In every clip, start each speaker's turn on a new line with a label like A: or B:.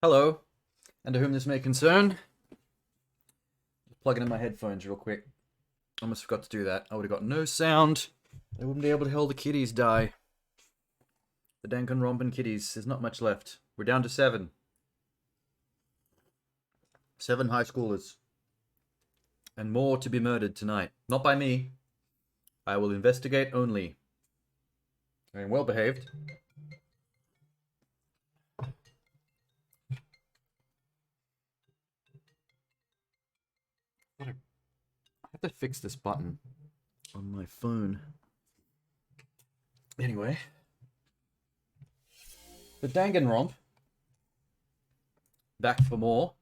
A: Hello, and to whom this may concern. Just plugging in my headphones real quick. Almost forgot to do that. I would have got no sound. I wouldn't be able to hear the kitties die. The Danganronpa kitties. There's not much left. We're down to 7. 7 high schoolers. And more to be murdered tonight. Not by me. I will investigate only. I am well behaved. I have to fix this button on my phone. Anyway. The Danganronpa. Back for more.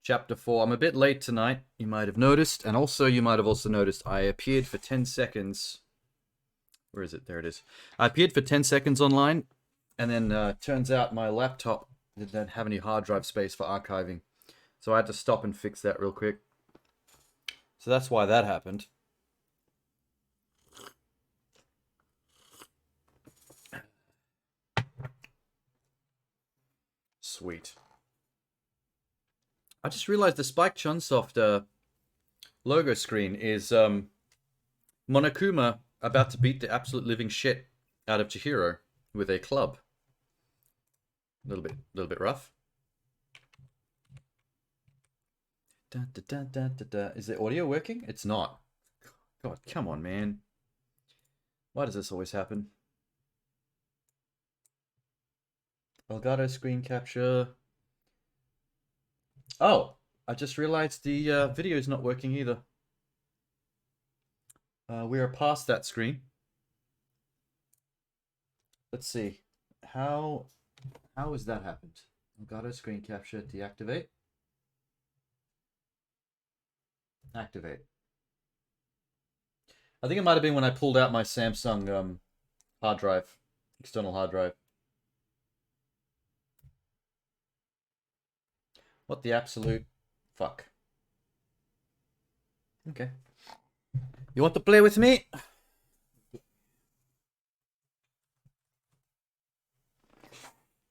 A: Chapter 4. I'm a bit late tonight, you might have noticed. And also, you might have also noticed I appeared for 10 seconds. Where is it? There it is. I appeared for 10 seconds online. And then turns out my laptop didn't have any hard drive space for archiving. So I had to stop and fix that real quick. So that's why that happened. Sweet. I just realized the Spike Chunsoft logo screen is Monokuma about to beat the absolute living shit out of Chihiro with a club. A little bit rough. Da, da, da, da, da, da. Is the audio working? It's not. God, come on, man. Why does this always happen? Elgato screen capture. Oh, I just realized the video is not working either. We are past that screen. Let's see. How has that happened? Elgato screen capture, deactivate. Activate. I think it might have been when I pulled out my Samsung hard drive, external hard drive. What the absolute fuck? Okay. You want to play with me?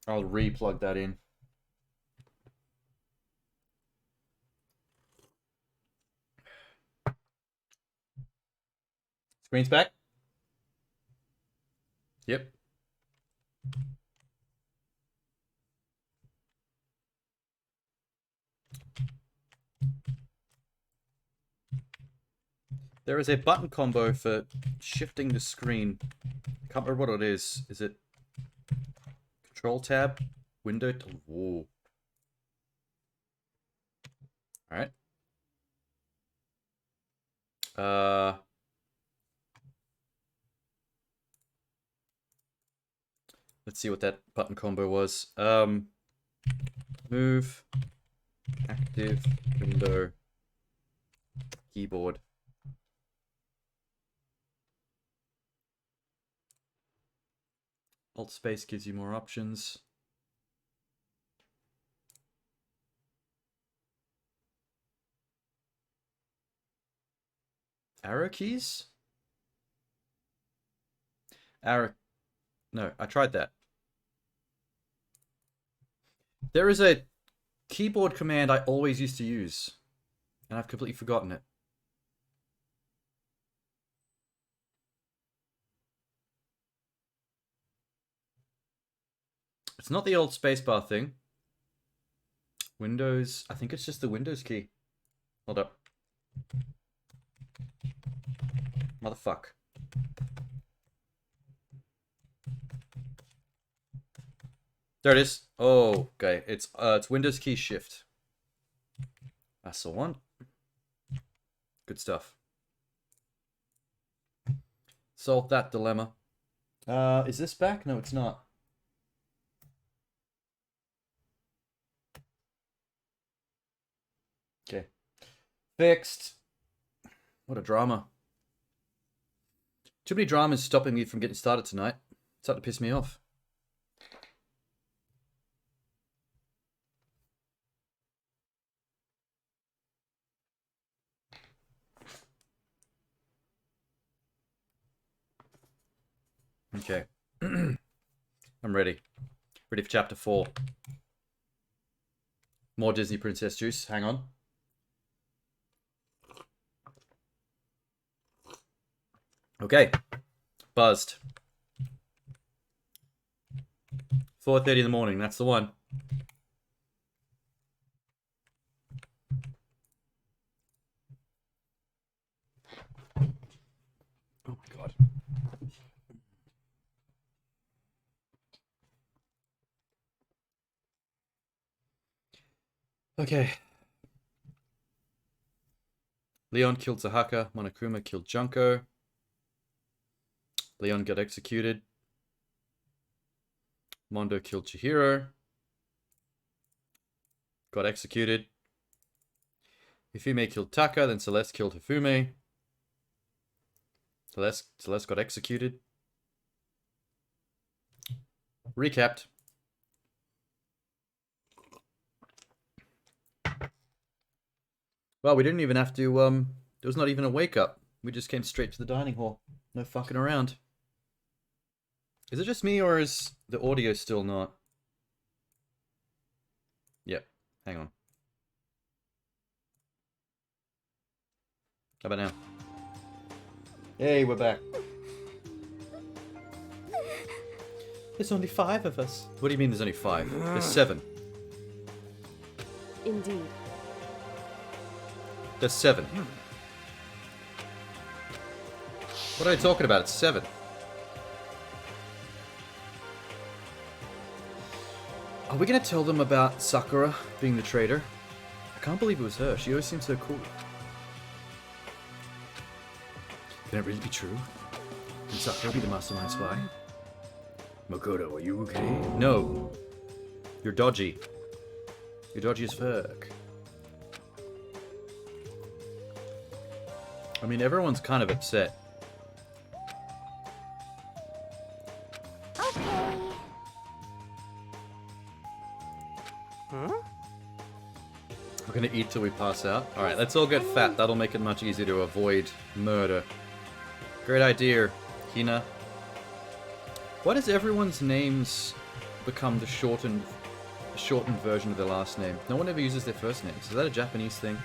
A: I'll re-plug that in. Screen's back? Yep. There is a button combo for shifting the screen. I can't remember what it is. Is it Control Tab? Window? Whoa. Alright. Let's see what that button combo was. Move, active, window, keyboard. Alt space gives you more options. Arrow keys? Arrow. No, I tried that. There is a keyboard command I always used to use, and I've completely forgotten it. It's not the old spacebar thing. Windows, I think it's just the Windows key. Hold up. Motherfuck. There it is. Oh, okay. It's Windows key shift. That's the one. Good stuff. Solved that dilemma. Is this back? No, it's not. Okay. Fixed. What a drama. Too many dramas stopping me from getting started tonight. It's starting to piss me off. Okay. I'm ready. Ready for chapter 4. More Disney princess juice. Hang on. Okay. Buzzed. 4:30 in the morning. That's the one. Oh my god. Okay. Leon killed Zahaka. Monokuma killed Junko. Leon got executed. Mondo killed Chihiro. Got executed. Hifume killed Taka, then Celeste killed Hifume. Celeste got executed. Recapped. Well, we didn't even have to, there was not even a wake up. We just came straight to the dining hall. No fucking around. Is it just me, or is the audio still not? Yep. Hang on. How about now? Hey, we're back. There's only 5 of us. What do you mean there's only 5? There's 7.
B: Indeed.
A: There's 7. What are you talking about? It's 7. Are we gonna tell them about Sakura being the traitor? I can't believe it was her. She always seems so cool. Can it really be true? Can Sakura be the mastermind spy? Makoto, are you okay? No. You're dodgy. You're dodgy as fuck. I mean, everyone's kind of upset.
B: Okay. Huh?
A: We're gonna eat till we pass out. Alright, let's all get fat. That'll make it much easier to avoid murder. Great idea, Hina. Why does everyone's names become the shortened version of their last name? No one ever uses their first names. Is that a Japanese thing?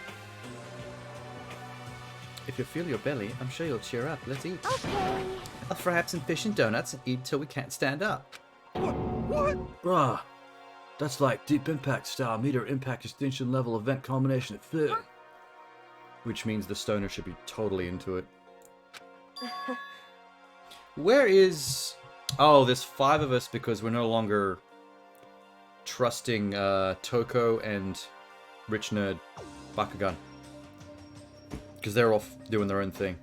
A: If you feel your belly, I'm sure you'll cheer up. Let's eat.
B: Okay.
A: I'll fry up some fish and donuts and eat till we can't stand up.
C: What? Bruh. That's like Deep Impact style meter impact extinction level event combination of thing.
A: Which means the stoner should be totally into it. Where is... Oh, there's 5 of us because we're no longer trusting Toko and Rich Nerd Bakugan. Because they're off doing their own thing.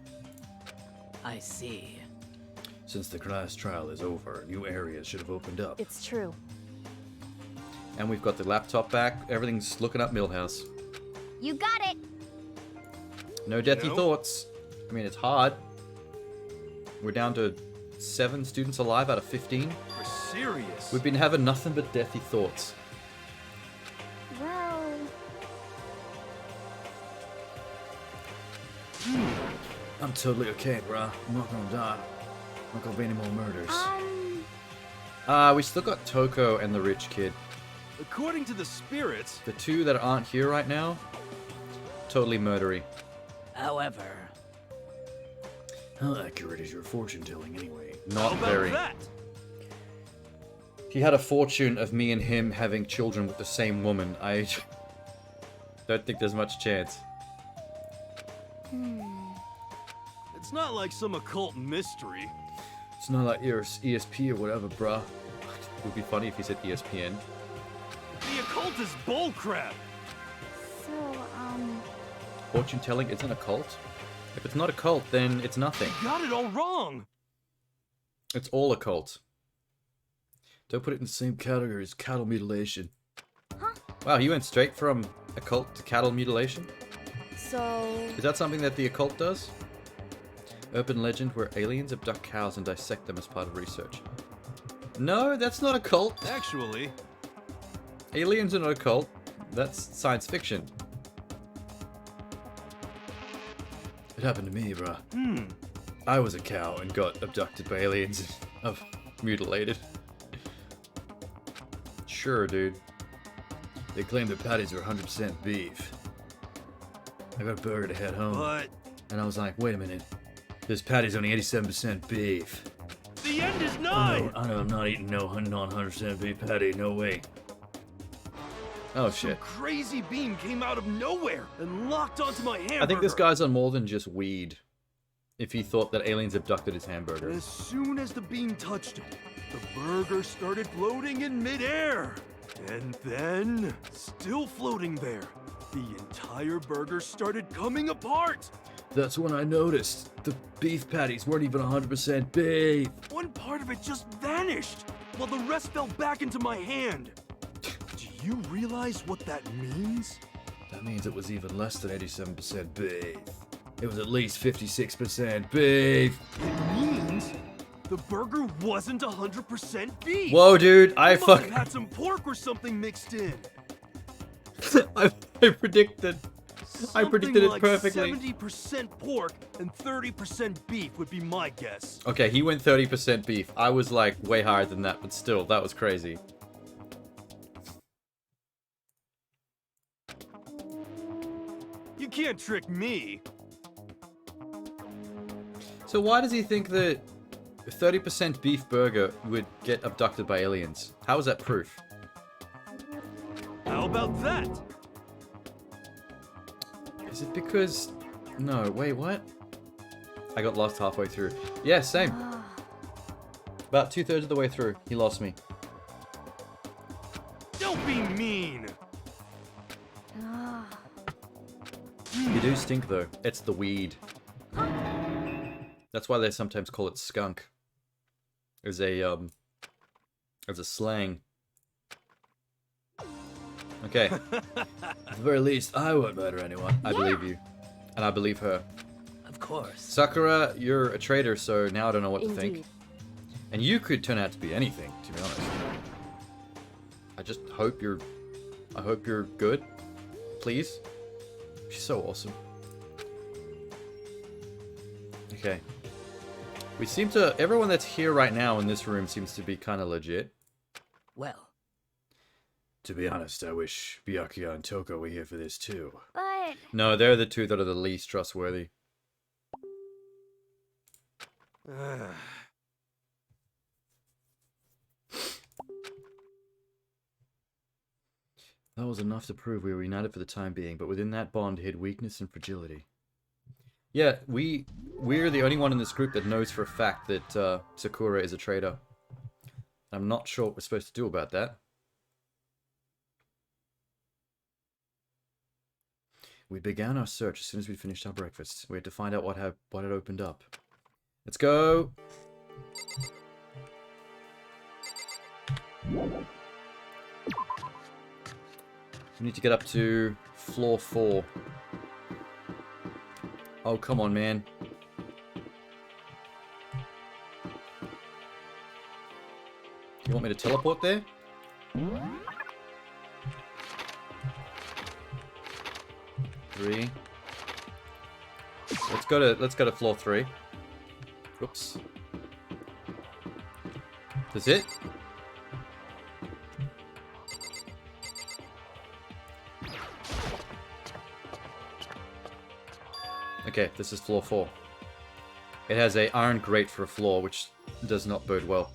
D: I see.
C: Since the class trial is over, new areas should have opened up.
B: It's true.
A: And we've got the laptop back. Everything's looking up Millhouse.
B: You got it.
A: No deathy
C: No.
A: thoughts. I mean, it's hard. We're down to 7 students alive out of 15.
C: We're serious.
A: We've been having nothing but deathy thoughts.
B: Well,
C: I'm totally okay, bruh. I'm not gonna die. Not gonna be any more murders.
A: We still got Toko and the rich kid.
C: According to the spirits,
A: The 2 that aren't here right now, totally murdery.
D: However,
C: how accurate is your fortune telling anyway?
A: Not very. He had a fortune of me and him having children with the same woman. I don't think there's much chance.
C: It's not like some occult mystery.
A: It's not like ESP or whatever, bruh. It would be funny if he said ESPN.
C: The occult is bullcrap.
B: so,
A: Fortune telling isn't a cult? If it's not a cult, then it's nothing.
C: You got it all wrong.
A: It's all a cult.
C: Don't put it in the same category as cattle mutilation.
A: Wow, you went straight from occult to cattle mutilation?
B: so...
A: Is that something that the occult does? Urban legend where aliens abduct cows and dissect them as part of research. No, that's not a cult.
C: Actually,
A: Aliens are not a cult. That's science fiction.
C: it happened to me, bruh. I was a cow and got
A: Abducted by aliens. Mutilated. Sure, dude.
C: They claimed the patties were 100% beef. I got a burger to head home.
E: But
C: And I was like, wait a minute. This patty's only 87% beef.
E: the end is
C: I
E: nigh!
C: know, I'm not eating no non-100% beef patty. No way.
A: Oh
E: Some
A: shit.
E: crazy beam came out of nowhere and locked onto my hamburger.
A: I think this guy's on more than just weed. If he thought that aliens abducted his hamburger.
E: As soon as the beam touched it, the burger started floating in midair. And then, still floating there, the entire burger started coming apart.
C: That's when I noticed. The beef patties weren't even 100% beef.
E: One part of it just vanished, while the rest fell back into my hand. Do you realize what that means?
C: That means it was even less than 87% beef. It was at least 56% beef.
E: It means the burger wasn't 100% beef.
A: Whoa, dude! I
E: Must
A: fuck.
E: have had some pork or something mixed in.
A: I predicted. I predicted it
E: Something like
A: perfectly.
E: 70% pork and 30% beef would be my guess.
A: Okay, he went 30% beef. I was like way higher than that, but still, that was crazy.
E: You can't trick me.
A: So why does he think that 30% beef burger would get abducted by aliens? How is that proof?
E: How about that?
A: Is it because... No, wait, what? I got lost halfway through. Yeah, same. About 2/3 of the way through, he lost me.
E: Don't be mean.
A: You do stink though. It's the weed. That's why they sometimes call it skunk. As a slang. Okay,
C: At the very least, I won't murder anyone.
A: I believe you. And I believe her.
D: Of course.
A: Sakura, you're a traitor, so now I don't know what to think.
B: Indeed.
A: And you could turn out to be anything, to be honest. I just hope you're... I hope you're good. Please. She's so awesome. Okay. We seem to... Everyone that's here right now in this room seems to be kind of legit.
D: Well,
C: To be honest, I wish Byakuya and Toko were here for this too.
B: But
A: No, they're the two that are the least trustworthy. That was enough to prove we were united for the time being, but within that bond hid weakness and fragility. Yeah, we're the only one in this group that knows for a fact that Sakura is a traitor. I'm not sure what we're supposed to do about that. We began our search as soon as we finished our breakfast. We had to find out what had opened up. Let's go! We need to get up to floor 4. Oh, come on, man. You want me to teleport there? Three. Let's go to floor 3. Oops. That's it? Okay, this is floor 4. It has a iron grate for a floor, which does not bode well.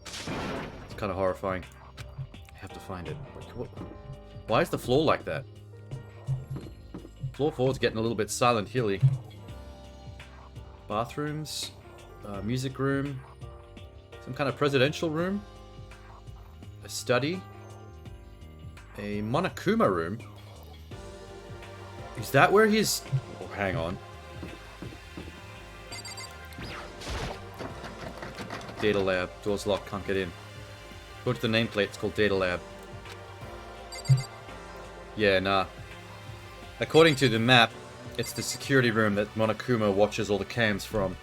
A: It's kind of horrifying. I have to find it. Why is the floor like that? Floor 4 is getting a little bit Silent Hilly. Bathrooms, music room, some kind of presidential room, a study, a Monokuma room. Is that where he's... Oh, hang on. Data lab. Door's locked, can't get in. Go to the nameplate, it's called Data lab. Yeah, nah. According to the map, it's the security room that Monokuma watches all the cams from.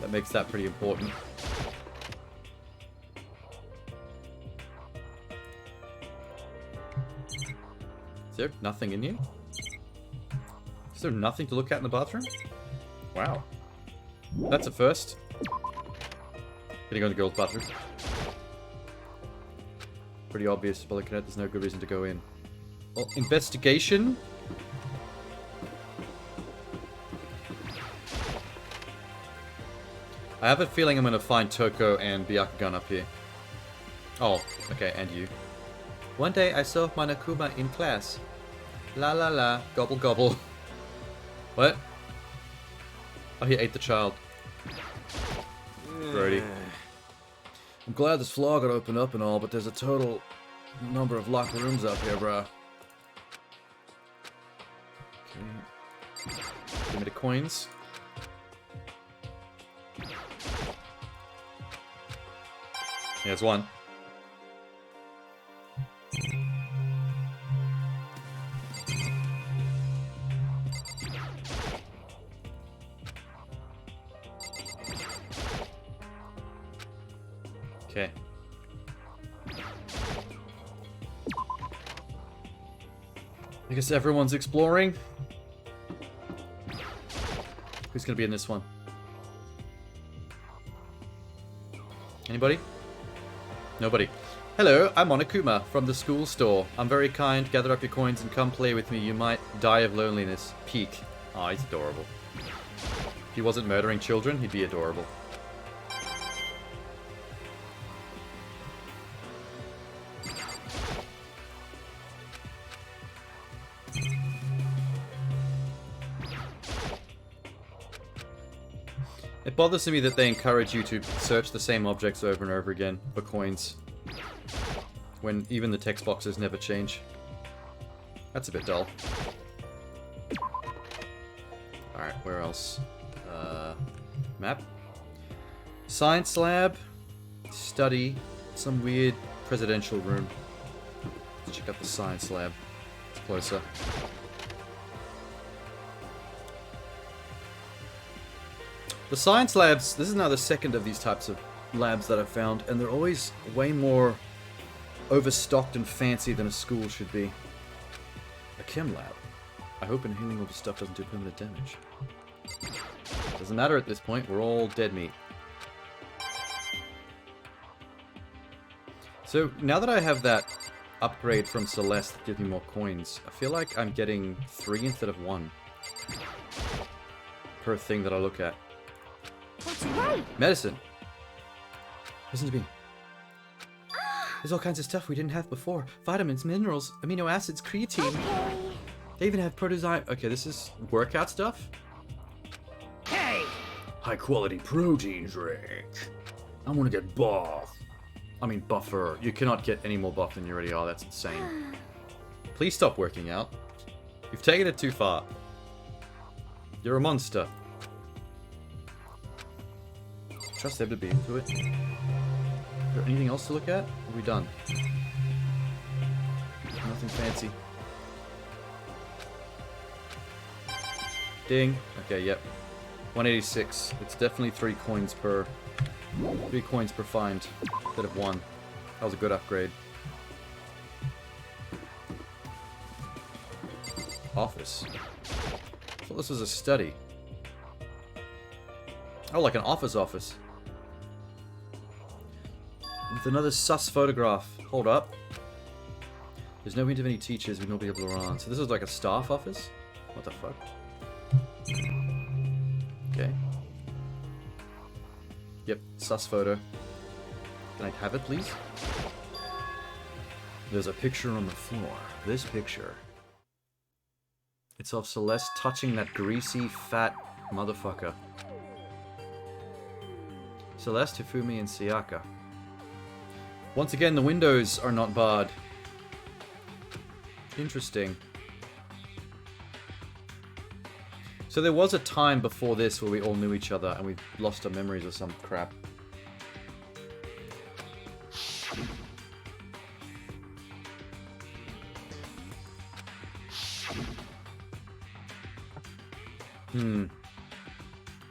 A: That makes that pretty important. Is there nothing in here? Is there nothing to look at in the bathroom? Wow. That's a first. Gonna go in the girls' bathroom. Pretty obvious, but looking at it, there's no good reason to go in. Well, investigation? I have a feeling I'm gonna find Toko and Byakugan up here. Oh, okay, and you. One day I saw Monokuma in class. La la la, gobble gobble. What? Oh, he ate the child. Brody.
C: I'm glad this floor got opened up and all, but there's a total number of locked rooms up here, bruh.
A: Okay. Give me the coins. Here's one. Okay. I guess everyone's exploring. Who's gonna be in this one? Anybody? Nobody. Hello, I'm Monokuma from the school store. I'm very kind. Gather up your coins and come play with me. You might die of loneliness. Peek. Aw, he's adorable. If he wasn't murdering children, he'd be adorable. It bothers me that they encourage you to search the same objects over and over again for coins, when even the text boxes never change. That's a bit dull. Alright, where else? Map? Science lab? Study? Some weird presidential room. Let's check out the science lab. It's closer. The science labs, this is now the second of these types of labs that I've found, and they're always way more overstocked and fancy than a school should be. A chem lab. I hope inhaling all the stuff doesn't do permanent damage. Doesn't matter at this point, we're all dead meat. So, now that I have that upgrade from Celeste that gives me more coins, I feel like I'm getting 3 instead of 1 per thing that I look at.
B: What's right?
A: Medicine. Listen to me. There's all kinds of stuff we didn't have before. Vitamins, minerals, amino acids, creatine.
B: Okay.
A: They even have protozyme. Okay, this is workout stuff?
D: Hey!
C: High quality protein drink. I want to get buff.
A: I mean, buffer. You cannot get any more buff than you already are. That's insane. Please stop working out. You've taken it too far. You're a monster. Trust them to be into it. Is there anything else to look at? Are we done? Nothing fancy. Ding. Okay, yep. 186. It's definitely 3 coins per find instead of 1. That was a good upgrade. Office. I thought this was a study. Oh, like an office. With another sus photograph. Hold up. There's no hint of any teachers we'd not be able to run. So this is like a staff office? What the fuck? Okay. Yep, sus photo. Can I have it, please? There's a picture on the floor. This picture. It's of Celeste touching that greasy, fat motherfucker. Celeste, Hifumi, and Sayaka. Once again, the windows are not barred. Interesting. So there was a time before this where we all knew each other and we lost our memories or some crap.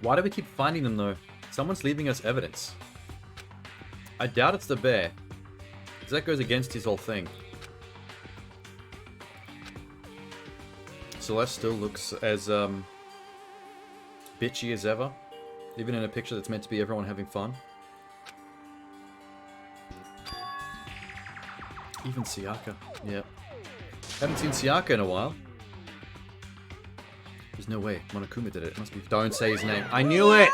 A: Why do we keep finding them though? Someone's leaving us evidence. I doubt it's the bear. Because that goes against his whole thing. Celeste still looks as bitchy as ever. Even in a picture that's meant to be everyone having fun. Even Sayaka. Yep. Haven't seen Sayaka in a while. There's no way. Monokuma did it. It must be. Don't say his name. I knew it!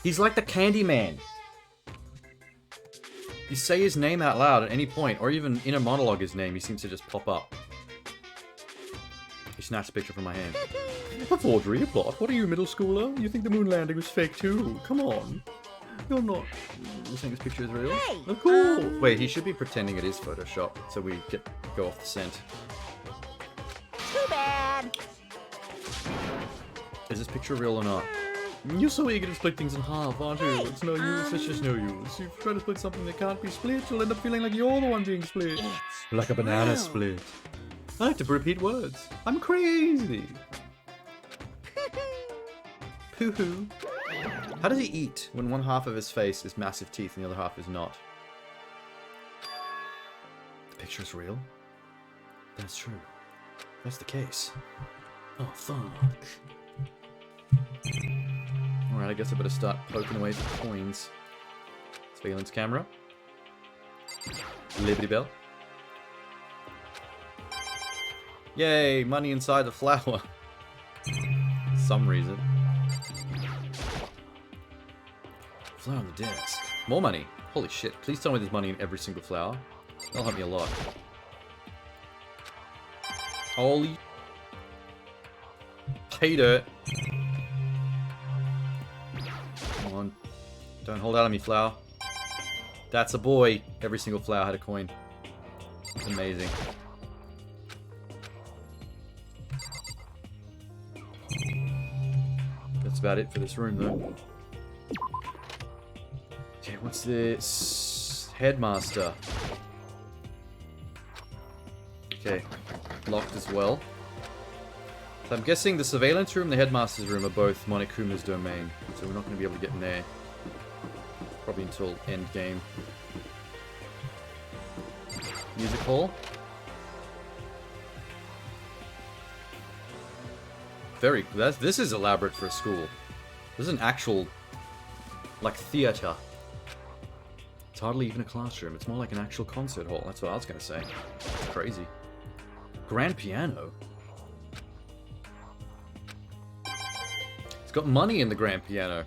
A: He's like the Candyman. You say his name out loud at any point, or even in a monologue his name, he seems to just pop up. He snatched a picture from my hand. A forgery, a plot. What are you, middle schooler? You think the moon landing was fake too? Come on. You're not... You think this picture is real?
B: Hey,
A: Of course! Wait, he should be pretending it is Photoshop, so we go off the scent.
B: Too bad.
A: Is this picture real or not? You're so eager to split things in half, aren't you? It's no use, it's just no use. If you try to split something that can't be split, you'll end up feeling like you're the one being split. Like a banana split. I like to repeat words. I'm crazy. Pooh-hoo. How does he eat when one half of his face is massive teeth and the other half is not? The picture is real? That's true. That's the case. Oh, fuck. Alright, I guess I better start poking away some coins. Surveillance camera. Liberty Bell. Yay, money inside the flower. For some reason. Flower on the desk. More money. Holy shit. Please tell me there's money in every single flower. That'll help me a lot. Holy... Pay dirt. Come on. Don't hold out on me, flower. That's a boy. Every single flower had a coin. Amazing. That's about it for this room, though. Okay, what's this? Headmaster. Okay. Locked as well. So I'm guessing the surveillance room and the headmaster's room are both Monokuma's domain. So we're not going to be able to get in there. Probably until end game. Music hall. This is elaborate for a school. This is an actual, like, theater. It's hardly even a classroom. It's more like an actual concert hall. That's what I was going to say. It's crazy. Grand piano. It's got money in the grand piano.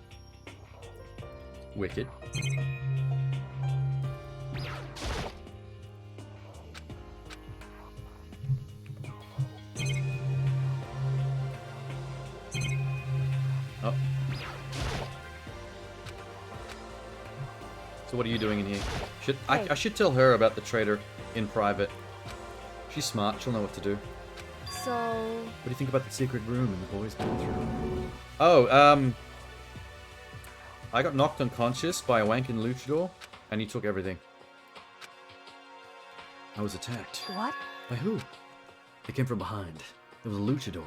A: Wicked. Oh. So what are you doing in here? I should tell her about the traitor in private. She's smart. She'll know what to do.
B: So...
A: What do you think about the secret room in the boys' bathroom? Oh, I got knocked unconscious by a wanking luchador, and he took everything. I was attacked.
B: What?
C: By who? They came from behind. There was a luchador.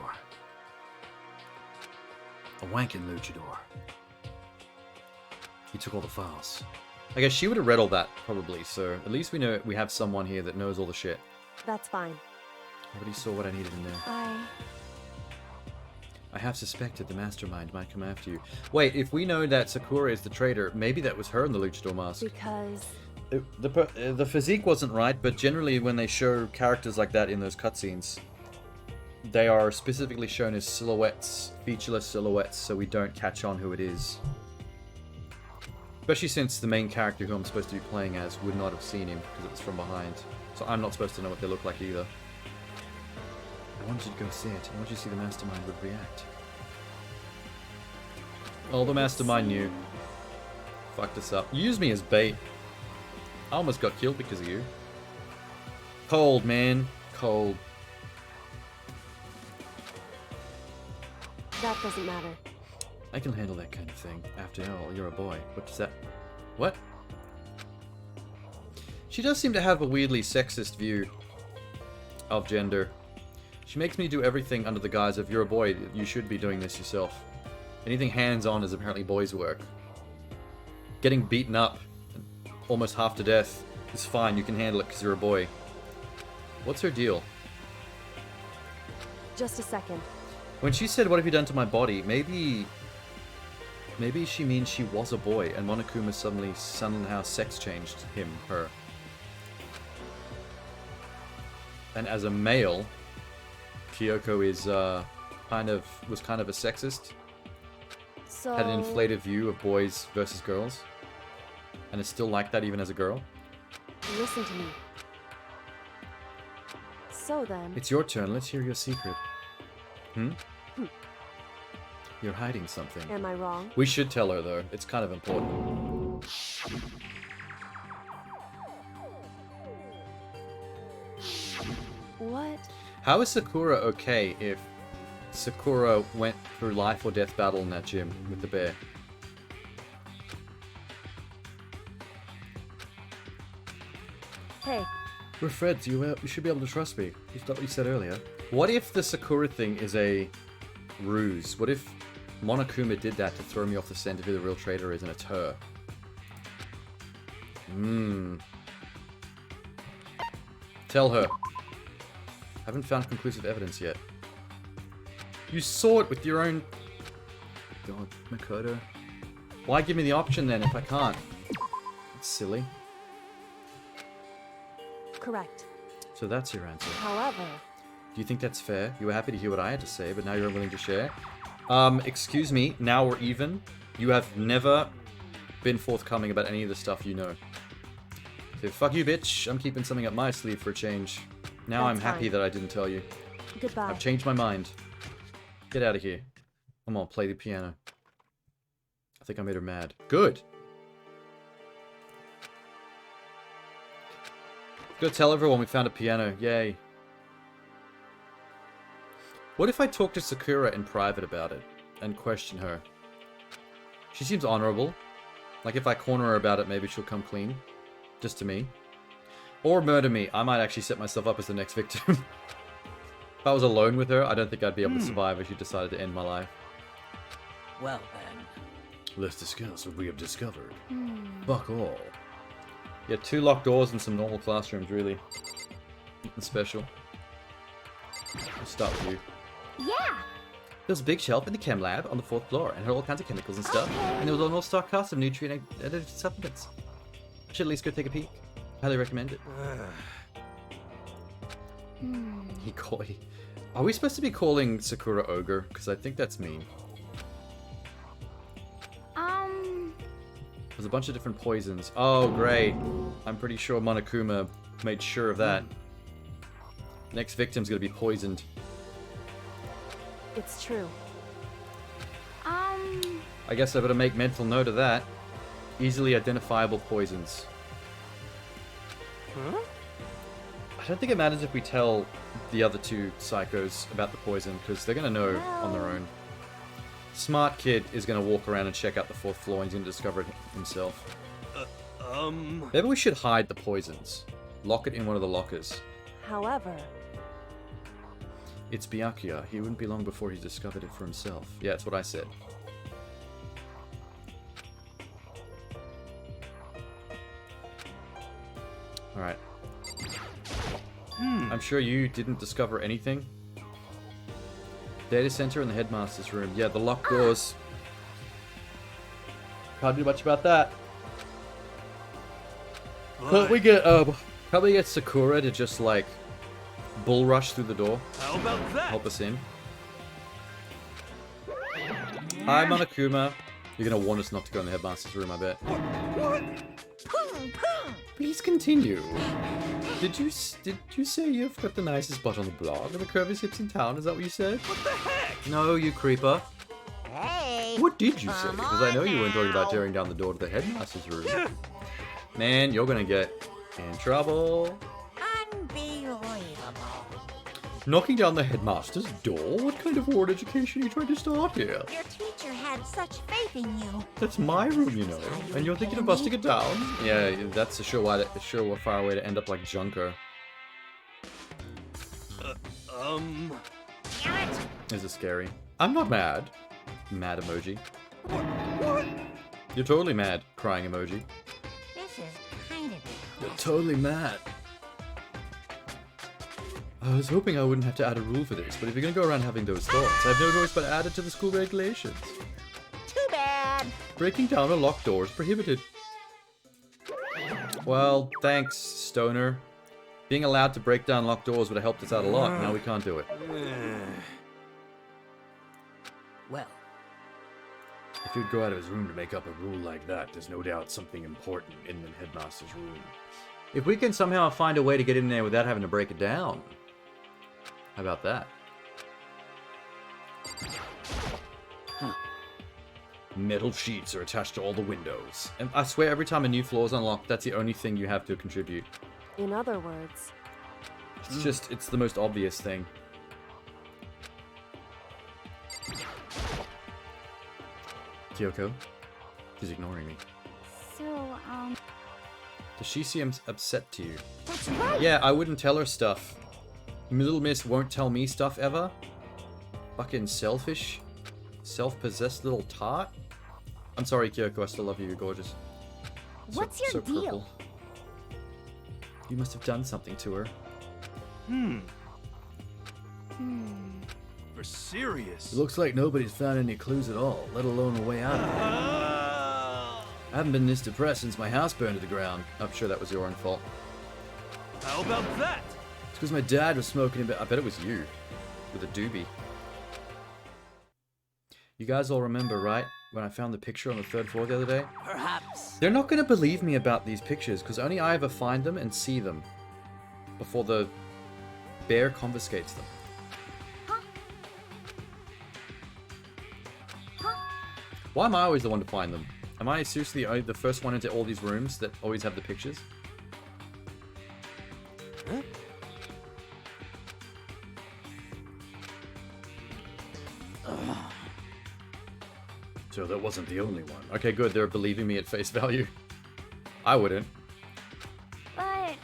C: A wanking luchador. He took all the files.
A: I guess she would have read all that, probably, so at least we know we have someone here that knows all the shit.
B: That's fine.
A: Everybody saw what I needed in there. I have suspected the mastermind might come after you. Wait, if we know that Sakura is the traitor, maybe that was her in the luchador mask.
B: Because...
A: The physique wasn't right, but generally when they show characters like that in those cutscenes, they are specifically shown as silhouettes, featureless silhouettes, so we don't catch on who it is. Especially since the main character who I'm supposed to be playing as would not have seen him, because it was from behind. So I'm not supposed to know what they look like either. I want you to go see it. I want you to see the mastermind would react. Oh, the mastermind knew. Fucked us up. Use me as bait. I almost got killed because of you. Cold, man. Cold.
B: that doesn't matter.
A: I can handle that kind of thing. After all, you're a boy. What does that... What? She does seem to have a weirdly sexist view of gender. She makes me do everything under the guise of, you're a boy, you should be doing this yourself. Anything hands-on is apparently boys' work. Getting beaten up, almost half to death, is fine, you can handle it because you're a boy. What's her deal?
B: Just a second.
A: When she said, what have you done to my body, maybe she means she was a boy, and Monokuma suddenly somehow sex changed him, her. And as a male, Kyoko is was kind of a sexist.
B: So...
A: Had an inflated view of boys versus girls. And is still like that even as a girl.
B: Listen to me. So then...
A: It's your turn. Let's hear your secret. You're hiding something.
B: Am I wrong?
A: We should tell her, though. It's kind of important.
B: What?
A: How is Sakura okay if Sakura went through life or death battle in that gym with the bear?
B: Hey,
A: We're friends. You should be able to trust me. Is that what you said earlier? What if the Sakura thing is a ruse? What if Monokuma did that to throw me off the scent of who the real traitor is and it's her? Tell her. Haven't found conclusive evidence yet. You saw it with your own... God, Makoto. Why give me the option then if I can't? It's silly.
B: correct.
A: So that's your answer.
B: However...
A: Do you think that's fair? You were happy to hear what I had to say, but now you're unwilling to share? Excuse me, now we're even. You have never been forthcoming about any of the stuff you know. So fuck you, bitch. I'm keeping something up my sleeve for a change. Now I'm
B: That's
A: happy
B: fine.
A: that I didn't tell you.
B: Goodbye.
A: I've changed my mind. Get out of here. Come on, play the piano. I think I made her mad. Good. Go tell everyone we found a piano. Yay. What if I talk to Sakura in private about it and question her? She seems honorable. Like if I corner her about it, maybe she'll come clean. Just to me. Or murder me. I might actually set myself up as the next victim. If I was alone with her, I don't think I'd be able to survive if she decided to end my life.
D: Well then.
C: Let's discuss what we have discovered. Fuck all.
A: Yeah, 2 locked doors and some normal classrooms, really. Nothing special. Let's start with you.
B: Yeah!
A: There was a big shelf in the chem lab on the 4th floor, and it had all kinds of chemicals and stuff.
B: Okay.
A: And there was an all-stock cast of nutrient-added supplements. I should at least go take a peek. Highly recommend it. Hikoi. Are we supposed to be calling Sakura ogre? Because I think that's mean. There's a bunch of different poisons. Oh, great. I'm pretty sure Monokuma made sure of that. Next victim's gonna be poisoned.
B: It's true.
A: I guess I better make mental note of that. Easily identifiable poisons.
E: Huh?
A: I don't think it matters if we tell the other 2 psychos about the poison, because they're gonna know on their own. Smart kid is gonna walk around and check out the 4th floor and he's gonna discover it himself. Maybe we should hide the poisons. Lock it in one of the lockers.
B: However...
A: It's Byakuya. He wouldn't be long before he discovered it for himself. Yeah, that's what I said. Alright. I'm sure you didn't discover anything. Data center in the headmaster's room. Yeah, the locked doors. Can't do much about that. Can't we get Sakura to just like bull rush through the door?
E: How about that?
A: Help us in. Hi, Monokuma. You're gonna warn us not to go in the headmaster's room, I bet.
E: What?
A: Please continue. Did you say you've got the nicest butt on the block and the curviest hips in town? Is that what you said?
E: What the heck?
A: No, you creeper.
F: Hey!
A: What did you say?
F: Come
A: Because I know you weren't talking about
F: on
A: tearing down the door to the headmaster's room.
E: Yeah.
A: Man, you're gonna get in trouble.
F: Unbelievable.
A: Knocking down the headmaster's door? What kind of war education are you trying to start here?
F: Your teacher had such faith in you.
A: That's my room, you know. And you're thinking of busting it down? Yeah, that's a sure far way to end up like Junker.
F: Damn it!
A: This is scary. I'm not mad. Mad emoji.
E: What?
A: You're totally mad. Crying emoji.
F: This is kind of
A: You're totally mad. I was hoping I wouldn't have to add a rule for this, but if you're gonna go around having those thoughts, I have no choice but to add it to the school regulations.
F: too bad.
A: Breaking down a locked door is prohibited. Well, thanks, Stoner. Being allowed to break down locked doors would have helped us out a lot. Now we can't do it.
D: Well,
C: If he'd go out of his room to make up a rule like that, there's no doubt something important in the headmaster's room.
A: If we can somehow find a way to get in there without having to break it down. How about that?
C: Metal sheets are attached to all the windows.
A: And I swear every time a new floor is unlocked, that's the only thing you have to contribute.
B: In other words,
A: It's just, it's the most obvious thing. Kyoko? She's ignoring me.
G: So,
A: Does she seem upset to you?
G: that's right.
A: Yeah, I wouldn't tell her stuff. Little Miss won't tell me stuff ever. Fucking selfish. Self-possessed little tart. I'm sorry, Kyoko, I still love you, you're gorgeous.
G: What's your deal?
A: purple. You must have done something to her.
E: For serious.
C: It looks like nobody's found any clues at all, let alone a way out of it. I haven't been this depressed since my house burned to the ground.
A: I'm sure that was your own fault.
E: How about that?
C: It's because my dad was smoking a bit.
A: I bet it was you. With a doobie. You guys all remember, right? When I found the picture on the 3rd floor the other day?
D: perhaps.
A: They're not going to believe me about these pictures, because only I ever find them and see them. Before the bear confiscates them. Why am I always the one to find them? Am I seriously the first one into all these rooms that always have the pictures?
C: So that wasn't the only one.
A: Okay, good. They're believing me at face value. I wouldn't.
G: But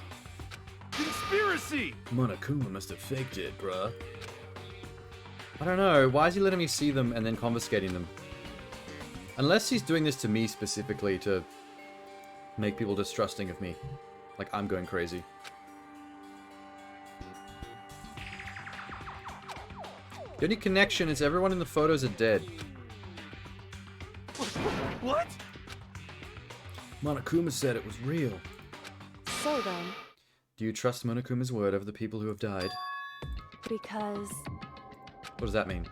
E: Conspiracy!
C: Monokuma must have faked it, bruh.
A: I don't know. Why is he letting me see them and then confiscating them? Unless he's doing this to me specifically to make people distrusting of me. Like I'm going crazy. The only connection is everyone in the photos are dead.
E: What?
C: Monokuma said it was real.
B: so then,
A: Do you trust Monokuma's word over the people who have died?
B: because
A: What does that mean?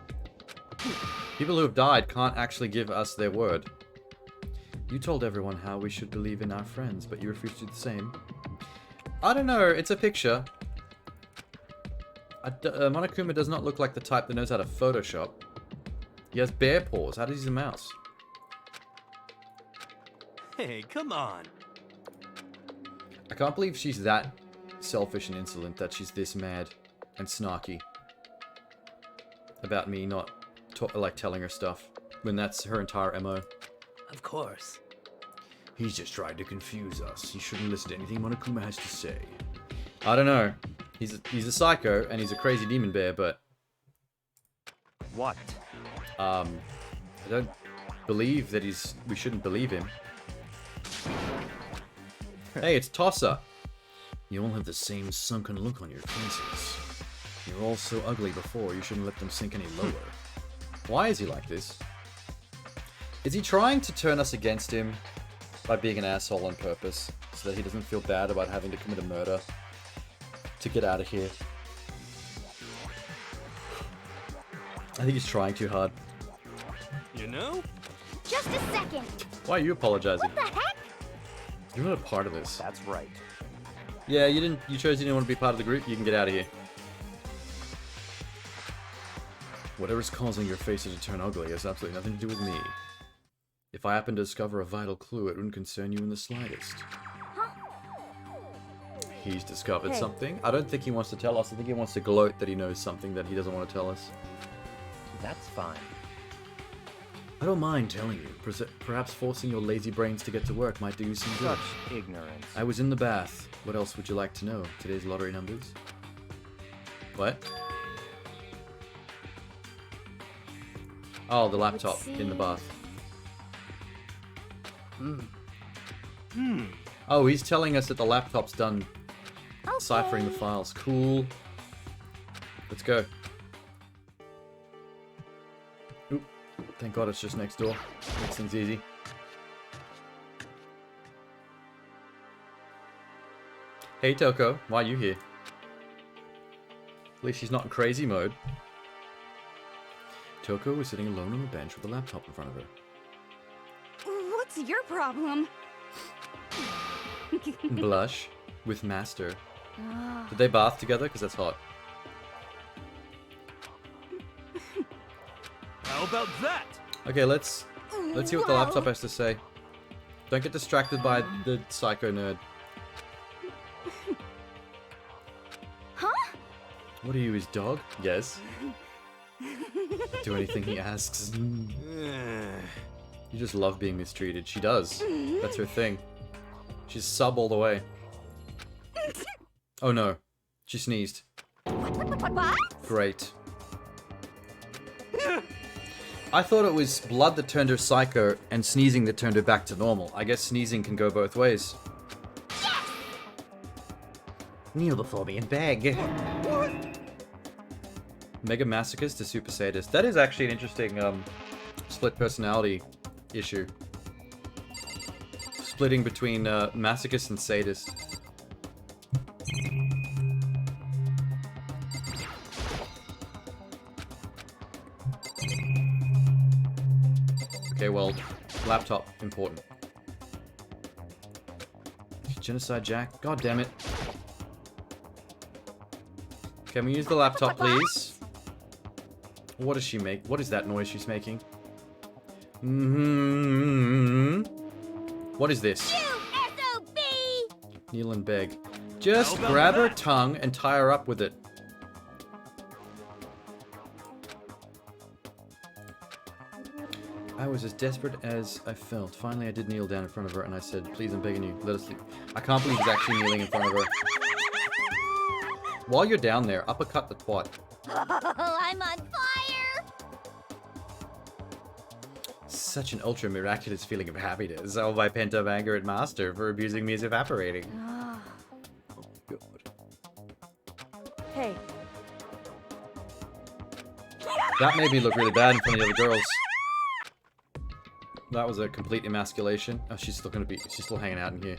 A: People who have died can't actually give us their word. You told everyone how we should believe in our friends, but you refused to do the same. I don't know, it's a picture. Monokuma does not look like the type that knows how to Photoshop. He has bear paws. How does he use a mouse?
E: Hey, come on.
A: I can't believe she's that selfish and insolent that she's this mad and snarky about me not telling her stuff when that's her entire MO.
D: Of course.
C: He's just trying to confuse us. He shouldn't listen to anything Monokuma has to say.
A: I don't know. He's a psycho and he's a crazy demon bear, but
E: What?
A: I don't believe that we shouldn't believe him. Hey, it's Tosser.
C: You all have the same sunken look on your faces. You're all so ugly before, you shouldn't let them sink any lower.
A: Why is he like this? Is he trying to turn us against him by being an asshole on purpose so that he doesn't feel bad about having to commit a murder to get out of here? I think he's trying too hard.
E: You know?
G: just a second.
A: Why are you apologizing?
G: What the heck?
A: You're not a part of this.
E: That's right.
A: Yeah, you chose you didn't want to be part of the group. You can get out of here.
C: Whatever's causing your faces to turn ugly has absolutely nothing to do with me.
A: If I happen to discover a vital clue, it wouldn't concern you in the slightest. He's discovered
B: Hey.
A: something. I don't think he wants to tell us. I think he wants to gloat that he knows something that he doesn't want to tell us.
D: That's fine.
C: I don't mind telling you.
A: Perhaps forcing your lazy brains to get to work might do you some good.
E: Such ignorance.
A: I was in the bath. What else would you like to know? Today's lottery numbers? What? Oh, the laptop in the bath. Oh, he's telling us that the laptop's done ciphering the files. Cool. Let's go. Oop. Thank God it's just next door. Makes things easy. Hey Toko, why are you here? At least she's not in crazy mode. Toko was sitting alone on the bench with a laptop in front of her.
G: What's your problem?
A: Blush with Master.
B: Ah,
A: Did they bath together? Because that's hot.
E: How about that?
A: Okay, let's see what the laptop has to say. Don't get distracted by the psycho nerd.
G: Huh?
A: What are you, his dog? Yes. Do anything he asks. You just love being mistreated. She does. That's her thing. She's sub all the way. Oh no. She sneezed.
G: What?
A: Great. I thought it was blood that turned her psycho and sneezing that turned her back to normal. I guess sneezing can go both ways. Kneel before me and beg. Mega masochist to super sadist. That is actually an interesting split personality issue. Splitting between masochist and sadist. Okay, well, laptop, important. Genocide Jack, god damn it. Can we use the laptop, please? What does she make? What is that noise she's making? What is this?
G: SOB!
A: Kneel and beg. Just
E: How about
A: grab her
E: that?
A: tongue and tie her up with it. I was as desperate as I felt. Finally, I did kneel down in front of her and I said, please, I'm begging you, let us leave. I can't believe he's actually kneeling in front of her. While you're down there, uppercut the twat.
G: Oh, I'm on fire!
A: Such an ultra miraculous feeling of happiness. All my pent up anger at Master for abusing me is evaporating.
B: ah.
A: Oh, God.
B: Hey,
A: That made me look really bad in front of the other girls. That was a complete emasculation. Oh, she's still hanging out in here.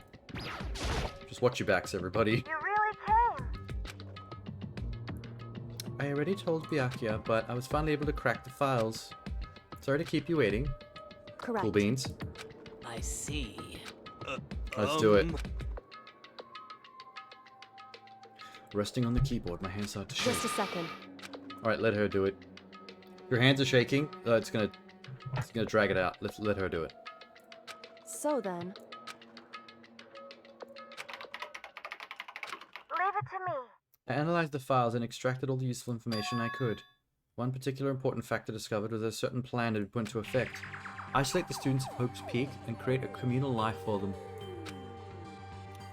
A: Just watch your backs, everybody.
F: You really came.
A: I already told Byakuya, but I was finally able to crack the files. Sorry to keep you waiting.
B: correct.
A: Cool beans.
D: I see.
A: Let's do it. Resting on the keyboard, my hands start to shake.
B: Just a second.
A: Alright, let her do it. Your hands are shaking. It's gonna drag it out. Let her do it.
B: So then,
F: Leave it to me.
A: I analyzed the files and extracted all the useful information I could. One particular important fact I discovered was that a certain plan had been put into effect. Isolate the students of Hope's Peak and create a communal life for them.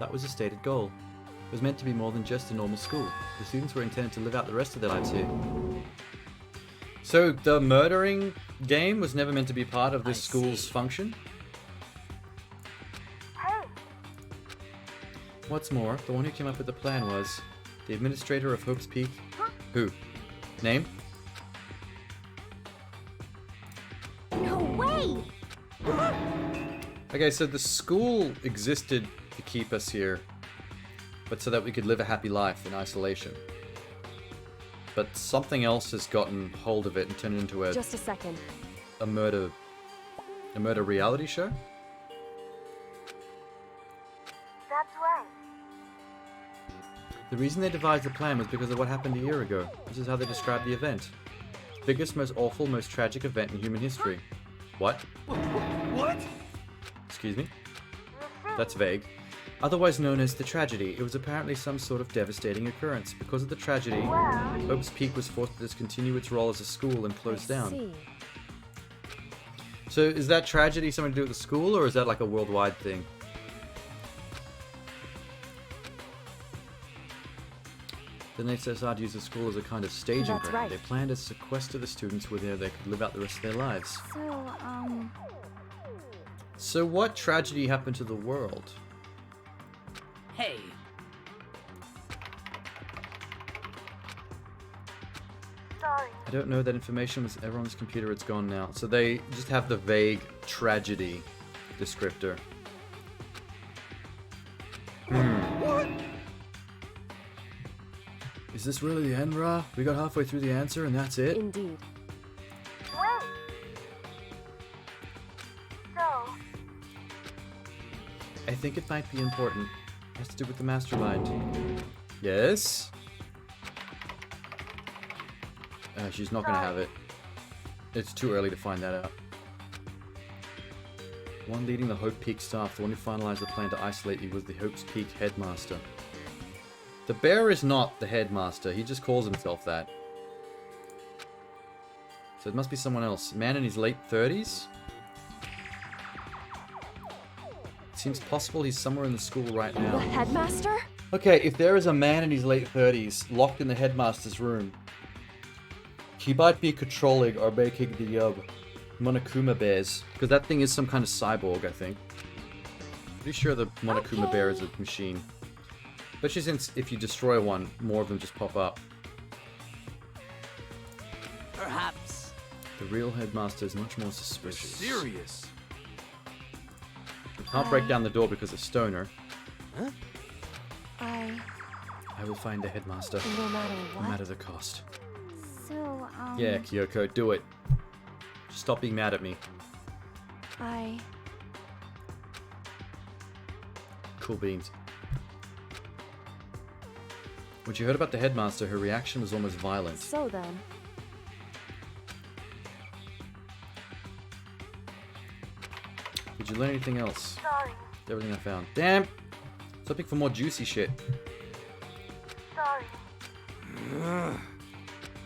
A: That was the stated goal. It was meant to be more than just a normal school. The students were intended to live out the rest of their lives here. So the murdering game was never meant to be part of this
D: I
A: school's
D: see.
A: function?
F: Hey,
A: What's more, the one who came up with the plan was the administrator of Hope's Peak. Who? Name?
G: No way!
A: Okay, so the school existed to keep us here, but so that we could live a happy life in isolation. But something else has gotten hold of it and turned it into
B: just a second.
A: a murder reality show?
F: that's right.
A: The reason they devised the plan was because of what happened a year ago. This is how they described the event. Biggest, most awful, most tragic event in human history. What?
E: What?
A: Excuse me? That's vague. Otherwise known as the tragedy, it was apparently some sort of devastating occurrence. Because of the tragedy, Hope's Peak was forced to discontinue its role as a school and close down.
B: See.
A: So is that tragedy something to do with the school, or is that like a worldwide thing? Then they decided to use the school as a kind of staging
B: That's
A: ground.
B: right.
A: They planned to sequester the students where they could live out the rest of their lives.
G: So,
A: So what tragedy happened to the world?
D: Hey,
F: Sorry.
A: I don't know. That information was everyone's computer. It's gone now. So they just have the vague tragedy descriptor.
E: What?
C: Is this really the end, Ra? We got halfway through the answer and that's it?
B: Indeed.
F: Wait. So,
A: I think it might be important. It has to do with the mastermind. Yes? She's not gonna have it. It's too early to find that out. One leading the Hope Peak staff, the one who finalized the plan to isolate you, was the Hope's Peak headmaster. The bear is not the headmaster, he just calls himself that. So it must be someone else. Man in his late 30s? It seems possible he's somewhere in the school right
B: The
A: now.
B: headmaster?
A: Okay, if there is a man in his late 30s locked in the headmaster's room, he might be controlling or making the Monokuma bears. Because that thing is some kind of cyborg, I think. Pretty sure the Monokuma bear is a machine. Especially since if you destroy one, more of them just pop up.
D: Perhaps.
A: The real headmaster is much more suspicious.
E: Serious.
A: We can't break down the door because of Stoner.
B: I...
A: I will find the headmaster,
B: No matter
A: no
B: what.
A: matter the cost.
G: So,
A: Yeah, Kyoko, do it. Stop being mad at me.
B: I...
A: Cool beans. When she heard about the headmaster, her reaction was almost violent.
B: So then...
A: Did you learn anything else?
F: sorry.
A: Everything I found. Damn! Let's looking for more juicy shit.
F: Sorry.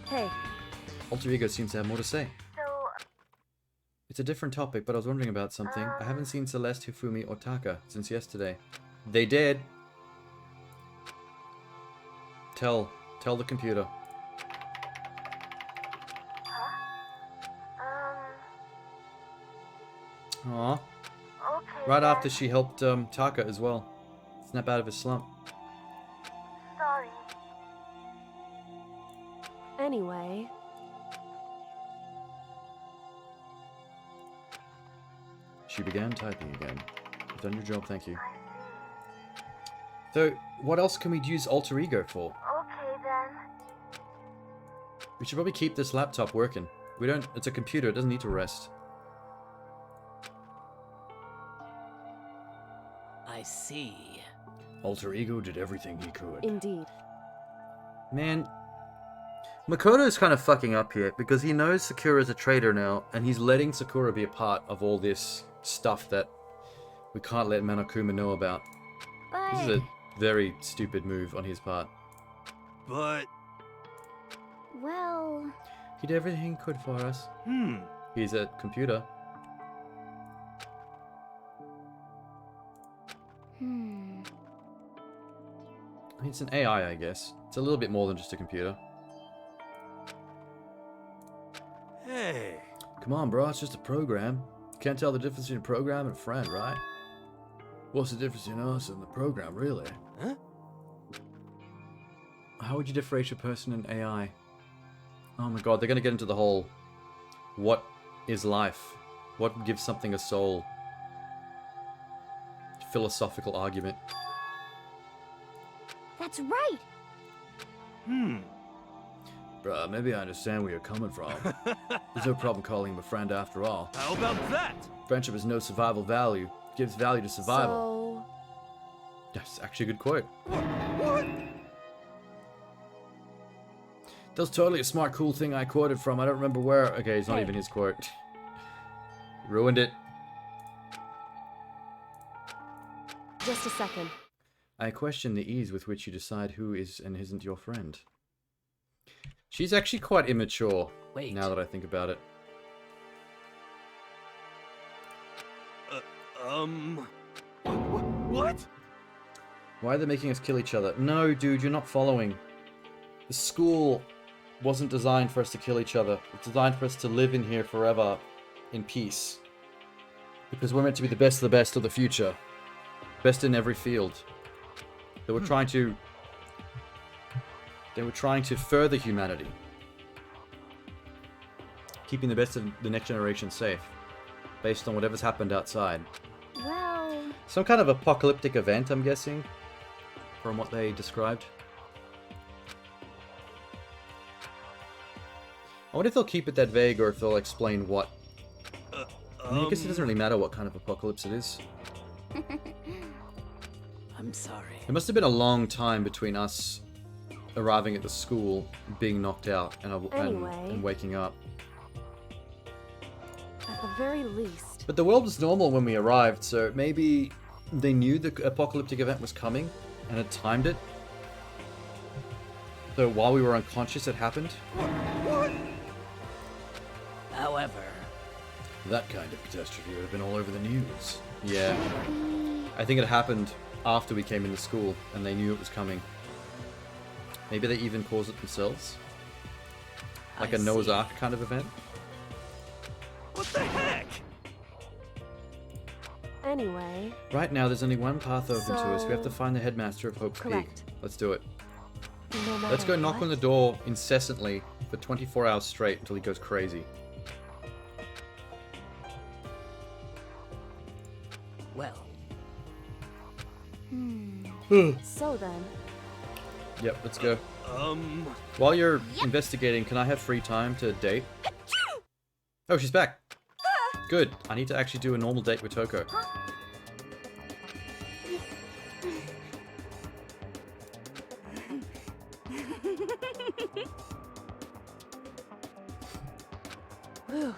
B: Hey,
A: Alter Ego seems to have more to say.
F: So,
A: It's a different topic, but I was wondering about something. I haven't seen Celeste, Hifumi, or Taka since yesterday. They did. Tell the computer. Aw.
F: okay.
A: Right
F: then.
A: after she helped Taka as well. Snap out of his slump.
F: Sorry.
B: anyway...
A: She began typing again. You've done your job, thank you. So, what else can we use Alter Ego for?
F: Okay then.
A: We should probably keep this laptop working. We don't... It's a computer, it doesn't need to rest.
D: I see.
C: Alter Ego did everything he could.
B: Indeed.
A: Man, Makoto's kind of fucking up here because he knows Sakura's a traitor now, and he's letting Sakura be a part of all this stuff that we can't let Monokuma know about. This is
G: But
A: a very stupid move on his part.
E: But,
G: well,
A: He did everything he could for us. He's a computer. I mean, it's an AI, I guess. It's a little bit more than just a computer.
E: hey,
C: Come on, bro, it's just a program. Can't tell the difference between a program and a friend, right? What's the difference between us and the program, really?
E: huh?
A: How would you differentiate a person and AI? Oh my god, they're gonna get into the whole... What is life? What gives something a soul? Philosophical argument.
G: that's right.
C: Bruh, maybe I understand where you're coming from. There's no problem calling him a friend after all.
E: How about that?
C: Friendship has no survival value. It gives value to survival.
B: So...
A: That's actually a good quote.
E: What?
C: That was totally a smart, cool thing I quoted from. I don't remember where.
A: Okay, it's not
B: Hey.
A: even his quote. Ruined it.
B: Just a second.
A: I question the ease with which you decide who is and isn't your friend. She's actually quite immature,
D: Wait.
A: now that I think about it.
E: What?
A: Why are they making us kill each other? No, dude, you're not following. The school wasn't designed for us to kill each other. It's designed for us to live in here forever in peace. Because we're meant to be the best of the best of the future. Best in every field. They were trying to... They were trying to further humanity. Keeping the best of the next generation safe. Based on whatever's happened outside.
G: Well,
A: Some kind of apocalyptic event, I'm guessing. From what they described. I wonder if they'll keep it that vague or if they'll explain what. I mean, I guess it doesn't really matter what kind of apocalypse it is.
D: I'm sorry.
A: It must have been a long time between us arriving at the school, being knocked out,
B: Anyway.
A: and waking up.
B: At the very least.
A: But the world was normal when we arrived, so maybe they knew the apocalyptic event was coming and had timed it. So while we were unconscious, it happened.
D: However,
A: That kind of catastrophe would have been all over the news. Yeah. I think it happened after we came into school and they knew it was coming. Maybe they even caused it themselves? Like
D: I
A: a Noah's
D: see.
A: Ark kind of event?
E: What the heck?
B: Anyway,
A: Right now, there's only one path open to us. We have to
B: So-
A: find the headmaster of Hope's Peak.
B: correct.
A: Let's do it.
B: No matter
A: Let's go knock
B: what,
A: on the door incessantly for 24 hours straight until he goes crazy.
D: well,
B: So then,
A: Yep, let's go.
E: Um,
A: While you're investigating, can I have free time to date? Oh, she's back. Good. I need to actually do a normal date with Toko.
B: whew,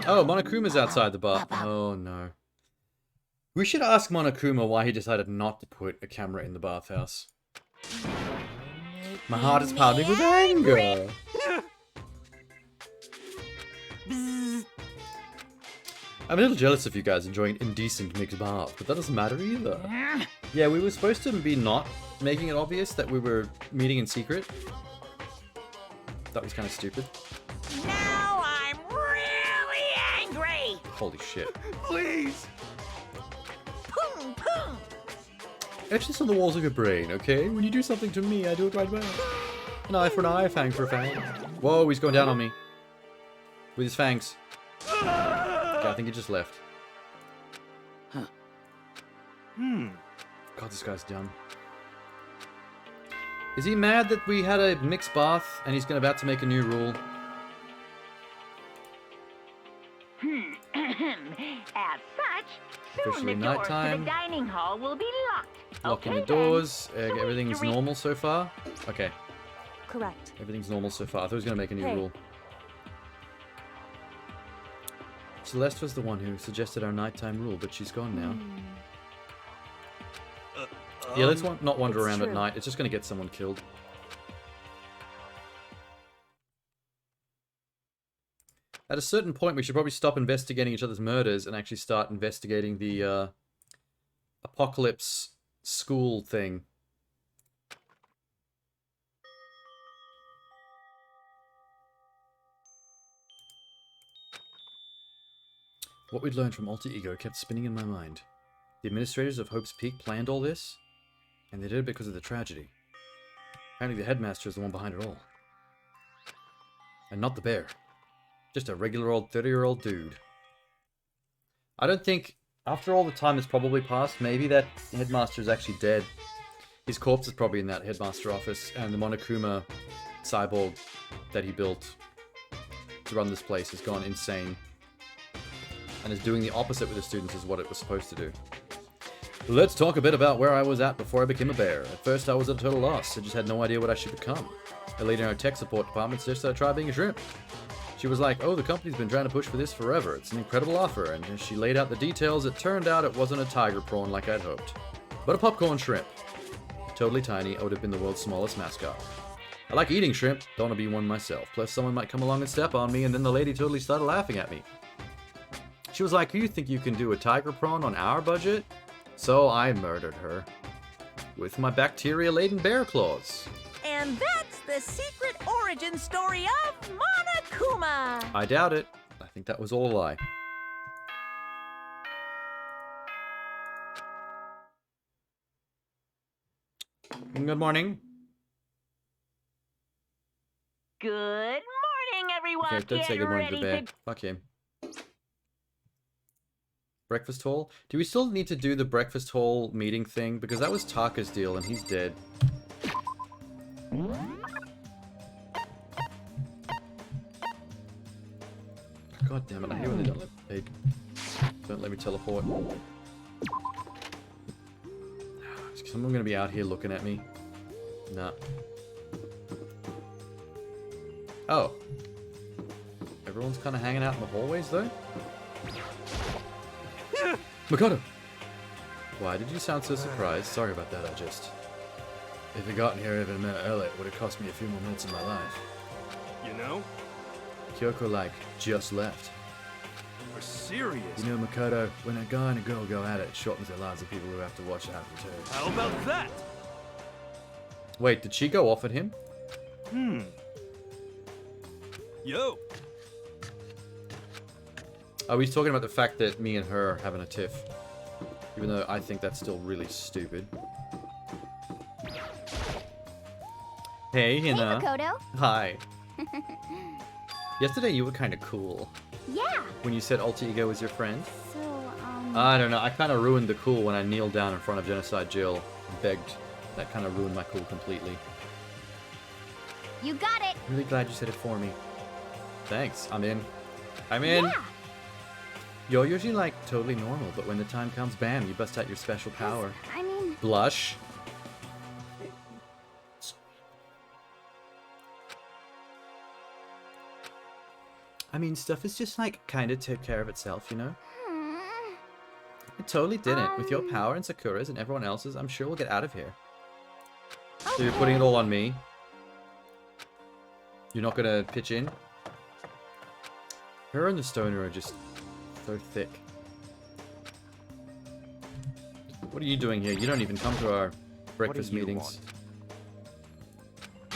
A: Oh, Monokuma's outside the bar. Oh, no. We should ask Monokuma why he decided not to put a camera in the bathhouse. My heart is pounding with anger. I'm a little jealous of you guys enjoying indecent mixed baths, but that doesn't matter either. Yeah, we were supposed to be not making it obvious that we were meeting in secret. That was kind of stupid.
H: Now I'm really angry!
A: Holy shit.
E: please!
H: Boom, boom!
A: Etch this on the walls of your brain, okay? When you do something to me, I do it right back. An eye for an eye, a fang for a fang. Whoa, he's going down on me. With his fangs. Okay, I think he just left. God, this guy's dumb. Is he mad that we had a mixed bath and he's about to make a new rule?
H: As such, soon
A: Officially
H: the doors to
A: nighttime.
H: the dining hall will be locked.
A: Locking
H: Okay,
A: the
H: then.
A: doors.
H: Sweet
A: Everything's
H: dream-
A: normal so far? Okay,
B: correct.
A: everything's normal so far. I thought he was going to make a new
B: Hey.
A: rule. Celeste was the one who suggested our nighttime rule, but she's gone now. Yeah, let's not wander
B: it's
A: around at
B: true.
A: night. It's just going to get someone killed. At a certain point, we should probably stop investigating each other's murders and actually start investigating the apocalypse school thing. What we'd learned from Alter Ego kept spinning in my mind. The administrators of Hope's Peak planned all this, and they did it because of the tragedy. Apparently the headmaster is the one behind it all. And not the bear. Just a regular old 30-year-old dude. I don't think, after all the time that's probably passed, maybe that headmaster is actually dead. His corpse is probably in that headmaster office, and the Monokuma cyborg that he built to run this place has gone insane. And is doing the opposite with the students is what it was supposed to do. Let's talk a bit about where I was at before I became a bear. At first I was at a total loss, I just had no idea what I should become. A lady in our tech support department suggested I try being a shrimp. She was like, oh, the company's been trying to push for this forever, it's an incredible offer, and as she laid out the details, it turned out it wasn't a tiger prawn like I'd hoped, but a popcorn shrimp. Totally tiny, I would have been the world's smallest mascot. I like eating shrimp, don't want to be one myself, plus someone might come along and step on me, and then the lady totally started laughing at me. She was like, you think you can do a tiger prawn on our budget? So I murdered her. With my bacteria-laden bear claws.
H: And that's the secret origin story of Monokuma!
A: I doubt it. I think that was all a lie. Good morning.
H: Good morning, everyone!
A: Okay, don't say
H: Get
A: good morning to
H: ready
A: the bear. Fuck him. Breakfast hall. Do we still need to do the breakfast hall meeting thing? Because that was Taka's deal and he's dead. God damn it, I hate when they don't let me teleport. Is someone gonna be out here looking at me? Nah. Oh. Everyone's kind of hanging out in the hallways though? Makoto! Why did you sound so surprised? Sorry about that,
C: If I gotten here even a minute early, it would have cost me a few more minutes of my life.
E: You know?
C: Kyoko, like, just left.
E: You're serious.
C: You know, Makoto, when a guy and a girl go at it, it shortens the lives of people who have to watch it happen too.
E: How about that?
A: Wait, did she go off at him?
E: Yo.
A: Oh, he's talking about the fact that me and her are having a tiff. Even though I think that's still really stupid. Hey,
G: Hey,
A: Hina.
G: Makoto.
A: Hi. Yesterday you were kind of cool.
G: Yeah.
A: When you said Alter Ego was your friend.
G: So,
A: I don't know, I kind of ruined the cool when I kneeled down in front of Genocide Jill and begged. That kind of ruined my cool completely.
G: You got it.
A: Really glad you said it for me. Thanks, I'm in. I'm in!
G: Yeah.
A: You're usually like totally normal, but when the time comes, bam, you bust out your special power.
G: I mean,
A: Blush. I mean, stuff is just like kind of took care of itself, you know? It totally didn't. With your power and Sakura's and everyone else's, I'm sure we'll get out of here. So you're putting it all on me? You're not gonna pitch in? Her and the stoner are just so thick. What are you doing here? You don't even come to our breakfast meetings.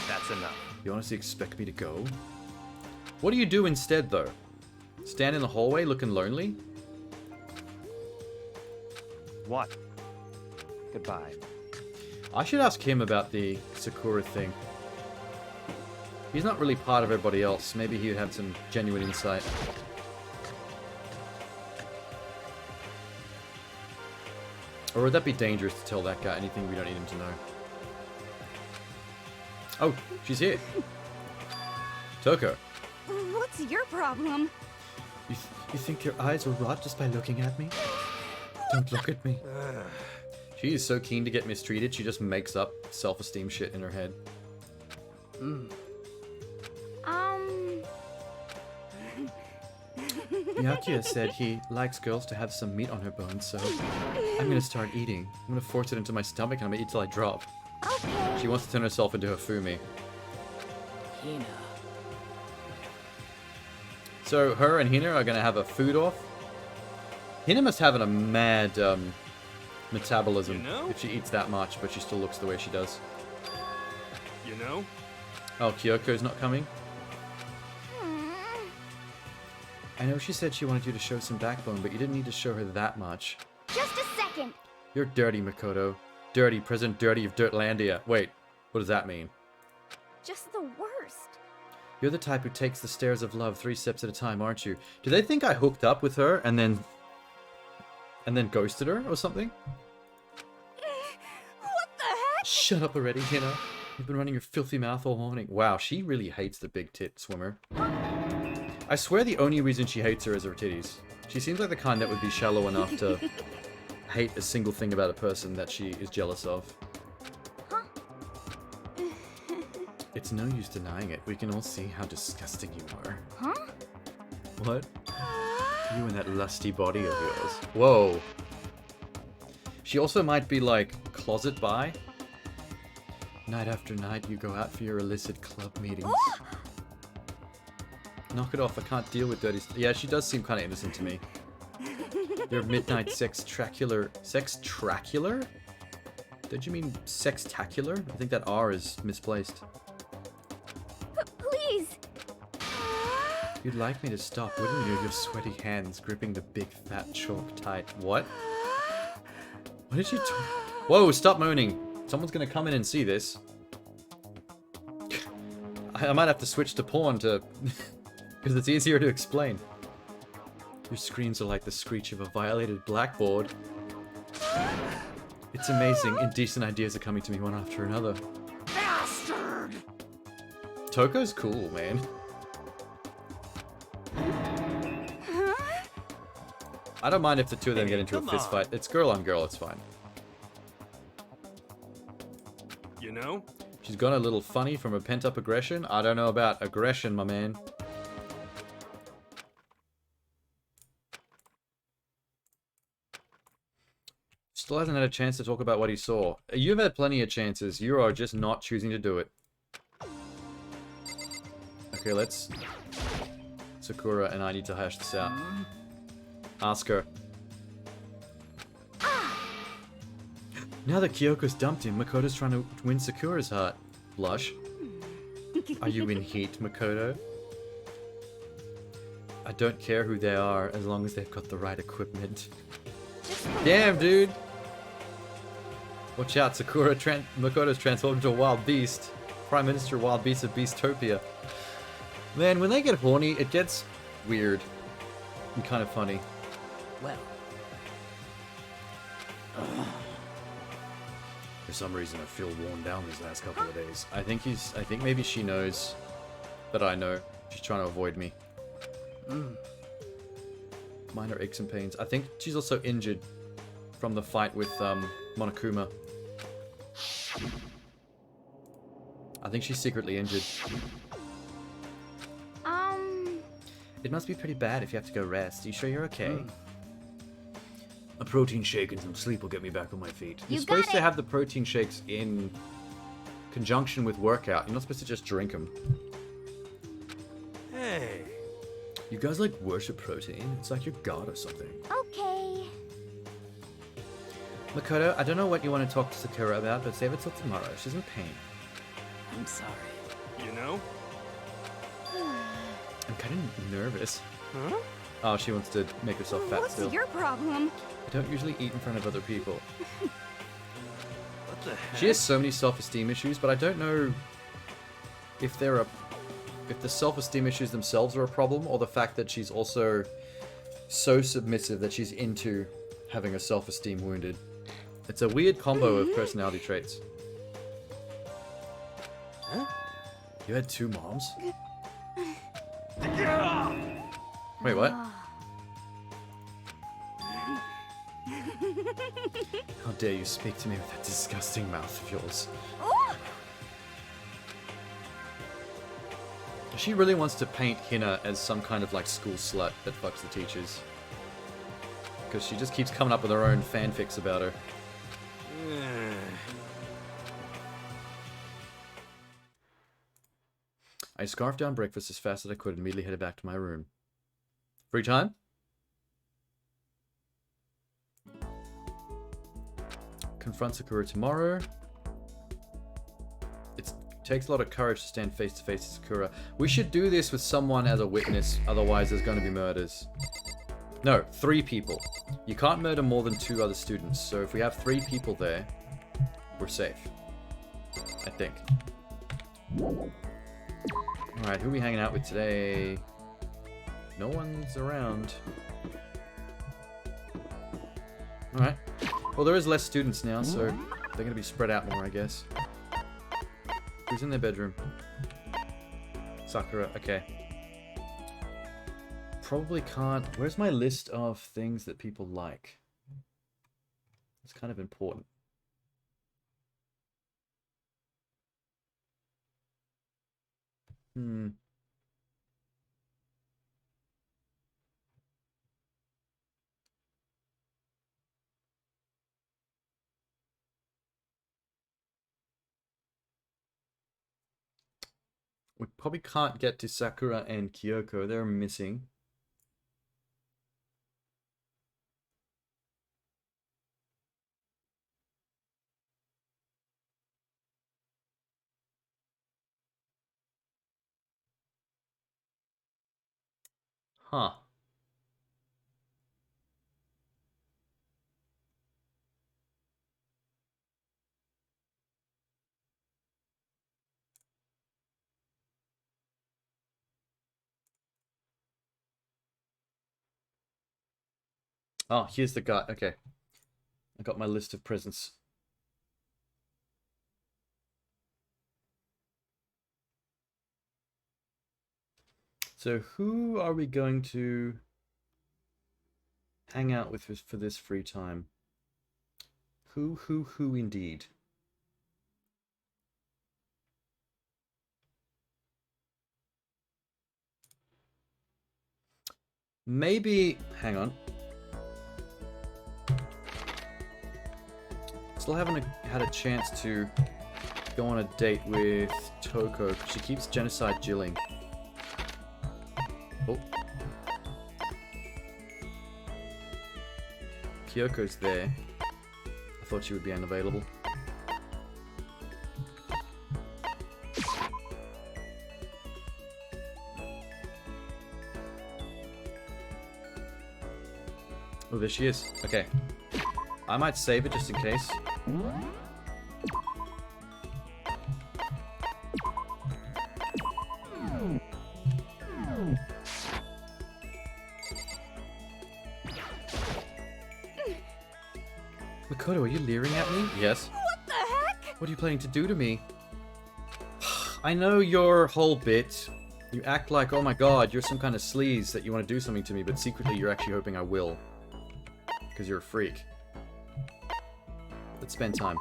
E: That's enough.
A: You honestly expect me to go? What do you do instead, though? Stand in the hallway looking lonely?
I: What? Goodbye.
A: I should ask him about the Sakura thing. He's not really part of everybody else. Maybe he would have some genuine insight. Or would that be dangerous to tell that guy anything we don't need him to know? Oh, she's here. Toko.
B: What's your problem?
A: You think your eyes will rot just by looking at me? Don't look at me. She is so keen to get mistreated, she just makes up self-esteem shit in her head. Miyakya said he likes girls to have some meat on her bones, so I'm gonna start eating. I'm gonna force it into my stomach and I'm gonna eat till I drop.
G: Okay.
A: She wants to turn herself into a Fumi.
D: Hina.
A: So her and Hina are gonna have a food off. Hina must have a mad metabolism
E: You know?
A: if she eats that much, but she still looks the way she does.
E: You know?
A: Oh, Kyoko's not coming? I know she said she wanted you to show some backbone, but you didn't need to show her that much.
G: Just a second.
A: You're dirty, Makoto. Dirty, President Dirty of Dirtlandia. Wait, what does that mean?
B: Just the worst.
A: You're the type who takes the stairs of love 3 steps at a time, aren't you? Do they think I hooked up with her and then ghosted her or something?
B: What the heck?
A: Shut up already, Hina. You've been running your filthy mouth all morning. Wow, she really hates the big tit swimmer. I swear the only reason she hates her is her titties. She seems like the kind that would be shallow enough to hate a single thing about a person that she is jealous of. It's no use denying it. We can all see how disgusting you are.
G: Huh?
A: What? You and that lusty body of yours. Whoa. She also might be like closet bi. Night after night you go out for your illicit club meetings. Knock it off, I can't deal with dirty yeah, she does seem kind of innocent to me. Your midnight sextracular... Sextracular? Did you mean sextacular? I think that R is misplaced.
G: Please.
A: You'd like me to stop, wouldn't you? Your sweaty hands gripping the big fat chalk tight. What? What did you Whoa, stop moaning. Someone's gonna come in and see this. I might have to switch to porn to... because it's easier to explain. Your screams are like the screech of a violated blackboard. It's amazing. Indecent ideas are coming to me one after another.
E: Bastard!
A: Toko's cool, man. I don't mind if the two of them get into a
E: come
A: fist
E: on.
A: fight. It's girl on girl, it's fine.
E: You know?
A: She's gone a little funny from a pent-up aggression. I don't know about aggression, my man. Still hasn't had a chance to talk about what he saw. You've had plenty of chances. You are just not choosing to do it. Okay, let's... Sakura and I need to hash this out. Ask her. Now that Kyoko's dumped him, Makoto's trying to win Sakura's heart. Blush. Are you in heat, Makoto? I don't care who they are, as long as they've got the right equipment. Damn, dude! Watch out, Sakura Makoto's transformed into a wild beast. Prime Minister Wild Beast of Beastopia. Man, when they get horny, it gets weird. And kind of funny.
D: Well,
C: For some reason, I feel worn down these last couple of days.
A: I think maybe she knows that I know. She's trying to avoid me. Minor aches and pains. I think she's also injured from the fight with Monokuma. I think she's secretly injured. It must be pretty bad if you have to go rest. You sure you're okay?
C: A protein shake and some sleep will get me back on my feet.
A: You're supposed to have the protein shakes in conjunction with workout. You're not supposed to just drink them.
E: Hey.
C: You guys like worship protein? It's like you're god or something.
G: Okay.
A: Makoto, I don't know what you want to talk to Sakura about, but save it till tomorrow. She's in pain.
D: I'm sorry.
E: You know?
A: I'm kind of nervous.
E: Huh?
A: Oh, she wants to make herself fat
B: What's
A: still.
B: your problem?
A: I don't usually eat in front of other people.
E: What the heck?
A: She has so many self-esteem issues, but I don't know if if the self-esteem issues themselves are a problem, or the fact that she's also so submissive that she's into having her self-esteem wounded. It's a weird combo of personality traits.
E: Huh?
C: You had two moms?
A: Wait, what? How dare you speak to me with that disgusting mouth of yours? She really wants to paint Hina as some kind of like school slut that fucks the teachers. Because she just keeps coming up with her own fanfics about her. I scarfed down breakfast as fast as I could and immediately headed back to my room. Free time? Confront Sakura tomorrow. It takes a lot of courage to stand face to face with Sakura. We should do this with someone as a witness, otherwise there's going to be murders. No, 3 people. You can't murder more than 2 other students, so if we have 3 people there, we're safe. I think. Alright, who are we hanging out with today? No one's around. Alright. Well, there is less students now, so they're going to be spread out more, I guess. Who's in their bedroom? Sakura, okay. Probably can't... Where's my list of things that people like? It's kind of important. We probably can't get to Sakura and Kyoko. They're missing. Huh. Oh, here's the guy. Okay. I got my list of presents. So who are we going to hang out with for this free time? Who indeed? Maybe, hang on. Still haven't had a chance to go on a date with Toko, because she keeps genocide jilling. Oh. Kyoko's there. I thought she would be unavailable. Oh, there she is. Okay. I might save it just in case. Makoto, are you leering at me? Yes.
B: What the heck?
A: What are you planning to do to me? I know your whole bit. You act like, oh my god, you're some kind of sleaze that you want to do something to me, but secretly you're actually hoping I will. Because you're a freak. Let's spend time.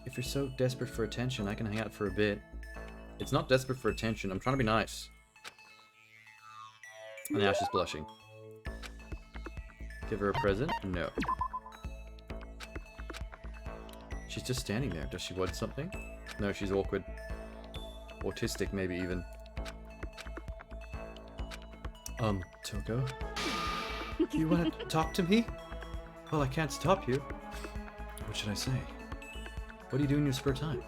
A: If you're so desperate for attention, I can hang out for a bit. It's not desperate for attention, I'm trying to be nice. And now she's blushing. Give her a present? No. She's just standing there. Does she want something? No, she's awkward. Autistic, maybe even. Toko? You want to talk to me? Well, I can't stop you. What should I say? What do you do in your spare time?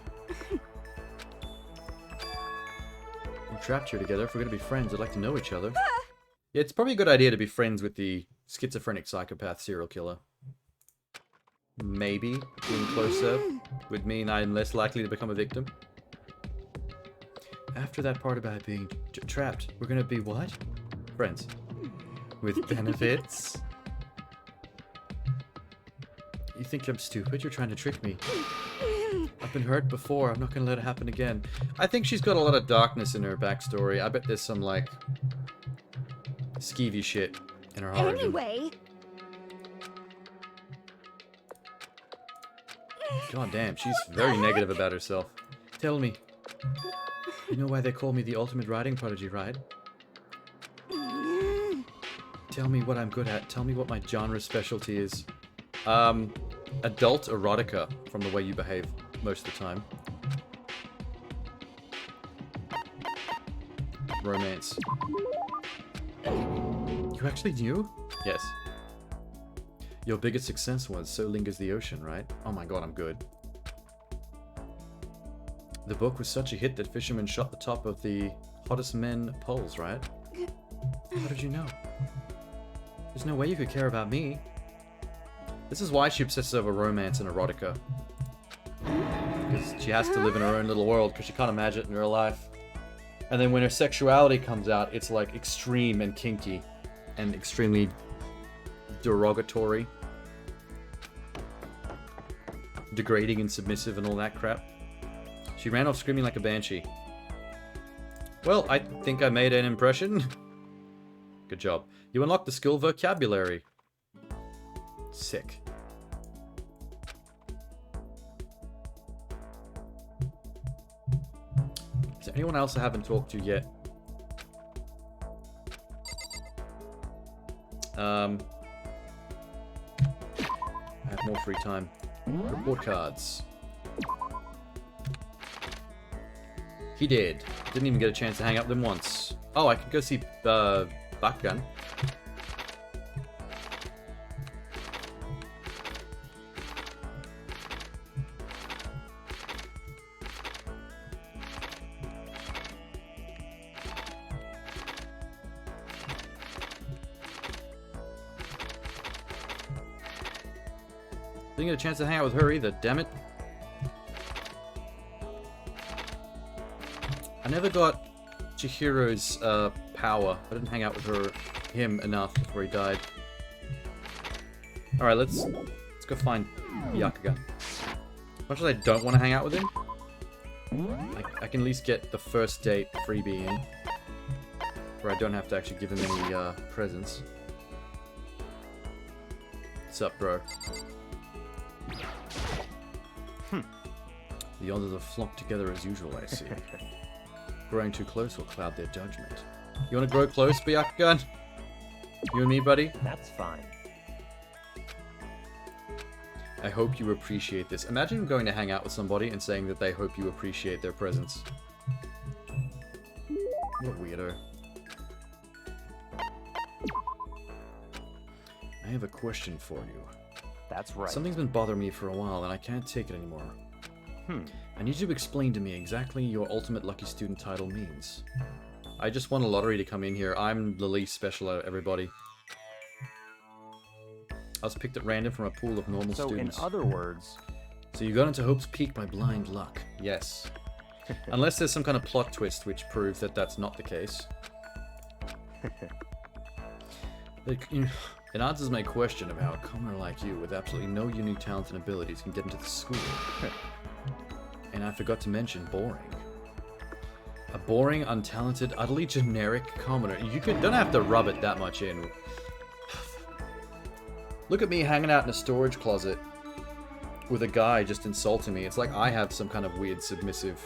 A: We're trapped here together. If we're going to be friends, I'd like to know each other. Yeah, it's probably a good idea to be friends with the schizophrenic psychopath serial killer. Maybe being closer would mean I'm less likely to become a victim. After that part about being trapped, we're going to be what? Friends. With benefits? You think I'm stupid? You're trying to trick me. I've been hurt before. I'm not going to let it happen again. I think she's got a lot of darkness in her backstory. I bet there's some, like, skeevy shit in her origin.
B: Anyway.
A: God damn, she's very negative about herself. Tell me. You know why they call me the ultimate writing prodigy, right? Tell me what I'm good at. Tell me what my genre specialty is. Adult erotica, from the way you behave most of the time. Romance. You actually knew? Yes. Your biggest success was So Lingers the Ocean, right? Oh my god, I'm good. The book was such a hit that Fisherman shot the top of the hottest men polls, right? How did you know? There's no way you could care about me. This is why she obsesses over romance and erotica. Because she has to live in her own little world, because she can't imagine it in real life. And then when her sexuality comes out, it's like extreme and kinky. And extremely derogatory. Degrading and submissive and all that crap. She ran off screaming like a banshee. Well, I think I made an impression. Good job. You unlocked the skill vocabulary. Sick. Is there anyone else I haven't talked to yet? I have more free time. Report cards. He did. Didn't even get a chance to hang up with him once. Oh, I could go see Bakugan. Didn't get a chance to hang out with her either, damn it. I never got Chihiro's power. I didn't hang out with him enough before he died. Alright, let's go find Byakugan. As much as I don't want to hang out with him, I can at least get the first date freebie in. Where I don't have to actually give him any presents. What's up, bro? The others have flocked together as usual, I see. Growing too close will cloud their judgment. You want to grow close, Byakugan? You and me, buddy?
I: That's fine.
A: I hope you appreciate this. Imagine going to hang out with somebody and saying that they hope you appreciate their presence. What a weirdo. I have a question for you.
I: That's right.
A: Something's been bothering me for a while and I can't take it anymore. I need you to explain to me exactly your ultimate lucky student title means. I just won a lottery to come in here. I'm the least special out of everybody. I was picked at random from a pool of normal students.
I: So in other words...
A: So you got into Hope's Peak by blind luck. Yes. Unless there's some kind of plot twist which proves that that's not the case. It answers my question of how a commoner like you with absolutely no unique talents and abilities can get into the school. And I forgot to mention boring. A boring, untalented, utterly generic commoner. You don't have to rub it that much in. Look at me hanging out in a storage closet with a guy just insulting me. It's like I have some kind of weird, submissive,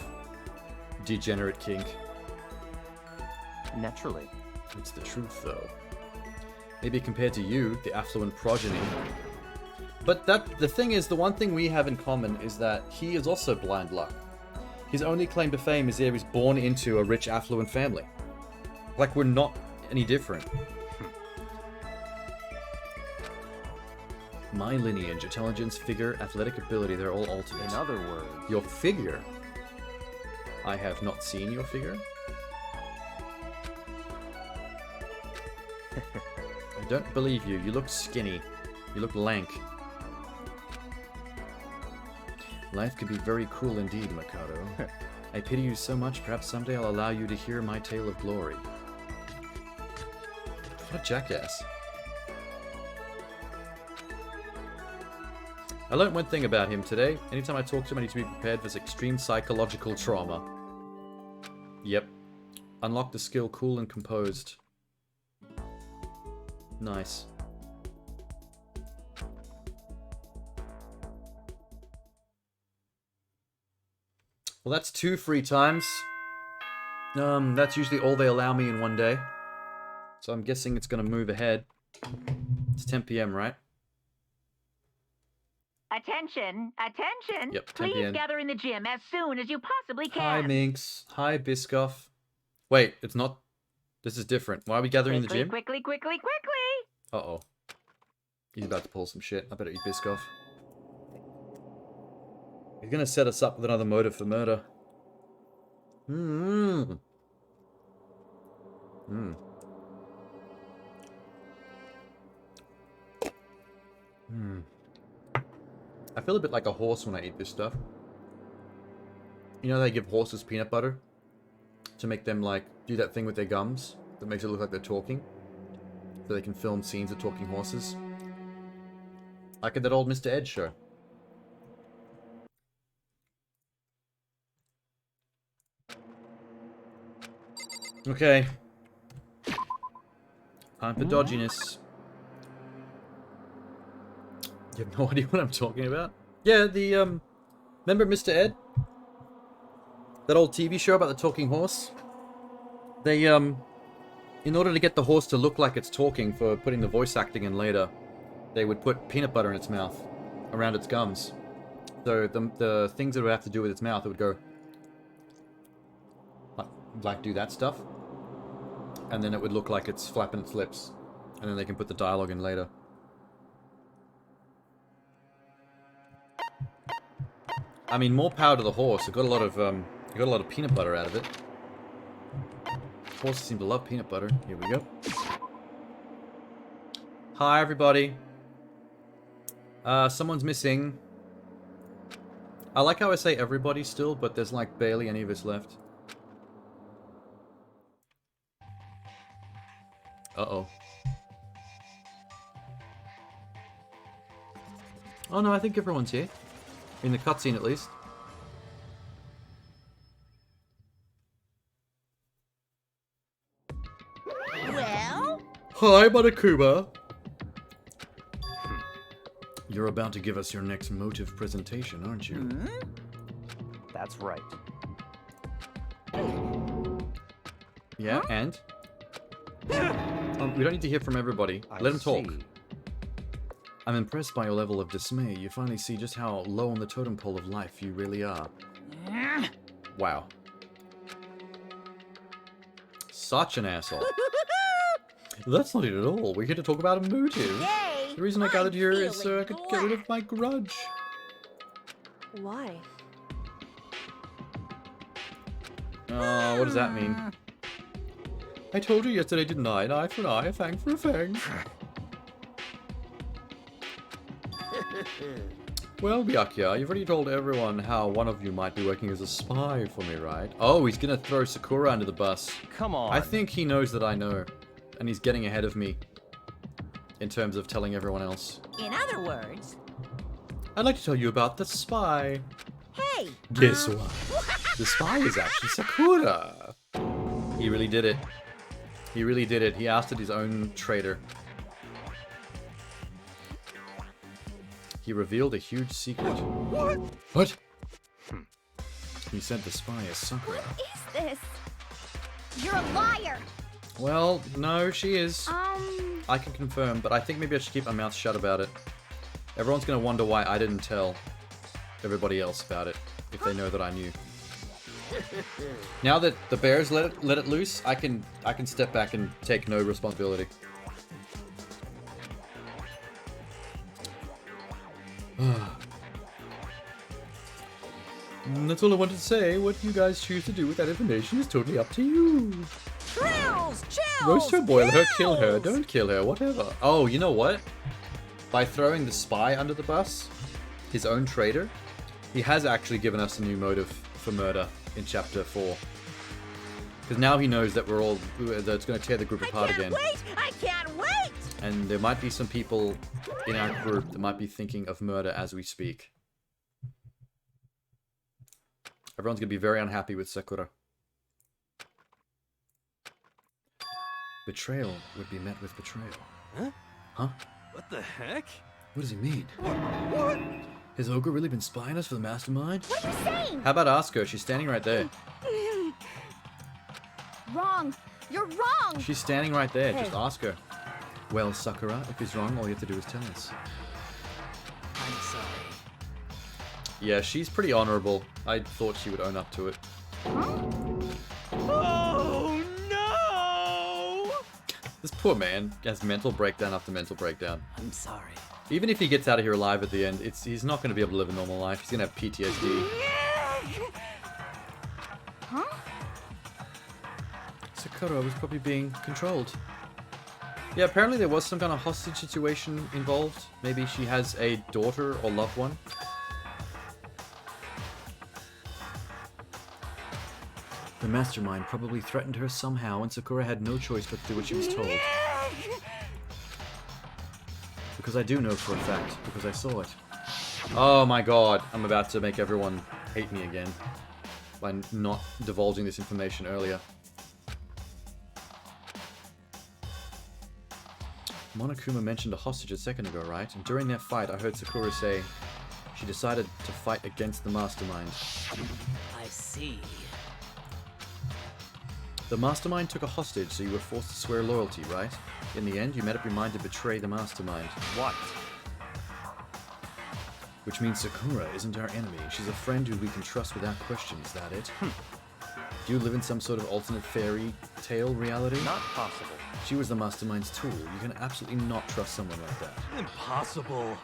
A: degenerate kink.
I: Naturally.
A: It's the truth, though. Maybe compared to you, the affluent progeny. But the thing is, the one thing we have in common is that he is also blind luck. His only claim to fame is that he was born into a rich, affluent family. Like, we're not any different. My lineage, intelligence, figure, athletic ability, they're all alternate.
I: In other words...
A: Your figure? I have not seen your figure. I don't believe you. You look skinny. You look lank. Life can be very cruel indeed, Mikado. I pity you so much, perhaps someday I'll allow you to hear my tale of glory. What a jackass. I learned one thing about him today. Anytime I talk to him, I need to be prepared for this extreme psychological trauma. Yep. Unlock the skill cool and composed. Nice. Well, that's 2 free times. That's usually all they allow me in one day. So I'm guessing it's going to move ahead. It's 10 p.m., right?
H: Attention, attention.
A: Yep, 10
H: Please
A: p.m.
H: gather in the gym as soon as you possibly can.
A: Hi, Minx. Hi, Biscoff. Wait, it's not... This is different. Why are we gathering in the gym?
H: Quickly.
A: Uh-oh. He's about to pull some shit. I better eat Biscoff. He's gonna set us up with another motive for murder. I feel a bit like a horse when I eat this stuff. You know they give horses peanut butter? To make them, like, do that thing with their gums that makes it look like they're talking. So they can film scenes of talking horses. Like in that old Mr. Ed show. Okay. Time for dodginess. You have no idea what I'm talking about? Yeah, the, remember Mr. Ed? That old TV show about the talking horse? They, in order to get the horse to look like it's talking for putting the voice acting in later, they would put peanut butter in its mouth, around its gums. So the things that it would have to do with its mouth, it would go, like do that stuff. And then it would look like it's flapping its lips. And then they can put the dialogue in later. I mean, more power to the horse. It got a lot of peanut butter out of it. Horses seem to love peanut butter. Here we go. Hi, everybody. Someone's missing. I like how I say everybody still, but there's like barely any of us left. Uh-oh. Oh no, I think everyone's here. In the cutscene at least.
H: Well?
C: Hi, Monokuma. You're about to give us your next motive presentation, aren't you?
I: That's right.
A: Yeah, and? We don't need to hear from everybody. Let him talk.
I: see.
C: I'm impressed by your level of dismay. You finally see just how low on the totem pole of life you really are.
A: Wow. Such an asshole. That's not it at all. We're here to talk about a motive.
H: Yay!
A: The reason I gathered here is so I
H: feeling
A: could get rid of my grudge.
B: Why?
A: Oh, what does that mean? I told you yesterday, didn't I? An eye for an eye, a fang for a fang. Well, Byakuya, you've already told everyone how one of you might be working as a spy for me, right? Oh, he's gonna throw Sakura under the bus.
I: Come on.
A: I think he knows that I know. And he's getting ahead of me. In terms of telling everyone else.
H: In other words,
A: I'd like to tell you about the spy.
H: hey!
A: Guess what? The spy is actually Sakura. He really did it. He really did it. He ousted his own traitor. He revealed a huge secret.
E: What?
A: What?
C: He said the spy is Sakura.
B: What is this?
G: You're a liar.
A: Well, no, she is.
B: Um,
A: I can confirm, but I think maybe I should keep my mouth shut about it. Everyone's gonna wonder why I didn't tell everybody else about it, if they know that I knew. Now that the bears let it loose, I can step back and take no responsibility. That's all I wanted to say. What you guys choose to do with that information is totally up to you.
H: Trills! Chills!
A: Roast her, boil her, kill her,
H: chills!
A: don't kill her, whatever. Oh, you know what? By throwing the spy under the bus, his own traitor, he has actually given us a new motive for murder in chapter 4. Because now he knows that that it's going to tear the group apart again.
H: I can't wait!
A: And there might be some people in our group that might be thinking of murder as we speak. Everyone's going to be very unhappy with Sakura.
C: Betrayal would be met with betrayal.
E: Huh?
C: Huh?
E: What the heck?
C: What does he mean?
E: What?
C: Has Ogre really been spying us for the mastermind?
G: What are you saying?
A: How about ask her? She's standing right there.
G: Wrong. You're wrong.
A: She's standing right there.
B: Hey.
A: Just ask her.
C: Well, Sakura, if he's wrong, all you have to do is tell us.
D: I'm sorry.
A: Yeah, she's pretty honorable. I thought she would own up to it.
E: Oh no!
A: This poor man has mental breakdown after mental breakdown.
D: I'm sorry.
A: Even if he gets out of here alive at the end, he's not going to be able to live a normal life. He's going to have PTSD.
B: huh?
A: Sakura was probably being controlled. Yeah, apparently there was some kind of hostage situation involved. Maybe she has a daughter or loved one.
C: The mastermind probably threatened her somehow, and Sakura had no choice but to do what she was told. Because I do know for a fact, because I saw it.
A: Oh my god, I'm about to make everyone hate me again by not divulging this information earlier. Monokuma mentioned a hostage a second ago, right? And during their fight, I heard Sakura say she decided to fight against the mastermind.
D: I see.
A: The mastermind took a hostage, so you were forced to swear loyalty, right? In the end, you made up your mind to betray the mastermind.
I: What?
C: Which means Sakura isn't our enemy. She's a friend who we can trust without question. Is that it? Do you live in some sort of alternate fairy tale reality?
I: Not possible.
C: She was the mastermind's tool. You can absolutely not trust someone like that.
E: Impossible.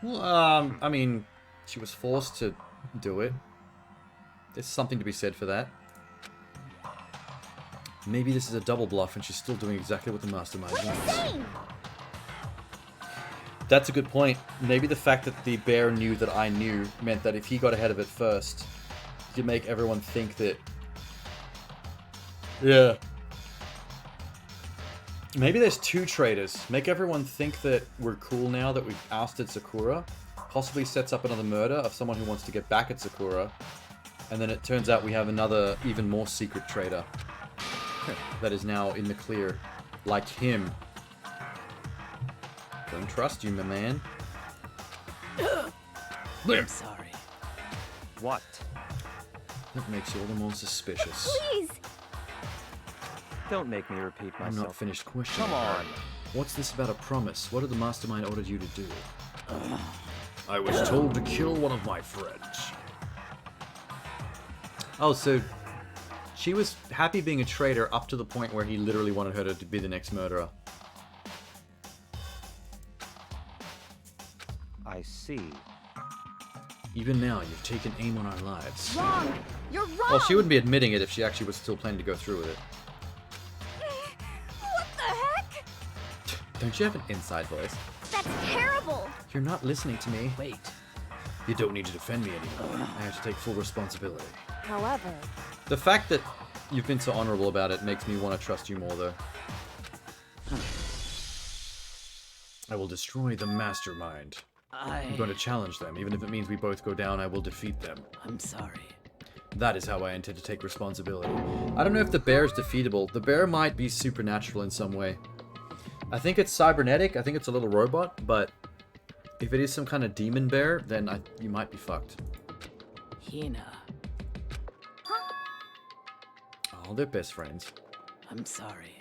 A: Well, I mean, she was forced to do it. There's something to be said for that. Maybe this is a double bluff and she's still doing exactly what the mastermind wants. That's a good point. Maybe the fact that the bear knew that I knew meant that if he got ahead of it first, he'd make everyone think that... Yeah. Maybe there's two traitors. Make everyone think that we're cool now that we've ousted Sakura. Possibly sets up another murder of someone who wants to get back at Sakura. And then it turns out we have another, even more secret traitor. That is now in the clear. Like him. Don't trust you, my man.
D: I'm sorry.
I: What?
C: That makes you all the more suspicious.
B: Please!
I: Don't make me repeat
C: I'm not
I: myself.
C: finished questioning
I: Come
C: her.
I: on.
C: What's this about a promise? What did the mastermind order you to do? I was told to kill one of my friends.
A: Oh, so she was happy being a traitor up to the point where he literally wanted her to be the next murderer.
I: I see.
C: Even now, you've taken aim on our lives.
G: Wrong! You're wrong!
A: Well, she wouldn't be admitting it if she actually was still planning to go through with it.
G: What the heck?
A: Don't you have an inside voice?
G: That's terrible!
C: You're not listening to me.
D: Wait.
C: You don't need to defend me anymore. I have to take full responsibility.
B: However,
A: The fact that you've been so honorable about it makes me want to trust you more, though.
C: I will destroy the mastermind. I'm
D: I...
C: going to challenge them. Even if it means we both go down, I will defeat them.
D: I'm sorry.
C: That is how I intend to take responsibility.
A: I don't know if the bear is defeatable. The bear might be supernatural in some way. I think it's cybernetic. I think it's a little robot, but if it is some kind of demon bear, then you might be fucked.
D: Hina.
A: Oh, they're best friends.
D: I'm sorry.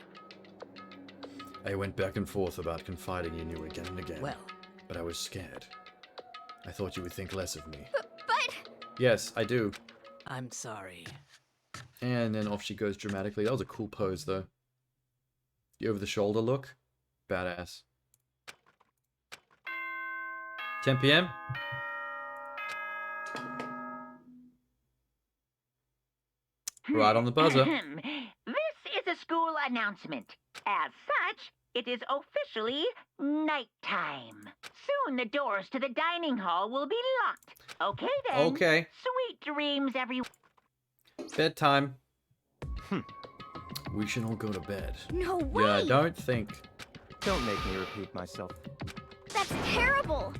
C: I went back and forth about confiding in you again and again.
D: Well,
C: But I was scared. I thought you would think less of me.
G: But...
A: Yes, I do.
D: I'm sorry.
A: And then off she goes dramatically. That was a cool pose, though. The over-the-shoulder look. Badass. 10 p.m.? Right on the buzzer.
J: This is a school announcement. As such, it is officially nighttime. Soon the doors to the dining hall will be locked. Okay then.
A: Okay.
J: Sweet dreams, everyone.
A: Bedtime.
C: We should all go to bed.
G: No way!
A: Yeah, I don't think.
I: Don't make me repeat myself.
G: That's terrible!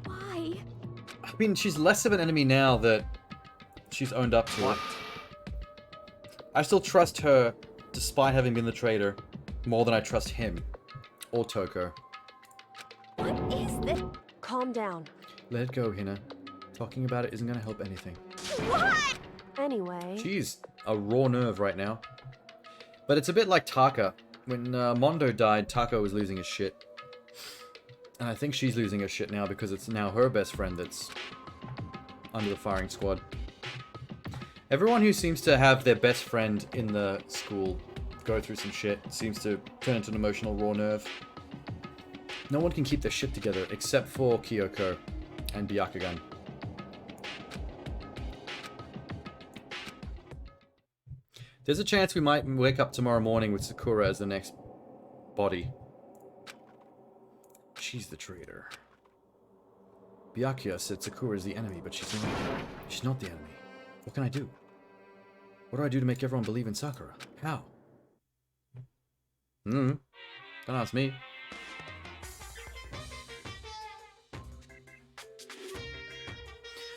G: Why?
A: I mean, she's less of an enemy now that she's owned up to it. I still trust her, despite having been the traitor, more than I trust him. Or Toko.
G: What is this?
B: calm down.
C: Let it go, Hina. Talking about it isn't going to help anything.
G: What?
B: Anyway,
A: She's a raw nerve right now. But it's a bit like Taka. When Mondo died, Taka was losing his shit. And I think she's losing her shit now because it's now her best friend that's under the firing squad. Everyone who seems to have their best friend in the school go through some shit seems to turn into an emotional raw nerve. No one can keep their shit together except for Kyoko and Byakugan. There's a chance we might wake up tomorrow morning with Sakura as the next body.
C: She's the traitor. Byakuya said Sakura is the enemy, but she's not. She's not the enemy. What can I do? What do I do to make everyone believe in Sakura? How?
A: Don't ask me.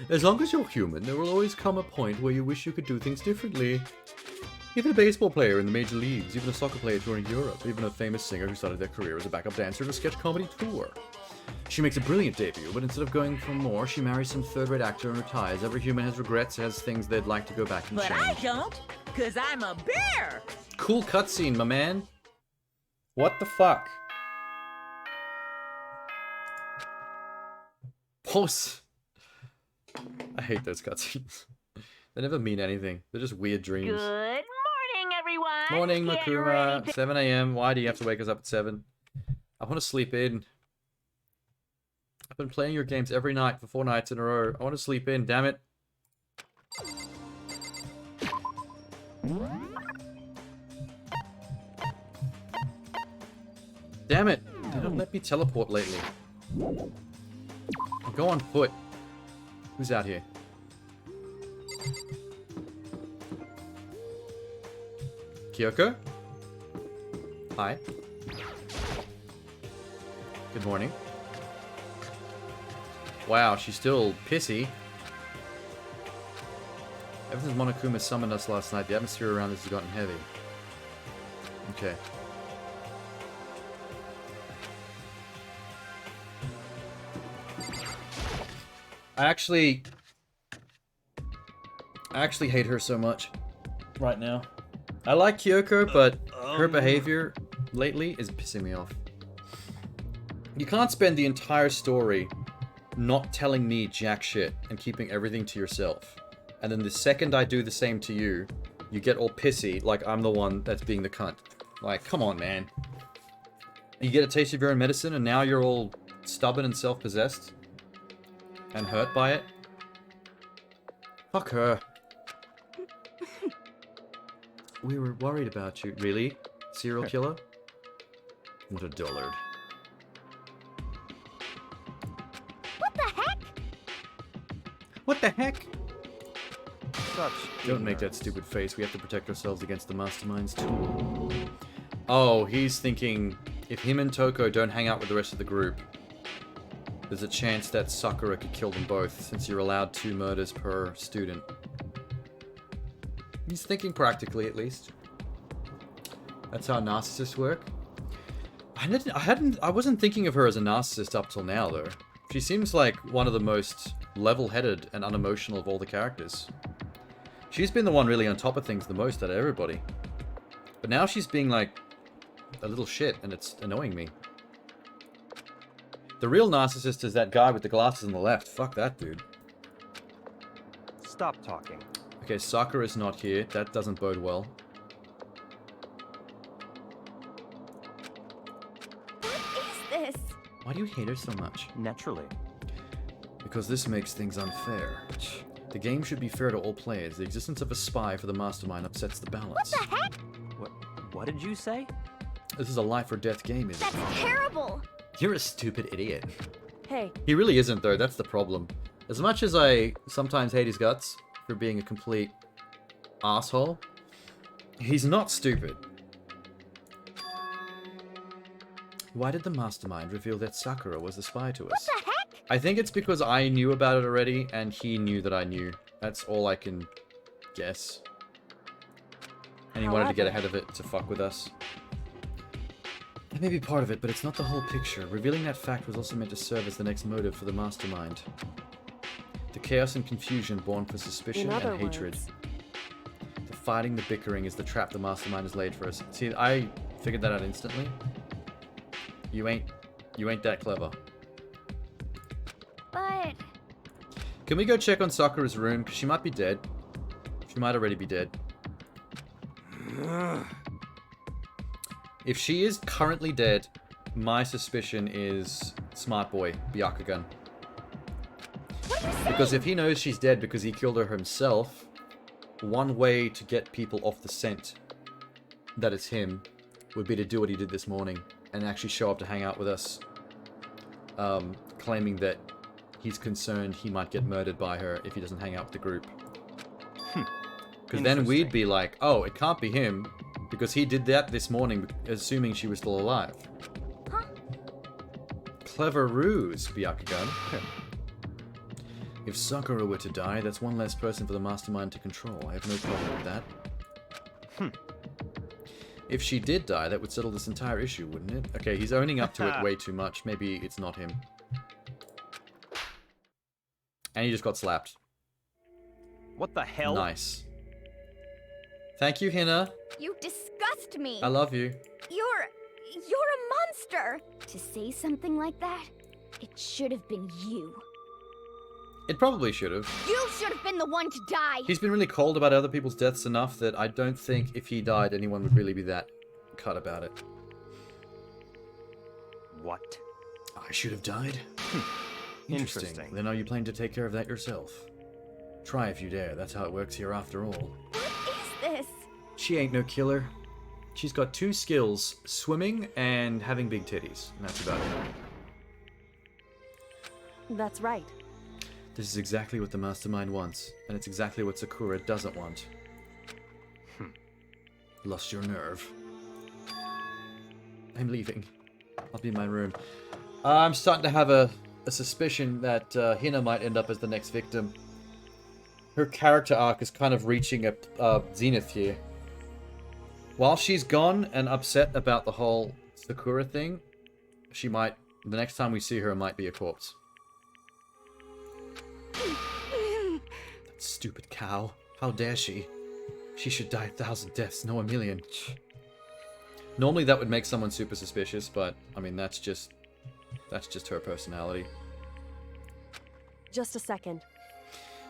A: As long as you're human, there will always come a point where you wish you could do things differently. Even a baseball player in the major leagues, even a soccer player touring Europe, even a famous singer who started their career as a backup dancer in a sketch comedy tour. She makes a brilliant debut, but instead of going for more, she marries some third-rate actor and retires. Every human has regrets, has things they'd like to go back and
H: But
A: change.
H: I don't, because I'm a bear.
A: Cool cutscene, my man. What the fuck? Pause. I hate those cutscenes. They never mean anything. They're just weird dreams.
J: Good morning, everyone.
A: Morning,
J: Get
A: Makuma.
J: ready to-
A: 7 a.m. Why do you have to wake us up at 7? I want to sleep in. I've been playing your games every night for 4 nights in a row. I want to sleep in, damn it. Damn it. They don't let me teleport lately. I'll go on foot. Who's out here? Kyoko? Hi. Good morning. Wow, she's still pissy. Ever since Monokuma summoned us last night, the atmosphere around us has gotten heavy. Okay. I actually hate her so much right now. I like Kyoko, but her behavior lately is pissing me off. You can't spend the entire story not telling me jack shit and keeping everything to yourself. And then the second I do the same to you, you get all pissy like I'm the one that's being the cunt. Like, come on, man. You get a taste of your own medicine and now you're all stubborn and self-possessed? And hurt by it? Fuck her. We were worried about you. Really? Serial killer? What a dullard.
G: What the heck?
A: What the heck?
I: Such
A: Don't make that stupid face. We have to protect ourselves against the Mastermind's tool. Oh, he's thinking if him and Toko don't hang out with the rest of the group, there's a chance that Sakura could kill them both, since you're allowed 2 murders per student. He's thinking practically, at least. That's how narcissists work. I wasn't thinking of her as a narcissist up till now, though. She seems like one of the most level-headed and unemotional of all the characters. She's been the one really on top of things the most out of everybody. But now she's being like a little shit, and it's annoying me. The real narcissist is that guy with the glasses on the left. Fuck that dude.
I: Stop talking.
A: Okay, Sakura's not here. That doesn't bode well.
G: What is this?
A: Why do you hate her so much?
I: Naturally.
C: Because this makes things unfair. The game should be fair to all players. The existence of a spy for the Mastermind upsets the balance.
G: What the heck?
I: What did you say?
C: This is a life or death game, isn't it?
G: That's terrible.
A: You're a stupid idiot.
B: Hey,
A: He really isn't, though. That's the problem. As much as I sometimes hate his guts for being a complete asshole, he's not stupid.
C: Why did the Mastermind reveal that Sakura was the spy to us?
G: What the heck?
A: I think it's because I knew about it already, and he knew that I knew. That's all I can guess. And he wanted to get ahead of it to fuck with us.
C: That may be part of it, but it's not the whole picture. Revealing that fact was also meant to serve as the next motive for the Mastermind. The chaos and confusion born from suspicion
B: in other
C: and hatred.
B: words,
C: The fighting, the bickering is the trap the Mastermind has laid for us.
A: See, I figured that out instantly. You ain't that clever.
G: But
A: Can we go check on Sakura's room? Because she might be dead. She might already be dead. If she is currently dead, my suspicion is Smart Boy, Byakugan. Because if he knows she's dead because he killed her himself, one way to get people off the scent that it's him would be to do what he did this morning and actually show up to hang out with us, claiming that he's concerned he might get murdered by her if he doesn't hang out with the group. Because then we'd be like, oh, it can't be him, because he did that this morning, assuming she was still alive.
G: Huh?
C: Clever ruse, Byakugan. If Sakura were to die, that's one less person for the Mastermind to control. I have no problem with that. If she did die, that would settle this entire issue, wouldn't it? Okay, he's owning up to it way too much. Maybe it's not him. And he just got slapped.
I: What the hell?
A: Nice. Thank you, Hina.
G: You disgust me.
A: I love you.
G: You're a monster. To say something like that, it should have been you.
A: It probably should have.
G: You should have been the one to die.
A: He's been really cold about other people's deaths enough that I don't think if he died, anyone would really be that cut about it.
I: What?
C: I should have died?
I: Interesting.
C: Then are you planning to take care of that yourself? Try if you dare. That's how it works here after all.
G: What is this?
A: She ain't no killer. She's got 2 skills, swimming and having big titties. And that's about it.
B: that's right.
C: This is exactly what the Mastermind wants, and it's exactly what Sakura doesn't want. Lost your nerve. I'm leaving. I'll be in my room. I'm starting to have a suspicion that Hina might end up as the next victim. Her character arc is kind of reaching a zenith here. While she's gone and upset about the whole Sakura thing, she might... The next time we see her, it might be a corpse. That stupid cow. How dare she? She should die 1,000 deaths, no 1,000,000. Normally that would make someone super suspicious, but, I mean, that's just her personality.
B: Just a second.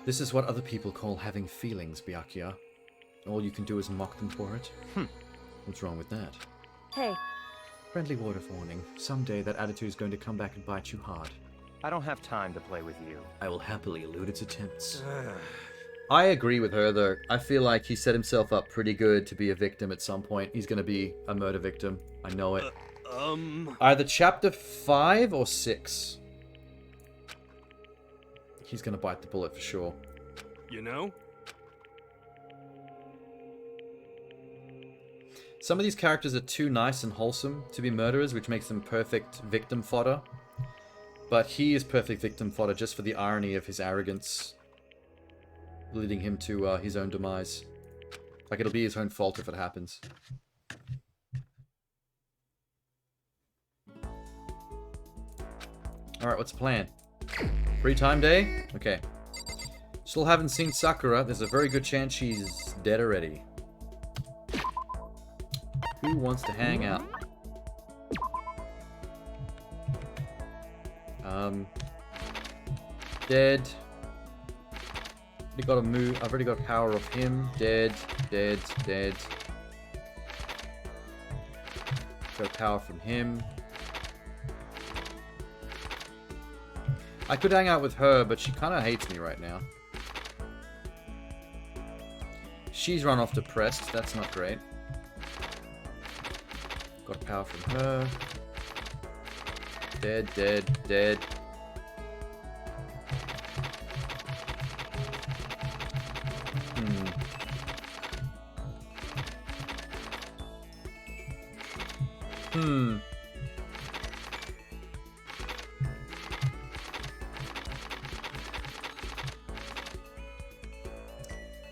C: This is what other people call having feelings, Byakuya. All you can do is mock them for it. What's wrong with that?
B: Hey,
C: Friendly word of warning. Someday that attitude is going to come back and bite you hard.
I: I don't have time to play with you.
C: I will happily elude its attempts. I agree with her, though. I feel like he set himself up pretty good to be a victim at some point. He's going to be a murder victim. I know it. Either chapter 5 or 6. He's going to bite the bullet for sure.
E: You know?
C: Some of these characters are too nice and wholesome to be murderers, which makes them perfect victim fodder. But he is perfect victim fodder just for the irony of his arrogance, leading him to his own demise. Like, it'll be his own fault if it happens. Alright, what's the plan? Free time day? Okay. Still haven't seen Sakura. There's a very good chance she's dead already. Who wants to hang out? Dead. Already got a move. I've already got power of him. Dead. Dead. Dead. Got power from him. I could hang out with her, but she kind of hates me right now. She's run off depressed. That's not great. Got power from her. Dead, dead, dead.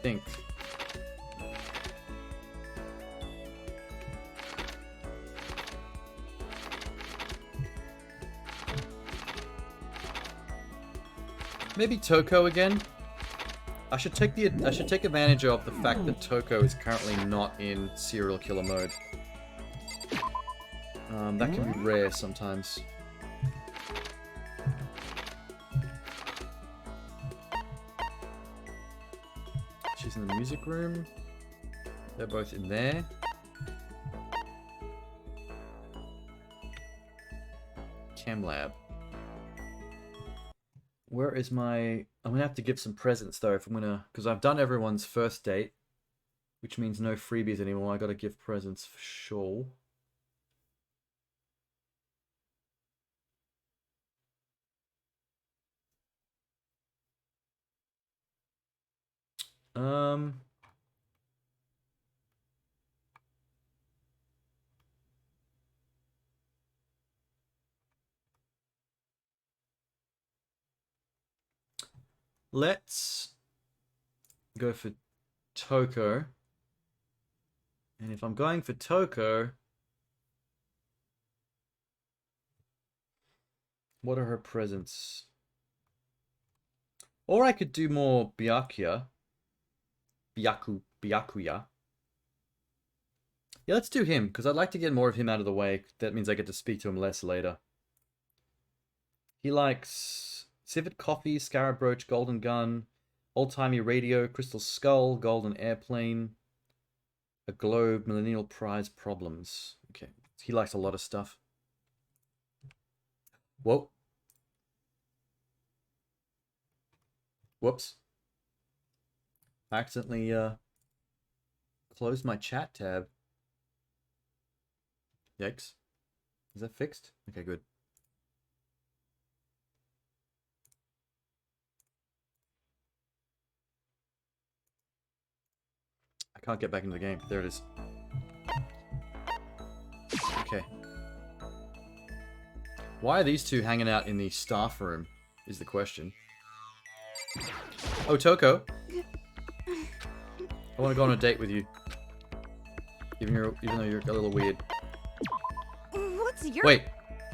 C: Think. Maybe Toko again. I should take advantage of the fact that Toko is currently not in serial killer mode. That can be rare sometimes. She's in the music room. They're both in there. Chem lab. Where is my... I'm gonna have to give some presents though if I'm gonna... Because I've done everyone's first date. Which means no freebies anymore. I gotta give presents for sure. Let's go for Toko. And if I'm going for Toko, what are her presents? Or I could do more Byakuya. Byakuya. Yeah, let's do him, because I'd like to get more of him out of the way. That means I get to speak to him less later. He likes civet coffee, scarab brooch, golden gun, old-timey radio, crystal skull, golden airplane, a globe, millennial prize problems. Okay, he likes a lot of stuff. Whoa. Whoops. I accidentally closed my chat tab. Yikes. Is that fixed? Okay, good. I can't get back into the game. There it is. Okay.
A: Why are these two hanging out in the staff room, is the question. Oh, Toko. I want to go on a date with you. Even though you're a little weird.
G: What's your...
A: Wait.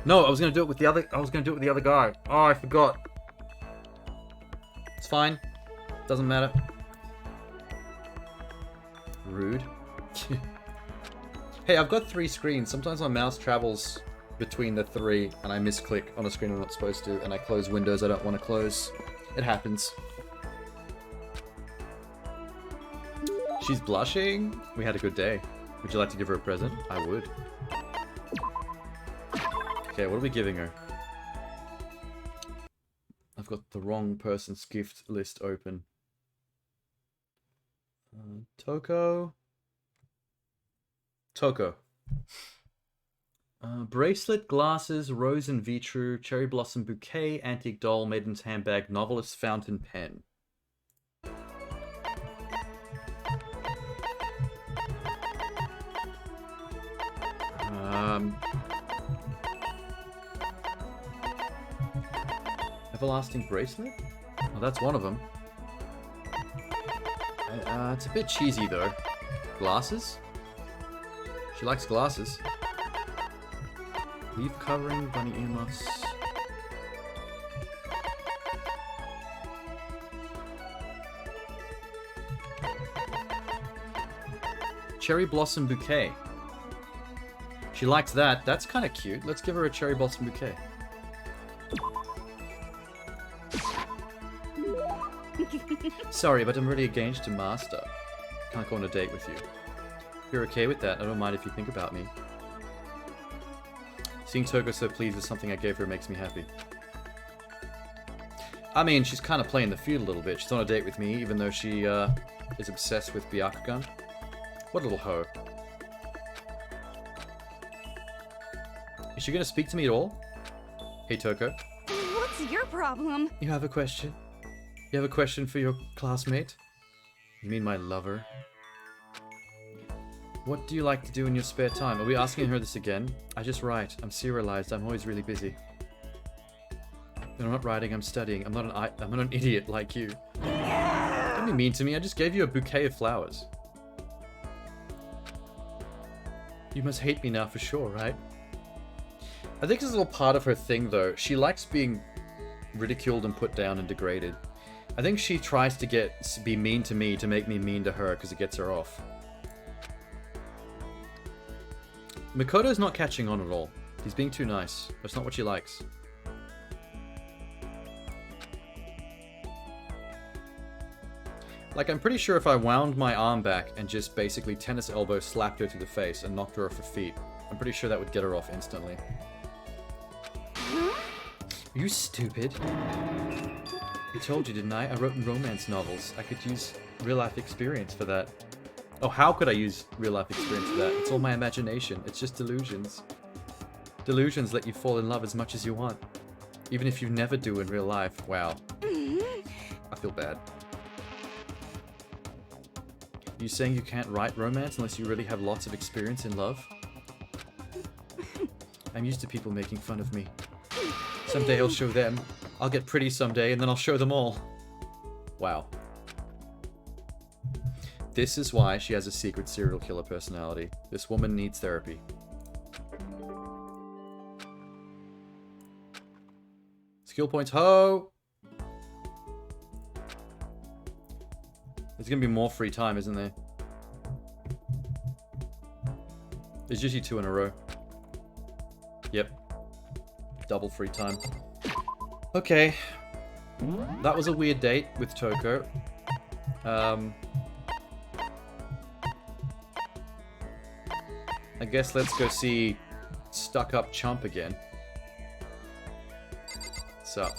A: No, I was going to do it with the other... I was going to do it with the other guy. Oh, I forgot. It's fine. Doesn't matter. Rude. Hey, I've got 3 screens. Sometimes my mouse travels between the 3 and I misclick on a screen I'm not supposed to, and I close windows I don't want to close. It happens. She's blushing. We had a good day. Would you like to give her a present? I would. Okay, what are we giving her? I've got the wrong person's gift list open. Toko. Bracelet, glasses, rose and vitru, cherry blossom bouquet, antique doll, maiden's handbag, novelist's fountain pen. Everlasting bracelet? Well, that's one of them. It's a bit cheesy though. Glasses? She likes glasses. Leaf covering, bunny earmuffs. Cherry blossom bouquet. She likes that. That's kind of cute. Let's give her a cherry blossom bouquet. Sorry, but I'm really engaged to Master. Can't go on a date with you. If you're okay with that, I don't mind if you think about me. Seeing Toko so pleased with something I gave her makes me happy. I mean, she's kind of playing the field a little bit. She's on a date with me, even though she is obsessed with Byakugan. What a little hoe. Is she going to speak to me at all? Hey, Toko.
G: What's your problem?
A: You have a question? You have a question for your classmate? You mean my lover? What do you like to do in your spare time? Are we asking her this again? I just write. I'm serialized. I'm always really busy. When I'm not writing, I'm studying. I'm not an idiot like you. Don't be mean to me. I just gave you a bouquet of flowers. You must hate me now for sure, right? I think this is a little part of her thing, though. She likes being ridiculed and put down and degraded. I think she tries to be mean to me to make me mean to her because it gets her off. Makoto's not catching on at all. He's being too nice. That's not what she likes. Like, I'm pretty sure if I wound my arm back and just basically tennis elbow slapped her to the face and knocked her off her feet, I'm pretty sure that would get her off instantly. Are you stupid? I told you, didn't I? I wrote romance novels. I could use real-life experience for that. Oh, how could I use real-life experience for that? It's all my imagination. It's just delusions. Delusions let you fall in love as much as you want. Even if you never do in real life. Wow. I feel bad. You saying you can't write romance unless you really have lots of experience in love? I'm used to people making fun of me. Someday I'll show them. I'll get pretty someday, and then I'll show them all. Wow. This is why she has a secret serial killer personality. This woman needs therapy. Skill points, ho! There's gonna be more free time, isn't there? There's usually 2 in a row. Yep. Double free time. Okay. That was a weird date with Toko. I guess let's go see Stuck-Up Chump again. What's up?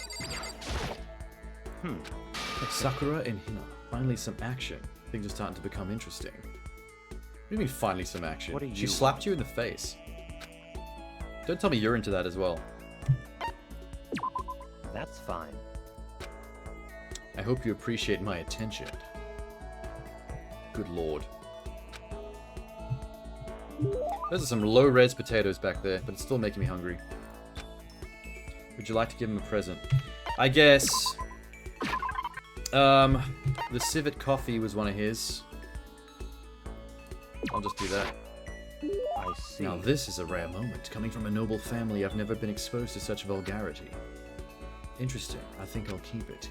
A: Sakura and Hina. Finally some action. Things are starting to become interesting. What do you mean finally some action?
I: What do you
A: She slapped you in the face. Don't tell me you're into that as well.
I: That's fine.
A: I hope you appreciate my attention. Good lord. Those are some low-res potatoes back there, but it's still making me hungry. Would you like to give him a present? I guess. The civet coffee was one of his. I'll just do that.
I: I see.
A: Now this is a rare moment. Coming from a noble family, I've never been exposed to such vulgarity. Interesting. I think I'll keep it.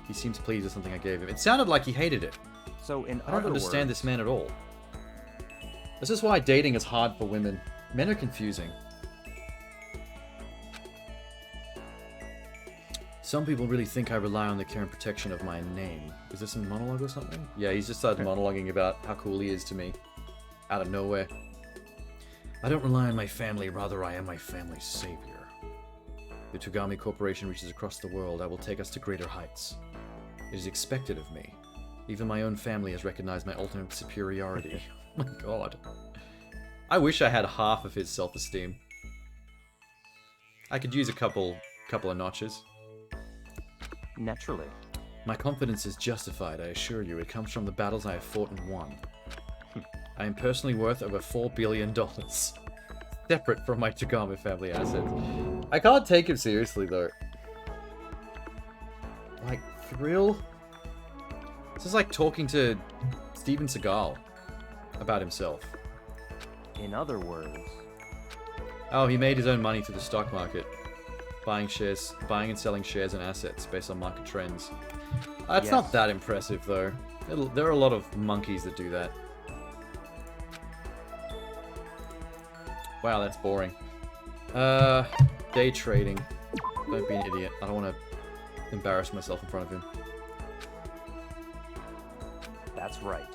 A: He seems pleased with something I gave him. It sounded like he hated it.
I: So in
A: I don't
I: other
A: understand
I: words,
A: this man at all. This is why dating is hard for women. Men are confusing. Some people really think I rely on the care and protection of my name. Is this a monologue or something? Yeah, he's just started monologuing about how cool he is to me. Out of nowhere. I don't rely on my family, rather I am my family's savior. The Togami Corporation reaches across the world. I will take us to greater heights. It is expected of me. Even my own family has recognized my ultimate superiority. Oh my god. I wish I had half of his self-esteem. I could use a couple of notches.
I: naturally.
A: My confidence is justified, I assure you. It comes from the battles I have fought and won. I am personally worth over $4 billion. Separate from my Togami family assets. I can't take him seriously, though. Like, thrill? This is like talking to Steven Seagal about himself.
I: In other words,
A: Oh, he made his own money through the stock market. Buying and selling shares and assets based on market trends. That's
I: Yes.
A: not that impressive, though. There are a lot of monkeys that do that. Wow, that's boring. Day trading. Don't be an idiot. I don't want to embarrass myself in front of him.
I: that's right.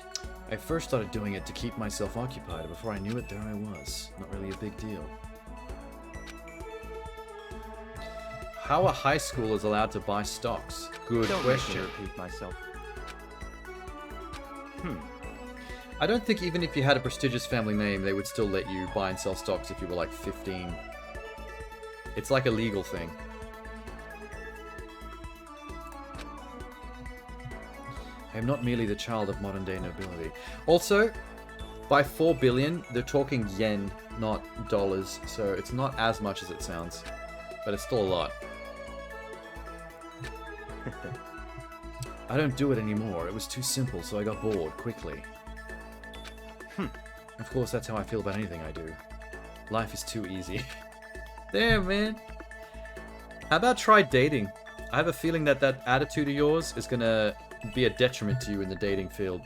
A: I first started doing it to keep myself occupied. Before I knew it, there I was. Not really a big deal. How are high schoolers allowed to buy stocks? Good
I: Don't
A: question.
I: make me repeat myself.
A: I don't think even if you had a prestigious family name, they would still let you buy and sell stocks if you were like 15. It's like a legal thing. I am not merely the child of modern day nobility. Also, by 4 billion, they're talking yen, not dollars, so it's not as much as it sounds. But it's still a lot. I don't do it anymore. It was too simple, so I got bored quickly. Of course, that's how I feel about anything I do. Life is too easy. Damn, man. How about try dating? I have a feeling that that attitude of yours is gonna be a detriment to you in the dating field.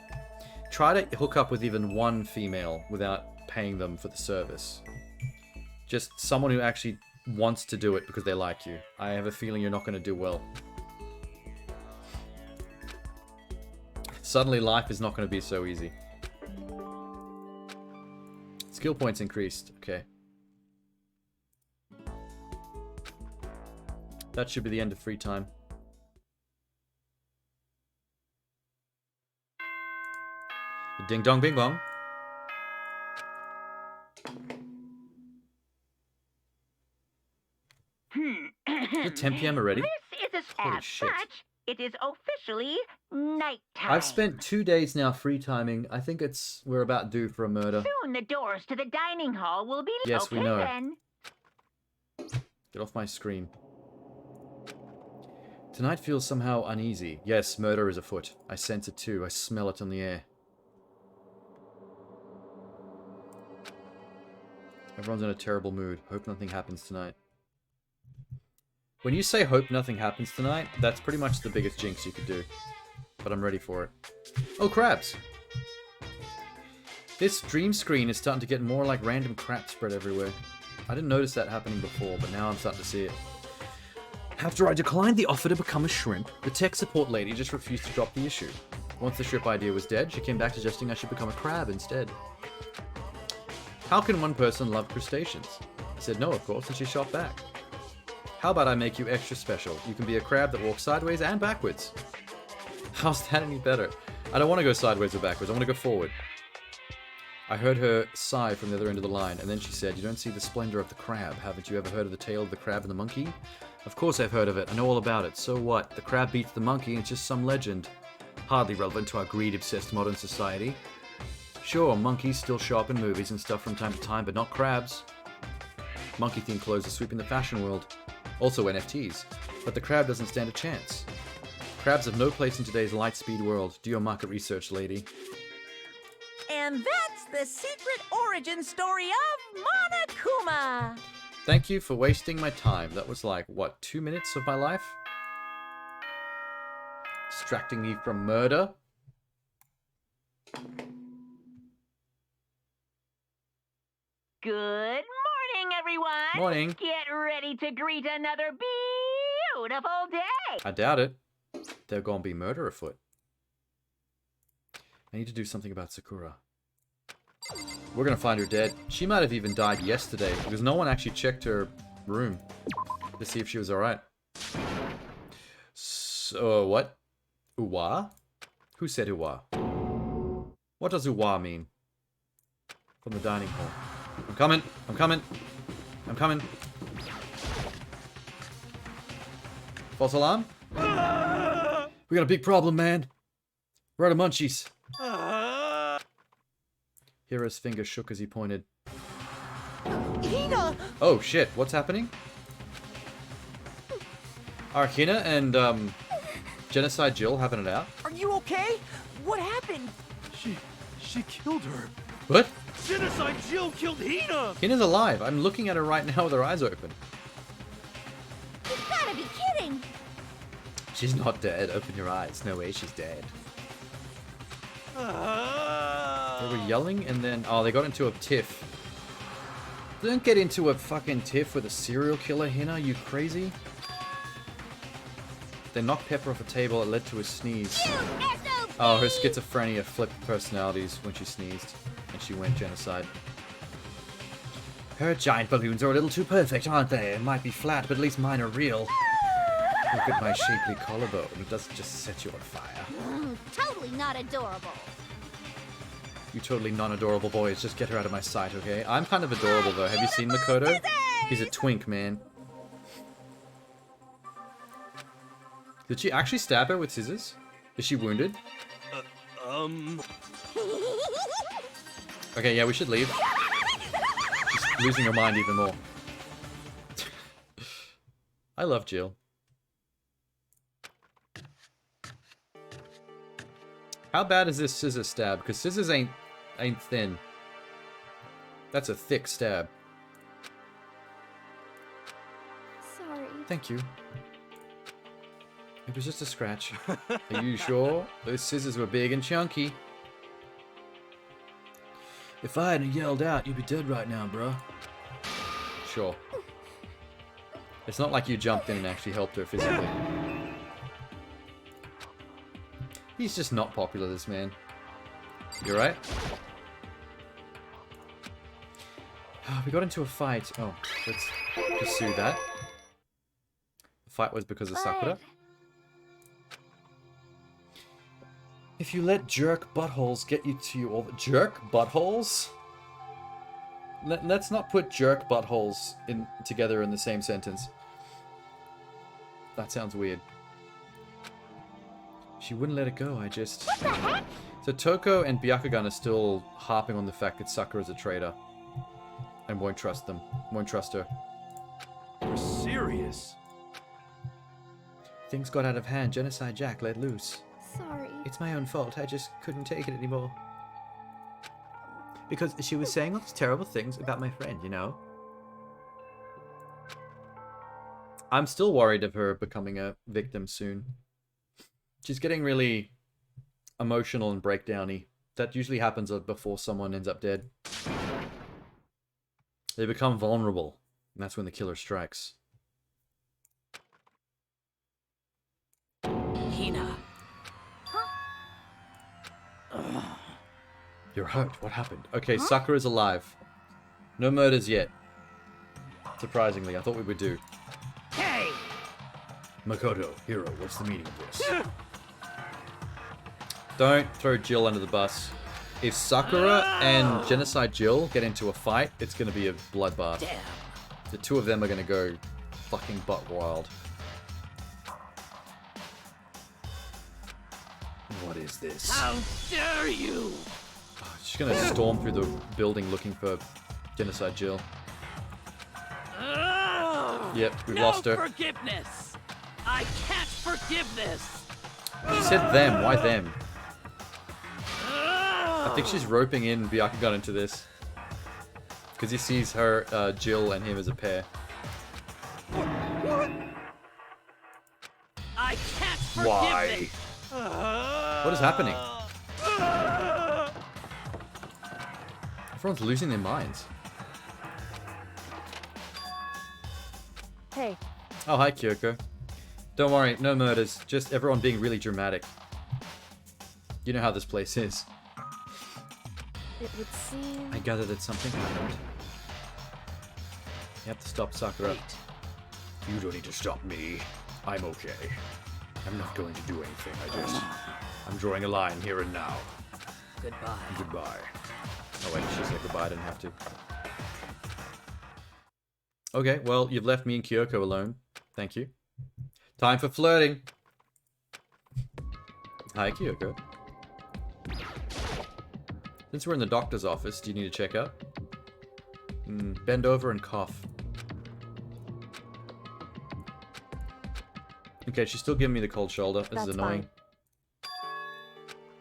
A: Try to hook up with even one female without paying them for the service. Just someone who actually wants to do it because they like you. I have a feeling you're not going to do well. Suddenly life is not going to be so easy. Skill points increased. Okay. That should be the end of free time. Ding dong bing bong. Is it 10 p.m. already?
J: This is
A: Holy
J: as
A: shit.
J: such, it is officially nighttime.
A: I've spent 2 days now free timing. I think we're about due for a murder.
J: Soon the doors to the dining hall will be
A: Yes, we
J: okay
A: know.
J: then.
A: Get off my screen. Tonight feels somehow uneasy. Yes, murder is afoot. I sense it too. I smell it on the air. Everyone's in a terrible mood. Hope nothing happens tonight. When you say hope nothing happens tonight, that's pretty much the biggest jinx you could do. But I'm ready for it. Oh, crabs! This dream screen is starting to get more like random crap spread everywhere. I didn't notice that happening before, but now I'm starting to see it. After I declined the offer to become a shrimp, the tech support lady just refused to drop the issue. Once the shrimp idea was dead, she came back suggesting I should become a crab instead. How can one person love crustaceans? I said no, of course, and she shot back. How about I make you extra special? You can be a crab that walks sideways and backwards. How's that any better? I don't want to go sideways or backwards, I want to go forward. I heard her sigh from the other end of the line, and then she said, you don't see the splendor of the crab. Haven't you ever heard of the tale of the crab and the monkey? Of course I've heard of it, I know all about it. So what? The crab beats the monkey and it's just some legend. Hardly relevant to our greed-obsessed modern society. Sure, monkeys still show up in movies and stuff from time to time, but not crabs.
C: Monkey-themed clothes are sweeping the fashion world. Also NFTs. But the crab doesn't stand a chance. Crabs have no place in today's light-speed world. Do your market research, lady.
H: And that's the secret origin story of Monokuma.
C: Thank you for wasting my time. That was like, what, 2 minutes of my life? Distracting me from murder?
J: Good morning, everyone.
C: Morning.
J: Get ready to greet another beautiful day.
C: I doubt it. There's gonna be murder afoot. I need to do something about Sakura. We're gonna find her dead. She might have even died yesterday because no one actually checked her room to see if she was alright. So, what? Uwa? Who said Uwa? What does Uwa mean? From the dining hall. I'm coming! I'm coming! I'm coming! False alarm? We got a big problem, man. We're out of munchies. Hiro's finger shook as he pointed.
H: Hina!
C: Oh shit, what's happening? Are Hina and Genocide Jill having it out?
H: Are you okay? What happened?
E: She killed her.
C: What?
E: Genocide Jill killed Hina!
C: Hina's alive. I'm looking at her right now with her eyes open.
G: You gotta be kidding!
C: She's not dead. Open your eyes. No way she's dead. They were yelling and then... Oh, they got into a tiff. Don't get into a fucking tiff with a serial killer, Hina. You crazy? They knocked Pepper off a table. It led to a sneeze. Oh, her schizophrenia flipped personalities when she sneezed. And she went genocide. Her giant balloons are a little too perfect, aren't they? It might be flat, but at least mine are real. Look at my shapely collarbone. It doesn't just set you on fire.
G: Totally not adorable.
C: You totally non-adorable boys. Just get her out of my sight, okay? I'm kind of adorable, though. Have you seen Makoto? He's a twink, man. Did she actually stab her with scissors? Is she wounded? Okay, yeah, we should leave. She's losing her mind even more. I love Jill. How bad is this scissor stab? Because scissors ain't thin. That's a thick stab.
B: Sorry.
C: Thank you. It was just a scratch. Are you sure? Those scissors were big and chunky. If I hadn't yelled out, you'd be dead right now, bro. Sure. It's not like you jumped in and actually helped her physically. He's just not popular, this man. You right? We got into a fight. Oh, let's pursue that. The fight was because of Sakura. If you let jerk buttholes get you to you all the... Jerk buttholes? Let's not put jerk buttholes together in the same sentence. That sounds weird. She wouldn't let it go, I just...
G: What the heck?
C: So Toko and Byakugan are still harping on the fact that Sakura's a traitor. And won't trust them. Won't trust her.
E: You're serious?
C: Things got out of hand. Genocide Jack let loose.
B: Sorry.
C: It's my own fault. I just couldn't take it anymore. Because she was saying all these terrible things about my friend, you know? I'm still worried of her becoming a victim soon. She's getting really emotional and breakdowny. That usually happens before someone ends up dead. They become vulnerable, and that's when the killer strikes.
D: Hina.
C: You're hurt. What happened? Okay, Sakura's alive. No murders yet. Surprisingly, I thought we would do.
J: Hey!
C: Makoto, Hiro, what's the meaning of this? Don't throw Jill under the bus. If Sakura and Genocide Jill get into a fight, it's going to be a bloodbath.
D: Damn.
C: The two of them are going to go fucking butt wild. What is this?
D: How dare you!
C: Oh, she's going to storm through the building looking for Genocide Jill. Yep, we've
D: no
C: lost her.
D: forgiveness. I can't forgive this.
C: She said them. Why them? I think she's roping in Byakugan into this. Because he sees her, Jill, and him as a pair.
D: I can't forgive
C: Why?
D: this.
C: What is happening? Everyone's losing their minds.
B: Hey,
C: Oh, hi, Kyoko. Don't worry, no murders. Just everyone being really dramatic. You know how this place is.
B: it would seem...
C: I gather that something happened. You have to stop Sakura.
D: Wait.
C: You don't need to stop me. I'm okay. I'm not going to do anything. I'm drawing a line here and now.
D: Goodbye.
C: Goodbye. Oh wait, she said goodbye. I didn't have to. Okay, well, you've left me and Kyoko alone. Thank you. Time for flirting. Hi, Kyoko. Since we're in the doctor's office, do you need to check up? Bend over and cough. Okay, she's still giving me the cold shoulder. This
B: That's
C: is annoying.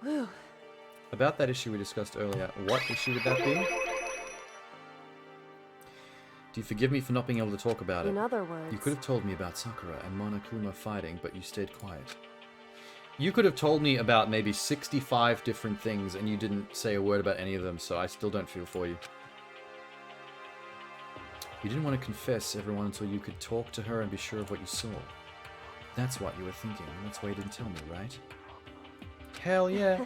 B: fine. Whew.
C: About that issue we discussed earlier, what issue would that be? Do you forgive me for not being able to talk about it?
B: In other words...
C: You could have told me about Sakura and Monokuma fighting, but you stayed quiet. You could have told me about maybe 65 different things, and you didn't say a word about any of them, so I still don't feel for you. You didn't want to confess everyone until you could talk to her and be sure of what you saw. That's what you were thinking, and that's why you didn't tell me, right? Hell yeah!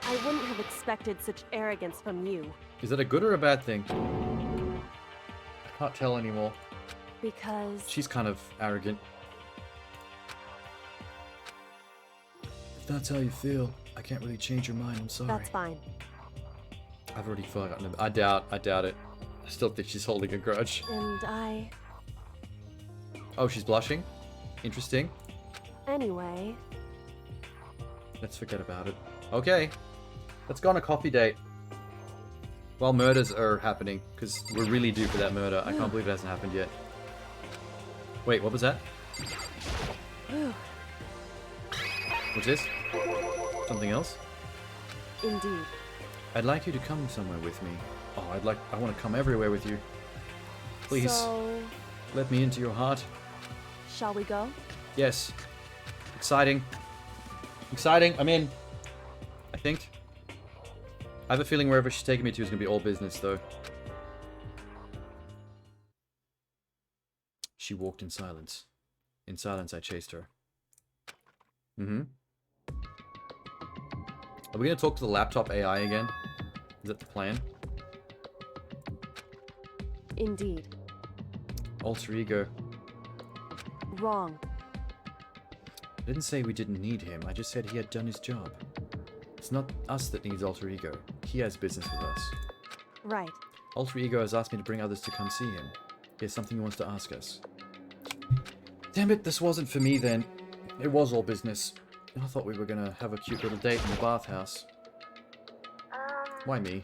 B: I wouldn't have expected such arrogance from you.
C: Is that a good or a bad thing? I can't tell anymore.
B: Because...
C: She's kind of arrogant. If that's how you feel, I can't really change your mind, I'm sorry.
B: That's fine.
C: I've already forgotten. I doubt it. I still think she's holding a grudge.
B: And I...
C: Oh, she's blushing? Interesting.
B: Anyway...
C: Let's forget about it. Okay. Let's go on a coffee date. While murders are happening, because we're really due for that murder. I can't believe it hasn't happened yet. Wait, what was that?
B: Whew.
C: What's this? Something else?
B: Indeed.
C: I'd like you to come somewhere with me. Oh, I want to come everywhere with you. Please,
B: So...
C: let me into your heart.
B: Shall we go?
C: Yes. Exciting. Exciting, I'm in. I think. I have a feeling wherever she's taking me to is going to be all business, though. She walked in silence. In silence, I chased her. Mm-hmm. Are we going to talk to the laptop AI again? Is that the plan?
B: Indeed.
C: Alter ego.
B: Wrong.
C: I didn't say we didn't need him. I just said he had done his job. It's not us that needs alter ego. He has business with us.
B: Right.
C: Alter ego has asked me to bring others to come see him. He has something he wants to ask us. Damn it, this wasn't for me then. It was all business. I thought we were gonna have a cute little date in the bathhouse. Why me?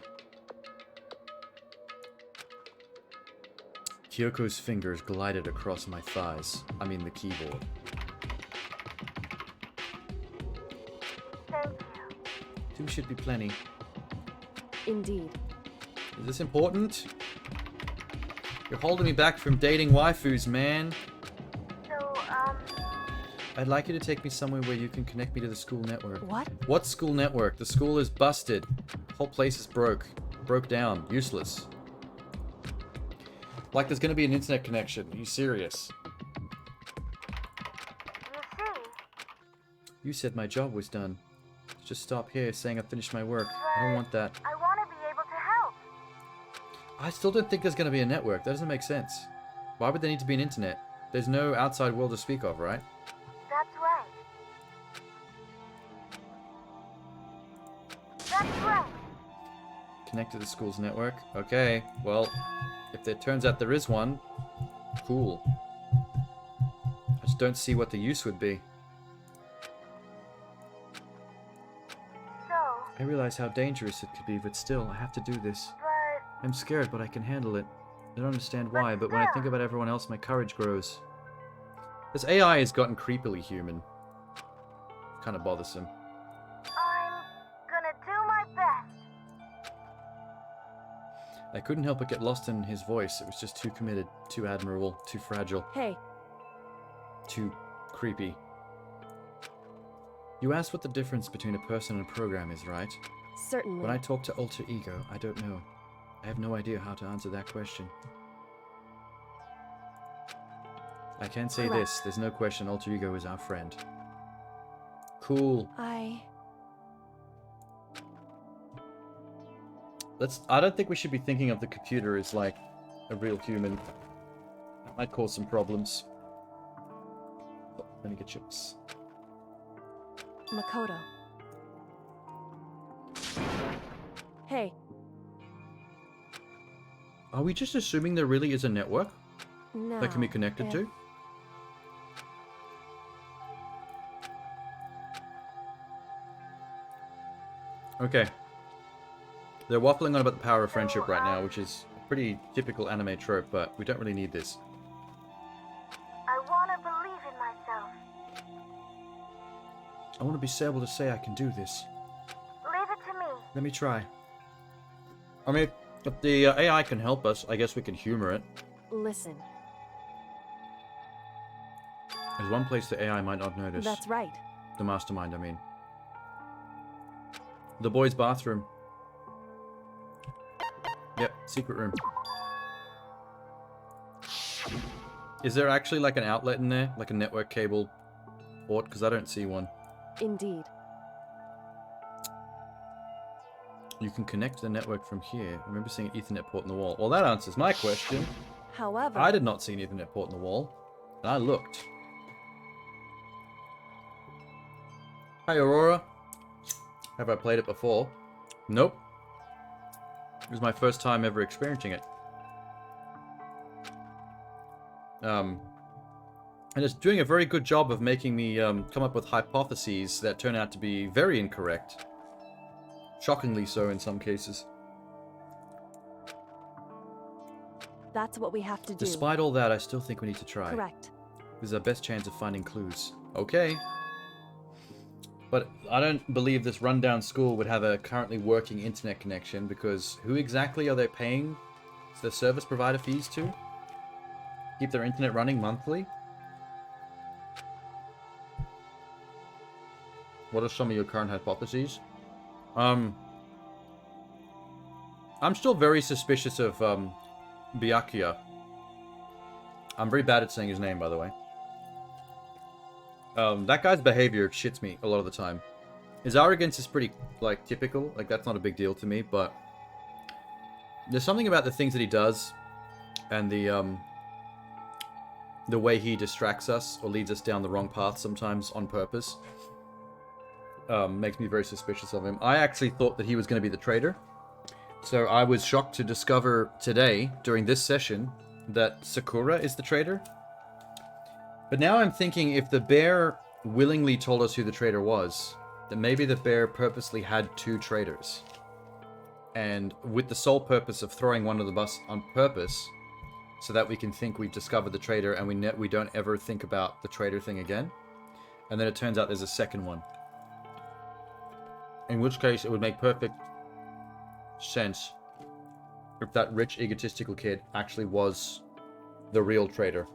C: Kyoko's fingers glided across my thighs. I mean the keyboard.
F: Thank you.
C: Two should be plenty.
B: Indeed.
C: Is this important? You're holding me back from dating waifus, man.
F: So,
C: I'd like you to take me somewhere where you can connect me to the school network.
B: What?
C: What school network? The school is busted. The whole place is broke. Broke down. Useless. Like there's gonna be an internet connection. Are you serious?
F: you see,
C: You said my job was done. Just stop here saying I finished my work. I don't want that.
F: I want to be able to help.
C: I still don't think there's gonna be a network. That doesn't make sense. Why would there need to be an internet? There's no outside world to speak of, right?
F: That's right. That's right.
C: Connect to the school's network. Okay, well, if it turns out there is one, cool. I just don't see what the use would be.
F: So,
C: I realize how dangerous it could be, but still, I have to do this.
F: but
C: I'm scared, but I can handle it.
A: I don't understand why, but when I think about everyone else, my courage grows. This AI has gotten creepily human. Kind of bothersome.
F: I'm gonna do my best.
A: I couldn't help but get lost in his voice. It was just too committed, too admirable, too fragile,
B: Hey,
A: too creepy. You asked what the difference between a person and a program is, right?
B: certainly.
A: When I talk to Alter Ego, I don't know. I have no idea how to answer that question. I can say
B: Correct.
A: this, there's no question Alter Ego is our friend. Cool.
B: I
A: don't think we should be thinking of the computer as like a real human. That might cause some problems. Oh, let me get chips.
B: Makoto. Hey,
A: Are we just assuming there really is a network
B: no.
A: that can be connected to? Okay. They're waffling on about the power of friendship right now, which is a pretty typical anime trope, but we don't really need this.
F: I wanna believe in myself.
A: I want to be able to say I can do this.
F: Leave it to me.
A: Let me try. I mean, if the AI can help us, I guess we can humor it.
B: Listen,
A: There's one place the AI might not notice.
B: that's right.
A: The mastermind, I mean. The boys' bathroom. Yep, secret room. Is there actually like an outlet in there? Like a network cable port? Because I don't see one.
B: Indeed.
A: You can connect the network from here. I remember seeing an Ethernet port in the wall. Well, that answers my question.
B: However,
A: I did not see an Ethernet port in the wall. And I looked. Hi, Aurora. Have I played it before? Nope. It was my first time ever experiencing it. And it's doing a very good job of making me come up with hypotheses that turn out to be very incorrect. Shockingly so in some cases.
B: that's what we have to do.
A: Despite all that, I still think we need to try.
B: Correct.
A: This is our best chance of finding clues. Okay. But I don't believe this rundown school would have a currently working internet connection, because who exactly are they paying the service provider fees to? Keep their internet running monthly? What are some of your current hypotheses? I'm still very suspicious of Byakuya. I'm very bad at saying his name, by the way. That guy's behavior shits me a lot of the time. His arrogance is pretty, like, typical. Like, that's not a big deal to me, but there's something about the things that he does and the way he distracts us or leads us down the wrong path sometimes on purpose. Makes me very suspicious of him. I actually thought that he was going to be the traitor. So I was shocked to discover today, during this session, that Sakura is the traitor. But now I'm thinking, if the bear willingly told us who the traitor was, then maybe the bear purposely had two traitors. And with the sole purpose of throwing one of the bus on purpose, so that we can think we've discovered the traitor and we don't ever think about the traitor thing again. And then it turns out there's a second one. In which case, it would make perfect sense if that rich, egotistical kid actually was the real traitor.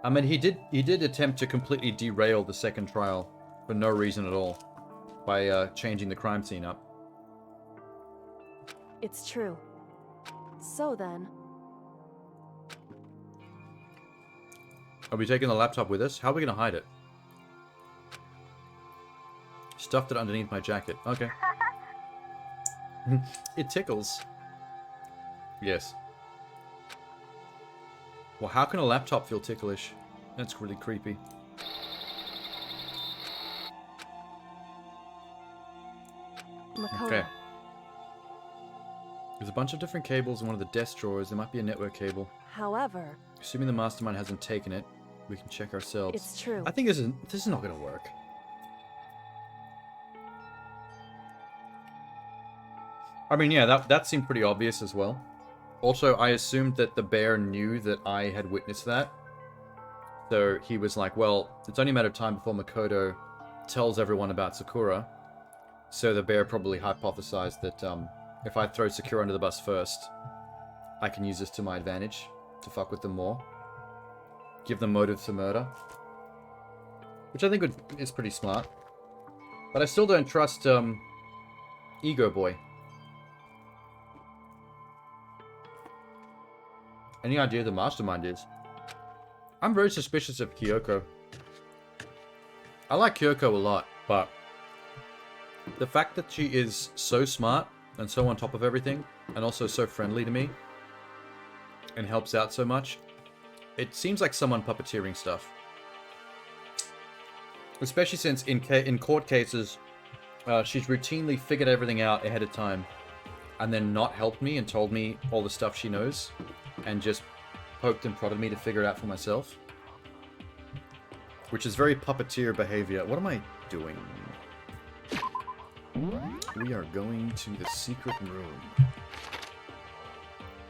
A: I mean, he did attempt to completely derail the second trial for no reason at all by changing the crime scene up.
B: It's true. So then,
A: Are we taking the laptop with us? How are we going to hide it? Stuffed it underneath my jacket. Okay. It tickles. Yes. Well, how can a laptop feel ticklish? That's really creepy.
B: Makoto.
A: Okay. There's a bunch of different cables in one of the desk drawers. There might be a network cable.
B: However,
A: Assuming the mastermind hasn't taken it, we can check ourselves.
B: it's true.
A: I think this is not going to work. I mean, yeah, that seemed pretty obvious as well.
C: Also, I assumed that the bear knew that I had witnessed that. So he was like, well, it's only a matter of time before Makoto tells everyone about Sakura. So the bear probably hypothesized that if I throw Sakura under the bus first, I can use this to my advantage to fuck with them more. Give them motive to murder. Which I think is pretty smart. But I still don't trust Ego Boy. Any idea who the mastermind is? I'm very suspicious of Kyoko. I like Kyoko a lot, but the fact that she is so smart and so on top of everything, and also so friendly to me, and helps out so much, it seems like someone puppeteering stuff. Especially since in court cases, she's routinely figured everything out ahead of time, and then not helped me and told me all the stuff she knows, and just poked and prodded me to figure it out for myself. Which is very puppeteer behavior. What am I doing? We are going to the secret room.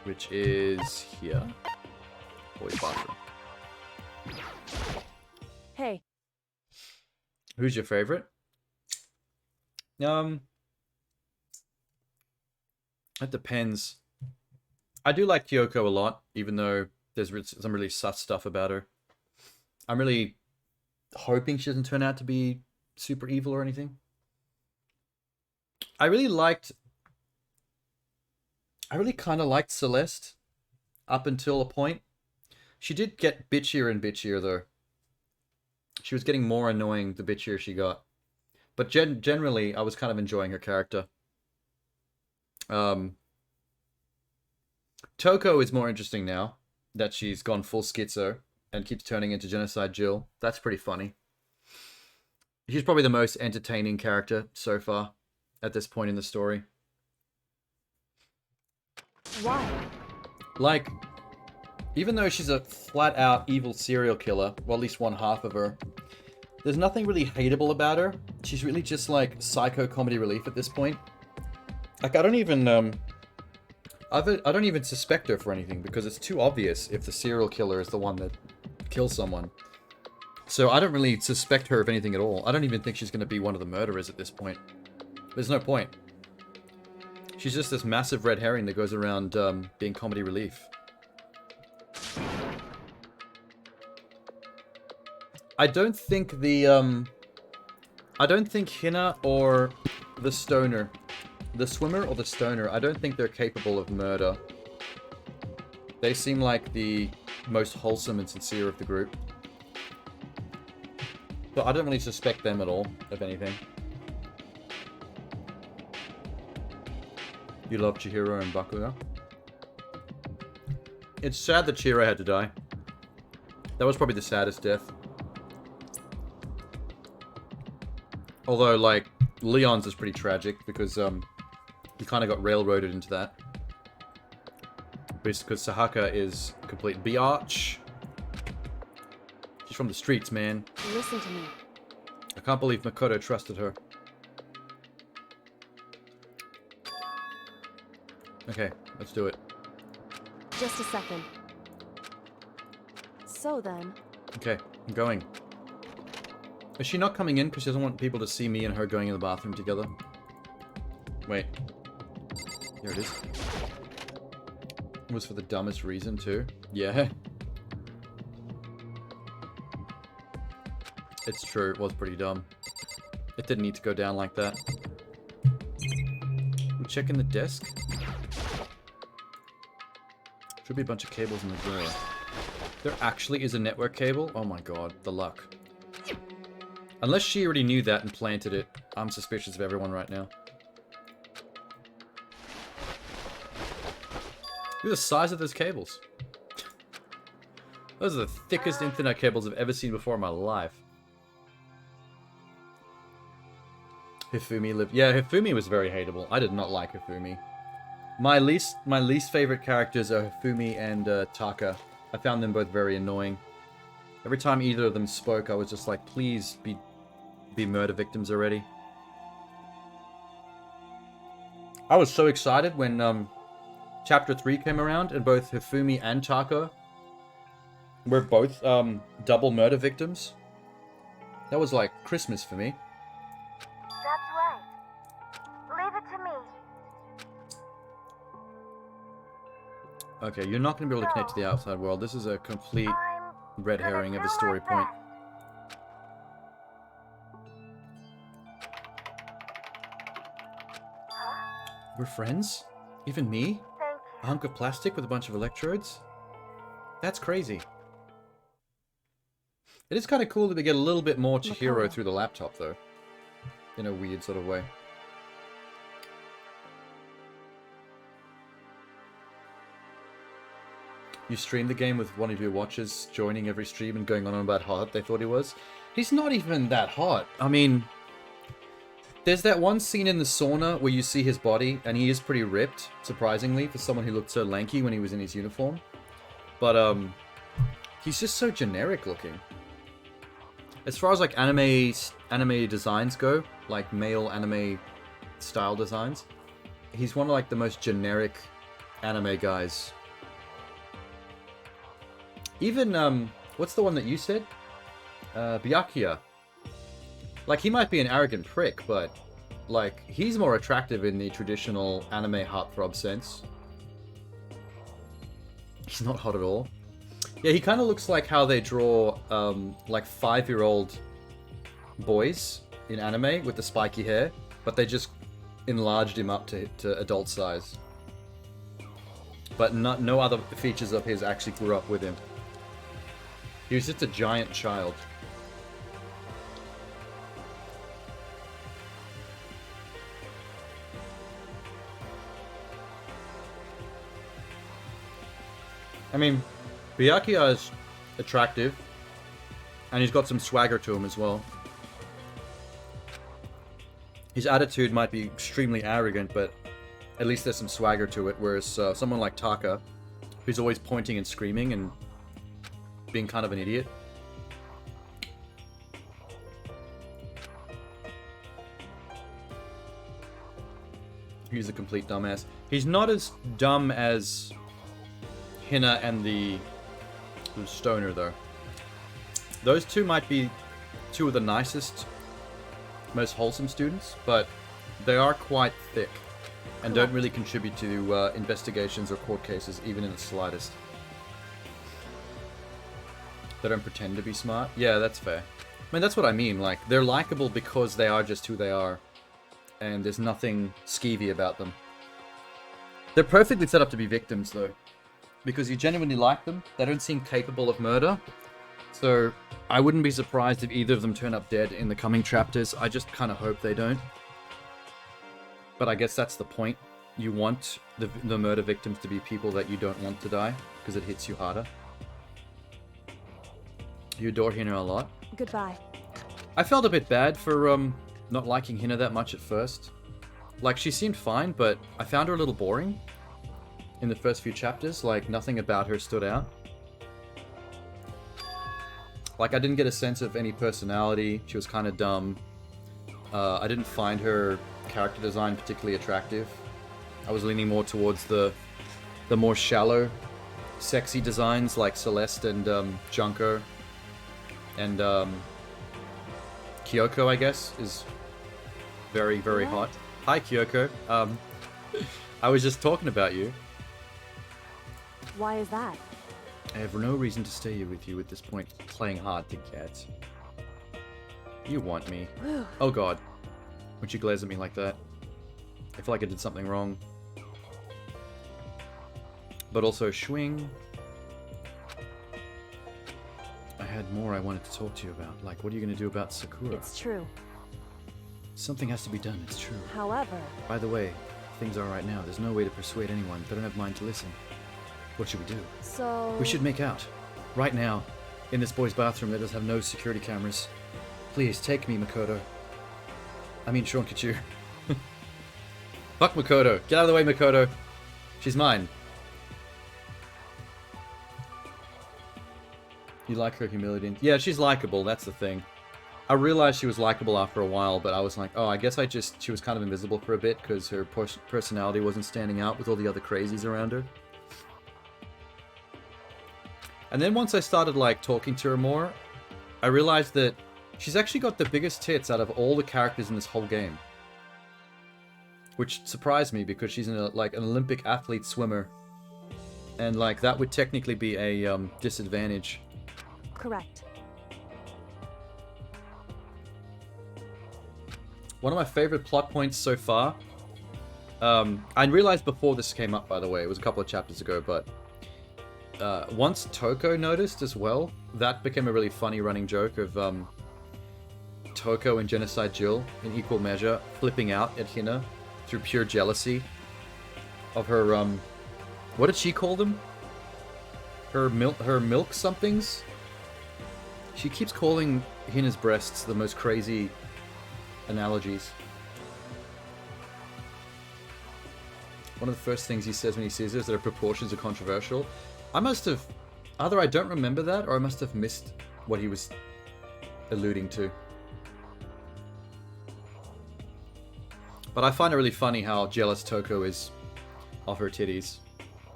C: Which is here. Boys' bathroom.
B: Hey.
C: Who's your favorite? That depends. I do like Kyoko a lot, even though there's some really sus stuff about her. I'm really hoping she doesn't turn out to be super evil or anything. I really kind of liked Celeste up until a point. She did get bitchier and bitchier, though. She was getting more annoying the bitchier she got. But generally, I was kind of enjoying her character. Toko is more interesting now that she's gone full schizo and keeps turning into Genocide Jill. That's pretty funny. She's probably the most entertaining character so far at this point in the story.
B: Why?
C: Like, even though she's a flat-out evil serial killer, well, at least one half of her, there's nothing really hateable about her. She's really just like psycho comedy relief at this point. Like, I don't even suspect her for anything because it's too obvious if the serial killer is the one that kills someone. So I don't really suspect her of anything at all. I don't even think she's going to be one of the murderers at this point. There's no point. She's just this massive red herring that goes around being comedy relief. I don't think Hina or the stoner, the swimmer or the stoner, I don't think they're capable of murder. They seem like the most wholesome and sincere of the group. But I don't really suspect them at all of anything. You love Chihiro and Bakuya? It's sad that Chihiro had to die. That was probably the saddest death. Although, like, Leon's is pretty tragic because he kind of got railroaded into that. Because Sahaka is complete biatch. She's from the streets, man.
B: Listen to me.
C: I can't believe Makoto trusted her. Okay, let's do it.
B: Just a second. So then...
C: Okay, I'm going. Is she not coming in because she doesn't want people to see me and her going in the bathroom together? Wait. Here it is. It was for the dumbest reason, too. Yeah. It's true, it was pretty dumb. It didn't need to go down like that. We checking the desk? Should be a bunch of cables in the drawer. There actually is a network cable? Oh my god, the luck. Unless she already knew that and planted it, I'm suspicious of everyone right now. Look at the size of those cables. Those are the thickest internet cables I've ever seen before in my life. Hifumi lived... Yeah, Hifumi was very hateable. I did not like Hifumi. My least favorite characters are Hifumi and Taka. I found them both very annoying. Every time either of them spoke, I was just like, please be murder victims already. I was so excited when Chapter 3 came around, and both Hifumi and Taka were both double murder victims. That was like Christmas for me.
F: That's right. Leave it to me.
C: Okay, you're not going to be able to connect to the outside world. This is a complete
F: I'm
C: red herring of a story point. We're friends? Even me?
F: Thank
C: A hunk of plastic with a bunch of electrodes? That's crazy. It is kind of cool that we get a little bit more Chihiro through the laptop, though. In a weird sort of way. You stream the game with one of your watchers joining every stream and going on about how hot they thought he was. He's not even that hot. I mean, there's that one scene in the sauna where you see his body, and he is pretty ripped, surprisingly, for someone who looked so lanky when he was in his uniform. But, he's just so generic looking. As far as, like, anime designs go, like, male anime style designs, he's one of, like, the most generic anime guys. Even, what's the one that you said? Byakuya. Like, he might be an arrogant prick, but, like, he's more attractive in the traditional anime heartthrob sense. He's not hot at all. Yeah, he kind of looks like how they draw, like, 5-year-old boys in anime with the spiky hair, but they just enlarged him up to adult size. But no other features of his actually grew up with him. He was just a giant child. I mean, Byakuya is attractive, and he's got some swagger to him as well. His attitude might be extremely arrogant, but at least there's some swagger to it, whereas someone like Taka, who's always pointing and screaming and being kind of an idiot. He's a complete dumbass. He's not as dumb as Hina and the stoner, though. Those two might be two of the nicest, most wholesome students, but they are quite thick and don't really contribute to investigations or court cases, even in the slightest. They don't pretend to be smart. Yeah, that's fair. I mean, that's what I mean. Like, they're likable because they are just who they are, and there's nothing skeevy about them. They're perfectly set up to be victims, though, because you genuinely like them. They don't seem capable of murder, so I wouldn't be surprised if either of them turn up dead in the coming chapters. I just kind of hope they don't. But I guess that's the point. You want the murder victims to be people that you don't want to die, because it hits you harder. You adore Hina a lot.
B: Goodbye.
C: I felt a bit bad for not liking Hina that much at first. Like, she seemed fine, but I found her a little boring in the first few chapters. Like, nothing about her stood out. Like, I didn't get a sense of any personality. She was kind of dumb. I didn't find her character design particularly attractive. I was leaning more towards the more shallow, sexy designs like Celeste and Junko. And Kyoko, I guess, is very, very hot. Hi, Kyoko. I was just talking about you.
B: Why is that?
C: I have no reason to stay here with you at this point, playing hard to get. You want me. Oh god. When she glares at me like that. I feel like I did something wrong. But also, Schwing. I had more I wanted to talk to you about. Like, what are you going to do about Sakura?
B: It's true.
C: Something has to be done, it's true.
B: However...
C: By the way, things are right now. There's no way to persuade anyone. They don't have mind to listen. What should we do?
B: So...
C: We should make out. Right now. In this boy's bathroom that does have no security cameras. Please, take me, Makoto. I mean, Seankichu. Fuck Makoto. Get out of the way, Makoto. She's mine. You like her humility? Yeah, she's likable, that's the thing. I realized she was likable after a while, but I was like, oh, I guess she was kind of invisible for a bit because her personality wasn't standing out with all the other crazies around her. And then once I started, like, talking to her more, I realized that she's actually got the biggest tits out of all the characters in this whole game. Which surprised me because she's an Olympic athlete swimmer. And, like, that would technically be a disadvantage.
B: Correct.
C: One of my favorite plot points so far, I realized before this came up, by the way, it was a couple of chapters ago, but once Toko noticed as well, that became a really funny running joke of Toko and Genocide Jill, in equal measure, flipping out at Hina through pure jealousy of her, what did she call them? Her milk somethings? She keeps calling Hina's breasts the most crazy analogies. One of the first things he says when he sees her is that her proportions are controversial. I must have... Either I don't remember that, or I must have missed what he was alluding to. But I find it really funny how jealous Toko is of her titties.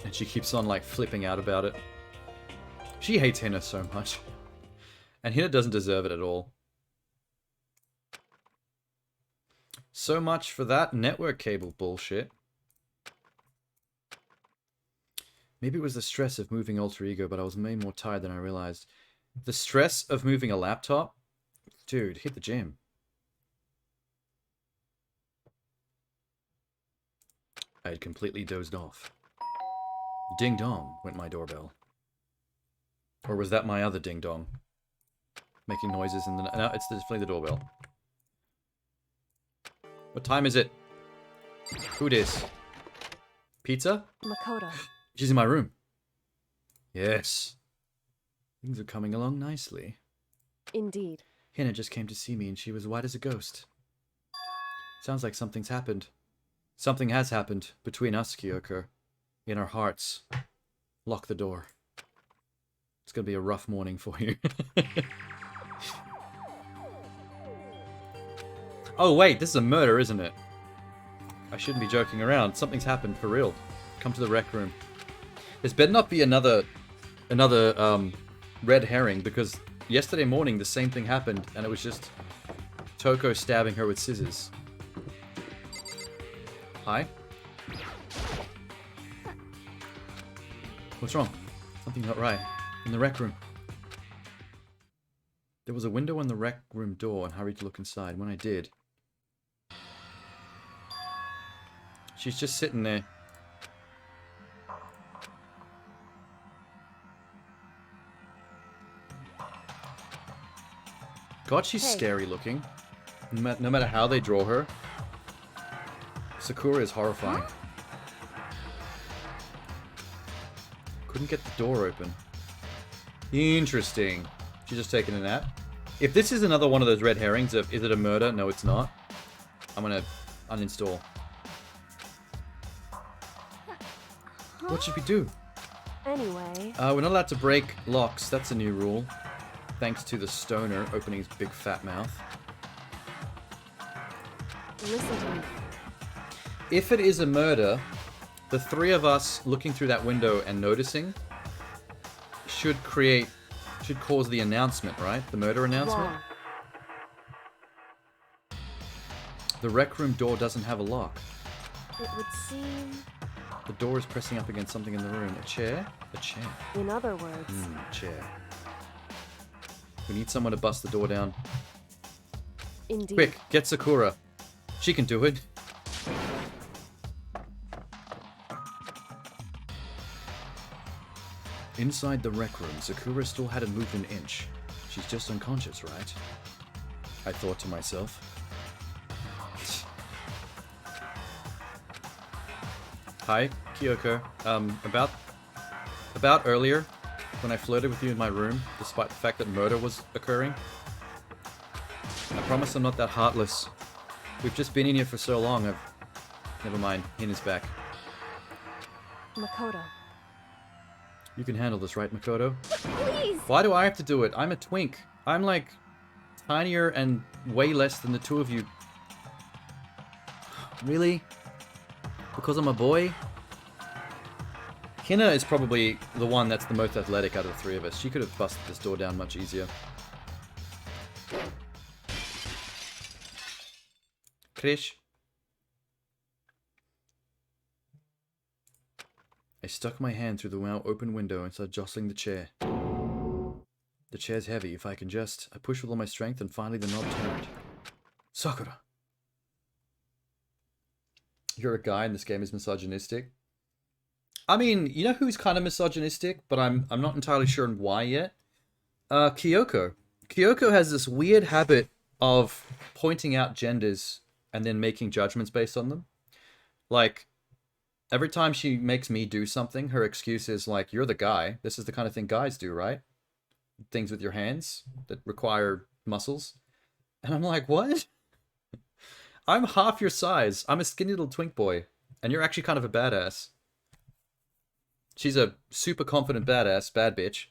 C: And she keeps on, like, flipping out about it. She hates Hina so much. And Hina doesn't deserve it at all. So much for that network cable bullshit. Maybe it was the stress of moving Alter Ego, but I was way more tired than I realized. The stress of moving a laptop? Dude, hit the gym. I had completely dozed off. Ding dong went my doorbell. Or was that my other ding dong? Making noises in the... No, it's definitely the doorbell. What time is it? Who dis? Pizza?
B: Makoto.
C: She's in my room. Yes. Things are coming along nicely.
B: Indeed.
C: Hina just came to see me and she was white as a ghost. Sounds like something's happened. Something has happened between us, Kyoko. In our hearts. Lock the door. It's gonna be a rough morning for you. Oh wait, this is a murder, isn't it? I shouldn't be joking around. Something's happened for real. Come to the rec room. This better not be another red herring, because yesterday morning the same thing happened and it was just Toko stabbing her with scissors. Hi? What's wrong? Something's not right. In the rec room. There was a window on the rec room door and hurried to look inside. When I did... She's just sitting there. God, she's scary looking. No matter how they draw her. Sakura is horrifying. Couldn't get the door open. Interesting. She's just taking a nap. If this is another one of those red herrings of, is it a murder? No, it's not. I'm gonna uninstall. What should we do?
B: Anyway...
C: we're not allowed to break locks. That's a new rule. Thanks to the stoner opening his big fat mouth.
B: Listen to me.
C: If it is a murder, the three of us looking through that window and noticing should cause the announcement, right? The murder announcement?
B: Wrong.
C: The rec room door doesn't have a lock.
B: It would seem...
C: The door is pressing up against something in the room. A chair? A chair.
B: In other words...
C: Chair. We need someone to bust the door down.
B: Indeed.
C: Quick, get Sakura. She can do it. Inside the rec room, Sakura still hadn't moved an inch. She's just unconscious, right? I thought to myself. Hi, Kyoko. About earlier, when I flirted with you in my room, despite the fact that murder was occurring. I promise I'm not that heartless. We've just been in here for so long, Never mind, Hina's back.
B: Makoto.
C: You can handle this, right, Makoto?
G: Please!
C: Why do I have to do it? I'm a twink. I'm like tinier and way less than the two of you. Really? Because I'm a boy? Hina is probably the one that's the most athletic out of the three of us. She could have busted this door down much easier. Krish? I stuck my hand through the now open window and started jostling the chair. The chair's heavy. If I can just... I pushed with all my strength and finally the knob turned. Sakura! You're a guy and this game is misogynistic. I mean, you know who's kind of misogynistic, but I'm not entirely sure on why yet? Kyoko. Kyoko has this weird habit of pointing out genders and then making judgments based on them. Like, every time she makes me do something, her excuse is like, you're the guy. This is the kind of thing guys do, right? Things with your hands that require muscles. And I'm like, what? I'm half your size. I'm a skinny little twink boy. And you're actually kind of a badass. She's a super confident badass, bad bitch.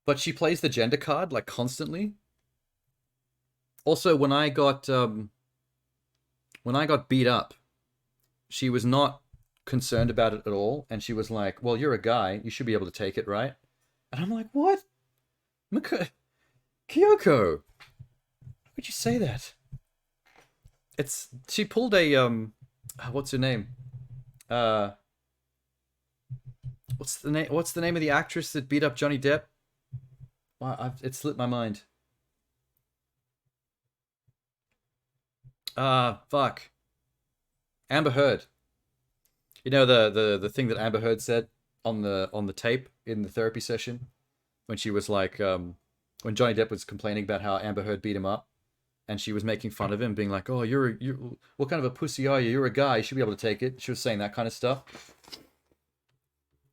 C: But she plays the gender card, like, constantly. Also, when I got beat up, she was not concerned about it at all. And she was like, well, you're a guy. You should be able to take it, right? And I'm like, what? Kyoko! How could you say that? She pulled a, what's her name? What's the name of the actress that beat up Johnny Depp? Wow, it slipped my mind. Fuck. Amber Heard. You know the thing that Amber Heard said on the tape in the therapy session when she was like when Johnny Depp was complaining about how Amber Heard beat him up and she was making fun of him, being like, "Oh, you're what kind of a pussy are you? You're a guy. You should be able to take it." She was saying that kind of stuff.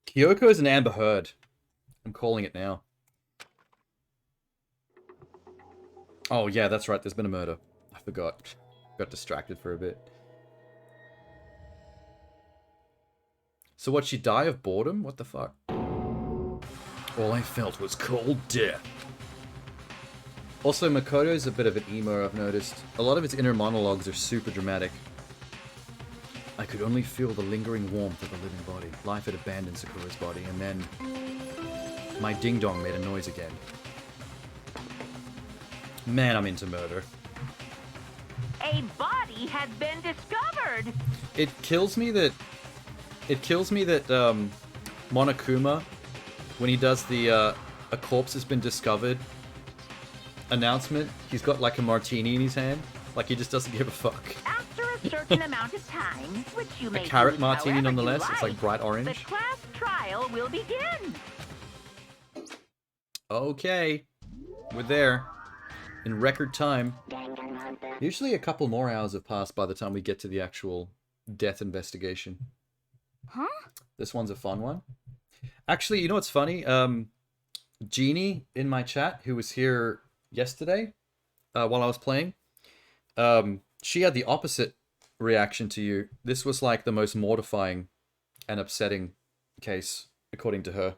C: Kyoko is an Amber Heard. I'm calling it now. Oh yeah, that's right. There's been a murder. I forgot. Got distracted for a bit. So what, she die of boredom? What the fuck? All I felt was cold death. Also, Makoto's a bit of an emo, I've noticed. A lot of his inner monologues are super dramatic. I could only feel the lingering warmth of the living body. Life had abandoned Sakura's body, and then... my ding-dong made a noise again. Man, I'm into murder.
J: A body has been discovered!
C: It kills me that Monokuma, when he does the a corpse has been discovered announcement, he's got like a martini in his hand. Like he just doesn't give a fuck.
J: After a certain amount of time, which you may
C: A carrot
J: use
C: martini
J: however you
C: nonetheless. It's like bright
J: the
C: orange.
J: class trial will begin.
C: Okay. We're there. In record time. Usually a couple more hours have passed by the time we get to the actual death investigation.
G: Huh?
C: This one's a fun one. Actually, you know what's funny? Jeannie in my chat, who was here yesterday while I was playing, she had the opposite reaction to you. This was like the most mortifying and upsetting case, according to her.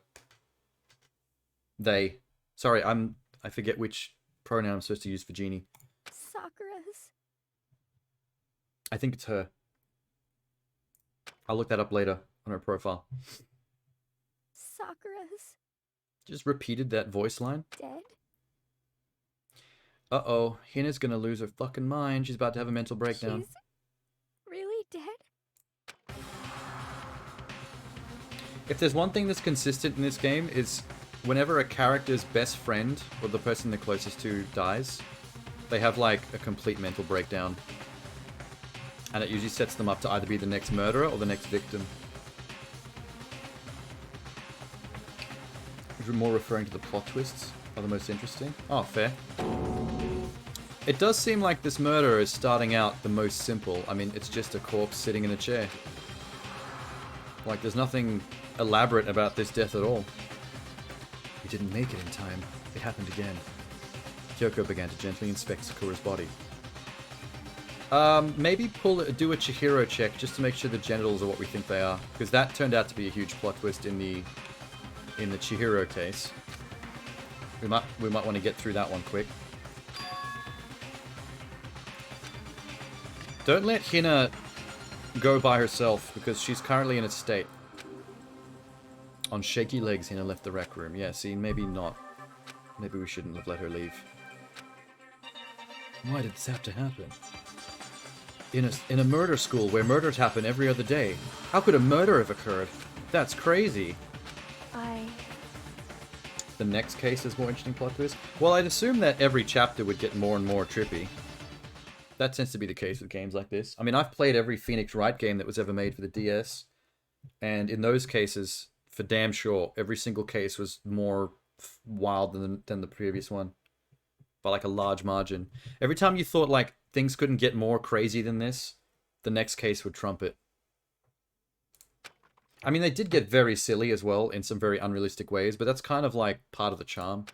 C: They. Sorry, I forget which pronoun I'm supposed to use for Jeannie.
G: Sakura's.
C: I think it's her. I'll look that up later on her profile.
G: Sakura's
C: Just repeated that voice line.
G: dead.
C: Uh-oh, Hina's gonna lose her fucking mind. She's about to have a mental breakdown.
G: She's really dead?
C: If there's one thing that's consistent in this game is whenever a character's best friend or the person they're closest to dies, they have like a complete mental breakdown. And it usually sets them up to either be the next murderer or the next victim. If you're more referring to the plot twists are the most interesting. Oh, fair. It does seem like this murder is starting out the most simple. I mean, it's just a corpse sitting in a chair. Like, there's nothing elaborate about this death at all. He didn't make it in time. It happened again. Kyoko began to gently inspect Sakura's body. Maybe do a Chihiro check just to make sure the genitals are what we think they are. Because that turned out to be a huge plot twist in the Chihiro case. We might want to get through that one quick. Don't let Hina go by herself, because she's currently in a state. On shaky legs, Hina left the rec room. Yeah, see, maybe not. Maybe we shouldn't have let her leave. Why did this have to happen? In a murder school where murders happen every other day. How could a murder have occurred? That's crazy. The next case is more interesting plot twist. Well, I'd assume that every chapter would get more and more trippy. That tends to be the case with games like this. I mean, I've played every Phoenix Wright game that was ever made for the DS. And in those cases, for damn sure, every single case was more wild than the previous one. By like a large margin. Every time you thought like things couldn't get more crazy than this, the next case would trump it. I mean, they did get very silly as well in some very unrealistic ways, but that's kind of like part of the charm.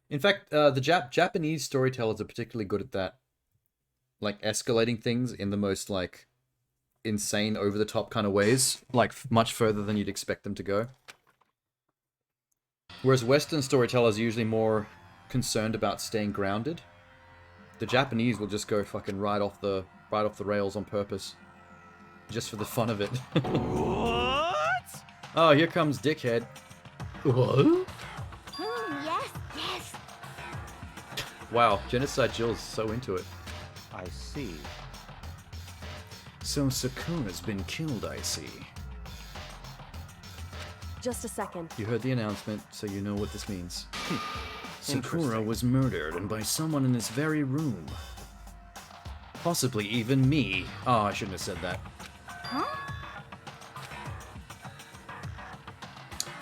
C: In fact, the Japanese storytellers are particularly good at that. Like escalating things in the most like insane, over-the-top kind of ways. Like much further than you'd expect them to go. Whereas Western storytellers are usually more concerned about staying grounded. The Japanese will just go fucking right off the rails on purpose. Just for the fun of it.
E: What?
C: Oh, here comes Dickhead. What?
G: Yes, yes.
C: Wow, Genocide Jill's so into it.
I: I see.
C: So Sakura's been killed, I see.
B: Just a second.
C: You heard the announcement, so you know what this means. Sakura
I: Interesting.
C: was murdered, and by someone in this very room. Possibly even me. Oh, I shouldn't have said that.
G: Huh?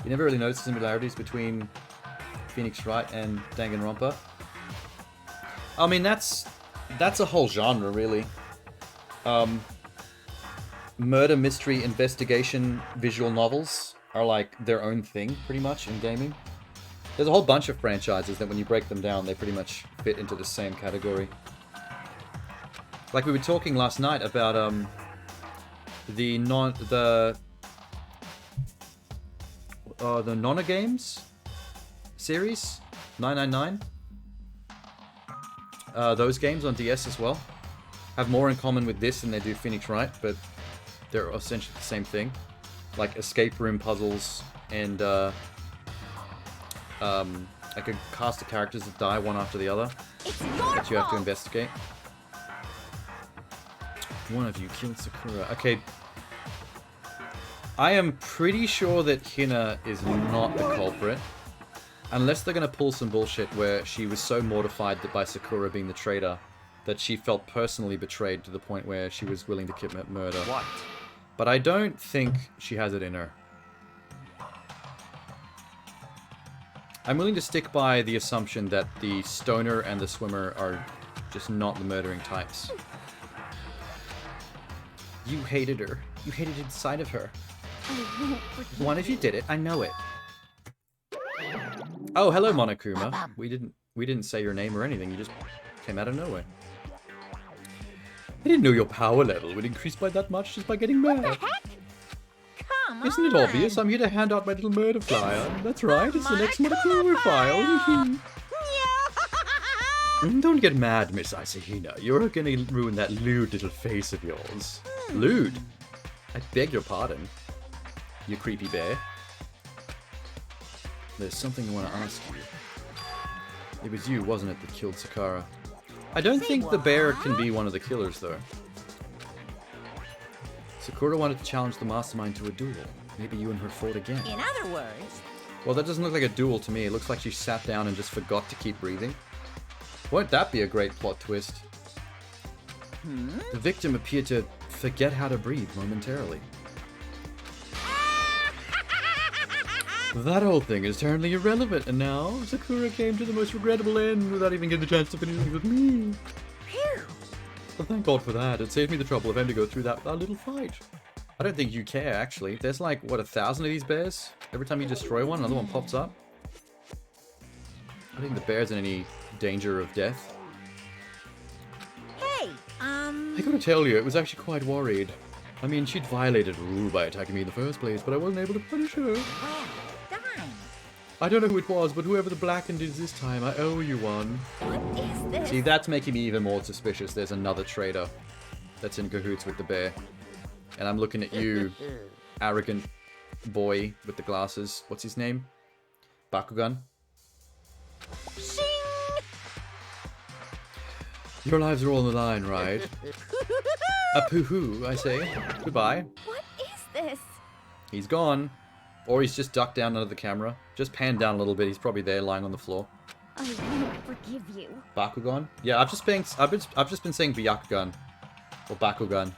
C: You never really noticed similarities between Phoenix Wright and Danganronpa? I mean, that's a whole genre, really. Murder, mystery, investigation, visual novels are like their own thing, pretty much, in gaming. There's a whole bunch of franchises that when you break them down, they pretty much fit into the same category. Like we were talking last night about the Nona Games series, 999. Those games on DS as well have more in common with this than they do Phoenix Wright, but they're essentially the same thing. Like escape room puzzles and like a cast of characters that die one after the other that you have to investigate. One of you killed Sakura. Okay. I am pretty sure that Hina is not the culprit. Unless they're going to pull some bullshit where she was so mortified that by Sakura being the traitor that she felt personally betrayed to the point where she was willing to commit murder.
I: What?
C: But I don't think she has it in her. I'm willing to stick by the assumption that the stoner and the swimmer are just not the murdering types. You hated her. You hated inside of her. One of you did it. I know it. Oh, hello, Monokuma. We didn't say your name or anything. You just came out of nowhere. I didn't know your power level would increase by that much just by getting mad.
H: What the heck? Come on.
C: Isn't it obvious? I'm here to hand out my little murder flyer. That's right. It's the next Monokuma file. Don't get mad, Miss Isahina. You're gonna ruin that lewd little face of yours. Lewd? I beg your pardon. You creepy bear. There's something I want to ask you. It was you, wasn't it, that killed Sakura? I don't think the bear can be one of the killers, though. Sakura wanted to challenge the mastermind to a duel. Maybe you and her fought again.
H: In other words...
C: Well, that doesn't look like a duel to me. It looks like she sat down and just forgot to keep breathing. Won't that be a great plot twist? The victim appeared to forget how to breathe momentarily. That whole thing is totally irrelevant, and now Sakura came to the most regrettable end without even getting the chance to finish with me.
H: Phew.
C: Well, thank God for that. It saved me the trouble of having to go through that little fight. I don't think you care, actually. There's like, what, 1,000 of these bears? Every time you destroy one, another one pops up. I think the bear's in any danger of death.
H: Hey,
C: I gotta tell you, it was actually quite worried. I mean, she'd violated a rule by attacking me in the first place, but I wasn't able to punish her.
H: well, darn.
C: I don't know who it was, but whoever the blackened is this time, I owe you one.
G: What is this?
C: See, that's making me even more suspicious. There's another traitor that's in cahoots with the bear. And I'm looking at you, arrogant boy with the glasses. What's his name? Bakugan?
G: Shing!
C: Your lives are all on the line, right? A poo-hoo, I say. Goodbye.
G: What is this?
C: He's gone. Or he's just ducked down under the camera. Just panned down a little bit. He's probably there lying on the floor.
G: I won't forgive you.
C: Bakugan? Yeah, I've just been saying Byakugan. Or Bakugan.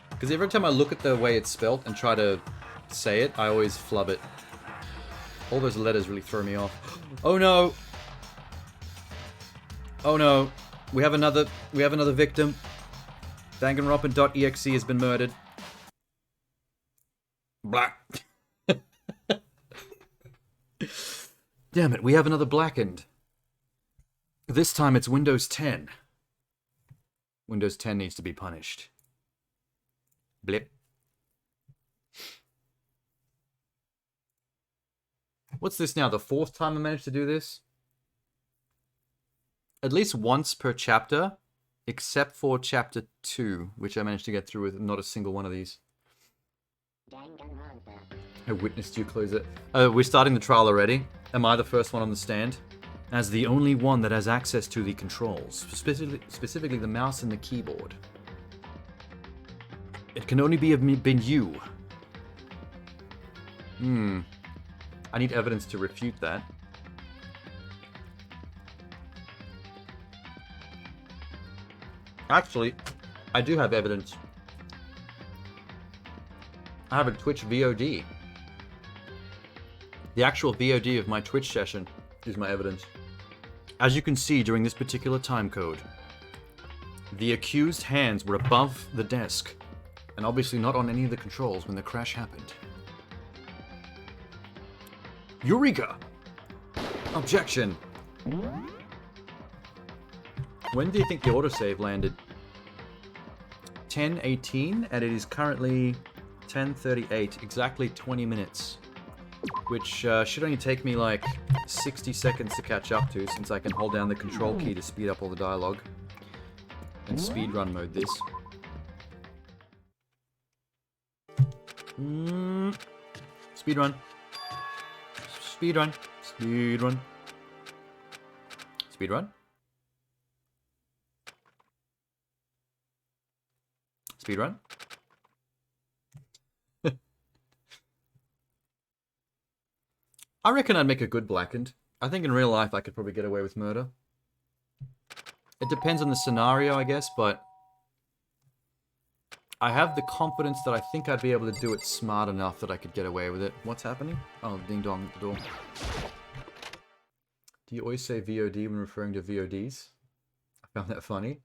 C: Because every time I look at the way it's spelt and try to say it, I always flub it. All those letters really throw me off. Oh no! Oh no. We have another victim. Danganronpa.exe has been murdered. Blah. Damn it, we have another blackened. This time it's Windows 10. Windows 10 needs to be punished. Blip. What's this now? The fourth time I managed to do this? At least once per chapter, except for chapter 2, which I managed to get through with not a single one of these. I witnessed you close it. We're starting the trial already. Am I the first one on the stand? As the only one that has access to the controls, specifically the mouse and the keyboard. It can only been you. I need evidence to refute that. Actually, I do have evidence. I have a Twitch VOD. The actual VOD of my Twitch session is my evidence. As you can see during this particular time code, the accused's hands were above the desk, and obviously not on any of the controls when the crash happened. Eureka! Objection! When do you think the autosave landed? 10:18, and it is currently 10:38, exactly 20 minutes. Which should only take me like 60 seconds to catch up to, since I can hold down the control key to speed up all the dialogue. And speedrun mode this. Speedrun. Speedrun. Speedrun. Speedrun. Speedrun. I reckon I'd make a good blackened. I think in real life I could probably get away with murder. It depends on the scenario, I guess, but I have the confidence that I think I'd be able to do it smart enough that I could get away with it. What's happening? Oh, ding dong at the door. Do you always say VOD when referring to VODs? I found that funny.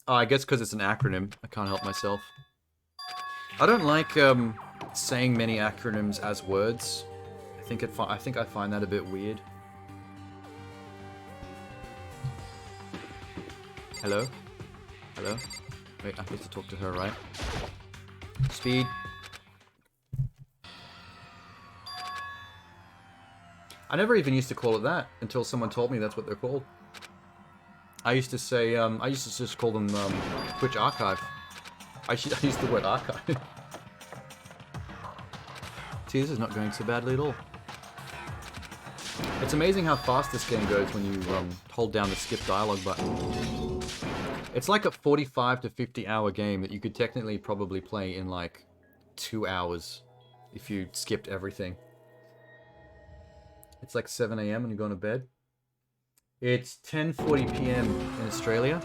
C: Oh, I guess because it's an acronym. I can't help myself. I don't like saying many acronyms as words. I think I find that a bit weird. Hello? Hello? Wait, I'm supposed to talk to her, right? Speed. I never even used to call it that until someone told me that's what they're called. I used to say, I used to just call them Twitch Archive. I used the word archive. See, this is not going so badly at all. It's amazing how fast this game goes when you hold down the skip dialogue button. It's like a 45 to 50 hour game that you could technically probably play in like 2 hours if you skipped everything. It's like 7 AM and you're going to bed. It's 10:40 PM in Australia.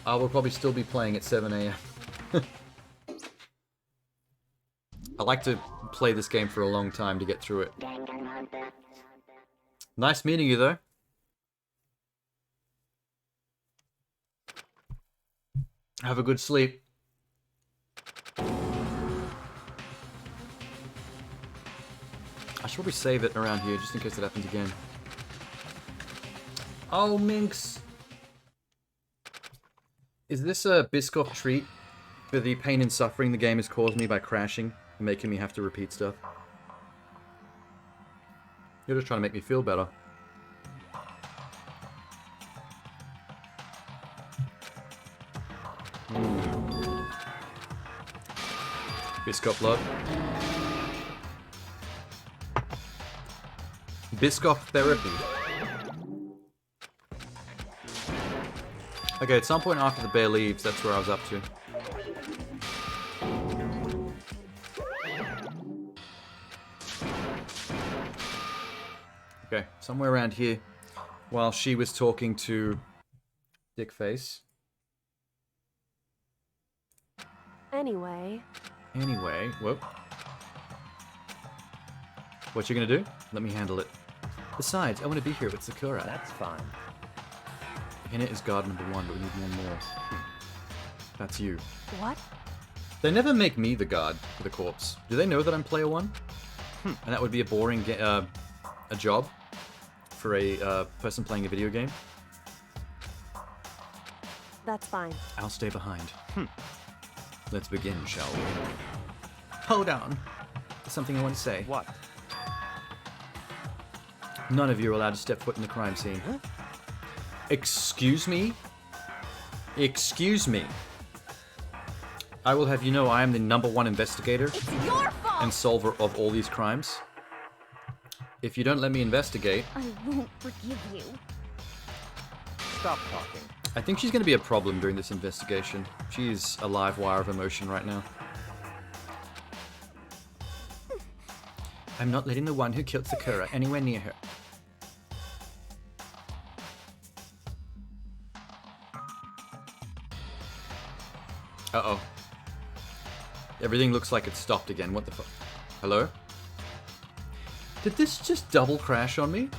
C: I will probably still be playing at 7 AM. I like to play this game for a long time to get through it. Nice meeting you, though. Have a good sleep. I should probably save it around here, just in case it happens again. Oh, Minx! Is this a Biscoff treat for the pain and suffering the game has caused me by crashing and making me have to repeat stuff?
A: You're just trying to make me feel better. Biscoff blood. Biscoff therapy. Okay, at some point after the bear leaves, that's where I was up to. Okay, somewhere around here, while she was talking to Dickface.
B: Anyway,
A: Whoop. What you gonna do? Let me handle it. Besides, I want to be here with Sakura.
I: That's fine.
A: Hina is guard number 1, but we need one more. That's you.
B: what?
A: They never make me the guard for the corpse. Do they know that I'm player 1? And that would be a boring a job for a person playing a video game.
B: That's fine.
A: I'll stay behind. Let's begin, shall we? Hold on. There's something I want to say.
I: What?
A: None of you are allowed to step foot in the crime scene. Huh? Excuse me? Excuse me. I will have you know I am the #1 investigator
G: It's your fault!
A: and solver of all these crimes. If you don't let me investigate...
G: I won't forgive you.
I: Stop talking.
A: I think she's going to be a problem during this investigation. She's a live wire of emotion right now. I'm not letting the one who killed Sakura anywhere near her. Uh-oh. Everything looks like it stopped again. What the fuck? Hello? Did this just double crash on me?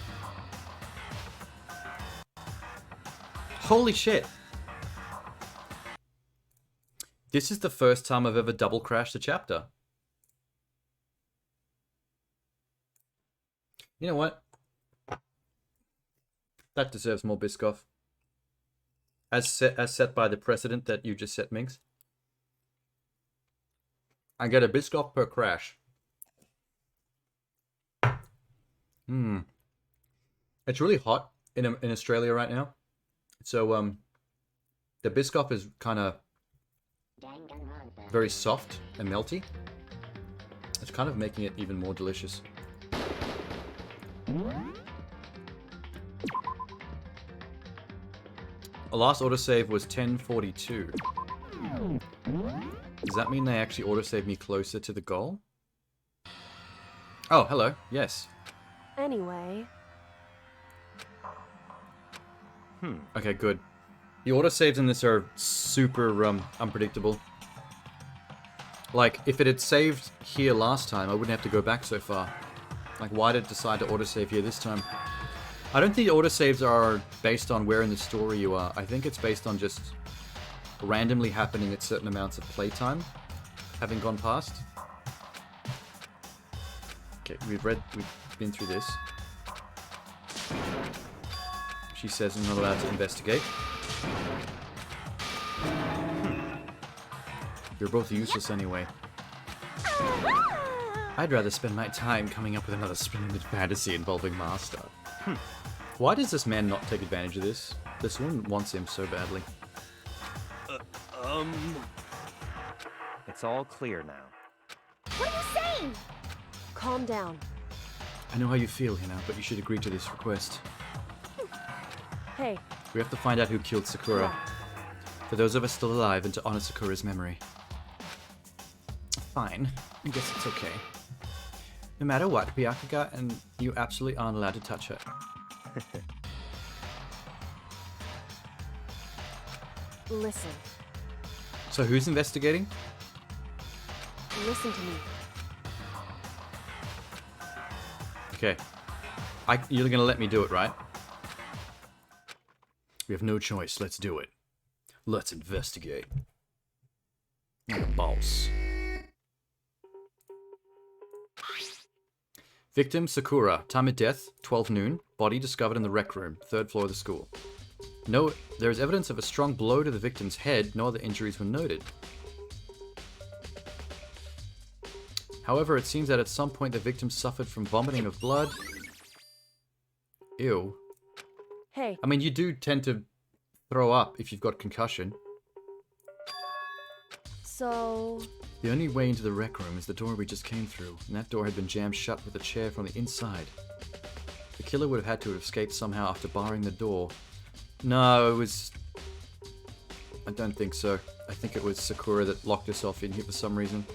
A: Holy shit. This is the first time I've ever double crashed a chapter. You know what? That deserves more Biscoff. As set by the precedent that you just set, Minx. I get a Biscoff per crash. It's really hot in Australia right now. So, the Biscoff is kind of very soft and melty. It's kind of making it even more delicious. Our last autosave was 1042. Does that mean they actually autosave me closer to the goal? Oh, hello. Yes.
B: Anyway,
A: Okay, good. The autosaves in this are super unpredictable. Like, if it had saved here last time, I wouldn't have to go back so far. Like, why did it decide to autosave here this time? I don't think autosaves are based on where in the story you are. I think it's based on just randomly happening at certain amounts of playtime having gone past. Okay, we've been through this. She says I'm not allowed to investigate. You're both useless anyway. I'd rather spend my time coming up with another splendid fantasy involving Master. Why does this man not take advantage of this? This woman wants him so badly.
I: It's all clear now.
G: What are you saying?
B: calm down.
A: I know how you feel, Hina, but you should agree to this request.
B: Hey.
A: We have to find out who killed Sakura. For those of us still alive and to honor Sakura's memory. Fine. I guess it's okay. No matter what, Byakuga and you absolutely aren't allowed to touch her.
B: Listen.
A: So who's investigating?
B: Listen to me.
A: Okay. You're gonna let me do it, right? We have no choice. Let's do it. Let's investigate. Like a boss. Victim, Sakura. Time of death, 12 noon. Body discovered in the rec room, 3rd floor of the school. No, there is evidence of a strong blow to the victim's head. No other injuries were noted. However, it seems that at some point the victim suffered from vomiting of blood. Ew.
B: Hey,
A: I mean, you do tend to throw up if you've got concussion.
B: so...
A: The only way into the rec room is the door we just came through, and that door had been jammed shut with a chair from the inside. The killer would have had to have escaped somehow after barring the door. No, it was... I don't think so. I think it was Sakura that locked herself in here for some reason.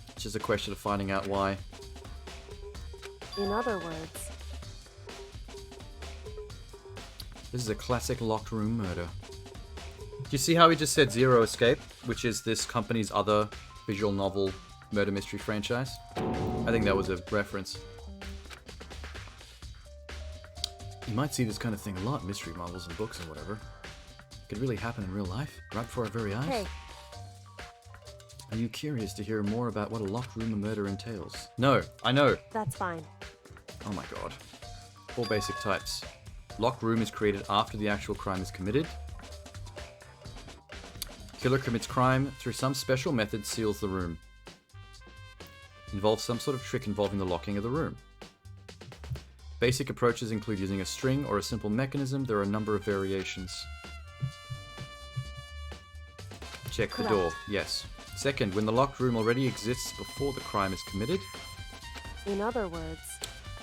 A: It's just a question of finding out why.
B: In other words,
A: This is a classic locked room murder. Do you see how he just said Zero Escape, which is this company's other visual novel murder mystery franchise? I think that was a reference. You might see this kind of thing a lot in mystery novels and books and whatever. It could really happen in real life, right before our very eyes.
B: hey,
A: Are you curious to hear more about what a locked room murder entails? No, I know.
B: that's fine.
A: Oh my god. 4 basic types. Locked room is created after the actual crime is committed. Killer commits crime through some special method, seals the room. Involves some sort of trick involving the locking of the room. Basic approaches include using a string or a simple mechanism. There are a number of variations. Check the door. Yes. Second, when the locked room already exists before the crime is committed.
B: In other words,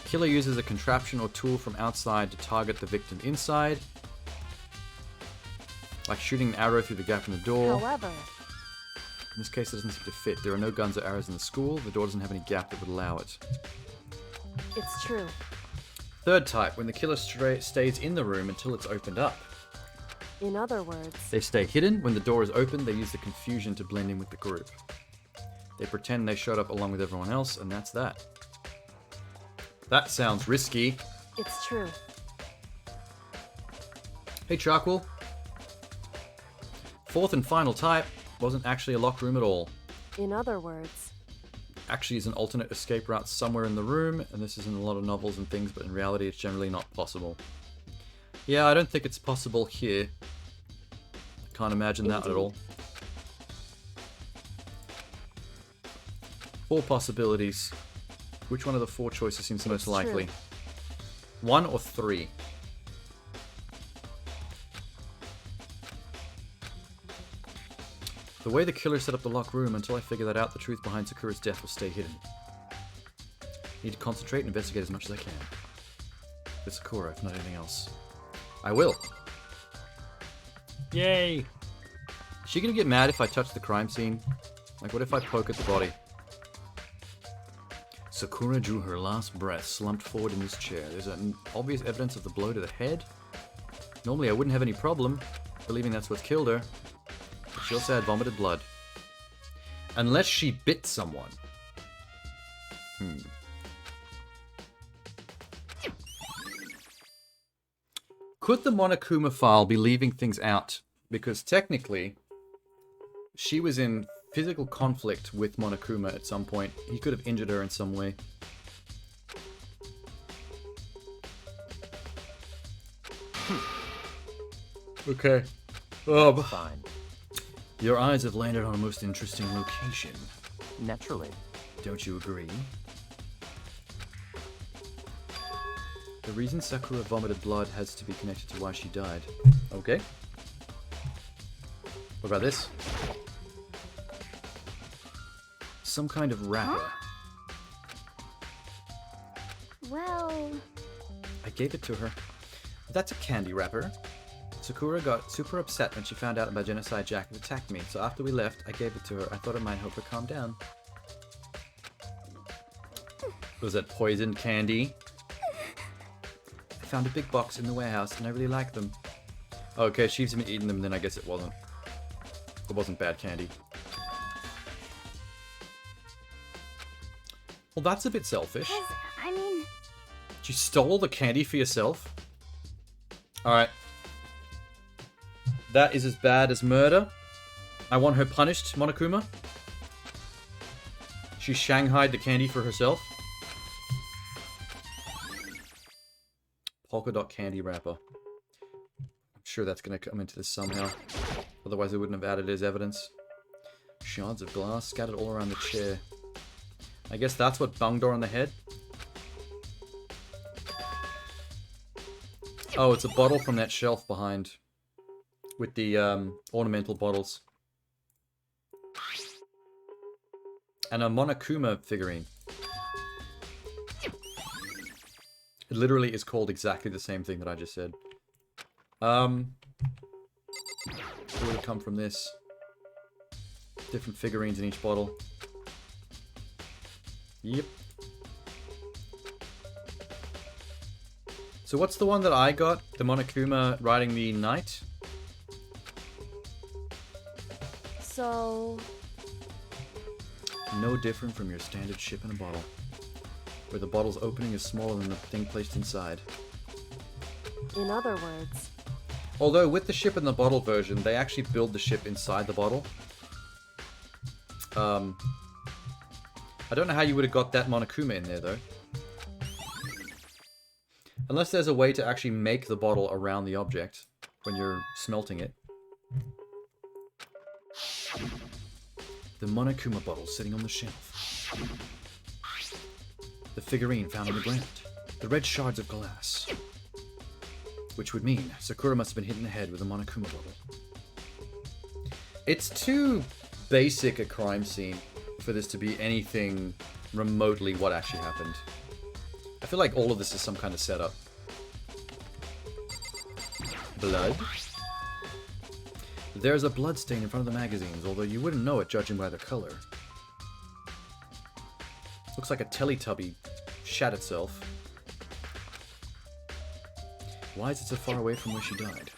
A: Killer uses a contraption or tool from outside to target the victim inside. Like shooting an arrow through the gap in the door.
B: however,
A: In this case, it doesn't seem to fit. There are no guns or arrows in the school. The door doesn't have any gap that would allow it.
B: it's true.
A: Third type, when the killer stays in the room until it's opened up.
B: In other words,
A: They stay hidden. When the door is open, they use the confusion to blend in with the group. They pretend they showed up along with everyone else, and that's that. That sounds risky.
B: it's true.
A: Hey, Charcoal. Fourth and final type wasn't actually a locked room at all.
B: In other words,
A: Actually is an alternate escape route somewhere in the room, and this is in a lot of novels and things, but in reality it's generally not possible. Yeah, I don't think it's possible here. I can't imagine that at all. 4 possibilities. Which one of the 4 choices seems the most
B: It's
A: likely?
B: true.
A: 1 or 3? The way the killer set up the locked room, until I figure that out, the truth behind Sakura's death will stay hidden. Need to concentrate and investigate as much as I can. For Sakura, if not anything else. I will. Yay! Is she gonna get mad if I touch the crime scene? Like, what if I poke at the body? Sakura drew her last breath, slumped forward in his chair. There's an obvious evidence of the blow to the head. Normally I wouldn't have any problem believing that's what killed her. But she also had vomited blood. Unless she bit someone. Could the Monokuma file be leaving things out? Because technically, she was in physical conflict with Monokuma at some point. He could have injured her in some way. Okay.
I: Fine.
A: Your eyes have landed on a most interesting location.
I: Naturally.
A: Don't you agree? The reason Sakura vomited blood has to be connected to why she died. Okay. What about this? Some kind of wrapper.
G: Well,
A: I gave it to her. That's a candy wrapper. Sakura got super upset when she found out about Genocide Jack had attacked me, so after we left, I gave it to her. I thought it might help her calm down. Was that poisoned candy? I found a big box in the warehouse, and I really like them. Okay, she's been eating them, then I guess it wasn't. It wasn't bad candy. Well, that's a bit selfish.
G: 'cause, I mean,
A: You stole the candy for yourself? Alright. That is as bad as murder. I want her punished, Monokuma. She shanghaied the candy for herself. Polka dot candy wrapper. I'm sure that's going to come into this somehow. Otherwise, they wouldn't have added it as evidence. Shards of glass scattered all around the chair. I guess that's what bunged her on the head.
C: Oh, it's a bottle from that shelf behind. With the ornamental bottles. And a Monokuma figurine. It literally is called exactly the same thing that I just said. What would come from this? Different figurines in each bottle. Yep. So what's the one that I got? The Monokuma riding the knight?
B: So...
C: No different from your standard ship in a bottle. Where the bottle's opening is smaller than the thing placed inside.
B: In other words...
C: Although, with the ship in the bottle version, they actually build the ship inside the bottle. I don't know how you would have got that Monokuma in there, though. Unless there's a way to actually make the bottle around the object when you're smelting it. The Monokuma bottle sitting on the shelf. The figurine found on the ground. The red shards of glass. Which would mean Sakura must have been hit in the head with a Monokuma bottle. It's too basic a crime scene for this to be anything remotely what actually happened. I feel like all of this is some kind of setup. Blood? There's a blood stain in front of the magazines, although you wouldn't know it judging by the color. Looks like a Teletubby shat itself. Why is it so far away from where she died?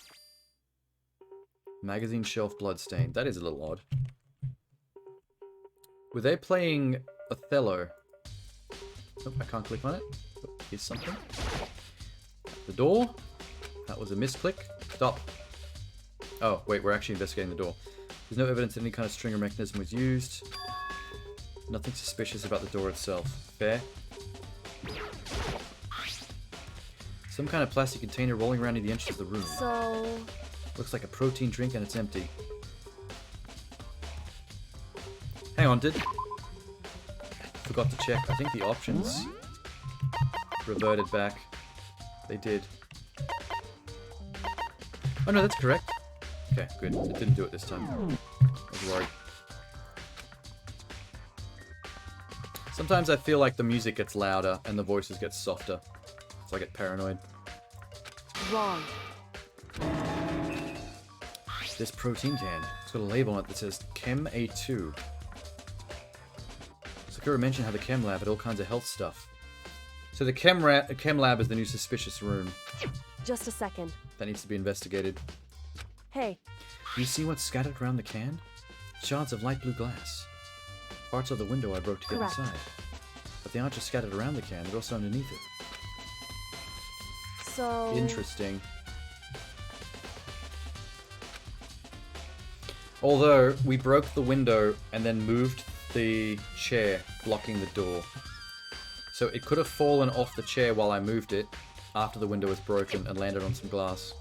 C: Magazine shelf blood stain. That is a little odd. Were they playing Othello? Nope, I can't click on it. Oh, here's something. The door? That was a misclick. Stop. Oh, wait, we're actually investigating the door. There's no evidence that any kind of string or mechanism was used. Nothing suspicious about the door itself. Fair. Some kind of plastic container rolling around near the entrance of the room.
B: So...
C: Looks like a protein drink and it's empty. Hang on, forgot to check. I think the options reverted back. They did. Oh no, that's correct. Okay, good. It didn't do it this time. I was worried. Sometimes I feel like the music gets louder and the voices get softer. So I get paranoid.
B: Wrong.
C: This protein can. It's got a label on it that says Chem A2. Sakura mentioned how the Chem Lab had all kinds of health stuff. So the Chem Lab is the new suspicious room.
B: Just a second.
C: That needs to be investigated.
B: Hey.
C: You see what's scattered around the can? Shards of light blue glass. Parts of the window I broke to get
B: Correct.
C: inside. But they aren't just scattered around the can, they're also underneath it.
B: So...
C: Interesting. Although, we broke the window and then moved the chair, blocking the door. So it could have fallen off the chair while I moved it, after the window was broken and landed on some glass.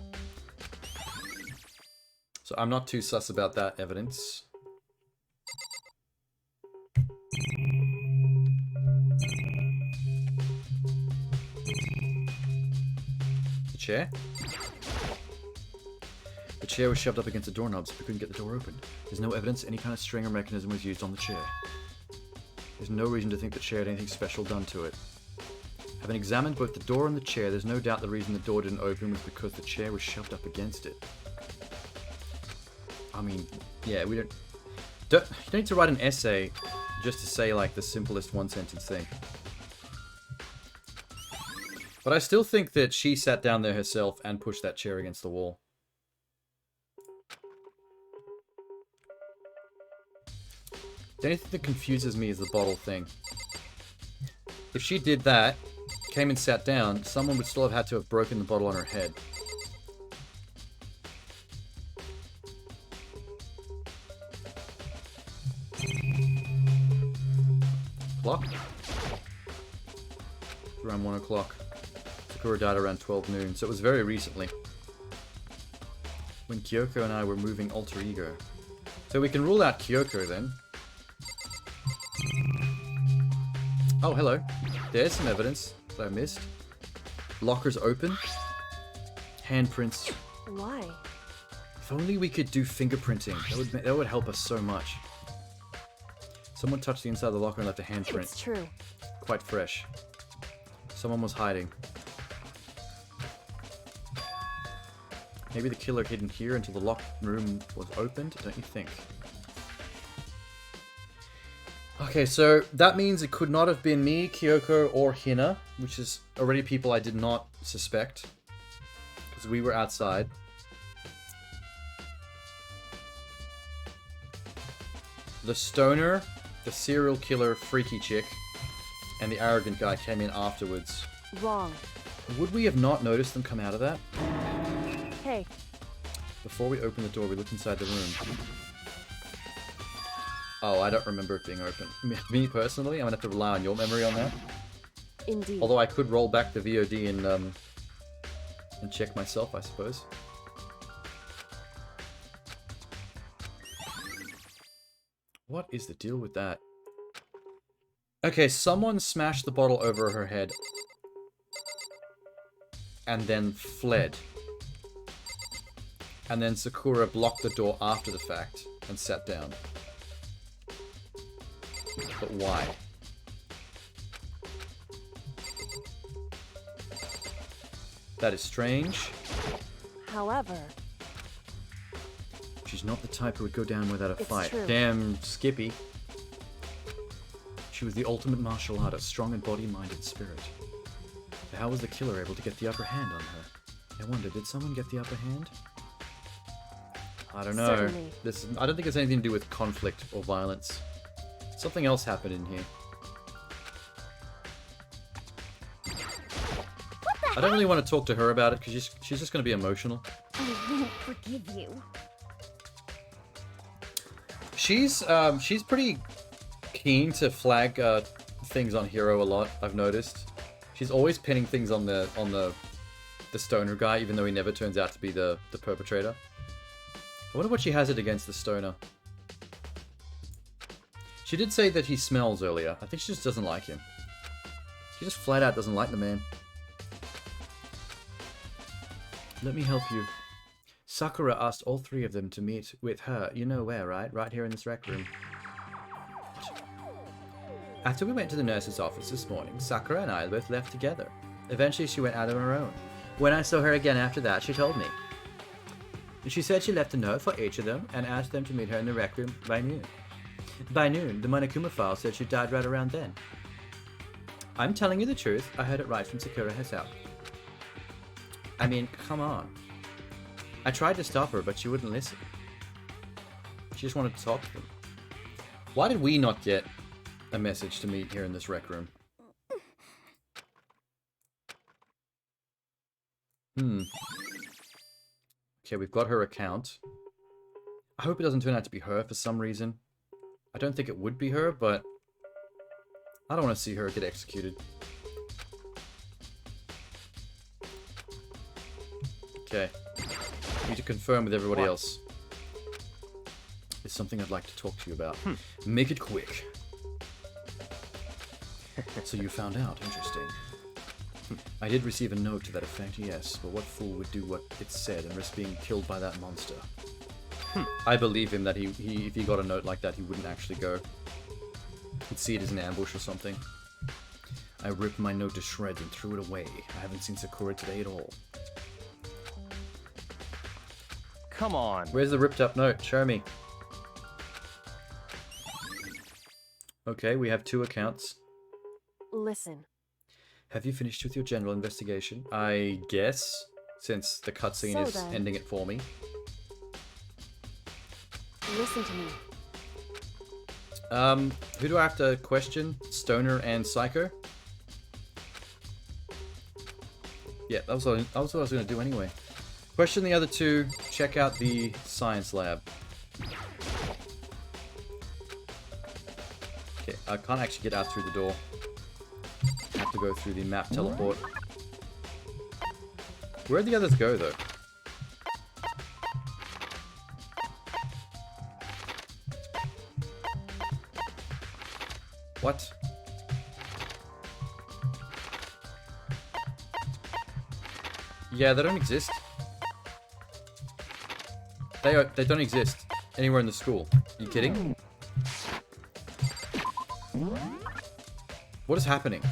C: So I'm not too sus about that evidence. The chair? The chair was shoved up against the doorknob so we couldn't get the door open. There's no evidence any kind of string or mechanism was used on the chair. There's no reason to think the chair had anything special done to it. Having examined both the door and the chair, there's no doubt the reason the door didn't open was because the chair was shoved up against it. I mean, yeah, you don't need to write an essay just to say, like, the simplest one-sentence thing. But I still think that she sat down there herself and pushed that chair against the wall. The only thing that confuses me is the bottle thing. If she did that, came and sat down, someone would still have had to have broken the bottle on her head. Clock? It's around 1 o'clock. Sakura died around 12 noon, so it was very recently. When Kyoko and I were moving alter ego. So we can rule out Kyoko then. Oh, hello. There's some evidence that I missed. Locker's open.
A: handprints.
B: Why?
A: If only we could do fingerprinting. That would help us so much. Someone touched the inside of the locker and left a handprint.
B: It's true.
A: Quite fresh. Someone was hiding. Maybe the killer hidden here until the locked room was opened, don't you think? Okay, so that means it could not have been me, Kyoko, or Hina, which is already people I did not suspect. Because we were outside. The stoner, the serial killer freaky chick, and the arrogant guy came in afterwards.
B: Wrong.
A: Would we have not noticed them come out of that?
B: Hey.
A: Before we open the door, we look inside the room. Oh, I don't remember it being open. Me personally, I'm gonna have to rely on your memory on that.
B: Indeed.
A: Although I could roll back the VOD and check myself, I suppose. What is the deal with that? Okay, someone smashed the bottle over her head. And then fled. And then Sakura blocked the door after the fact and sat down. But why? That is strange.
B: However...
A: She's not the type who would go down without a fight.
B: True.
A: Damn Skippy. She was the ultimate martial artist, strong in body, mind, and spirit. But how was the killer able to get the upper hand on her? I wonder, did someone get the upper hand? I don't know.
B: Certainly.
A: I don't think it's anything to do with conflict or violence. Something else happened in here. I don't really want to talk to her about it because she's just going to be emotional.
G: I won't forgive you.
A: She's pretty keen to flag things on Hero a lot, I've noticed. She's always pinning things on the stoner guy, even though he never turns out to be the perpetrator. I wonder what she has it against the stoner. She did say that he smells earlier. I think she just doesn't like him. She just flat out doesn't like the man. Let me help you. Sakura asked all three of them to meet with her. You know where, right? Right here in this rec room. After we went to the nurse's office this morning, Sakura and I both left together. Eventually she went out on her own. When I saw her again after that, she told me. She said she left a note for each of them and asked them to meet her in the rec room by noon. By noon, the Monokuma file said she died right around then. I'm telling you the truth, I heard it right from Sakura herself. I mean, come on. I tried to stop her, but she wouldn't listen. She just wanted to talk to them. Why did we not get a message to meet here in this rec room? Okay, we've got her account. I hope it doesn't turn out to be her for some reason. I don't think it would be her, but I don't want to see her get executed. Okay. Need to confirm with everybody else. There's something I'd like to talk to you about. Make it quick. So you found out. Interesting. I did receive a note to that effect, yes, but what fool would do what it said and risk being killed by that monster? I believe him that he if he got a note like that, he wouldn't actually go. He'd see it as an ambush or something. I ripped my note to shreds and threw it away. I haven't seen Sakura today at all.
I: Come on.
A: Where's the ripped up note? Show me. Okay, we have 2 accounts.
B: Listen.
A: Have you finished with your general investigation? I guess, since the cutscene is ending it for me.
B: Listen to me.
A: Who do I have to question? Stoner and Psycho? Yeah, that was what I was going to do anyway. Question the other 2, check out the science lab. Okay, I can't actually get out through the door. I have to go through the map teleport. Where'd the others go, though? What? Yeah, they don't exist. They don't exist anywhere in the school. Are you kidding? What is happening?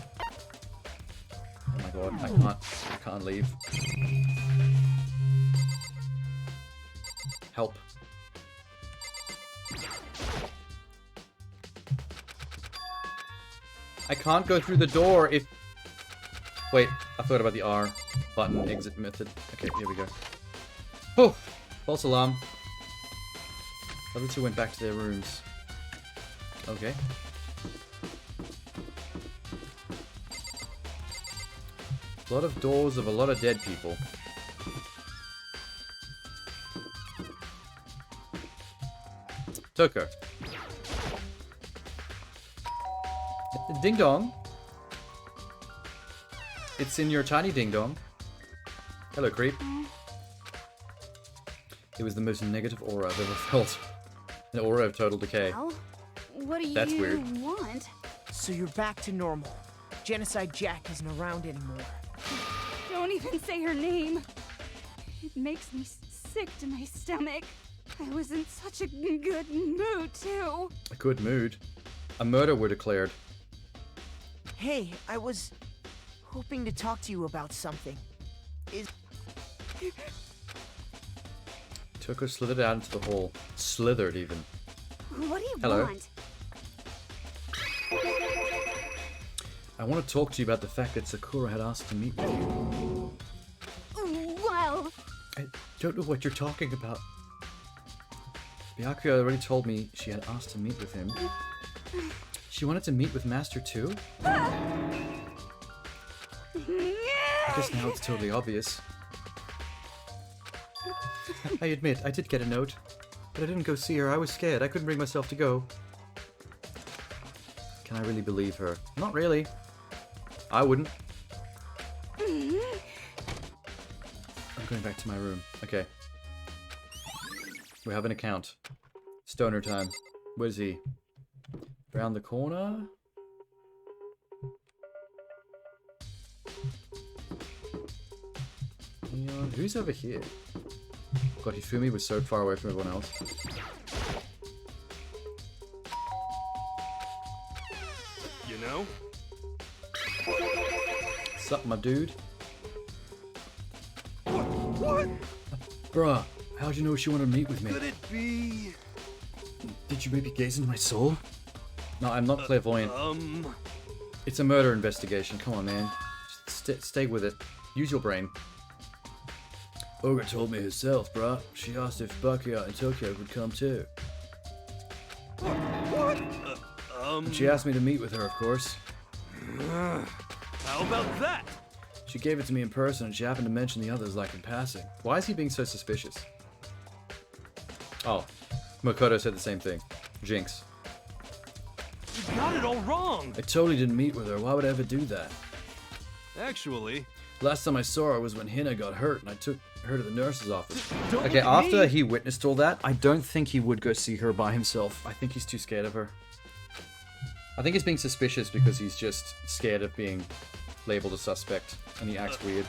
A: Oh my god, I can't leave. Help. I can't go through the door if... Wait, I forgot about the R button exit method. Okay, here we go. Oh, false alarm. The other two went back to their rooms. Okay. A lot of doors of a lot of dead people. Toko. Ding dong. It's in your tiny ding dong. Hello, creep. It was the most negative aura I've ever felt. An aura of total decay.
G: Well, what do
A: That's
G: you
A: weird.
G: want?
H: So you're back to normal. Genocide Jack isn't around anymore.
K: Don't even say her name. It makes me sick to my stomach. I was in such a good mood, too.
A: A good mood. A murder were declared.
H: Hey, I was hoping to talk to you about something.
A: Toko slithered out into the hall. Slithered, even.
G: What do you
A: Hello.
G: want?
A: I want to talk to you about the fact that Sakura had asked to meet with you.
G: Well,
A: I don't know what you're talking about. Byakuya already told me she had asked to meet with him. She wanted to meet with Master too? I guess now it's totally obvious. I admit, I did get a note. But I didn't go see her. I was scared. I couldn't bring myself to go. Can I really believe her? Not really. I wouldn't. I'm going back to my room. Okay. We have an account. Stoner time. Where's he? Around the corner? Neon. Who's over here? God, Hifumi was so far away from everyone else.
E: You know?
A: Sup, my dude?
E: What?
A: Bruh, how'd you know she wanted to meet with me?
E: Could it be?
A: Did you maybe gaze into my soul? No, I'm not clairvoyant.
E: Um...
A: It's a murder investigation. Come on, man. Just stay with it. Use your brain. Ogre told me herself, bruh. She asked if Byakuya and Tokyo would come too.
E: What?
A: And she asked me to meet with her, of course.
E: How about that?
A: She gave it to me in person, and she happened to mention the others like in passing. Why is he being so suspicious? Oh, Makoto said the same thing. Jinx.
E: You got it all wrong!
A: I totally didn't meet with her. Why would I ever do that?
E: Actually...
A: Last time I saw her was when Hina got hurt, and I took her to the nurse's office.
E: Don't
A: Okay,
E: look at
A: after
E: me.
A: he witnessed all that, I don't think he would go see her by himself. I think he's too scared of her. I think he's being suspicious because he's just scared of being labeled a suspect, and he acts weird.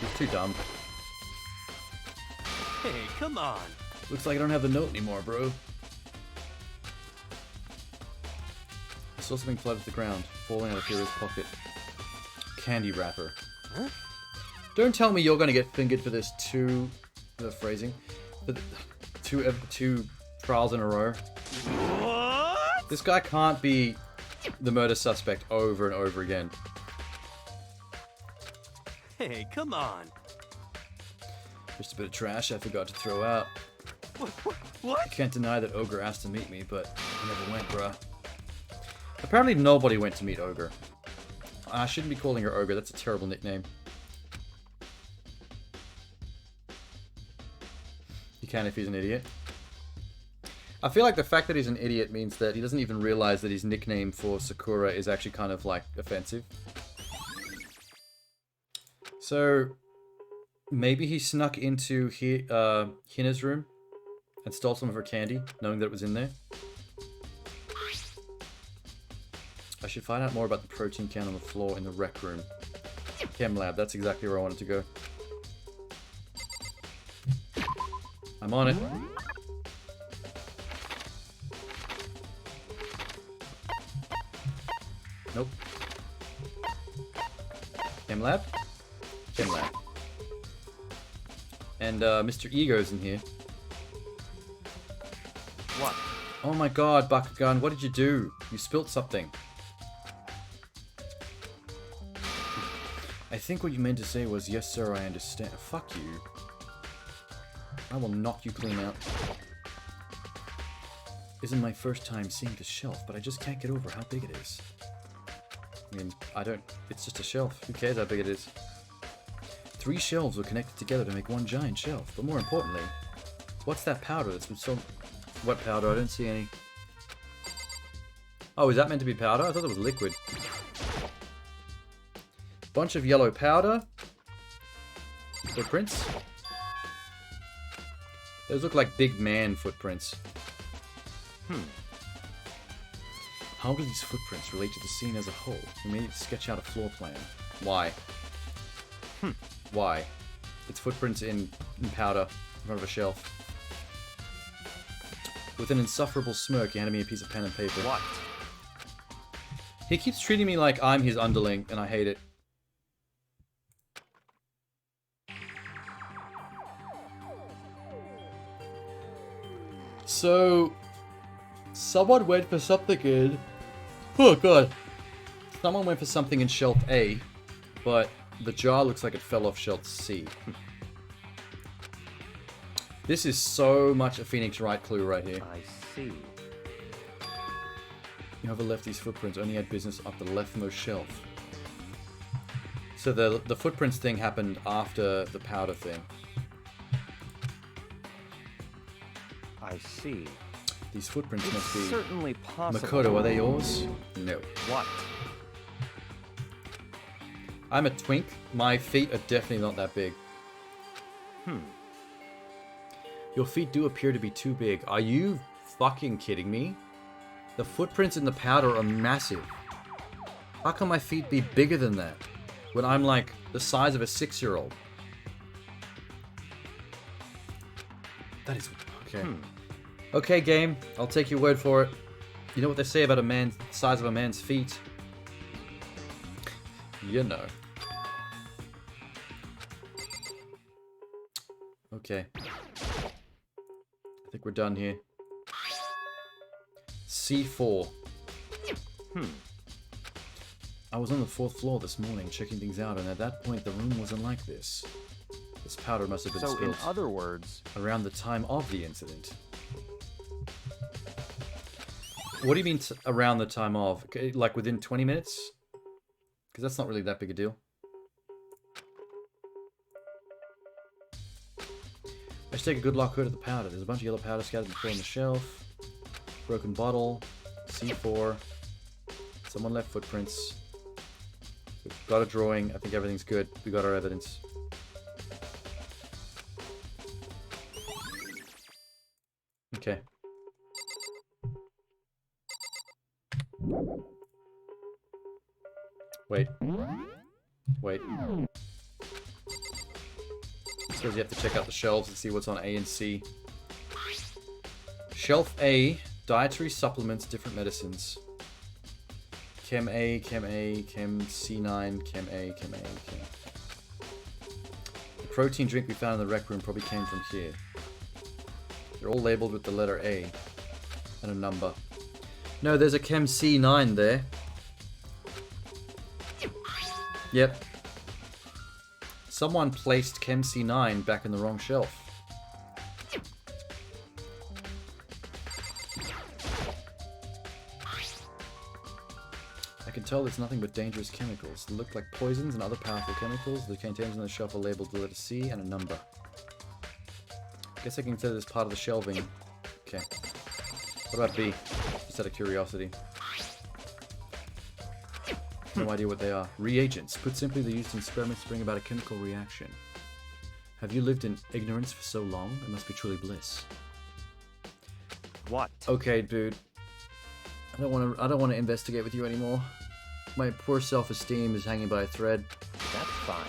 A: He's too dumb.
E: Hey, come on.
A: Looks like I don't have the note anymore, bro. I saw something fly to the ground, falling out of Hero's pocket. Candy wrapper.
E: Huh?
A: Don't tell me you're gonna get fingered for this phrasing. For two trials in a row.
E: What?
A: This guy can't be the murder suspect over and over again.
E: Hey, come on.
A: Just a bit of trash I forgot to throw out.
E: What?
A: I can't deny that Ogre asked to meet me, but I never went, bruh. Apparently nobody went to meet Ogre. I shouldn't be calling her Ogre, that's a terrible nickname. You can if he's an idiot. I feel like the fact that he's an idiot means that he doesn't even realize that his nickname for Sakura is actually kind of, like, offensive. So, maybe he snuck into Hina's room and stole some of her candy, knowing that it was in there. I should find out more about the protein can on the floor in the rec room. Chem lab, that's exactly where I wanted to go.
C: I'm on it. Nope. Chem lab? Chem lab. And Mr. Ego's in here.
I: What?
C: Oh my god, Bakugan, what did you do? You spilt something. I think what you meant to say was, yes sir, I understand. Fuck you. I will knock you clean out. Isn't my first time seeing the shelf, but I just can't get over how big it is. I mean, it's just a shelf. Who cares how big it is? 3 shelves were connected together to make one giant shelf. But more importantly, what's that powder that's been so... What powder? I don't see any. Oh, is that meant to be powder? I thought it was liquid. Bunch of yellow powder. Footprints. Those look like big man footprints. How do these footprints relate to the scene as a whole? We may need to sketch out a floor plan. Why? Why? It's footprints in powder in front of a shelf. With an insufferable smirk, he handed me a piece of pen and paper.
I: What?
C: He keeps treating me like I'm his underling, and I hate it. So, someone went for something in... Oh god. Someone went for something in shelf A, but the jar looks like it fell off shelf C. This is so much a Phoenix Wright clue right here.
I: I see.
C: Whoever left these footprints only had business up the leftmost shelf. So the footprints thing happened after the powder thing.
I: I see.
C: These footprints
I: It's
C: must be...
I: certainly possible.
C: Makoto, are they yours? No.
I: What?
C: I'm a twink. My feet are definitely not that big. Your feet do appear to be too big. Are you fucking kidding me? The footprints in the powder are massive. How can my feet be bigger than that? When I'm like the size of a 6-year-old. That is... Okay. Okay, game. I'll take your word for it. You know what they say about a man's size of a man's feet? You know. Okay. I think we're done here. C4. I was on the 4th floor this morning checking things out, and at that point the room wasn't like this. This powder must have been
I: So in
C: spilled
I: other words,
C: around the time of the incident. What do you mean around the time of? Okay, like within 20 minutes? Because that's not really that big a deal. I should take a good look at the powder. There's a bunch of yellow powder scattered on the shelf. Broken bottle. C4. Someone left footprints. We've got a drawing. I think everything's good. We got our evidence. Okay. Wait. Wait. Says you have to check out the shelves and see what's on A and C. Shelf A, dietary supplements, different medicines. Chem A, Chem A, Chem C9, Chem A, Chem A, Chem. The protein drink we found in the rec room probably came from here. They're all labeled with the letter A and a number. No, there's a Chem C9 there. Yep. Someone placed Chem C9 back in the wrong shelf. I can tell it's nothing but dangerous chemicals. They look like poisons and other powerful chemicals. The containers on the shelf are labeled with the letter C and a number. Guess I can consider this part of the shelving. Okay. What about B? Just out of curiosity. No idea what they are. Reagents. Put simply, they're used in experiments to bring about a chemical reaction. Have you lived in ignorance for so long? It must be truly bliss.
I: What?
C: Okay, dude. I don't want to investigate with you anymore. My poor self-esteem is hanging by a thread.
I: That's fine.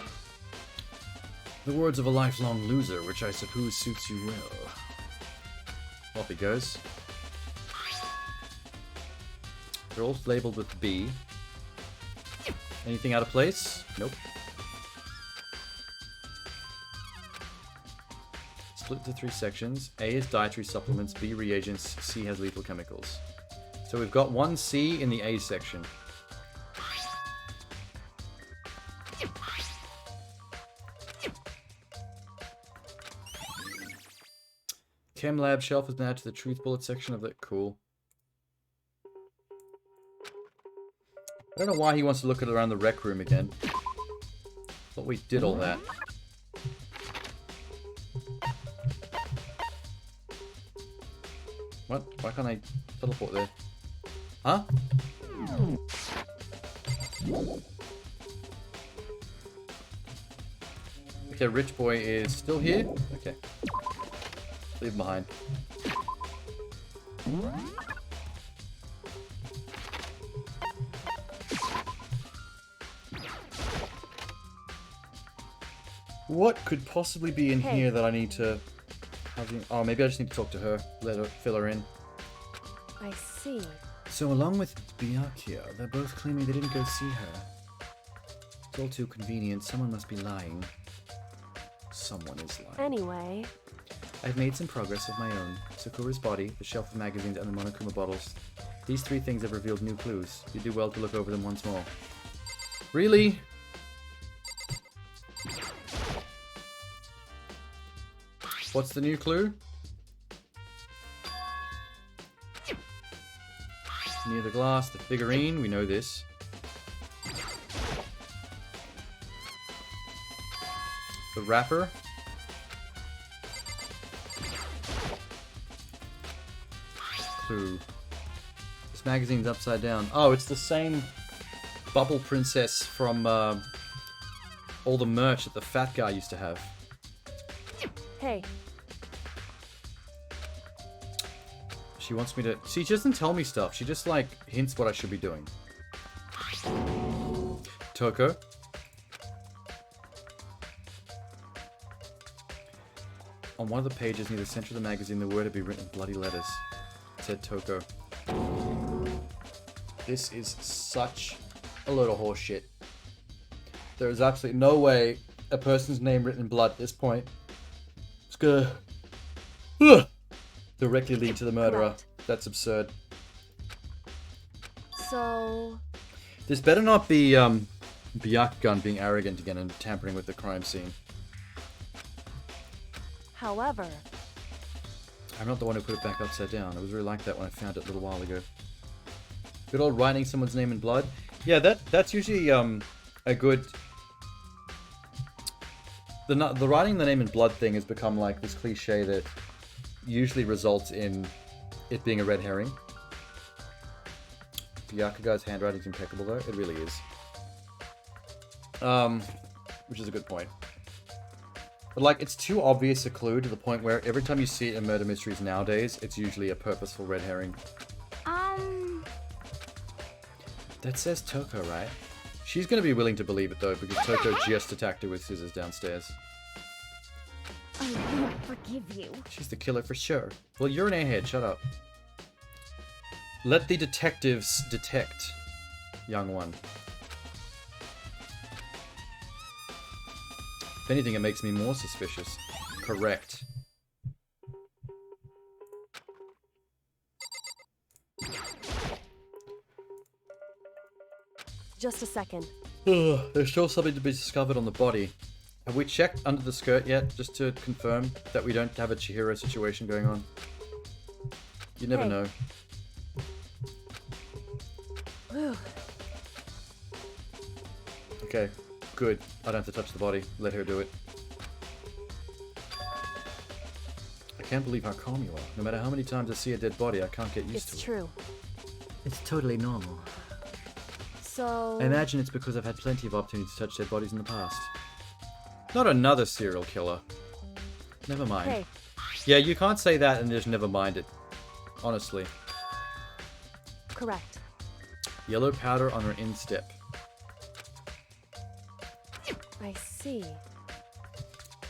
C: The words of a lifelong loser, which I suppose suits you well.
A: Off he goes. They're all labeled with B. Anything out of place? Nope. Split into 3 sections. A is dietary supplements, B reagents, C has lethal chemicals. So we've got 1 C in the A section. Chem lab shelf is been added to the truth bullet section of it. Cool. I don't know why he wants to look at around the rec room again. Thought we did all that. What? Why can't I teleport there? Huh? Okay, Rich Boy is still here? Okay. Leave him behind. What could possibly be in here that I need to... Oh, maybe I just need to talk to her. Let her fill her in.
B: I see.
A: So along with Byakuya, they're both claiming they didn't go see her. It's all too convenient. Someone must be lying. Someone is lying.
B: Anyway...
A: I've made some progress of my own. Sakura's body, the shelf of magazines, and the Monokuma bottles. These 3 things have revealed new clues. You do well to look over them once more. Really? What's the new clue? Near the glass, the figurine, we know this. The wrapper. Clue. This magazine's upside down. Oh, it's the same bubble princess from all the merch that the fat guy used to have.
B: Hey.
A: She wants me to... She doesn't tell me stuff. She just, like, hints what I should be doing. Toko. On one of the pages near the center of the magazine, the word had been written in bloody letters. It said Toko. This is such a load of horse shit. There is absolutely no way a person's name written in blood at this point is gonna directly lead to the murderer.
B: Correct.
A: That's absurd.
B: So...
A: This better not be Byakugan being arrogant again and tampering with the crime scene.
B: However...
A: I'm not the one who put it back upside down. I was really like that when I found it a little while ago. Good old writing someone's name in blood. Yeah, that's usually a good... The writing the name in blood thing has become like this cliche that usually results in it being a red herring. Byakuga's handwriting's impeccable though. It really is. Which is a good point. But like, it's too obvious a clue to the point where every time you see it in murder mysteries nowadays, it's usually a purposeful red herring. That says Toko, right? She's gonna be willing to believe it though, because Toko just attacked her with scissors downstairs.
G: I won't forgive you.
A: She's the killer for sure. Well, you're an airhead, shut up. Let the detectives detect, young one. If anything, it makes me more suspicious. Correct.
B: Just a second.
A: There's still something to be discovered on the body. Have we checked under the skirt yet, just to confirm that we don't have a Chihiro situation going on? You never know.
B: Whew.
A: Okay, good. I don't have to touch the body. Let her do it. I can't believe how calm you are. No matter how many times I see a dead body, I can't get used to it.
B: It's true.
A: It's totally normal.
B: So...
A: I imagine it's because I've had plenty of opportunities to touch dead bodies in the past. Not another serial killer. Never mind.
B: Hey.
A: Yeah, you can't say that and just never mind it. Honestly.
B: Correct.
A: Yellow powder on her instep.
B: I see.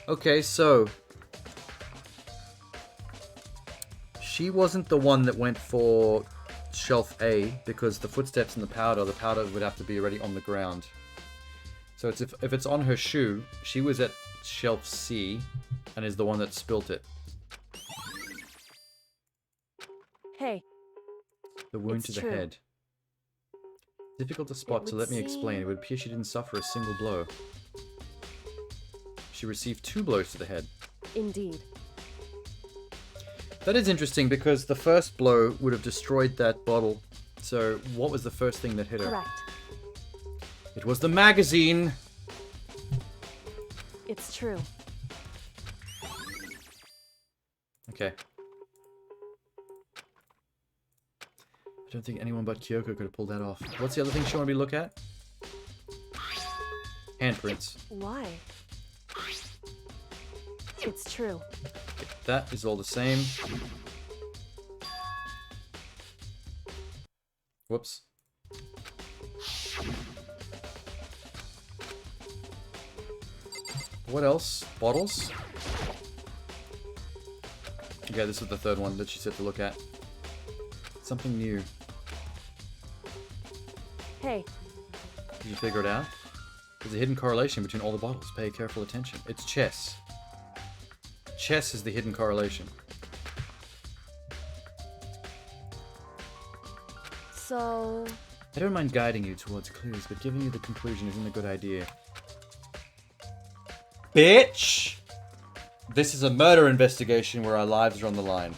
A: Okay, so...
C: she wasn't the one that went for shelf A, because the footsteps and the powder would have to be already on the ground. So it's if it's on her shoe, she was at shelf C and is the one that spilt it.
B: Hey.
C: The wound
B: It's
C: to the
B: true.
C: head. Difficult to spot, so
B: would
C: let me explain. It would appear she didn't suffer a single blow. She received 2 blows to the head.
B: Indeed.
C: That is interesting because the first blow would have destroyed that bottle. So what was the first thing that hit her?
B: Correct.
C: It was the magazine!
B: It's true.
C: Okay. I don't think anyone but Kyoko could have pulled that off. What's the other thing she wanted me to look at? Handprints.
B: Why? It's true.
C: Okay, that is all the same. Whoops. What else? Bottles? Okay, this is the third one that she said to look at. Something new.
B: Hey.
C: Did you figure it out? There's a hidden correlation between all the bottles. Pay careful attention. It's chess. Chess is the hidden correlation.
B: So...
C: I don't mind guiding you towards clues, but giving you the conclusion isn't a good idea. Bitch! This is a murder investigation where our lives are on the line.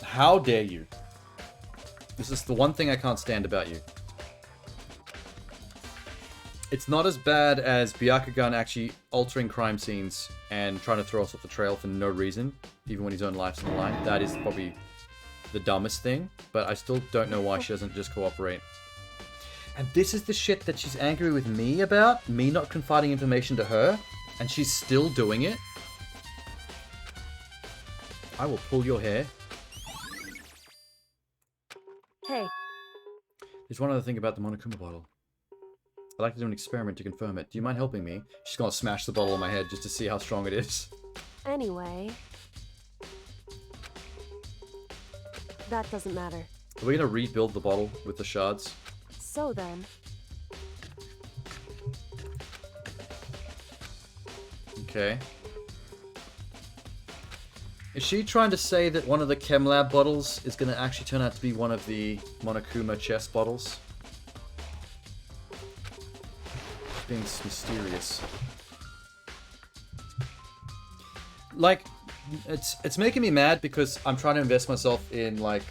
C: How dare you? This is the one thing I can't stand about you. It's not as bad as Byakugan actually altering crime scenes and trying to throw us off the trail for no reason, even when his own life's on the line. That is probably the dumbest thing, but I still don't know why she doesn't just cooperate. And this is the shit that she's angry with me about, me not confiding information to her, and she's still doing it. I will pull your hair.
B: Hey.
C: There's one other thing about the Monokuma bottle. I'd like to do an experiment to confirm it. Do you mind helping me? She's gonna smash the bottle on my head just to see how strong it is.
B: Anyway... That doesn't matter.
C: Are we gonna rebuild the bottle with the shards?
B: So then...
C: Okay. Is she trying to say that one of the Chem Lab bottles is gonna actually turn out to be one of the Monokuma chess bottles? Being mysterious. Like, it's making me mad because I'm trying to invest myself in, like,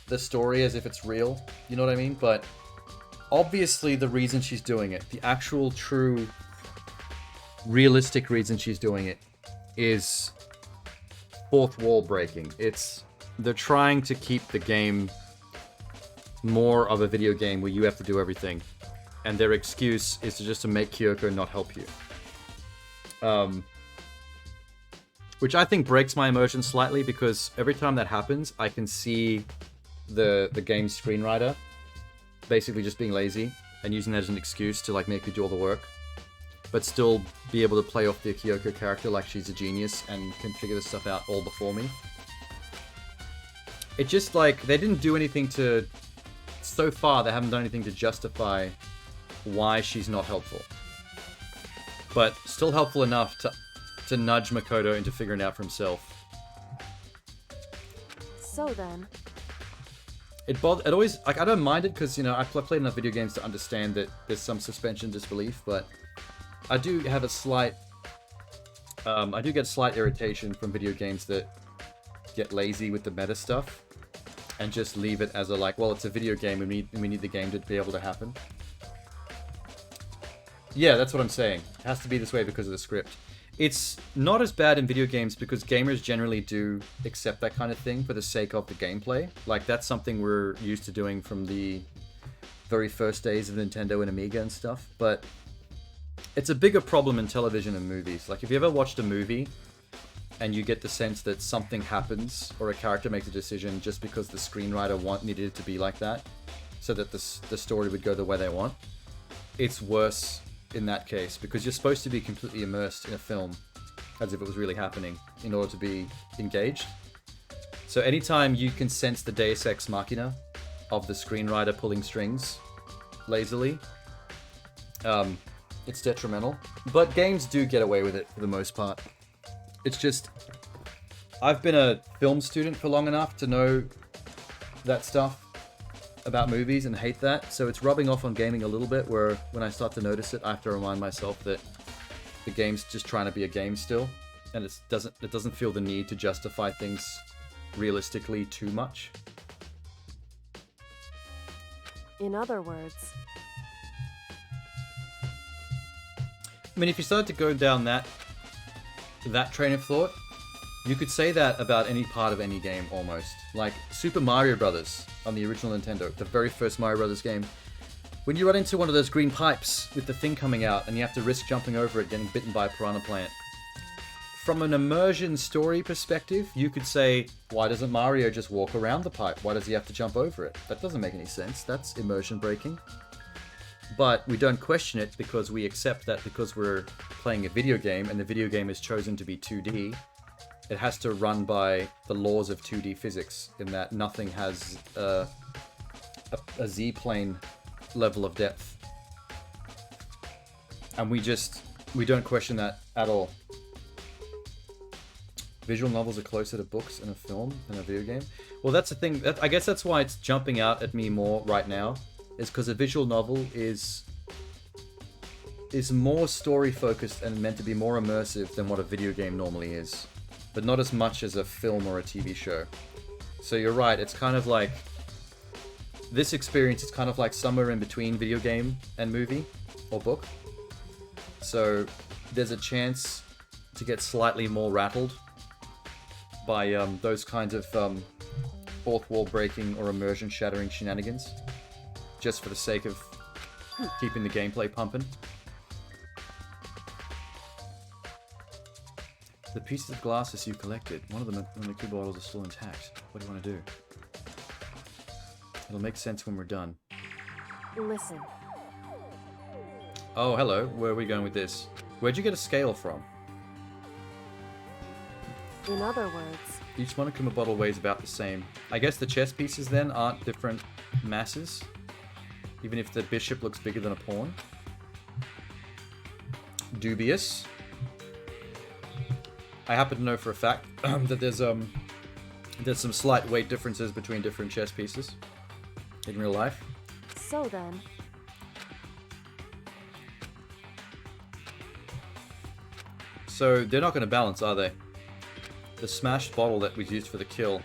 C: the story as if it's real. You know what I mean? But obviously the reason she's doing it, the actual true realistic reason she's doing it, is fourth wall breaking. They're trying to keep the game more of a video game where you have to do everything. And their excuse is just to make Kyoko not help you. Which I think breaks my emotions slightly, because every time that happens, I can see the game screenwriter basically just being lazy and using that as an excuse to like make you do all the work, but still be able to play off the Kyoko character like she's a genius and can figure this stuff out all before me. It just like, they didn't do anything to... So far, they haven't done anything to justify why she's not helpful. But still helpful enough to nudge Makoto into figuring it out for himself.
B: So then...
C: It always... Like, I don't mind it because, you know, I've played enough video games to understand that there's some suspension of disbelief, but I do have a slight... I do get slight irritation from video games that get lazy with the meta stuff and just leave it as a, like, well, it's a video game and we need the game to be able to happen. Yeah, that's what I'm saying. It has to be this way because of the script. It's not as bad in video games because gamers generally do accept that kind of thing for the sake of the gameplay. Like, that's something we're used to doing from the very first days of Nintendo and Amiga and stuff. But it's a bigger problem in television and movies. Like, if you ever watched a movie and you get the sense that something happens or a character makes a decision just because the screenwriter needed it to be like that so that the story would go the way they want, it's worse in that case, because you're supposed to be completely immersed in a film as if it was really happening in order to be engaged.
A: So anytime you can sense the Deus Ex Machina of the screenwriter pulling strings lazily, it's detrimental. But games do get away with it for the most part. It's just, I've been a film student for long enough to know that stuff about movies and hate that. So it's rubbing off on gaming a little bit, where when I start to notice it, I have to remind myself that the game's just trying to be a game still. And it doesn't feel the need to justify things realistically too much.
B: In other words,
A: I mean, if you started to go down that train of thought, you could say that about any part of any game almost. Like Super Mario Brothers on the original Nintendo, the very first Mario Brothers game. When you run into one of those green pipes with the thing coming out and you have to risk jumping over it, getting bitten by a piranha plant. From an immersion story perspective, you could say, why doesn't Mario just walk around the pipe? Why does he have to jump over it? That doesn't make any sense. That's immersion breaking. But we don't question it because we accept that because we're playing a video game and the video game is chosen to be 2D, it has to run by the laws of 2D physics, in that nothing has a Z-plane level of depth. And we don't question that at all. Visual novels are closer to books and a film than a video game. Well, that's the thing. I guess that's why it's jumping out at me more right now, is because a visual novel is more story focused and meant to be more immersive than what a video game normally is, but not as much as a film or a TV show. So you're right. It's kind of like this experience is kind of like somewhere in between video game and movie or book. So there's a chance to get slightly more rattled by those kinds of fourth wall breaking or immersion shattering shenanigans, just for the sake of keeping the gameplay pumping. The pieces of glasses you collected, one of them and the two bottles are still intact. What do you want to do? It'll make sense when we're done.
B: listen.
A: Oh, hello. Where are we going with this? Where'd you get a scale from?
B: In other words,
A: Each Monokuma bottle weighs about the same. I guess the chess pieces then aren't different masses, even if the bishop looks bigger than a pawn. Dubious. I happen to know for a fact that there's some slight weight differences between different chess pieces in real life.
B: so then,
A: So they're not going to balance, are they? The smashed bottle that was used for the kill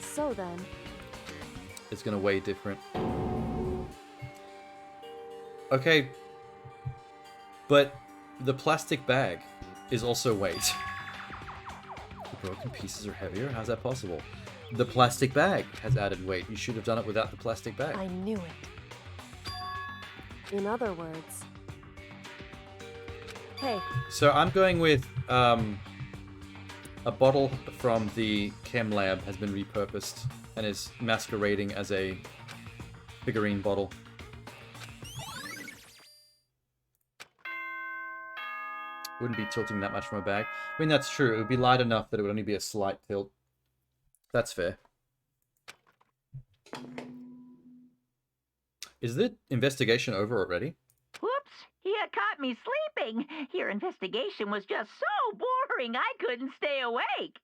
B: so then,
A: is going to weigh different. Okay, but the plastic bag is also weight. The broken pieces are heavier? How's that possible? The plastic bag has added weight. You should have done it without the plastic bag.
B: I knew it. In other words, hey,
A: So I'm going with a bottle from the chem lab has been repurposed and is masquerading as a figurine bottle. Wouldn't be tilting that much from a bag. I mean, that's true. It would be light enough that it would only be a slight tilt. That's fair. Is the investigation over already?
J: Whoops! You caught me sleeping. Your investigation was just so boring I couldn't stay awake.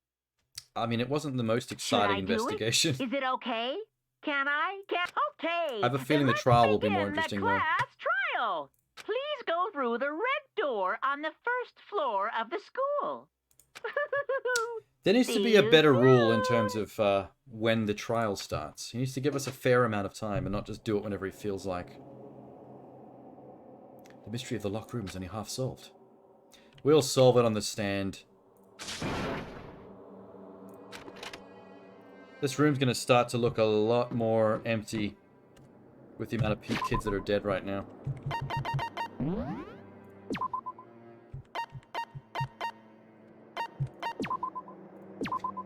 A: I mean, it wasn't the most
J: Should
A: exciting
J: I do
A: investigation.
J: It? Is it okay? Can I? Okay.
A: I have a feeling the
J: then
A: trial
J: let's
A: will be more
J: begin the
A: interesting, though.
J: class trial. Please go through the red door on the first floor of the school.
A: There needs to be a better rule in terms of when the trial starts. He needs to give us a fair amount of time and not just do it whenever he feels like. The mystery of the locked room is only half solved. We'll solve it on the stand. This room's going to start to look a lot more empty with the amount of kids that are dead right now.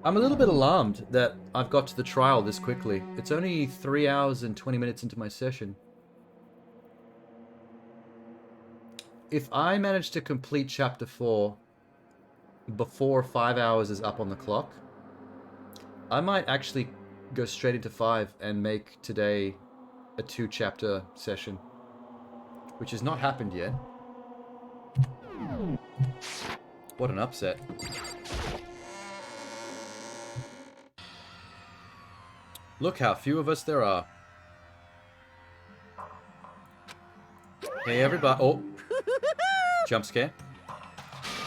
A: I'm a little bit alarmed that I've got to the trial this quickly. It's only 3 hours and 20 minutes into my session. If I manage to complete Chapter 4 before 5 hours is up on the clock,
C: I might actually go straight into 5 and make today a 2-chapter session, which has not happened yet. What an upset. Look how few of us there are. Hey everybody. Oh. Jump scare.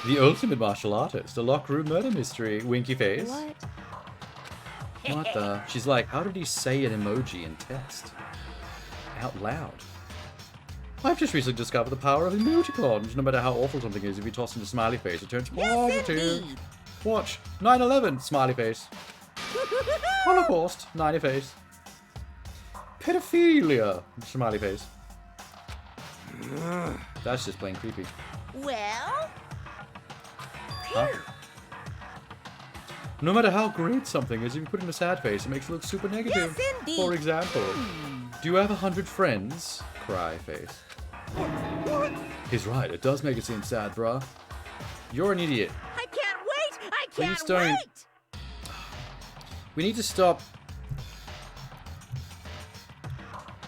C: The ultimate martial artist. A locker room murder mystery. Winky face.
B: What?
C: What the? She's like, how did he say an emoji in test? Out loud. I've just recently discovered the power of emoticons. No matter how awful something is, if you toss in a smiley face, it turns positive. Watch. 9/11. Smiley face. Holocaust. Smiley face. Pedophilia. Smiley face. That's just plain creepy.
H: Well?
C: Huh? No matter how great something is, if you put in a sad face, it makes it look super negative.
H: Yes, indeed.
C: For example, do you have 100 friends? Cry face. He's right, it does make it seem sad, bruh. You're an idiot.
H: I can't wait! I
C: Please
H: can't
C: don't.
H: wait!
C: We need to stop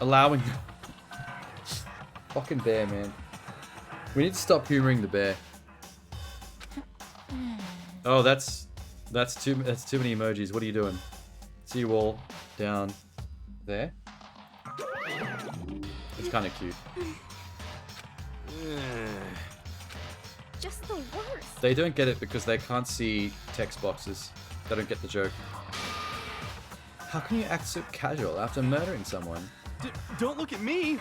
C: allowing... Fucking bear, man. We need to stop humoring the bear. Oh, that's too many emojis. What are you doing? See you all down there. It's kind of cute.
K: Just the worst.
C: They don't get it because they can't see text boxes. They don't get the joke. How can you act so casual after murdering someone?
E: Don't look at me!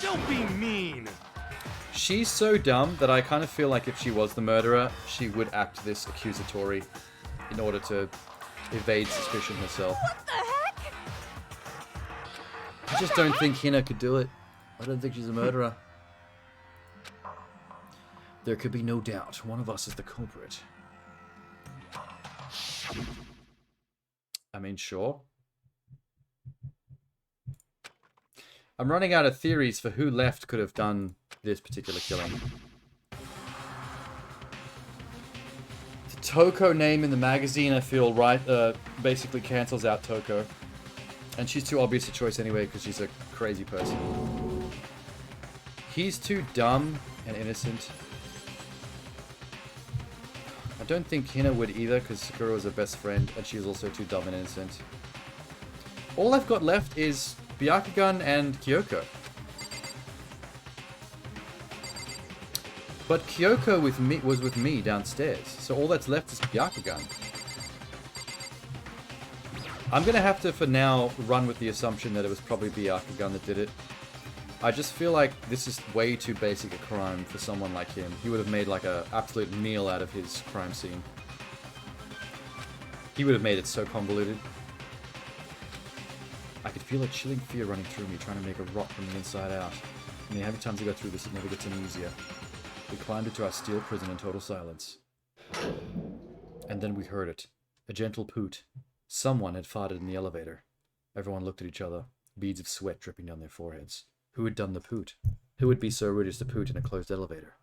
E: Don't be mean!
C: She's so dumb that I kind of feel like if she was the murderer, she would act this accusatory in order to evade suspicion herself.
K: What the heck?
C: I just don't think Hina could do it. I don't think she's a murderer. There could be no doubt. One of us is the culprit. I mean, sure. I'm running out of theories for who left could have done this particular killing. The Toko name in the magazine, I feel, basically cancels out Toko. And she's too obvious a choice anyway because she's a crazy person. He's too dumb and innocent. I don't think Hina would either because Sakura was her best friend and she's also too dumb and innocent. All I've got left is Byakugan and Kyoko. But Kyoko was with me downstairs, so all that's left is Byakugan. I'm gonna have to, for now, run with the assumption that it was probably Byakugan that did it. I just feel like this is way too basic a crime for someone like him. He would have made like an absolute meal out of his crime scene. He would have made it so convoluted. I could feel a chilling fear running through me, trying to make a rot from the inside out. And every time we go through this, it never gets any easier. We climbed into our steel prison in total silence. And then we heard it. A gentle poot. Someone had farted in the elevator. Everyone looked at each other, beads of sweat dripping down their foreheads. Who had done the poot? Who would be so rude as to poot in a closed elevator?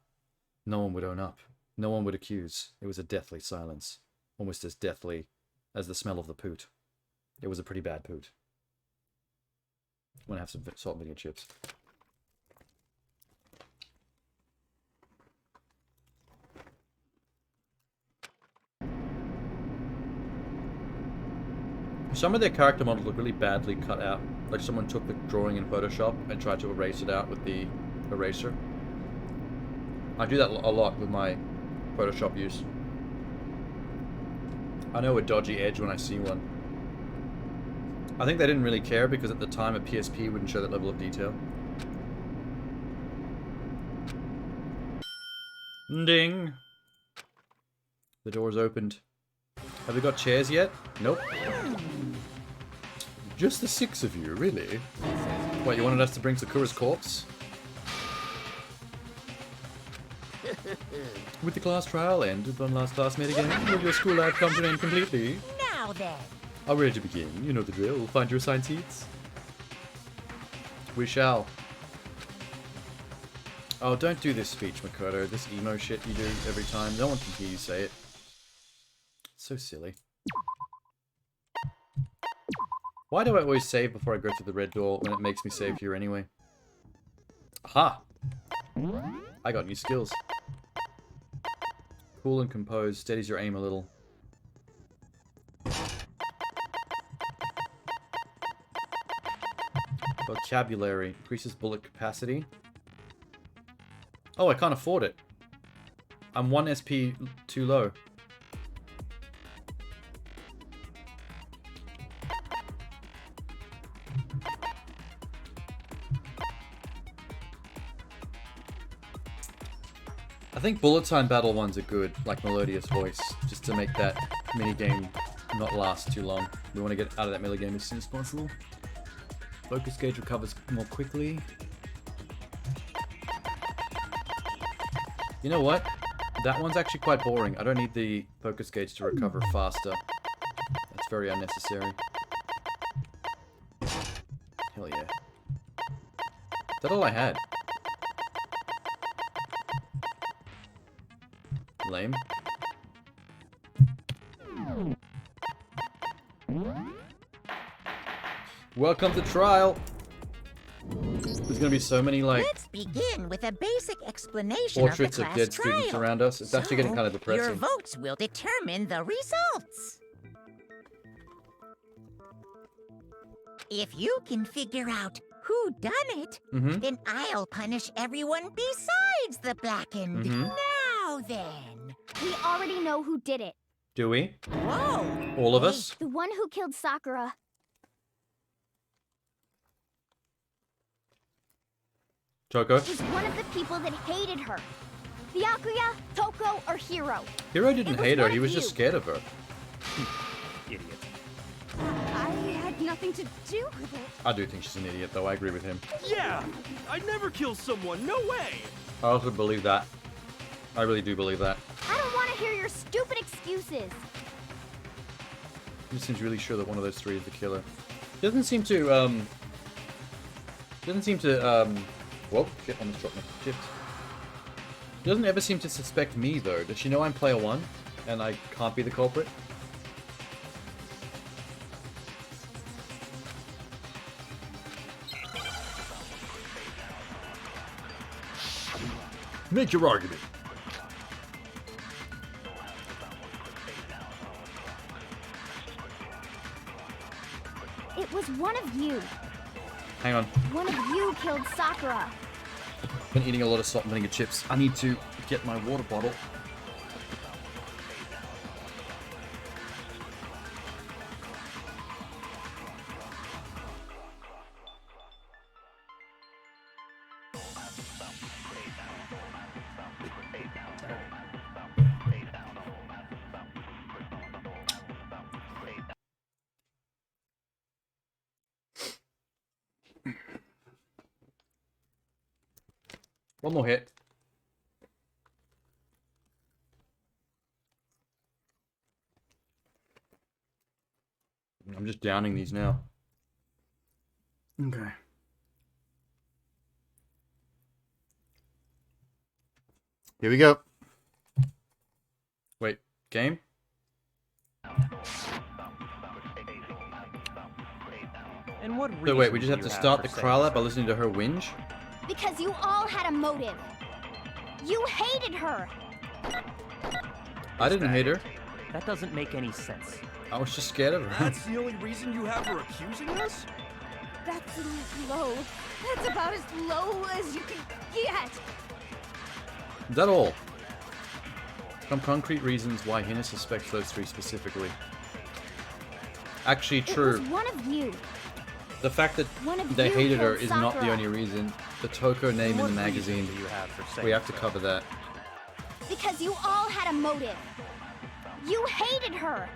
C: No one would own up. No one would accuse. It was a deathly silence. Almost as deathly as the smell of the poot. It was a pretty bad poot. I'm gonna have some salt and vinegar chips. Some of their character models look really badly cut out. Like someone took the drawing in Photoshop and tried to erase it out with the eraser. I do that a lot with my Photoshop use. I know a dodgy edge when I see one. I think they didn't really care because at the time a PSP wouldn't show that level of detail. Ding! The door's opened. Have we got chairs yet? Nope. Just the 6 of you, really? What, you wanted us to bring Sakura's corpse? With the class trial ended on last classmate again, will your school life come to an end completely?
H: Now then.
C: Are we ready to begin? You know the drill. We'll find your assigned seats. We shall. Oh, don't do this speech, Makoto. This emo shit you do every time. No one can hear you say it. So silly. Why do I always save before I go to the red door when it makes me save here anyway? Aha! I got new skills. Cool and composed. Steadies your aim a little. Vocabulary. Increases bullet capacity. Oh, I can't afford it. I'm 1 SP too low. I think bullet time battle ones are good, like Melodious Voice, just to make that minigame not last too long. We want to get out of that minigame as soon as possible. Focus gauge recovers more quickly. You know what? That one's actually quite boring. I don't need the focus gauge to recover faster. That's very unnecessary. Hell yeah. Is that all I had? Lame. Welcome to trial. There's gonna be so many like
H: Let's begin with a basic explanation
C: portraits
H: of
C: of
H: the
C: dead
H: class
C: students
H: trial.
C: around us. It's actually getting kind of
H: Your
C: depressing.
H: votes will determine the results. If you can figure out who done it, then I'll punish everyone besides the blackened. Now then.
G: We already know who did it.
C: Do we?
H: Whoa!
C: All of us?
G: The one who killed Sakura.
C: Toko?
G: Was one of the people that hated her. Byakuya, Toko, or Hiro.
C: Hiro didn't
G: was
C: hate her,
G: one
C: he
G: of
C: was just
G: you.
C: scared of her.
I: Idiot.
K: I had nothing to do with it.
C: I do think she's an idiot though, I agree with him.
E: Yeah, I'd never kill someone, no way!
C: I also believe that. I really do believe that.
G: I don't want to hear your stupid excuses.
C: He seems really sure that one of those three is the killer. He doesn't seem to, whoa, shit, I almost dropped my chips. He doesn't ever seem to suspect me, though. Does she know I'm player one, and I can't be the culprit?
E: Make your argument.
G: It was one of you.
C: Hang on.
G: One of you killed Sakura.
C: Been eating a lot of salt and vinegar chips. I need to get my water bottle. One more hit. I'm just downing these now. Okay. Here we go. Wait, game?
I: And what
C: So wait, we
I: reason
C: just
I: do
C: have
I: you
C: to start the
I: for
C: cry
I: saying
C: lab by
I: so?
C: listening to her whinge?
G: Because you all had a motive. You hated her.
C: I didn't hate her.
I: That doesn't make any sense.
C: I was just scared of her.
E: That's the only reason you have her accusing us?
K: That's low. That's about as low as you can get.
C: Is that all? Some concrete reasons why Hina suspects those three specifically. Actually,
G: It
C: true.
G: was one of you.
C: The fact that
G: One of
C: they
G: you
C: hated her
G: killed
C: is not the
G: Sakura.
C: only reason. The Toko name in
I: What
C: the
I: reason
C: magazine,
I: do you have for saying
C: we have to
I: so?
C: cover that.
G: Because you all had a motive. You hated her.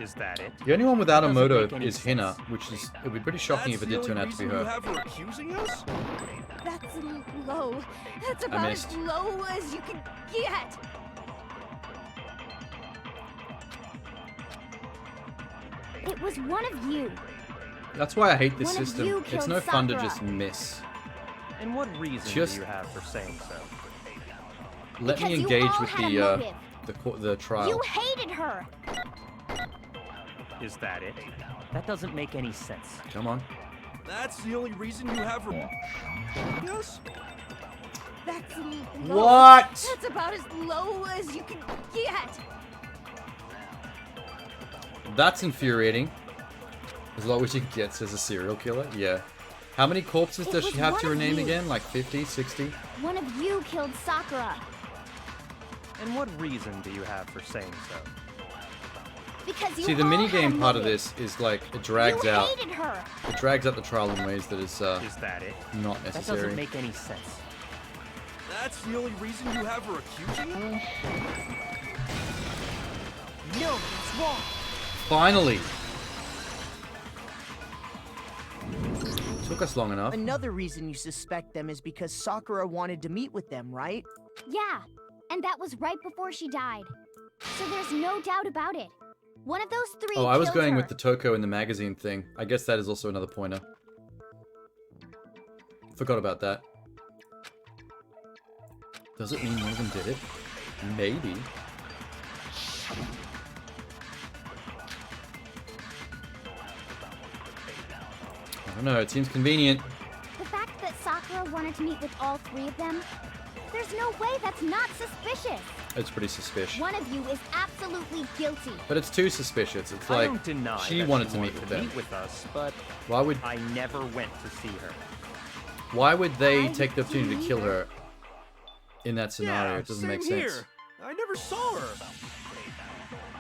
I: Is that it?
C: The only one without a
I: Doesn't
C: motive
I: make any
C: is Hina,
I: sense.
C: which is, it would be pretty shocking if it did turn out to be
E: You
C: her.
E: have her accusing us?
K: That's low. That's about as
C: missed.
K: low as you can get.
G: It was one of you.
C: That's why I hate this
G: One of
C: system.
G: you
C: It's
G: killed
C: no fun to
G: Sakura.
C: just miss.
I: And what reason
C: Just-
I: do you have for saying so?
C: Let me
G: Because you
C: engage
G: all
C: with
G: had a
C: the
G: motive.
C: the trial.
G: You hated her.
I: Is that it? That doesn't make any sense.
A: Come on.
E: That's the only reason you have her. Yes?
K: That's low.
A: What?
K: That's about as low as you can get.
A: That's infuriating. As low as she gets as a serial killer? Yeah. How many corpses does she have to her name again? Like 50, 60?
G: One of you killed Sakura.
I: And what reason do you have for saying so?
G: Because you
A: See, the
G: all had a
A: minigame part of
G: motive.
A: this is like, it drags
G: You
A: out.
G: hated her.
A: It drags out the trial in ways that is
I: that it?
A: not
I: That
A: necessary.
I: doesn't make any sense.
E: That's the only reason you have her accusing her?
D: No, it's wrong.
A: Finally! Took us long enough.
L: Another reason you suspect them is because Sakura wanted to meet with them, right?
G: Yeah, and that was right before she died. So there's no doubt about it. One of those three
A: Oh, I was
G: killed
A: going
G: her.
A: with the Toko in the magazine thing. I guess that is also another pointer. Forgot about that. Does it mean one of them did it? Maybe. I don't know, it seems convenient.
G: The fact that Sakura wanted to meet with all three of them, there's no way that's not suspicious.
A: It's pretty suspicious.
G: One of you is absolutely guilty.
A: But it's too suspicious. It's
I: I
A: like,
I: don't deny
A: she
I: that
A: wanted
I: she
A: to meet with them.
I: meet with us, but
A: Why would
I: I never went to see her.
A: why would they
G: I
A: take the opportunity to kill her in that scenario?
E: Yeah,
A: It doesn't
E: same
A: make
E: here.
A: sense.
E: I never saw her.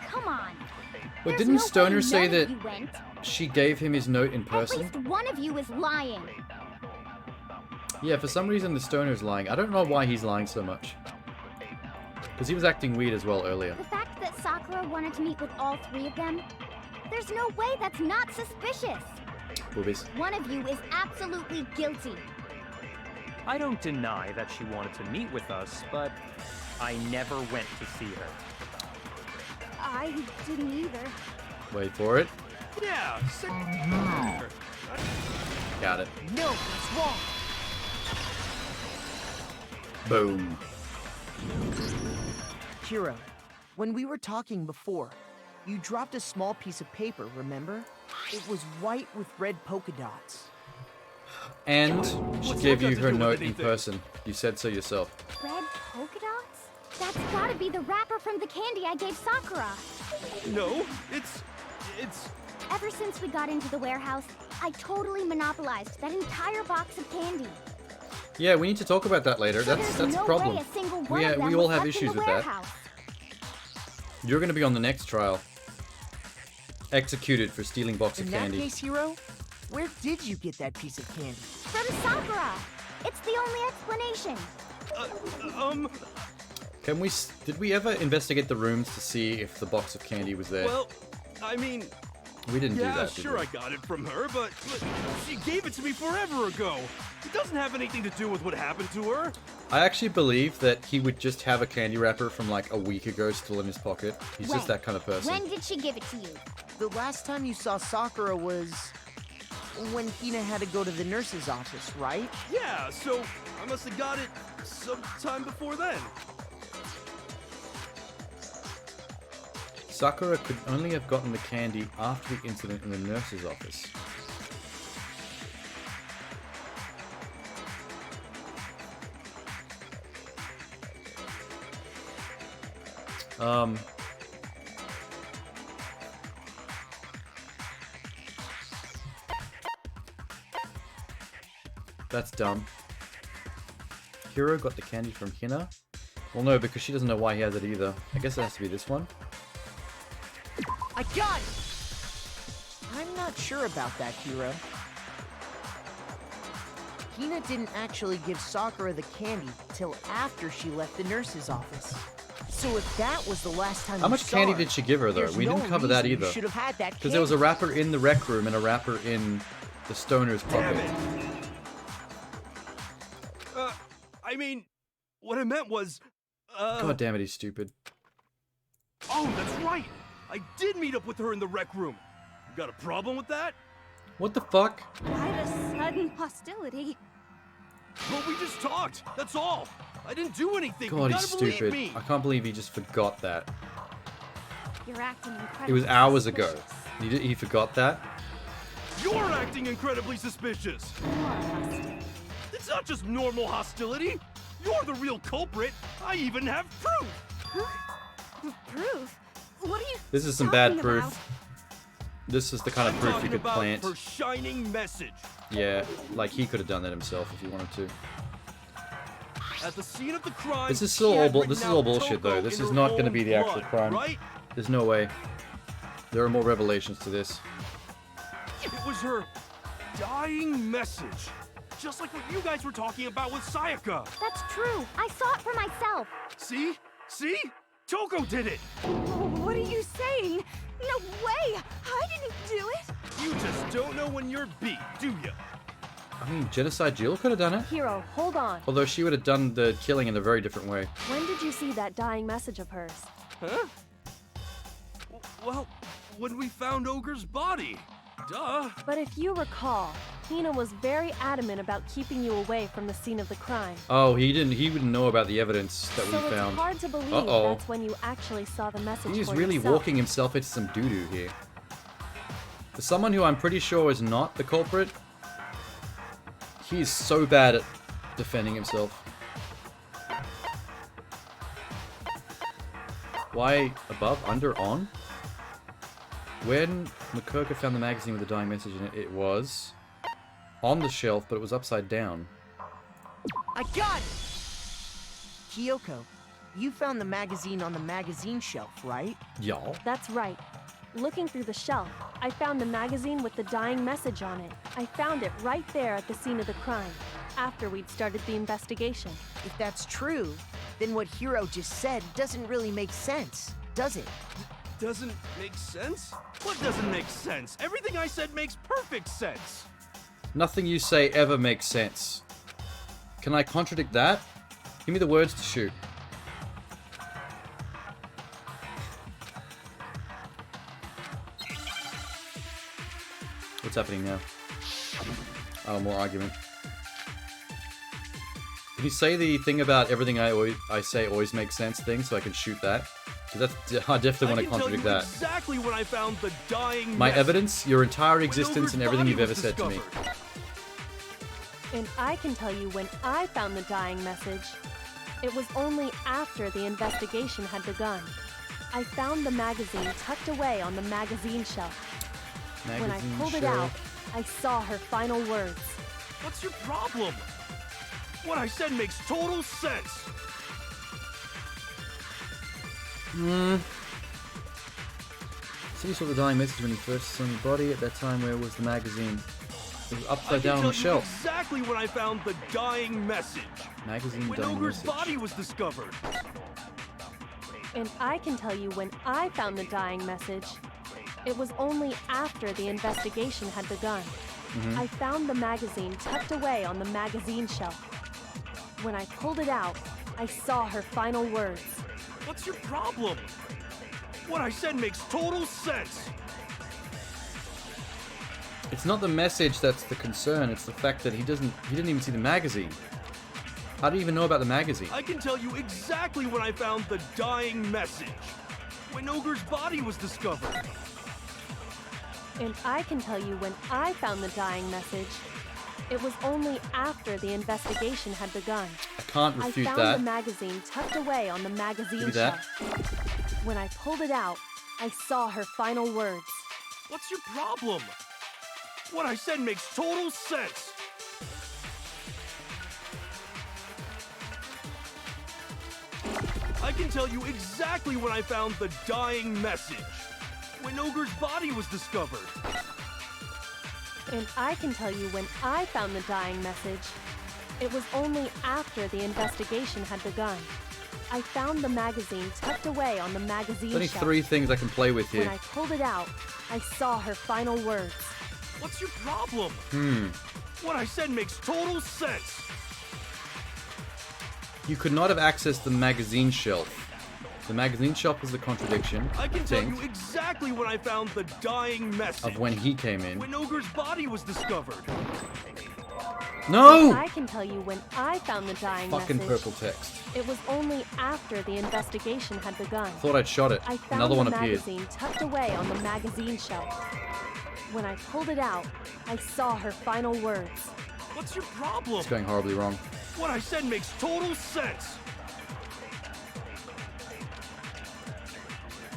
G: Come on.
A: But
G: There's
A: didn't
G: no way
A: Stoner say
G: none of
A: that
G: you went.
A: she gave him his note in
G: At
A: person?
G: least one of you is lying.
A: Yeah, for some reason the Stoner's lying. I don't know why he's lying so much. Because he was acting weird as well earlier.
G: The fact that Sakura wanted to meet with all three of them, there's no way that's not suspicious.
A: Boobies.
G: One of you is absolutely guilty.
I: I don't deny that she wanted to meet with us, but I never went to see her.
K: I didn't either.
A: Wait for it.
E: Yeah, same.
A: Got it.
D: No, it's wrong.
A: Boom.
L: Kira, when we were talking before, you dropped a small piece of paper, remember? It was white with red polka dots.
A: And she
E: What's
A: gave
E: that
A: you
E: got to
A: her
E: do with
A: note in
E: anything?
A: person. You said so yourself.
G: Red polka dots? That's gotta be the wrapper from the candy I gave Sakura.
E: No, it's.
G: Ever since we got into the warehouse, I totally monopolized that entire box of candy.
A: Yeah, we need to talk about that later.
G: So
A: That's
G: there's
A: a
G: no
A: problem.
G: way a single one
A: We,
G: of them
A: we all
G: was
A: have
G: left in
A: issues
G: the
A: with that.
G: warehouse.
A: You're going to be on the next trial. Executed for stealing box
L: In
A: of
L: that
A: candy.
L: case, Hiro, where did you get that piece of candy?
G: From Sakura. It's the only explanation.
A: Can we? Did we ever investigate the rooms to see if the box of candy was there?
E: Well, I mean.
A: We didn't do
E: Yeah,
A: that. did
E: sure,
A: we?
E: I got it from her, but she gave it to me forever ago. It doesn't have anything to do with what happened to her.
A: I actually believe that he would just have a candy wrapper from like a week ago still in his pocket. He's just that kind of person.
G: When did she give it to you?
L: The last time you saw Sakura was when Hina had to go to the nurse's office, right?
E: Yeah, so I must have got it sometime before then.
A: Sakura could only have gotten the candy after the incident in the nurse's office. That's dumb. Hiro got the candy from Hina? Well, no, because she doesn't know why he has it either. I guess it has to be this one.
L: I got it! I'm not sure about that, Hiro. Hina didn't actually give Sakura the candy till after she left the nurse's office. So if that was the last time
A: How
L: you
A: much
L: saw
A: candy
L: her,
A: did she give her, though?
L: there's
A: We
L: no
A: didn't cover that
L: reason you
A: either.
L: should have had that
A: Because there was a
L: candy.
A: wrapper in the rec room and a wrapper in the stoner's pocket.
E: Damn it. I mean, what I meant was,
A: God damn it, he's stupid.
E: Oh, that's right! I did meet up with her in the rec room. You got a problem with that?
A: What the fuck?
K: Why the sudden hostility?
E: Well, we just talked, that's all. I didn't do anything.
A: God,
E: you
A: he's
E: gotta believe
A: stupid.
E: me.
A: I can't believe he just forgot that.
K: You're acting incredibly
A: It was hours ago.
K: suspicious.
A: He forgot that?
E: You're acting incredibly suspicious. It's not just normal hostility. You're the real culprit. I even have proof.
K: Huh? Proof? What are you
A: This is some bad
K: talking
A: proof.
K: about?
A: This is the kind of
E: I'm
A: proof you
E: talking
A: could
E: about
A: plant.
E: her shining message.
A: Yeah, like he could have done that himself if he wanted to.
E: At the scene of the crime,
A: This is
E: she
A: still
E: had
A: all
E: written
A: this is
E: out
A: all bullshit though.
E: Toko
A: This
E: in
A: is
E: her
A: not going to
E: own
A: be the actual
E: blood,
A: crime.
E: right?
A: There's no way. There are more revelations to this.
E: It was her dying message. Just like what you guys were talking about with Sayaka.
G: That's true. I saw it for myself.
E: See? See? Toko did it!
K: What are you saying? No way! I didn't do it!
E: You just don't know when you're beat, do ya?
A: I mean, Genocide Jill could have done it.
B: Hero, hold on.
A: Although she would have done the killing in a very different way.
B: When did you see that dying message of hers?
E: Huh? Well, when we found Ogre's body. Duh.
B: But if you recall, Hina was very adamant about keeping you away from the scene of the crime.
A: Oh, he wouldn't know about the evidence that
B: So
A: we
B: it's
A: found.
B: hard to believe
A: Uh-oh.
B: that's when you actually saw the message
A: He's
B: for
A: really
B: yourself.
A: walking himself into some doo-doo here. For someone who I'm pretty sure is not the culprit, he's so bad at defending himself. Why above, under, on? When McCurker found the magazine with the dying message in it, it was on the shelf, but it was upside down.
L: I got it! Kyoko, you found the magazine on the magazine shelf, right?
A: Y'all.
B: That's right. Looking through the shelf, I found the magazine with the dying message on it. I found it right there at the scene of the crime, after we'd started the investigation.
L: If that's true, then what Hiro just said doesn't really make sense, does it?
E: Doesn't make sense? What doesn't make sense? Everything I said makes perfect sense.
A: Nothing you say ever makes sense. Can I contradict that? Give me the words to shoot. What's happening now? Oh, more argument. Can you say the thing about everything I say always makes sense thing so I can shoot that? Because that's, I definitely want to contradict that.
E: Exactly when I found the dying
A: My
E: message.
A: evidence, your entire
E: When
A: existence,
E: Ogre's
A: and everything
E: body
A: you've ever
E: was
A: said to me.
E: discovered.
B: And I can tell you when I found the dying message. It was only after the investigation had begun. I found the magazine tucked away on the magazine shelf. When I pulled it out, I saw her final words.
E: What's your problem? What I said makes total sense.
A: So you saw the dying message when you first saw your body. At that time, where was the magazine? It was upside down on the shelf.
E: Exactly when I found the dying message.
A: Magazine
E: When
A: dying
E: Ogre's
A: message.
E: body was discovered.
B: And I can tell you when I found the dying message. It was only after the investigation had begun. I found the magazine tucked away on the magazine shelf. When I pulled it out, I saw her final words.
E: What's your problem? What I said makes total sense.
A: It's not the message that's the concern. It's the fact that he didn't even see the magazine. How do you even know about the magazine?
E: I can tell you exactly when I found the dying message. When Ogre's body was discovered.
B: And I can tell you when I found the dying message. It was only after the investigation had begun.
A: I can't
B: I
A: refute
B: found
A: that.
B: the magazine tucked away on the magazine
A: Give me that.
B: shelf. When I pulled it out, I saw her final words.
E: What's your problem? What I said makes total sense. I can tell you exactly when I found the dying message. When Ogre's body was discovered.
B: And I can tell you when I found the dying message. It was only after the investigation had begun. I found the magazine tucked away on the magazine
A: There's only
B: shelf.
A: 3 things I can play with
B: When
A: here.
B: I pulled it out, I saw her final words.
E: What's your problem? What I said makes total sense.
A: You could not have accessed the magazine shelf. The magazine shelf is the contradiction.
E: I can tell
A: thing
E: you exactly when I found the dying message.
A: of when he came in.
E: When Ogre's body was discovered.
A: No!
B: I can tell you when I found the dying
A: Fucking
B: message.
A: purple text.
B: It was only after the investigation had begun.
A: Thought I'd shot it.
B: I found
A: Another
B: the
A: one appeared.
B: magazine tucked away on the magazine shelf. When I pulled it out, I saw her final words.
E: What's your problem?
A: It's going horribly wrong.
E: What I said makes total sense.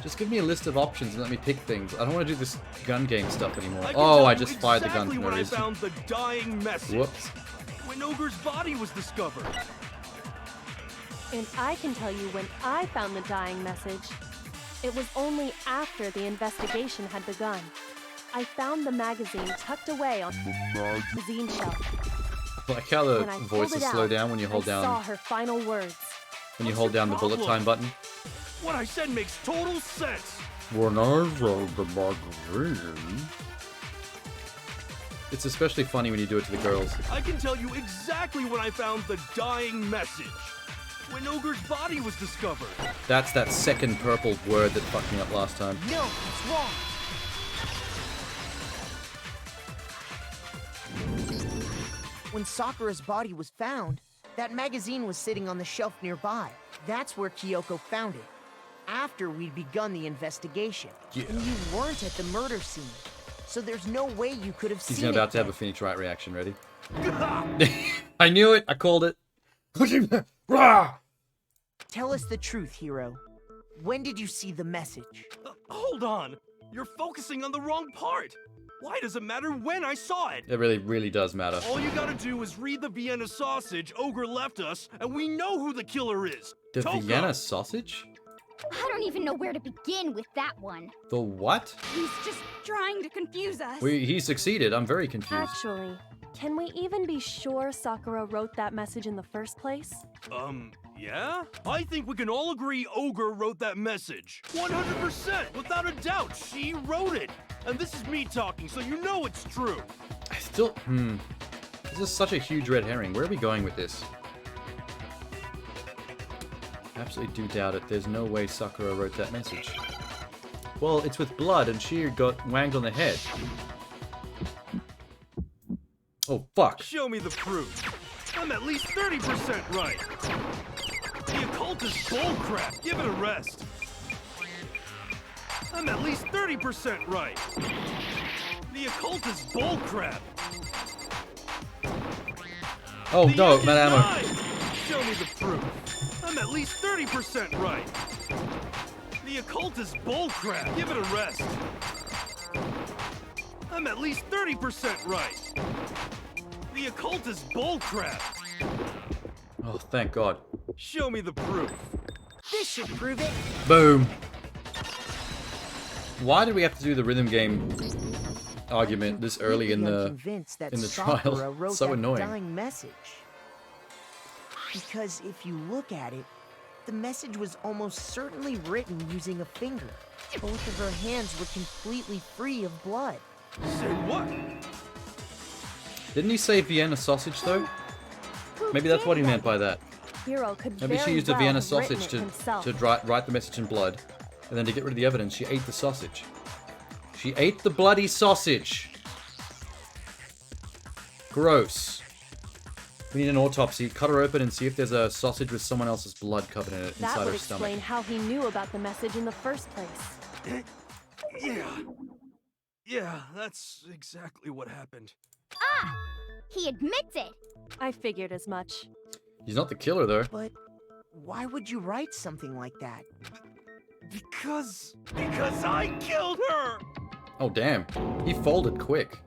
A: Just give me a list of options and let me pick things. I don't want to do this gun game stuff anymore.
E: I can
A: Oh,
E: tell
A: I
E: you
A: just fired the gun
E: exactly
A: for no
E: when I
A: reason.
E: found the dying message.
A: Whoops.
E: When Ogre's body was discovered.
B: And I can tell you when I found the dying message. It was only after the investigation had begun. I found the magazine tucked away on the magazine shelf.
A: I like how the
B: When I pulled
A: voices
B: it
A: slow
B: out,
A: down when you hold
B: I saw
A: down
B: her final words.
A: when you hold down the bullet time button.
E: What I said makes total sense.
A: When I found the magazine. It's especially funny when you do it to the girls.
E: I can tell you exactly when I found the dying message. When Ogre's body was discovered.
A: That's that second purple word that fucked me up last time.
L: No, it's wrong. When Sakura's body was found, that magazine was sitting on the shelf nearby. That's where Kyoko found it. After we'd begun the investigation.
A: Yeah.
L: And you weren't at the murder scene. So there's no way you could have
A: He's
L: seen
A: about
L: it
A: to have a
L: then.
A: Phoenix Wright reaction. Ready? I knew it. I called it. Rah!
L: Tell us the truth, Hiro. When did you see the message?
E: Hold on. You're focusing on the wrong part. Why does it matter when I saw it?
A: It really, really does matter.
E: All you gotta do is read the Vienna sausage Ogre left us, and we know who the killer is.
A: The
E: Toko.
A: Vienna sausage?
G: I don't even know where to begin with that one.
A: The what?
K: He's just trying to confuse us.
A: He succeeded. I'm very confused.
B: Actually, can we even be sure Sakura wrote that message in the first place?
E: Yeah? I think we can all agree Ogre wrote that message. 100%, without a doubt, she wrote it. And this is me talking, so you know it's true.
A: I still, This is such a huge red herring. Where are we going with this? Absolutely do doubt it. There's no way Sakura wrote that message. Well, it's with blood, and she got wanged on the head. Oh, fuck.
E: Show me the proof. I'm at least 30% right. The occult is bullcrap. Give it a rest. I'm at least 30% right. The occult is bullcrap.
A: Oh,
E: The
A: no,
E: end
A: Madame.
E: is nine. Show me the proof. I'm at least 30% right. The occult is bullcrap. Give it a rest. I'm at least 30% right. The occult is bullcrap.
A: Oh, thank God.
E: Show me the proof.
L: This should prove it.
A: Boom. Why did we have to do the rhythm game argument this early in the
L: convinced that
A: trial?
L: Sakura wrote
A: So
L: that
A: annoying.
L: dying message. Because if you look at it, the message was almost certainly written using a finger. Both of her hands were completely free of blood.
E: Say what?
A: Didn't he say Vienna sausage though? Maybe that's what he meant by that.
B: Hiro could
A: Maybe she
B: very
A: used a
B: well
A: Vienna
B: have written
A: sausage
B: it himself.
A: to write the message in blood, and then to get rid of the evidence, she ate the sausage. She ate the bloody sausage. Gross. We need an autopsy. Cut her open and see if there's a sausage with someone else's blood covered in it
B: That
A: inside
B: would
A: her stomach.
B: explain how he knew about the message in the first place.
E: Yeah, that's exactly what happened.
G: Ah! He admits it!
B: I figured as much.
A: He's not the killer though.
L: But why would you write something like that?
E: Because I killed her!
A: Oh damn. He folded quick.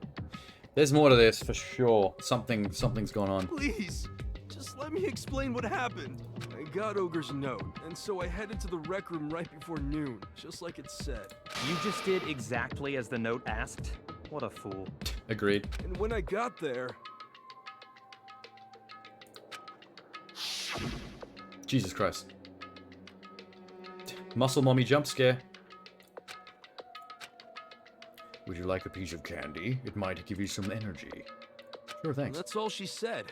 A: There's more to this for sure. Something's gone on.
E: Please, just let me explain what happened. I got Ogre's note, and so I headed to the rec room right before noon, just like it said.
I: You just did exactly as the note asked? What a fool.
A: Agreed.
E: And when I got there...
A: Jesus Christ. Muscle mommy jump scare. Would you like a piece of candy? It might give you some energy. Sure, thanks.
E: That's all she said.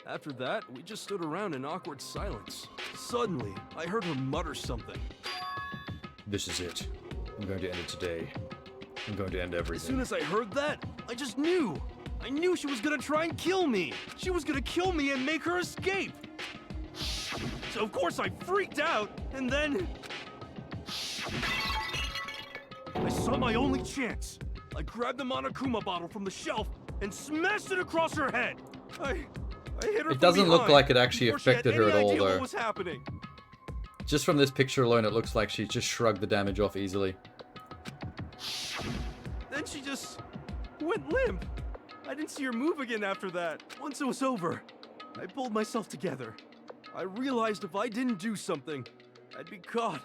E: After that, we just stood around in awkward silence. Suddenly, I heard her mutter something.
A: This is it. I'm going to end it today. I'm going to end everything.
E: As soon as I heard that, I just knew. I knew she was gonna try and kill me. She was gonna kill me and make her escape. So of course I freaked out, and then... I saw my only chance. I grabbed the Monokuma bottle from the shelf and smashed it across her head. I hit her.
C: It doesn't look like it actually
E: before she had
C: affected her
E: any
C: at all,
E: idea
C: though.
E: What was happening.
C: Just from this picture alone, it looks like she just shrugged the damage off easily.
E: Then she just went limp. I didn't see her move again after that. Once it was over, I pulled myself together. I realized if I didn't do something, I'd be caught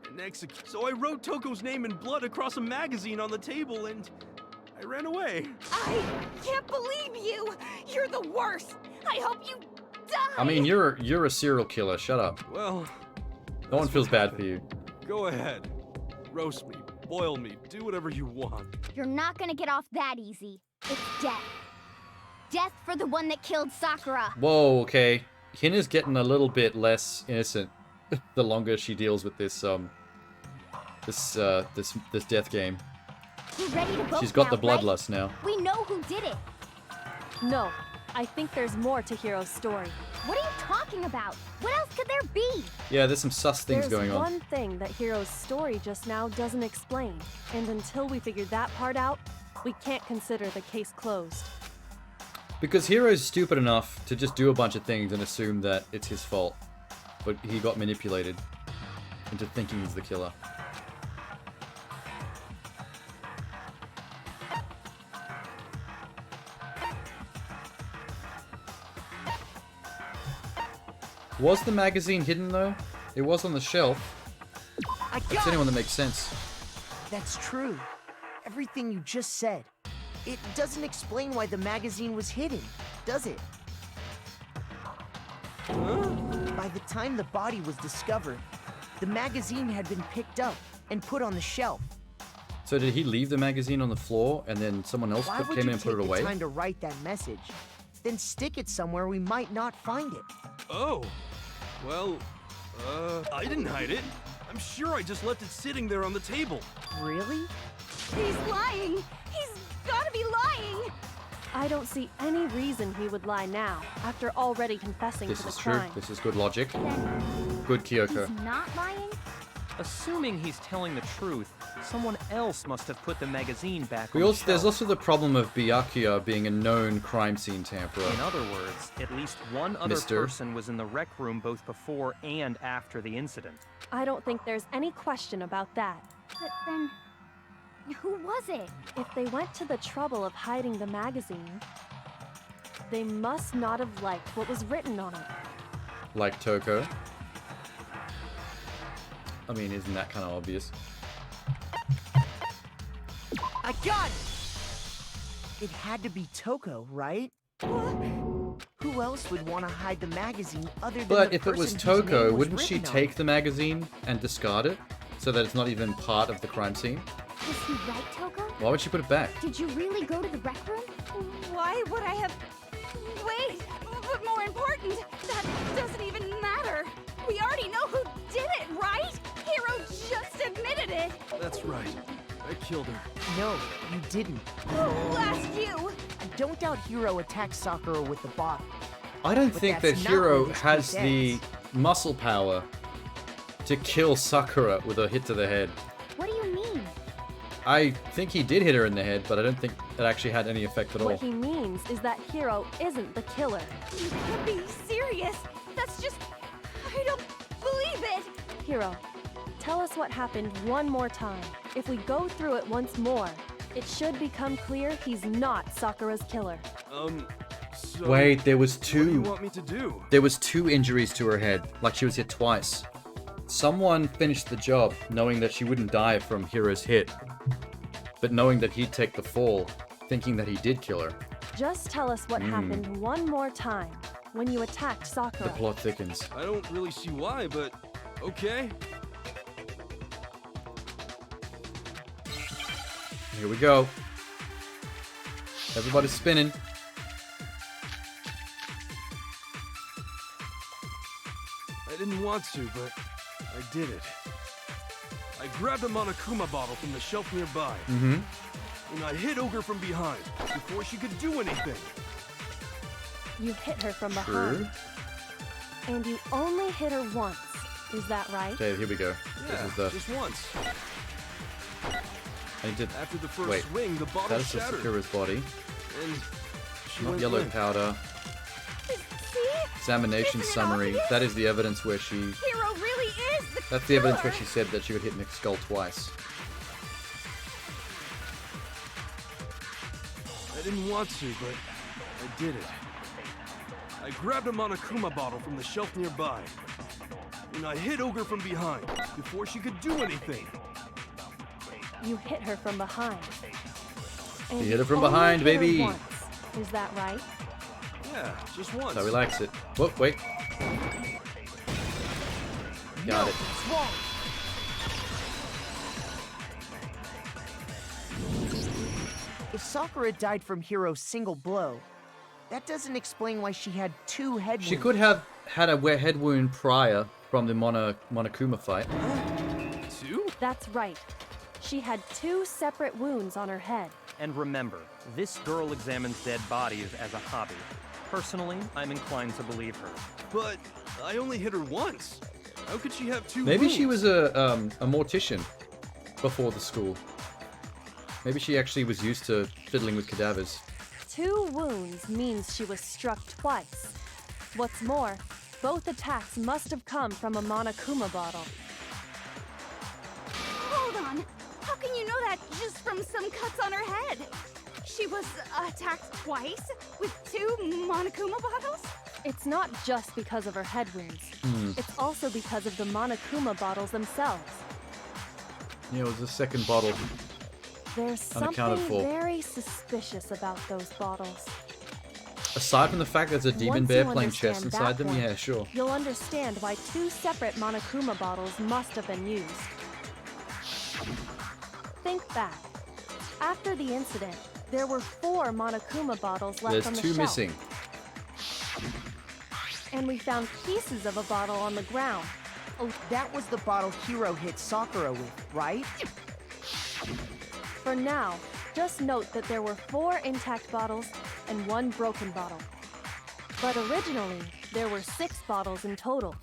E: and executed. So I wrote Toko's name in blood across a magazine on the table and I ran away.
K: I can't believe you! You're the worst! I hope you die!
C: I mean, you're a serial killer. Shut up.
E: Well,
C: no one feels bad for you.
E: Go ahead. Roast me, boil me, do whatever you want.
G: You're not gonna get off that easy. It's death. Death for the one that killed Sakura.
C: Whoa, okay. Hina's getting a little bit less innocent the longer she deals with this this death game.
G: You're ready to vote
C: She's got
G: now,
C: the bloodlust now.
G: We know who did it.
B: No, I think there's more to Hiro's story.
G: What are you talking about? What else could there be?
C: Yeah, there's some sus things going on.
B: There's one thing that Hiro's story just now doesn't explain, and until we figure that part out, we can't consider the case closed.
C: Because Hiro's stupid enough to just do a bunch of things and assume that it's his fault. But he got manipulated into thinking he's the killer. Was the magazine hidden though? It was on the shelf. That's anyone that makes sense.
L: That's true. Everything you just said. It doesn't explain why the magazine was hidden, does it? By the time the body was discovered, the magazine had been picked up and put on the shelf.
C: So did he leave the magazine on the floor and then someone else
L: Why would
C: came
L: you
C: in and put
L: take
C: it
L: the
C: away?
L: time to write that message, then stick it somewhere we might not find it?
E: Oh, well, I didn't hide it. I'm sure I just left it sitting there on the table.
L: Really?
K: He's lying! He's gotta be lying!
B: I don't see any reason he would lie now, after already confessing
C: This
B: to the
C: is true.
B: crime.
C: This is good logic.
G: Then
C: Good Kyoko.
G: he's not lying?
I: Assuming he's telling the truth, someone else must have put the magazine back
C: We
I: on
C: also,
I: the
C: there's
I: shelf.
C: also the problem of Byakuya being a known crime scene tamperer.
I: In other words, at least one other
C: Mister.
I: person was in the rec room both before and after the incident.
B: I don't think there's any question about that.
G: But then, who was it?
B: If they went to the trouble of hiding the magazine, they must not have liked what was written on it.
C: Like Toko. I mean, isn't that kind of obvious?
L: I got it! It had to be Toko, right? Who else would want to hide the magazine other than
C: But
L: the
C: if it was
L: person whose name
C: Toko,
L: was
C: wouldn't she
L: written on
C: take
L: it?
C: the magazine and discard it? So that it's not even part of the crime scene?
G: Was he right, Toko?
C: Why would she put it back?
G: Did you really go to the rec room?
K: Why would I have... Wait! But more important, that doesn't even matter! We already know who did it, right? Hiro just admitted it!
E: That's right. I killed her.
L: No, you didn't.
K: Who asked you?
L: I don't doubt Hiro attacked Sakura with the bottle.
C: I don't
L: But
C: think that
L: that's not
C: Hiro
L: where this
C: has
L: case
C: the
L: ends.
C: muscle power to kill Sakura with a hit to the head.
G: What do you mean?
C: I think he did hit her in the head, but I don't think it actually had any effect at all.
B: What he means is that Hiro isn't the killer.
K: You can't be serious! That's just... I don't believe it!
B: Hiro, tell us what happened one more time. If we go through it once more, it should become clear he's not Sakura's killer.
E: So
C: Wait, there was
E: what do you
C: two.
E: want me to do?
C: There was two injuries to her head, like she was hit twice. Someone finished the job knowing that she wouldn't die from Hiro's hit, but knowing that he'd take the fall, thinking that he did kill her.
B: Just tell us what happened one more time when you attacked
C: The
B: Sakura.
C: plot thickens.
E: I don't really see why, but okay.
C: Here we go. Everybody's spinning.
E: I didn't want to, but I did it. I grabbed a Monokuma bottle from the shelf nearby.
C: Mm-hmm.
E: and I hit Ogre from behind before she could do anything.
B: You hit her from
C: True.
B: behind. And you only hit her once. Is that right?
C: Okay, here we go.
E: Yeah,
C: This is the.
E: just once.
C: I need to.
E: After the first
C: Wait.
E: swing, the bottle
C: That is
E: shattered.
C: Sakura's body.
E: And she
C: Not
E: went
C: yellow
E: limp.
C: powder. Examination
K: Isn't it
C: summary.
K: obvious?
C: That is the evidence where she.
K: Hero really is the
C: That's the evidence where
K: killer.
C: she said that she would hit Nick's skull twice.
E: I didn't want to, but I did it. I grabbed a Monokuma bottle from the shelf nearby, and I hit Ogre from behind before she could do anything.
B: You hit her from behind. And
C: You hit her from
B: only
C: behind,
B: hit her
C: baby.
B: once. Is that right?
E: Yeah, just once.
C: So relax it. Whoop, wait. Got it.
L: It's wrong. If Sakura died from Hiro's single blow, that doesn't explain why she had 2 head wounds.
C: She could have had a head wound prior from the Monokuma fight.
E: 2?
B: That's right. She had 2 separate wounds on her head.
I: And remember, this girl examines dead bodies as a hobby. Personally, I'm inclined to believe her.
E: But I only hit her once. How could she have 2
C: Maybe
E: wounds?
C: she was a mortician before the school. Maybe she actually was used to fiddling with cadavers.
B: 2 wounds means she was struck twice. What's more, both attacks must have come from a Monokuma bottle.
K: Hold on. How can you know that just from some cuts on her head? She was attacked twice with 2 Monokuma bottles?
B: It's not just because of her head wounds. It's also because of the Monokuma bottles themselves.
C: Yeah, it was the second bottle.
B: There's
C: Unaccounted
B: something
C: for.
B: very suspicious about those bottles.
C: Aside from the fact there's a demon
B: Once
C: bear
B: you
C: playing chess
B: understand
C: inside
B: that
C: them,
B: point,
C: yeah, sure.
B: You'll understand why 2 separate Monokuma bottles must have been used. Think back. After the incident, there were 4 Monokuma bottles left
C: There's
B: on the
C: 2
B: shelf.
C: missing.
B: And we found pieces of a bottle on the ground.
L: Oh, that was the bottle Hiro hit Sakura with, right?
B: For now, just note that there were 4 intact bottles and 1 broken bottle. But originally, there were 6 bottles in total,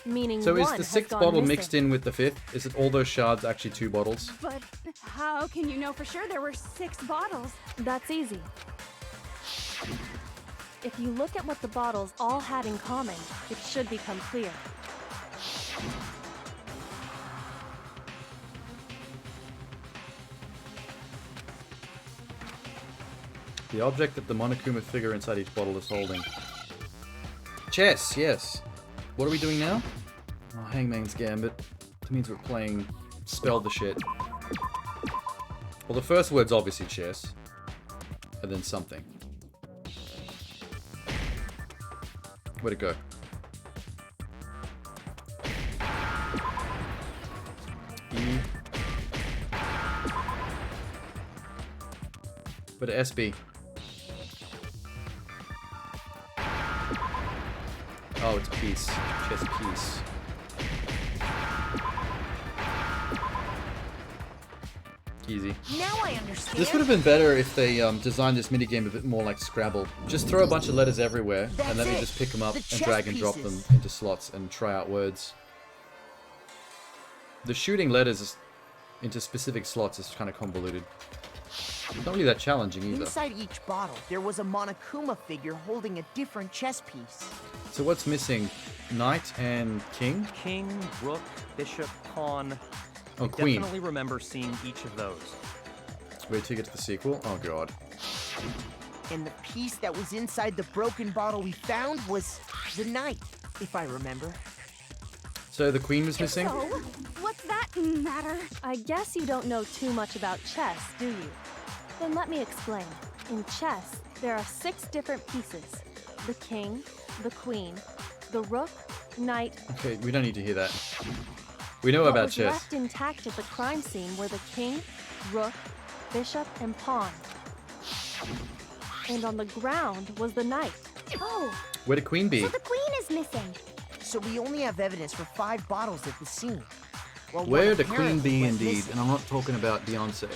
B: meaning
C: So
B: one
C: is the
B: has
C: 6th
B: gone
C: bottle
B: missing.
C: mixed in with the 5th? Is it all those shards actually 2 bottles?
K: But how can you know for sure there were 6 bottles?
B: That's easy. If you look at what the bottles all had in common, it should become clear.
C: The object that the Monokuma figure inside each bottle is holding. Chess, yes. What are we doing now? Oh, Hangman's Gambit. That means we're playing Spell the Shit. Well, the first word's obviously chess. And then something. Where'd it go? E. Where'd S be? Oh, it's piece. Chess piece. Easy.
L: Now I understand.
C: This would have been better if they designed this minigame a bit more like Scrabble. Just throw a bunch of letters everywhere, and let me just pick them up
L: The
C: and
L: chess
C: drag and drop them
L: pieces.
C: into slots and try out words. The shooting letters into specific slots is kind of convoluted. Not really that challenging either.
L: Inside each bottle, there was a Monokuma figure holding a different chess piece.
C: So what's missing? Knight and king?
I: King, rook, bishop, pawn.
C: Oh,
I: I
C: queen.
I: definitely remember seeing each of those.
C: Wait till you get to the sequel? Oh god.
L: And the piece that was inside the broken bottle we found was the knight, if I remember.
C: So the queen was missing?
K: So, what's that matter?
B: I guess you don't know too much about chess, do you? Then let me explain. In chess, there are 6 different pieces. The king, the queen, the rook, knight.
C: Okay, we don't need to hear that. We know
B: What
C: about
B: was
C: chess.
B: left intact at the crime scene were the king, rook, bishop, and pawn. And on the ground was the knight.
K: Oh,
C: Where'd the queen be?
G: So the queen is missing.
L: So we only have evidence for 5 bottles at the scene. Well,
C: Where
L: one
C: the queen
L: apparently
C: be
L: went
C: indeed,
L: missing.
C: and I'm not talking about Beyonce.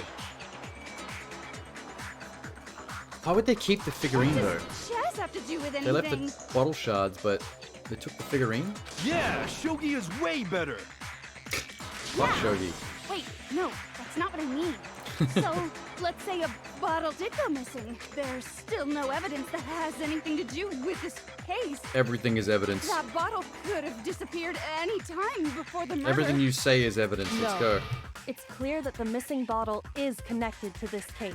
C: Why would they keep the figurine
K: What
C: though?
K: does chess have to do with
C: They left
K: anything?
C: the bottle shards, but they took the figurine?
E: Yeah, shogi is way better.
C: Fuck shogi.
K: Wait, no, that's not what I mean. So, let's say a bottle did go missing. There's still no evidence that has anything to do with this case.
C: Everything is evidence.
K: That bottle could have disappeared any time before the murder.
C: Everything you say is evidence. Let's
B: No.
C: go.
B: It's clear that the missing bottle is connected to this case.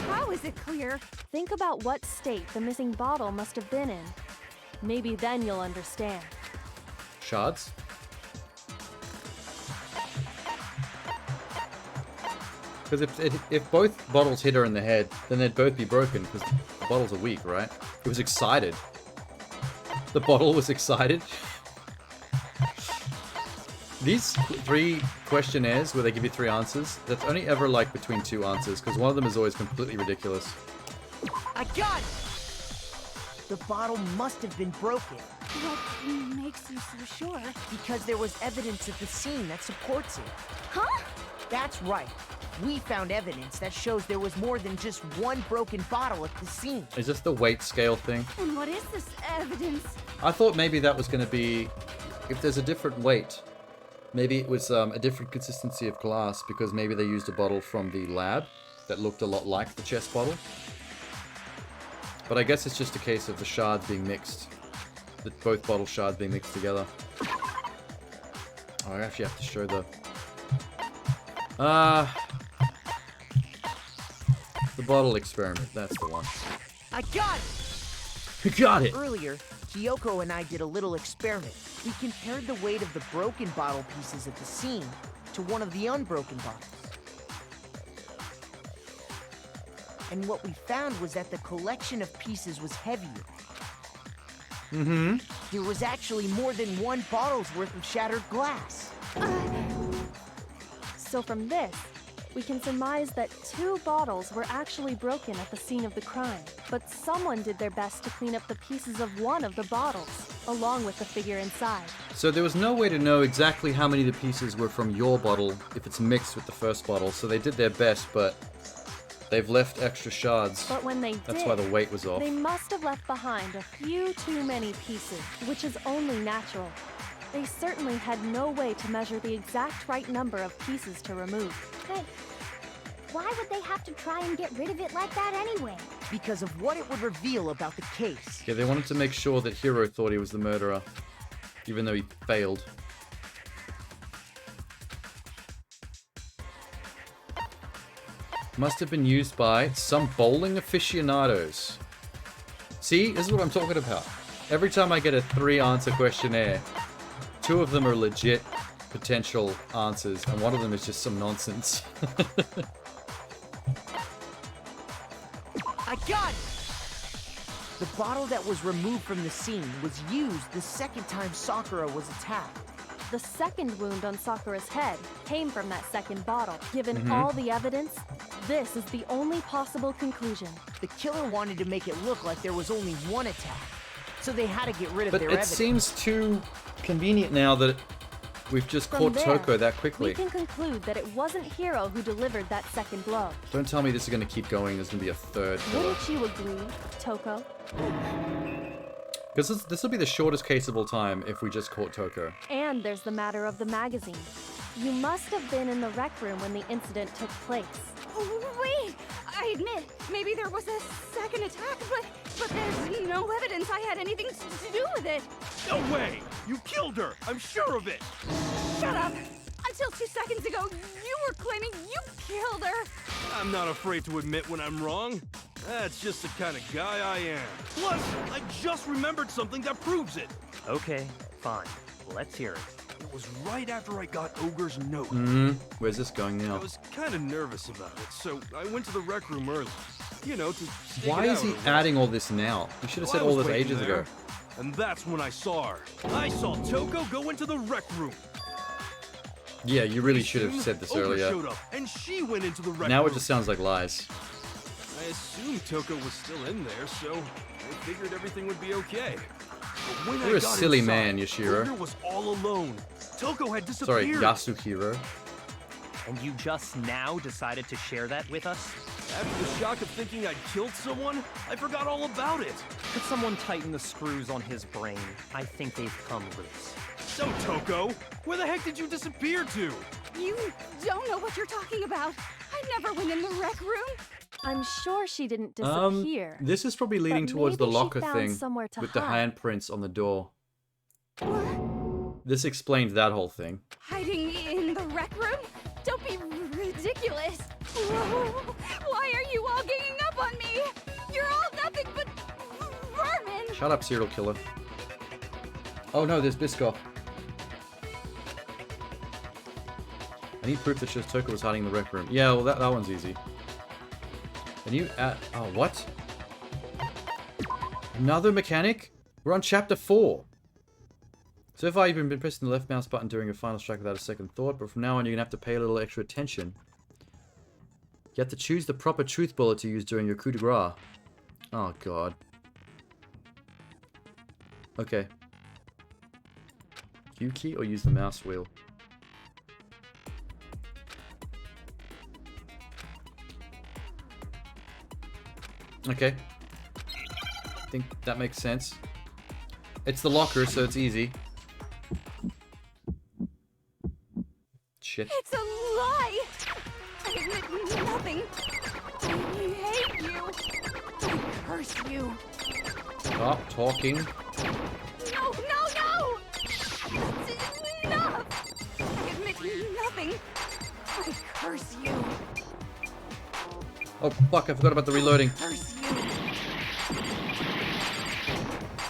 K: How is it clear?
B: Think about what state the missing bottle must have been in. Maybe then you'll understand.
C: Shards? Because if both bottles hit her in the head, then they'd both be broken because the bottles are weak, right? It was excited. The bottle was excited. These 3 questionnaires where they give you 3 answers, that's only ever like between 2 answers because one of them is always completely ridiculous.
L: I got it! The bottle must have been broken.
K: What makes you so sure?
L: Because there was evidence at the scene that supports it.
K: Huh?
L: That's right. We found evidence that shows there was more than just one broken bottle at the scene.
C: Is this the weight scale thing?
K: And what is this evidence?
C: I thought maybe that was going to be, if there's a different weight, maybe it was a different consistency of glass because maybe they used a bottle from the lab that looked a lot like the chess bottle. But I guess it's just a case of the shards being mixed. Both bottle shards being mixed together. Oh, I actually have to show the... the bottle experiment, that's the one.
L: I got it!
C: You got it!
L: Earlier, Kyoko and I did a little experiment. We compared the weight of the broken bottle pieces at the scene to one of the unbroken bottles. And what we found was that the collection of pieces was heavier.
C: Mm-hmm.
L: There was actually more than one bottle's worth of shattered glass.
B: So from this, we can surmise that 2 bottles were actually broken at the scene of the crime. But someone did their best to clean up the pieces of one of the bottles, along with the figure inside.
C: So there was no way to know exactly how many of the pieces were from your bottle if it's mixed with the first bottle, so they did their best, but they've left extra shards.
B: But when they
C: That's
B: did,
C: why the weight was off.
B: they must have left behind a few too many pieces, which is only natural. They certainly had no way to measure the exact right number of pieces to remove.
G: But why would they have to try and get rid of it like that anyway?
L: Because of what it would reveal about the case.
C: Yeah, they wanted to make sure that Hiro thought he was the murderer, even though he failed. Must have been used by some bowling aficionados. See, this is what I'm talking about. Every time I get a 3-answer questionnaire, 2 of them are legit potential answers, and one of them is just some nonsense.
L: I got it! The bottle that was removed from the scene was used the second time Sakura was attacked.
B: The second wound on Sakura's head came from that second bottle. Given all the evidence, this is the only possible conclusion.
L: The killer wanted to make it look like there was only one attack, so they had to get rid of
C: But
L: their
C: it
L: evidence.
C: seems too convenient now that we've just
B: From
C: caught
B: there,
C: Toko that quickly.
B: we can conclude that it wasn't Hiro who delivered that second blow.
C: Don't tell me this is going to keep going. There's going to be a third killer.
B: Wouldn't you agree, Toko?
C: Because this will be the shortest case of all time if we just caught Toko.
B: And there's the matter of the magazine. You must have been in the rec room when the incident took place.
K: Wait! I admit, maybe there was a second attack, but there's no evidence I had anything to do with it.
E: No way! You killed her! I'm sure of it!
K: Shut up! Until 2 seconds ago, you were claiming you killed her.
E: I'm not afraid to admit when I'm wrong. That's just the kind of guy I am. Plus, I just remembered something that proves it.
I: Okay, fine. Let's hear it.
E: It was right after I got Ogre's note.
C: Where's this going
E: I
C: now?
E: was kind of nervous about it, so I went to the rec room early. You know, to stake
C: Why
E: it
C: is
E: out
C: he
E: or what.
C: adding all this now? You should have
E: Well,
C: said
E: I
C: all
E: was
C: this
E: waiting
C: ages
E: there,
C: ago.
E: And that's when I saw her. I saw Toko go into the rec room.
C: Yeah, you really should have
E: Soon,
C: said this
E: Ogre
C: earlier.
E: showed up, and she went into the rec
C: Now
E: room.
C: it just sounds like lies.
E: I assumed Toko was still in there, so I figured everything would be okay. But when
C: You're
E: I
C: a
E: got
C: silly
E: inside,
C: man, Yashiro.
E: Ogre was all alone. Toko had
C: Sorry,
E: disappeared.
C: Yasuhiro.
I: And you just now decided to share that with us?
E: After the shock of thinking I'd killed someone, I forgot all about it.
I: Could someone tighten the screws on his brain? I think they've come loose.
E: So, Toko, where the heck did you disappear to?
K: You don't know what you're talking about. I never went in the rec room.
B: I'm sure she didn't disappear.
C: This is probably leading
B: but
C: towards the
B: maybe she
C: locker
B: found
C: thing
B: somewhere to
C: with the
B: hide.
C: handprints on the door. This explains that whole thing.
K: Hiding in the rec room? Don't be ridiculous. Whoa. Why are you all ganging up on me? You're all nothing but vermin.
C: Shut up, serial killer. Oh no, there's Biscoff. I need proof that shows Toko was hiding in the rec room. Yeah, well that one's easy. And you oh, what? Another mechanic? We're on chapter 4. So far you've been pressing the left mouse button during your final strike without a second thought, but from now on you're gonna have to pay a little extra attention. You have to choose the proper truth bullet to use during your coup de grace. Oh god. Okay. Q key or use the mouse wheel? Okay. I think that makes sense. It's the locker, so it's easy. Shit.
K: It's a lie. I admit nothing. I hate you. I curse you.
C: Stop talking.
K: No, no, no! That's enough! I admit nothing. I curse you.
C: Oh fuck, I forgot about the reloading.
K: Curse you.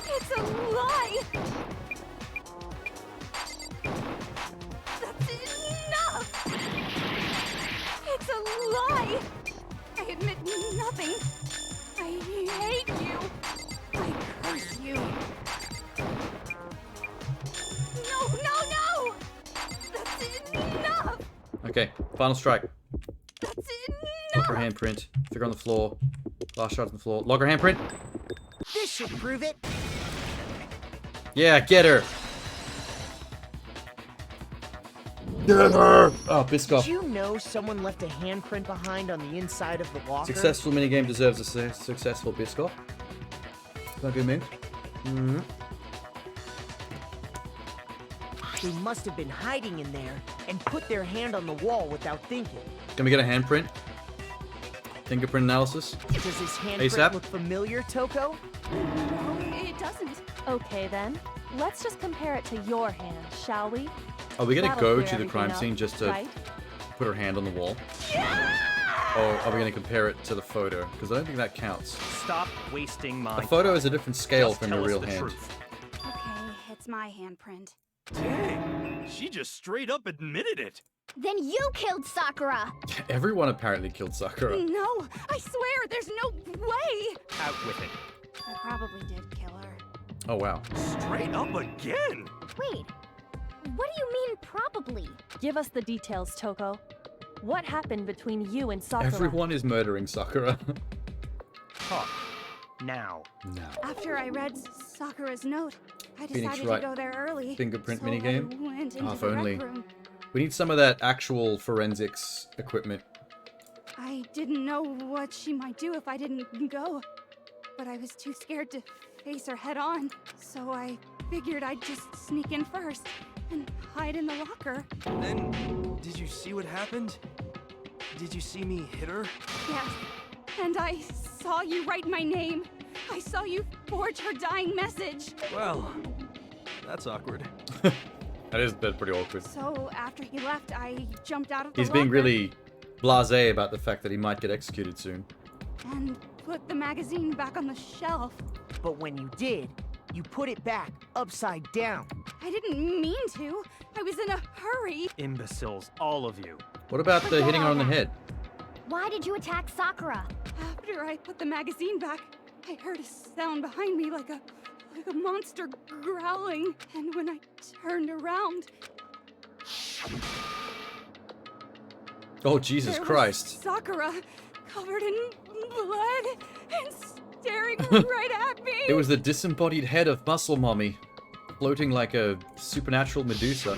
K: It's a lie! That's enough! It's a lie! I admit nothing. I hate you. I curse you. No, no, no! That's enough!
C: Okay, final strike.
K: That's enough!
C: Locker handprint. Figure on the floor. Last shot on the floor. Locker handprint.
L: This should prove it.
C: Yeah, get her. Get her! Oh, Biscoff.
L: Did you know someone left a handprint behind on the inside of the locker?
C: Successful minigame deserves a successful Biscoff. Not good move. Mm-hmm.
L: They must have been hiding in there and put their hand on the wall without thinking.
C: Can we get a handprint? Fingerprint analysis?
L: Does this handprint
C: ASAP?
L: look familiar, Toko?
K: No, it doesn't.
B: Okay then, let's just compare it to your hand, shall we?
C: Are we gonna
B: That'll
C: go
B: clear
C: to the crime
B: everything
C: scene
B: up,
C: just to
B: right?
C: put her hand on the wall? Or are we gonna compare it to the photo? Because I don't think that counts.
I: Stop wasting my
C: A photo
I: time.
C: is a different scale
I: Just
C: from
I: tell
C: your
I: us
C: real
I: the
C: hand.
I: truth.
K: Okay, it's my handprint.
E: Dang, she just straight up admitted it.
G: Then you killed Sakura!
C: Everyone apparently killed Sakura.
K: No, I swear, there's no way!
I: Out with it.
K: I probably did kill her.
C: Oh wow.
E: Straight up again.
G: Wait, what do you mean probably?
B: Give us the details, Toko. What happened between you and Sakura?
C: Everyone is murdering Sakura.
I: Talk. Now.
C: Now.
K: After I read Sakura's note, I
C: Phoenix
K: decided
C: Wright
K: to go there early.
C: fingerprint
K: so
C: minigame?
K: I went into
C: Oh, if
K: the rec
C: only.
K: room.
C: We need some of that actual forensics equipment.
K: I didn't know what she might do if I didn't go, but I was too scared to face her head on, so I figured I'd just sneak in first and hide in the locker.
E: Then, did you see what happened? Did you see me hit her?
K: Yes, and I saw you write my name. I saw you forge her dying message.
E: Well, that's awkward.
C: That's pretty awkward.
K: So after he left, I jumped out of the
C: He's being
K: locker
C: really blasé about the fact that he might get executed soon.
K: and put the magazine back on the shelf.
L: But when you did, you put it back upside down.
K: I didn't mean to. I was in a hurry.
I: Imbeciles, all of you.
C: What about the hitting her on the head?
G: Why did you attack Sakura?
K: After I put the magazine back, I heard a sound behind me like a monster growling. And when I turned around,
C: Oh, Jesus
K: there was
C: Christ.
K: Sakura, covered in blood and staring right at me.
C: It was the disembodied head of Muscle Mommy, floating like a supernatural Medusa.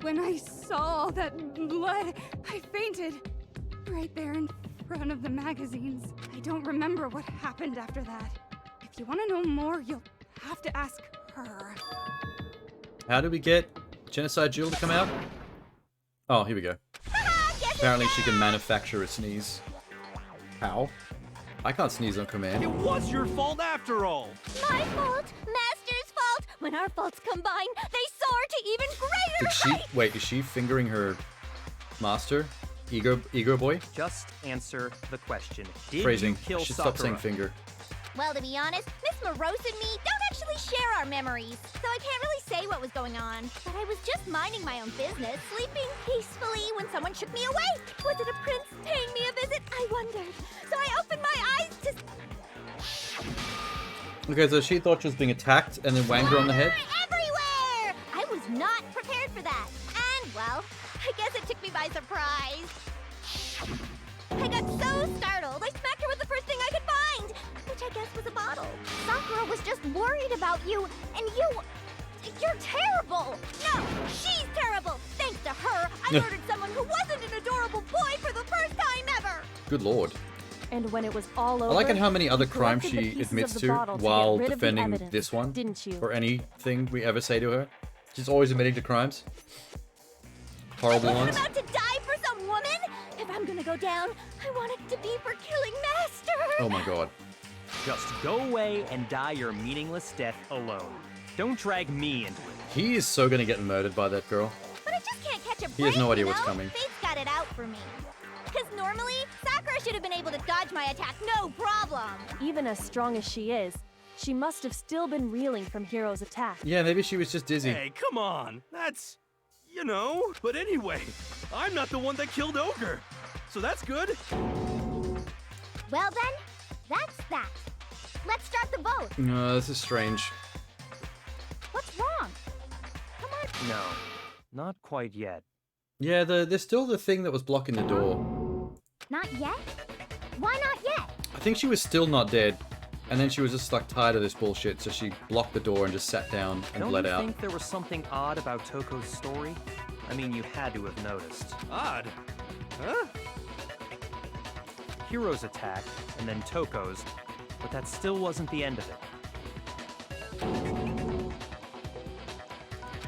K: When I saw all that blood, I fainted right there in front of the magazines. I don't remember what happened after that. If you want to know more, you'll have to ask her.
C: How do we get Genocide Jewel to come out? Oh, here we go. Apparently she can manufacture a sneeze. How? I can't sneeze on command.
E: It was your fault after all!
G: My fault! Master's fault! When our faults combine, they soar to even greater
C: Did she...
G: heights!
C: Wait, is she fingering her master? Ego boy?
I: Just answer the question. Did
C: Phrasing.
I: you kill
C: Should
I: Sakura?
C: stop saying finger.
G: Well, to be honest, Miss Morose and me don't actually share our memories, so I can't really say what was going on. But I was just minding my own business, sleeping peacefully when someone shook me awake. Was it a prince paying me a visit? I wondered. So I opened my eyes to...
C: Okay, so she thought she was being attacked and then wanged her on the head?
G: Everywhere! I was not prepared for that. And, well, I guess it took me by surprise. I got so startled, I smacked her with the first thing I could find, which I guess was a bottle. Sakura was just worried about you, and you're terrible! No, she's terrible! Thanks to her, I murdered someone who wasn't an adorable boy for the first time ever!
C: Good lord.
B: And when it was all over,
C: I like it how many other
B: you
C: crimes
B: collected the
C: she
B: pieces
C: admits
B: of the
C: to
B: bottle
C: while
B: get rid of the
C: defending
B: evidence,
C: this one.
B: didn't you?
C: Or anything we ever say to her. She's always admitting to crimes. Horrible ones.
G: I'm about to die for some woman? If I'm gonna go down, I want it to be for killing Master!
C: Oh my god.
I: Just go away and die your meaningless death alone. Don't drag me into it.
C: He is so gonna get murdered by that girl.
G: But I just can't catch a break,
C: He has no idea
G: you
C: what's
G: know?
C: coming.
G: Fate's got it out for me. Because normally, Sakura should have been able to dodge my attack, no problem!
B: Even as strong as she is, she must have still been reeling from Hiro's attack.
C: Yeah, maybe she was just dizzy.
E: Hey, come on! That's... you know. But anyway, I'm not the one that killed Ogre. So that's good.
G: Well then, that's that. Let's start the vote.
C: No, this is strange.
G: What's wrong? Come on.
I: No, not quite yet.
C: Yeah, there's still the thing that was blocking the door.
G: Not yet? Why not yet?
C: I think she was still not dead. And then she was just like tired of this bullshit, so she blocked the door and just sat down and
I: Don't
C: bled
I: you
C: out.
I: think there was something odd about Toko's story? I mean, you had to have noticed.
E: Odd? Huh?
I: Hiro's attack, and then Toko's, but that still wasn't the end of it.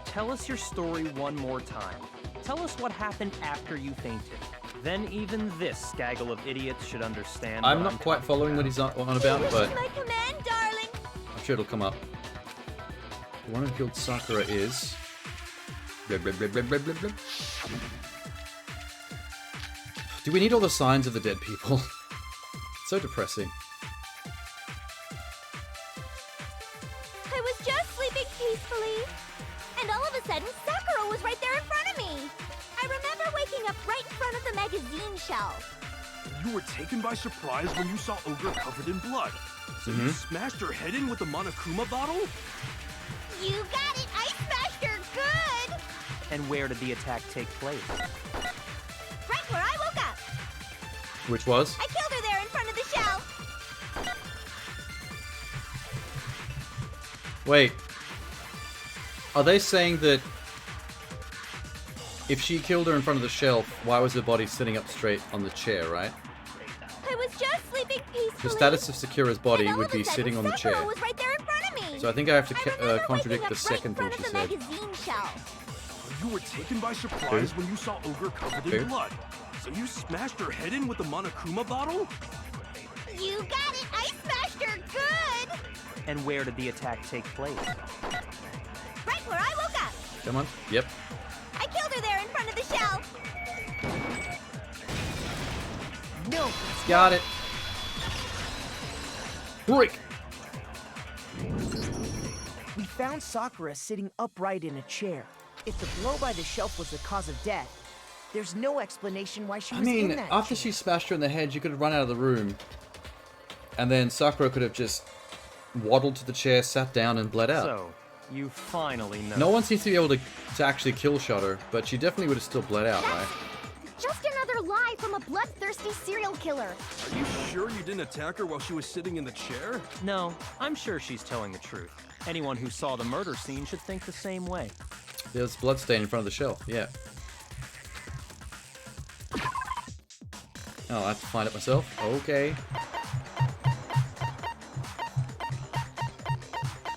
I: Tell us your story one more time. Tell us what happened after you fainted. Then even this gaggle of idiots should understand.
C: I'm not quite following what he's on about, but
G: My command, darling.
C: I'm sure it'll come up. The one who killed Sakura is... Blub, blub, blub, blub, blub, blub, blub. Do we need all the signs of the dead people? So depressing.
G: I was just sleeping peacefully. And all of a sudden, Sakura was right there in front of me. I remember waking up right in front of the magazine shelf.
E: You were taken by surprise when you saw Ogre covered in blood. So you smashed her head in with the Monokuma bottle?
G: You got it! I smashed her good!
I: And where did the attack take place?
G: Right where I woke up.
C: Which was?
G: I killed her there in front of the shelf.
C: Wait. Are they saying that if she killed her in front of the shelf, why was her body sitting up straight on the chair, right?
G: I was just sleeping peacefully.
C: The status of Sakura's body
G: and all
C: would
G: of a
C: be
G: sudden,
C: sitting on the
G: Sakura
C: chair.
G: was right there in front of me.
C: So I think I have to
G: remember
C: contradict
G: waking
C: the
G: up
C: second thing
G: right
C: she
G: in front
C: said.
G: of the magazine shelf.
E: You were taken by surprise when you saw Ogre covered in blood. So you smashed her head in with the Monokuma bottle?
G: You got it! I smashed her good!
I: And where did the attack take place?
G: Right where I woke up.
C: Come on. Yep.
G: I killed her there in front of the shelf.
L: No.
C: Got it. Break.
L: We found Sakura sitting upright in a chair. If the blow by the shelf was the cause of death, there's no explanation why she
C: I
L: was in
C: mean,
L: that
C: after
L: chair.
C: she smashed her in the head, you could have run out of the room. And then Sakura could have just waddled to the chair, sat down, and bled out.
I: So, you finally know.
C: No one seems to be able to actually kill shot her, but she definitely would have still bled out, right?
G: Just another lie from a bloodthirsty serial killer.
E: Are you sure you didn't attack her while she was sitting in the chair?
I: No, I'm sure she's telling the truth. Anyone who saw the murder scene should think the same way.
C: There's bloodstain in front of the shelf, yeah. Oh, I have to find it myself? Okay.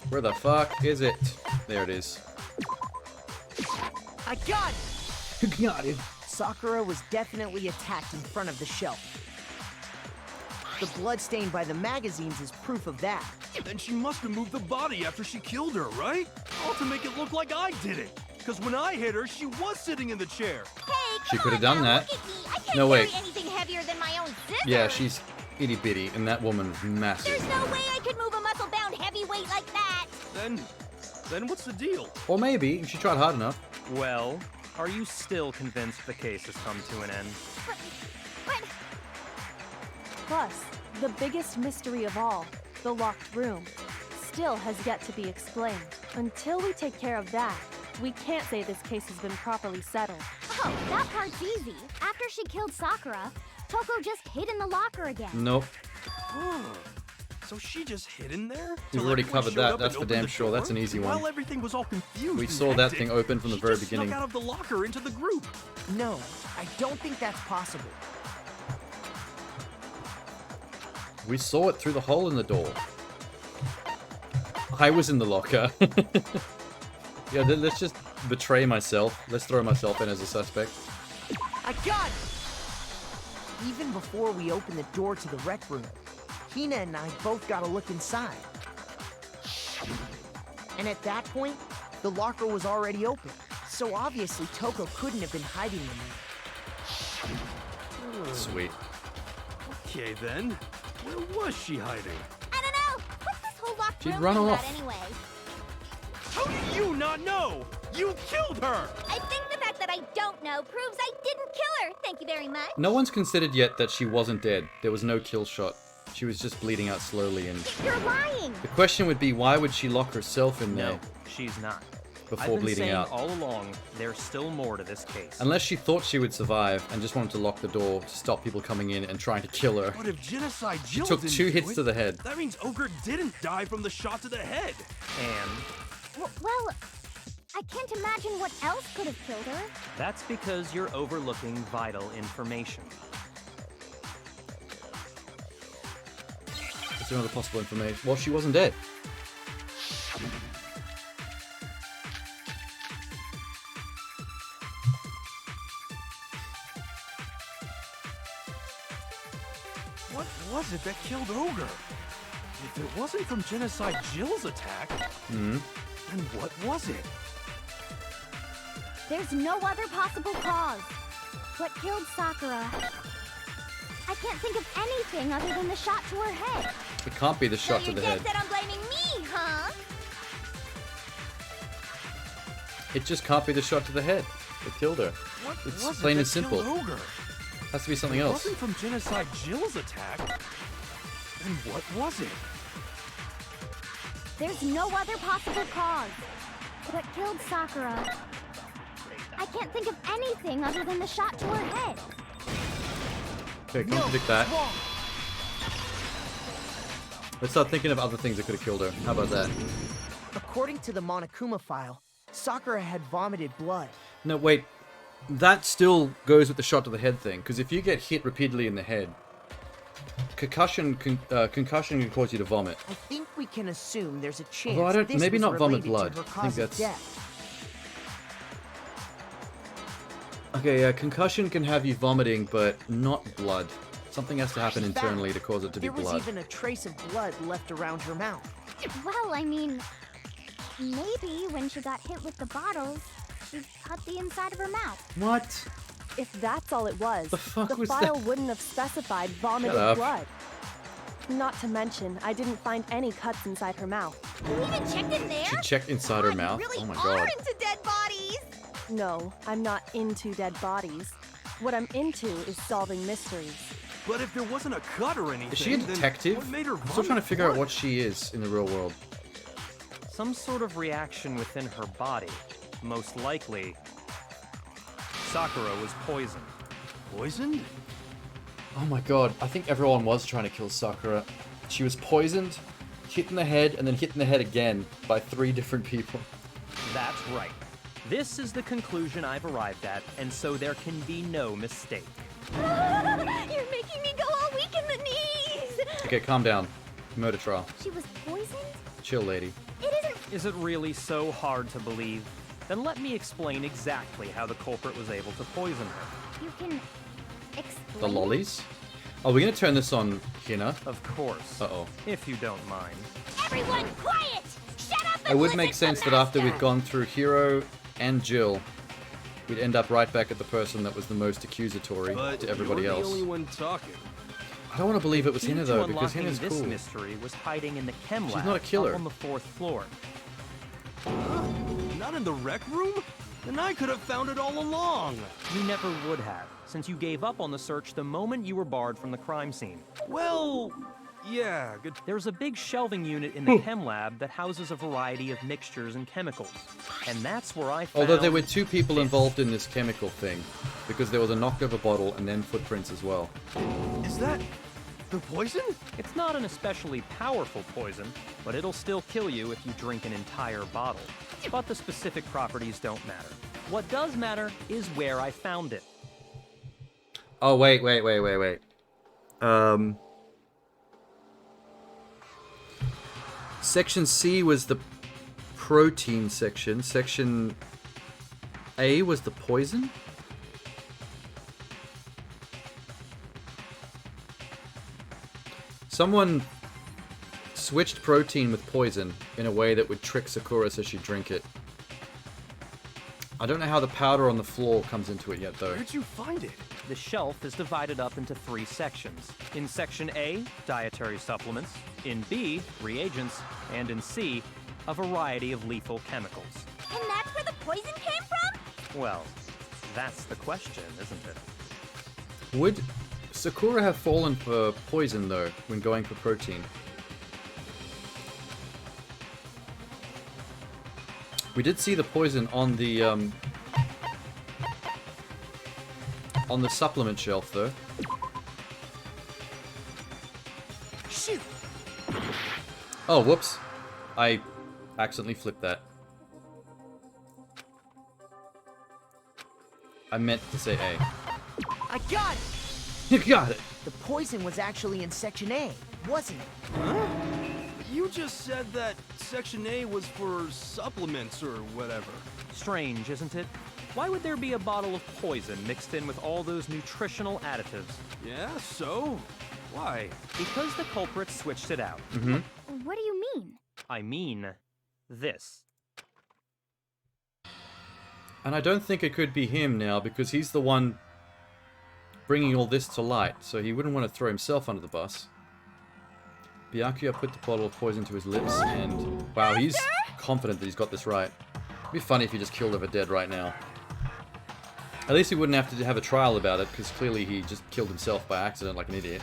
C: Where the fuck is it? There it is.
L: I got it!
C: Got it.
L: Sakura was definitely attacked in front of the shelf. The blood stain by the magazines is proof of that.
E: Then she must have moved the body after she killed her, right? All to make it look like I did it. Because when I hit her, she was sitting in the chair.
G: Hey,
C: She
G: come
C: could have
G: on
C: done
G: now,
C: that.
G: look at me. I can't
C: No, wait.
G: carry anything heavier than my own scissors.
C: Yeah, she's itty bitty, and that woman was massive.
G: There's no way I could move a muscle-bound heavyweight like that.
E: Then what's the deal?
C: Or maybe, if she tried hard enough.
I: Well, are you still convinced the case has come to an end?
G: But
B: Plus, the biggest mystery of all, the locked room, still has yet to be explained. Until we take care of that, we can't say this case has been properly settled.
G: oh, that part's easy. After she killed Sakura, Toko just hid in the locker again.
C: Nope.
E: So she just hid in there?
C: We've
E: Till
C: already
E: everyone
C: covered
E: showed
C: that.
E: up
C: That's
E: and
C: for
E: opened
C: damn
E: the
C: sure. That's
E: door?
C: an easy one.
E: While everything was all confused
C: We
E: and
C: saw that
E: hectic,
C: thing open from the very
E: she just
C: beginning.
E: snuck out of the locker into the group.
L: No, I don't think that's possible.
C: We saw it through the hole in the door. I was in the locker. Yeah, let's just betray myself. Let's throw myself in as a suspect.
L: I got it! Even before we opened the door to the rec room, Hina and I both got a look inside. And at that point, the locker was already open. So obviously Toko couldn't have been hiding in there.
C: Sweet.
E: Okay then, where was she hiding?
G: I don't know. What's this whole locked
C: She'd
G: room
C: run
G: thing
C: off.
G: about anyway?
E: How do you not know? You killed her!
G: I think the fact that I don't know proves I didn't kill her. Thank you very much.
C: No one's considered yet that she wasn't dead. There was no kill shot. She was just bleeding out slowly, and
G: You're lying.
C: the question would be, why would she lock herself in there
I: No, she's not.
C: before
I: I've been
C: bleeding
I: saying
C: out?
I: all along, there's still more to this case.
C: Unless she thought she would survive and just wanted to lock the door to stop people coming in and trying to kill her.
E: But if Genocide
C: She
E: Jill
C: took
E: didn't
C: 2
E: do
C: hits
E: it,
C: to the head.
E: that means Ogre didn't die from the shot to the head.
I: And
G: Well, I can't imagine what else could have killed her.
I: that's because you're overlooking vital information.
C: That's another possible information. Well, she wasn't dead.
E: What was it that killed Ogre? If it wasn't from Genocide Jill's attack, then what was it?
G: There's no other possible cause. What killed Sakura? I can't think of anything other than the shot to her head.
C: It can't be the shot
G: so
C: to
G: you're
C: the head.
G: dead set on blaming me, huh?
C: It just can't be the shot to the head that killed her.
E: What
C: It's
E: was
C: plain
E: it
C: and
E: that
C: simple.
E: killed Ogre?
C: Has to be something
E: If it
C: else.
E: wasn't from Genocide Jill's attack, then what was it?
G: There's no other possible cause. What killed Sakura? I can't think of anything other than the shot to her head.
C: Okay, contradict that. Let's start thinking of other things that could have killed her. How about that?
L: According to the Monokuma file, Sakura had vomited blood.
C: No, wait. That still goes with the shot to the head thing, because if you get hit repeatedly in the head, concussion can cause you to vomit.
L: I think we can assume there's a chance
C: Although I don't,
L: this
C: maybe
L: was
C: not vomit
L: related
C: blood.
L: to her
C: I think
L: cause of
C: that's
L: death.
C: okay. Yeah, concussion can have you vomiting, but not blood. Something has to happen
L: In fact,
C: internally to cause it to be
L: There was
C: blood.
L: even a trace of blood left around her mouth.
G: Well, I mean, maybe when she got hit with the bottles, she cut the inside of her mouth.
C: What?
B: If that's all it was,
C: The fuck was
B: file
C: that?
B: wouldn't have specified vomited
C: Shut up.
B: blood. Not to mention, I didn't find any cuts inside her mouth.
G: You even checked in there?
C: She checked inside her
G: God,
C: mouth.
G: You really
C: Oh my
G: are
C: god.
G: into dead bodies.
B: No, I'm not into dead bodies. What I'm into is solving mysteries.
E: But if there wasn't a cut or anything,
C: Is she a
E: then
C: detective?
E: what made her
C: I'm still trying to figure out
E: blood?
C: what she is in the real world.
I: Some sort of reaction within her body. Most likely, Sakura was poisoned.
E: Poisoned?
C: Oh my god, I think everyone was trying to kill Sakura. She was poisoned, hit in the head, and then hit in the head again by 3 different people.
I: That's right. This is the conclusion I've arrived at, and so there can be no mistake.
G: You're making
C: Okay, calm down. Murder trial.
G: She was poisoned?
C: Chill, lady.
G: It isn't.
I: Is it really so hard to believe? Then let me explain exactly how the culprit was able to poison her.
G: You can explain.
C: The lollies? Are we gonna turn this on Hina?
I: Of course.
C: Uh-oh.
I: If you don't mind.
G: Everyone, quiet! Shut up!
C: It would make sense that after we'd gone through Hiro and Jill, we'd end up right back at the person that was the most accusatory to everybody
E: you're
C: else.
E: the only one talking.
C: I don't want to believe it was
I: Key
C: Hina
I: to
C: though, because
I: unlocking
C: Hina's
I: this
C: cool.
I: mystery was hiding in the chem lab.
C: She's not a killer.
I: Up on the 4th floor.
E: Not in the rec room? Then I could have found it all along.
I: You never would have, since you gave up on the search the moment you were barred from the crime scene.
E: Well, yeah, good.
I: There's a big shelving unit in the chem lab that houses a variety of mixtures and chemicals. And that's where I found...
C: Although there were 2 people involved in this chemical thing, because there was a knocked over bottle and then footprints as well.
E: Is that the poison?
I: It's not an especially powerful poison, but it'll still kill you if you drink an entire bottle. But the specific properties don't matter. What does matter is where I found it.
C: Oh, wait. Section C was the protein section. Section A was the poison? Someone switched protein with poison in a way that would trick Sakura so she'd drink it. I don't know how the powder on the floor comes into it yet, though.
E: Where'd you find it?
I: The shelf is divided up into 3 sections. In Section A, dietary supplements. In B, reagents. And in C, a variety of lethal chemicals.
G: And that's where the poison came from?
I: Well, that's the question, isn't it?
C: Would Sakura have fallen for poison, though, when going for protein? We did see the poison on the supplement shelf, though.
L: Shoot!
C: Oh, whoops. I accidentally flipped that. I meant to say A.
L: I got it!
C: You got it!
L: The poison was actually in Section A, wasn't it?
E: Huh? You just said that Section A was for supplements or whatever.
I: Strange, isn't it? Why would there be a bottle of poison mixed in with all those nutritional additives?
E: Yeah, so? Why?
I: Because the culprit switched it out.
C: Mm-hmm.
G: What do you mean?
I: I mean, this.
C: And I don't think it could be him now, because he's the one bringing all this to light, so he wouldn't want to throw himself under the bus. Byakuya put the bottle of poison to his lips, and wow, he's confident that he's got this right. It'd be funny if he just killed over dead right now. At least he wouldn't have to have a trial about it, because clearly he just killed himself by accident like an idiot.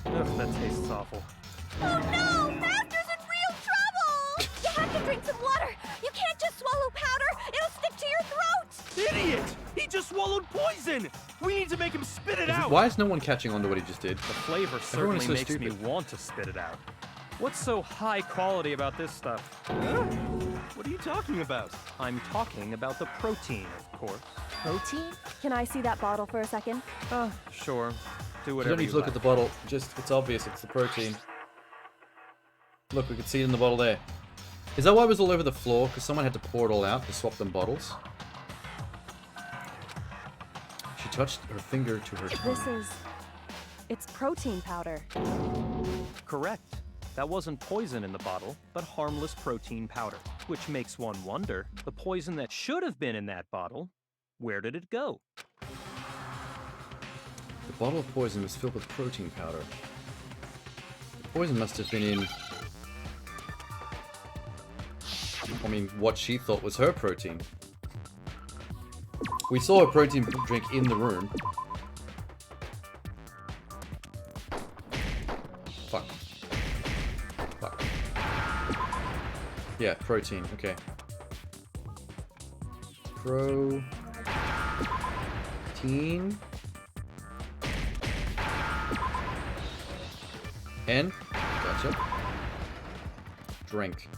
I: Ugh, that tastes awful.
G: Oh no! Master's in real trouble! You have to drink some water! You can't just swallow powder! It'll stick to your throat!
E: Idiot! He just swallowed poison! We need to make him spit it out!
C: Why is no one catching on to what he just did?
I: The flavor
C: Everyone
I: certainly
C: is so
I: makes
C: stupid.
I: me want to spit it out. What's so high quality about this stuff?
E: Huh? What are you talking about?
I: I'm talking about the protein, of course.
L: Protein?
B: Can I see that bottle for a second?
I: Sure. Do
C: You
I: whatever
C: don't need
I: you
C: to look
I: like.
C: at the bottle, just, it's obvious, it's the protein. Look, we can see it in the bottle there. Is that why it was all over the floor? Because someone had to pour it all out to swap them bottles? She touched her finger to her tongue.
B: It's protein powder.
I: Correct. That wasn't poison in the bottle, but harmless protein powder. Which makes one wonder, the poison that should have been in that bottle, where did it go?
C: The bottle of poison was filled with protein powder. The poison must have been in... I mean, what she thought was her protein. We saw a protein drink in the room. Fuck. Fuck. Yeah, protein, okay. Protein. N. Gotcha. Drink.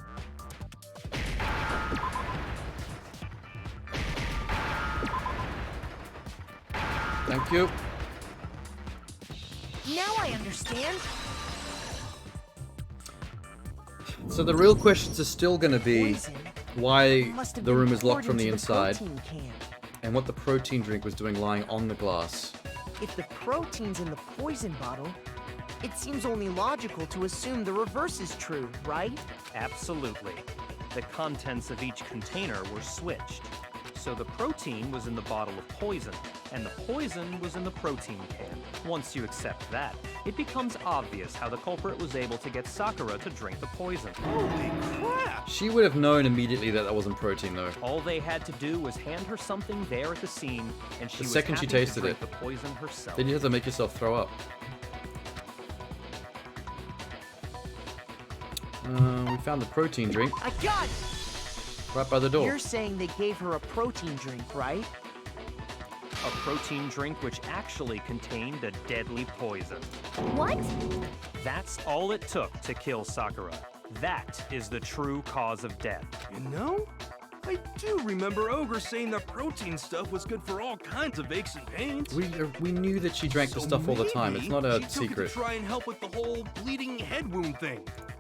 C: Thank you.
L: Now I understand.
C: So the real questions are still going to be
L: Poison
C: why
L: must have
C: the
L: been
C: room is locked
L: poured
C: from the
L: into
C: inside,
L: protein can.
C: and what the protein drink was doing lying on the glass.
L: If the protein's in the poison bottle, it seems only logical to assume the reverse is true, right?
I: Absolutely. The contents of each container were switched. So the protein was in the bottle of poison, and the poison was in the protein can. Once you accept that, it becomes obvious how the culprit was able to get Sakura to drink the poison.
E: Holy crap!
C: She would have known immediately that wasn't protein, though.
I: All they had to do was hand her something there at the scene, and she
C: The
I: was
C: second she
I: happy to
C: tasted
I: drink
C: it.
I: the poison herself.
C: Then you have to make yourself throw up. We found the protein drink
L: I got it!
C: right by the door.
L: You're saying they gave her a protein drink, right?
I: A protein drink which actually contained a deadly poison.
G: What?
I: That's all it took to kill Sakura. That is the true cause of death.
E: You know, I do remember Ogre saying that protein stuff was good for all kinds of aches and pains.
C: We knew that she drank the
E: So
C: stuff all the time. It's
E: maybe
C: not a
E: she took
C: secret.
E: it to try and help with the whole bleeding head wound thing.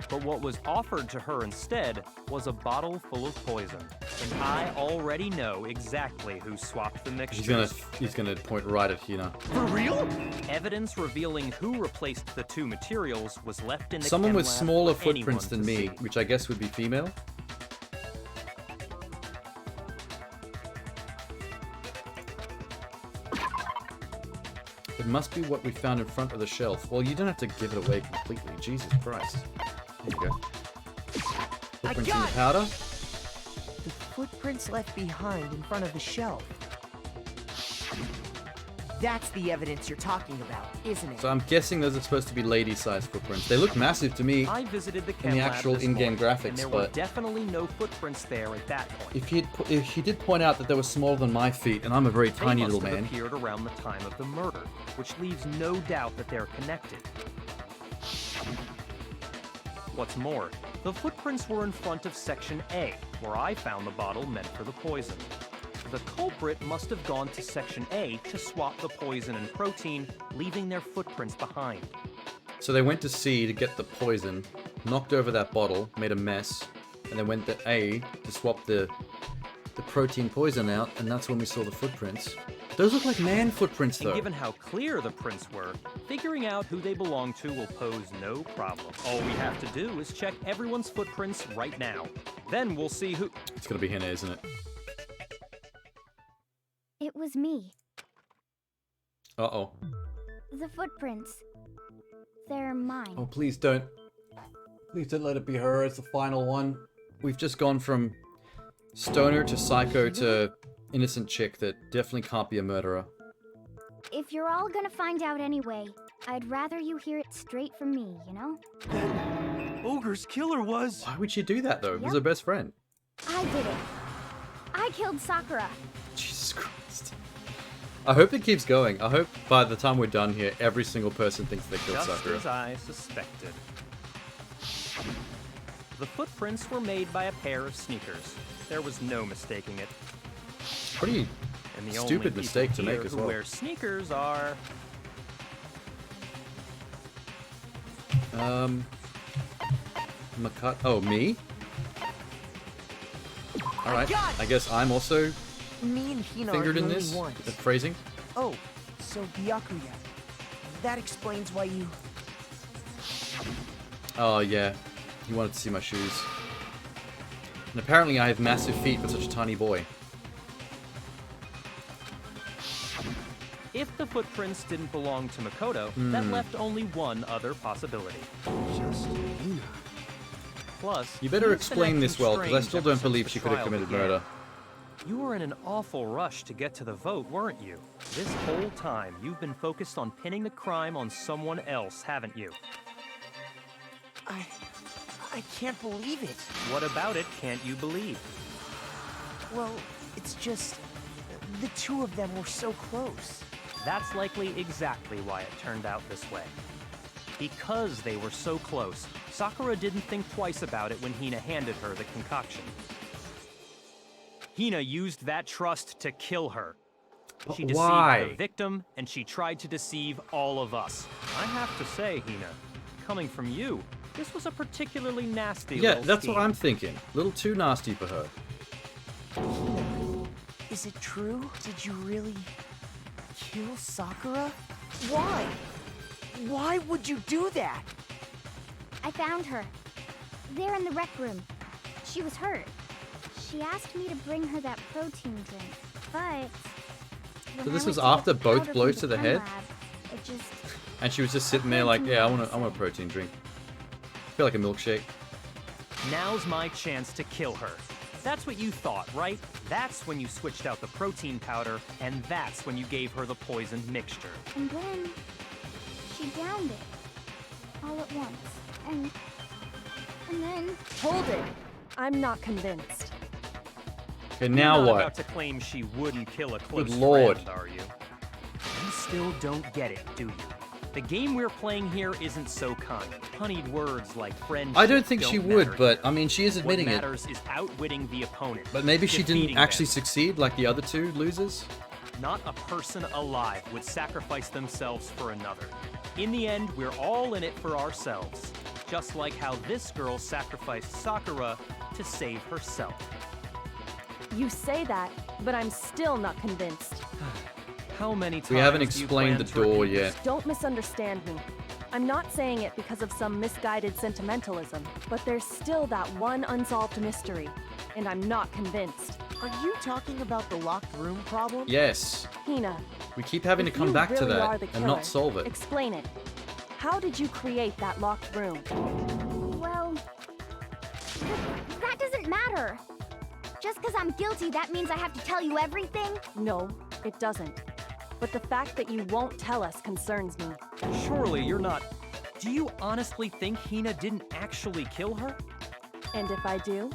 I: But what was offered to her instead was a bottle full of poison. And I already know exactly who swapped the mixtures.
C: He's gonna point right at Hina.
E: For real?
I: Evidence revealing who replaced the two materials was left in the
C: Someone
I: chem
C: with
I: lab
C: smaller
I: for anyone
C: footprints than
I: to
C: me,
I: see.
C: which I guess would be female. It must be what we found in front of the shelf. Well, you don't have to give it away completely. Jesus Christ. There you go. Footprints in the
L: got it!
C: powder.
L: The footprints left behind in front of the shelf. That's the evidence you're talking about, isn't it?
C: So I'm guessing those are supposed to be lady-sized footprints. They look massive to me.
I: I visited the
C: in
I: chem
C: the
I: lab
C: actual
I: this
C: in-game
I: morning,
C: graphics,
I: and there were
C: but
I: definitely no footprints there at that point.
C: if he did point out that they were smaller than my feet, and I'm a very tiny
I: They must
C: little
I: have
C: man.
I: appeared around the time of the murder, which leaves no doubt that they're connected. What's more, the footprints were in front of Section A, where I found the bottle meant for the poison. The culprit must have gone to Section A to swap the poison and protein, leaving their footprints behind.
C: So they went to C to get the poison, knocked over that bottle, made a mess, and then went to A to swap the protein poison out, and that's when we saw the footprints. Those look like man footprints, though.
I: And given how clear the prints were, figuring out who they belong to will pose no problem. All we have to do is check everyone's footprints right now. Then we'll see who...
C: It's gonna be Hina, isn't it?
G: It was me.
C: Uh-oh.
G: The footprints. They're mine.
C: Oh, please don't. Please don't let it be her as the final one. We've just gone from stoner to psycho to innocent chick that definitely can't be a murderer.
G: If you're all gonna find out anyway, I'd rather you hear it straight from me, you know?
E: Ogre's killer was...
C: Why would she do that, though? It was
G: Yep.
C: her best friend.
G: I did it. I killed Sakura.
C: Jesus Christ. I hope it keeps going. I hope by the time we're done here, every single person thinks they killed
I: Just
C: Sakura.
I: as I suspected. The footprints were made by a pair of sneakers. There was no mistaking it.
C: Pretty
I: And the
C: stupid
I: only
C: mistake to
I: people
C: make
I: here
C: as
I: who
C: well.
I: wear sneakers are...
C: Oh, me? Alright, I guess I'm also
L: Me and Hina are
C: fingered
L: the
C: in
L: only
C: this?
L: ones.
C: The phrasing?
L: Oh, so Byakuya. That explains why you...
C: Oh, yeah. He wanted to see my shoes. And apparently I have massive feet for such a tiny boy.
I: If the footprints didn't belong to Makoto, that left only one other possibility.
E: Just Hina.
I: Plus,
C: You better
I: Hina's been
C: explain
I: acting
C: this well, because I
I: strange
C: still
I: ever
C: don't
I: since
C: believe
I: the
C: she could have
I: trial
C: committed
I: began.
C: murder.
I: You were in an awful rush to get to the vote, weren't you? This whole time, you've been focused on pinning the crime on someone else, haven't you?
L: I can't believe it.
I: What about it can't you believe?
L: Well, it's just... the two of them were so close.
I: That's likely exactly why it turned out this way. Because they were so close, Sakura didn't think twice about it when Hina handed her the concoction. Hina used that trust to kill her. She deceived
C: Why?
I: the victim, and she tried to deceive all of us. I have to say, Hina, coming from you, this was a particularly nasty
C: Yeah,
I: little
C: that's
I: scheme.
C: what I'm thinking. A little too nasty for her.
L: Is it true? Did you really kill Sakura? Why? Why would you do that?
G: I found her. There in the rec room. She was hurt. She asked me to bring her that protein drink, but...
C: So this was after both blows to the head?
G: It just...
C: And she was just sitting there like, yeah, I want a protein drink. I feel like a milkshake.
I: Now's my chance to kill her. That's what you thought, right? That's when you switched out the protein powder, and that's when you gave her the poisoned mixture.
G: And then... she downed it. All at once. And then...
B: Hold it! I'm not convinced.
C: Okay, now
I: You're not
C: what?
I: about to claim she wouldn't kill a close
C: Lord.
I: friend, are you? You still don't get it, do you? The game we're playing here isn't so kind. Honeyed words like friendship
C: I don't think she would,
I: matter.
C: but I mean, she is admitting
I: what
C: it.
I: matters is outwitting the opponent.
C: But maybe she didn't
I: defeating
C: actually
I: them.
C: succeed like the other two losers?
I: Not a person alive would sacrifice themselves for another. In the end, we're all in it for ourselves. Just like how this girl sacrificed Sakura to save herself.
B: You say that, but I'm still not convinced.
I: How many times
C: We haven't
I: do you
C: explained
I: plan
C: the
I: to
C: door
I: repeat
C: yet.
B: Don't misunderstand me. I'm not saying it because of some misguided sentimentalism, but there's still that one unsolved mystery, and I'm not convinced.
L: Are you talking about the locked room problem?
C: Yes.
B: Hina,
C: We keep having to
B: if
C: come
B: you
C: back to
B: really are
C: that
B: the
C: and
B: killer,
C: not solve it.
B: Explain it. How did you create that locked room?
G: Well... that doesn't matter. Just because I'm guilty, that means I have to tell you everything?
B: No, it doesn't. But the fact that you won't tell us concerns me.
I: Surely you're not... Do you honestly think Hina didn't actually kill her?
B: And if I do?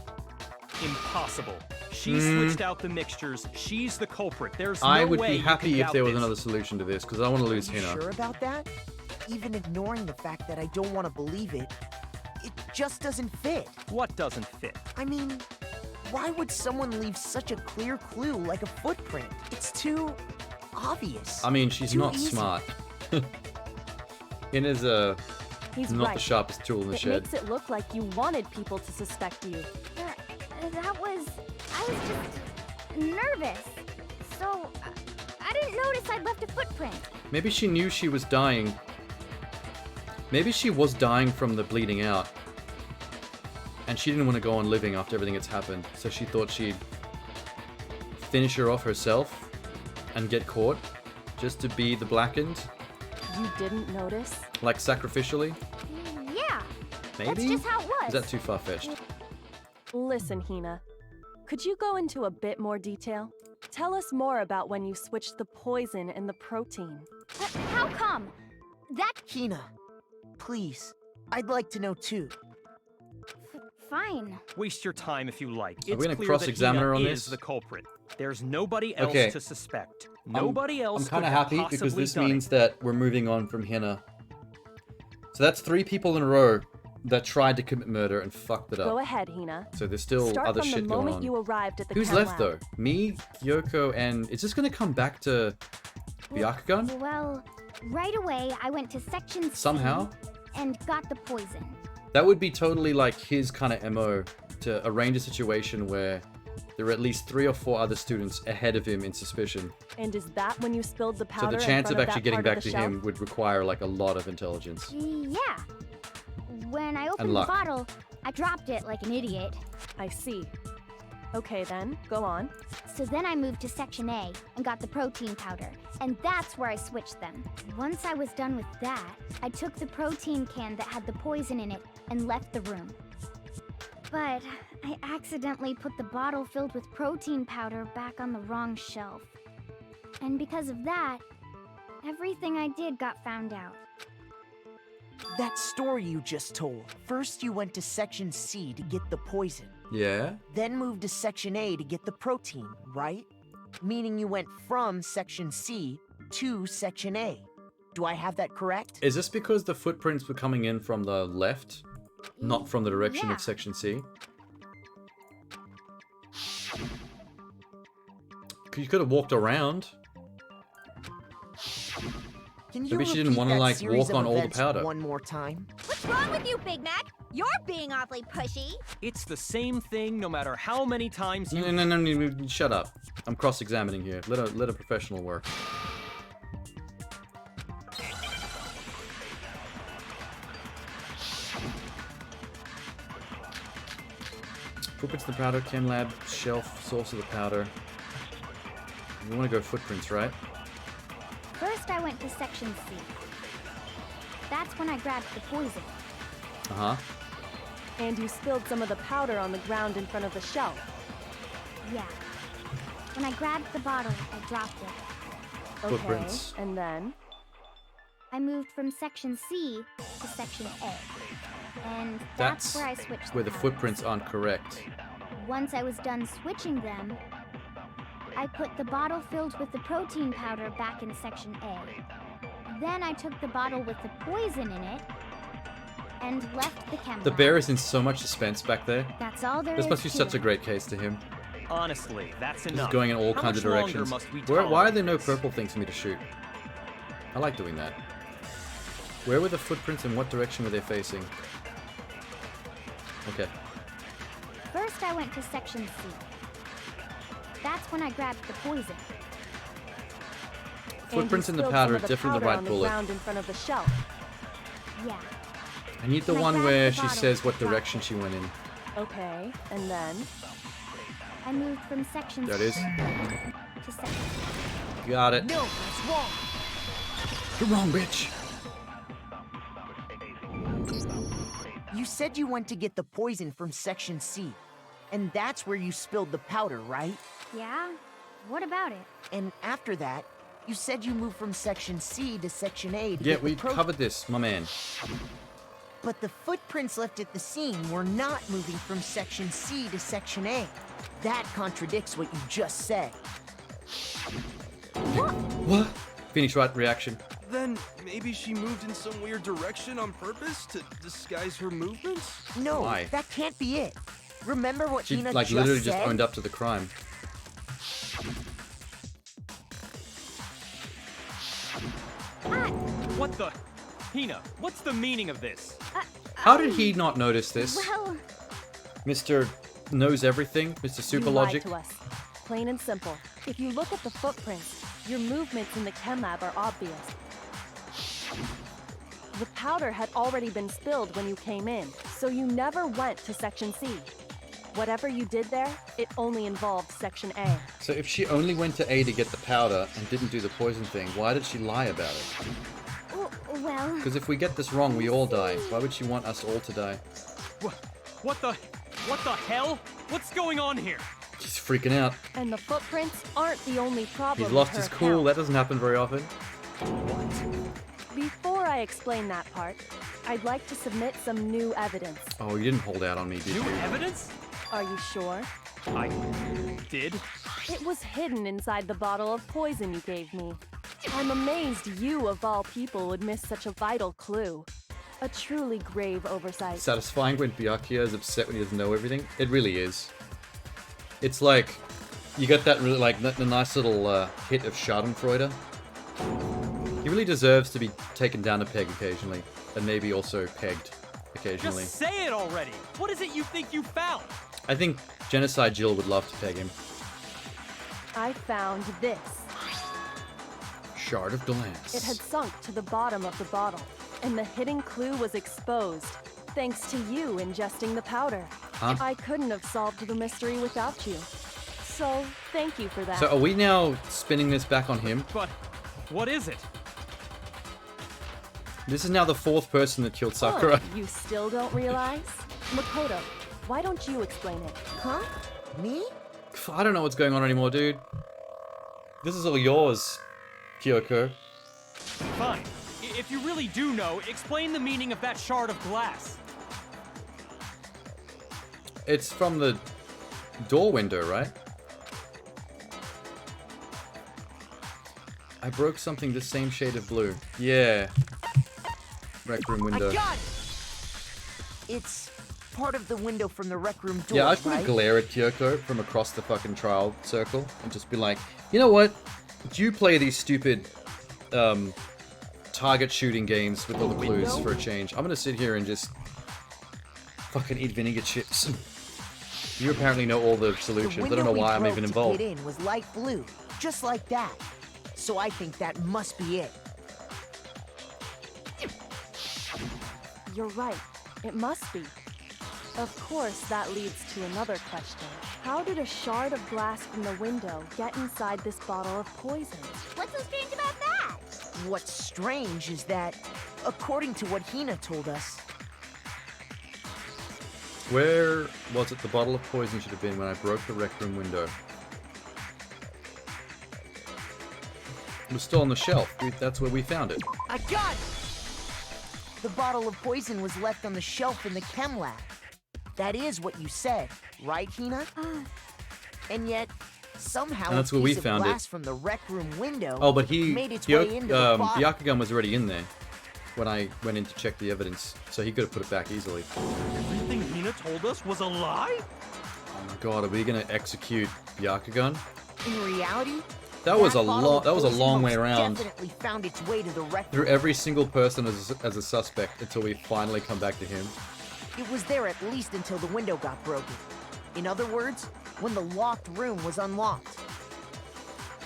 I: Impossible. She switched out the mixtures. She's the culprit. There's no
C: I would
I: way
C: be
I: you
C: happy
I: can
C: if
I: doubt
C: there was
I: this.
C: another solution to this, because I want to lose
L: Are you
C: Hina.
L: sure about that? Even ignoring the fact that I don't want to believe it, it just doesn't fit.
I: What doesn't fit?
L: I mean, why would someone leave such a clear clue like a footprint? It's too obvious.
C: I mean, she's
L: Too
C: not
L: easy.
C: smart. Hina's
B: He's
C: not
B: right.
C: the sharpest tool in the
B: It
C: shed.
B: makes it look like you wanted people to suspect you.
G: That was... I was just... nervous. So... I didn't notice I'd left a footprint.
C: Maybe she knew she was dying. Maybe she was dying from the bleeding out. And she didn't want to go on living after everything that's happened. So she thought she'd finish her off herself and get caught just to be the blackened.
B: You didn't notice?
C: Like sacrificially?
G: Yeah.
C: Maybe?
G: That's just how it was.
C: Is that too far-fetched?
B: Listen, Hina. Could you go into a bit more detail? Tell us more about when you switched the poison and the protein.
G: How come? That...
L: Hina, please. I'd like to know too.
G: Fine.
I: Waste your time if you like.
C: Are we
I: It's
C: gonna
I: clear
C: cross-examine
I: that
C: her
I: Hina
C: on
I: is
C: this?
I: the culprit. There's nobody else
C: Okay.
I: to suspect. Nobody else
C: I'm kind
I: could
C: of
I: have
C: happy because
I: possibly
C: this
I: done
C: means
I: it.
C: that we're moving on from Hina. So that's 3 people in a row that tried to commit murder and fucked it
B: Go
C: up.
B: ahead, Hina.
C: So there's still
B: Start
C: other
B: from
C: shit
B: the
C: going
B: moment
C: on.
B: you arrived at the
C: Who's
B: chem
C: left
B: lab.
C: though? Me, Yoko, and is this gonna come back to Byakugan?
G: Well, right away I went to section C
C: Somehow?
G: and got the poison.
C: That would be totally like his kind of MO to arrange a situation where there are at least 3 or 4 other students ahead of him in suspicion.
B: And is that when you spilled the
C: So
B: powder
C: the
B: in
C: chance
B: front
C: of actually
B: that
C: getting
B: part of
C: back
B: the
C: to
B: shelf?
C: him would require like a lot of intelligence.
G: Yeah. When I opened the
C: luck.
G: bottle, I dropped it like an idiot.
B: I see. Okay then, go on.
G: So then I moved to section A and got the protein powder, and that's where I switched them. Once I was done with that, I took the protein can that had the poison in it and left the room. But I accidentally put the bottle filled with protein powder back on the wrong shelf. And because of that, everything I did got found out.
L: That story you just told. First you went to section C to get the poison.
C: Yeah?
L: Then moved to section A to get the protein, right? Meaning you went from section C to section A. Do I have that correct?
C: Is this because the footprints were coming in from the left, not from the direction
G: Yeah.
C: of section C? You could have walked around.
L: Can you
C: Maybe she
L: repeat
C: didn't want to
L: that
C: like
L: series
C: walk
L: of
C: on all the
L: events
C: powder.
L: one more time?
G: What's wrong with you, Big Mac? You're being awfully pushy.
I: It's the same thing no matter how many times you...
C: No, shut up. I'm cross-examining here. Let a professional work. Footprints of the powder, chem lab, shelf, source of the powder. We want to go footprints, right?
M: First, I went to Section C. That's when I grabbed the poison.
C: Uh-huh.
B: And you spilled some of the powder on the ground in front of the shelf.
M: Yeah. When I grabbed the bottle, I dropped it.
B: Okay,
C: Footprints.
B: and then?
M: I moved from Section C to Section A. And
C: That's
M: where I switched
C: where the
M: powders.
C: footprints aren't correct.
M: Once I was done switching them, I put the bottle filled with the protein powder back in Section A. Then I took the bottle with the poison in it and left the chem
C: The
M: lab.
C: bear is in so much suspense back there.
M: That's all there
C: This
M: is
C: must be
M: to
C: such a
M: it.
C: great case to him.
I: Honestly, that's
C: This
I: enough.
C: is going in all
I: How
C: kinds of
I: much longer
C: directions.
I: must we
C: Why are
I: tolerate
C: there no
I: this?
C: purple things for me to shoot? I like doing that. Where were the footprints and what direction were they facing? Okay.
M: First, I went to Section C. That's when I grabbed the poison.
C: Footprints in
B: and you
C: the
B: spilled
C: powder
B: some
C: are
B: of the
C: different than the
B: powder
C: right
B: on
C: bullet.
B: the ground in front of the shelf.
M: Yeah.
C: I need the
M: When I
C: one
M: grabbed
C: where
M: the
C: she
M: bottle,
C: says what
M: I dropped
C: direction
M: it.
C: she went in.
B: Okay, and then?
M: I moved from Section
C: There it is.
M: C to Section...
C: Got it.
L: No, that's wrong.
C: You're wrong, bitch.
L: You said you went to get the poison from Section C. And that's where you spilled the powder, right?
M: Yeah? What about it?
L: And after that, you said you moved from Section C to Section A to
C: Yeah,
L: get
C: we
L: the protein.
C: covered this, my man.
L: But the footprints left at the scene were not moving from Section C to Section A. That contradicts what you just said.
C: What? Finish right reaction.
E: Then maybe she moved in some weird direction on purpose to disguise her movements?
L: No,
C: Why?
L: that can't be it. Remember what
C: She
L: Hina
C: like
L: just
C: literally
L: said?
C: just owned up to the crime.
I: What the... Hina, what's the meaning of this?
C: How did he not notice this?
M: Well,
C: Mr. Knows Everything? Mr. Super
B: You lied
C: Logic?
B: to us. Plain and simple. If you look at the footprints, your movements in the chem lab are obvious. The powder had already been spilled when you came in, so you never went to Section C. Whatever you did there, it only involved Section A.
C: So if she only went to A to get the powder and didn't do the poison thing, why did she lie about it?
M: well...
C: Because if we get this wrong, we all die. Why would she want us all to die?
I: What the hell? What's going on here?
C: She's freaking out.
B: And the footprints aren't the only problem.
C: He's lost
B: with
C: his
B: her
C: cool.
B: account.
C: That doesn't happen very often.
B: Before I explain that part, I'd like to submit some new evidence.
C: Oh, you didn't hold out on me, did
I: New
C: you?
I: evidence?
B: Are you sure?
I: I... did?
B: It was hidden inside the bottle of poison you gave me. I'm amazed you, of all people, would miss such a vital clue. A truly grave oversight.
C: Satisfying when Byakuya is upset when he doesn't know everything. It really is. It's like you got that really like the nice little hit of Schadenfreude. He really deserves to be taken down a peg occasionally, and maybe also pegged occasionally.
I: Just say it already! What is it you think you found?
C: I think Genocide Jill would love to peg him.
B: I found this.
C: Shard of Delance.
B: It had sunk to the bottom of the bottle, and the hidden clue was exposed, thanks to you ingesting the powder.
C: Huh?
B: I couldn't have solved the mystery without you. So, thank you for that.
C: So are we now spinning this back on him?
I: But what is it?
C: This is now the fourth person that killed Sakura.
B: Oh, you still don't realize? Makoto, why don't you explain it?
L: Huh? Me?
C: I don't know what's going on anymore, dude. This is all yours, Kyoko.
I: Fine. If you really do know, explain the meaning of that shard of glass.
C: It's from the door window, right? I broke something the same shade of blue. Yeah. Rec room window.
L: I got it! It's part of the window from the rec room door,
C: Yeah, I was gonna
L: right?
C: glare at Kyoko from across the fucking trial circle and just be like, you know what? You play these stupid target shooting games with all the clues for a change. I'm gonna sit here and just fucking eat vinegar chips. You apparently know all the solutions. I don't know why I'm even involved.
L: The window we broke to get in was light blue, just like that. So I think that must be it.
B: You're right. It must be. Of course, that leads to another question. How did a shard of glass from the window get inside this bottle of poison?
G: What's so strange about that?
L: What's strange is that, according to what Hina told us,
C: Where was it the bottle of poison should have been when I broke the rec room window? It was still on the shelf. That's where we found it.
L: I got it! The bottle of poison was left on the shelf in the chem lab. That is what you said, right, Hina? And yet, somehow
C: And that's
L: a
C: where we
L: piece of
C: found
L: glass
C: it.
L: from the rec room window
C: Oh, but
L: made its way into the bottle.
C: Byakugan was already in there when I went in to check the evidence, so he could have put it back easily.
I: Everything Hina told us was a lie?
C: Oh my god, are we gonna execute Byakugan?
L: In reality,
C: That was a
L: bottle of
C: long
L: poison
C: way
L: most
C: around.
L: Definitely found its way to the rec
C: Through
L: room.
C: every single person as a suspect until we finally come back to him.
L: It was there at least until the window got broken. In other words, when the locked room was unlocked.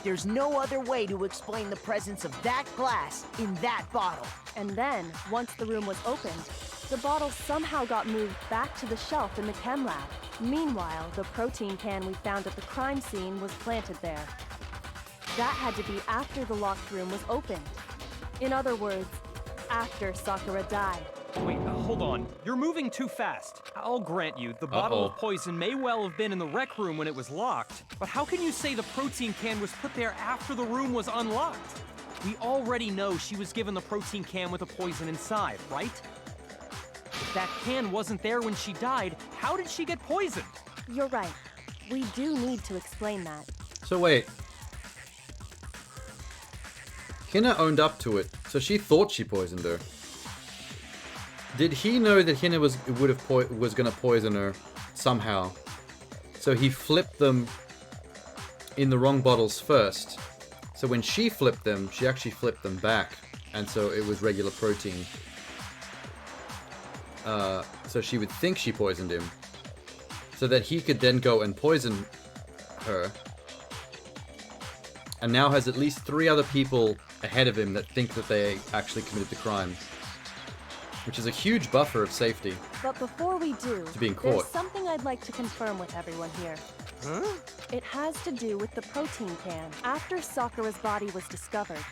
L: There's no other way to explain the presence of that glass in that bottle.
B: And then, once the room was opened, the bottle somehow got moved back to the shelf in the chem lab. Meanwhile, the protein can we found at the crime scene was planted there. That had to be after the locked room was opened. In other words, after Sakura died.
I: Wait, hold on. You're moving too fast. I'll grant you, the bottle of poison may well have been in the rec room when it was locked, but how can you say the protein can was put there after the room was unlocked? We already know she was given the protein can with the poison inside, right? If that can wasn't there when she died, how did she get poisoned?
B: You're right. We do need to explain that.
C: So wait. Hina owned up to it, so she thought she poisoned her. Did he know that Hina was gonna poison her somehow? So he flipped them in the wrong bottles first. So when she flipped them, she actually flipped them back, and so it was regular protein. So she would think she poisoned him, so that he could then go and poison her. And now has at least 3 other people ahead of him that think that they actually committed the crime. Which is a huge buffer of safety.
B: But before we do,
C: To being
B: there's
C: caught.
B: something I'd like to confirm with everyone here.
L: Huh?
B: It has to do with the protein can. After Sakura's body was discovered,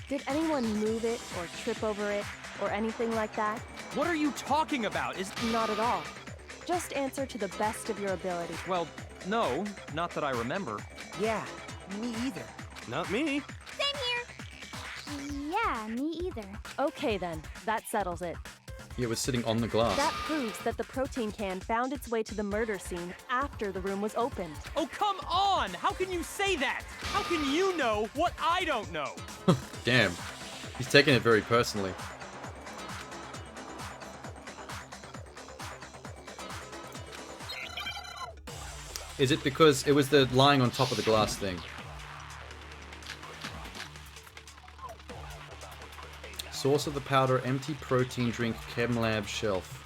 B: did anyone move it or trip over it or anything like that?
I: What are you talking about?
B: Not at all. Just answer to the best of your ability.
I: Well, no, not that I remember.
L: Yeah, me either.
E: Not me.
M: Same here. Yeah, me either.
B: Okay then, that settles it.
C: It was sitting on the glass.
B: That proves that the protein can found its way to the murder scene after the room was opened.
I: Oh, come on! How can you say that? How can you know what I don't know?
C: Damn. He's taking it very personally. Is it because it was the lying on top of the glass thing? Source of the powder, empty protein drink, chem lab shelf.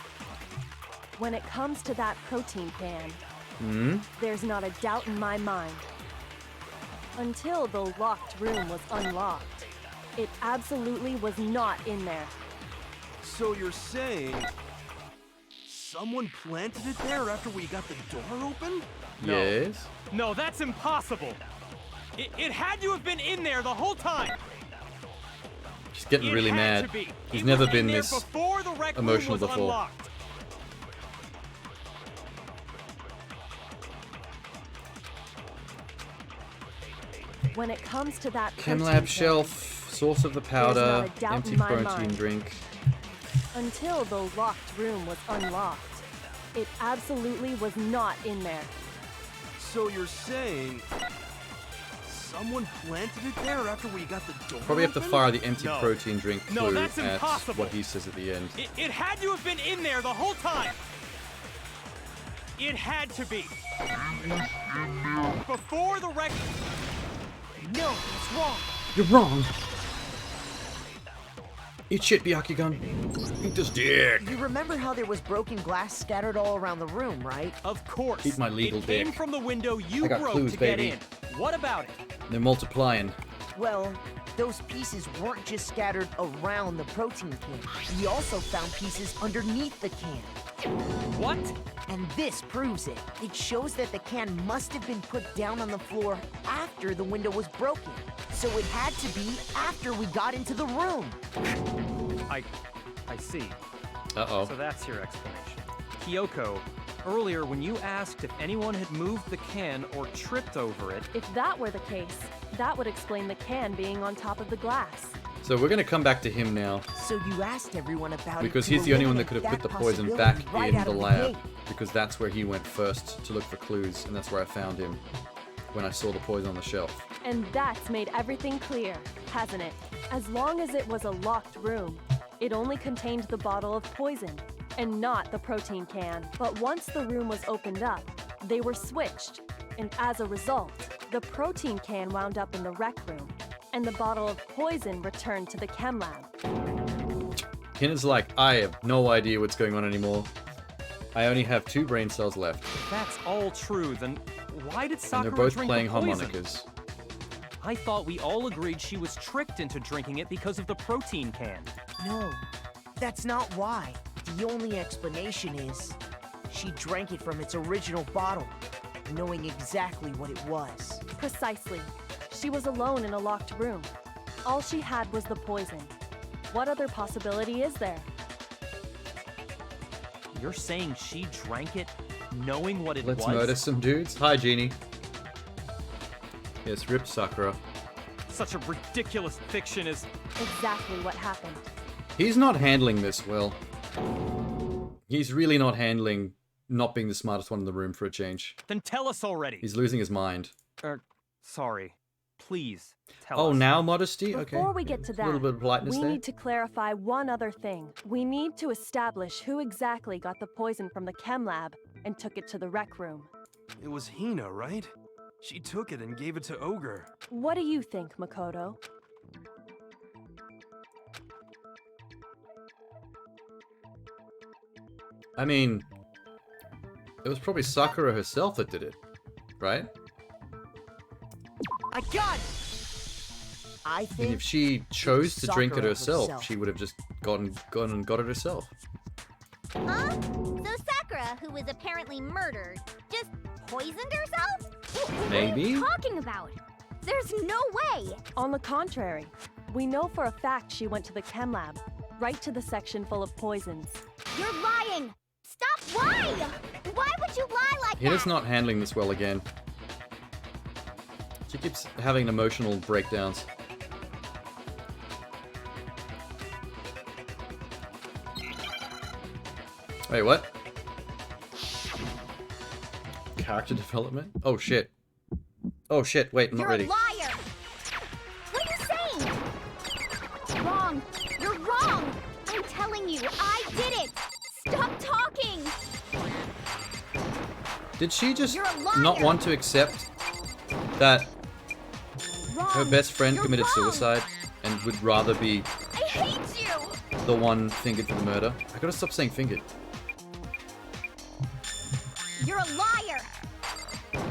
B: When it comes to that protein can, there's not a doubt in my mind. Until the locked room was unlocked, it absolutely was not in there.
E: So you're saying someone planted it there after we got the door open?
I: No.
C: Yes.
I: No, that's impossible. It had to have been in there the whole time.
C: She's getting really
I: It had
C: mad.
I: to be.
C: He's
I: It
C: never
I: was in
C: been
I: there
C: this
I: before the rec room
C: emotional
I: was
C: before.
I: unlocked.
B: When it comes to that
C: chem
B: protein
C: lab
B: can,
C: shelf, source of the powder,
B: not a doubt
C: empty
B: in my
C: protein
B: mind.
C: drink.
B: Until the locked room was unlocked, it absolutely was not in there.
E: So you're saying someone planted it there after we got the door
C: Probably have to
E: open?
C: fire the empty
I: No.
C: protein drink clue
I: No, that's
C: at
I: impossible.
C: what he says at the end.
I: It had to have been in there the whole time. It had to be. Before the rec...
L: No, it's wrong.
C: You're wrong. Eat shit, Byakugan. Eat this dick.
L: You remember how there was broken glass scattered all around the room, right?
I: Of course.
C: Eat my legal
I: it came
C: dick.
I: from the window you
C: I got
I: broke
C: clues,
I: to
C: baby.
I: get in. What about it?
C: They're multiplying.
L: Well, those pieces weren't just scattered around the protein can. We also found pieces underneath the can.
I: What?
L: And this proves it. It shows that the can must have been put down on the floor after the window was broken. So it had to be after we got into the room.
I: I see.
C: Uh-oh.
I: So that's your explanation. Kyoko, earlier when you asked if anyone had moved the can or tripped over it...
B: If that were the case, that would explain the can being on top of the glass.
C: So we're going to come back to him now.
L: So you asked everyone about
C: because
L: it to
C: he's the only one that
L: eliminate
C: could have put
L: that
C: the poison
L: possibility
C: back
L: right
C: in
L: out
C: the
L: of
C: lab.
L: gate.
C: Because that's where he went first to look for clues, and that's where I found him when I saw the poison on the shelf.
B: And that's made everything clear, hasn't it? As long as it was a locked room, it only contained the bottle of poison, and not the protein can. But once the room was opened up, they were switched, and as a result, the protein can wound up in the rec room, and the bottle of poison returned to the chem lab.
C: Hina's like, I have no idea what's going on anymore. I only have 2 brain cells left.
I: If that's all true, then why did
C: And
I: Sakura
C: they're both
I: drink
C: playing
I: the poison?
C: harmonicas.
I: I thought we all agreed she was tricked into drinking it because of the protein can.
L: No, that's not why. The only explanation is she drank it from its original bottle, knowing exactly what it was.
B: Precisely. She was alone in a locked room. All she had was the poison. What other possibility is there?
I: You're saying she drank it knowing what it
C: Let's
I: was?
C: murder some dudes. Hi, Genie. Yes, rip Sakura.
I: Such a ridiculous fiction is...
B: Exactly what happened.
C: He's not handling this well. He's really not handling not being the smartest one in the room for a change.
I: Then tell us already.
C: He's losing his mind.
I: Sorry. Please, tell
C: Oh,
I: us.
C: now modesty? Okay.
B: Before we get to
C: A
B: that,
C: little bit of politeness
B: we
C: there.
B: need to clarify one other thing. We need to establish who exactly got the poison from the chem lab and took it to the rec room.
E: It was Hina, right? She took it and gave it to Ogre.
B: What do you think, Makoto?
C: I mean, it was probably Sakura herself that did it, right?
L: I got it! I
C: And
L: think
C: if she chose to drink it
L: Sakura
C: herself,
L: herself.
C: she would have just gone and got it herself.
G: Huh? So Sakura, who was apparently murdered, just poisoned herself?
C: Maybe?
M: What are you talking about? There's no way!
B: On the contrary, we know for a fact she went to the chem lab, right to the section full of poisons.
M: You're lying! Stop! Why? Why would you lie like
C: Hina's
M: that?
C: not handling this well again. She keeps having emotional breakdowns. Wait, what? Character development? Oh shit. Oh shit, wait, I'm not
M: You're
C: ready.
M: a liar! What are you saying? Wrong! You're wrong! I'm telling you, I did it! Stop talking!
C: Did she just
M: You're a liar!
C: not want to accept that
M: Wrong!
C: her best friend
M: You're
C: committed
M: wrong!
C: suicide and would rather be
M: I hate you!
C: the one fingered for the murder? I gotta stop saying fingered.
M: You're a liar!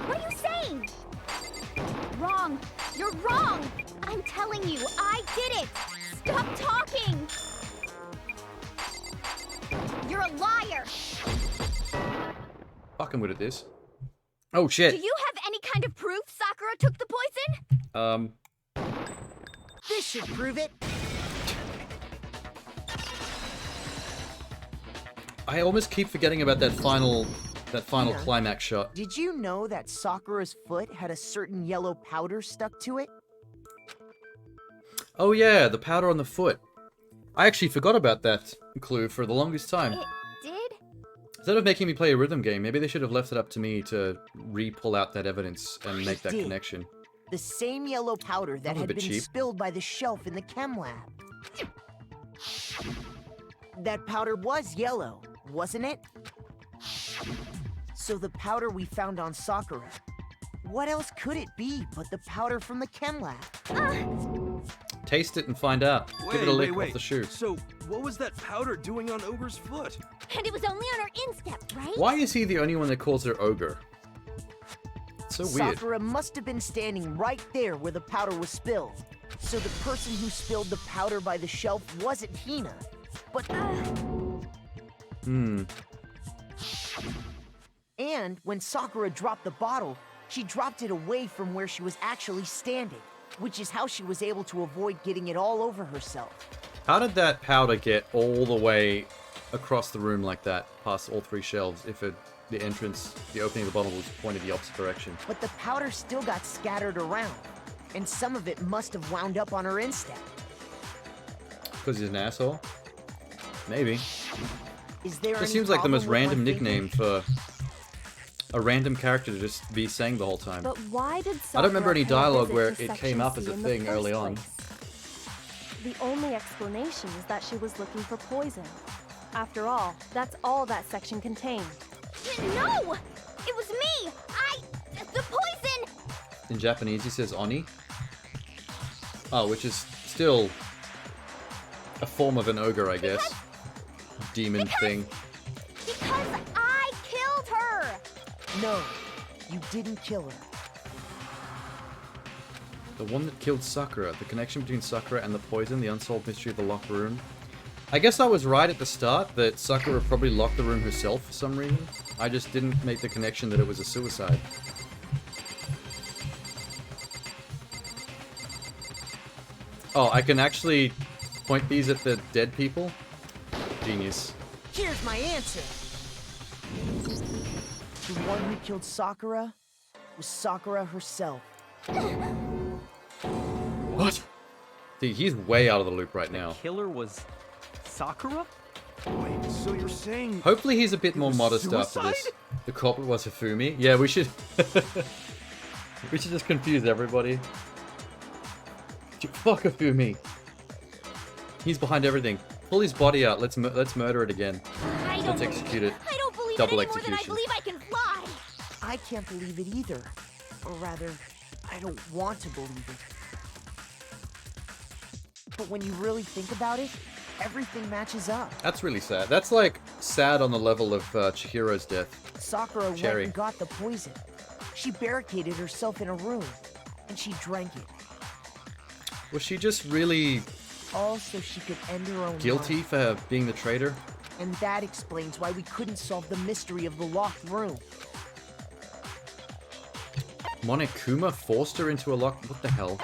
M: What are you saying? Wrong! You're wrong! I'm telling you, I did it! Stop talking! You're a liar!
C: Fucking good at this. Oh shit.
M: Do you have any kind of proof Sakura took the poison?
L: this should prove it.
C: I almost keep forgetting about that final
L: Hina,
C: climax shot.
L: Did you know that Sakura's foot had a certain yellow powder stuck to it?
C: Oh yeah, the powder on the foot. I actually forgot about that clue for the longest time.
M: It did?
C: Instead of making me play a rhythm game, maybe they should have left it up to me to re-pull out that evidence and make that
L: did.
C: connection.
L: The same yellow powder that
C: was a
L: had
C: bit
L: been
C: cheap.
L: spilled by the shelf in the chem lab. That powder was yellow, wasn't it? So the powder we found on Sakura, what else could it be but the powder from the chem lab?
C: Taste it and find out. Give it a lick off the shoe.
E: So, what was that powder doing on Ogre's foot?
G: And it was only on her instep, right?
C: Why is he the only one that calls her ogre? It's so weird.
L: Sakura must have been standing right there where the powder was spilled. So the person who spilled the powder by the shelf wasn't Hina, but... And when Sakura dropped the bottle, she dropped it away from where she was actually standing, which is how she was able to avoid getting it all over herself.
C: How did that powder get all the way across the room like that, past all 3 shelves, if the entrance, the opening of the bottle was pointed the opposite direction?
L: But the powder still got scattered around, and some of it must have wound up on her instep.
C: Because he's an asshole? Maybe.
L: Is there
C: This
L: any
C: seems like the
L: problem
C: most
L: with
C: random
L: my thinking?
C: nickname for a random character to just be saying the whole time.
B: But why did
C: I don't remember
B: Sakura
C: any
B: pay a
C: dialogue
B: visit
C: where
B: to
C: it
B: Section
C: came up as
B: C
C: a
B: in the
C: thing early
B: first
C: on.
B: place? The only explanation is that she was looking for poison. After all, that's all that section contained.
G: No! It was me! The poison!
C: In Japanese, he says Oni. Oh, which is still a form of an ogre, I guess. Demon thing.
G: Because I killed her!
L: No, you didn't kill her.
C: The one that killed Sakura. The connection between Sakura and the poison, the unsolved mystery of the locked room. I guess I was right at the start that Sakura probably locked the room herself for some reason. I just didn't make the connection that it was a suicide. Oh, I can actually point these at the dead people? Genius.
L: Here's my answer. The one who killed Sakura was Sakura herself.
C: What? See, he's way out of the loop right now.
I: Killer was Sakura?
E: Wait, so you're saying...
C: Hopefully he's a bit more
E: was
C: modest after
E: suicide?
C: this. The culprit was Hifumi. Yeah, we should... we should just confuse everybody. Fuck Hifumi. He's behind everything. Pull his body out. Let's murder it again. Let's execute it.
G: I don't believe
C: Double
G: it any more than I
C: execution.
G: believe I can fly!
L: I can't believe it either. Or rather, I don't want to believe it. But when you really think about it, everything matches up.
C: That's really sad. That's like sad on the level of Chihiro's death.
L: Sakura
C: Cherry.
L: went and got the poison. She barricaded herself in a room, and she drank it.
C: Was she just really
L: All so she could end her own
C: guilty
L: life.
C: for being the traitor?
L: And that explains why we couldn't solve the mystery of the locked room.
C: Monokuma forced her into a lock... What the hell?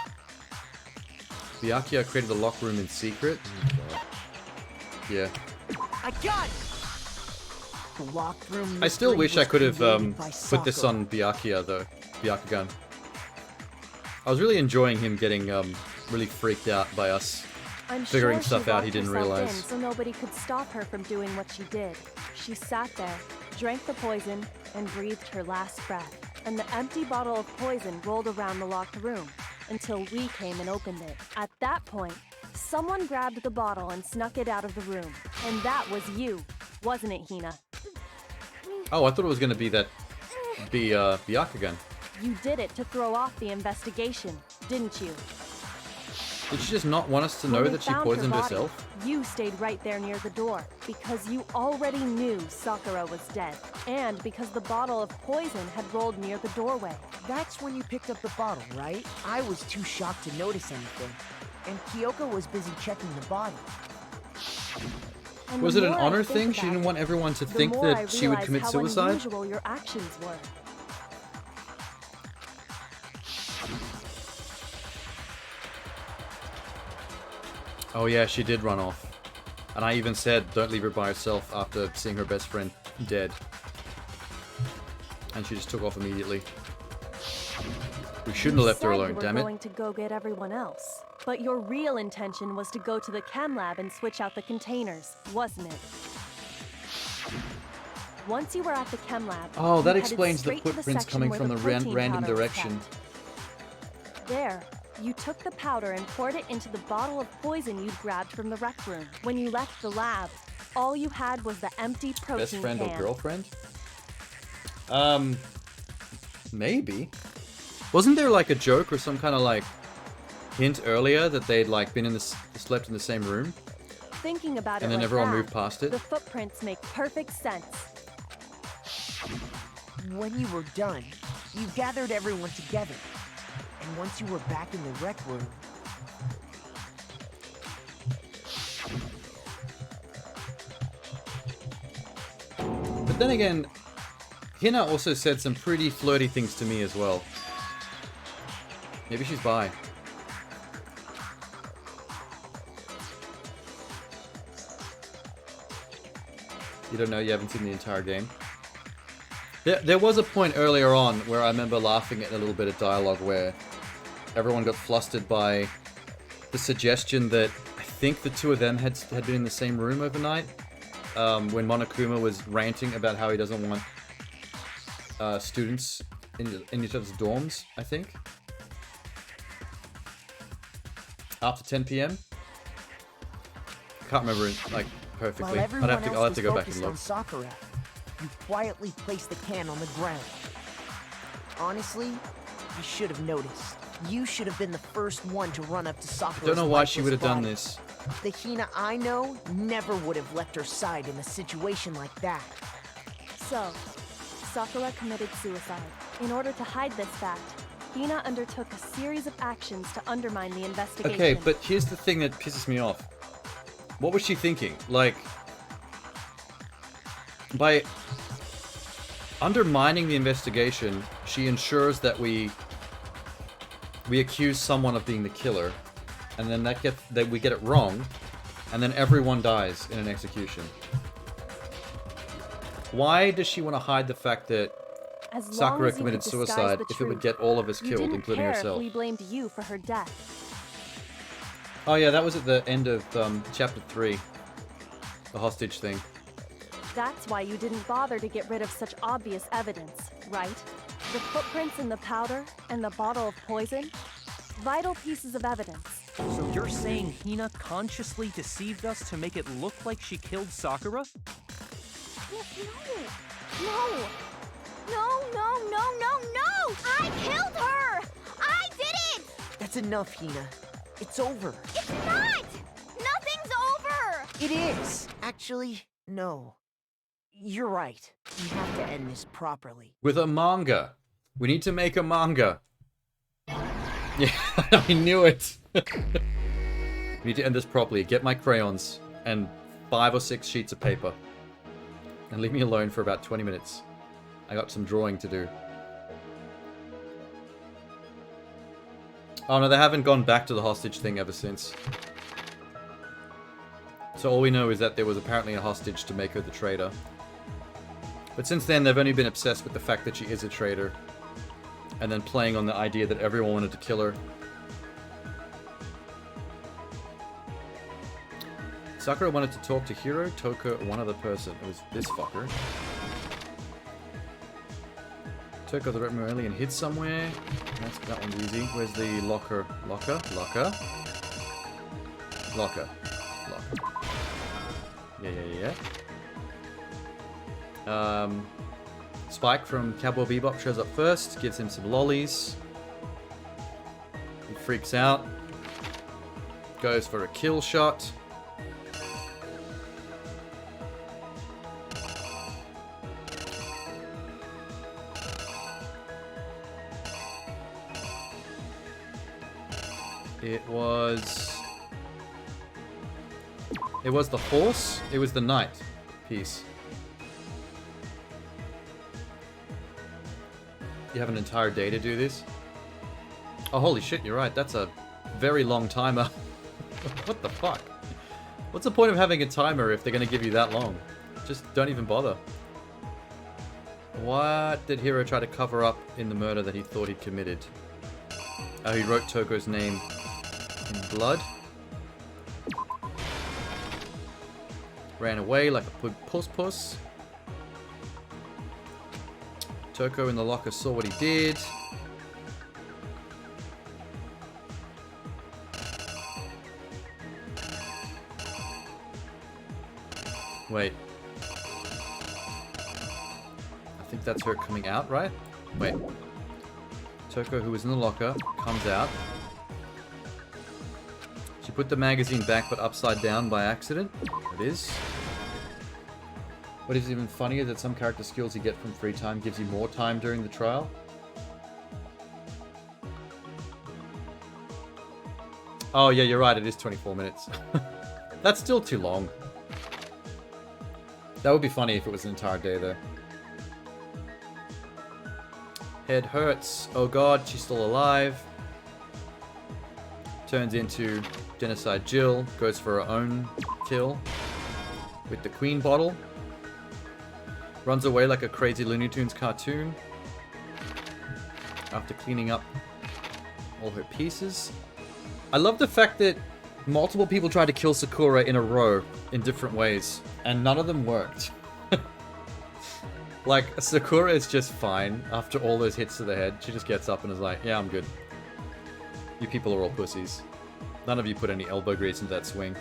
C: Byakuya created a locked room in secret? Oh, God. Yeah.
L: I got it! The locked room
C: I still
L: mystery
C: wish I
L: was
C: could have
L: created by
C: put this
L: Sakura.
C: on Byakuya, though. Byakugan. I was really enjoying him getting really freaked out by us.
B: I'm
C: Figuring
B: sure
C: stuff
B: she
C: out he
B: locked
C: didn't
B: herself
C: realize.
B: in so nobody could stop her from doing what she did. She sat there, drank the poison, and breathed her last breath. And the empty bottle of poison rolled around the locked room until we came and opened it. At that point, someone grabbed the bottle and snuck it out of the room. And that was you, wasn't it, Hina?
C: Oh, I thought it was going to be that... Byakugan.
B: You did it to throw off the investigation, didn't you?
C: Did she just not want us to
B: When
C: know
B: we
C: that she
B: found her
C: poisoned
B: body,
C: herself?
B: You stayed right there near the door because you already knew Sakura was dead, and because the bottle of poison had rolled near the doorway.
L: That's when you picked up the bottle, right? I was too shocked to notice anything. And Kyoko was busy checking the body.
B: And
C: Was
B: the
C: it an
B: more I
C: honor
B: think
C: thing? She
B: about
C: didn't
B: it,
C: want everyone to
B: the
C: think
B: more I
C: that she would
B: realize
C: commit
B: how
C: suicide?
B: unusual your actions were.
C: Oh yeah, she did run off. And I even said, don't leave her by herself after seeing her best friend dead. And she just took off immediately. We shouldn't have left her alone, damn
B: You
C: it.
B: were going to go get everyone else. But your real intention was to go to the chem lab and switch out the containers, wasn't it? Once you were at the chem lab,
C: Oh,
B: you
C: that
B: headed
C: explains the
B: straight to
C: footprints
B: section
C: coming
B: where
C: from the
B: protein
C: random
B: powder was
C: direction.
B: kept. There, you took the powder and poured it into the bottle of poison you'd grabbed from the rec room. When you left the lab, all you had was the empty protein
C: Best friend
B: can.
C: or girlfriend? Maybe. Wasn't there like a joke or some kind of like hint earlier that they'd like been in slept in the same room?
B: Thinking about it
C: And then
B: like
C: everyone
B: that,
C: moved past it?
B: the footprints make perfect sense.
L: When you were done, you gathered everyone together. And once you were back in the rec room...
C: But then again, Hina also said some pretty flirty things to me as well. Maybe she's bi. You don't know, you haven't seen the entire game. There was a point earlier on where I remember laughing at a little bit of dialogue where everyone got flustered by the suggestion that I think the two of them had been in the same room overnight. When Monokuma was ranting about how he doesn't want students in each other's dorms, I think. After 10 p.m. Can't remember it, like, perfectly.
L: While everyone
C: I'll have to go back and
L: focused
C: look.
L: on Sakura, you quietly placed the can on the ground. Honestly, I should have noticed. You should have been the first one to run up to Sakura's
C: I don't know why she
L: lifeless
C: would have done
L: body.
C: this.
L: The Hina I know never would have left her side in a situation like that.
B: So, Sakura committed suicide. In order to hide this fact, Hina undertook a series of actions to undermine the investigation.
C: Okay, but here's the thing that pisses me off. What was she thinking? Like, by undermining the investigation, she ensures that we accuse someone of being the killer, and then that we get it wrong, and then everyone dies in an execution. Why does she want to hide the fact that
B: As long
C: Sakura
B: as you
C: committed
B: could disguise
C: suicide
B: the
C: if it would
B: truth,
C: get all of us
B: you
C: killed,
B: didn't
C: including
B: care
C: herself?
B: If we blamed you for her death.
C: Oh yeah, that was at the end of chapter 3. The hostage thing.
B: That's why you didn't bother to get rid of such obvious evidence, right? The footprints in the powder and the bottle of poison? Vital pieces of evidence.
I: So you're saying Hina consciously deceived us to make it look like she killed Sakura?
G: No! No! I killed her! I did it!
L: That's enough, Hina. It's over.
G: It's not! Nothing's over!
L: It is! Actually, no. You're right. We have to end this properly.
C: With a manga. We need to make a manga. Yeah, I knew it. We need to end this properly. Get my crayons and 5 or 6 sheets of paper. And leave me alone for about 20 minutes. I got some drawing to do. Oh no, they haven't gone back to the hostage thing ever since. So all we know is that there was apparently a hostage to make her the traitor. But since then, they've only been obsessed with the fact that she is a traitor. And then playing on the idea that everyone wanted to kill her. Sakura wanted to talk to Hiro, Toko, or one other person. It was this fucker. Toko's a Retmo alien hid somewhere. That one's easy. Where's the locker? Locker? Yeah. Spike from Cowboy Bebop shows up first, gives him some lollies. He freaks out. Goes for a kill shot. It was the horse. It was the knight piece. You have an entire day to do this? Oh, holy shit, you're right. That's a very long timer. What the fuck? What's the point of having a timer if they're going to give you that long? Just don't even bother. What did Hiro try to cover up in the murder that he thought he'd committed? Oh, he wrote Toko's name in blood. Ran away like a puss. Toko in the locker saw what he did. Wait. I think that's her coming out, right? Wait. Toko, who was in the locker, comes out. She put the magazine back but upside down by accident. It is. What is even funnier that some character skills you get from free time gives you more time during the trial. Oh yeah, you're right, it is 24 minutes. That's still too long. That would be funny if it was an entire day though. Head hurts. Oh god, she's still alive. Turns into Genocide Jill. Goes for her own kill. With the Queen bottle. Runs away like a crazy Looney Tunes cartoon. After cleaning up all her pieces. I love the fact that multiple people tried to kill Sakura in a row in different ways. And none of them worked. Like, Sakura is just fine after all those hits to the head. She just gets up and is like, yeah, I'm good. You people are all pussies. None of you put any elbow grease into that swing.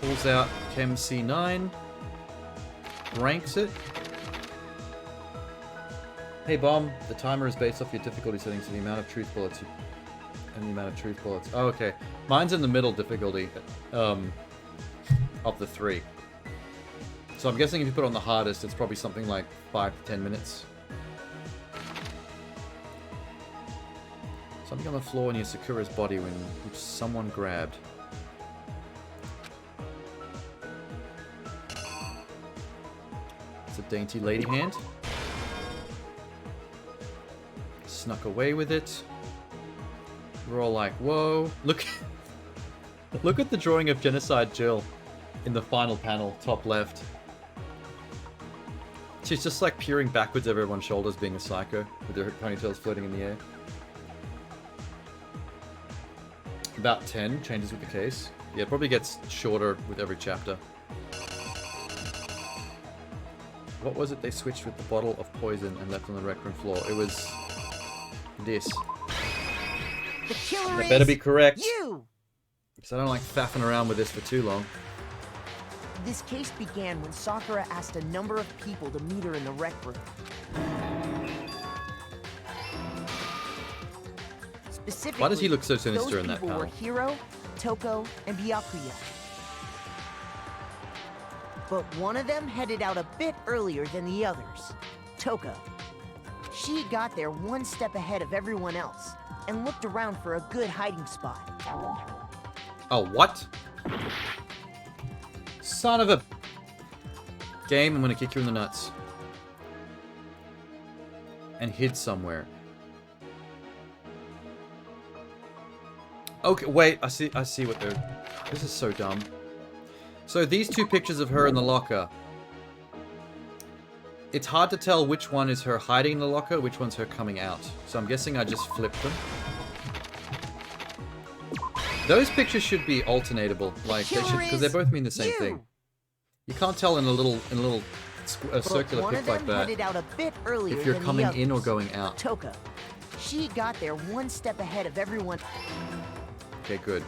C: Pulls out Chem C9. Ranks it. Hey Bomb, the timer is based off your difficulty settings and the amount of truth bullets Oh, okay. Mine's in the middle difficulty of the 3. So I'm guessing if you put it on the hardest, it's probably something like 5 to 10 minutes. Something on the floor near Sakura's body which someone grabbed. It's a dainty lady hand. Snuck away with it. We're all like, whoa. Look at the drawing of Genocide Jill in the final panel, top left. She's just like peering backwards over everyone's shoulders, being a psycho, with her ponytails floating in the air. About 10, changes with the case. Yeah, it probably gets shorter with every chapter. What was it they switched with the bottle of poison and left on the rec room floor? It was this.
L: The killer
C: That better be correct.
L: You!
C: Because I don't like faffing around with this for too long.
L: This case began when Sakura asked a number of people to meet her in the rec room. Specifically,
C: Why does he look so sinister
L: those
C: in that
L: people
C: panel?
L: were Hiro, Toko, and Byakuya. But one of them headed out a bit earlier than the others, Toko. She got there one step ahead of everyone else and looked around for a good hiding spot.
C: Oh, what? Son of a... Game, I'm gonna kick you in the nuts. And hid somewhere. Okay, wait, I see what they're... This is so dumb. So these two pictures of her in the locker. It's hard to tell which one is her hiding in the locker, which one's her coming out. So I'm guessing I just flipped them. Those pictures should be alternatable, like they should, because they both mean the same thing. You can't tell in a little circular pic like that if you're coming in or going out.
L: Toko. She got there one step ahead of everyone.
C: Okay, good.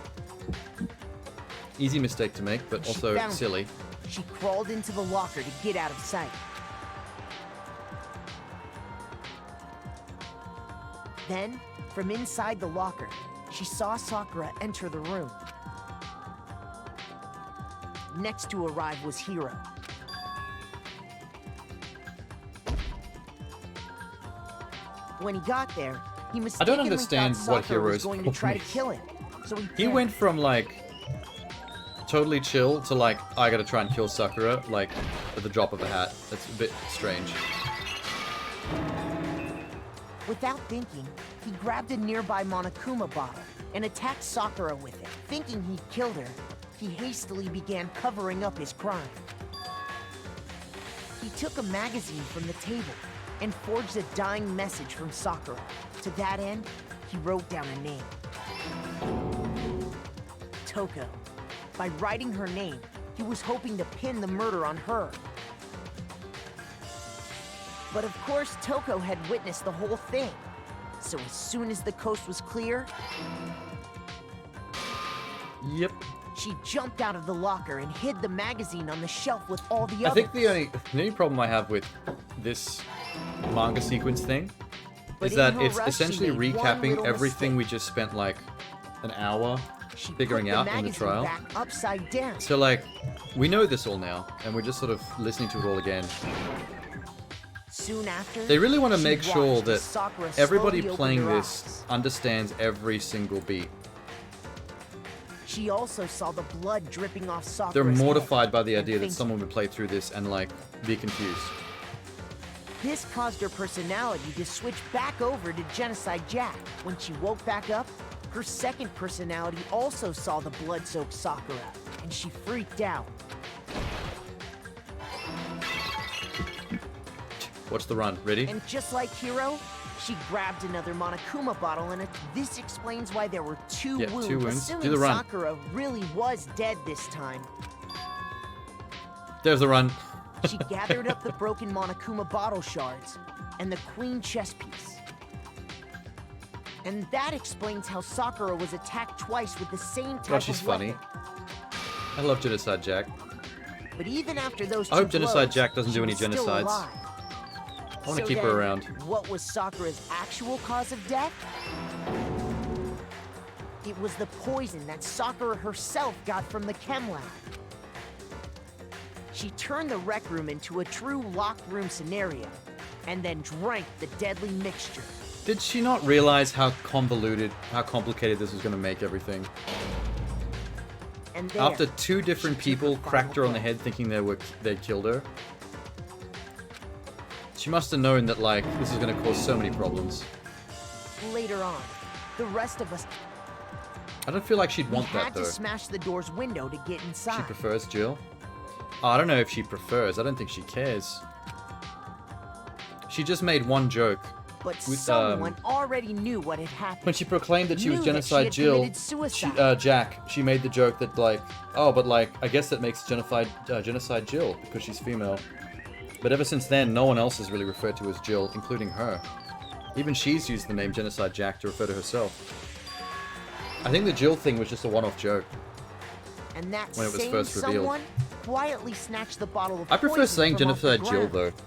C: Easy mistake to make, but also silly.
L: She crawled into the locker to get out of sight. Then, from inside the locker, she saw Sakura enter the room. Next to arrive was Hiro. When he got there, he mistakenly thought Sakura was going to try to kill him. So he
C: went from like totally chill to like, I gotta try and kill Sakura, like at the drop of a hat. That's a bit strange.
L: Without thinking, he grabbed a nearby Monokuma bottle and attacked Sakura with it. Thinking he'd killed her, he hastily began covering up his crime. He took a magazine from the table and forged a dying message from Sakura. To that end, he wrote down a name. Toko. By writing her name, he was hoping to pin the murder on her. But of course, Toko had witnessed the whole thing. So as soon as the coast was clear,
C: Yep.
L: She jumped out of the locker and hid the magazine on the shelf with all the others.
C: I think the only problem I have with this manga sequence thing is that it's essentially recapping everything we just spent like an hour figuring out in the trial.
L: Back upside down.
C: So like, we know this all now, and we're just sort of listening to it all again.
L: Soon after,
C: they really want to make sure that
L: Sakura
C: everybody
L: slowly
C: playing
L: opened her
C: this
L: eyes.
C: understands every single beat.
L: She also saw the blood dripping off Sakura's
C: They're
L: head
C: mortified by the
L: and
C: idea that
L: fainted.
C: someone would play through this and like be confused.
L: This caused her personality to switch back over to Genocide Jack. When she woke back up, her second personality also saw the blood-soaked Sakura, and she freaked out.
C: What's the run? Ready?
L: And just like Hiro, she grabbed another Monokuma bottle, and this explains why there were two
C: Yeah,
L: wounds,
C: 2 wounds.
L: assuming
C: Do the run.
L: Sakura really was dead this time.
C: There's the run.
L: She gathered up the broken Monokuma bottle shards and the queen chess piece. And that explains how Sakura was attacked twice with the same type
C: God, she's
L: of
C: funny.
L: weapon.
C: I love Genocide Jack.
L: But even after those
C: I hope
L: two
C: Genocide
L: blows,
C: Jack doesn't
L: she
C: do any
L: was still
C: genocides.
L: alive.
C: I want to
L: So
C: keep her
L: then,
C: around.
L: What was Sakura's actual cause of death? It was the poison that Sakura herself got from the chem lab. She turned the rec room into a true locked room scenario, and then drank the deadly mixture.
C: Did she not realize how convoluted, how complicated this was going to make everything?
L: And there,
C: After 2 different people cracked her on the head thinking they'd killed her, she must have known that like this is going to cause so many problems.
L: later on, the rest of us
C: I don't feel like she'd want
L: had
C: that
L: to
C: though.
L: smash the door's window to get
C: She
L: inside.
C: prefers Jill. Oh, I don't know if she prefers. I don't think she cares. She just made one joke.
L: But
C: with,
L: someone already knew what had happened.
C: When she proclaimed that she was
L: Knew
C: Genocide
L: had
C: Jill,
L: committed suicide.
C: Jack, she made the joke that like, oh, but like, I guess that makes Genocide Jill because she's female. But ever since then, no one else is really referred to as Jill, including her. Even she's used the name Genocide Jack to refer to herself. I think the Jill thing was just a one-off joke.
L: And that
C: when it was
L: same
C: first revealed.
L: someone quietly snatched the bottle of
C: I prefer
L: poison
C: saying
L: from off the
C: Genocide Jill
L: ground.
C: though.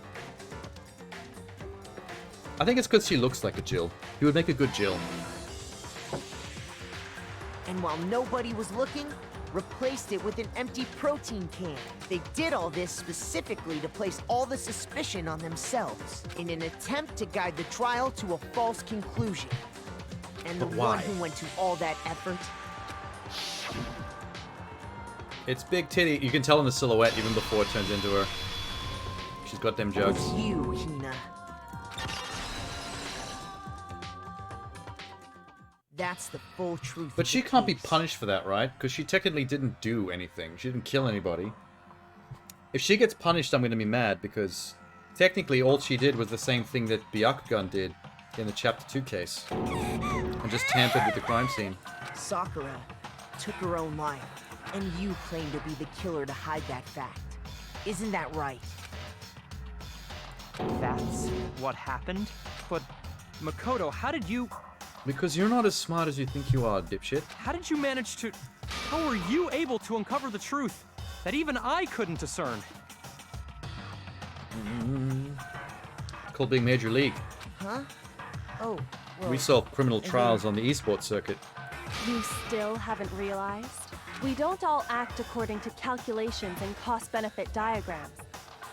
C: I think it's because she looks like a Jill. He would make a good Jill.
L: And while nobody was looking, replaced it with an empty protein can. They did all this specifically to place all the suspicion on themselves, in an attempt to guide the trial to a false conclusion. And the
C: But
L: one
C: why?
L: who went to all that effort,
C: It's big titty. You can tell in the silhouette even before it turns into her. She's got them jugs.
L: was you, Hina. That's the full truth.
C: But
L: of
C: she
L: the
C: can't be
L: case.
C: punished for that, right? Because she technically didn't do anything. She didn't kill anybody. If she gets punished, I'm going to be mad because technically all she did was the same thing that Byakugan did in the Chapter 2 case. And just tampered with the crime scene.
L: Sakura took her own life, and you claim to be the killer to hide that fact. Isn't that right?
I: That's what happened? But, Makoto, how did you...
C: Because you're not as smart as you think you are, dipshit.
I: How did you manage to... How were you able to uncover the truth that even I couldn't discern?
C: It's called being Major League.
L: Huh? Oh, well,
C: We solve criminal
L: and
C: trials on the esports circuit.
B: You still haven't realized? We don't all act according to calculations and cost-benefit diagrams.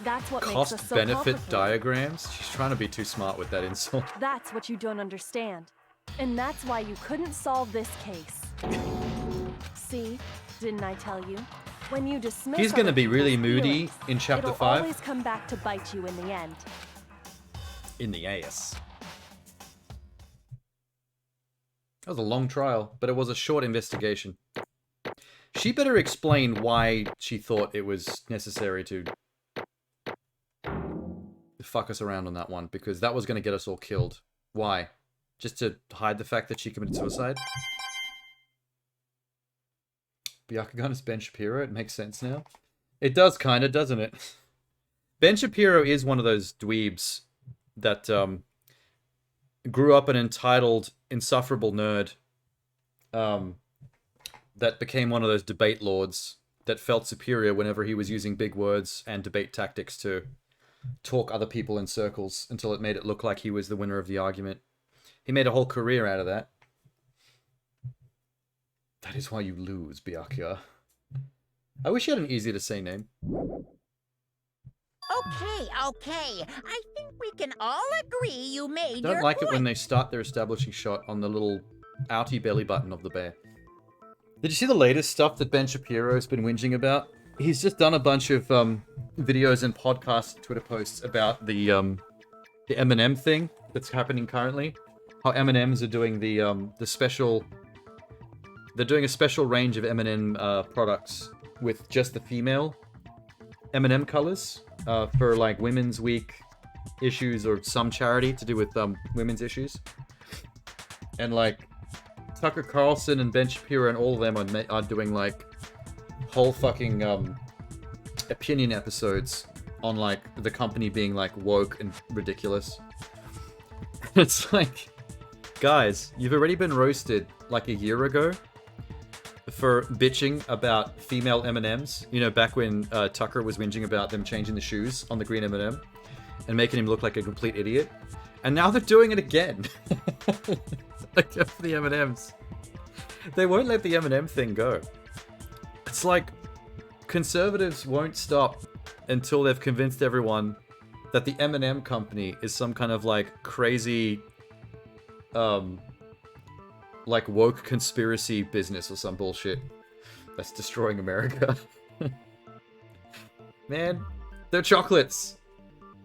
B: That's what makes us so
C: Cost-benefit
B: complicated.
C: diagrams? She's trying to be too smart with that insult.
B: That's what you don't understand. And that's why you couldn't solve this case. See? Didn't I tell you? When you dismiss
C: He's gonna
B: other
C: be really
B: people's
C: moody
B: feelings,
C: in Chapter
B: it'll
C: 5.
B: always come back to bite you in the end.
C: In the ass. That was a long trial, but it was a short investigation. She better explain why she thought it was necessary to fuck us around on that one, because that was going to get us all killed. Why? Just to hide the fact that she committed suicide? Byakugan is Ben Shapiro? It makes sense now. It does kinda, doesn't it? Ben Shapiro is one of those dweebs that grew up an entitled, insufferable nerd. that became one of those debate lords that felt superior whenever he was using big words and debate tactics to talk other people in circles until it made it look like he was the winner of the argument. He made a whole career out of that. That is why you lose, Byakuya. I wish you had an easier to say name.
H: Okay. I think we can all agree you made
C: Don't
H: your
C: like
H: point.
C: it when they start their establishing shot on the little outy belly button of the bear. Did you see the latest stuff that Ben Shapiro's been whinging about? He's just done a bunch of videos and podcasts, Twitter posts about the M&M thing that's happening currently. How M&Ms are doing the special. They're doing a special range of M&M products with just the female M&M colors for like Women's Week issues or some charity to do with women's issues. And like Tucker Carlson and Ben Shapiro and all of them are doing like whole fucking opinion episodes on like the company being like woke and ridiculous. It's like, guys, you've already been roasted like a year ago for bitching about female M&Ms. You know, back when Tucker was whinging about them changing the shoes on the green M&M and making him look like a complete idiot. And now they're doing it again. Like for the M&Ms. They won't let the M&M thing go. It's like conservatives won't stop until they've convinced everyone that the M&M company is some kind of like crazy like woke conspiracy business or some bullshit that's destroying America. Man, they're chocolates.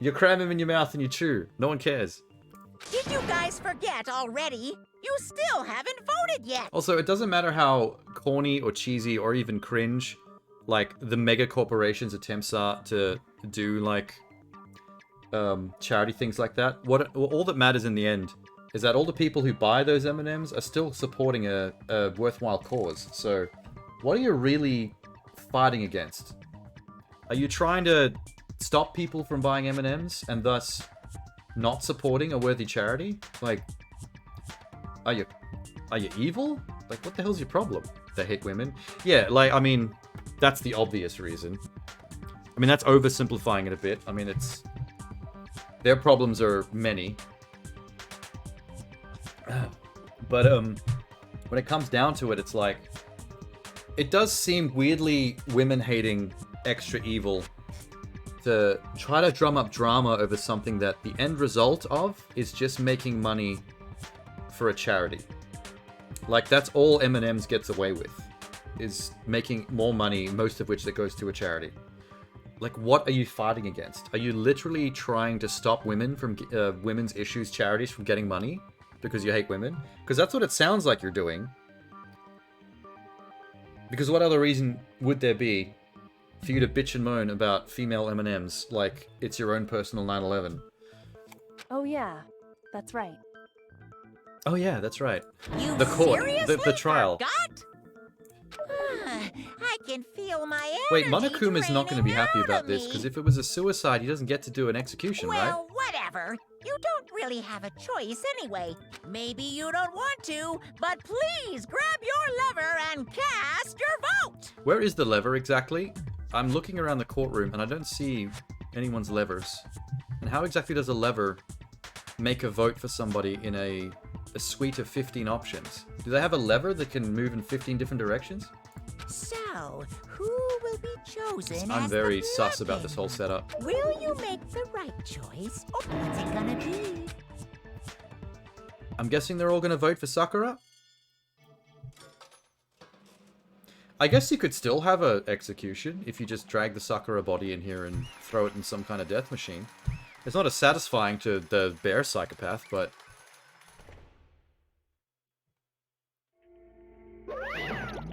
C: You cram them in your mouth and you chew. No one cares.
H: Did you guys forget already? You still haven't voted yet.
C: Also, it doesn't matter how corny or cheesy or even cringe like the mega corporations' attempts are to do like charity things like that. All that matters in the end is that all the people who buy those M&Ms are still supporting a worthwhile cause. So, what are you really fighting against? Are you trying to stop people from buying M&Ms and thus not supporting a worthy charity? Like, are you evil? Like, what the hell's your problem? They hate women? Yeah, like, I mean, that's the obvious reason. I mean, that's oversimplifying it a bit. I mean, it's... Their problems are many. But, when it comes down to it, it's like... It does seem weirdly women-hating extra evil to try to drum up drama over something that the end result of is just making money for a charity. Like, that's all M&M's gets away with, is making more money, most of which that goes to a charity. Like, what are you fighting against? Are you literally trying to stop women from women's issues charities from getting money because you hate women? Because that's what it sounds like you're doing. Because what other reason would there be for you to bitch and moan about female M&Ms like it's your own personal 9/11?
B: Oh yeah, that's right.
C: Oh yeah, that's right.
H: You
C: The court,
H: seriously
C: the trial.
H: forgot? I can feel my energy.
C: Wait, Monokuma's not going to be happy about
H: of
C: this,
H: me.
C: because if it was a suicide, he doesn't get to do an execution, right?
H: Well, whatever. You don't really have a choice anyway. Maybe you don't want to, but please grab your lever and cast your vote.
C: Where is the lever exactly? I'm looking around the courtroom and I don't see anyone's levers. And how exactly does a lever make a vote for somebody in a suite of 15 options? Do they have a lever that can move in 15 different directions?
H: So, who will be chosen
C: I'm
H: as
C: very
H: the
C: sus about this whole setup.
H: Will you make the right choice, or what's it gonna be?
C: I'm guessing they're all going to vote for Sakura? I guess you could still have a execution if you just drag the Sakura body in here and throw it in some kind of death machine. It's not as satisfying to the bear psychopath, but...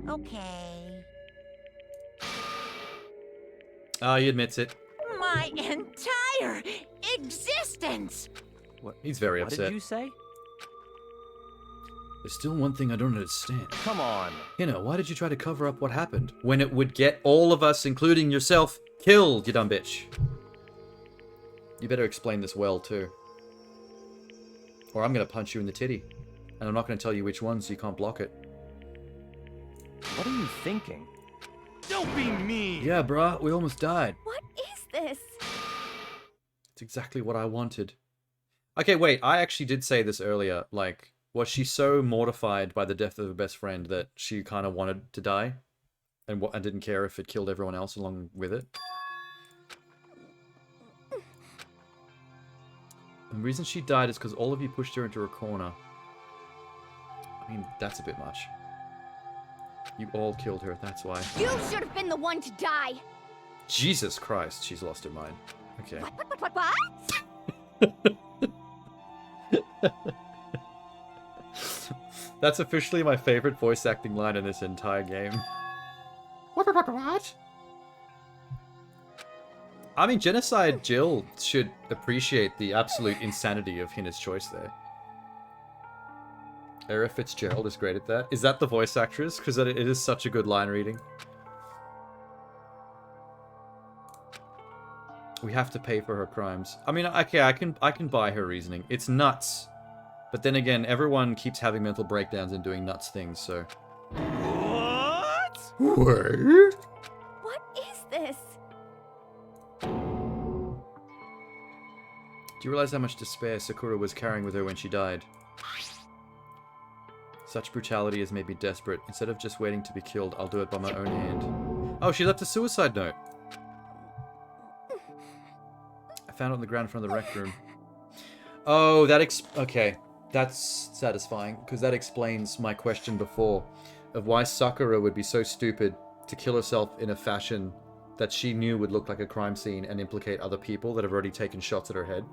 H: Okay.
C: He admits it.
H: My entire existence!
C: What? He's very
I: What
C: upset.
I: did you say?
C: There's still one thing I don't understand.
I: Come on.
C: Why did you try to cover up what happened? When it would get all of us, including yourself, killed, you dumb bitch. You better explain this well, too. Or I'm gonna punch you in the titty. And I'm not gonna tell you which one, so you can't block it.
I: What are you thinking?
E: Don't be mean!
C: Yeah, bruh, we almost died.
B: What is this?
C: It's exactly what I wanted. Okay, wait, I actually did say this earlier. Like, was she so mortified by the death of her best friend that she kind of wanted to die? And didn't care if it killed everyone else along with it? The reason she died is because all of you pushed her into a corner. I mean, that's a bit much. You all killed her, that's why.
G: You should have been the one to die.
C: Jesus Christ, she's lost her mind. Okay.
G: What?
C: That's officially my favorite voice acting line in this entire game. What? I mean, Genocide Jill should appreciate the absolute insanity of Hina's choice there. Era Fitzgerald is great at that. Is that the voice actress? Because it is such a good line reading. We have to pay for her crimes. I mean, okay, I can buy her reasoning. It's nuts. But then again, everyone keeps having mental breakdowns and doing nuts things, so...
E: What?
C: What?
B: What is this?
C: Do you realize how much despair Sakura was carrying with her when she died? Such brutality has made me desperate. Instead of just waiting to be killed, I'll do it by my own hand. Oh, she left a suicide note. I found it on the ground in front of the rec room. Oh, okay. That's satisfying, because that explains my question before of why Sakura would be so stupid to kill herself in a fashion that she knew would look like a crime scene and implicate other people that have already taken shots at her head.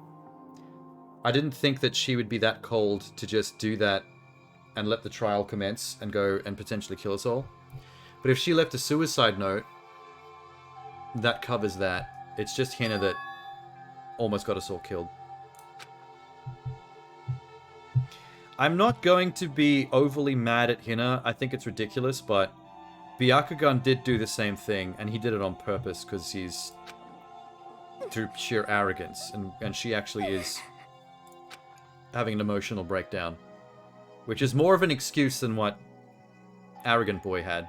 C: I didn't think that she would be that cold to just do that and let the trial commence and go and potentially kill us all. But if she left a suicide note, that covers that. It's just Hina that almost got us all killed. I'm not going to be overly mad at Hina. I think it's ridiculous, but Byakugan did do the same thing, and he did it on purpose because he's through sheer arrogance, and she actually is having an emotional breakdown, which is more of an excuse than what Arrogant Boy had.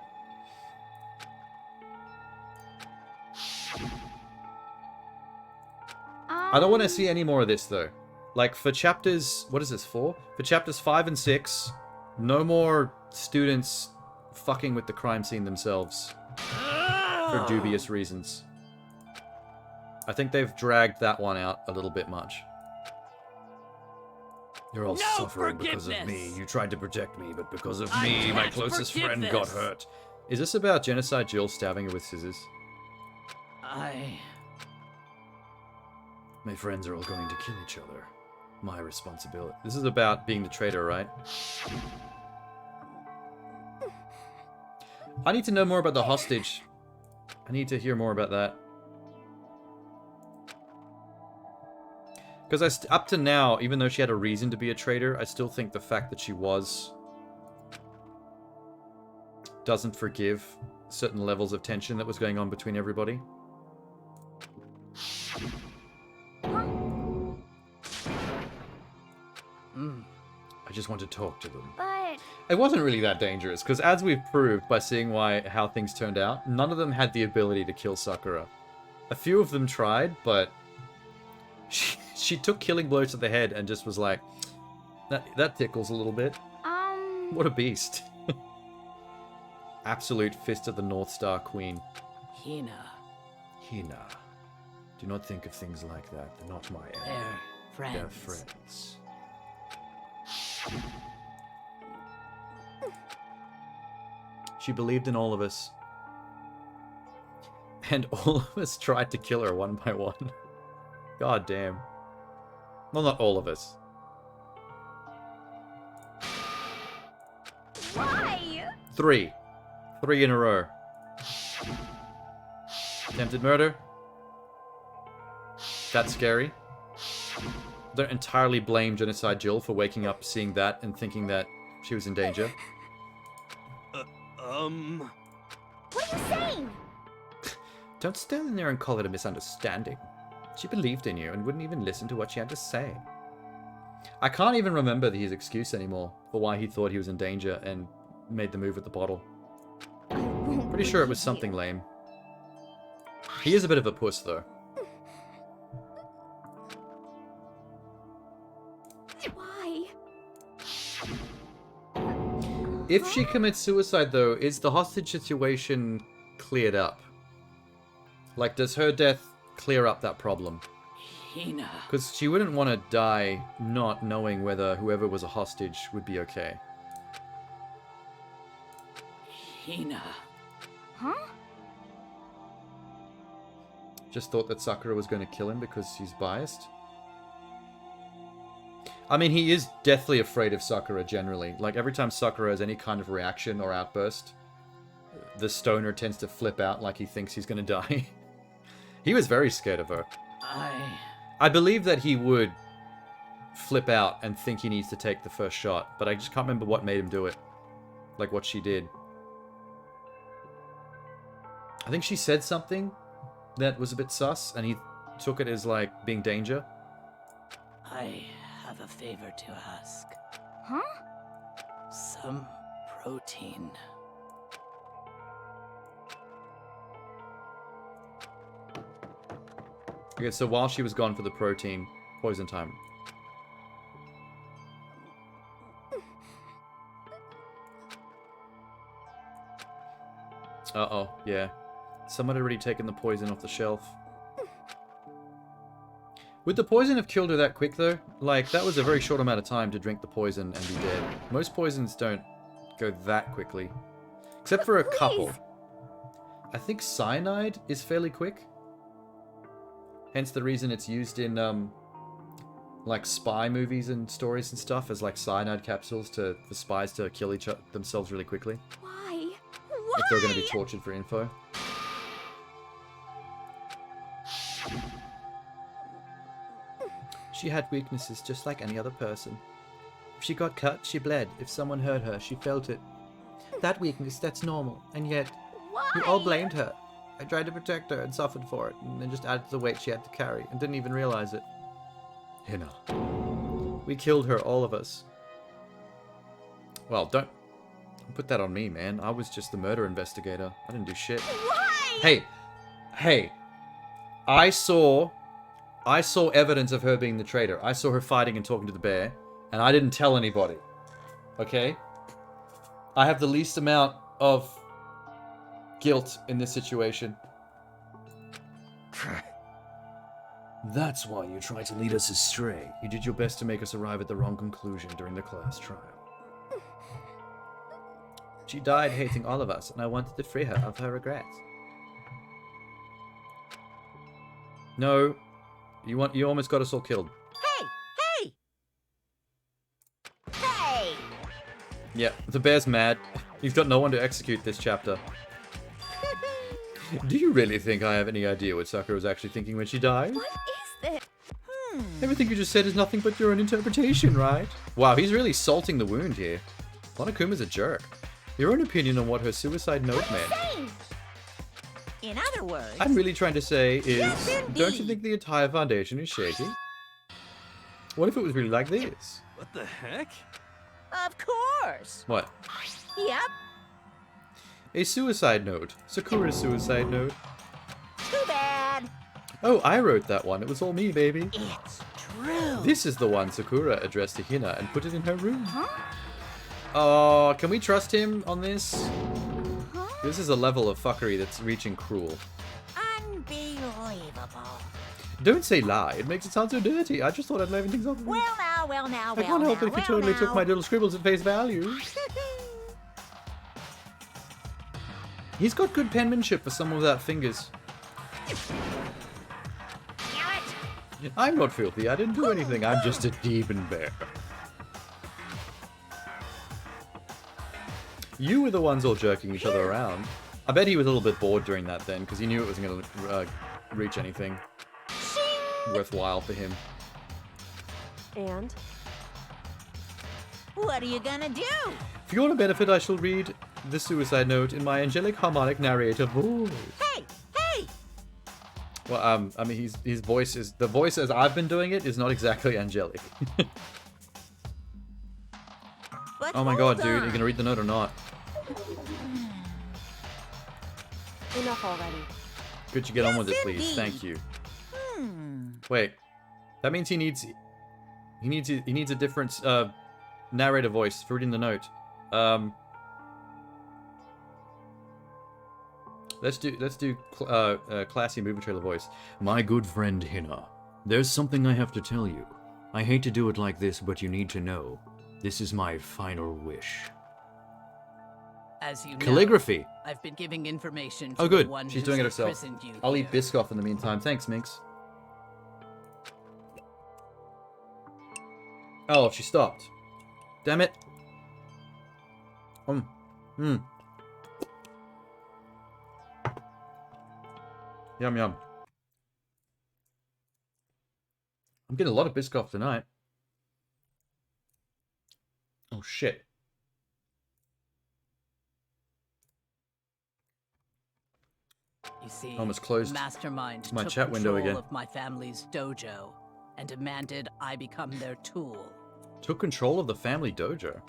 C: I don't want to see any more of this, though. Like, for chapters... What is this for? For chapters 5 and 6, no more students fucking with the crime scene themselves. For dubious reasons. I think they've dragged that one out a little bit much. You're all suffering because of me. You tried to protect me, but because of me, my closest friend got hurt. Is this about Genocide Jill stabbing her with scissors? My friends are all going to kill each other. My responsibility. This is about being the traitor, right? I need to know more about the hostage. I need to hear more about that. Because up to now, even though she had a reason to be a traitor, I still think the fact that she was doesn't forgive certain levels of tension that was going on between everybody. I just want to talk to them.
M: But...
C: It wasn't really that dangerous, because as we've proved by seeing how things turned out, none of them had the ability to kill Sakura. A few of them tried, but she took killing blows to the head and just was like, that tickles a little bit. What a beast. Absolute fist of the North Star Queen.
D: Hina.
C: Do not think of things like that. They're not my enemy.
D: They're friends.
C: They're friends. She believed in all of us. And all of us tried to kill her one by one. God damn. Well, not all of us.
G: Why?
C: 3 in a row. Attempted murder. That's scary. Don't entirely blame Genocide Jill for waking up, seeing that, and thinking that she was in danger.
G: What are you saying?
C: Don't stand there and call it a misunderstanding. She believed in you and wouldn't even listen to what she had to say. I can't even remember his excuse anymore for why he thought he was in danger and made the move with the bottle. Pretty sure it was something lame. He is a bit of a puss, though.
K: Why?
C: If she commits suicide, though, is the hostage situation cleared up? Like, does her death clear up that problem?
D: Hina.
C: Because she wouldn't want to die not knowing whether whoever was a hostage would be okay.
D: Hina.
K: Huh?
C: Just thought that Sakura was going to kill him because he's biased? I mean, he is deathly afraid of Sakura generally. Like, every time Sakura has any kind of reaction or outburst, the stoner tends to flip out like he thinks he's going to die. He was very scared of her. I believe that he would flip out and think he needs to take the first shot, but I just can't remember what made him do it. Like, what she did. I think she said something that was a bit sus, and he took it as, like, being danger.
D: I have a favor to ask.
K: Huh?
D: Some protein.
C: Okay, so while she was gone for the protein, poison time. Uh-oh, yeah. Someone had already taken the poison off the shelf. Would the poison have killed her that quick, though? Like, that was a very short amount of time to drink the poison and be dead. Most poisons don't go that quickly. Except for a couple. I think cyanide is fairly quick. Hence the reason it's used in, like, spy movies and stories and stuff as, like, cyanide capsules for spies to kill themselves really quickly.
K: Why?
C: If they're going to be tortured for info. She had weaknesses just like any other person. If she got cut, she bled. If someone hurt her, she felt it. That weakness, that's normal. And yet, you all blamed her. I tried to protect her and suffered for it, and then just added to the weight she had to carry, and didn't even realize it. Hina. We killed her, all of us. Well, don't put that on me, man. I was just the murder investigator. I didn't do shit.
K: Why?
C: Hey. I saw evidence of her being the traitor. I saw her fighting and talking to the bear, and I didn't tell anybody. Okay? I have the least amount of guilt in this situation. That's why you tried to lead us astray. You did your best to make us arrive at the wrong conclusion during the class trial. She died hating all of us, and I wanted to free her of her regrets. No, you almost got us all killed.
H: Hey!
C: Yeah, the bear's mad. You've got no one to execute this chapter. Do you really think I have any idea what Sakura was actually thinking when she died?
K: What is this?
C: Everything you just said is nothing but your own interpretation, right? Wow, he's really salting the wound here. Monokuma's a jerk. Your own opinion on what her suicide note meant.
H: In other words...
C: I'm really trying to say is,
H: Yes,
C: don't you
H: indeed.
C: think the entire foundation is shaky? What if it was really like this?
E: What the heck?
H: Of course.
C: What?
H: Yep.
C: A suicide note. Sakura's suicide note.
H: Too bad.
C: Oh, I wrote that one. It was all me, baby.
H: It's true.
C: This is the one Sakura addressed to Hina and put it in her room.
K: Huh?
C: Oh, can we trust him on this?
K: Huh?
C: This is a level of fuckery that's reaching cruel.
H: Unbelievable.
C: Don't say lie. It makes it sound so dirty. I just thought I'd liven things up.
H: Well now,
C: I can't help it if you totally took my little scribbles at face value. He's got good penmanship for someone without fingers. I'm not filthy. I didn't do anything. I'm just a demon bear. You were the ones all jerking each other around. I bet he was a little bit bored during that then, because he knew it wasn't going to reach anything worthwhile for him.
B: And?
H: What are you gonna do?
C: For your benefit, I shall read the suicide note in my angelic harmonic narrator voice.
H: Hey! Hey!
C: Well, I mean, his voice is... The voice as I've been doing it is not exactly angelic.
H: But
C: Oh my god,
H: hold
C: dude. Are
H: on.
C: you gonna read the note or not?
B: Enough already.
C: Could you get on with it, please?
H: indeed.
C: Thank you.
H: Hmm.
C: Wait, that means he needs a different narrator voice for reading the note. Let's do classy movie trailer voice. My good friend Hina, there's something I have to tell you. I hate to do it like this, but you need to know. This is my final wish.
D: As you know,
C: Calligraphy.
D: I've been giving information to
C: Oh,
D: the
C: good.
D: one
C: She's
D: who's
C: doing it herself.
D: imprisoned you
C: I'll
D: here.
C: eat Biscoff in the meantime. Thanks, Minx. Oh, she stopped. Damn it. Yum, yum. I'm getting a lot of Biscoff tonight. Oh, shit.
D: You see,
C: Almost closed
D: Mastermind
C: my
D: took
C: chat window
D: control
C: again.
D: of my family's dojo and demanded I become their tool.
C: Took control of the family dojo.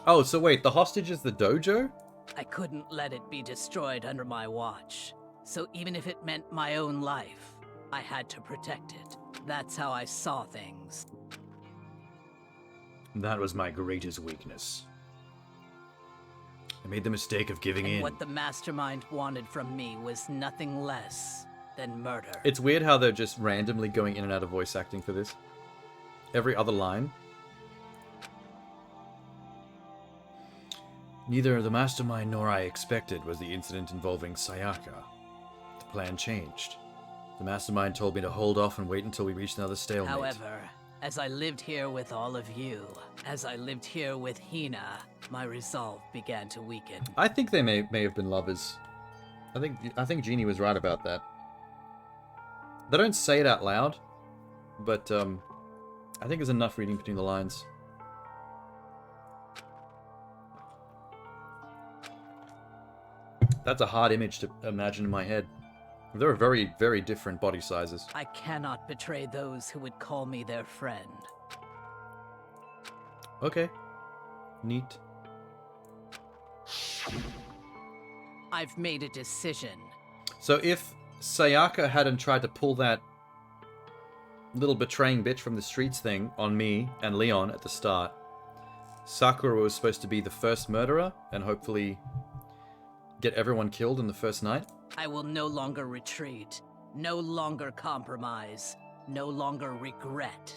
C: Oh, so wait, the hostage is the dojo?
D: I couldn't let it be destroyed under my watch. So even if it meant my own life, I had to protect it. That's how I saw things.
C: That was my greatest weakness. I made the mistake of giving
D: And
C: in.
D: what the Mastermind wanted from me was nothing less than murder.
C: It's weird how they're just randomly going in and out of voice acting for this. Every other line. Neither the Mastermind nor I expected was the incident involving Sayaka. The plan changed. The Mastermind told me to hold off and wait until we reached another stalemate.
D: However, as I lived here with all of you, as I lived here with Hina, my resolve began to weaken.
C: I think they may have been lovers. I think Jeannie was right about that. They don't say it out loud, but I think there's enough reading between the lines. That's a hard image to imagine in my head. There are very, very different body sizes.
D: I cannot betray those who would call me their friend.
C: Okay. Neat.
D: I've made a decision.
C: So if Sayaka hadn't tried to pull that little betraying bitch from the streets thing on me and Leon at the start, Sakura was supposed to be the first murderer and hopefully get everyone killed in the first night?
D: I will no longer retreat, no longer compromise, no longer regret.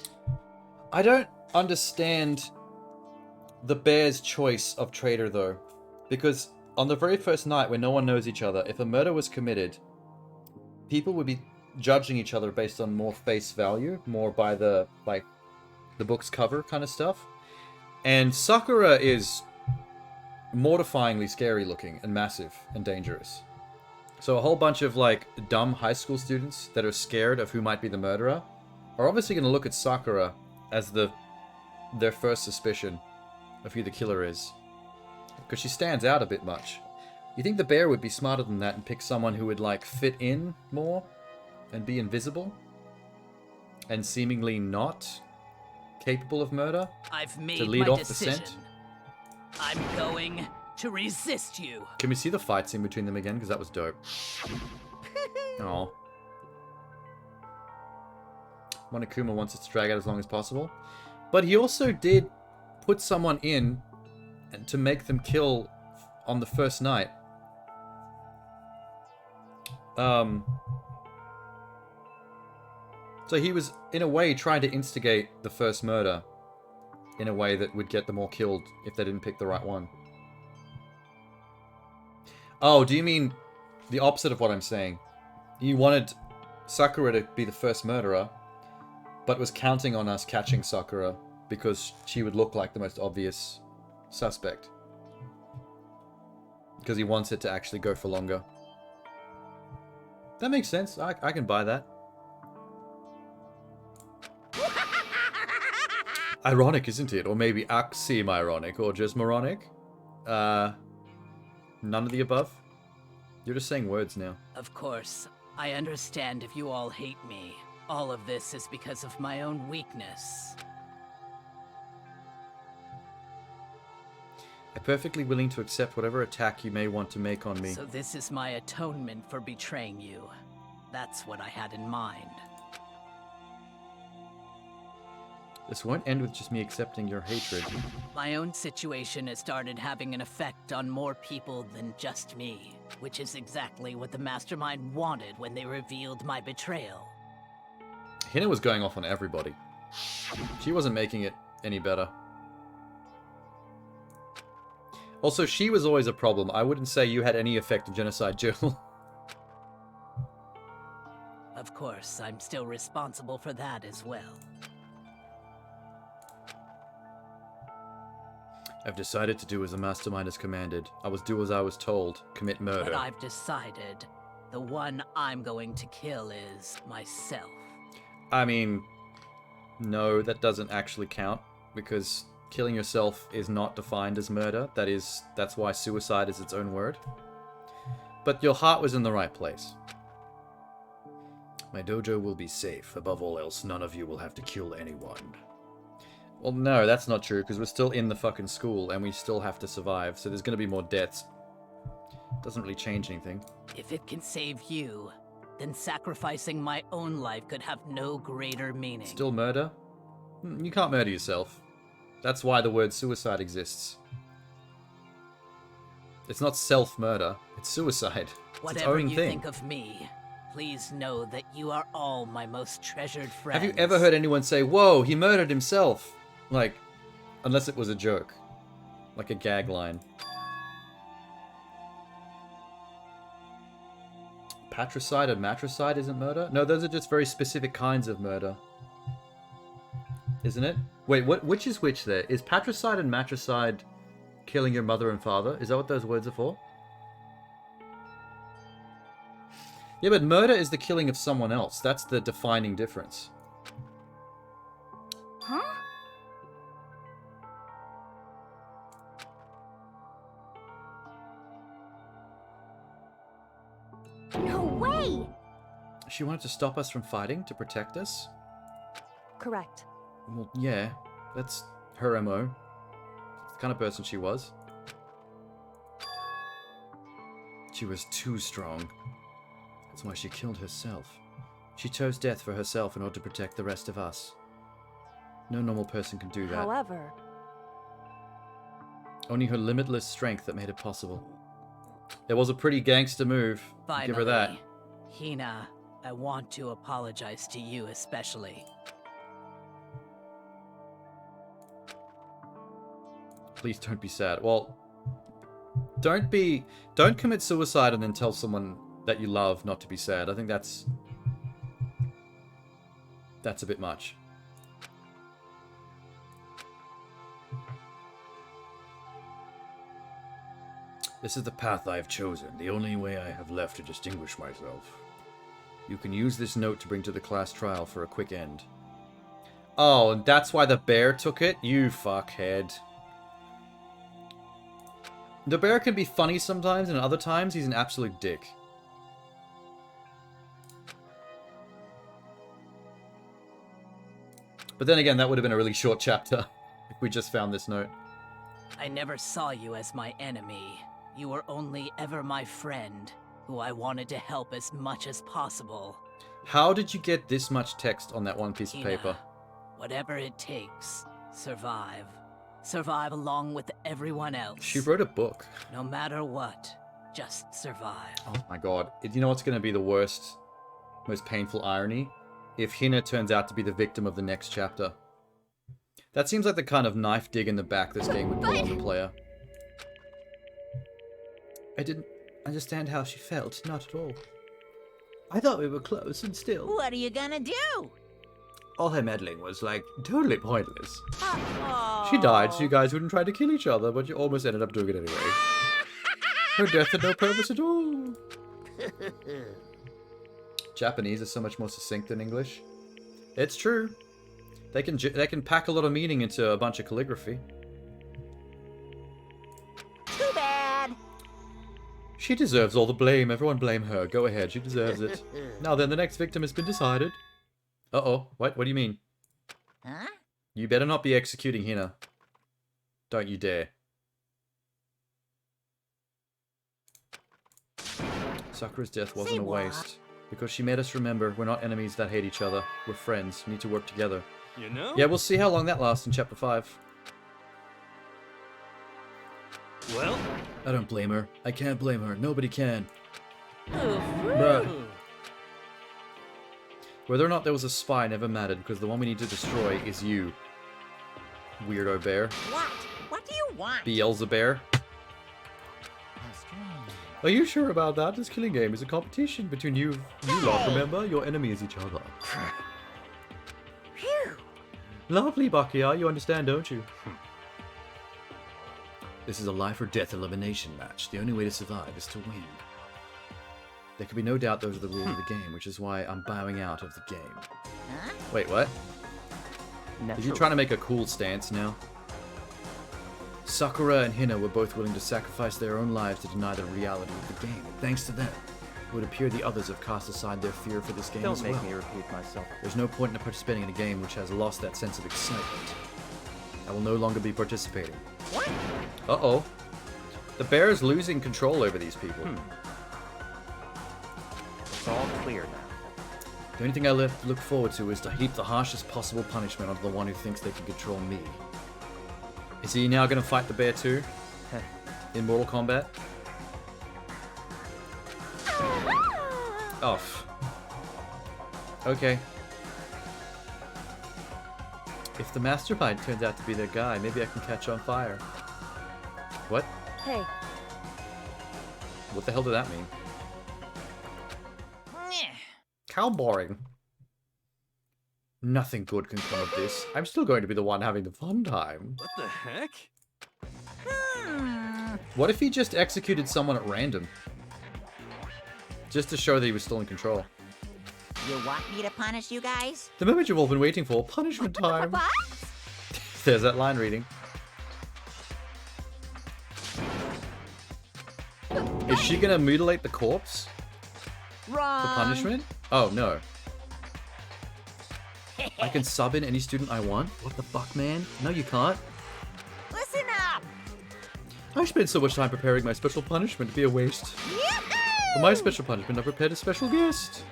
C: I don't understand the bear's choice of traitor, though. Because on the very first night when no one knows each other, if a murder was committed, people would be judging each other based on more face value, more by the, like, the book's cover kind of stuff. And Sakura is mortifyingly scary looking and massive and dangerous. So a whole bunch of, like, dumb high school students that are scared of who might be the murderer are obviously going to look at Sakura as their first suspicion of who the killer is. Because she stands out a bit much. You think the bear would be smarter than that and pick someone who would, like, fit in more and be invisible? And seemingly not capable of murder?
D: I've made
C: to lead
D: my
C: off
D: decision.
C: the scent?
D: I'm going to resist you.
C: Can we see the fight scene between them again? Because that was dope. Oh. Monokuma wants it to drag out as long as possible. But he also did put someone in and to make them kill on the first night. So he was, in a way, trying to instigate the first murder in a way that would get them all killed if they didn't pick the right one. Oh, do you mean the opposite of what I'm saying? You wanted Sakura to be the first murderer, but was counting on us catching Sakura because she would look like the most obvious suspect. Because he wants it to actually go for longer. That makes sense. I can buy that. Ironic, isn't it? Or maybe oxymoronic, or just moronic? None of the above? You're just saying words now.
D: Of course, I understand if you all hate me. All of this is because of my own weakness.
C: I'm perfectly willing to accept whatever attack you may want to make on me.
D: So this is my atonement for betraying you. That's what I had in mind.
C: This won't end with just me accepting your hatred.
D: My own situation has started having an effect on more people than just me, which is exactly what the Mastermind wanted when they revealed my betrayal.
C: Hina was going off on everybody. She wasn't making it any better. Also, she was always a problem. I wouldn't say you had any effect on Genocide Jill.
D: Of course, I'm still responsible for that as well.
C: I've decided to do as the Mastermind has commanded. I was do as I was told. Commit murder.
D: But I've decided the one I'm going to kill is myself.
C: I mean, no, that doesn't actually count, because killing yourself is not defined as murder. That's why suicide is its own word. But your heart was in the right place. My dojo will be safe. Above all else, none of you will have to kill anyone. Well, no, that's not true, because we're still in the fucking school, and we still have to survive, so there's going to be more deaths. Doesn't really change anything.
D: If it can save you, then sacrificing my own life could have no greater meaning.
C: Still murder? You can't murder yourself. That's why the word suicide exists. It's not self-murder, it's suicide. It's
D: Whatever
C: its own
D: you
C: thing.
D: think of me, please know that you are all my most treasured friends.
C: Have you ever heard anyone say, whoa, he murdered himself? Like, unless it was a joke. Like a gag line. Patricide and matricide isn't murder? No, those are just very specific kinds of murder. Isn't it? Wait, which is which there? Is patricide and matricide killing your mother and father? Is that what those words are for? Yeah, but murder is the killing of someone else. That's the defining difference.
K: Huh?
M: No way!
C: She wanted to stop us from fighting to protect us?
B: Correct.
C: Well, yeah. That's her MO. It's the kind of person she was. She was too strong. That's why she killed herself. She chose death for herself in order to protect the rest of us. No normal person can do that.
B: However,
C: Only her limitless strength that made it possible. It was a pretty gangster move.
D: Finally,
C: Give her that.
D: Hina, I want to apologize to you especially.
C: Please don't be sad. Well, don't commit suicide and then tell someone that you love not to be sad. I think that's a bit much. This is the path I have chosen, the only way I have left to distinguish myself. You can use this note to bring to the class trial for a quick end. Oh, and that's why the bear took it? You fuckhead. The bear can be funny sometimes, and other times he's an absolute dick. But then again, that would have been a really short chapter if we just found this note.
D: I never saw you as my enemy. You were only ever my friend, who I wanted to help as much as possible.
C: How did you get this much text on that one piece of
D: Hina,
C: paper?
D: whatever it takes, survive. Survive along with everyone else.
C: She wrote a book.
D: No matter what, just survive.
C: Oh my god. You know what's going to be the worst, most painful irony? If Hina turns out to be the victim of the next chapter. That seems like the kind of knife dig in the back this game would pull on the player. I didn't understand how she felt, not at all. I thought we were close and still.
H: What are you gonna do?
C: All her meddling was, like, totally pointless.
H: Oh.
C: She died so you guys wouldn't try to kill each other, but you almost ended up doing it anyway. Her death had no purpose at all. Japanese is so much more succinct than English. It's true. They can pack a lot of meaning into a bunch of calligraphy.
H: Too bad.
C: She deserves all the blame. Everyone blame her. Go ahead. She deserves it. Now then, the next victim has been decided. Uh-oh. What do you mean?
H: Huh?
C: You better not be executing Hina. Don't you dare. Sakura's death wasn't
H: Say
C: a
H: what?
C: waste. Because she made us remember we're not enemies that hate each other. We're friends. We need to work together.
E: You know?
C: Yeah, we'll see how long that lasts in Chapter 5.
E: Well,
C: I don't blame her. I can't blame her. Nobody can.
D: Oof.
C: Bruh. Whether or not there was a spy never mattered, because the one we need to destroy is you. Weirdo bear.
H: What? What do you want?
C: Beelzebub.
H: How strange.
C: Are you sure about that? This killing game is a competition between you lot, remember? Your enemy is each other.
H: Phew.
C: Lovely, Bakia. You understand, don't you? This is a life or death elimination match. The only way to survive is to win. There can be no doubt those are the rules of the game, which is why I'm bowing out of the game.
H: Huh?
C: Wait, what? Are you
I: Naturally.
C: trying to make a cool stance now? Sakura and Hina were both willing to sacrifice their own lives to deny the reality of the game. And thanks to them, it would appear the others have cast aside their fear for this game
I: Don't
C: as
I: make
C: well.
I: me repeat myself.
C: There's no point in participating in a game which has lost that sense of excitement. I will no longer be participating.
H: What?
C: Uh-oh. The bear is losing control over these people.
I: It's all clear now.
C: The only thing I look forward to is to heap the harshest possible punishment onto the one who thinks they can control me. Is he now going to fight the bear too? In Mortal Kombat? Oh. Okay. If the mastermind turns out to be their guy, maybe I can catch on fire. What?
B: Hey,
C: What the hell did that mean?
H: Meh.
C: How boring. Nothing good can come of this. I'm still going to be the one having the fun time.
E: what the heck?
C: What if he just executed someone at random? Just to show that he was still in control.
H: You want me to punish you guys?
C: The moment you've all been waiting for, punishment time.
H: What?
C: There's that line reading. Is she gonna mutilate the corpse
H: Wrong.
C: for punishment? Oh, no. I can sub in any student I want? What the fuck, man? No, you can't.
H: Listen up.
C: I spent so much time preparing my special punishment to be a waste.
H: Yoo-hoo!
C: For my special punishment, I prepared a special guest.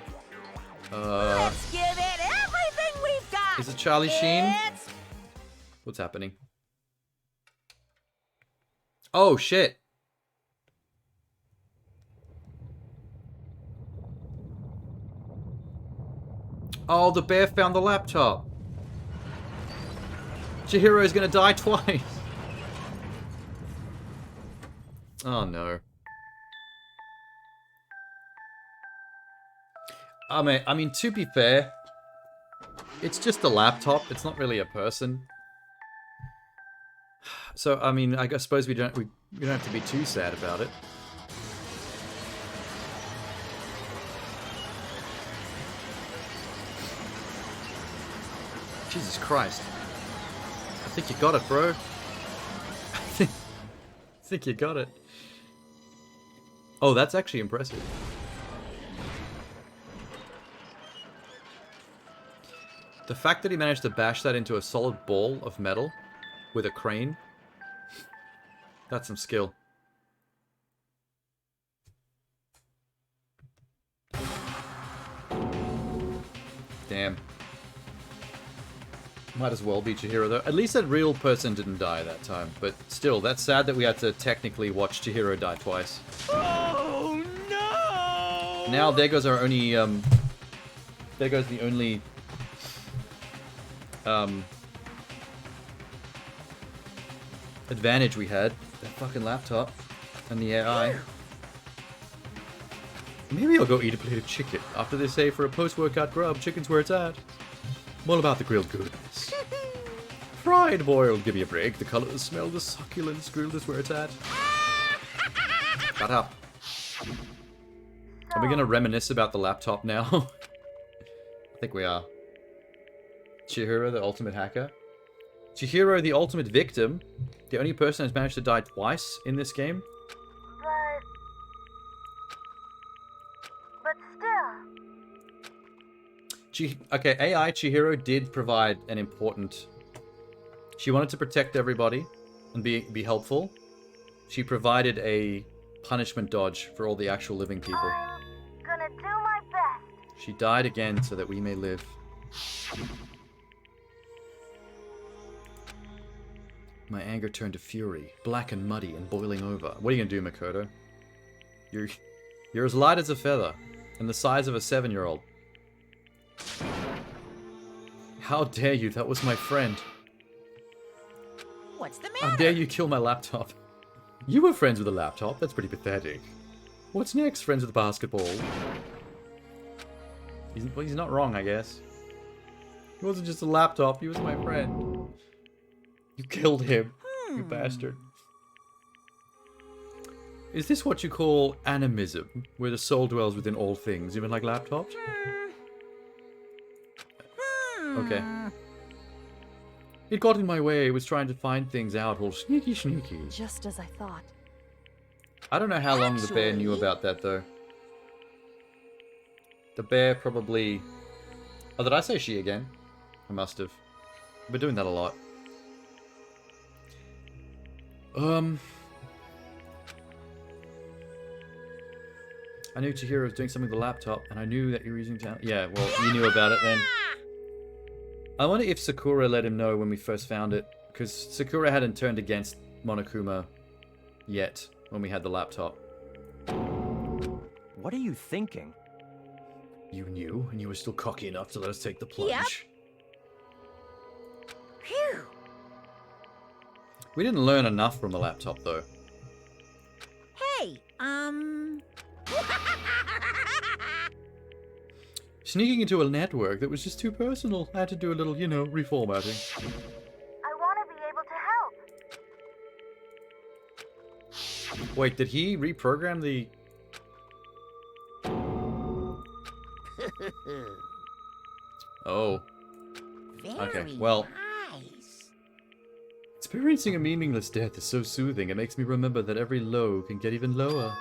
H: Let's give it everything we've got.
C: Is it Charlie Sheen?
H: It's
C: What's happening? Oh, shit. Oh, the bear found the laptop. Chihiro is gonna die twice. Oh, no. I mean, to be fair, it's just a laptop. It's not really a person. So, I mean, I suppose we don't have to be too sad about it. Jesus Christ. I think you got it, bro. I think you got it. Oh, that's actually impressive. The fact that he managed to bash that into a solid ball of metal with a crane, that's some skill. Damn. Might as well be Chihiro, though. At least that real person didn't die that time. But still, that's sad that we had to technically watch Chihiro die twice.
E: Oh no!
C: Now there goes our only, there goes the only, advantage we had. That fucking laptop. And the AI. Maybe I'll go eat a plate of chicken. After they say for a post-workout grub, chicken's where it's at. I'm all about the grilled goodness. Fried boiled, give me a break. The color, the smell, the succulence, grilled is where it's at. Shut up. Are we gonna reminisce about the laptop now? I think we are. Chihiro, the ultimate hacker. Chihiro, the ultimate victim. The only person who's managed to die twice in this game.
F: But still.
C: Okay, AI Chihiro did provide an important... She wanted to protect everybody and be helpful. She provided a punishment dodge for all the actual living people.
F: I'm
A: She died again so that we may live. My anger turned to fury, black and muddy and boiling over. What are you gonna do, Makoto? You're as light as a feather, and the size of a 7-year-old. How dare you? That was my friend.
H: What's the matter?
A: How dare you kill my laptop? You were friends with a laptop? That's pretty pathetic. What's next? Friends with a basketball? He's not wrong, I guess. He wasn't just a laptop, he was my friend. You killed him, you bastard. Is this what you call animism, where the soul dwells within all things, even like laptops? Okay. It got in my way. It was trying to find things out all sneaky.
B: Just as I thought.
A: I don't know how long the bear knew about that, though. The bear probably... Oh, did I say she again? I must have. I've been doing that a lot. I knew Chihiro was doing something with the laptop, and I knew that you were using town. Yeah, well, you knew about it then. I wonder if Sakura let him know when we first found it, because Sakura hadn't turned against Monokuma yet when we had the laptop.
I: What are you thinking?
A: You knew, and you were still cocky enough to let us take the plunge.
H: Yep. Phew.
A: We didn't learn enough from the laptop, though.
H: Hey,
A: Sneaking into a network that was just too personal. I had to do a little, you know, reformatting.
F: I want to be able to help.
A: Wait, did he reprogram the... Oh. Okay, well...
H: nice.
A: Experiencing a meaningless death is so soothing. It makes me remember that every low can get even lower.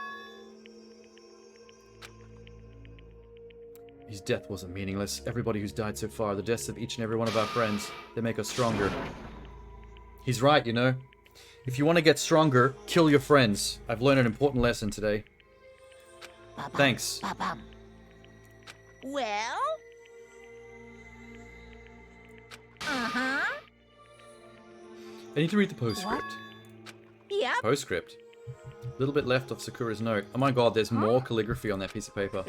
A: His death wasn't meaningless. Everybody who's died so far, the deaths of each and every one of our friends, they make us stronger. He's right, you know. If you want to get stronger, kill your friends. I've learned an important lesson today. Thanks.
H: Well? Uh-huh.
A: I need to read the postscript.
H: Yep.
A: Postscript. A little bit left of Sakura's note. Oh my god, there's more calligraphy on that piece of paper.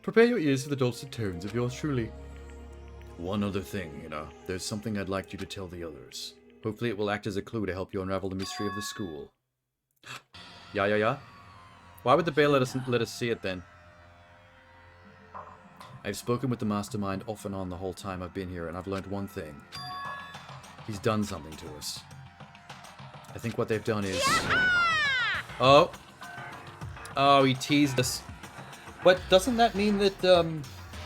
A: Prepare your ears for the dulcet tones of yours truly. One other thing, you know. There's something I'd like you to tell the others. Hopefully it will act as a clue to help you unravel the mystery of the school. Yeah. Why would the bear let us see it then? I've spoken with the mastermind off and on the whole time I've been here, and I've learned one thing. He's done something to us. I think what they've done is... Oh! Oh, he teased us. But doesn't that mean that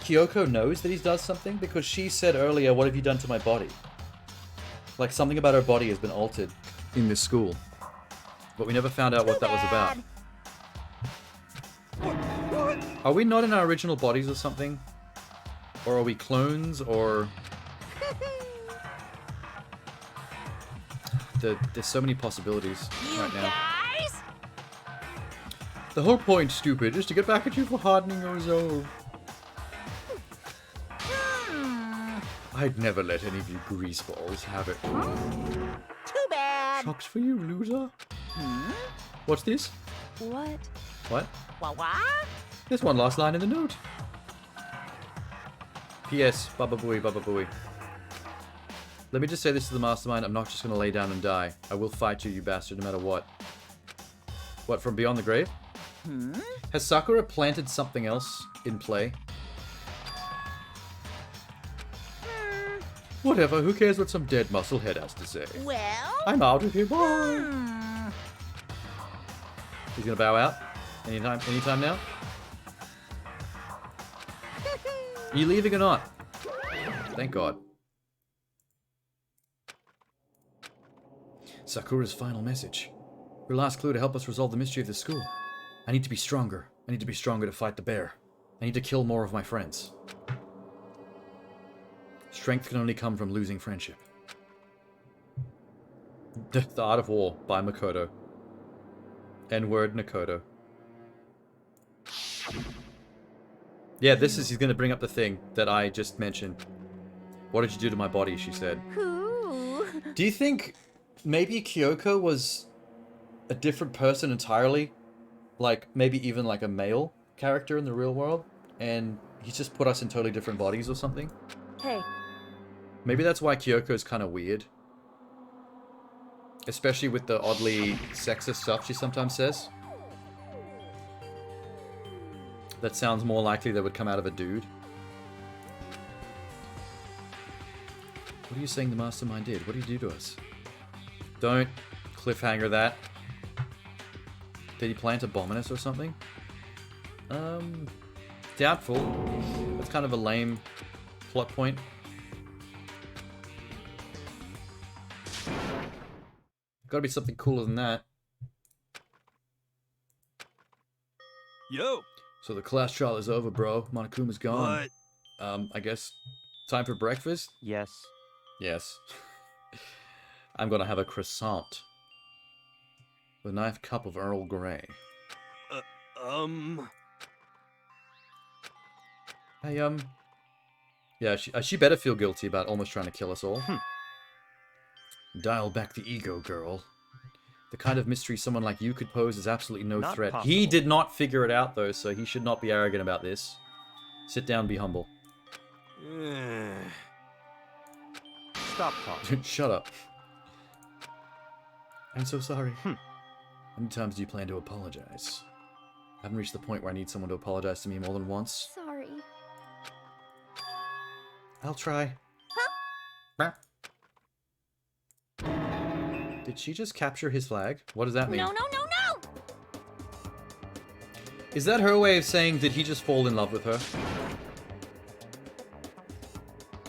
A: Kyoko knows that he does something? Because she said earlier, what have you done to my body? Like something about her body has been altered in this school. But we never found out what that was about. Are we not in our original bodies or something? Or are we clones, or... There's so many possibilities right now. The whole point, stupid, is to get back at you for hardening your resolve. I'd never let any of you greaseballs have it.
H: Too bad.
A: Shocks for you, loser. What's this?
B: What?
A: What?
H: What?
A: There's one last line in the note. P.S. Baba Booey, Baba Booey. Let me just say this to the mastermind. I'm not just going to lay down and die. I will fight you, you bastard, no matter what. What, from beyond the grave? Has Sakura planted something else in play? Whatever, who cares what some dead musclehead has to say?
H: Well?
A: I'm out of here, bye! He's gonna bow out? Anytime now? Are you leaving or not? Thank God. Sakura's final message. Her last clue to help us resolve the mystery of the school. I need to be stronger. I need to be stronger to fight the bear. I need to kill more of my friends. Strength can only come from losing friendship. The Art of War by Makoto. N-word Nakoto.
C: Yeah, he's gonna bring up the thing that I just mentioned. What did you do to my body, she said.
G: Ooh.
C: Do you think maybe Kyoko was a different person entirely? Like, maybe even like a male character in the real world? And he's just put us in totally different bodies or something?
B: Hey.
C: Maybe that's why Kyoko's kind of weird. Especially with the oddly sexist stuff she sometimes says. That sounds more likely that would come out of a dude. What are you saying the mastermind did? What did he do to us? Don't cliffhanger that. Did he plant a bomb in us or something? Doubtful. That's kind of a lame plot point. Gotta be something cooler than that.
E: Yo!
C: So the class trial is over, bro. Monokuma's gone.
E: What?
C: I guess time for breakfast?
I: Yes.
C: Yes. I'm gonna have a croissant. With a nice cup of Earl Grey. Hey, yeah, she better feel guilty about almost trying to kill us all. Dial back the ego, girl. The kind of mystery someone like you could pose is absolutely no
I: Not
C: threat.
I: possible.
C: He did not figure it out, though, so he should not be arrogant about this. Sit down, be humble.
I: Stop talking.
C: Shut up. I'm so sorry. How many times do you plan to apologize? I haven't reached the point where I need someone to apologize to me more than once.
M: Sorry.
C: I'll try. Huh? Did she just capture his flag? What does that mean?
G: No, no, no, no!
C: Is that her way of saying, did he just fall in love with her?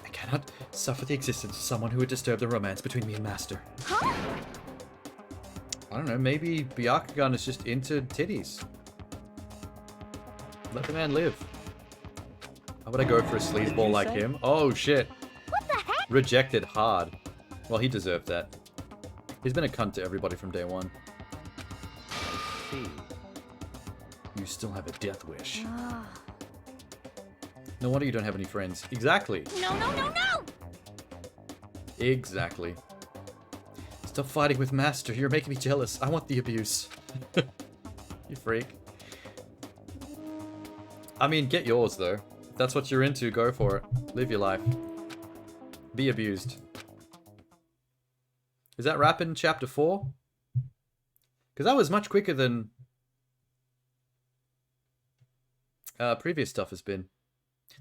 C: I cannot suffer the existence of someone who would disturb the romance between me and Master.
G: Huh?
C: I don't know, maybe Byakugan is just into titties. Let the man live. How would I go for a sleazeball like him? Oh, shit.
G: What the heck?
C: Rejected hard. Well, he deserved that. He's been a cunt to everybody from day one. You still have a death wish. No wonder you don't have any friends. Exactly.
G: No, no, no, no!
C: Exactly. Stop fighting with Master. You're making me jealous. I want the abuse. You freak. I mean, get yours, though. If that's what you're into, go for it. Live your life. Be abused. Is that wrapping chapter 4? Because that was much quicker than previous stuff has been.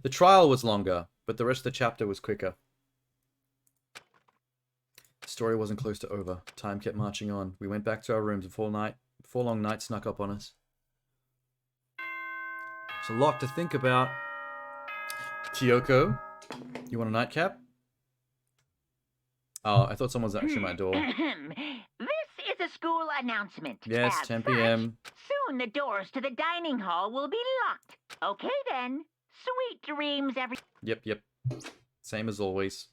C: The trial was longer, but the rest of the chapter was quicker. The story wasn't close to over. Time kept marching on. We went back to our rooms before long night snuck up on us. It's a lot to think about. Kyoko, you want a nightcap? Oh, I thought someone was actually at my door.
J: This is a school announcement.
C: Yes,
J: As
C: 10
J: such,
C: p.m.
J: soon the doors to the dining hall will be locked. Okay then. Sweet dreams, every.
C: Yep. Same as always.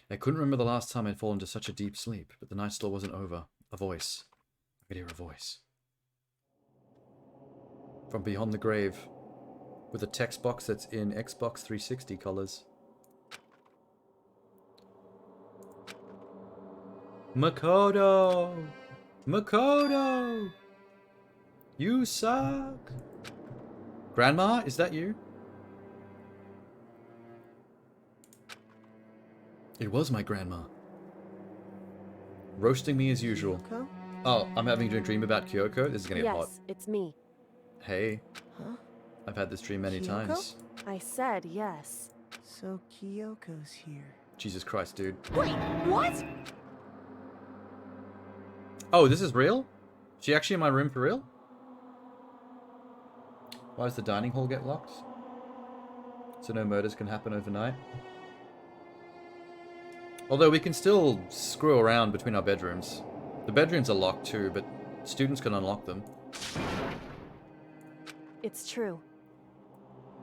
C: I couldn't remember the last time I'd fallen into such a deep sleep, but the night still wasn't over. A voice. I could hear a voice. From beyond the grave. With a text box that's in Xbox 360 colors. Makoto! Makoto! You suck! Grandma, is that you? It was my grandma. Roasting me as usual.
B: Kyoko?
C: Oh, I'm having a dream about Kyoko? This is gonna get hot.
B: Yes, it's me.
C: Hey.
K: Huh?
C: I've had this dream many
K: Kyoko?
C: times.
B: I said yes.
K: So Kyoko's here.
C: Jesus Christ, dude.
K: Wait, what?
C: Oh, this is real? She actually in my room for real? Why does the dining hall get locked? So no murders can happen overnight? Although we can still screw around between our bedrooms. The bedrooms are locked too, but students can unlock them.
B: It's true.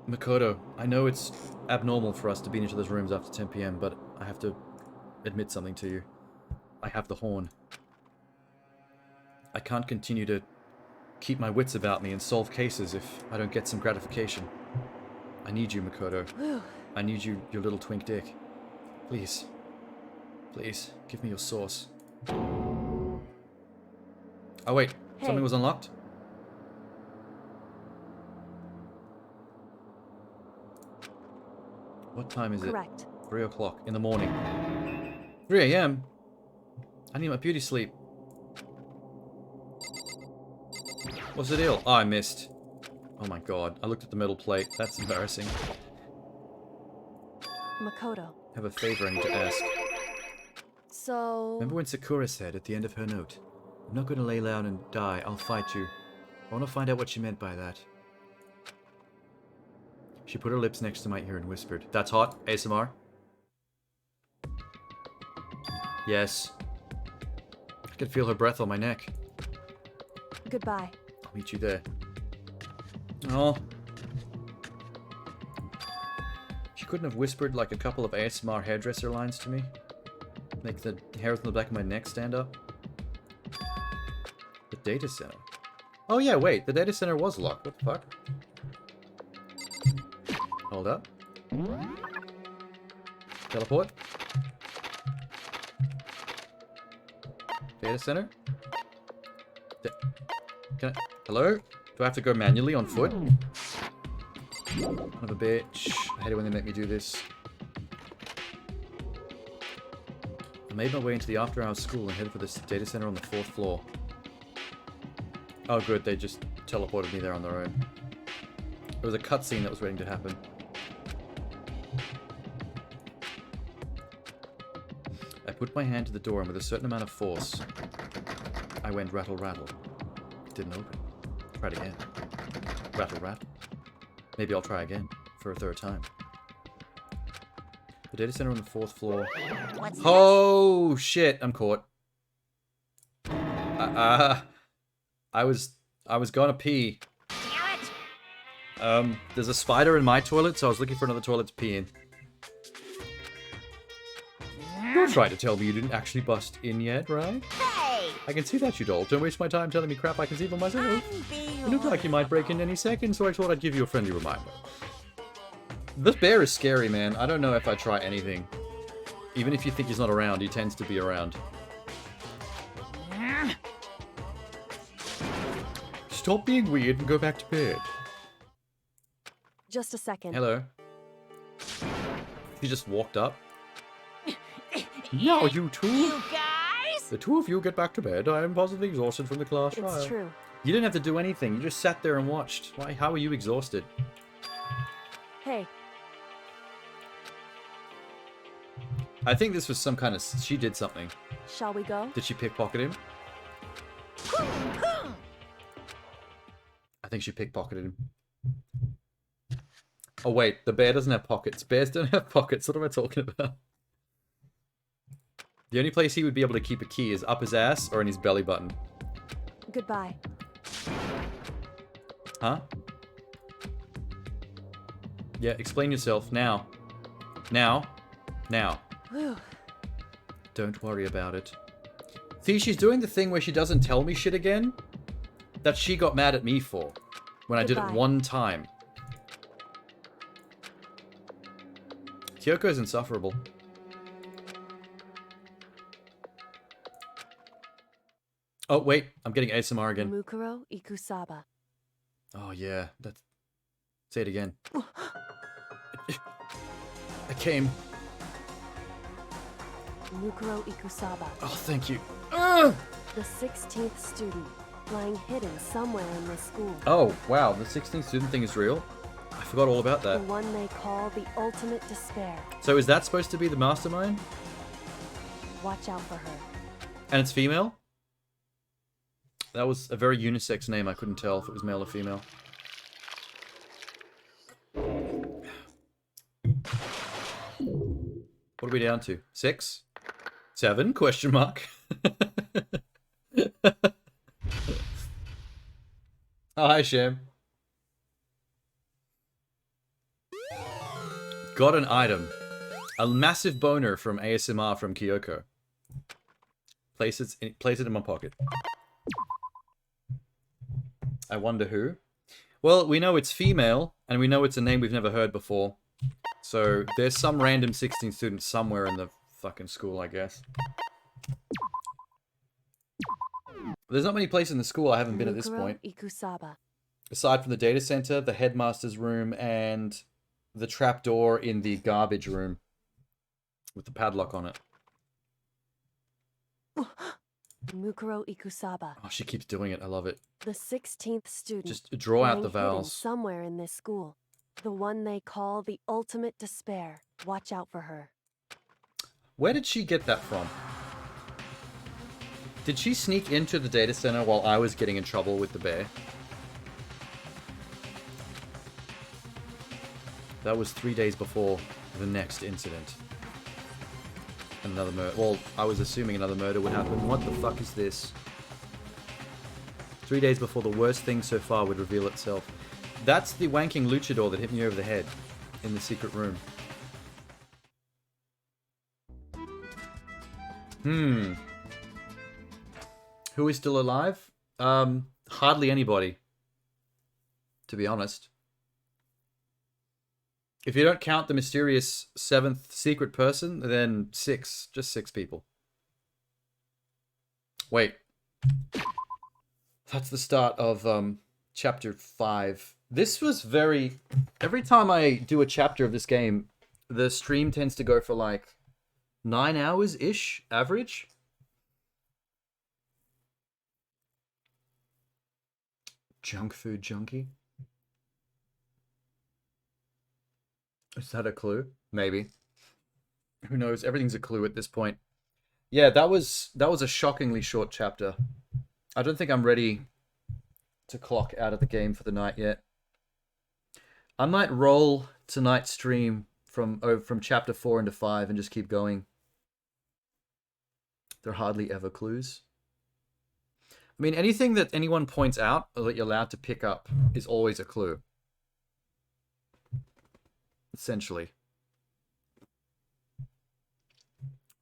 C: Makoto, I know it's abnormal for us to be in each other's rooms after 10 p.m., but I have to admit something to you. I have the horn. I can't continue to keep my wits about me and solve cases if I don't get some gratification. I need you, Makoto. I need you, your little twink dick. Please. Please, give me your sauce. Oh wait,
B: Hey.
C: something was unlocked? What time is
B: Correct.
C: it? 3 o'clock in the morning. 3 a.m.? I need my beauty sleep. What's the deal? Oh, I missed. Oh my god, I looked at the metal plate. That's embarrassing.
B: Makoto.
C: I have a favor I need to ask.
B: So...
C: Remember when Sakura said at the end of her note, I'm not going to lay down and die, I'll fight you. I want to find out what she meant by that. She put her lips next to my ear and whispered, "That's hot, ASMR." Yes. I could feel her breath on my neck.
B: Goodbye.
C: I'll meet you there. Oh. She couldn't have whispered like a couple of ASMR hairdresser lines to me? Make the hairs on the back of my neck stand up? The data center. Oh yeah, wait, the data center was locked. What the fuck? Hold up. Teleport. Data center. Can I... Hello? Do I have to go manually on foot? Son of a bitch. I hate it when they make me do this. I made my way into the after-hours school and headed for this data center on the 4th floor. Oh good, they just teleported me there on their own. There was a cutscene that was waiting to happen. I put my hand to the door and with a certain amount of force, I went rattle rattle. It didn't open. Tried again. Rattle rattle. Maybe I'll try again, for a 3rd time. The data center on the 4th floor. Oh shit, I'm caught. I was gonna pee. There's a spider in my toilet, so I was looking for another toilet to pee in. You're trying to tell me you didn't actually bust in yet, right?
H: Hey!
C: I can see that, you doll. Don't waste my time telling me crap I can see for myself. It looked like you might break in any second, so I thought I'd give you a friendly reminder. This bear is scary, man. I don't know if I try anything. Even if you think he's not around, he tends to be around. Stop being weird and go back to bed.
B: Just a second.
C: Hello. He just walked up. Now you two.
H: You guys?
C: The two of you get back to bed. I am positively exhausted from the class trial.
B: It's true.
C: You didn't have to do anything. You just sat there and watched. Why? How are you exhausted?
B: Hey.
C: I think this was some kind of... She did something.
B: Shall we go?
C: Did she pickpocket him? I think she pickpocketed him. Oh wait, the bear doesn't have pockets. Bears don't have pockets. What am I talking about? The only place he would be able to keep a key is up his ass or in his belly button.
B: Goodbye.
C: Huh? Yeah, explain yourself. Now. Now. Now.
B: Whew.
C: Don't worry about it. See, she's doing the thing where she doesn't tell me shit again. That she got mad at me for. When I did it one time. Kyoko's insufferable. Oh, wait. I'm getting ASMR again.
B: Mukuro Ikusaba.
C: Oh, yeah. That's... Say it again. I came.
B: Mukuro Ikusaba.
C: Oh, thank you.
B: The 16th student, lying hidden somewhere in the school.
C: Oh, wow. The 16th student thing is real? I forgot all about that.
B: The one they call the ultimate despair.
C: So is that supposed to be the mastermind?
B: Watch out for her.
C: And it's female? That was a very unisex name. I couldn't tell if it was male or female. What are we down to? 6? 7? Question mark. Oh, hi, Sham. Got an item. A massive boner from ASMR from Kyoko. Place it in my pocket. I wonder who. Well, we know it's female, and we know it's a name we've never heard before. So there's some random 16 student somewhere in the fucking school, I guess. There's not many places in the school I haven't been at this point.
B: Ikusaba.
C: Aside from the data center, the headmaster's room, and the trapdoor in the garbage room with the padlock on it.
B: Mukuro Ikusaba.
C: Oh, she keeps doing it. I love it.
B: The 16th student.
C: Just draw out
B: lying
C: the
B: hidden
C: vowels.
B: somewhere in this school. The one they call the ultimate despair. Watch out for her.
C: Where did she get that from? Did she sneak into the data center while I was getting in trouble with the bear? That was 3 days before the next incident. Another murder. Well, I was assuming another murder would happen. What the fuck is this? 3 days before the worst thing so far would reveal itself. That's the wanking luchador that hit me over the head in the secret room. Who is still alive? Hardly anybody. To be honest. If you don't count the mysterious 7th secret person, then 6. Just 6 people. Wait. That's the start of chapter 5. This was very... Every time I do a chapter of this game, the stream tends to go for like 9 hours-ish average. Junk food junkie? Is that a clue? Maybe. Who knows? Everything's a clue at this point. Yeah, that was a shockingly short chapter. I don't think I'm ready to clock out of the game for the night yet. I might roll tonight's stream from chapter 4 into 5 and just keep going. There are hardly ever clues. I mean, anything that anyone points out or that you're allowed to pick up is always a clue. Essentially.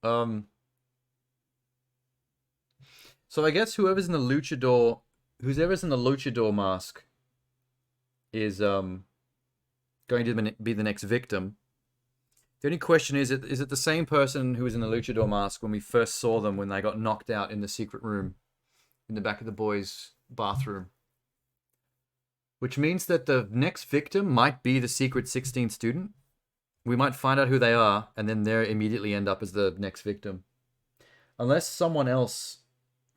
C: So I guess whoever's in the luchador mask is going to be the next victim. The only question is it the same person who was in the luchador mask when we first saw them when they got knocked out in the secret room in the back of the boys' bathroom? Which means that the next victim might be the secret 16th student. We might find out who they are, and then they immediately end up as the next victim. Unless someone else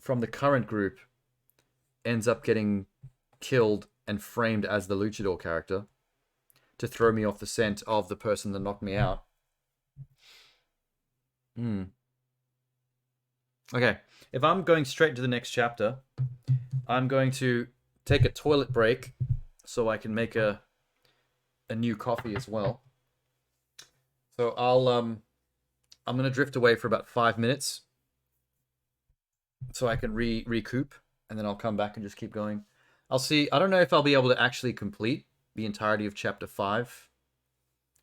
C: from the current group ends up getting killed and framed as the luchador character to throw me off the scent of the person that knocked me out. Okay, if I'm going straight to the next chapter, I'm going to take a toilet break so I can make a new coffee as well. So I'm gonna drift away for about 5 minutes so I can recoup, and then I'll come back and just keep going. I'll see. I don't know if I'll be able to actually complete the entirety of chapter 5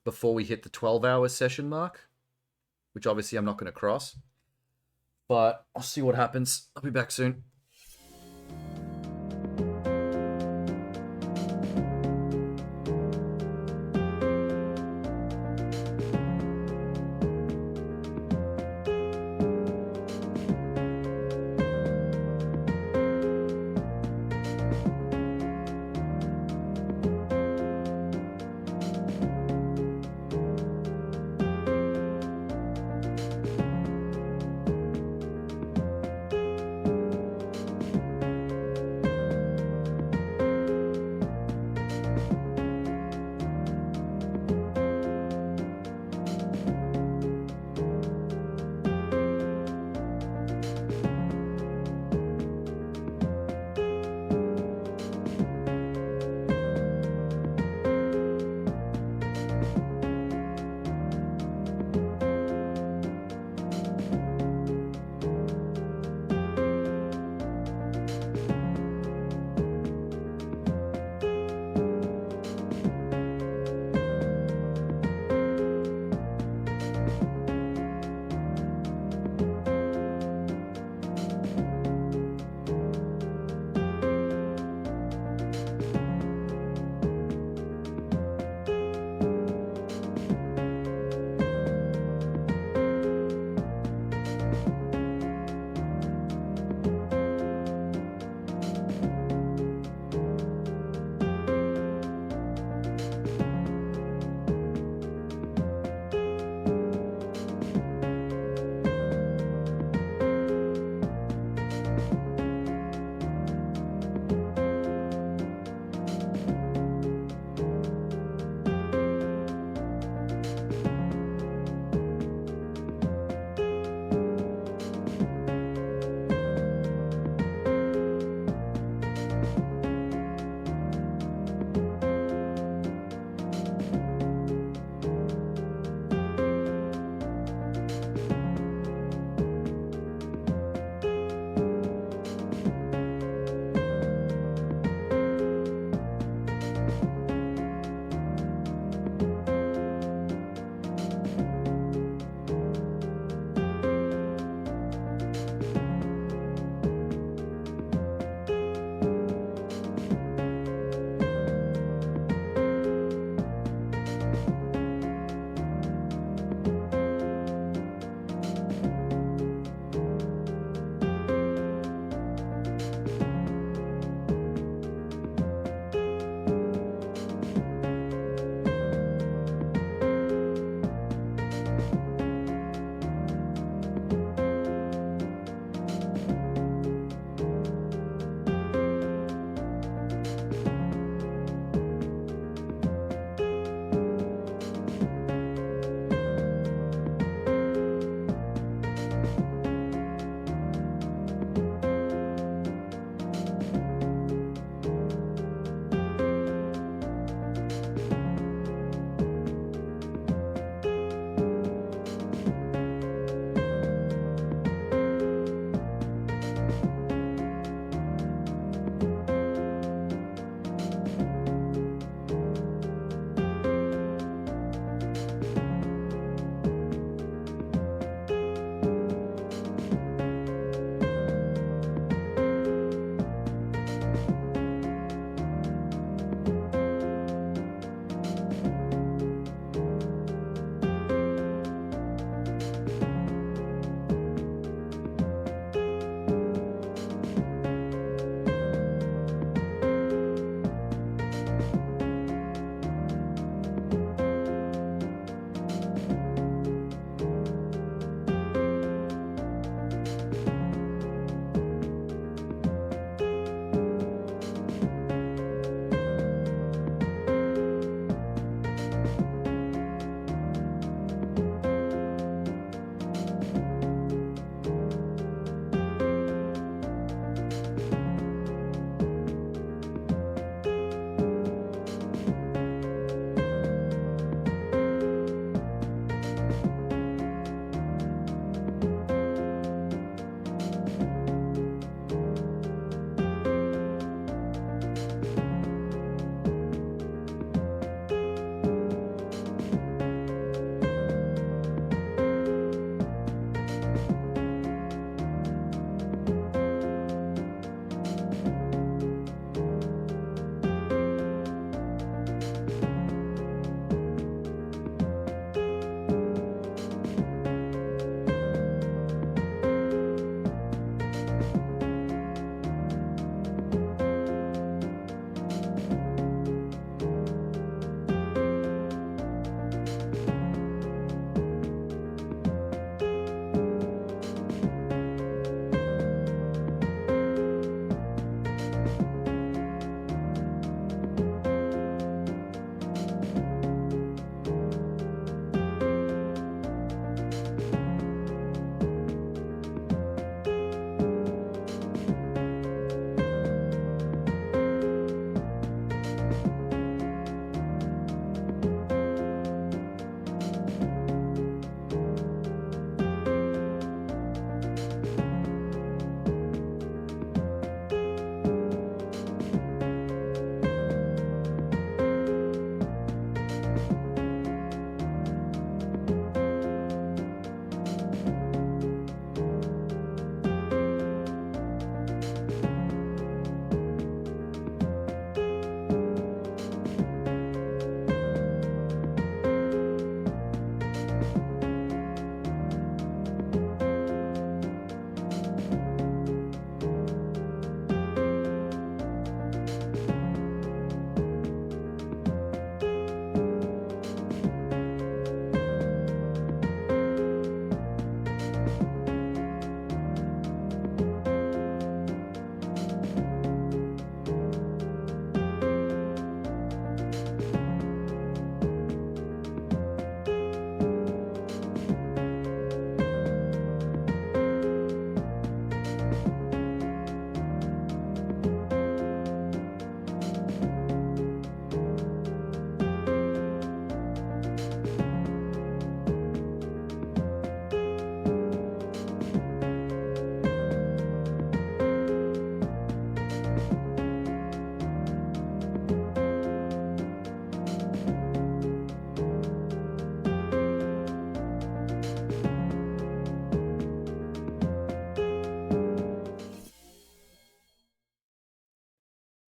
C: before we hit the 12-hour session mark, which obviously I'm not going to cross. But I'll see what happens. I'll be back soon.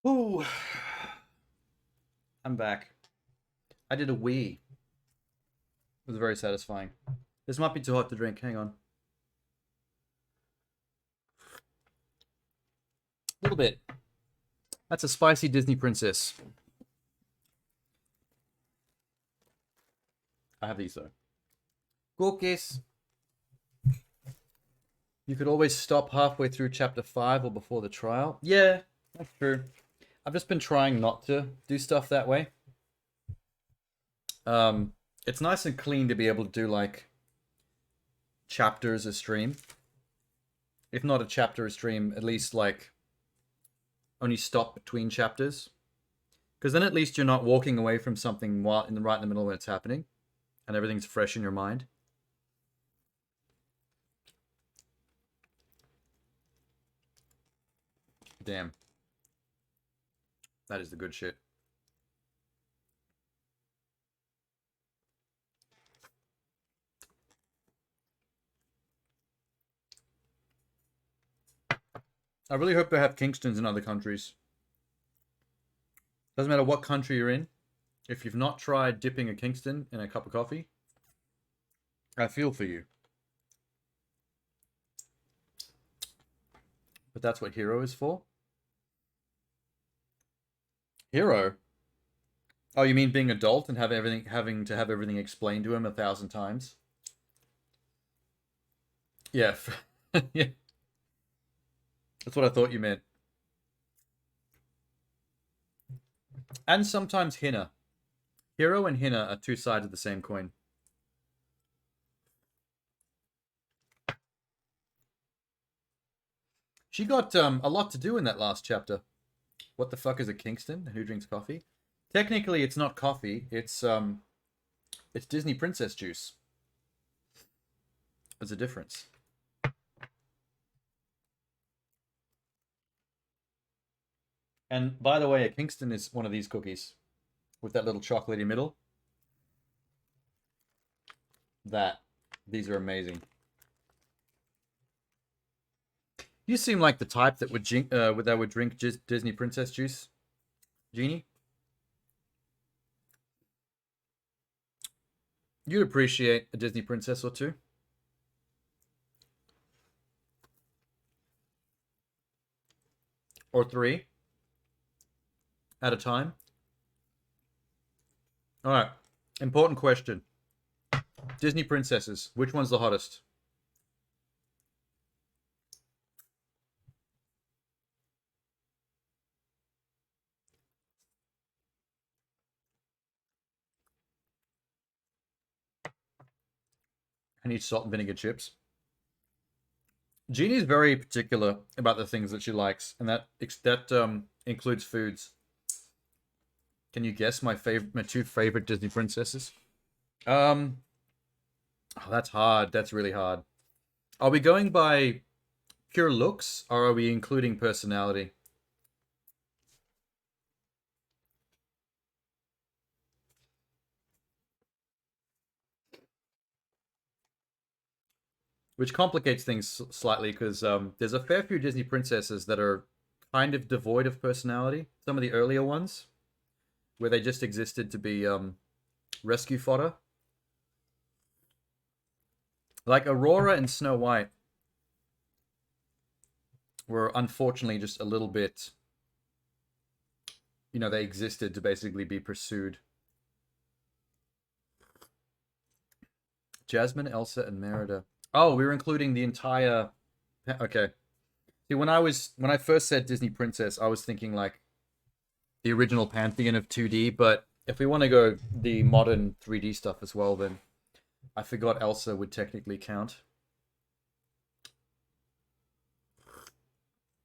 C: Ooh. I'm back. I did a wee. It was very satisfying. This might be too hot to drink. Hang on. A little bit. That's a spicy Disney princess. I have these though. Cookies. You could always stop halfway through chapter 5 or before the trial. Yeah, that's true. I've just been trying not to do stuff that way. It's nice and clean to be able to do like chapters a stream. If not a chapter a stream, at least like only stop between chapters. Because then at least you're not walking away from something while right in the middle when it's happening. And everything's fresh in your mind. Damn. That is the good shit. I really hope they have Kingstons in other countries. Doesn't matter what country you're in. If you've not tried dipping a Kingston in a cup of coffee, I feel for you. But that's what Hero is for? Hero? Oh, you mean being adult and having to have everything explained to him 1,000 times? Yeah. Yeah. That's what I thought you meant. And sometimes Hina. Hero and Hina are two sides of the same coin. She got a lot to do in that last chapter. What the fuck is a Kingston? And who drinks coffee? Technically, it's not coffee. It's Disney princess juice. There's a difference. And by the way, a Kingston is one of these cookies with that little chocolatey middle. These are amazing. You seem like the type that would drink Disney princess juice, Jeannie. You'd appreciate a Disney princess or two. Or 3 at a time. All right. Important question. Disney princesses. Which one's the hottest? I need salt and vinegar chips. Jeannie's very particular about the things that she likes, and that includes foods. Can you guess my two favorite Disney princesses? Oh, that's hard. That's really hard. Are we going by pure looks, or are we including personality? Which complicates things slightly, because there's a fair few Disney princesses that are kind of devoid of personality. Some of the earlier ones, where they just existed to be rescue fodder. Like Aurora and Snow White were unfortunately just a little bit, they existed to basically be pursued. Jasmine, Elsa, and Merida. Oh, we were including the entire... Okay. See, when I first said Disney Princess, I was thinking like the original pantheon of 2D, but if we want to go the modern 3D stuff as well, then I forgot Elsa would technically count.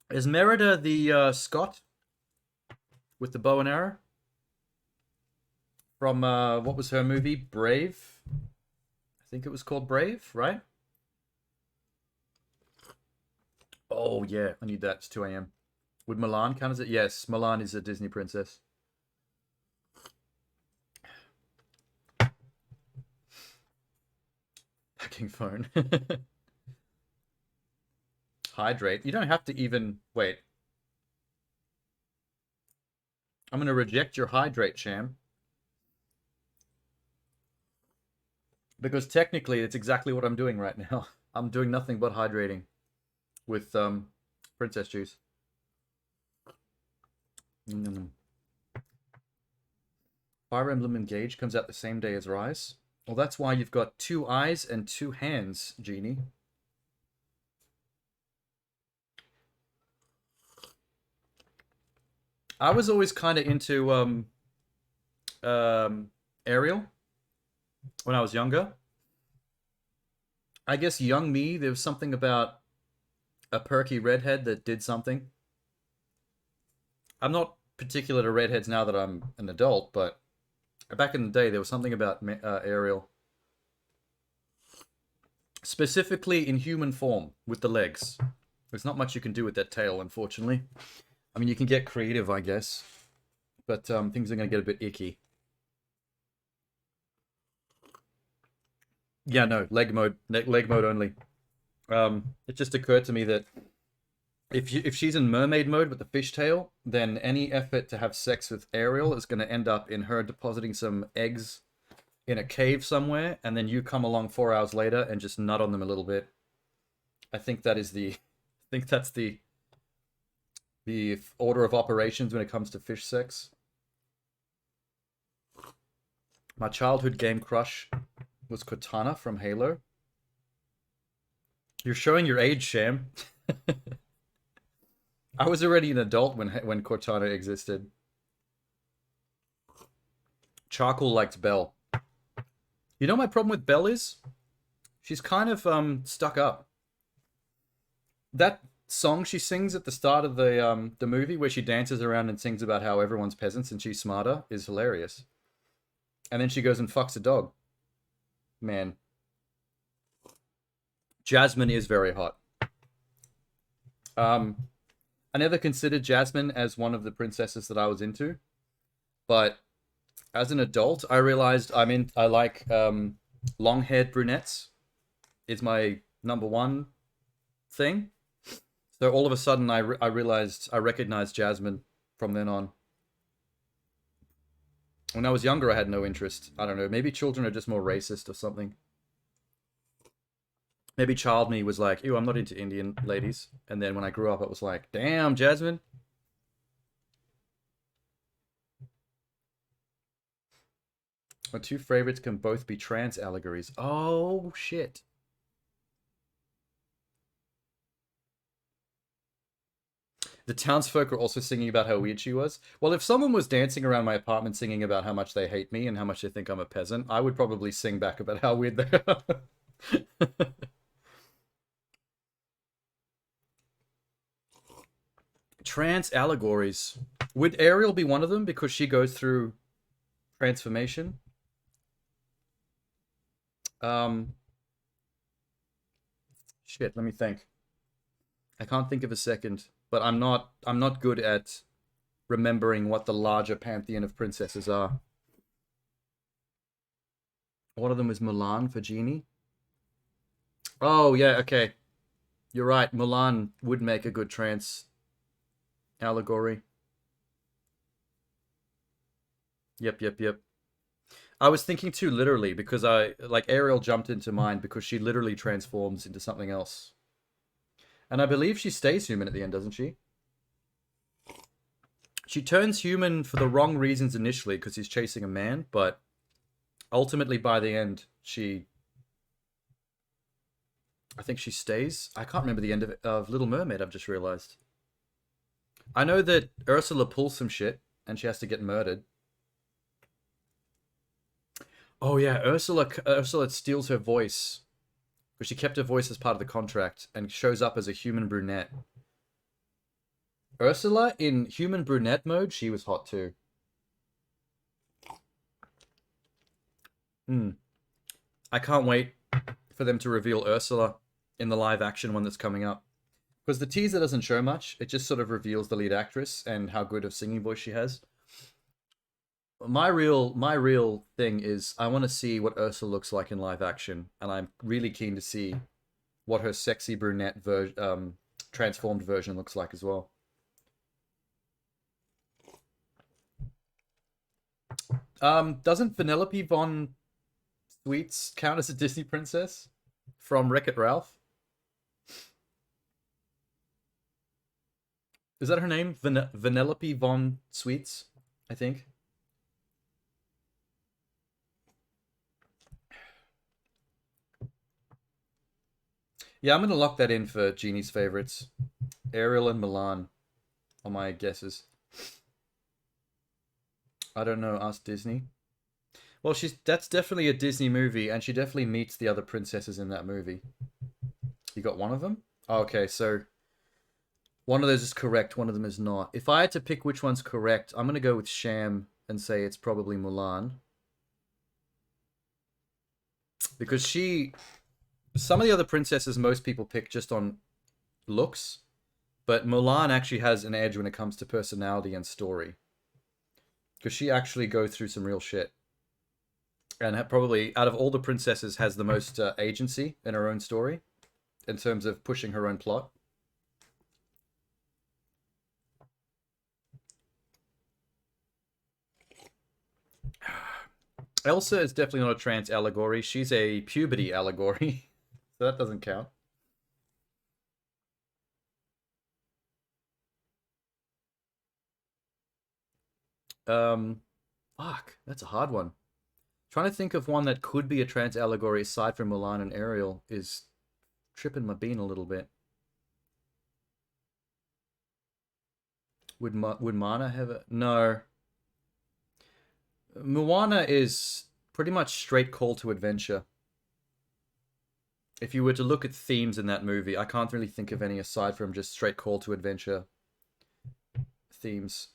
C: Is Merida the Scott with the bow and arrow? From, what was her movie? Brave? I think it was called Brave, right? Oh, yeah, I need that. It's 2 a.m. Would Milan count as it? Yes, Milan is a Disney princess. Packing phone. Hydrate. You don't have to even... Wait.
A: I'm going to reject your hydrate, Sham. Because technically, it's exactly what I'm doing right now. I'm doing nothing but hydrating with princess juice. Fire Emblem Engage comes out the same day as Rise. Well, that's why you've got 2 eyes and 2 hands, Genie. I was always kind of into Ariel when I was younger. I guess young me, there was something about a perky redhead that did something. I'm not particular to redheads now that I'm an adult, but back in the day, there was something about Ariel. Specifically in human form, with the legs. There's not much you can do with that tail, unfortunately. I mean, you can get creative, I guess. But things are going to get a bit icky. Yeah, no, leg mode only. It just occurred to me that if she's in mermaid mode with the fishtail, then any effort to have sex with Ariel is going to end up in her depositing some eggs in a cave somewhere, and then you come along 4 hours later and just nut on them a little bit. I think that's the order of operations when it comes to fish sex. My childhood game crush was Cortana from Halo. You're showing your age, Sham. I was already an adult when Cortana existed. Charcoal liked Belle. You know my problem with Belle is? She's kind of stuck up. That song she sings at the start of the movie where she dances around and sings about how everyone's peasants and she's smarter is hilarious. And then she goes and fucks a dog. Man. Jasmine is very hot. I never considered Jasmine as one of the princesses that I was into, but as an adult, I realized I like long-haired brunettes. Is my number one thing. So all of a sudden, I realized I recognized Jasmine from then on. When I was younger, I had no interest. I don't know. Maybe children are just more racist or something. Maybe child me was like, ew, I'm not into Indian ladies. And then when I grew up, it was like, damn, Jasmine. My 2 favorites can both be trans allegories. Oh, shit. The townsfolk are also singing about how weird she was. Well, if someone was dancing around my apartment singing about how much they hate me and how much they think I'm a peasant, I would probably sing back about how weird they are. Trans allegories. Would Ariel be one of them because she goes through transformation? Shit, let me think. I can't think of a second, but I'm not good at remembering what the larger pantheon of princesses are. One of them is Mulan for Genie. Oh, yeah, okay. You're right, Mulan would make a good trans allegory. Yep. I was thinking too literally because Ariel jumped into mind because she literally transforms into something else. And I believe she stays human at the end, doesn't she? She turns human for the wrong reasons initially because he's chasing a man, but ultimately by the end, I think she stays. I can't remember the end of Little Mermaid, I've just realized. I know that Ursula pulls some shit, and she has to get murdered. Oh yeah, Ursula steals her voice. Because she kept her voice as part of the contract, and shows up as a human brunette. Ursula, in human brunette mode, she was hot too. I can't wait for them to reveal Ursula in the live action one that's coming up. Because the teaser doesn't show much. It just sort of reveals the lead actress and how good of singing voice she has. My real thing is I want to see what Ursula looks like in live action. And I'm really keen to see what her sexy brunette transformed version looks like as well.
C: Doesn't Vanellope von Sweets count as a Disney princess from Wreck-It Ralph? Is that her name? Vanellope von Sweets, I think. Yeah, I'm gonna lock that in for Jeannie's favorites. Ariel and Milan are my guesses. I don't know, ask Disney. Well, that's definitely a Disney movie, and she definitely meets the other princesses in that movie. You got one of them? Oh, okay, so one of those is correct, one of them is not. If I had to pick which one's correct, I'm gonna go with Sham and say it's probably Mulan. Because some of the other princesses most people pick just on looks, but Mulan actually has an edge when it comes to personality and story. Because she actually goes through some real shit. And probably, out of all the princesses, has the most agency in her own story, in terms of pushing her own plot. Elsa is definitely not a trans allegory. She's a puberty allegory. So that doesn't count. Fuck, that's a hard one. Trying to think of one that could be a trans allegory aside from Mulan and Ariel is tripping my bean a little bit. Would Mana have a... No. Moana is pretty much straight call to adventure. If you were to look at themes in that movie, I can't really think of any aside from just straight call to adventure themes.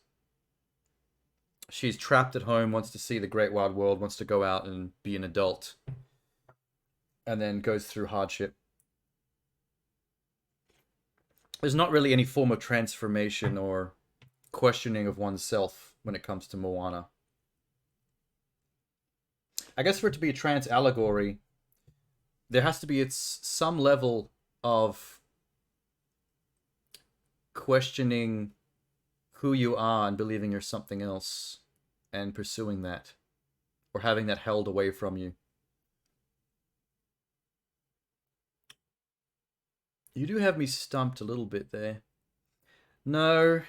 C: She's trapped at home, wants to see the great wide world, wants to go out and be an adult, and then goes through hardship. There's not really any form of transformation or questioning of oneself when it comes to Moana. I guess for it to be a trans allegory, there has to be some level of questioning who you are and believing you're something else and pursuing that, or having that held away from you. You do have me stumped a little bit there. No.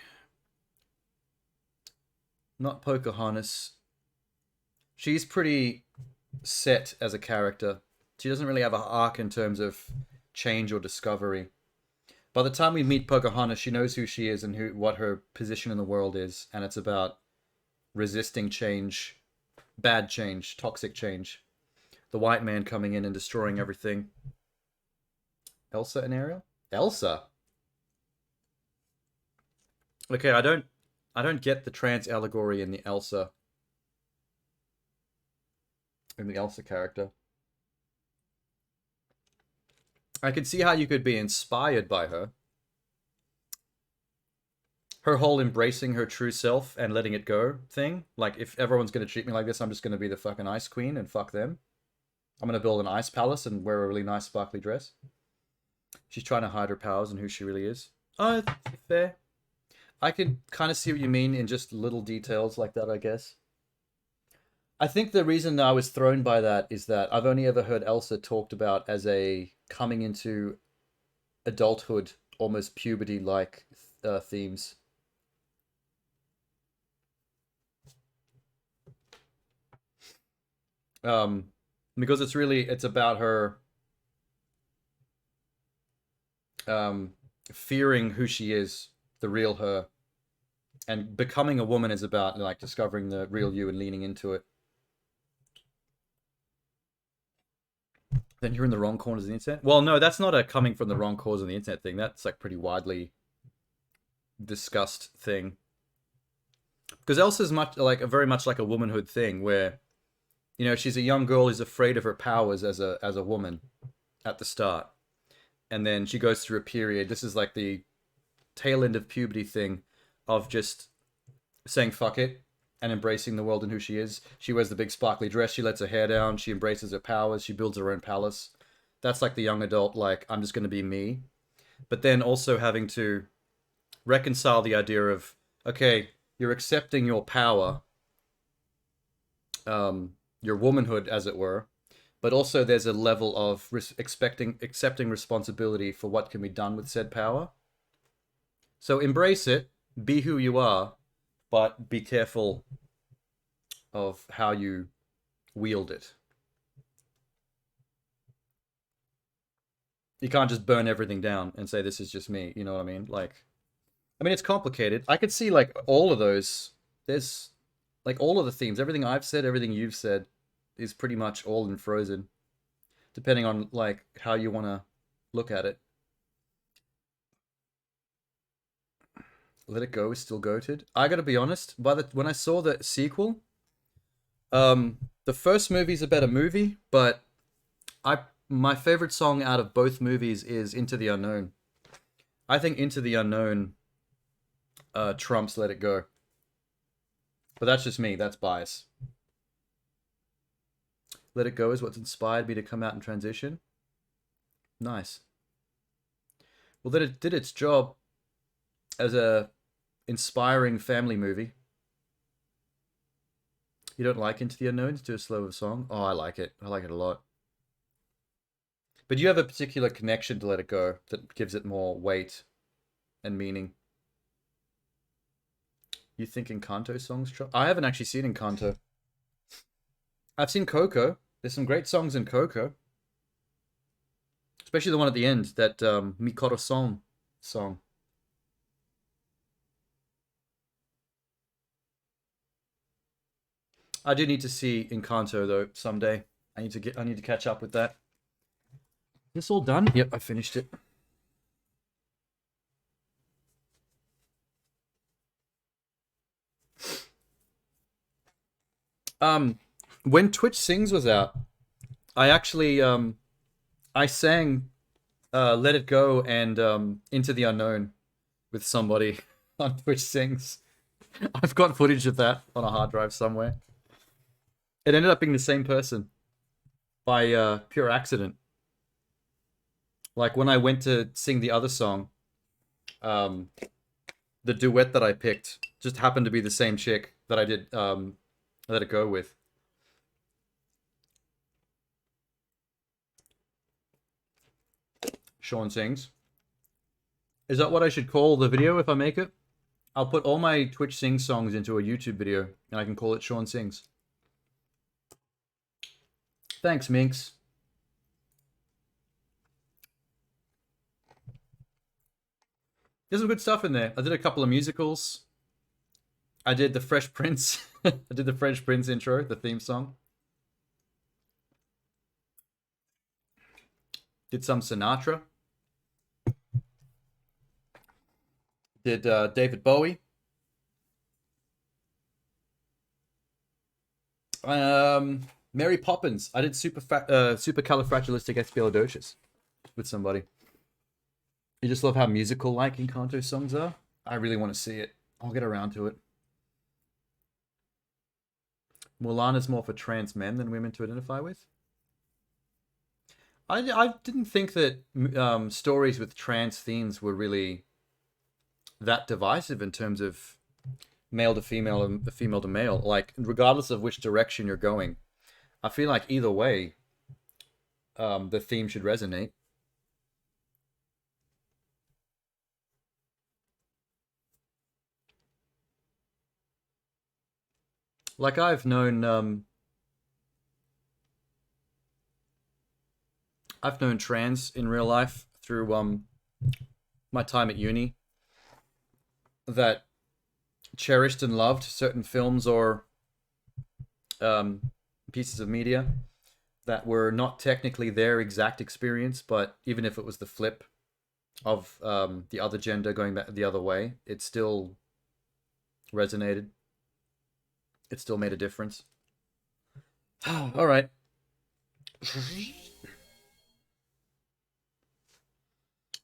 C: Not Pocahontas. She's pretty set as a character. She doesn't really have an arc in terms of change or discovery. By the time we meet Pocahontas, she knows who she is and what her position in the world is, and it's about resisting change, bad change, toxic change. The white man coming in and destroying everything. Elsa and Ariel? Elsa? Okay, I don't get the trans allegory in the Elsa character. I can see how you could be inspired by her. Her whole embracing her true self and letting it go thing. Like, if everyone's going to treat me like this, I'm just going to be the fucking ice queen and fuck them. I'm going to build an ice palace and wear a really nice sparkly dress. She's trying to hide her powers and who she really is. Oh, fair. I can kind of see what you mean in just little details like that, I guess. I think the reason I was thrown by that is that I've only ever heard Elsa talked about as a coming into adulthood, almost puberty-like themes. Because it's about her fearing who she is, the real her, and becoming a woman is about like discovering the real you and leaning into it. Then you're in the wrong corners of the internet. Well, no, that's not a coming from the wrong corners of the internet thing. That's like pretty widely discussed thing. Because Elsa's very much like a womanhood thing, where, you know, she's a young girl who's afraid of her powers as a woman at the start, and then she goes through a period. This is like the tail end of puberty thing, of just saying fuck it and embracing the world and who she is. She wears the big sparkly dress, she lets her hair down, she embraces her powers, she builds her own palace. That's like the young adult, like, I'm just going to be me. But then also having to reconcile the idea of, okay, you're accepting your power, your womanhood, as it were, but also there's a level of accepting responsibility for what can be done with said power. So embrace it, be who you are, but be careful of how you wield it. You can't just burn everything down and say, this is just me, you know what I mean? Like, I mean, it's complicated. I could see, like, all of those. There's, like, all of the themes. Everything I've said, everything you've said is pretty much all in Frozen. Depending on, like, how you want to look at it. Let It Go is still goated. I gotta be honest, when I saw the sequel, the first movie's a better movie, but my favorite song out of both movies is Into the Unknown. I think Into the Unknown trumps Let It Go. But that's just me, that's bias. Let It Go is what's inspired me to come out and transition. Nice. Well, that it did its job as a inspiring family movie. You don't like Into the Unknown? It's too slow of a song? Oh, I like it. I like it a lot. But you have a particular connection to Let It Go that gives it more weight and meaning. You think Encanto songs? I haven't actually seen Encanto. I've seen Coco. There's some great songs in Coco. Especially the one at the end, that Mi Corazón song. I do need to see Encanto though someday. I need to catch up with that. This all done? Yep, I finished it. When Twitch Sings was out, I actually I sang Let It Go and Into the Unknown with somebody on Twitch Sings. I've got footage of that on a hard drive somewhere. It ended up being the same person by pure accident. Like when I went to sing the other song, the duet that I picked just happened to be the same chick that I did Let It Go with. Sean Sings. Is that what I should call the video if I make it? I'll put all my Twitch Sings songs into a YouTube video and I can call it Sean Sings. Thanks, Minx. There's some good stuff in there. I did a couple of musicals. I did the Fresh Prince. I did the Fresh Prince intro, the theme song. Did some Sinatra. Did David Bowie. Mary Poppins. I did Supercalifragilisticexpialidocious with somebody. You just love how musical-like Encanto songs are. I really want to see it. I'll get around to it. Mulan is more for trans men than women to identify with. I didn't think that stories with trans themes were really that divisive in terms of male to female and female to male. Like, regardless of which direction you're going, I feel like either way, the theme should resonate. Like, I've known trans in real life through my time at uni that cherished and loved certain films or pieces of media that were not technically their exact experience, but even if it was the flip of the other gender going back the other way, it still resonated. It still made a difference. All right.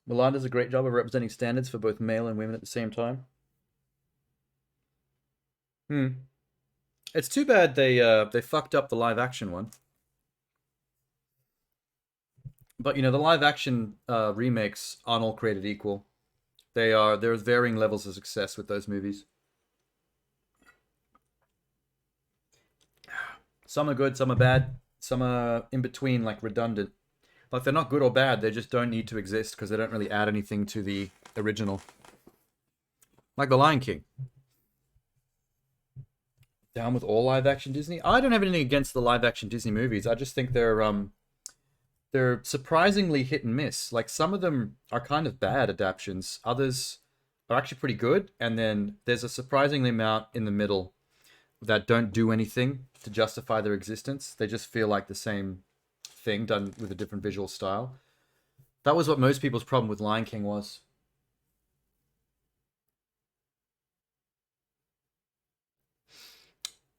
C: Milan does a great job of representing standards for both male and women at the same time. It's too bad they fucked up the live action one. But you know, the live action remakes aren't all created equal. There's varying levels of success with those movies. Some are good, some are bad, some are in between, like redundant. Like they're not good or bad, they just don't need to exist because they don't really add anything to the original. Like The Lion King. Down with all live-action Disney? I don't have anything against the live-action Disney movies. I just think they're surprisingly hit and miss. Like some of them are kind of bad adaptations, others are actually pretty good, and then there's a surprisingly amount in the middle that don't do anything to justify their existence. They just feel like the same thing done with a different visual style. That was what most people's problem with Lion King was.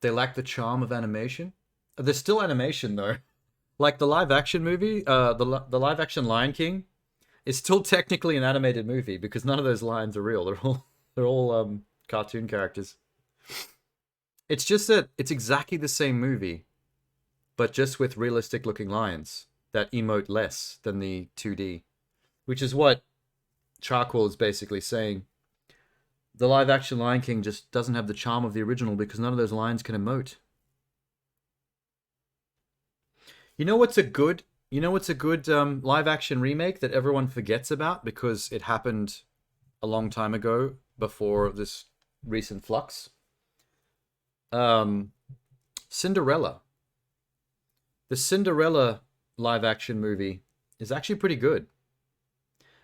C: They lack the charm of animation. There's still animation though. Like the live action movie, the live action Lion King is still technically an animated movie because none of those lines are real. They're all cartoon characters. It's just that it's exactly the same movie, but just with realistic looking lions that emote less than the 2D, which is what Charcoal is basically saying. The live action Lion King just doesn't have the charm of the original because none of those lions can emote. You know what's a good live action remake that everyone forgets about because it happened a long time ago before this recent flux? Cinderella. The Cinderella live action movie is actually pretty good.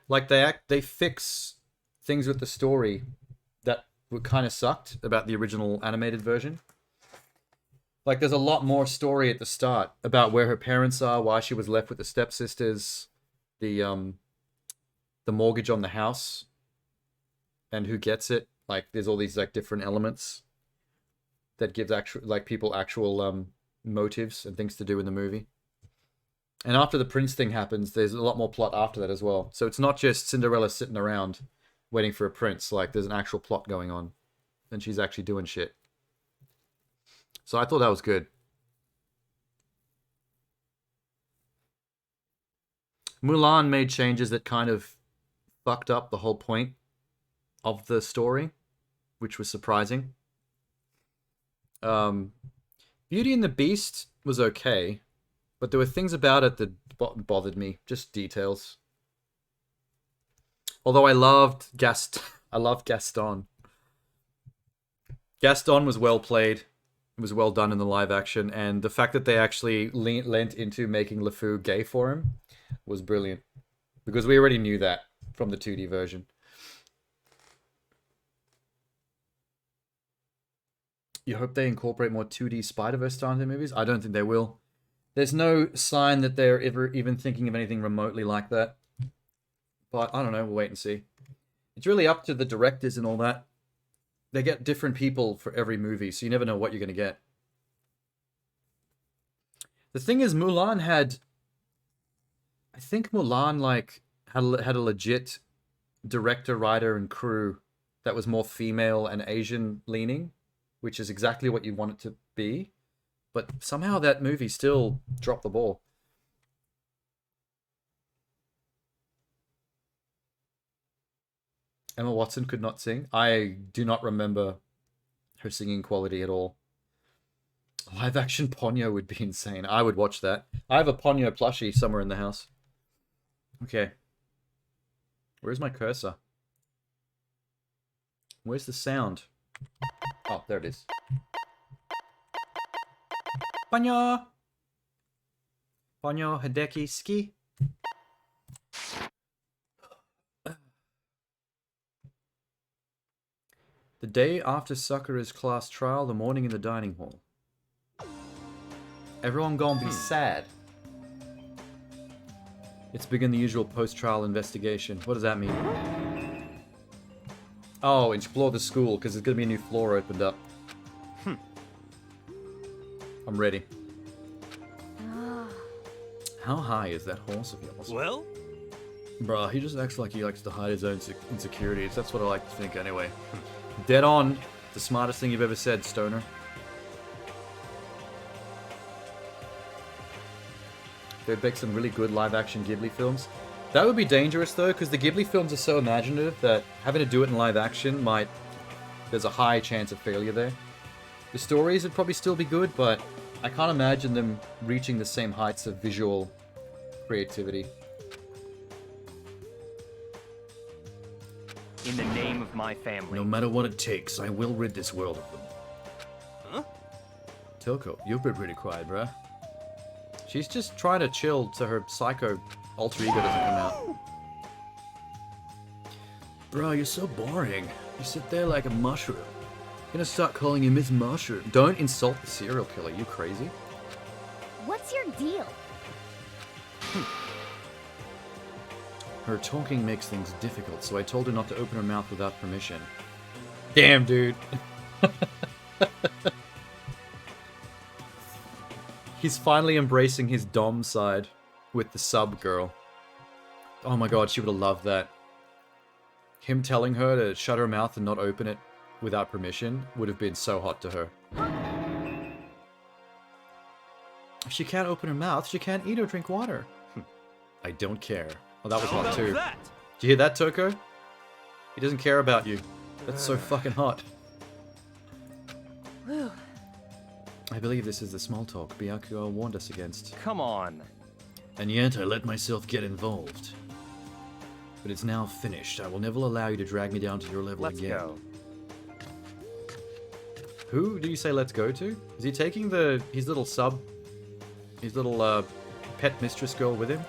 C: Like they fix things with the story that were kind of sucked about the original animated version. Like there's a lot more story at the start about where her parents are, why she was left with the stepsisters, the mortgage on the house, and who gets it. Like there's all these like different elements that gives people actual motives and things to do in the movie. And after the prince thing happens, there's a lot more plot after that as well. So it's not just Cinderella sitting around waiting for a prince. Like there's an actual plot going on, and she's actually doing shit. So I thought that was good. Mulan made changes that kind of fucked up the whole point of the story, which was surprising. Beauty and the Beast was okay, but there were things about it that bothered me, just details. Although I loved Gaston. Gaston was well played. It was well done in the live action, and the fact that they actually lent into making LeFou gay for him was brilliant. Because we already knew that from the 2D version. You hope they incorporate more 2D Spider-Verse style in their movies? I don't think they will. There's no sign that they're ever even thinking of anything remotely like that. But I don't know, we'll wait and see. It's really up to the directors and all that. They get different people for every movie, so you never know what you're going to get. The thing is, Mulan had... I think Mulan, like, had a legit director, writer, and crew that was more female and Asian leaning, which is exactly what you want it to be. But somehow that movie still dropped the ball. Emma Watson could not sing. I do not remember her singing quality at all. Live action Ponyo would be insane. I would watch that. I have a Ponyo plushie somewhere in the house. Okay. Where's my cursor? Where's the sound? Oh, there it is. Ponyo! Ponyo Hideki Ski. The day after Sakura's class trial, the morning in the dining hall. Everyone gonna be sad. It's begin the usual post-trial investigation. What does that mean? Oh, explore the school, because there's gonna be a new floor opened up. I'm ready. How high is that horse of yours?
E: Well?
C: Bruh, he just acts like he likes to hide his own insecurities. That's what I like to think anyway. Dead on. The smartest thing you've ever said, Stoner. They'd make some really good live-action Ghibli films. That would be dangerous, though, because the Ghibli films are so imaginative that having to do it in live action might... There's a high chance of failure there. The stories would probably still be good, but I can't imagine them reaching the same heights of visual creativity.
I: In the name of my family.
A: No matter what it takes, I will rid this world of them.
I: Huh?
A: Tilko, you've been pretty quiet, bruh.
C: She's just trying to chill so her psycho alter ego doesn't come out.
A: Bro, you're so boring. You sit there like a mushroom. I'm gonna start calling you Miss Mushroom.
C: Don't insult the serial killer, you crazy?
M: What's your deal?
C: Her talking makes things difficult, so I told her not to open her mouth without permission. Damn, dude. He's finally embracing his dom side with the sub girl. Oh my god, she would have loved that. Him telling her to shut her mouth and not open it without permission would have been so hot to her. If she can't open her mouth, she can't eat or drink water. I don't care. Oh, that was hot too. Did you hear that, Toko? He doesn't care about you. That's so fucking hot.
B: Whew.
C: I believe this is the small talk Byakuya warned us against.
I: Come on.
A: And yet I let myself get involved.
C: But it's now finished. I will never allow you to drag me down to your level again.
I: Let's go.
C: Who do you say let's go to? Is he taking his little pet mistress girl with him?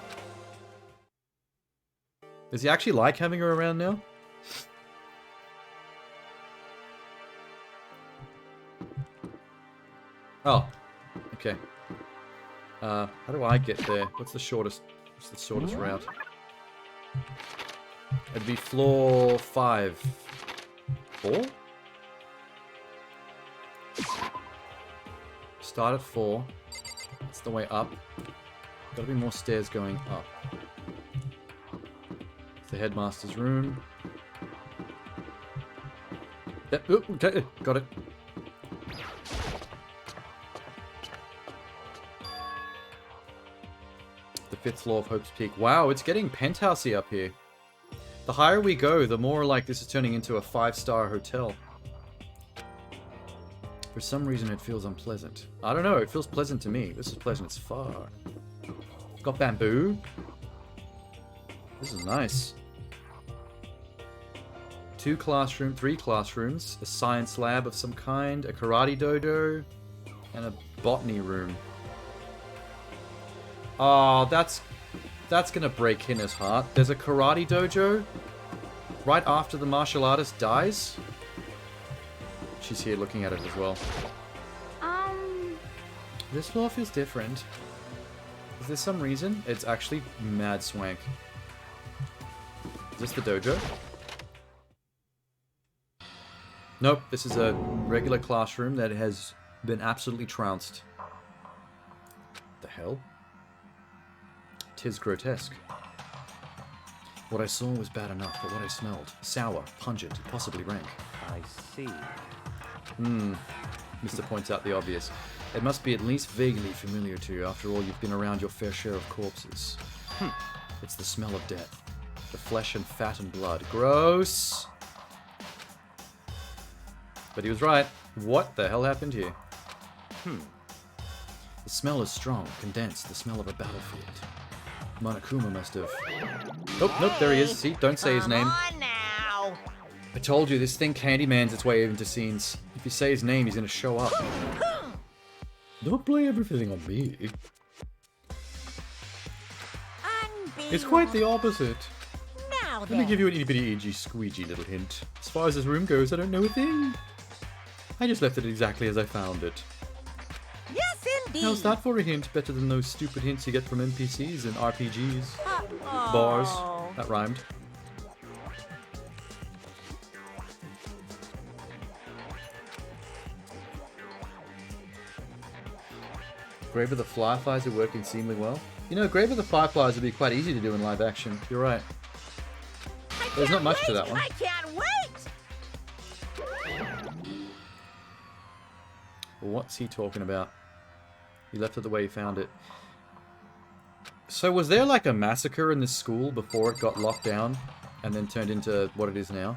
C: Does he actually like having her around now? Oh, okay. How do I get there? What's the shortest route? It'd be floor 5. 4? Start at 4. That's the way up. Gotta be more stairs going up. It's the headmaster's room. Yep, okay, got it. The 5th floor of Hope's Peak. Wow, it's getting penthousey up here. The higher we go, the more like this is turning into a 5-star hotel. For some reason it feels unpleasant. I don't know, it feels pleasant to me. This is pleasant as far. Got bamboo. This is nice. 3 classrooms, a science lab of some kind, a karate dojo, and a botany room. Oh, that's gonna break Hina's heart. There's a karate dojo right after the martial artist dies. She's here looking at it as well. This floor feels different. Is there some reason? It's actually mad swank. Is this the dojo? Nope, this is a regular classroom that has been absolutely trounced. The hell? 'Tis grotesque. What I saw was bad enough, but what I smelled, sour, pungent, possibly rank.
I: I see.
C: Mr. points out the obvious. It must be at least vaguely familiar to you. After all, you've been around your fair share of corpses. It's the smell of death. The flesh and fat and blood. Gross! But he was right. What the hell happened here? The smell is strong, condensed, the smell of a battlefield. Monokuma must have... Oh, nope, there he is. See, don't say his name.
H: Come on now.
C: I told you, this thing Candyman's its way into scenes. If you say his name, he's gonna show up. Don't play everything on me. It's quite the opposite.
H: Now
C: Let me give you an itty-bitty itchy squeegee little hint. As far as this room goes, I don't know a thing. I just left it exactly as I found it.
H: Yes, indeed.
C: How's that for a hint? Better than those stupid hints you get from NPCs and RPGs. Bars. That rhymed. Grave of the Fireflies are working seemingly well. You know, Grave of the Fireflies would be quite easy to do in live action. You're right. There's not much to that one.
H: I can't wait.
C: What's he talking about? He left it the way he found it. So was there like a massacre in this school before it got locked down and then turned into what it is now?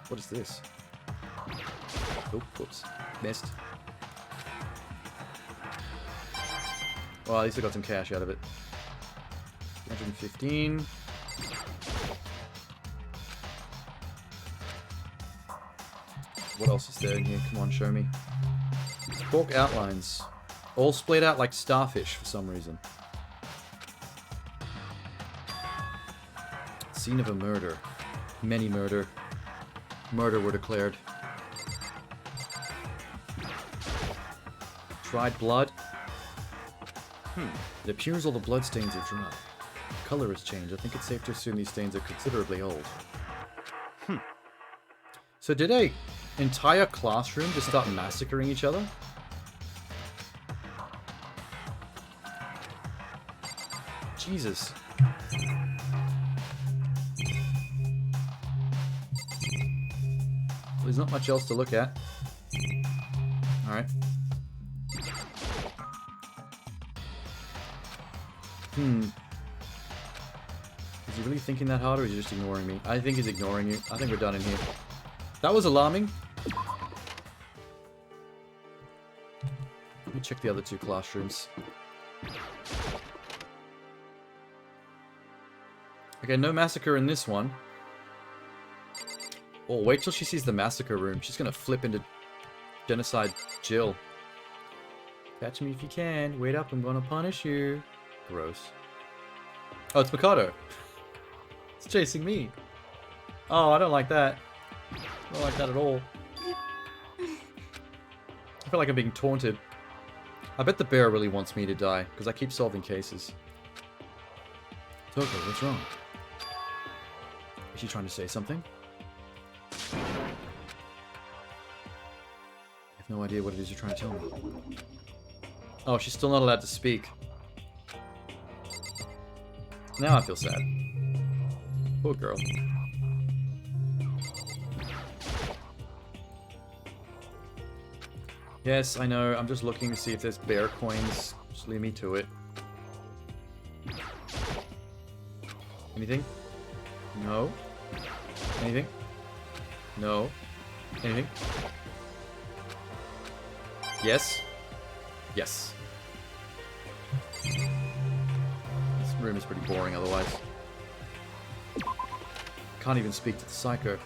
C: What is this? Oh, whoops. Missed. Well, at least I got some cash out of it. 115. What else is there in here? Come on, show me. Cork outlines. All splayed out like starfish for some reason. Scene of a murder. Many murder. Murder were declared. Dried blood. It appears all the blood stains are dry. Color has changed. I think it's safe to assume these stains are considerably old. So did a entire classroom just start massacring each other? Jesus. Well, there's not much else to look at. Alright. Is he really thinking that hard, or is he just ignoring me? I think he's ignoring you. I think we're done in here. That was alarming. Let me check the other two classrooms. Okay, no massacre in this one. Oh, wait till she sees the massacre room. She's gonna flip into Genocide Jill. Catch me if you can. Wait up, I'm gonna punish you. Gross. Oh, it's Mikado. It's chasing me. Oh, I don't like that. I don't like that at all. I feel like I'm being taunted. I bet the bear really wants me to die, because I keep solving cases. Toko, what's wrong? Is she trying to say something? I have no idea what it is you're trying to tell me. Oh, she's still not allowed to speak. Now I feel sad. Poor girl. Yes, I know. I'm just looking to see if there's bear coins. Just leave me to it. Anything? No. Anything? No. Anything? Yes? Yes. This room is pretty boring otherwise. Can't even speak to the psycho.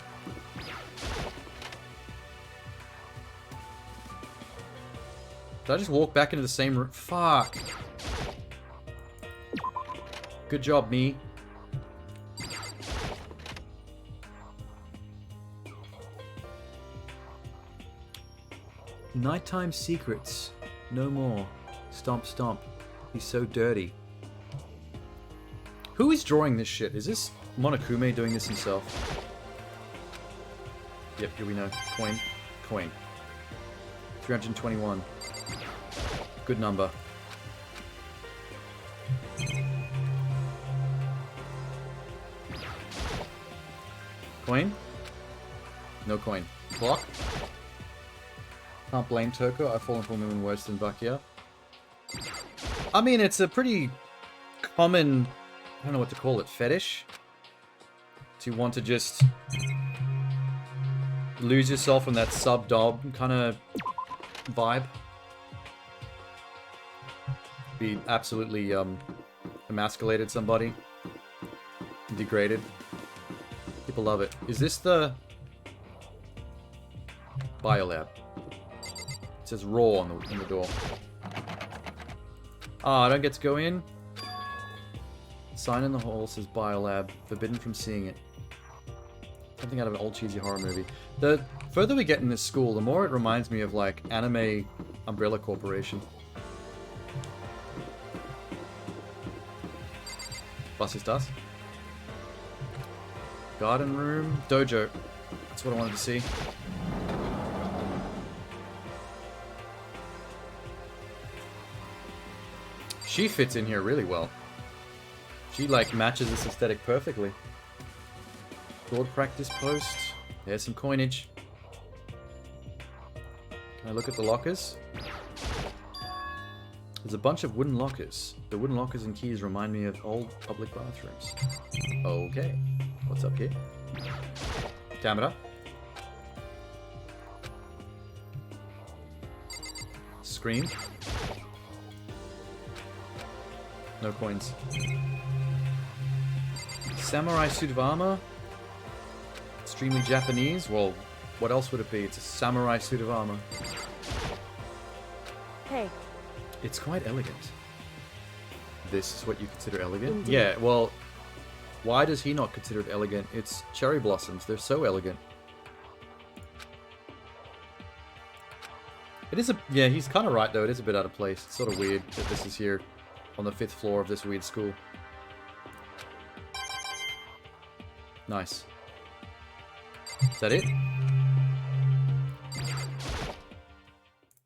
C: Did I just walk back into the same room? Fuck. Good job, me. Nighttime secrets. No more. Stomp, stomp. He's so dirty. Who is drawing this shit? Is this Monokuma doing this himself? Yep, here we know. Coin. Coin. 321. Good number. Coin? No coin. Block? Can't blame Toko. I've fallen for women worse than Bakia. I mean, it's a pretty common, I don't know what to call it, fetish? To want to just lose yourself in that sub-dom kind of vibe. Be absolutely emasculated somebody. Degraded. People love it. Is this the Biolab? It says raw on the door. Ah, I don't get to go in. Sign in the hall says Biolab. Forbidden from seeing it. Something out of an old cheesy horror movie. The further we get in this school, the more it reminds me of like anime Umbrella Corporation. Was ist das? Garden room. Dojo. That's what I wanted to see. She fits in here really well. She like matches this aesthetic perfectly. Sword practice post. There's some coinage. Can I look at the lockers? There's a bunch of wooden lockers. The wooden lockers and keys remind me of old public bathrooms. Okay. What's up here? Camera. Screen. No coins. Samurai suit of armor? Extremely Japanese? Well, what else would it be? It's a samurai suit of armor.
B: Hey.
C: It's quite elegant. This is what you consider elegant?
B: Indeed.
C: Yeah, well, why does he not consider it elegant? It's cherry blossoms. They're so elegant. It is a... Yeah, he's kind of right, though. It is a bit out of place. It's sort of weird that this is here on the 5th floor of this weird school. Nice. Is that it?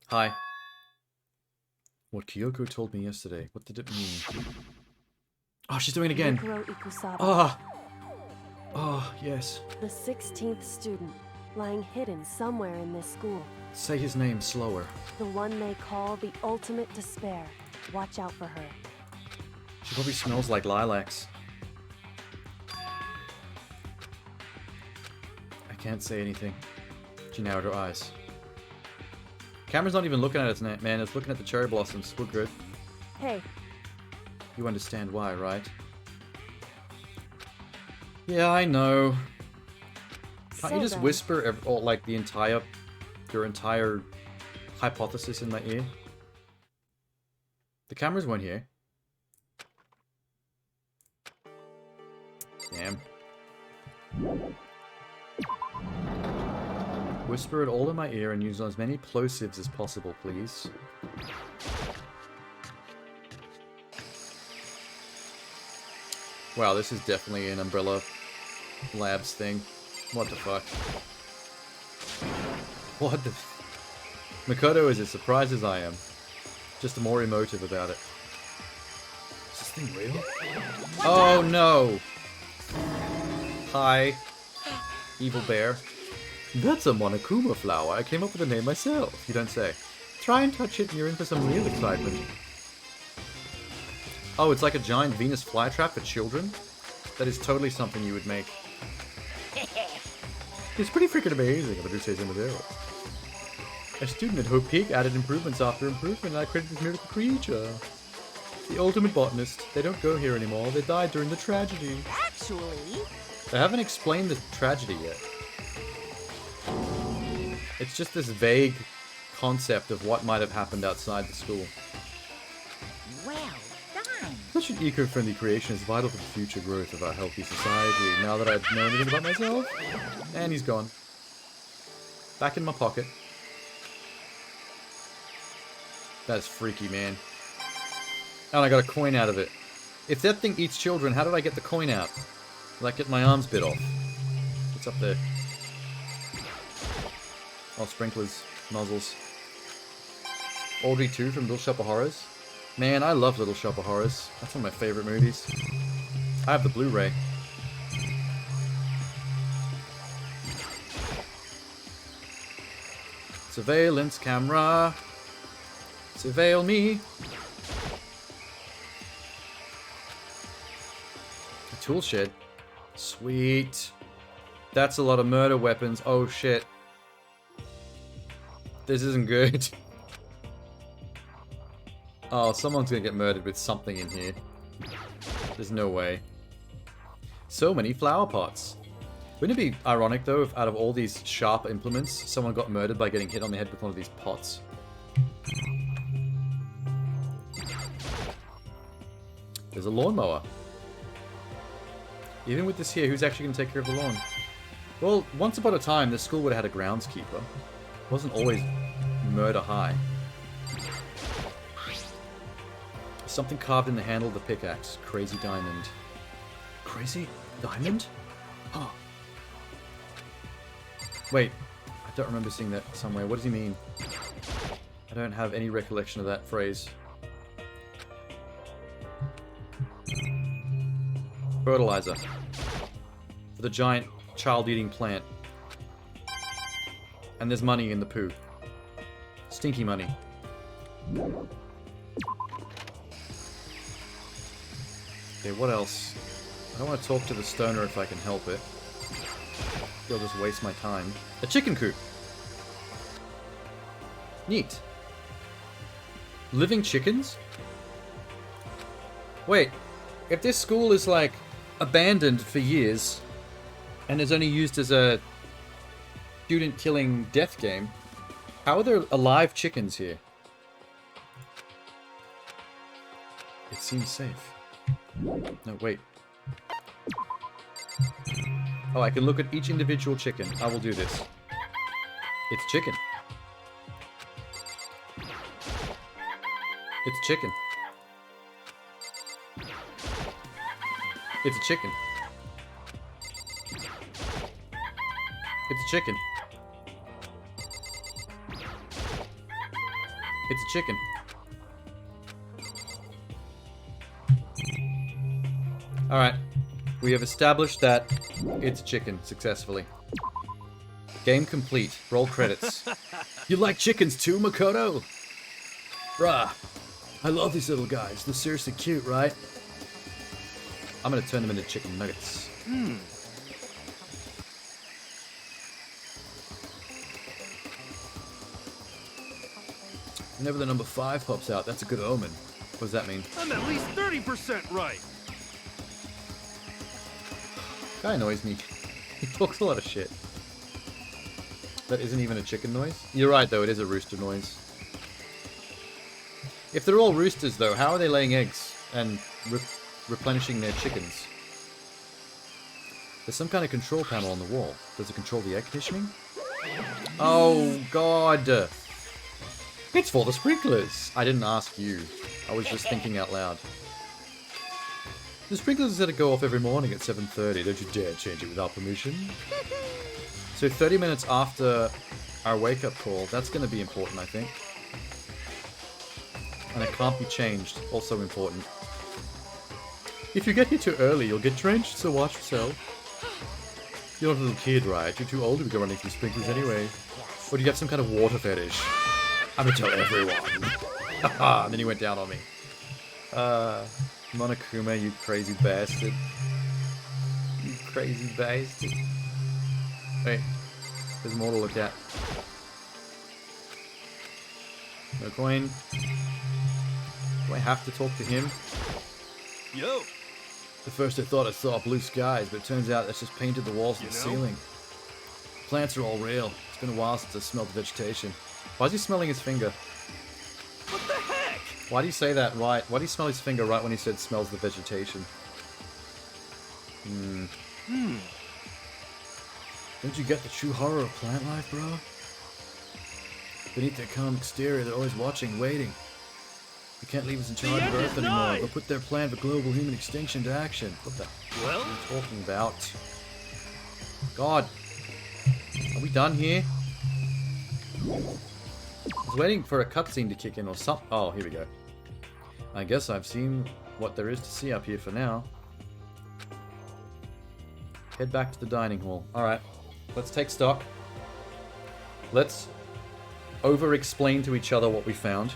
C: Hi. What Kyoko told me yesterday. What did it mean? Oh, she's doing it again.
B: Mikuro Ikusaba.
C: Ah. Oh, yes.
B: The 16th student, lying hidden somewhere in this school.
C: Say his name slower.
B: The one they call the ultimate despair. Watch out for her.
C: She probably smells like lilacs. I can't say anything. She narrowed her eyes. Camera's not even looking at us, man. It's looking at the cherry blossoms. We're good.
B: Hey.
C: You understand why, right? Yeah, I know. Can't you just whisper like your entire hypothesis in my ear? The cameras weren't here. Damn. Whisper it all in my ear and use as many plosives as possible, please. Wow, this is definitely an Umbrella Labs thing. What the fuck? What the... Makoto is as surprised as I am. Just more emotive about it. Is this thing real? Oh no! Hi. Evil bear. That's a Monokuma flower. I came up with the name myself. You don't say. Try and touch it and you're in for some real excitement. Oh, it's like a giant Venus flytrap for children? That is totally something you would make. It's pretty freaking amazing, if I do say so myself. A student at Hope Peak added improvements after improvement, and I credit this miracle creature. The ultimate botanist. They don't go here anymore. They died during the tragedy.
L: Actually...
C: They haven't explained the tragedy yet. It's just this vague concept of what might have happened outside the school.
H: Well done.
C: Such an eco-friendly creation is vital for the future growth of our healthy society. Now that I know anything about myself... And he's gone. Back in my pocket. That is freaky, man. And I got a coin out of it. If that thing eats children, how did I get the coin out? Did I get my arms bit off? What's up there? Oh, sprinklers. Nozzles. Audrey 2 from Little Shop of Horrors. Man, I love Little Shop of Horrors. That's one of my favorite movies. I have the Blu-ray. Surveillance camera. Surveil me. A tool shed. Sweet. That's a lot of murder weapons. Oh shit. This isn't good. Oh, someone's gonna get murdered with something in here. There's no way. So many flower pots. Wouldn't it be ironic, though, if out of all these sharp implements, someone got murdered by getting hit on the head with one of these pots? There's a lawnmower. Even with this here, who's actually going to take care of the lawn? Well, once upon a time, the school would have had a groundskeeper. It wasn't always murder high. Something carved in the handle of the pickaxe. Crazy diamond. Crazy diamond? Oh. Wait, I don't remember seeing that somewhere. What does he mean? I don't have any recollection of that phrase. Fertilizer. For the giant child-eating plant. And there's money in the poo. Stinky money. Okay, what else? I don't want to talk to the stoner if I can help it. I'll just waste my time. A chicken coop! Neat. Living chickens? Wait, if this school is like abandoned for years and is only used as a student killing death game, how are there alive chickens here? It seems safe. No, wait. Oh, I can look at each individual chicken. I will do this. It's chicken. It's chicken. It's a chicken. It's a chicken. It's a chicken. Alright. We have established that it's a chicken successfully. Game complete. Roll credits. You like chickens too, Makoto? Bruh. I love these little guys. They're seriously cute, right? I'm gonna turn them into chicken nuggets. Whenever the number 5 pops out, that's a good omen. What does that mean?
E: I'm at least 30% right.
C: Guy annoys me. He talks a lot of shit. That isn't even a chicken noise? You're right, though. It is a rooster noise. If they're all roosters, though, how are they laying eggs and replenishing their chickens? There's some kind of control panel on the wall. Does it control the air conditioning? Oh, God. It's for the sprinklers. I didn't ask you. I was just thinking out loud. The sprinklers are set to go off every morning at 7:30. Don't you dare change it without permission. So 30 minutes after our wake-up call, that's going to be important, I think. And it can't be changed. Also important. If you get here too early, you'll get drenched, so watch yourself. You're not a little kid, right? You're too old to be running through sprinklers anyway. Or do you have some kind of water fetish? I'm gonna tell everyone. Haha, and then he went down on me. Monokuma, you crazy bastard. You crazy bastard. Wait, there's more to look at. No coin. Do I have to talk to him?
E: Yo!
C: At first I thought I saw blue skies, but it turns out that's just painted the walls and the ceiling. Plants are all real. It's been a while since I smelled the vegetation. Why is he smelling his finger?
E: What the heck?
C: Why do you say that right? Why do you smell his finger right when he said smells the vegetation? Don't you get the true horror of plant life, bro? Beneath their calm exterior, they're always watching, waiting. They can't leave us in charge of Earth anymore. They'll put their plan for global human extinction to action. What the hell are you talking about? God. Are we done here? I was waiting for a cutscene to kick in or something. Oh, here we go. I guess I've seen what there is to see up here for now. Head back to the dining hall. Alright. Let's take stock. Let's over-explain to each other what we found.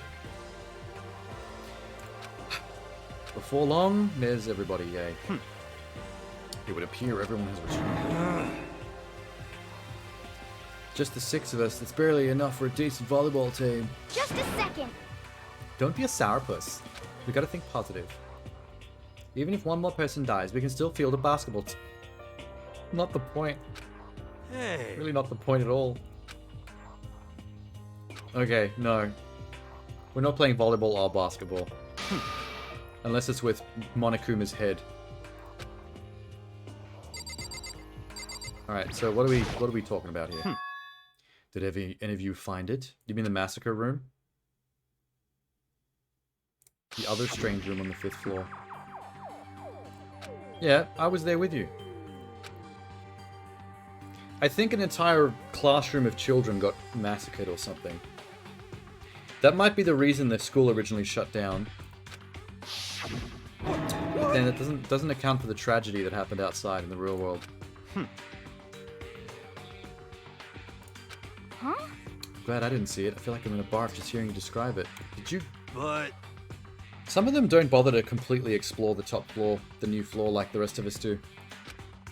C: Before long, there's everybody, yay. It would appear everyone has returned. Just the 6 of us, that's barely enough for a decent volleyball team.
M: Just a second.
C: Don't be a sourpuss. We gotta think positive. Even if one more person dies, we can still field a basketball team. Not the point.
E: Hey.
C: Really not the point at all. Okay, no. We're not playing volleyball or basketball. Unless it's with Monokuma's head. Alright, so what are we talking about here? Did any of you find it? You mean the massacre room? The other strange room on the 5th floor. Yeah, I was there with you. I think an entire classroom of children got massacred or something. That might be the reason the school originally shut down. But then it doesn't account for the tragedy that happened outside in the real world.
M: Huh?
C: Glad I didn't see it. I feel like I'm in a barf just hearing you describe it. Did you?
E: But...
C: Some of them don't bother to completely explore the top floor, the new floor, like the rest of us do.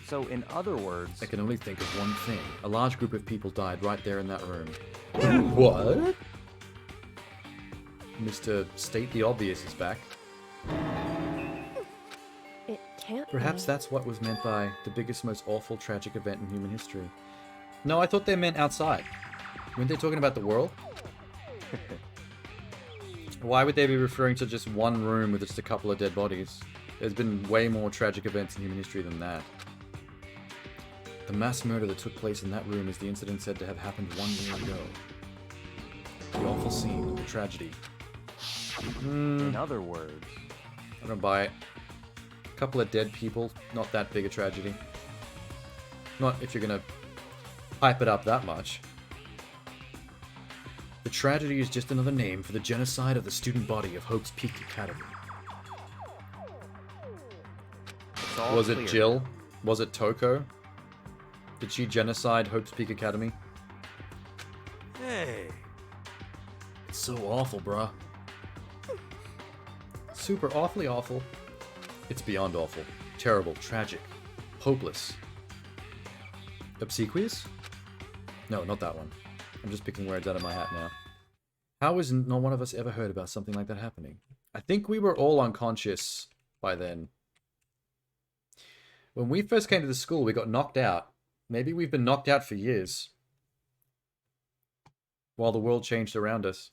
I: So, in other words...
C: I can only think of one thing. A large group of people died right there in that room. What? Mr. State the Obvious is back.
B: can't
C: Perhaps
B: be.
C: that's what was meant by the biggest, most awful, tragic event in human history. No, I thought they meant outside. Weren't they talking about the world? Why would they be referring to just one room with just a couple of dead bodies? There's been way more tragic events in human history than that. The mass murder that took place in that room is the incident said to have happened 1 year ago. The awful scene, the tragedy.
I: In other words,
C: I don't buy it. A couple of dead people, not that big a tragedy. Not if you're gonna hype it up that much. The tragedy is just another name for the genocide of the student body of Hope's Peak Academy.
I: it's all
C: Was
I: clear.
C: it Jill? Was it Toko? Did she genocide Hope's Peak Academy?
E: Hey,
C: It's so awful, bruh. Super awfully awful. It's beyond awful. Terrible, tragic, hopeless. Obsequious? No, not that one. I'm just picking words out of my hat now. How has not one of us ever heard about something like that happening? I think we were all unconscious by then. When we first came to the school, we got knocked out. Maybe we've been knocked out for years. While the world changed around us.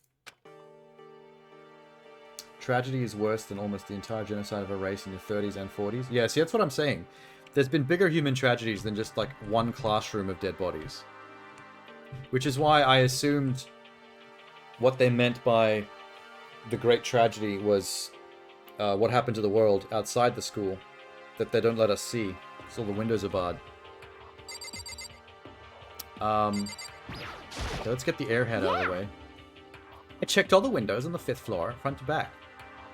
C: Tragedy is worse than almost the entire genocide of a race in the 30s and 40s. Yeah, see, that's what I'm saying. There's been bigger human tragedies than just, like, one classroom of dead bodies. Which is why I assumed what they meant by the great tragedy was what happened to the world outside the school that they don't let us see. So the windows are barred. Okay, let's get the airhead out of the way. I checked all the windows on the 5th floor, front to back.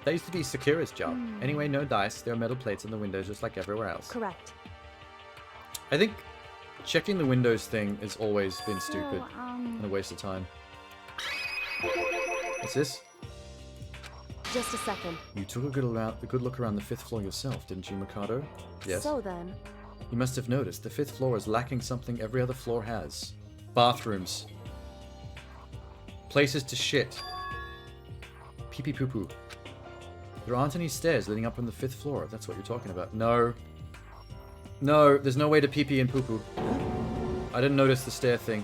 C: That used to be Sakura's job. Anyway, no dice. There are metal plates in the windows just like everywhere else.
B: Correct.
C: I think checking the windows thing has always been stupid and a waste of time. What's this?
B: Just a second.
C: You took a good look around the 5th floor yourself, didn't you, Mikado? Yes.
B: So then...
C: You must have noticed the 5th floor is lacking something every other floor has. Bathrooms. Places to shit. Pee-pee poo-poo. There aren't any stairs leading up from the 5th floor, if that's what you're talking about. No. No, there's no way to pee-pee and poo-poo. I didn't notice the stair thing.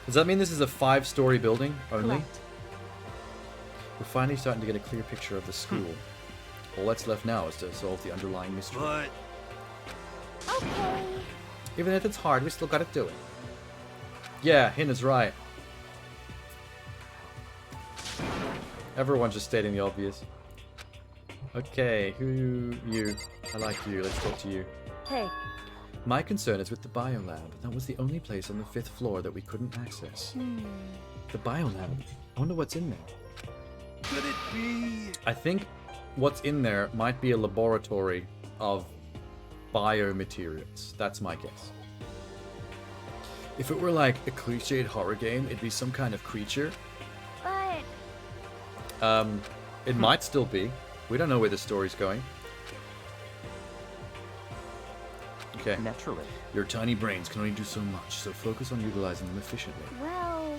C: Does that mean this is a 5-story building only?
B: Correct.
C: We're finally starting to get a clear picture of the school. All that's left now is to solve the underlying mystery.
E: but
M: Okay.
C: Even if it's hard, we still gotta do it. Yeah, Hina's right. Everyone's just stating the obvious. Okay, who you? I like you, let's talk to you.
B: Hey,
C: My concern is with the biolab. That was the only place on the 5th floor that we couldn't access. The biolab? I wonder what's in there.
E: could it be?
C: I think what's in there might be a laboratory of biomaterials. That's my guess. If it were like a cliched horror game, it'd be some kind of creature.
M: But
C: It might still be. We don't know where the story's going. Okay.
I: Naturally.
C: Your tiny brains can only do so much, so focus on utilizing them efficiently.
M: well,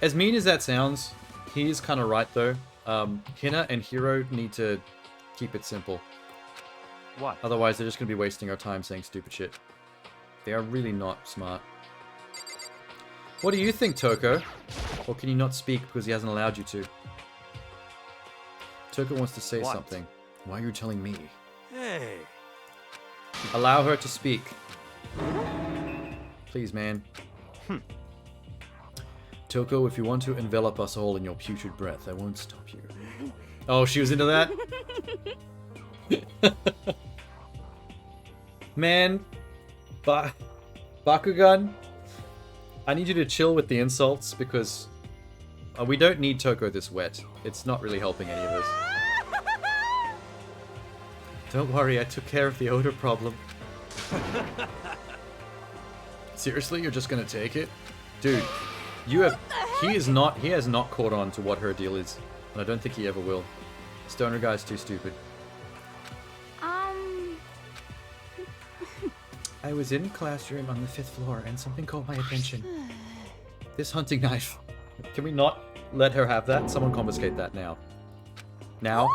C: As mean as that sounds, he is kind of right though. Hina and Hiro need to keep it simple.
I: What?
C: Otherwise, they're just going to be wasting our time saying stupid shit. They are really not smart. What do you think, Toko? Or can you not speak because he hasn't allowed you to? Toko wants to say
I: What?
C: something. Why are you telling me?
E: Hey,
C: Allow her to speak. Please, man. Toko, if you want to envelop us all in your putrid breath, I won't stop you. Oh, she was into that? Man. Bakugan, I need you to chill with the insults because we don't need Toko this wet. It's not really helping any of us. Don't worry, I took care of the odor problem. Seriously, you're just gonna take it? Dude, you have... He has not caught on to what her deal is. And I don't think he ever will. Stoner guy's too stupid. I was in classroom on the 5th floor and something caught my attention. This hunting knife. Can we not let her have that? Someone confiscate that now. Now?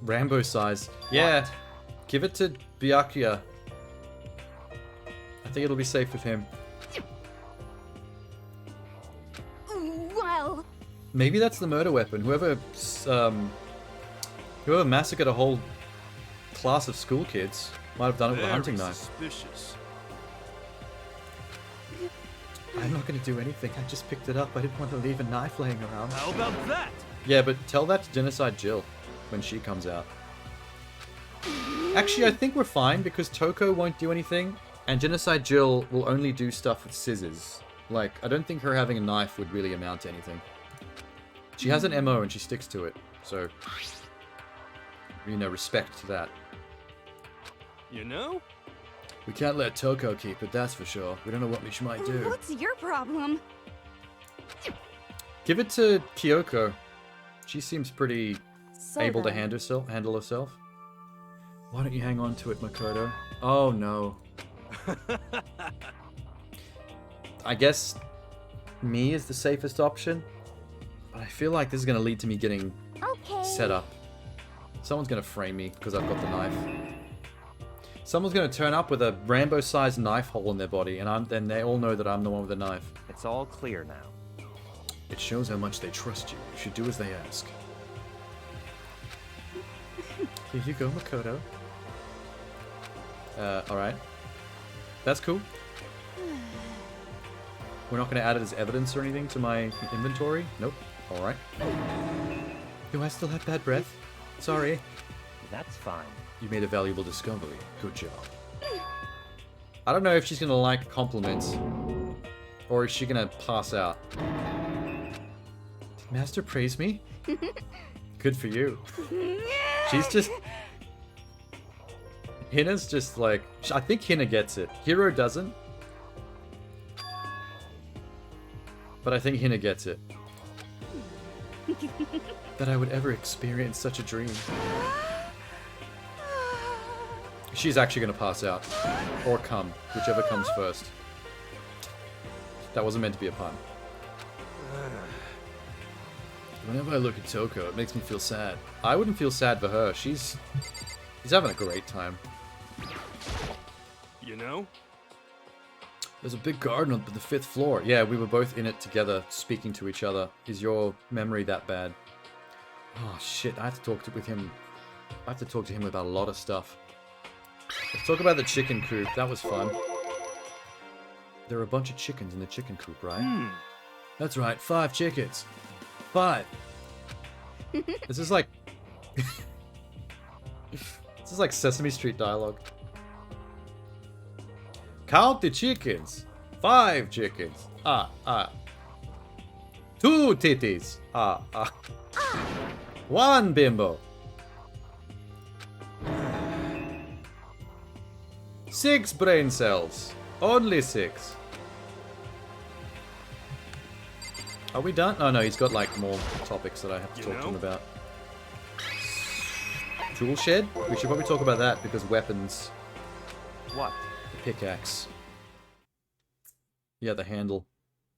C: Rambo size. Yeah. Give it to Byakuya. I think it'll be safe with him.
K: Well...
C: Maybe that's the murder weapon. Whoever massacred a whole class of school kids might have done it with a hunting knife.
E: Suspicious.
C: I'm not going to do anything. I just picked it up. I didn't want to leave a knife laying around.
E: How about that?
C: Yeah, but tell that to Genocide Jill when she comes out. Actually, I think we're fine because Toko won't do anything, and Genocide Jill will only do stuff with scissors. Like, I don't think her having a knife would really amount to anything. She has an MO and she sticks to it, so, you know, respect to that.
E: You know?
C: We can't let Toko keep it, that's for sure. We don't know what she might do.
K: What's your problem?
C: Give it to Kyoko. She seems pretty
B: So
C: able to
B: then-
C: handle herself. Why don't you hang on to it, Makoto? Oh no. I guess me is the safest option, but I feel like this is going to lead to me getting set up. Someone's going to frame me because I've got the knife. Someone's going to turn up with a Rambo-sized knife hole in their body, and then they all know that I'm the one with the knife.
I: It's all clear now.
C: It shows how much they trust you. You should do as they ask. Here you go, Makoto. Alright. That's cool. We're not going to add it as evidence or anything to my inventory? Nope. Alright. Do I still have bad breath? Sorry.
I: That's fine.
C: You made a valuable discovery. Good job. I don't know if she's going to like compliments. Or is she going to pass out? Did Master praise me? Good for you. She's just... Hina's just like... I think Hina gets it. Hiro doesn't. But I think Hina gets it. That I would ever experience such a dream. She's actually going to pass out. Or come. Whichever comes first. That wasn't meant to be a pun. Whenever I look at Toko, it makes me feel sad. I wouldn't feel sad for her. She's having a great time.
E: You know?
C: There's a big garden up at the 5th floor. Yeah, we were both in it together, speaking to each other. Is your memory that bad? Oh shit, I have to talk with him. I have to talk to him about a lot of stuff. Let's talk about the chicken coop. That was fun. There are a bunch of chickens in the chicken coop, right? That's right, 5 chickens. 5. This is like... This is like Sesame Street dialogue. Count the chickens. 5 chickens. 2 titties. 1 bimbo. 6 brain cells. Only 6. Are we done? Oh no, he's got like more topics that I have to talk to him about. Tool shed? We should probably talk about that because weapons.
I: What?
C: The pickaxe. Yeah, the handle.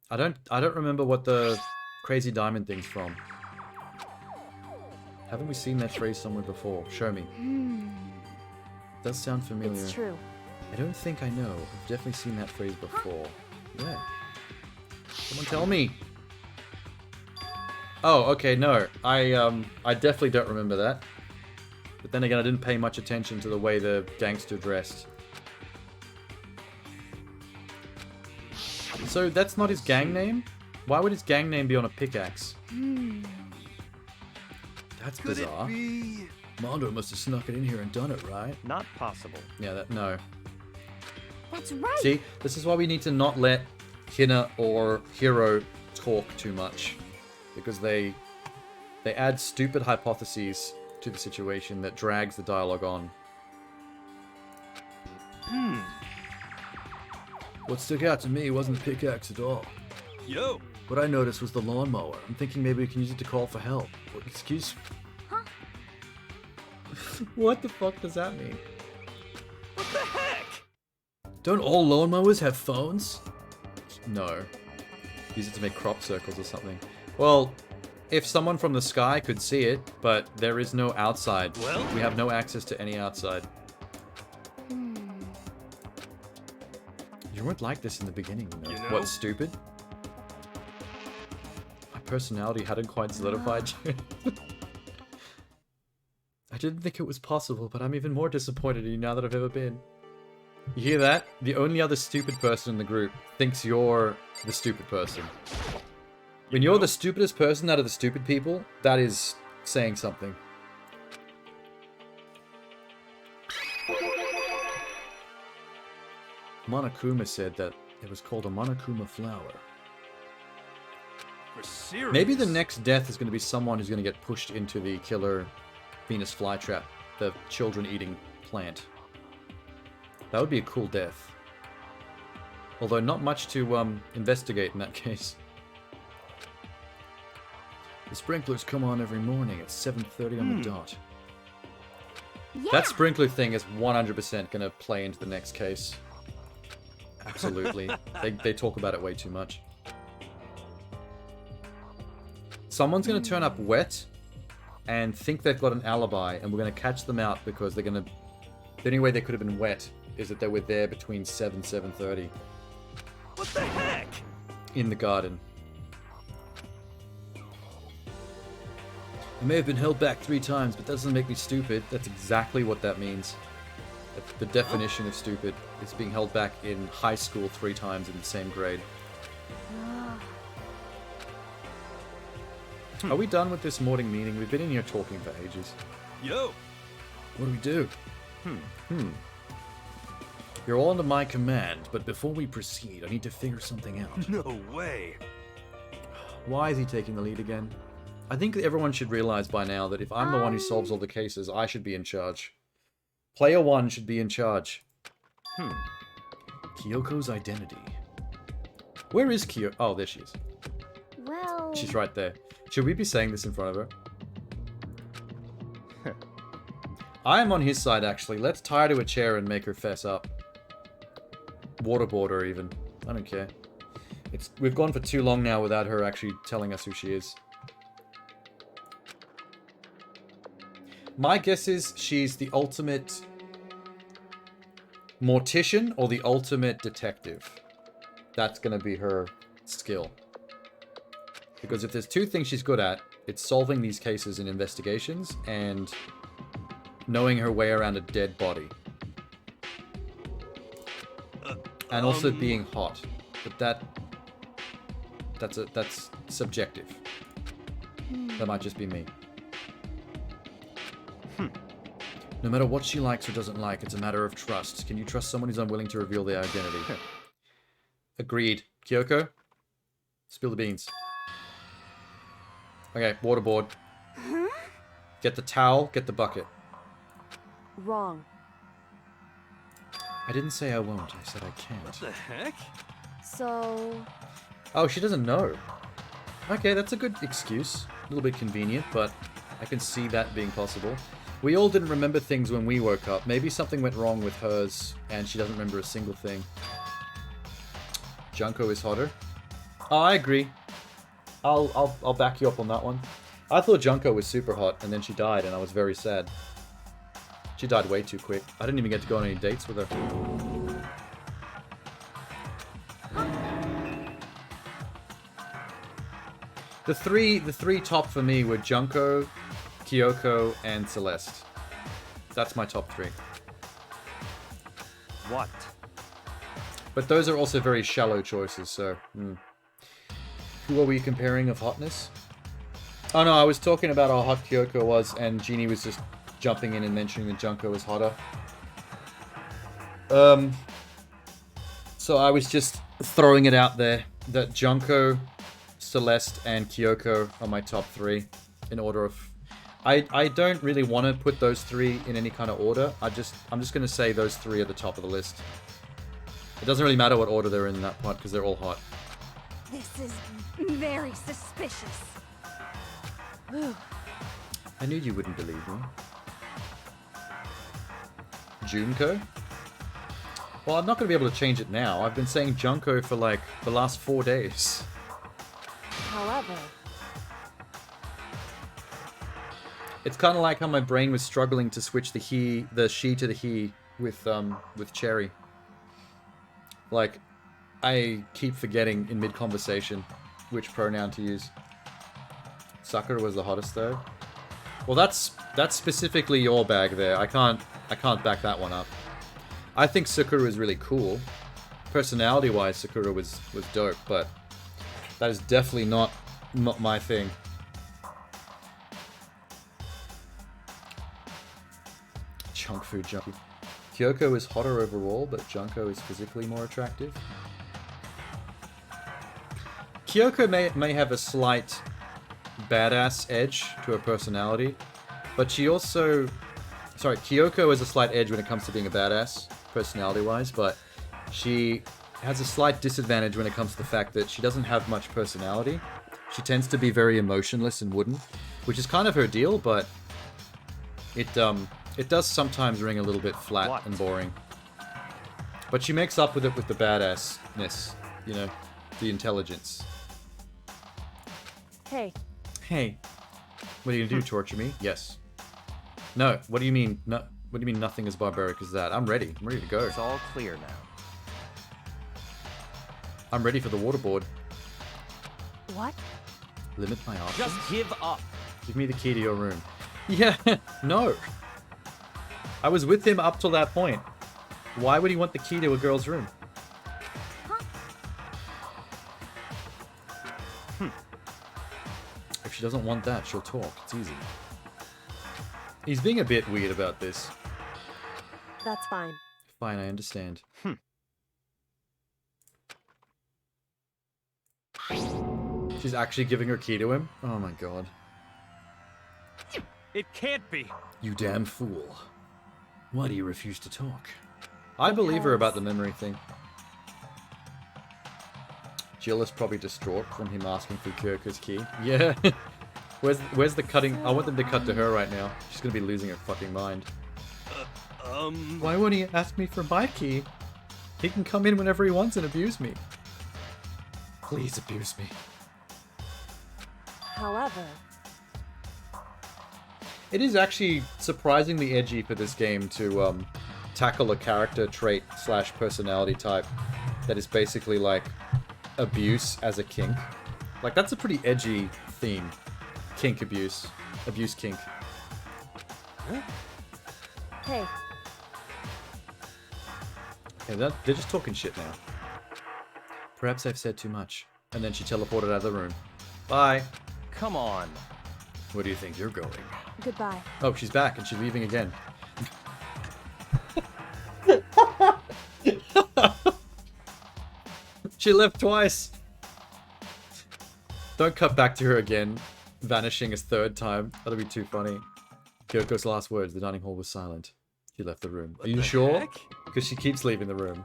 C: I don't remember what the crazy diamond thing's from. Haven't we seen that phrase somewhere before? Show me. Does sound familiar.
B: It's true.
C: I don't think I know. I've definitely seen that phrase before. Yeah. Someone tell me. Oh, okay, no. I definitely don't remember that. But then again, I didn't pay much attention to the way the gangster dressed. So that's not his gang name? Why would his gang name be on a pickaxe? That's
E: Could
C: bizarre.
E: it be?
C: Mondo must have snuck it in here and done it, right?
I: Not possible.
C: Yeah, no.
K: That's right.
C: See, this is why we need to not let Hina or Hiro talk too much. Because they add stupid hypotheses to the situation that drags the dialogue on. What stuck out to me wasn't the pickaxe at all.
E: Yo!
C: What I noticed was the lawnmower. I'm thinking maybe we can use it to call for help. Excuse...
K: Huh?
C: What the fuck does that mean?
E: What the heck?
C: Don't all lawnmowers have phones? No. Use it to make crop circles or something. Well, if someone from the sky could see it, but there is no outside.
E: Well?
C: We have no access to any outside. You weren't like this in the beginning, you know.
E: You know?
C: What's stupid? My personality hadn't quite solidified yet. I didn't think it was possible, but I'm even more disappointed in you now than I've ever been. You hear that? The only other stupid person in the group thinks you're the stupid person. When you're the stupidest person out of the stupid people, that is saying something. Monokuma said that it was called a Monokuma flower.
E: For serious?
C: Maybe the next death is going to be someone who's going to get pushed into the killer Venus flytrap, the children-eating plant. That would be a cool death. Although not much to investigate in that case. The sprinklers come on every morning at 7:30 on the dot.
M: Yeah.
C: That sprinkler thing is 100% going to play into the next case. Absolutely. They talk about it way too much. Someone's going to turn up wet and think they've got an alibi, and we're going to catch them out because they're going to... The only way they could have been wet is that they were there between 7 and 7:30.
E: What the heck?
C: In the garden. I may have been held back 3 times, but that doesn't make me stupid. That's exactly what that means. That's the definition of stupid. It's being held back in high school 3 times in the same grade. Are we done with this morning meeting? We've been in here talking for ages.
E: Yo!
C: What do we do? You're all under my command, but before we proceed, I need to figure something out.
E: No way!
C: Why is he taking the lead again? I think that everyone should realize by now that if I'm the one who solves all the cases, I should be in charge. Player 1 should be in charge. Kyoko's identity. Where is Kyoko? Oh, there she is.
M: Well...
C: She's right there. Should we be saying this in front of her? I am on his side, actually. Let's tie her to a chair and make her fess up. Waterboard her, even. I don't care. We've gone for too long now without her actually telling us who she is. My guess is she's the ultimate mortician or the ultimate detective. That's going to be her skill. Because if there's 2 things she's good at, it's solving these cases and investigations and knowing her way around a dead body. And also being hot. But that's subjective. That might just be me. No matter what she likes or doesn't like, it's a matter of trust. Can you trust someone who's unwilling to reveal their identity? Agreed. Kyoko? Spill the beans. Okay, waterboard. Get the towel, get the bucket.
B: Wrong.
C: I didn't say I won't, I said I can't.
E: What the heck?
B: So...
C: Oh, she doesn't know. Okay, that's a good excuse. A little bit convenient, but I can see that being possible. We all didn't remember things when we woke up. Maybe something went wrong with hers, and she doesn't remember a single thing. Junko is hotter. Oh, I agree. I'll back you up on that one. I thought Junko was super hot, and then she died, and I was very sad. She died way too quick. I didn't even get to go on any dates with her. The three top for me were Junko, Kyoko, and Celeste. That's my top 3.
I: What?
C: But those are also very shallow choices, so... Who are we comparing of hotness? Oh no, I was talking about how hot Kyoko was, and Jeannie was just jumping in and mentioning that Junko was hotter. So I was just throwing it out there that Junko, Celeste, and Kyoko are my top 3 in order of... I don't really want to put those 3 in any kind of order. I'm just going to say those 3 are the top of the list. It doesn't really matter what order they're in that part because they're all hot.
K: This is very suspicious.
C: I knew you wouldn't believe me. Junko? Well, I'm not going to be able to change it now. I've been saying Junko for like the last 4 days.
B: However...
C: It's kind of like how my brain was struggling to switch the she to the he with Cherry. Like, I keep forgetting in mid-conversation which pronoun to use. Sakura was the hottest though. Well, that's specifically your bag there. I can't back that one up. I think Sakura is really cool. Personality-wise, Sakura was dope, but that is definitely not my thing. Junk food junkie. Kyoko is hotter overall, but Junko is physically more attractive. Kyoko may have a slight badass edge to her personality, but she also... Sorry, Kyoko has a slight edge when it comes to being a badass, personality-wise, but she has a slight disadvantage when it comes to the fact that she doesn't have much personality. She tends to be very emotionless and wooden, which is kind of her deal, but it does sometimes ring a little bit flat and boring. But she makes up with it with the badassness, you know, the intelligence.
B: Hey.
C: Hey. What are you gonna do, torture me? Yes. No, what do you mean? No, what do you mean nothing as barbaric as that? I'm ready. I'm ready to go.
I: It's all clear now.
C: I'm ready for the waterboard.
B: What?
C: Limit my options?
I: Just give up.
C: Give me the key to your room. Yeah, no. I was with him up till that point. Why would he want the key to a girl's room? If she doesn't want that, she'll talk. It's easy. He's being a bit weird about this.
B: That's fine.
C: Fine, I understand. She's actually giving her key to him? Oh my god.
I: It can't be.
C: You damn fool. Why do you refuse to talk? I believe her about the memory thing. Jill is probably distraught from him asking for Kyoko's key. Yeah. Where's the cutting? I want them to cut to her right now. She's gonna be losing her fucking mind. Why won't he ask me for my key? He can come in whenever he wants and abuse me. Please abuse me.
B: However...
C: It is actually surprisingly edgy for this game to tackle a character trait / personality type that is basically like abuse as a kink. Like, that's a pretty edgy theme. Kink abuse. Abuse kink.
B: Hey.
C: Okay, they're just talking shit now. Perhaps I've said too much. And then she teleported out of the room. Bye.
I: Come on.
C: Where do you think you're going?
B: Goodbye.
C: Oh, she's back and she's leaving again. She left twice. Don't cut back to her again, vanishing a third time. That'll be too funny. Kyoko's last words, the dining hall was silent. She left the room. Are you sure? Because she keeps leaving the room.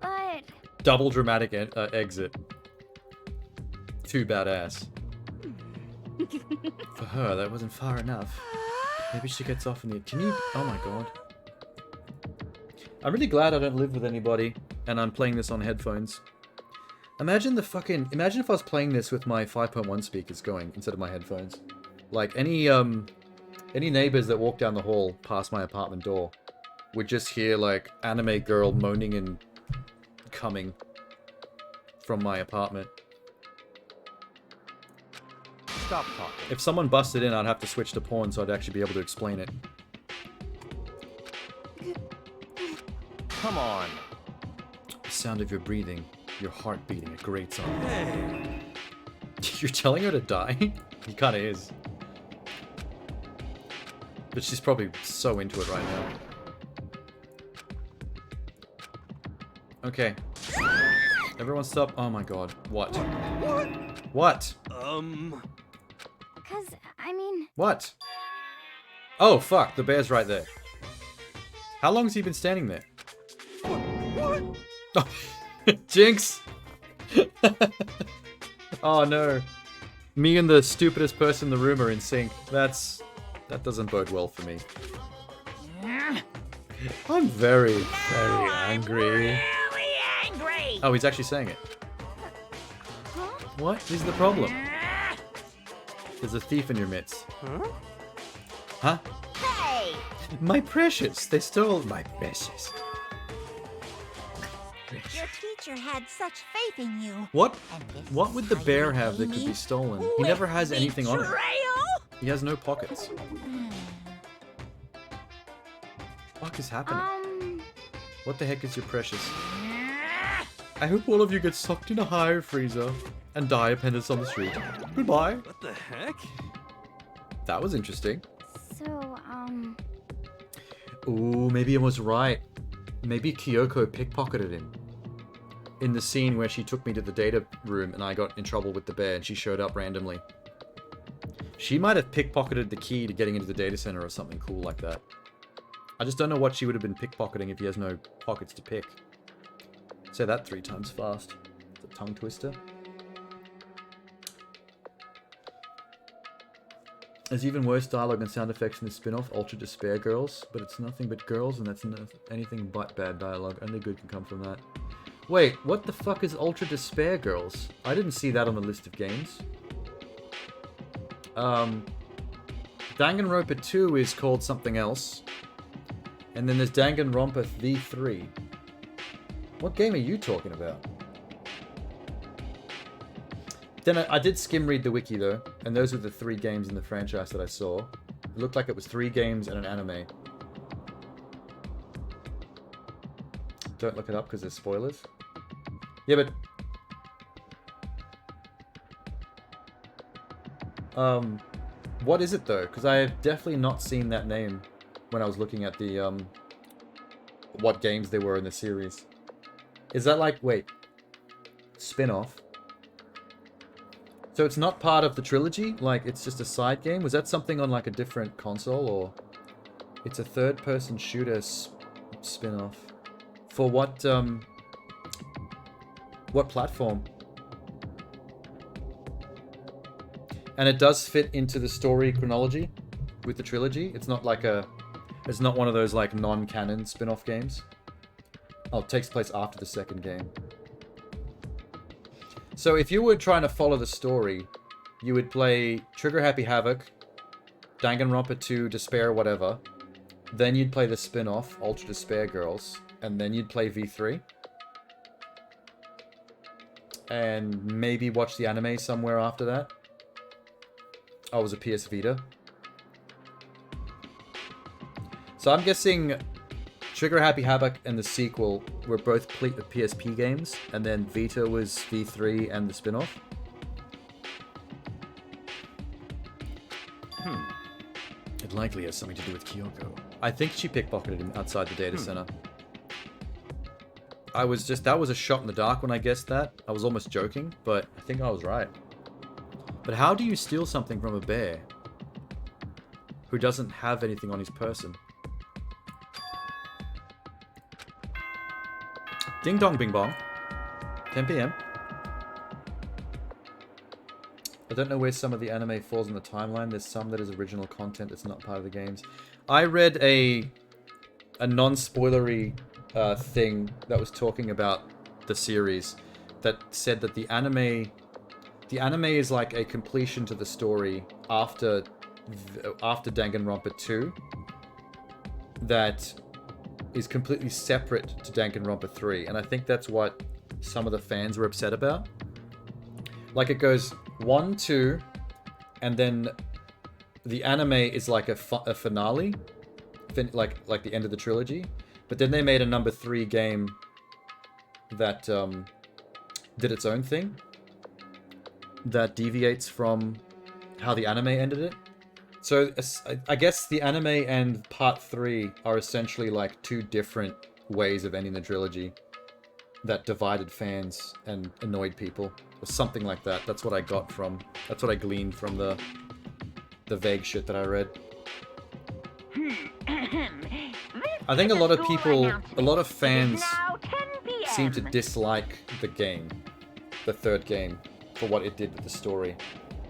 M: But...
C: Double dramatic exit. Too badass. For her, that wasn't far enough. Maybe she gets off in the... Can you... Oh my god. I'm really glad I don't live with anybody, and I'm playing this on headphones. Imagine the fucking... Imagine if I was playing this with my 5.1 speakers going, instead of my headphones. Like, any neighbors that walk down the hall past my apartment door would just hear, like, anime girl moaning and coming from my apartment.
I: Stop talking.
C: If someone busted in, I'd have to switch to porn so I'd actually be able to explain it.
I: Come on.
C: The sound of your breathing, your heart beating, it grates on me. You're telling her to die? He kinda is. But she's probably so into it right now. Okay. Everyone stop. Oh my god. What? What?
M: Cause, I mean...
C: What? Oh, fuck. The bear's right there. How long has he been standing there? Oh, Jinx! Oh no. Me and the stupidest person in the room are in sync. That doesn't bode well for me. I'm very, very angry.
H: Really angry.
C: Oh, he's actually saying it. What is the problem? There's a thief in your midst.
E: Huh?
C: Huh?
H: Hey!
C: My precious! They stole my precious.
H: Your teacher had such faith in you.
C: What?
H: And this
C: What would the
H: is how
C: bear
H: you
C: have that
H: repay
C: could
H: me?
C: be stolen? He
H: With
C: never has anything on it.
H: betrayal?
C: He has no pockets. What is happening? What the heck is your precious? I hope all of you get sucked in a hive freezer and die appendix on the street. Goodbye.
E: What the heck?
C: That was interesting.
M: So,
C: Ooh, maybe I was right. Maybe Kyoko pickpocketed him. In the scene where she took me to the data room and I got in trouble with the bear and she showed up randomly. She might have pickpocketed the key to getting into the data center or something cool like that. I just don't know what she would have been pickpocketing if he has no pockets to pick. Say that 3 times fast. It's a tongue twister. There's even worse dialogue and sound effects in the spin-off, Ultra Despair Girls, but it's nothing but girls, and that's anything but bad dialogue. Only good can come from that. Wait, what the fuck is Ultra Despair Girls? I didn't see that on the list of games. Danganronpa 2 is called something else. And then there's Danganronpa V3. What game are you talking about? Then I did skim read the wiki though, and those were the 3 games in the franchise that I saw. It looked like it was 3 games and an anime. Don't look it up because there's spoilers. Yeah, but... what is it though? Because I have definitely not seen that name when I was looking at the, what games there were in the series. Is that like, wait, spin-off? So it's not part of the trilogy? Like, it's just a side game? Was that something on like a different console, or... It's a third-person shooter spin-off. For what platform? And it does fit into the story chronology with the trilogy? It's not like a... It's not one of those like non-canon spin-off games? Oh, it takes place after the second game. So if you were trying to follow the story, you would play Trigger Happy Havoc, Danganronpa 2, Despair, whatever. Then you'd play the spin-off, Ultra Despair Girls. And then you'd play V3. And maybe watch the anime somewhere after that. Oh, it was a PS Vita. So I'm guessing Trigger Happy Havoc and the sequel were both PSP games, and then Vita was V3 and the spin-off. It likely has something to do with Kyoko. I think she pickpocketed him outside the data center. That was a shot in the dark when I guessed that. I was almost joking, but I think I was right. But how do you steal something from a bear who doesn't have anything on his person? Ding dong bing bong. 10 PM. I don't know where some of the anime falls in the timeline. There's some that is original content that's not part of the games. I read a non-spoilery thing that was talking about the series that said that the anime is like a completion to the story after Danganronpa 2 that is completely separate to Danganronpa 3, and I think that's what some of the fans were upset about. Like, it goes 1, 2, and then the anime is like a finale, like the end of the trilogy. But then they made a number 3 game that did its own thing, that deviates from how the anime ended it. So I guess the anime and part 3 are essentially like 2 different ways of ending the trilogy that divided fans and annoyed people, or something like that. That's what I gleaned from the vague shit that I read. I think a lot of fans seem to dislike the game, the third game, for what it did with the story.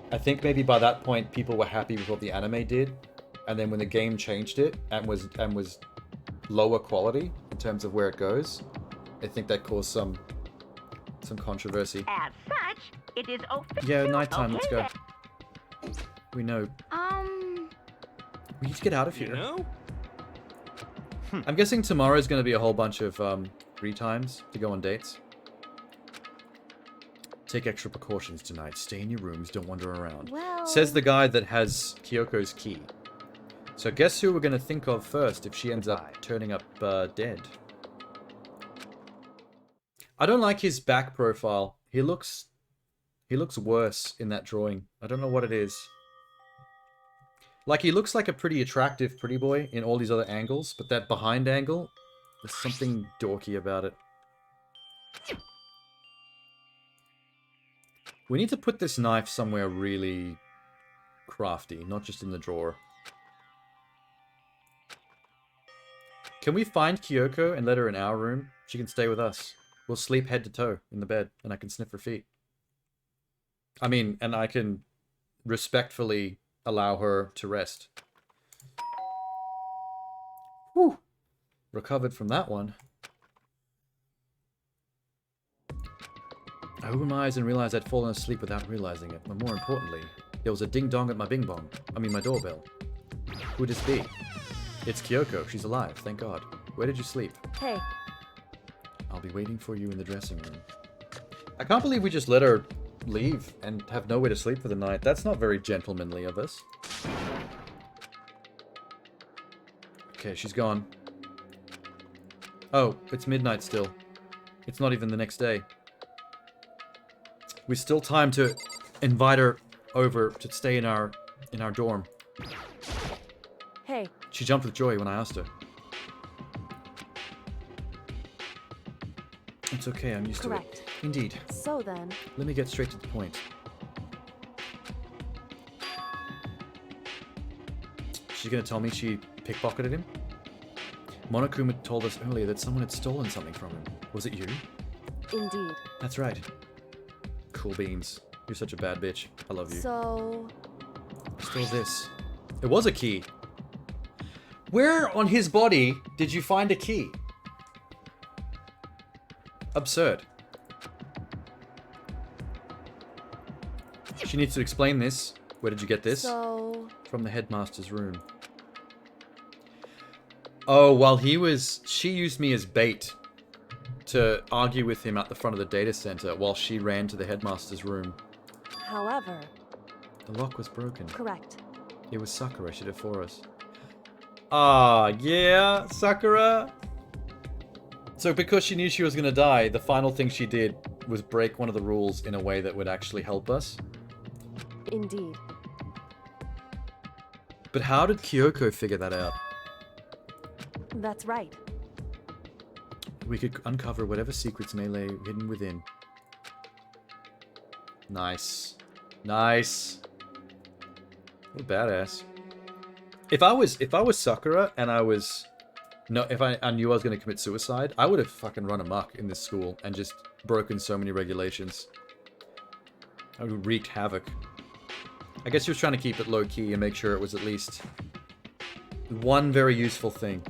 C: I think maybe by that point people were happy with what the anime did, and then when the game changed it and was lower quality in terms of where it goes, I think that caused some controversy.
J: As such, it is official.
C: Yeah, nighttime. Let's go. We know. We need to get out of here.
E: You know?
C: I'm guessing tomorrow's going to be a whole bunch of free times to go on dates. Take extra precautions tonight. Stay in your rooms. Don't wander around.
B: Well...
C: Says the guy that has Kyoko's key. So guess who we're going to think of first if she ends up turning up dead. I don't like his back profile. He looks worse in that drawing. I don't know what it is. Like, he looks like a pretty attractive pretty boy in all these other angles, but that behind angle, there's something dorky about it. We need to put this knife somewhere really crafty, not just in the drawer. Can we find Kyoko and let her in our room? She can stay with us. We'll sleep head to toe in the bed, and I can sniff her feet. I mean, and I can respectfully allow her to rest. Whew. Recovered from that one. I opened my eyes and realized I'd fallen asleep without realizing it. But more importantly, there was a ding-dong at my bing-bong. I mean, my doorbell. Who would this be? It's Kyoko. She's alive, thank God. Where did you sleep?
B: Hey.
C: I'll be waiting for you in the dressing room. I can't believe we just let her leave and have nowhere to sleep for the night. That's not very gentlemanly of us. Okay, she's gone. Oh, it's midnight still. It's not even the next day. We've still time to invite her over to stay in our dorm.
B: Hey.
C: She jumped with joy when I asked her. It's okay, I'm used
B: Correct.
C: to it. Indeed.
B: So then...
C: Let me get straight to the point. She's gonna tell me she pickpocketed him? Monokuma told us earlier that someone had stolen something from him. Was it you?
B: Indeed.
C: That's right. Cool beans. You're such a bad bitch. I love you.
B: So...
C: Still this. It was a key. Where on his body did you find a key? Absurd. She needs to explain this. Where did you get this?
B: So...
C: From the headmaster's room. Oh, while she used me as bait to argue with him at the front of the data center while she ran to the headmaster's room.
B: However...
C: The lock was broken.
B: Correct.
C: It was Sakura, she did it for us. Ah, yeah, Sakura! So because she knew she was gonna die, the final thing she did was break one of the rules in a way that would actually help us.
B: Indeed.
C: But how did Kyoko figure that out?
B: That's right.
C: We could uncover whatever secrets may lay hidden within. Nice. Nice. What a badass. If I was Sakura and I was... No, if I knew I was going to commit suicide, I would have fucking run amok in this school and just broken so many regulations. I would have wreaked havoc. I guess she was trying to keep it low-key and make sure it was at least one very useful thing.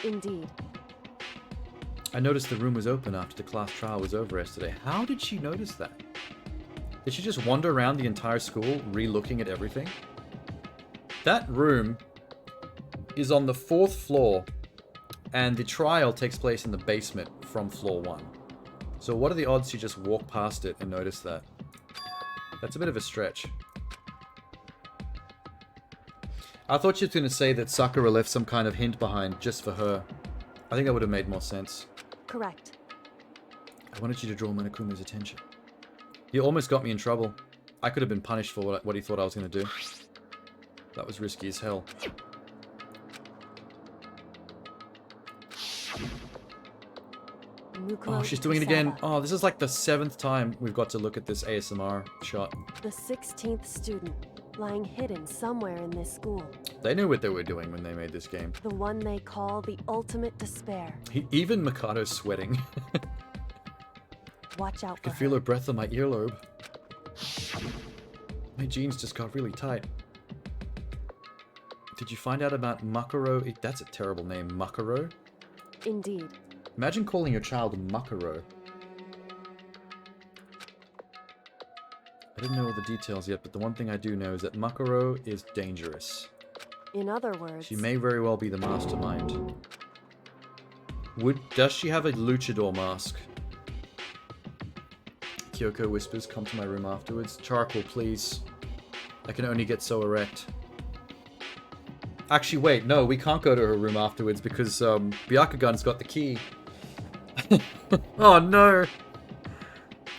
B: Indeed.
C: I noticed the room was open after the class trial was over yesterday. How did she notice that? Did she just wander around the entire school, re-looking at everything? That room is on the 4th floor, and the trial takes place in the basement from floor 1. So what are the odds she just walked past it and noticed that? That's a bit of a stretch. I thought she was going to say that Sakura left some kind of hint behind just for her. I think that would have made more sense.
B: Correct.
C: I wanted you to draw Monokuma's attention. You almost got me in trouble. I could have been punished for what he thought I was going to do. That was risky as hell. Oh, she's doing it again. Oh, this is like the 7th time we've got to look at this ASMR shot.
B: The 16th student, lying hidden somewhere in this school.
C: They knew what they were doing when they made this game.
B: The one they call the ultimate despair.
C: Even Mikado's sweating.
B: Watch out
C: I
B: for
C: can feel her breath on my earlobe. My jeans just got really tight. Did you find out about Makaro? That's a terrible name, Makaro.
B: Indeed.
C: Imagine calling your child Makaro. I didn't know all the details yet, but the one thing I do know is that Makaro is dangerous.
B: In other words...
C: She may very well be the mastermind. Does she have a luchador mask? Kyoko whispers, come to my room afterwards. Charcoal, please. I can only get so erect. Actually, wait, no, we can't go to her room afterwards because Byakugan's got the key. Oh no!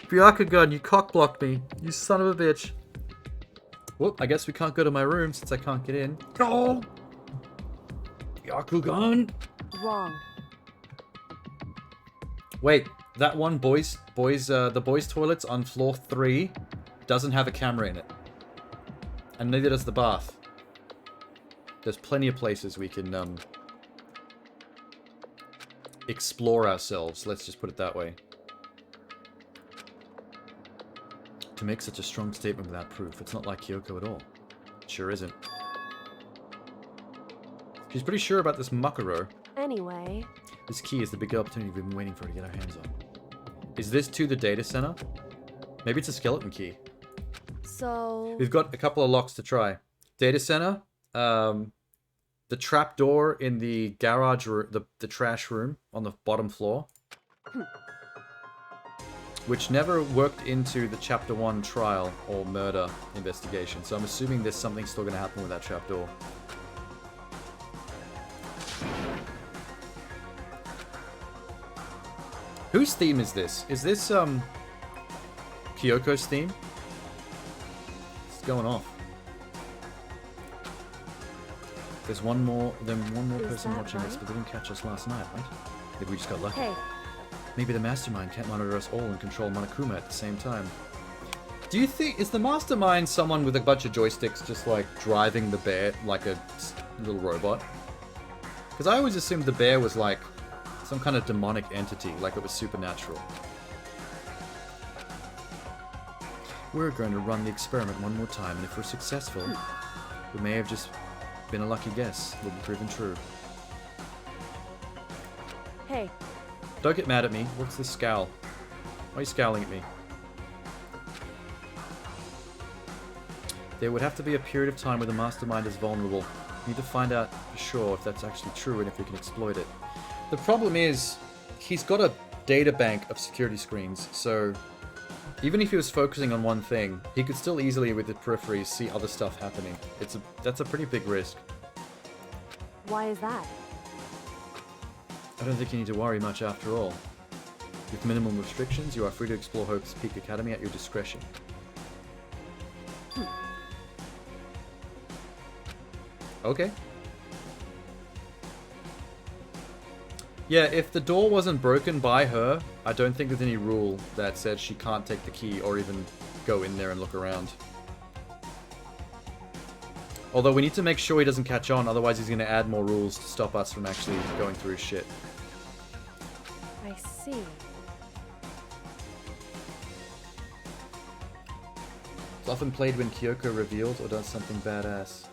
C: Byakugan, you cockblocked me. You son of a bitch. Whoop, I guess we can't go to my room since I can't get in. Oh! Byakugan!
B: Wrong.
C: Wait, that one the boys' toilets on floor 3 doesn't have a camera in it. And neither does the bath. There's plenty of places we can, explore ourselves, let's just put it that way. To make such a strong statement without proof, it's not like Kyoko at all. It sure isn't. She's pretty sure about this Makaro.
B: Anyway...
C: This key is the big opportunity we've been waiting for to get our hands on. Is this to the data center? Maybe it's a skeleton key.
B: So...
C: We've got a couple of locks to try. Data center, the trap door in the garage, the trash room on the bottom floor, which never worked into the Chapter 1 trial or murder investigation. So I'm assuming there's something still going to happen with that trap door. Whose theme is this? Is this, Kyoko's theme? It's going off. There's one more person watching us, but they didn't catch us last night, right? Maybe we just got lucky.
B: Hey.
C: Maybe the mastermind can't monitor us all and control Monokuma at the same time. Do you think, is the mastermind someone with a bunch of joysticks just like driving the bear like a little robot? Because I always assumed the bear was like some kind of demonic entity, like it was supernatural. We're going to run the experiment one more time, and if we're successful, we may have just been a lucky guess. Will be proven true.
B: Hey.
C: Don't get mad at me. What's this scowl? Why are you scowling at me? There would have to be a period of time where the mastermind is vulnerable. We need to find out for sure if that's actually true and if we can exploit it. The problem is, he's got a data bank of security screens, so even if he was focusing on one thing, he could still easily, with the peripheries, see other stuff happening. That's a pretty big risk.
B: Why is that?
C: I don't think you need to worry much after all. With minimum restrictions, you are free to explore Hope's Peak Academy at your discretion. Okay. Yeah, if the door wasn't broken by her, I don't think there's any rule that said she can't take the key or even go in there and look around. Although we need to make sure he doesn't catch on, otherwise he's going to add more rules to stop us from actually going through his shit.
B: I see.
C: It's often played when Kyoko reveals or does something badass.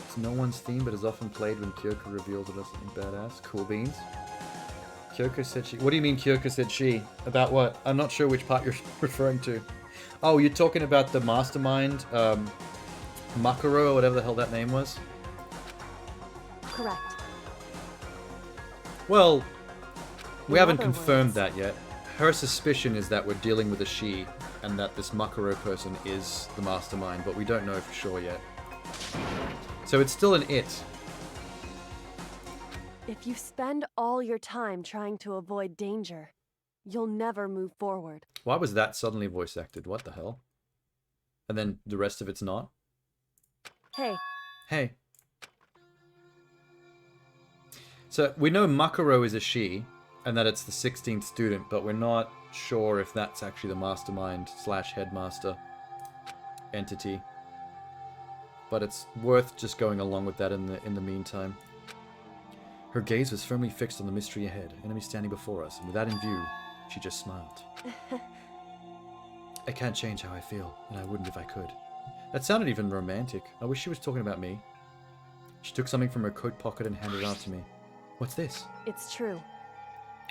C: It's no one's theme, but is often played when Kyoko reveals or does something badass. Cool beans. Kyoko said she... What do you mean Kyoko said she? About what? I'm not sure which part you're referring to. Oh, you're talking about the mastermind, Makaro, or whatever the hell that name was?
B: Correct.
C: Well, we haven't confirmed that yet. Her suspicion is that we're dealing with a she, and that this Makaro person is the mastermind, but we don't know for sure yet. So it's still an it.
B: If you spend all your time trying to avoid danger, you'll never move forward.
C: Why was that suddenly voice acted? What the hell? And then the rest of it's not?
B: Hey.
C: Hey. So we know Makaro is a she, and that it's the 16th student, but we're not sure if that's actually the mastermind / headmaster entity. But it's worth just going along with that in the meantime. Her gaze was firmly fixed on the mystery ahead, enemy standing before us, and with that in view, she just smiled. I can't change how I feel, and I wouldn't if I could. That sounded even romantic. I wish she was talking about me. She took something from her coat pocket and handed it out to me. What's this?
B: It's true.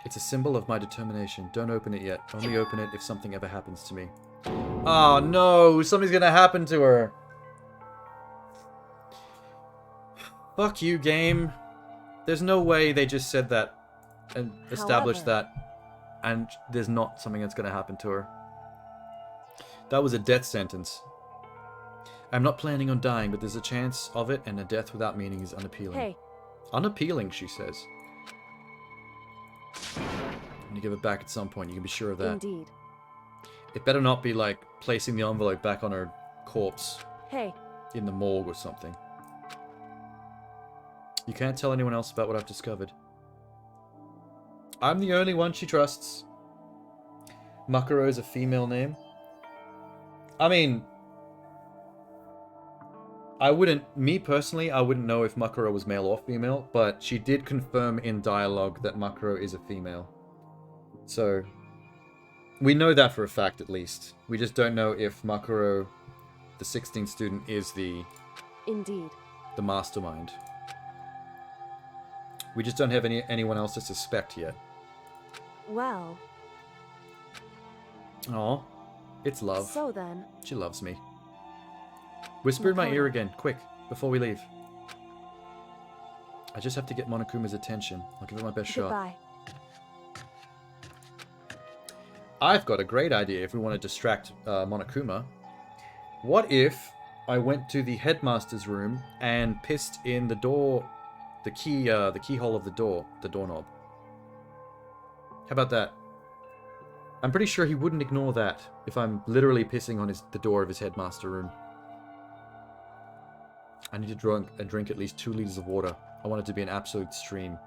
C: It's a symbol of my determination. Don't open it yet. Only open it if something ever happens to me. Oh no, something's gonna happen to her. Fuck you, game. There's no way they just said that and established that, and there's not something that's gonna happen to her. That was a death sentence. I'm not planning on dying, but there's a chance of it, and a death without meaning is unappealing.
B: Hey.
C: Unappealing, she says. I'm gonna give it back at some point, you can be sure of that.
B: Indeed.
C: It better not be like placing the envelope back on her corpse.
B: Hey.
C: In the morgue or something. You can't tell anyone else about what I've discovered. I'm the only one she trusts. Makaro is a female name. I mean, me personally, I wouldn't know if Makaro was male or female, but she did confirm in dialogue that Makaro is a female. So, we know that for a fact at least. We just don't know if Makaro, the 16th student, is
B: Indeed.
C: the mastermind. We just don't have anyone else to suspect yet.
B: Well.
C: Aw, it's love.
B: So then.
C: She loves me. Whisper in my ear again, quick, before we leave. I just have to get Monokuma's attention. I'll give it my best shot.
B: Goodbye.
C: I've got a great idea if we want to distract Monokuma. What if I went to the headmaster's room and pissed in the door, the keyhole of the door, the doorknob? How about that? I'm pretty sure he wouldn't ignore that if I'm literally pissing on the door of his headmaster room. I need to drink at least 2 liters of water. I want it to be an absolute stream.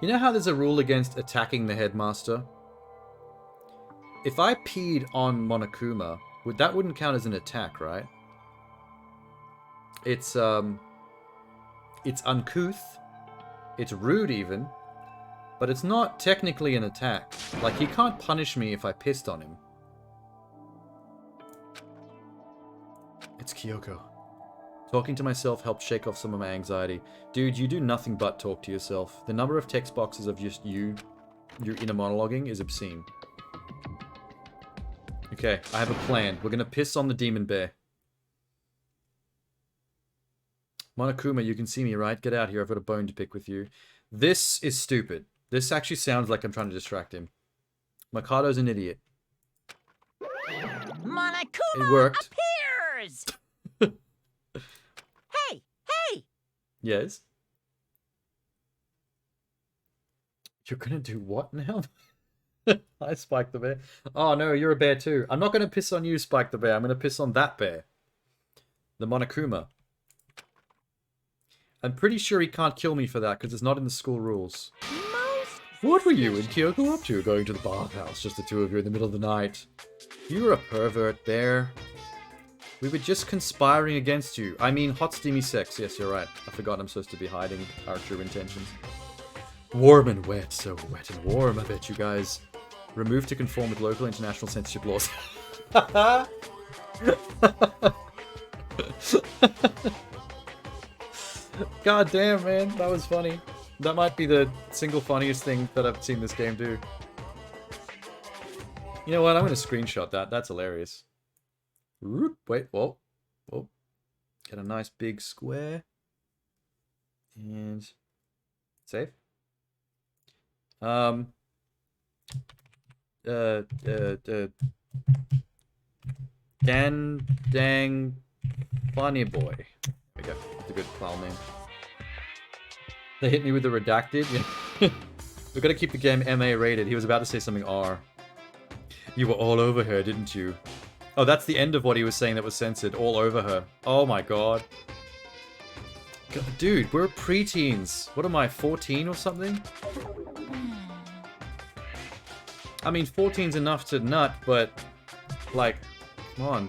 C: You know how there's a rule against attacking the headmaster? If I peed on Monokuma, that wouldn't count as an attack, right? It's uncouth, it's rude even, but it's not technically an attack. Like, he can't punish me if I pissed on him. It's Kyoko. Talking to myself helped shake off some of my anxiety. Dude, you do nothing but talk to yourself. The number of text boxes of just your inner monologuing is obscene. Okay, I have a plan. We're gonna piss on the demon bear. Monokuma, you can see me, right? Get out here, I've got a bone to pick with you. This is stupid. This actually sounds like I'm trying to distract him. Mikado's an idiot.
H: Monokuma
C: It worked.
H: appears! Hey!
C: Yes? You're gonna do what now? Hi, Spike the Bear. Oh no, you're a bear too. I'm not gonna piss on you, Spike the Bear. I'm gonna piss on that bear. The Monokuma. I'm pretty sure he can't kill me for that, because it's not in the school rules. What were you and Kyoko up to, going to the bathhouse, just the two of you in the middle of the night? You were a pervert, bear. We were just conspiring against you. I mean, hot steamy sex. Yes, you're right. I forgot I'm supposed to be hiding our true intentions. Warm and wet. So wet and warm, I bet you guys. Removed to conform with local international censorship laws. God damn, man. That was funny. That might be the single funniest thing that I've seen this game do. You know what? I'm going to screenshot that. That's hilarious. Wait, whoa. Whoa. Get a nice big square. And save. Dang Funny Boy. There we go. That's a good file name. They hit me with the redacted. We've got to keep the game MA rated. He was about to say something R. You were all over her, didn't you? Oh, that's the end of what he was saying that was censored. All over her. Oh my god. Dude, we're preteens. What am I, 14 or something? I mean, 14's enough to nut, but, like, come on.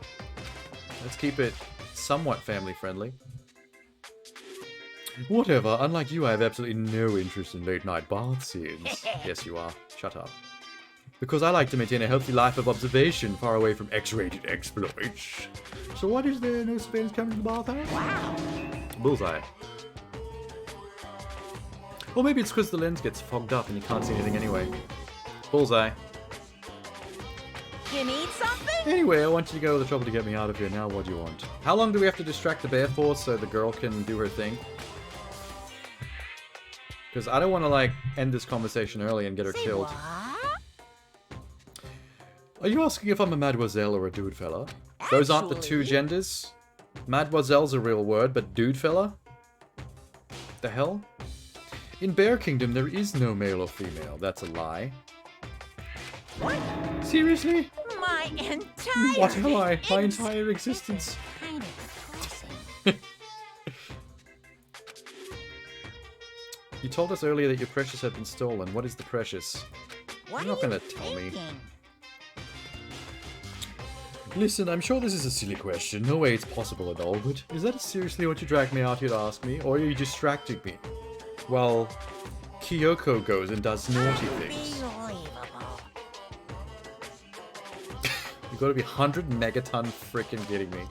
C: Let's keep it somewhat family friendly. Whatever, unlike you, I have absolutely no interest in late-night bath scenes. Yes, you are. Shut up. Because I like to maintain a healthy life of observation, far away from X-rated exploits. So what is there? No spins coming to the bathhouse?
H: Wow.
C: Bullseye. Or maybe it's because the lens gets fogged up and you can't see anything anyway. Bullseye.
G: You need something?
C: Anyway, I want you to go to the trouble to get me out of here. Now what do you want? How long do we have to distract the bear for so the girl can do her thing? Because I don't want to, like, end this conversation early and get her killed.
H: What?
C: Are you asking if I'm a mademoiselle or a dude fella? Those aren't the two genders. Mademoiselle's a real word, but dude fella? The hell? In Bear Kingdom, there is no male or female. That's a lie.
H: What?
C: Seriously?
H: My entire...
C: What am I? My entire existence.
H: Kind of depressing.
C: You told us earlier that your precious had been stolen. What is the precious?
H: What
C: You're not
H: are
C: gonna
H: you
C: tell me.
H: thinking?
C: Listen, I'm sure this is a silly question. No way it's possible at all, but is that seriously what you dragged me out here to ask me? Or are you distracting me? Well, Kyoko goes and does naughty things.
H: Unbelievable.
C: You gotta be 100 megaton freaking kidding me.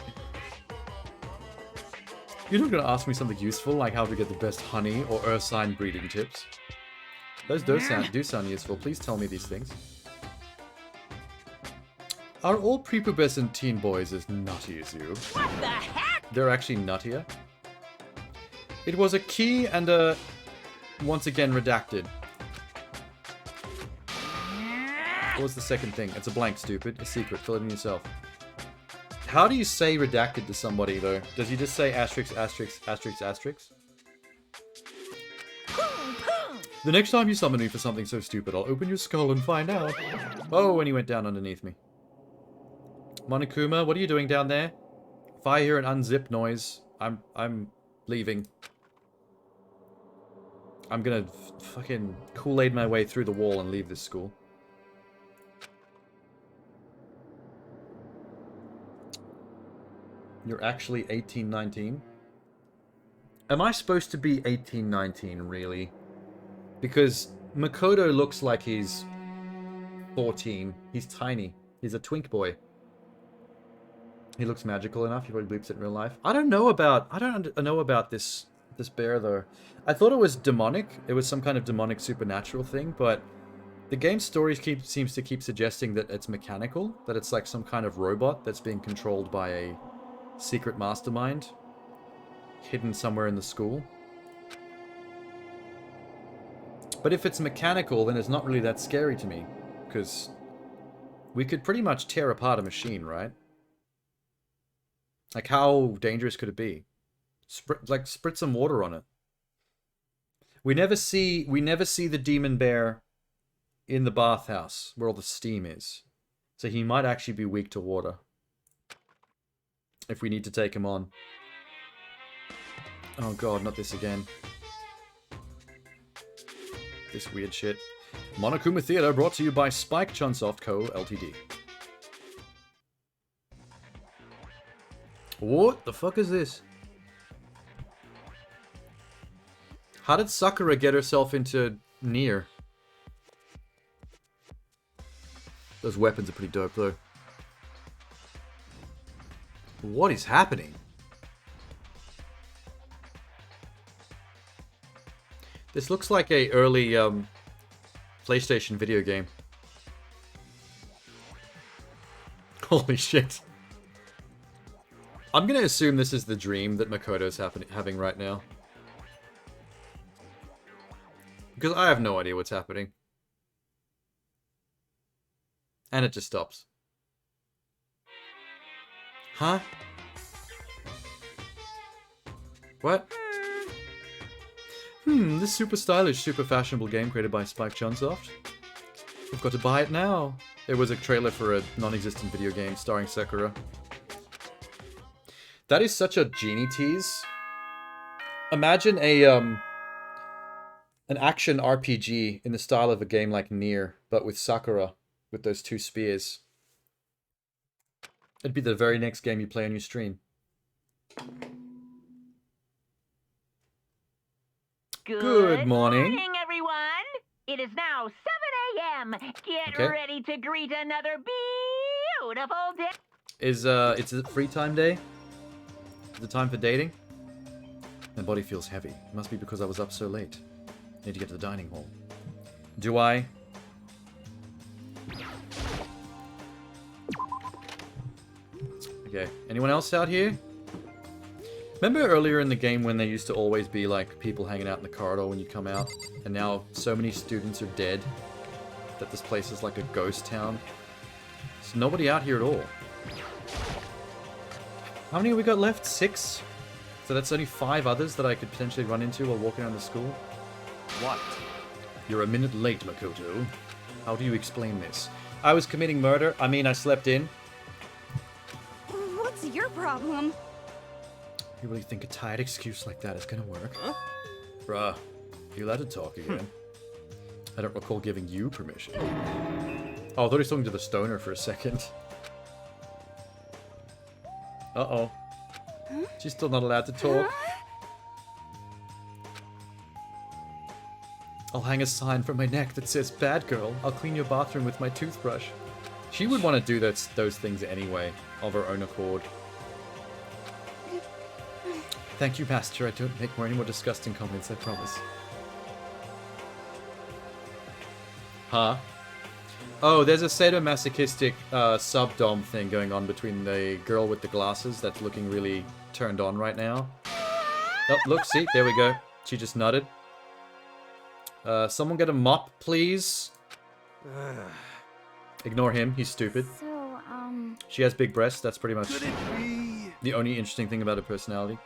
C: You're not gonna ask me something useful, like how to get the best honey or ursine breeding tips. Those do sound useful. Please tell me these things. Are all prepubescent teen boys as nutty as you?
H: What the heck?
C: They're actually nuttier. It was a key and a... once again redacted. What was the second thing? It's a blank, stupid. A secret. Fill it in yourself. How do you say redacted to somebody, though? Does he just say asterisk, asterisk, asterisk, asterisk? The next time you summon me for something so stupid, I'll open your skull and find out. Oh, and he went down underneath me. Monokuma, what are you doing down there? If I hear an unzip noise, I'm leaving. I'm gonna fucking Kool-Aid my way through the wall and leave this school. You're actually 18, 19? Am I supposed to be 18, 19, really? Because Makoto looks like he's 14. He's tiny. He's a twink boy. He looks magical enough. He probably bleeps it in real life. I don't know about this bear though. I thought it was demonic. It was some kind of demonic supernatural thing, but the game's story seems to keep suggesting that it's mechanical, that it's like some kind of robot that's being controlled by a secret mastermind hidden somewhere in the school. But if it's mechanical, then it's not really that scary to me, because we could pretty much tear apart a machine, right? Like, how dangerous could it be? Spritz some water on it. We never see the demon bear in the bathhouse where all the steam is. So he might actually be weak to water. If we need to take him on. Oh god, not this again. This weird shit. Monokuma Theater brought to you by Spike Chunsoft Co. Ltd. What the fuck is this? How did Sakura get herself into Nier? Those weapons are pretty dope though. What is happening? This looks like a early PlayStation video game. Holy shit. I'm gonna assume this is the dream that Makoto's having right now. Because I have no idea what's happening. And it just stops. Huh? What? This super stylish, super fashionable game created by Spike Chunsoft. We've got to buy it now. It was a trailer for a non-existent video game starring Sakura. That is such a genie tease. Imagine an action RPG in the style of a game like Nier, but with Sakura, with those two spears. It'd be the very next game you play on your stream. Good morning,
J: everyone. It is now 7 a.m. Get
C: Okay.
J: ready to greet another beautiful day.
C: It's a free time day? Is it time for dating? My body feels heavy. It must be because I was up so late.
A: Need to get to the dining hall. Do I? Okay. Anyone else out here? Remember earlier in the game when there used to always be like people hanging out in the corridor when you come out? And now so many students are dead that this place is like a ghost town. There's nobody out here at all. How many have we got left? 6? So that's only 5 others that I could potentially run into while walking around the school?
I: What?
A: You're a minute late, Makoto. How do you explain this? I was committing murder. I mean, I slept in.
K: What's your problem?
A: You really think a tired excuse like that is gonna work? Huh? Bruh, you allowed to talk again? I don't recall giving you permission. Oh, I thought he was talking to the stoner for a second. Uh-oh.
K: Huh?
A: She's still not allowed to talk. I'll hang a sign from my neck that says, "Bad girl, I'll clean your bathroom with my toothbrush." She would want to do those things anyway, of her own accord. Thank you, Master. I don't make any more disgusting comments, I promise. Huh? Oh, there's a sadomasochistic sub-dom thing going on between the girl with the glasses that's looking really turned on right now. Oh, look, see? There we go. She just nodded. Someone get a mop, please. Ignore him. He's stupid.
M: So,
A: She has big breasts. That's pretty much the only interesting thing about her personality.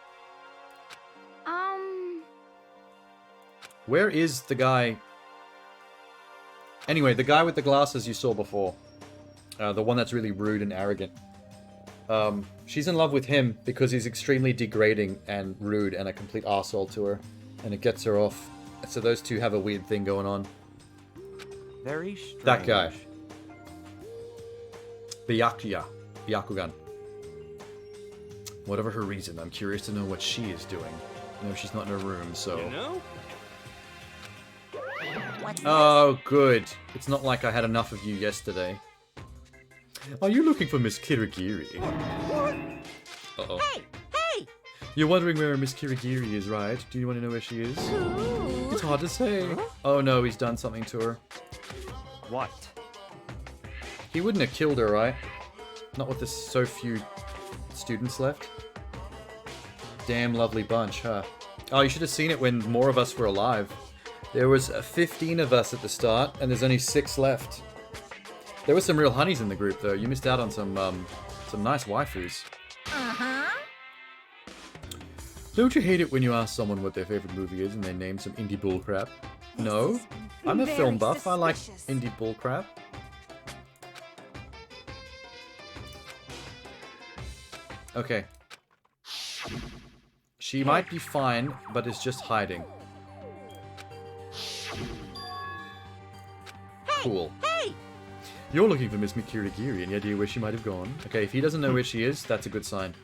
A: Where is the guy? Anyway, the guy with the glasses you saw before. The one that's really rude and arrogant. She's in love with him because he's extremely degrading and rude and a complete arsehole to her. And it gets her off. So those two have a weird thing going on.
I: Very strange.
A: That guy. Byakugan. Whatever her reason, I'm curious to know what she is doing. I know she's not in her room, so...
E: You know?
A: Oh, good. It's not like I had enough of you yesterday. Are you looking for Miss Kirigiri? Uh-oh.
H: Hey! Hey!
A: You're wondering where Miss Kirigiri is, right? Do you want to know where she is?
H: Ooh.
A: It's hard to say. Oh no, he's done something to her.
I: What?
A: He wouldn't have killed her, right? Not with so few students left. Damn lovely bunch, huh? Oh, you should have seen it when more of us were alive. There was 15 of us at the start, and there's only 6 left. There were some real honeys in the group, though. You missed out on some nice waifus.
H: Uh-huh.
A: Don't you hate it when you ask someone what their favorite movie is and they name some indie bullcrap? No, I'm a film buff. I like indie bullcrap. Okay. She might be fine, but is just hiding. Cool.
H: Hey!
A: You're looking for Miss Mikirigiri. Any idea where she might have gone? Okay, if he doesn't know where she is, that's a good sign.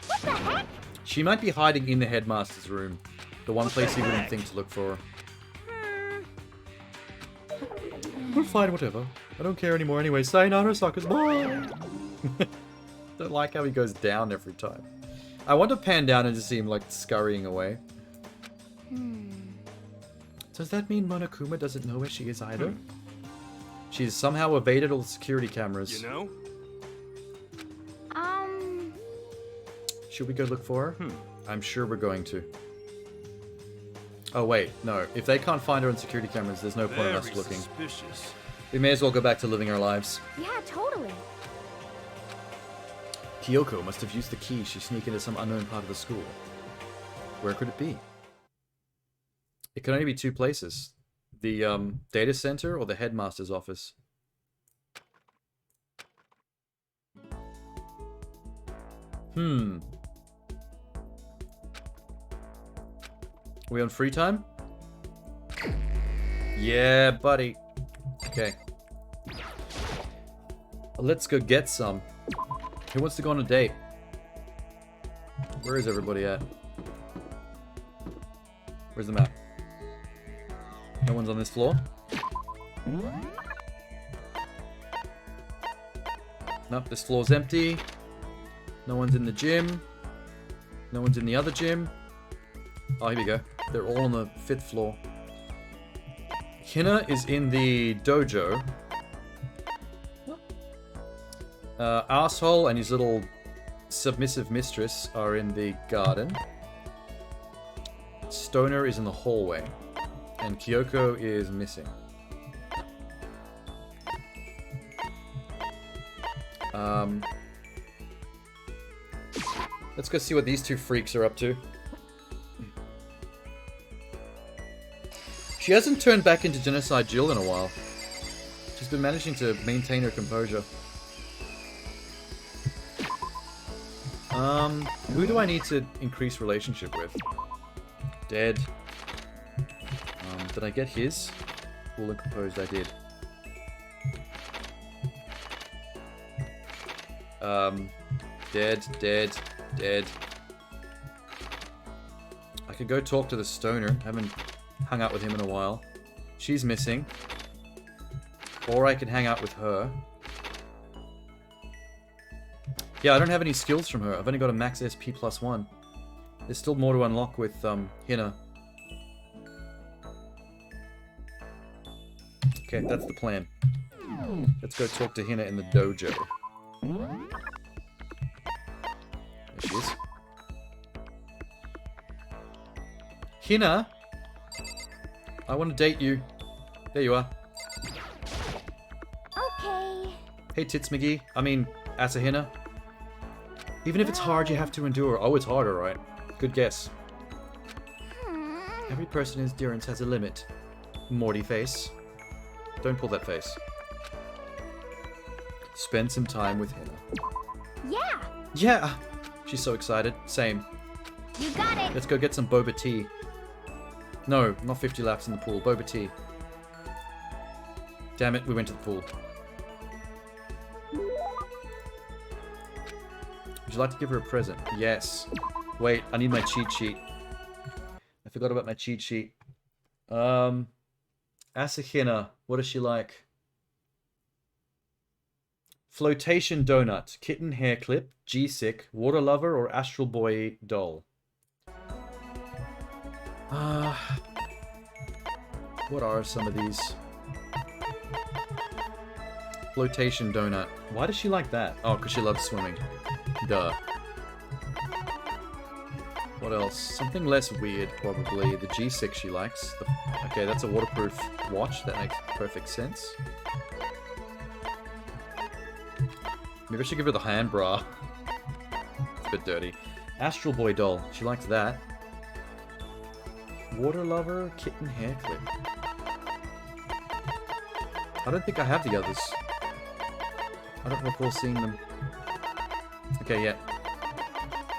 H: What the heck?
A: She might be hiding in the headmaster's room. The one place he wouldn't think to look for her. We're fine, whatever. I don't care anymore anyway. Sayonara, suckers. Bye! Don't like how he goes down every time. I want to pan down and just see him, like, scurrying away. Does that mean Monokuma doesn't know where she is either? She's somehow evaded all the security cameras.
E: You know?
A: Should we go look for her? I'm sure we're going to. Oh wait, no. If they can't find her on security cameras, there's no point in us looking.
E: Suspicious.
A: We may as well go back to living our lives.
M: yeah, totally.
A: Kyoko must have used the key. She sneaked into some unknown part of the school. Where could it be? It can only be 2 places. The data center or the headmaster's office. Are we on free time? Yeah, buddy. Okay. Let's go get some. Who wants to go on a date? Where is everybody at? Where's the map? No one's on this floor? Nope, this floor's empty. No one's in the gym. No one's in the other gym. Oh, here we go. They're all on the 5th floor.
C: Hina is in the dojo. Asshole and his little submissive mistress are in the garden. Stoner is in the hallway. And Kyoko is missing. Let's go see what these two freaks are up to. She hasn't turned back into Genocide Jill in a while. She's been managing to maintain her composure. Who do I need to increase relationship with? Dead. Did I get his? Cool and composed, I did. Dead, dead, dead. I could go talk to the stoner. Haven't hung out with him in a while. She's missing. Or I can hang out with her. Yeah, I don't have any skills from her. I've only got a max SP +1. There's still more to unlock with Hina. Okay, that's the plan. Let's go talk to Hina in the dojo. There she is. Hina! I want to date you. There you are.
M: Okay.
C: Hey, Tits McGee. I mean, Asahina. Even if it's hard, you have to endure. Oh, it's harder, right? Good guess. Every person in endurance has a limit. Morty face. Don't pull that face. Spend some time with Hina.
M: Yeah.
C: Yeah! She's so excited. Same.
M: You got it.
C: Let's go get some boba tea. No, not 50 laps in the pool. Boba tea. Damn it, we went to the pool. Would you like to give her a present? Yes. Wait, I need my cheat sheet. I forgot about my cheat sheet. Asahina, what does she like? Flotation donut, kitten hair clip, G-sick, water lover, or astral boy doll? What are some of these? Flotation donut. Why does she like that? Oh, because she loves swimming. Duh. What else? Something less weird, probably. The G6 she likes. Okay, that's a waterproof watch. That makes perfect sense. Maybe I should give her the hand bra. It's a bit dirty. Astral Boy doll. She likes that. Water lover, kitten hair clip. I don't think I have the others. I don't recall seeing them. Okay, yeah.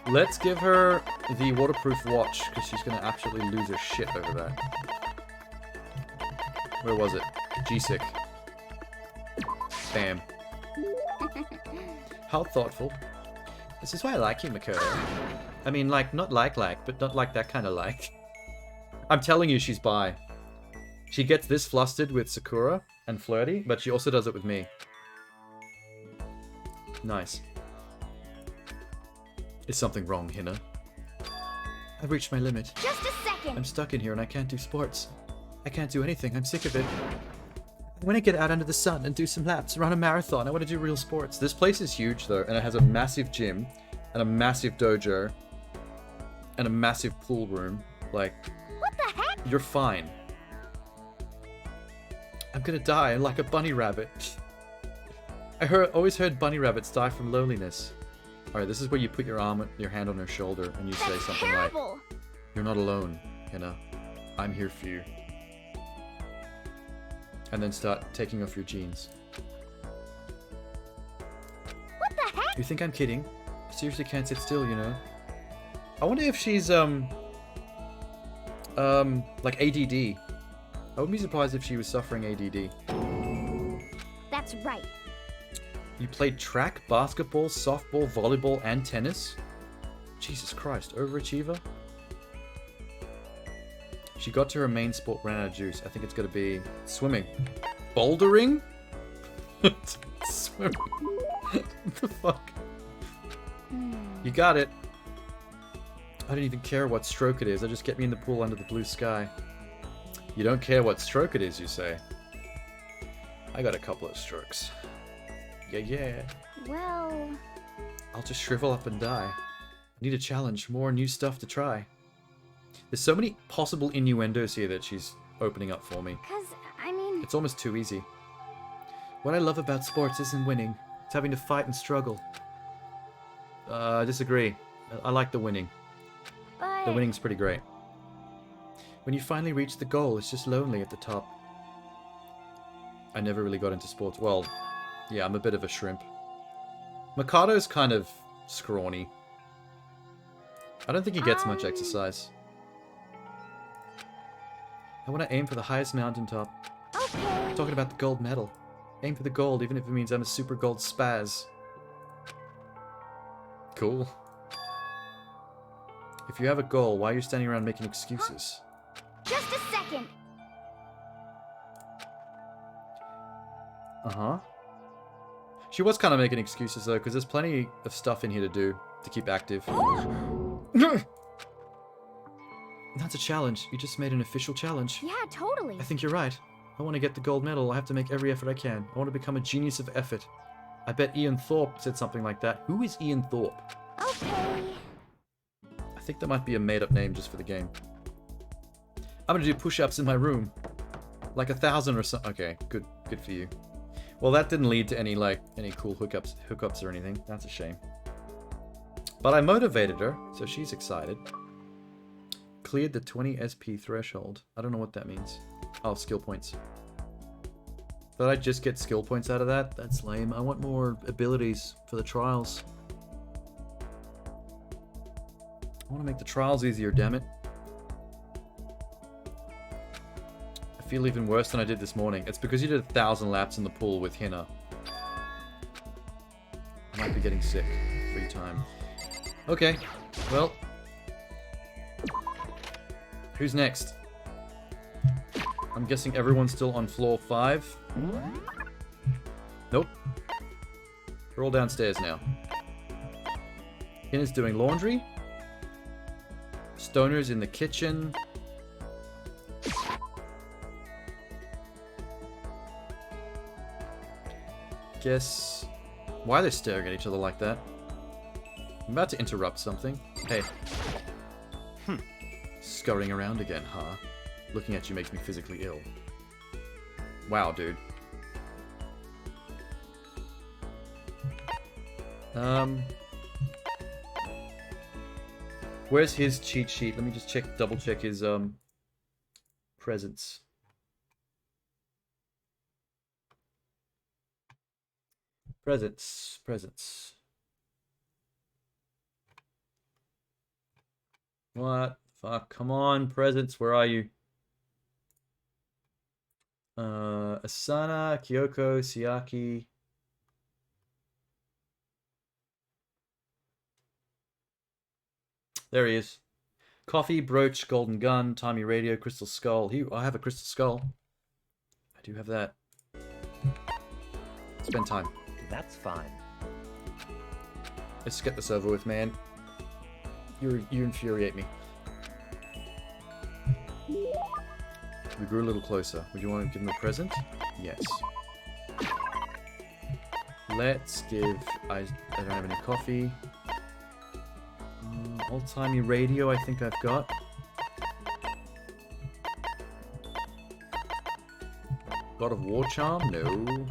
C: Let's give her the waterproof watch, because she's going to absolutely lose her shit over that. Where was it? G-sick. Bam. How thoughtful. This is why I like you, Makoto. I mean, like, not like, but not like that kind of like. I'm telling you, she's bi. She gets this flustered with Sakura and flirty, but she also does it with me. Nice. Is something wrong, Hina? I've reached my limit.
M: Just a second.
C: I'm stuck in here and I can't do sports. I can't do anything. I'm sick of it. I want to get out under the sun and do some laps, run a marathon. I want to do real sports. This place is huge, though, and it has a massive gym and a massive dojo and a massive pool room. Like,
M: what the heck?
C: You're fine. I'm gonna die like a bunny rabbit. I always heard bunny rabbits die from loneliness. Alright, this is where you put your hand on her shoulder and you say something
M: terrible.
C: like, "You're not alone, Hina. I'm here for you." And then start taking off your jeans.
M: What the heck?
C: You think I'm kidding? I seriously can't sit still, you know? I wonder if she's, like ADD. I wouldn't be surprised if she was suffering ADD.
M: That's right.
C: You played track, basketball, softball, volleyball, and tennis? Jesus Christ, overachiever? She got to her main sport, ran out of juice. I think it's gonna be swimming. Bouldering? Swimming. What the fuck? You got it. I don't even care what stroke it is. I just get me in the pool under the blue sky. You don't care what stroke it is, you say? I got a couple of strokes. Yeah.
M: Well...
C: I'll just shrivel up and die. I need a challenge, more new stuff to try. There's so many possible innuendos here that she's opening up for me.
M: 'Cause, I mean...
C: It's almost too easy. What I love about sports isn't winning. It's having to fight and struggle. I disagree. I like the winning.
M: But...
C: The winning's pretty great. When you finally reach the goal, it's just lonely at the top. I never really got into sports. Well, yeah, I'm a bit of a shrimp. Mikado's kind of scrawny. I don't think he gets much exercise. I want to aim for the highest mountaintop.
M: Okay.
C: Talking about the gold medal. Aim for the gold, even if it means I'm a super gold spaz. Cool. If you have a goal, why are you standing around making excuses?
M: Just a second.
C: Uh-huh. She was kind of making excuses, though, because there's plenty of stuff in here to do to keep active. That's a challenge. You just made an official challenge.
M: Yeah, totally.
C: I think you're right. I want to get the gold medal. I have to make every effort I can. I want to become a genius of effort. I bet Ian Thorpe said something like that. Who is Ian Thorpe?
M: Okay.
C: I think that might be a made-up name just for the game. I'm gonna do push-ups in my room. Like 1,000 or something. Okay, good for you. Well, that didn't lead to any cool hookups or anything. That's a shame. But I motivated her, so she's excited. Cleared the 20 SP threshold. I don't know what that means. Oh, skill points. Did I just get skill points out of that? That's lame. I want more abilities for the trials. I want to make the trials easier, damn it. I feel even worse than I did this morning. It's because you did 1,000 laps in the pool with Hina. I might be getting sick. Free time. Okay, well. Who's next? I'm guessing everyone's still on floor 5. Nope. We're all downstairs now. Hina's doing laundry. Stoner's in the kitchen. Guess... Why are they staring at each other like that? I'm about to interrupt something. Hey. Scurrying around again, huh? Looking at you makes me physically ill. Wow, dude. Where's his cheat sheet? Let me just double check his presence. Presents. What? Fuck, come on, presents, where are you? Asana, Kyoko, Siaki. There he is. Coffee, brooch, golden gun, Tommy radio, crystal skull. I have a crystal skull. I do have that. Spend time.
I: That's fine.
C: Let's get this over with, man. You infuriate me. We grew a little closer. Would you want to give him a present? Yes. Let's give... I don't have any coffee. Old-timey radio I think I've got. God of War charm? No.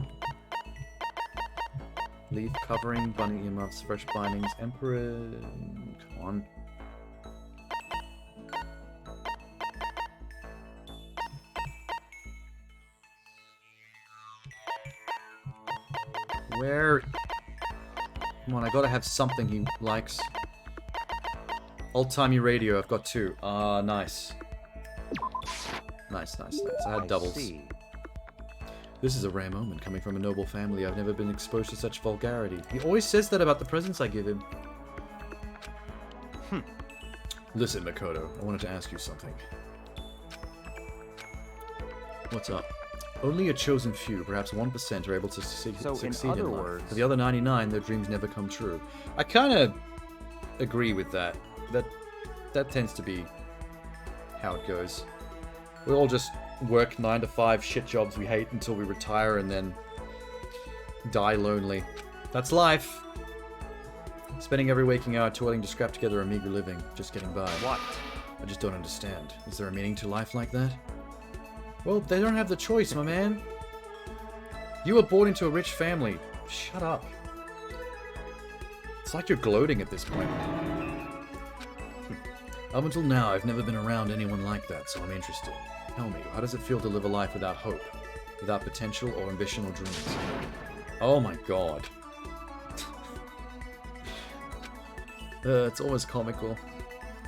C: Leaf covering, bunny earmuffs, fresh bindings, emperor... Come on. Where... Come on, I gotta have something he likes. Old-timey radio, I've got 2. Ah, nice. Nice. I had doubles. This is a rare moment coming from a noble family. I've never been exposed to such vulgarity. He always says that about the presents I give him. Listen, Makoto, I wanted to ask you something. What's up? Only a chosen few, perhaps 1%, are able to succeed in life. For the other 99, their dreams never come true. I kind of agree with that. That tends to be how it goes. We all just work 9 to 5 shit jobs we hate until we retire and then die lonely. That's life. Spending every waking hour toiling to scrap together a meager living, just getting by.
I: What?
C: I just don't understand. Is there a meaning to life like that? Well, they don't have the choice, my man. You were born into a rich family. Shut up. It's like you're gloating at this point. Up until now, I've never been around anyone like that, so I'm interested. Tell me, how does it feel to live a life without hope? Without potential or ambition or dreams? Oh my god. It's always comical.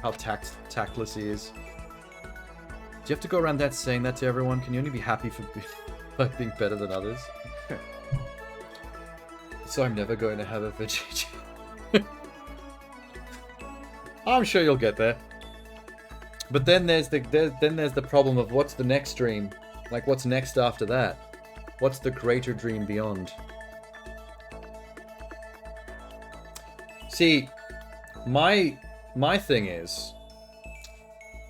C: How tactless he is. Do you have to go around that saying that to everyone? Can you only be happy for being better than others? So I'm never going to have a veggie. I'm sure you'll get there. But then there's the problem of what's the next dream? Like, what's next after that? What's the greater dream beyond? See, my thing is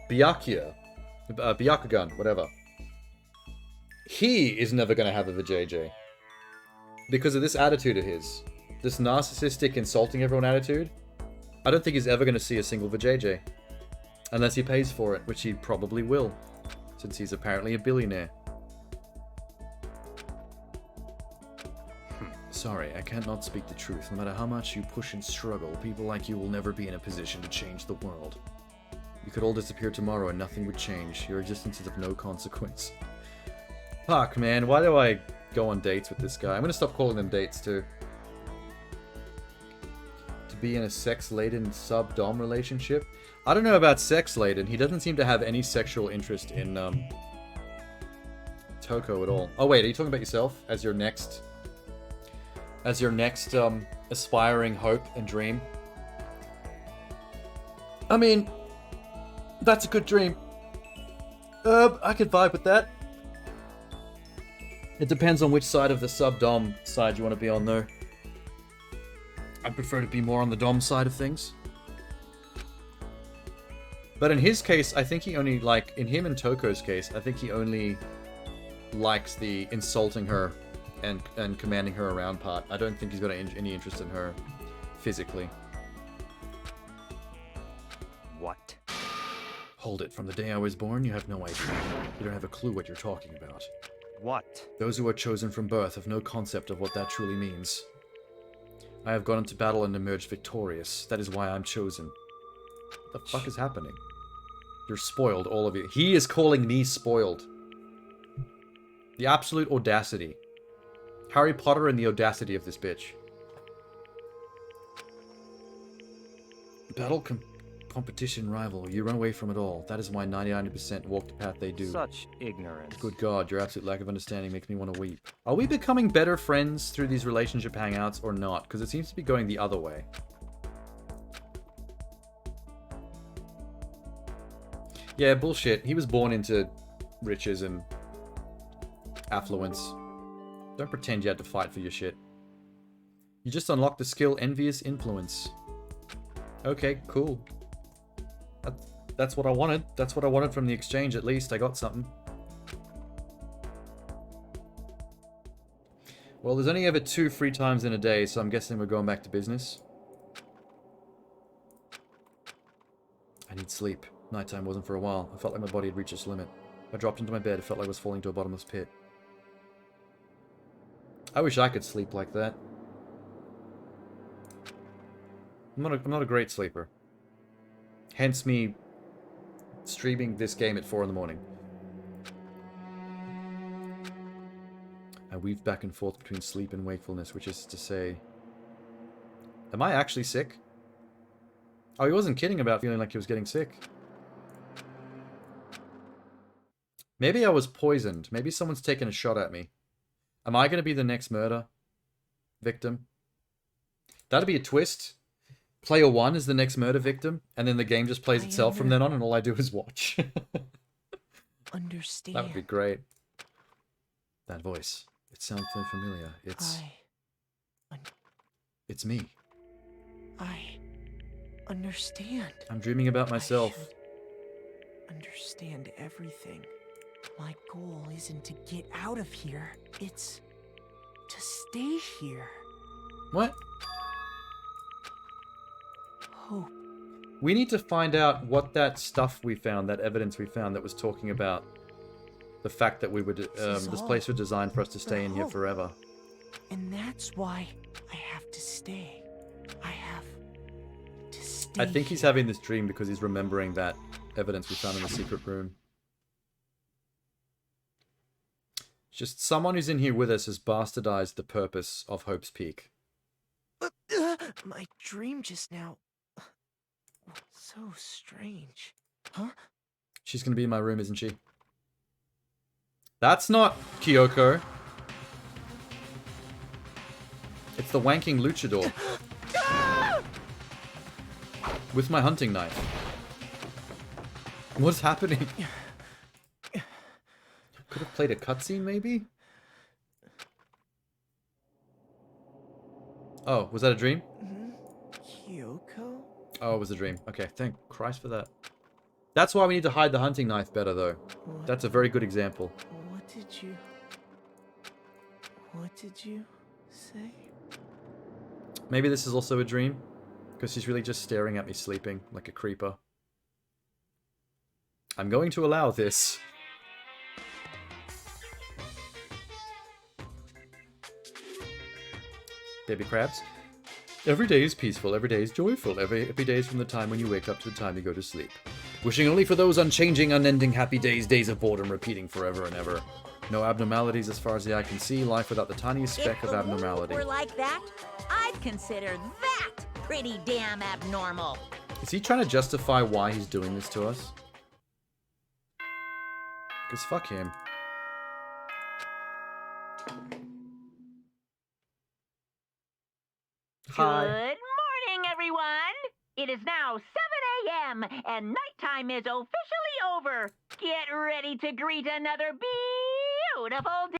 C: Byakugan, whatever. He is never going to have a vajayjay. Because of this attitude of his. This narcissistic, insulting everyone attitude. I don't think he's ever going to see a single vajayjay. Unless he pays for it, which he probably will. Since he's apparently a billionaire. Sorry, I can't not speak the truth. No matter how much you push and struggle, people like you will never be in a position to change the world. You could all disappear tomorrow and nothing would change. Your existence is of no consequence. Fuck, man. Why do I go on dates with this guy? I'm gonna stop calling them dates, too. To be in a sex-laden sub-dom relationship? I don't know about sex-laden. He doesn't seem to have any sexual interest in, Toko at all. Oh, wait. Are you talking about yourself as your next... aspiring hope and dream? I mean... That's a good dream. I could vibe with that. It depends on which side of the sub-dom side you want to be on, though. I prefer to be more on the dom side of things. But in his case, I think he only, like, in him and Toko's case, I think he only likes the insulting her and commanding her around part. I don't think he's got any interest in her physically.
I: What?
C: Hold it. From the day I was born, you have no idea. You don't have a clue what you're talking about.
I: What?
C: Those who are chosen from birth have no concept of what that truly means. I have gone into battle and emerged victorious. That is why I'm chosen. What the fuck is happening? You're spoiled, all of you. He is calling me spoiled. The absolute audacity. Harry Potter and the audacity of this bitch. Battle competition rival. You run away from it all. That is why 99% walk the path they do.
I: Such ignorance.
C: Good God, your absolute lack of understanding makes me want to weep. Are we becoming better friends through these relationship hangouts or not? Because it seems to be going the other way. Yeah, bullshit. He was born into riches and affluence. Don't pretend you had to fight for your shit. You just unlocked the skill Envious Influence. Okay, cool. That's what I wanted. That's what I wanted from the exchange, at least. I got something. Well, there's only ever 2 free times in a day, so I'm guessing we're going back to business. I need sleep. Nighttime wasn't for a while. I felt like my body had reached its limit. I dropped into my bed. It felt like I was falling to a bottomless pit. I wish I could sleep like that. I'm not a great sleeper. Hence me streaming this game at 4 in the morning. I weave back and forth between sleep and wakefulness, which is to say... Am I actually sick? Oh, he wasn't kidding about feeling like he was getting sick. Maybe I was poisoned. Maybe someone's taken a shot at me. Am I going to be the next murder victim? That'd be a twist. Player 1 is the next murder victim, and then the game just plays itself from then on, and all I do is watch.
L: Understand.
C: That would be great. That voice. It sounds so familiar. It's me.
L: I understand.
C: I'm dreaming about myself.
L: Understand everything. My goal isn't to get out of here. It's to stay here.
C: What?
L: Hope.
C: We need to find out what that stuff we found, that evidence we found that was talking about the fact that we would, this place was designed for us to stay in here forever.
L: And that's why I have to stay. I have to stay.
C: I think he's having this dream because he's remembering that evidence we found in the secret room. Just someone who's in here with us has bastardized the purpose of Hope's Peak.
L: My dream just now was so strange. Huh?
C: She's gonna be in my room, isn't she? That's not Kyoko. It's the wanking luchador. With my hunting knife. What's happening? Could have played a cutscene, maybe? Oh, was that a dream?
L: Kyoko?
C: Oh, it was a dream. Okay, thank Christ for that. That's why we need to hide the hunting knife better, though. That's a very good example.
L: What did you say?
C: Maybe this is also a dream, because she's really just staring at me sleeping like a creeper. I'm going to allow this. Baby crabs. Every day is peaceful, every day is joyful, every day is from the time when you wake up to the time you go to sleep. Wishing only for those unchanging, unending happy days, days of boredom repeating forever and ever. No abnormalities as far as the eye can see, life without the tiniest speck of abnormality.
H: If the world were like that, I'd consider that pretty damn abnormal.
C: Is he trying to justify why he's doing this to us? Because fuck him. Hi.
J: Good morning, everyone. It is now 7 a.m. and nighttime is officially over. Get ready to greet another beautiful day.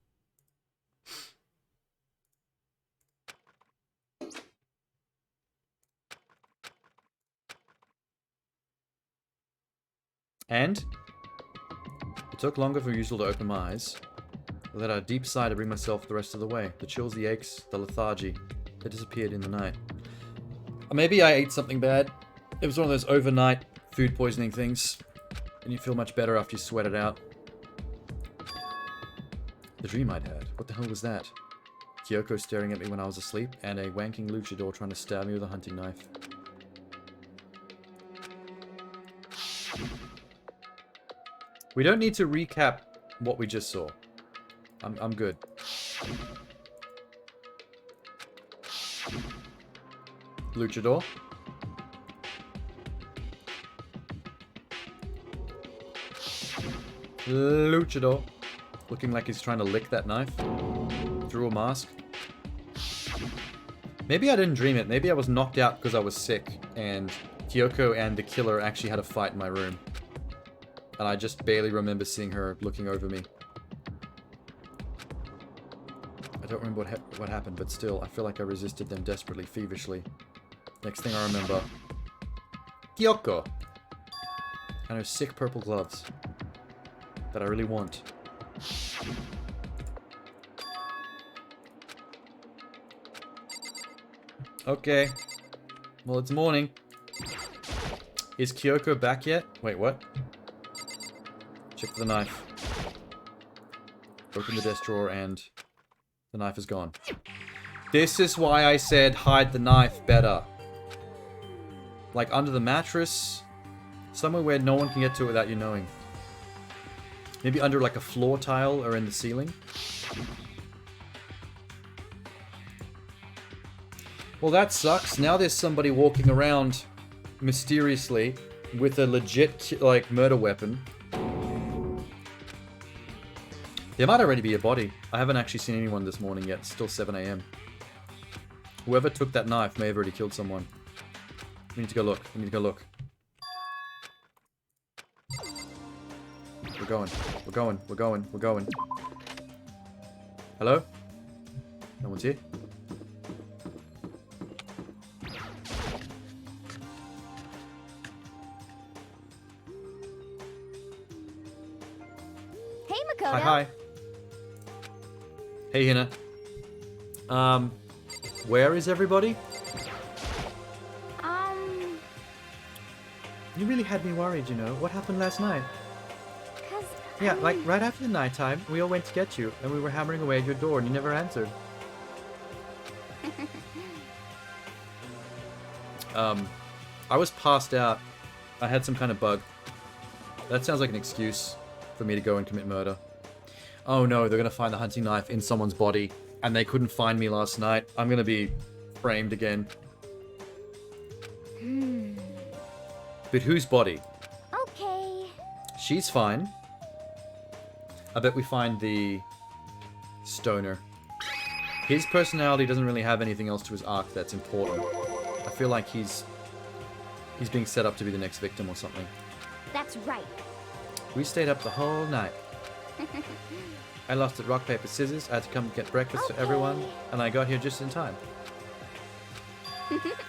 C: And it took longer than usual to open my eyes. I let out a deep sigh to bring myself the rest of the way. The chills, the aches, the lethargy, they disappeared in the night. Or maybe I ate something bad. It was one of those overnight food poisoning things. And you feel much better after you sweat it out. The dream I'd had. What the hell was that? Kyoko staring at me when I was asleep, and a wanking luchador trying to stab me with a hunting knife. We don't need to recap what we just saw. I'm good. Luchador. Luchador. Looking like he's trying to lick that knife. Through a mask. Maybe I didn't dream it. Maybe I was knocked out because I was sick. And Kyoko and the killer actually had a fight in my room. And I just barely remember seeing her looking over me. I don't remember what happened, but still, I feel like I resisted them desperately, feverishly. Next thing I remember... Kyoko! And her sick purple gloves. That I really want. Okay. Well, it's morning. Is Kyoko back yet? Wait, what? Check for the knife. Open the desk drawer and the knife is gone. This is why I said hide the knife better. Like under the mattress. Somewhere where no one can get to it without you knowing. Maybe under like a floor tile or in the ceiling. Well, that sucks. Now there's somebody walking around mysteriously with a legit like murder weapon. There might already be a body. I haven't actually seen anyone this morning yet. It's still 7 a.m. Whoever took that knife may have already killed someone. We need to go look. We need to go look. We're going. We're going. We're going. We're going. Hello? No one's here?
M: Hey Makoto.
C: Hi. Hey, Hina. Where is everybody? You really had me worried, you know. What happened last night? Yeah, like right after the nighttime, we all went to get you, and we were hammering away at your door, and you never answered. I was passed out. I had some kind of bug. That sounds like an excuse for me to go and commit murder. Oh no, they're gonna find the hunting knife in someone's body, and they couldn't find me last night. I'm gonna be framed again. But whose body?
M: Okay.
C: She's fine. I bet we find the stoner. His personality doesn't really have anything else to his arc that's important. I feel like he's being set up to be the next victim or something.
M: That's right.
C: We stayed up the whole night. I lost at rock, paper, scissors. I had to come get breakfast for everyone, and I got here just in time.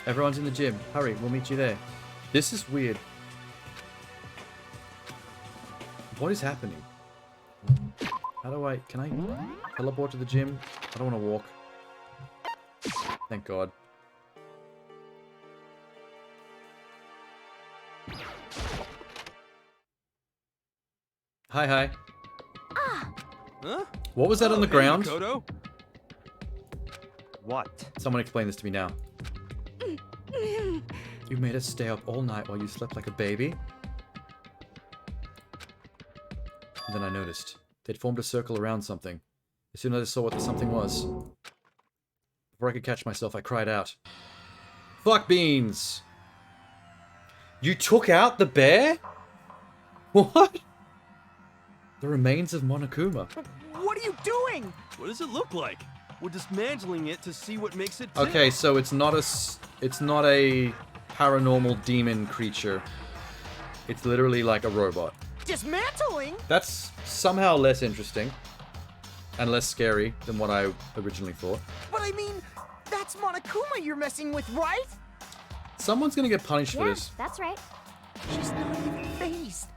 C: Everyone's in the gym. Hurry, we'll meet you there. This is weird. What is happening? How do I... Can I teleport to the gym? I don't want to walk. Thank God. Hi.
E: Huh?
C: What was that on the ground?
E: Makoto?
I: What?
C: Someone explain this to me now. You made us stay up all night while you slept like a baby? And then I noticed. They'd formed a circle around something. As soon as I saw what the something was, before I could catch myself, I cried out. Fuck beans! You took out the bear? What? The remains of Monokuma.
L: What are you doing?
E: What does it look like? We're dismantling it to see what makes it tick.
C: Okay, so it's not a paranormal demon creature. It's literally like a robot.
L: Dismantling?
C: That's somehow less interesting and less scary than what I originally thought.
L: But I mean, that's Monokuma you're messing with, right?
C: Someone's gonna get punished for
M: Yeah,
C: this.
M: that's right.
L: She's not even phased.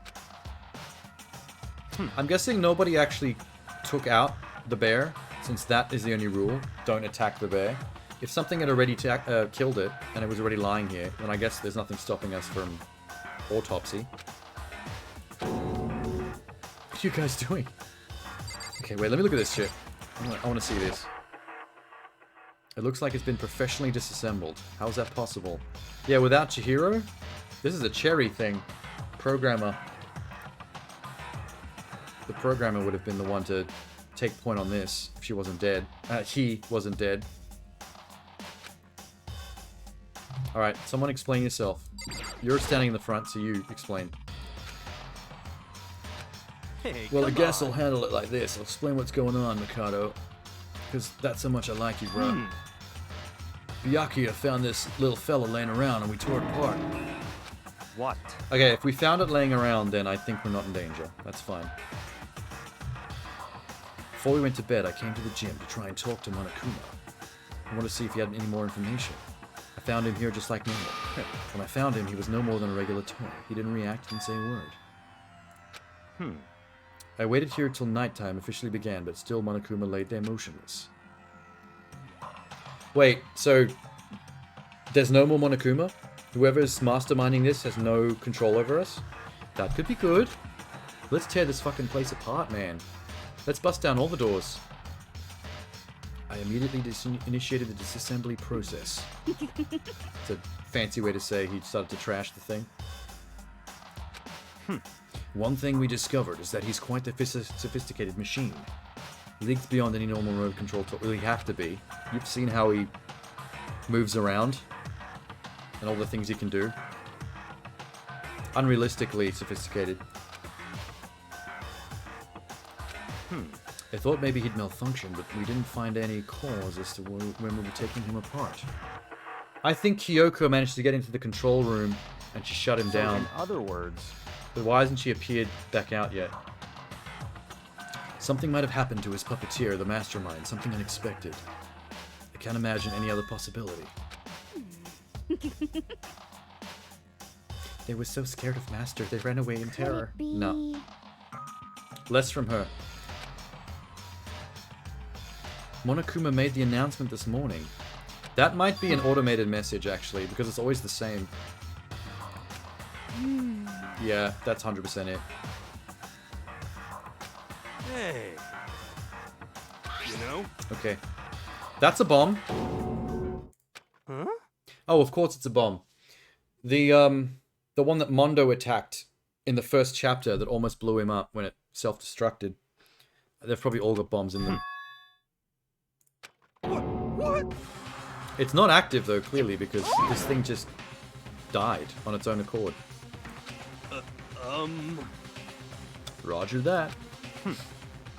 C: I'm guessing nobody actually took out the bear, since that is the only rule. Don't attack the bear. If something had already killed it, and it was already lying here, then I guess there's nothing stopping us from autopsy. What are you guys doing? Okay, wait, let me look at this shit. I want to see this. It looks like it's been professionally disassembled. How is that possible? Yeah, without Chihiro? This is a cherry thing. Programmer. The programmer would have been the one to take point on this if she wasn't dead. He wasn't dead. Alright, someone explain yourself. You're standing in the front, so you explain.
E: Hey,
C: Well, I
E: come
C: guess
E: on.
C: I'll handle it like this. I'll explain what's going on, Mikado. Because that's how much I like you, bro. Byakuya found this little fella laying around and we tore it apart.
I: What?
C: Okay, if we found it laying around, then I think we're not in danger. That's fine. Before we went to bed, I came to the gym to try and talk to Monokuma. I wanted to see if he had any more information. I found him here just like normal. When I found him, he was no more than a regular toy. He didn't react, didn't say a word. I waited here till nighttime officially began, but still Monokuma laid there motionless. Wait, so there's no more Monokuma? Whoever's masterminding this has no control over us? That could be good. Let's tear this fucking place apart, man. Let's bust down all the doors. I immediately initiated the disassembly process. It's a fancy way to say he started to trash the thing. One thing we discovered is that he's quite the sophisticated machine. Leagues beyond any normal road control tool. Really have to be. You've seen how he moves around and all the things he can do. Unrealistically sophisticated. I thought maybe he'd malfunction, but we didn't find any cause as to when we were taking him apart. I think Kyoko managed to get into the control room and she shut him down.
I: In other words,
C: But why hasn't she appeared back out yet? Something might have happened to his puppeteer, the mastermind, something unexpected. I can't imagine any other possibility. They were so scared of Master, they ran away in terror.
M: Could it be...
C: No. Less from her. Monokuma made the announcement this morning. That might be an automated message, actually, because it's always the same. Yeah, that's 100% it.
E: Hey. You know?
C: Okay. That's a bomb.
E: Huh?
C: Oh, of course it's a bomb. The one that Mondo attacked in the first chapter that almost blew him up when it self-destructed. They've probably all got bombs in them.
E: What?
C: It's not active, though, clearly, because this thing just died on its own accord. Roger that.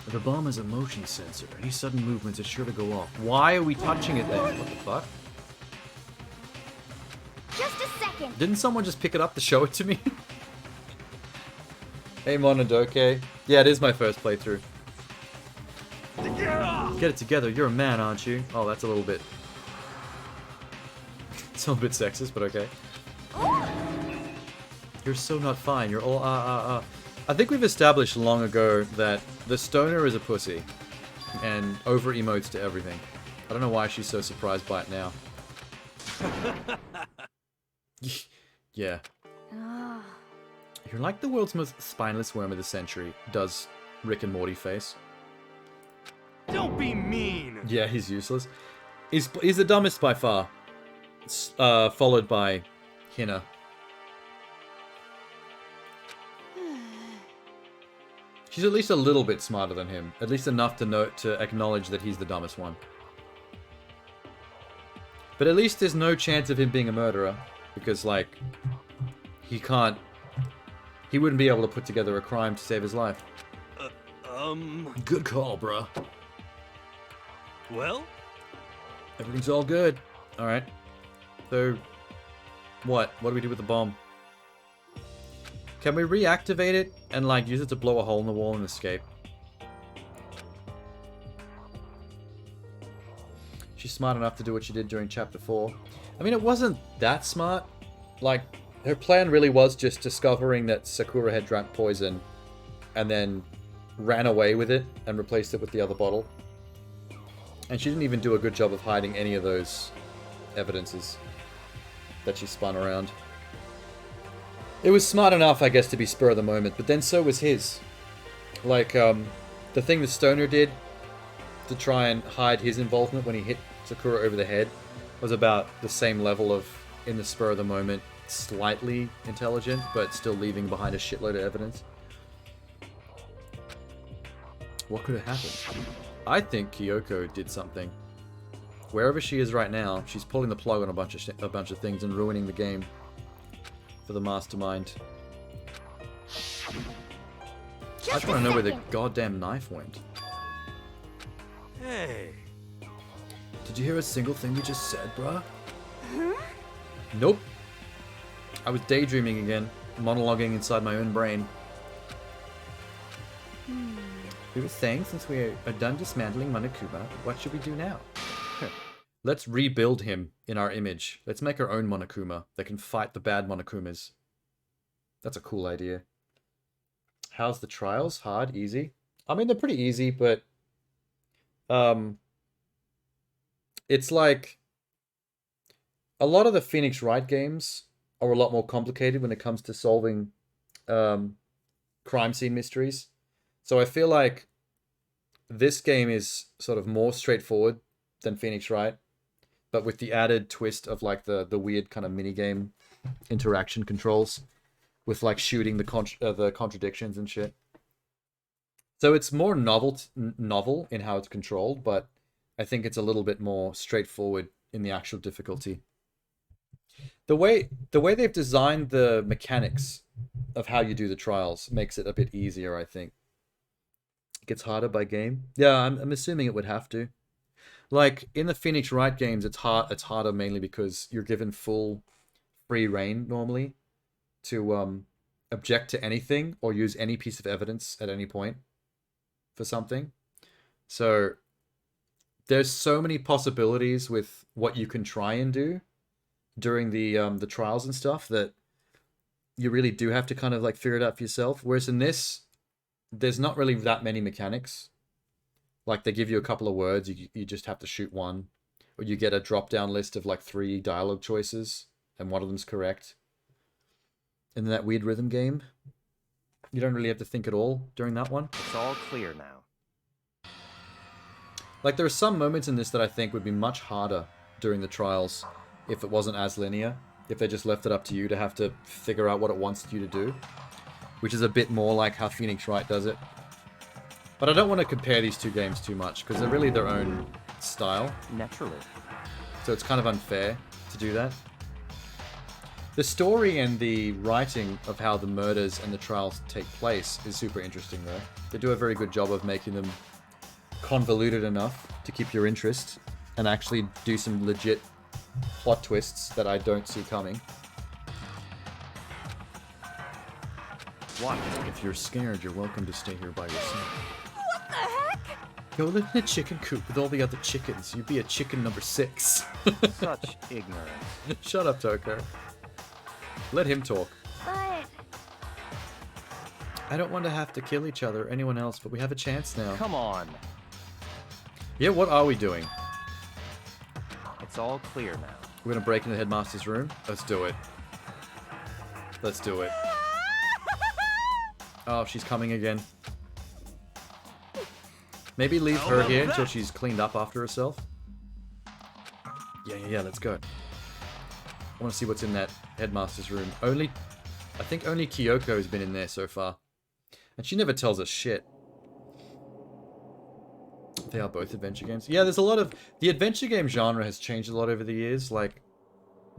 C: The bomb has a motion sensor. Any sudden movements is sure to go off. Why are we touching it then? What the fuck?
M: Just a second.
C: Didn't someone just pick it up to show it to me? Hey, Monodoke. Yeah, it is my first playthrough. Get it together. You're a man, aren't you? Oh, that's a little bit... It's a little bit sexist, but okay. You're so not fine. You're all I think we've established long ago that the stoner is a pussy and over-emotes to everything. I don't know why she's so surprised by it now. Yeah. You're like the world's most spineless worm of the century, does Rick and Morty face.
E: Don't be mean!
C: Yeah, he's useless. He's the dumbest by far. Followed by Hina. She's at least a little bit smarter than him. At least enough to acknowledge that he's the dumbest one. But at least there's no chance of him being a murderer. Because, like, he wouldn't be able to put together a crime to save his life. Good call, bruh.
E: Well?
C: Everything's all good. Alright. So, what? What do we do with the bomb? Can we reactivate it and, like, use it to blow a hole in the wall and escape? She's smart enough to do what she did during Chapter 4. I mean, it wasn't that smart. Like, her plan really was just discovering that Sakura had drank poison and then ran away with it and replaced it with the other bottle. And she didn't even do a good job of hiding any of those evidences that she spun around. It was smart enough, I guess, to be spur of the moment, but then so was his. Like, the thing the Stoner did to try and hide his involvement when he hit Sakura over the head was about the same level of, in the spur of the moment, slightly intelligent, but still leaving behind a shitload of evidence. What could have happened? I think Kyoko did something. Wherever she is right now, she's pulling the plug on a bunch of things and ruining the game for the mastermind. I just want to know where the goddamn knife went.
E: Hey.
C: Did you hear a single thing we just said, bruh? Nope. I was daydreaming again, monologuing inside my own brain. We were saying, since we are done dismantling Monokuma, what should we do now? Let's rebuild him in our image. Let's make our own Monokuma that can fight the bad Monokumas. That's a cool idea. How's the trials? Hard? Easy? I mean, they're pretty easy, but... it's like... a lot of the Phoenix Wright games are a lot more complicated when it comes to solving crime scene mysteries. So I feel like this game is sort of more straightforward than Phoenix Wright, but with the added twist of like the weird kind of minigame interaction controls with like shooting the contradictions and shit. So it's more novel in how it's controlled, but I think it's a little bit more straightforward in the actual difficulty. The way they've designed the mechanics of how you do the trials makes it a bit easier, I think. It gets harder by game. Yeah, I'm assuming it would have to. Like in the Phoenix Wright games, it's harder mainly because you're given full free reign normally to object to anything or use any piece of evidence at any point for something. So there's so many possibilities with what you can try and do during the trials and stuff that you really do have to kind of like figure it out for yourself. Whereas in this, there's not really that many mechanics. Like, they give you a couple of words, you just have to shoot one. Or you get a drop-down list of, like, 3 dialogue choices, and one of them's correct. And then that weird rhythm game, you don't really have to think at all during that one.
I: It's all clear now.
C: Like, there are some moments in this that I think would be much harder during the trials if it wasn't as linear. If they just left it up to you to have to figure out what it wants you to do. Which is a bit more like how Phoenix Wright does it. But I don't want to compare these two games too much, because they're really their own style.
I: Naturally.
C: So it's kind of unfair to do that. The story and the writing of how the murders and the trials take place is super interesting, though. They do a very good job of making them convoluted enough to keep your interest, and actually do some legit plot twists that I don't see coming.
I: What?
C: If you're scared, you're welcome to stay here by yourself.
G: What the heck?
C: Go live in a chicken coop with all the other chickens. You'd be a chicken number 6.
I: Such ignorance.
C: Shut up, Toko. Let him talk.
M: But
C: I don't want to have to kill each other or anyone else, but we have a chance now.
I: Come on.
C: Yeah, what are we doing?
I: It's all clear now.
C: We're gonna break into the headmaster's room? Let's do it. Let's do it. Oh, she's coming again. Maybe leave her here until she's cleaned up after herself. Yeah, let's go. I want to see what's in that headmaster's room. I think only Kyoko has been in there so far. And she never tells us shit. They are both adventure games. Yeah, there's a lot of... The adventure game genre has changed a lot over the years. Like,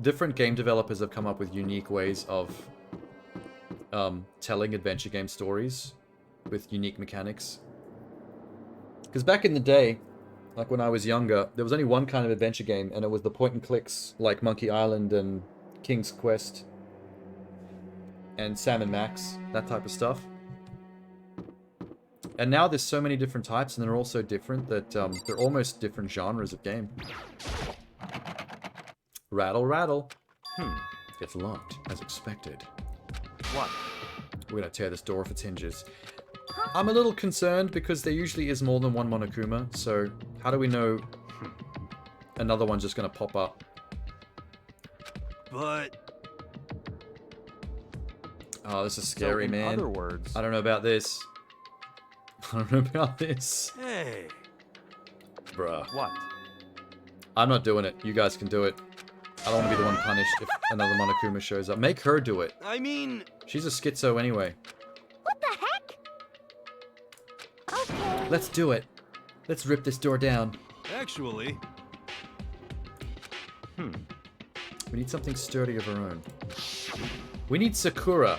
C: different game developers have come up with unique ways of telling adventure game stories with unique mechanics. Because back in the day, like when I was younger, there was only one kind of adventure game, and it was the point and clicks, like Monkey Island and King's Quest and Sam & Max, that type of stuff. And now there's so many different types, and they're all so different that they're almost different genres of game. Rattle, rattle. It's locked, as expected.
I: What?
C: We're gonna tear this door off its hinges. I'm a little concerned because there usually is more than one Monokuma, so how do we know another one's just gonna pop up?
E: But...
C: Oh, this is scary,
I: so in
C: man.
I: other words...
C: I don't know about this. I don't know about this.
E: Hey.
C: Bruh.
I: What?
C: I'm not doing it. You guys can do it. I don't want to be the one punished if another Monokuma shows up. Make her do it.
E: I mean...
C: She's a schizo anyway.
G: What the heck? Okay.
C: Let's do it. Let's rip this door down.
E: Actually...
C: We need something sturdy of our own. We need Sakura.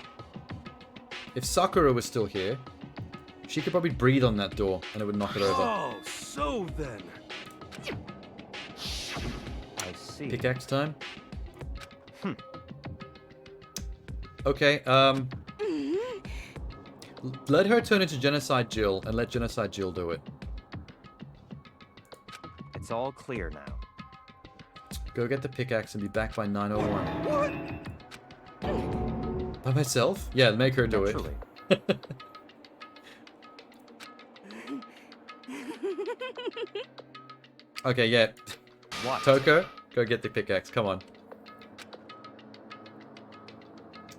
C: If Sakura was still here, she could probably breathe on that door and it would knock it over.
E: Oh, so then...
I: I see.
C: Pickaxe time? Okay, let her turn into Genocide Jill and let Genocide Jill do it.
I: It's all clear now.
C: Go get the pickaxe and be back by 9:01. What? By myself? Yeah, make her do
I: Naturally.
C: it. Okay, yeah.
I: What?
C: Toko, go get the pickaxe. Come on.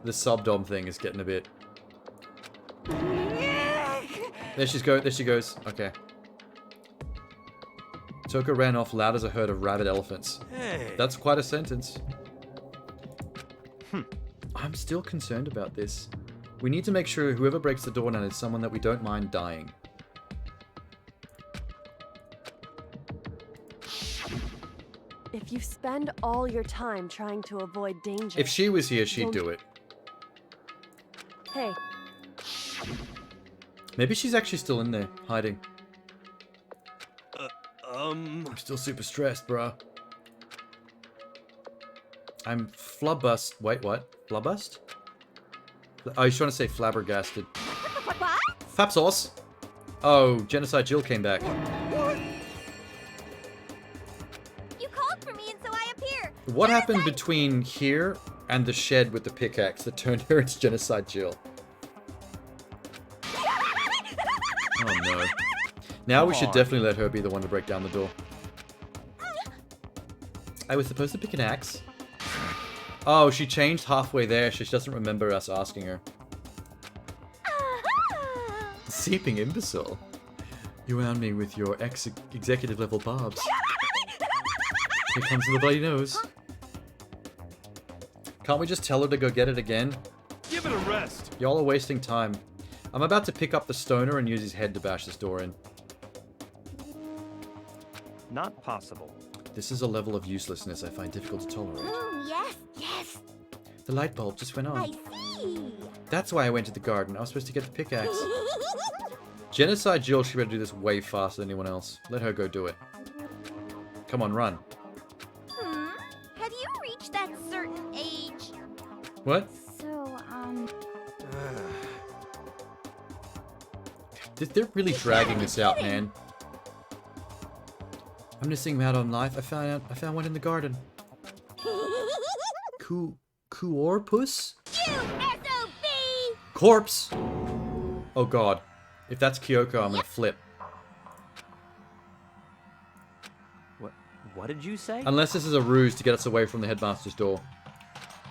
C: The sub-dom thing is getting a bit... There she goes. Okay. Toko ran off loud as a herd of rabid elephants.
E: Hey.
C: That's quite a sentence. I'm still concerned about this. We need to make sure whoever breaks the door down is someone that we don't mind dying.
B: If you spend all your time trying to avoid danger...
C: If she was here, she'd do it.
B: Hey,
C: Maybe she's actually still in there, hiding.
E: I'm
C: still super stressed, bruh. I'm flubbust. Wait, what? Flubbust? Oh, he's trying to say flabbergasted.
G: What?
C: Fap sauce. Oh, Genocide Jill came back.
G: You called for me and so I appear.
C: What happened between here and the shed with the pickaxe that turned her into Genocide Jill? Oh no. Now
I: Come
C: we should
I: on.
C: definitely let her be the one to break down the door. I was supposed to pick an axe. Oh, she changed halfway there. She doesn't remember us asking her. Seeping imbecile. You wound me with your executive level barbs. Here comes the bloody nose. Can't we just tell her to go get it again?
E: Give it a rest.
C: Y'all are wasting time. I'm about to pick up the stoner and use his head to bash this door in.
I: Not possible.
C: This is a level of uselessness I find difficult to tolerate.
G: Yes, yes.
C: The light bulb just went on.
G: I see.
C: That's why I went to the garden. I was supposed to get the pickaxe. Genocide Jill should be able to do this way faster than anyone else. Let her go do it. Come on, run.
G: Have you reached that certain age?
C: What?
M: So,
C: They're really dragging this out, man. I'm missing out on life. I found one in the garden. Kuorpus?
G: You SOB!
C: Corpse! Oh god. If that's Kyoko, I'm gonna flip.
I: What did you say?
C: Unless this is a ruse to get us away from the headmaster's door.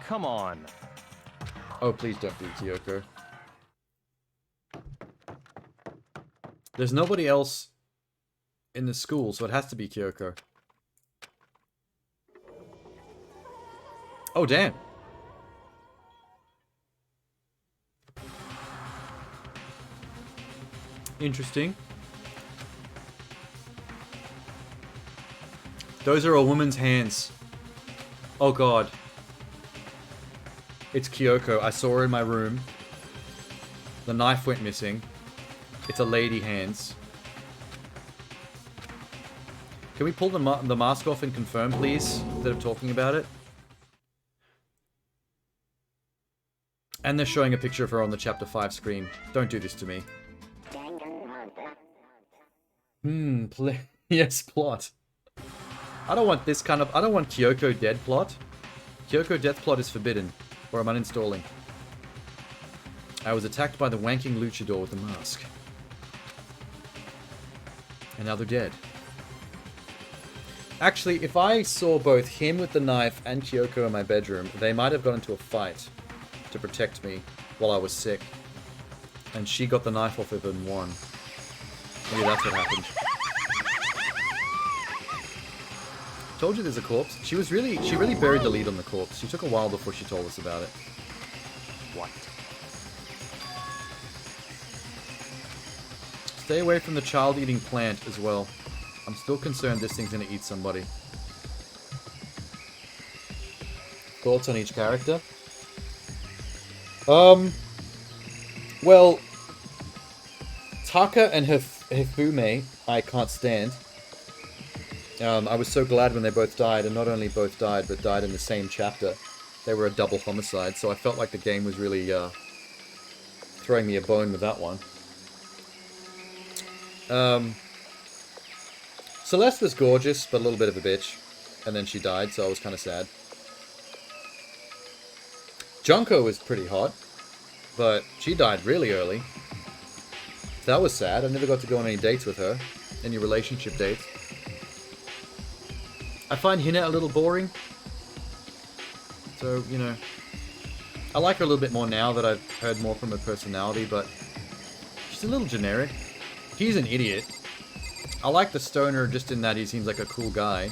I: Come on.
C: Oh, please don't be Kyoko. There's nobody else in the school, so it has to be Kyoko. Oh, damn. Interesting. Those are a woman's hands. Oh god. It's Kyoko. I saw her in my room. The knife went missing. It's a lady hands. Can we pull the mask off and confirm, please, instead of talking about it? And they're showing a picture of her on the Chapter 5 screen. Don't do this to me. Yes, plot. I don't want this kind of... I don't want Kyoko dead plot. Kyoko death plot is forbidden, or I'm uninstalling. I was attacked by the wanking luchador with the mask. And now they're dead. Actually, if I saw both him with the knife and Kyoko in my bedroom, they might have got into a fight to protect me while I was sick. And she got the knife off of him and won. Maybe that's what happened. Told you there's a corpse. She really buried the lead on the corpse. She took a while before she told us about it.
I: What?
C: Stay away from the child-eating plant as well. I'm still concerned this thing's gonna eat somebody. Thoughts on each character? Well, Taka and Hifume, I can't stand. I was so glad when they both died, and not only both died, but died in the same chapter. They were a double homicide, so I felt like the game was really throwing me a bone with that one. Celeste was gorgeous, but a little bit of a bitch. And then she died, so I was kind of sad. Junko was pretty hot, but she died really early. That was sad. I never got to go on any dates with her. Any relationship dates. I find Hina a little boring. So, you know. I like her a little bit more now that I've heard more from her personality, but she's a little generic. He's an idiot. I like the stoner just in that he seems like a cool guy.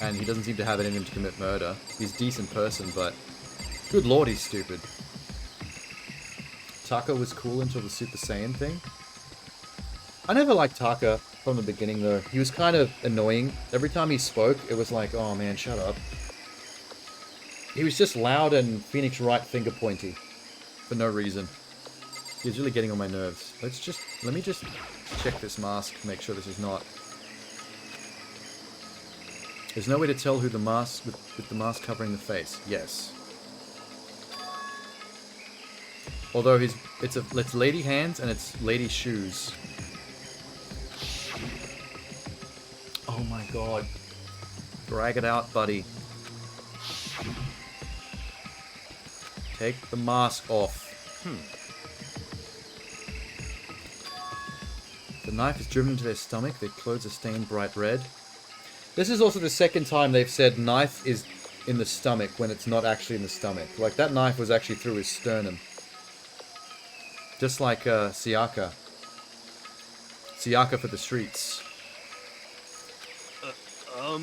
C: And he doesn't seem to have it in him to commit murder. He's a decent person, but good lord, he's stupid. Taka was cool until the Super Saiyan thing. I never liked Taka from the beginning, though. He was kind of annoying. Every time he spoke, it was like, oh man, shut up. He was just loud and Phoenix Wright finger pointy. For no reason. He was really getting on my nerves. Let me just check this mask, make sure this is not. There's no way to tell who the mask, with the mask covering the face. Yes. Although it's lady hands and it's lady shoes. Oh my god. Drag it out, buddy. Take the mask off. The The knife is driven into their stomach. Their clothes are stained bright red. This is also the second time they've said knife is in the stomach when it's not actually in the stomach. Like, that knife was actually through his sternum. Just like Siaka. Siaka for the streets. How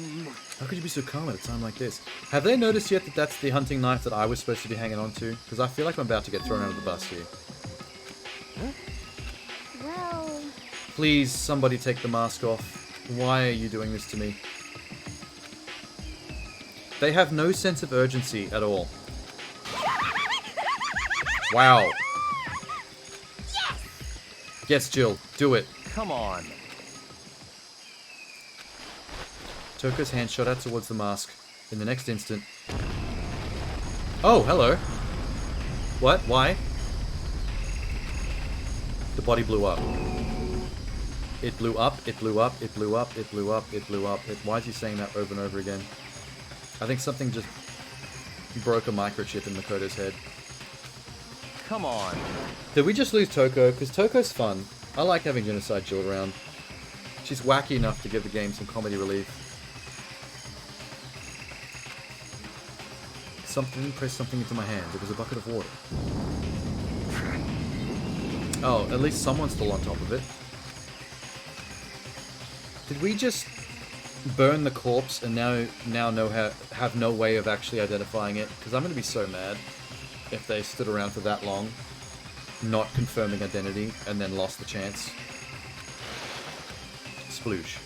C: could you be so calm at a time like this? Have they noticed yet that that's the hunting knife that I was supposed to be hanging on to? Because I feel like I'm about to get thrown out of the bus here.
M: Well...
C: Please, somebody take the mask off. Why are you doing this to me? They have no sense of urgency at all. Wow. Yes, Jill, do it.
I: Come on.
C: Toko's hand shot out towards the mask. In the next instant... Oh, hello. What? Why? The body blew up. It blew up, it blew up, it blew up, it blew up, it blew up. Why is he saying that over and over again? I think something just broke a microchip in Makoto's head.
I: Come on.
C: Did we just lose Toko? Because Toko's fun. I like having Genocide Jill around. She's wacky enough to give the game some comedy relief. Something pressed something into my hand. It was a bucket of water. Oh, at least someone's still on top of it. Did we just burn the corpse and now have no way of actually identifying it? Because I'm going to be so mad if they stood around for that long, not confirming identity, and then lost the chance. Sploosh.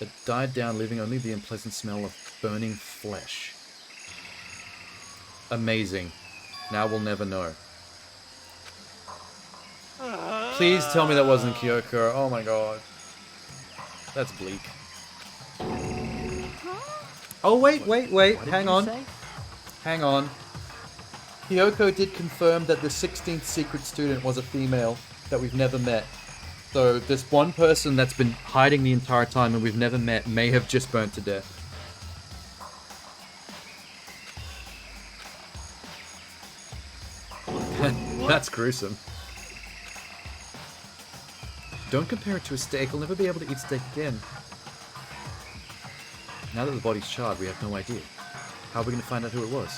C: It died down, leaving only the unpleasant smell of burning flesh. Amazing. Now we'll never know. Please tell me that wasn't Kyoko. Oh my god. That's bleak. Oh, wait. Hang on. Hang on. Kyoko did confirm that the 16th secret student was a female that we've never met. So this one person that's been hiding the entire time and we've never met may have just burnt to death. That's gruesome. Don't compare it to a steak. I'll never be able to eat steak again. Now that the body's charred, we have no idea. How are we going to find out who it was?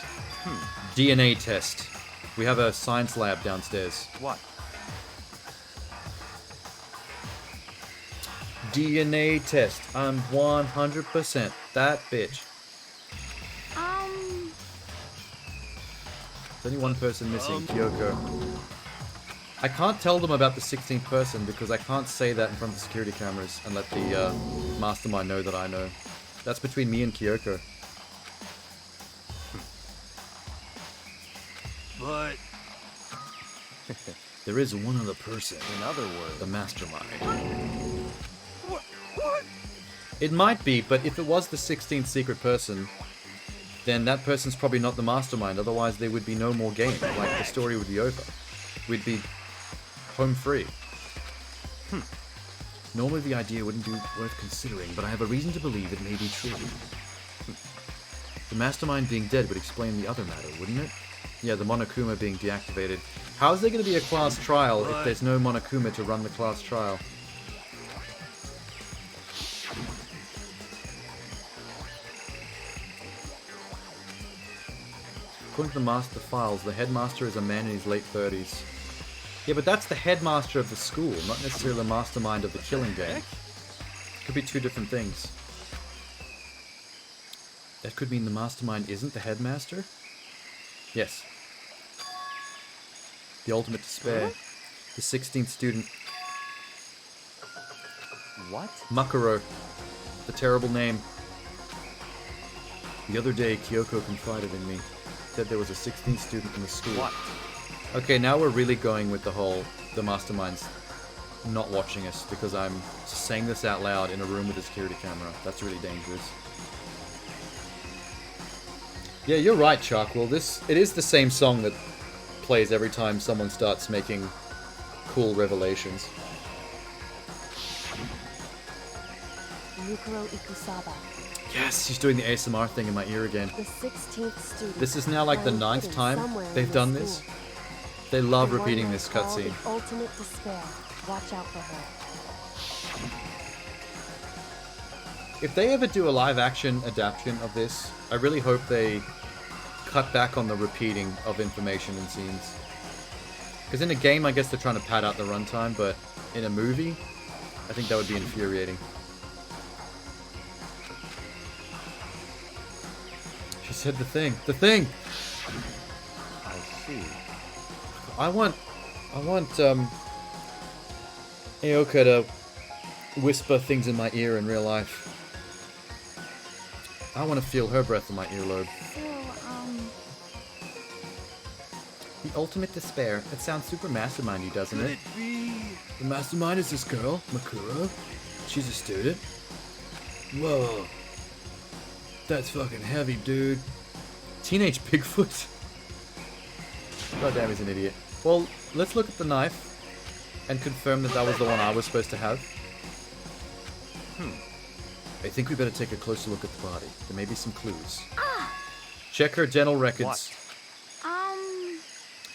C: DNA test. We have a science lab downstairs.
I: What?
C: DNA test. I'm 100% that bitch. There's only one person missing, Kyoko. I can't tell them about the 16th person because I can't say that in front of the security cameras and let the mastermind know that I know. That's between me and Kyoko.
E: But...
C: there is one other person.
I: In other words...
C: the mastermind.
E: What?
C: It might be, but if it was the 16th secret person, then that person's probably not the mastermind. Otherwise, there would be no more game. Like, the story would be over. We'd be home free. Normally the idea wouldn't be worth considering, but I have a reason to believe it may be true. The mastermind being dead would explain the other matter, wouldn't it? Yeah, the Monokuma being deactivated. How is there going to be a class trial if there's no Monokuma to run the class trial? According to the master files, the headmaster is a man in his late 30s. Yeah, but that's the headmaster of the school, not necessarily the mastermind of the killing game. Could be two different things. That could mean the mastermind isn't the headmaster? Yes. The ultimate despair. The 16th student.
I: What?
C: Makaro. The terrible name. The other day, Kyoko confided in me. Said there was a 16th student in the school.
I: What?
C: Okay, now we're really going with the whole, the mastermind's not watching us because I'm saying this out loud in a room with a security camera. That's really dangerous. Yeah, you're right, Charkwell. It is the same song that plays every time someone starts making cool revelations.
B: Yukiro Ikusaba.
C: Yes, she's doing the ASMR thing in my ear again.
B: The 16th student.
C: This is now like the 9th time they've done this. They love
B: The one
C: repeating
B: they
C: this
B: call
C: cutscene.
B: The ultimate despair. Watch out for her.
C: If they ever do a live-action adaptation of this, I really hope they cut back on the repeating of information and scenes. Because in a game, I guess they're trying to pad out the runtime, but in a movie, I think that would be infuriating. She said the thing. The thing!
I: I see.
C: I want Aoka to whisper things in my ear in real life. I want to feel her breath in my earlobe.
M: So,
C: The ultimate despair. It sounds super mastermindy, doesn't
E: Could
C: it?
E: it be?
C: The mastermind is this girl, Makuro. She's a student. Whoa. That's fucking heavy, dude. Teenage Bigfoot? God damn, he's an idiot. Well, let's look at the knife and confirm that that was the one I was supposed to have. I think we better take a closer look at the body. There may be some clues. Check her dental records.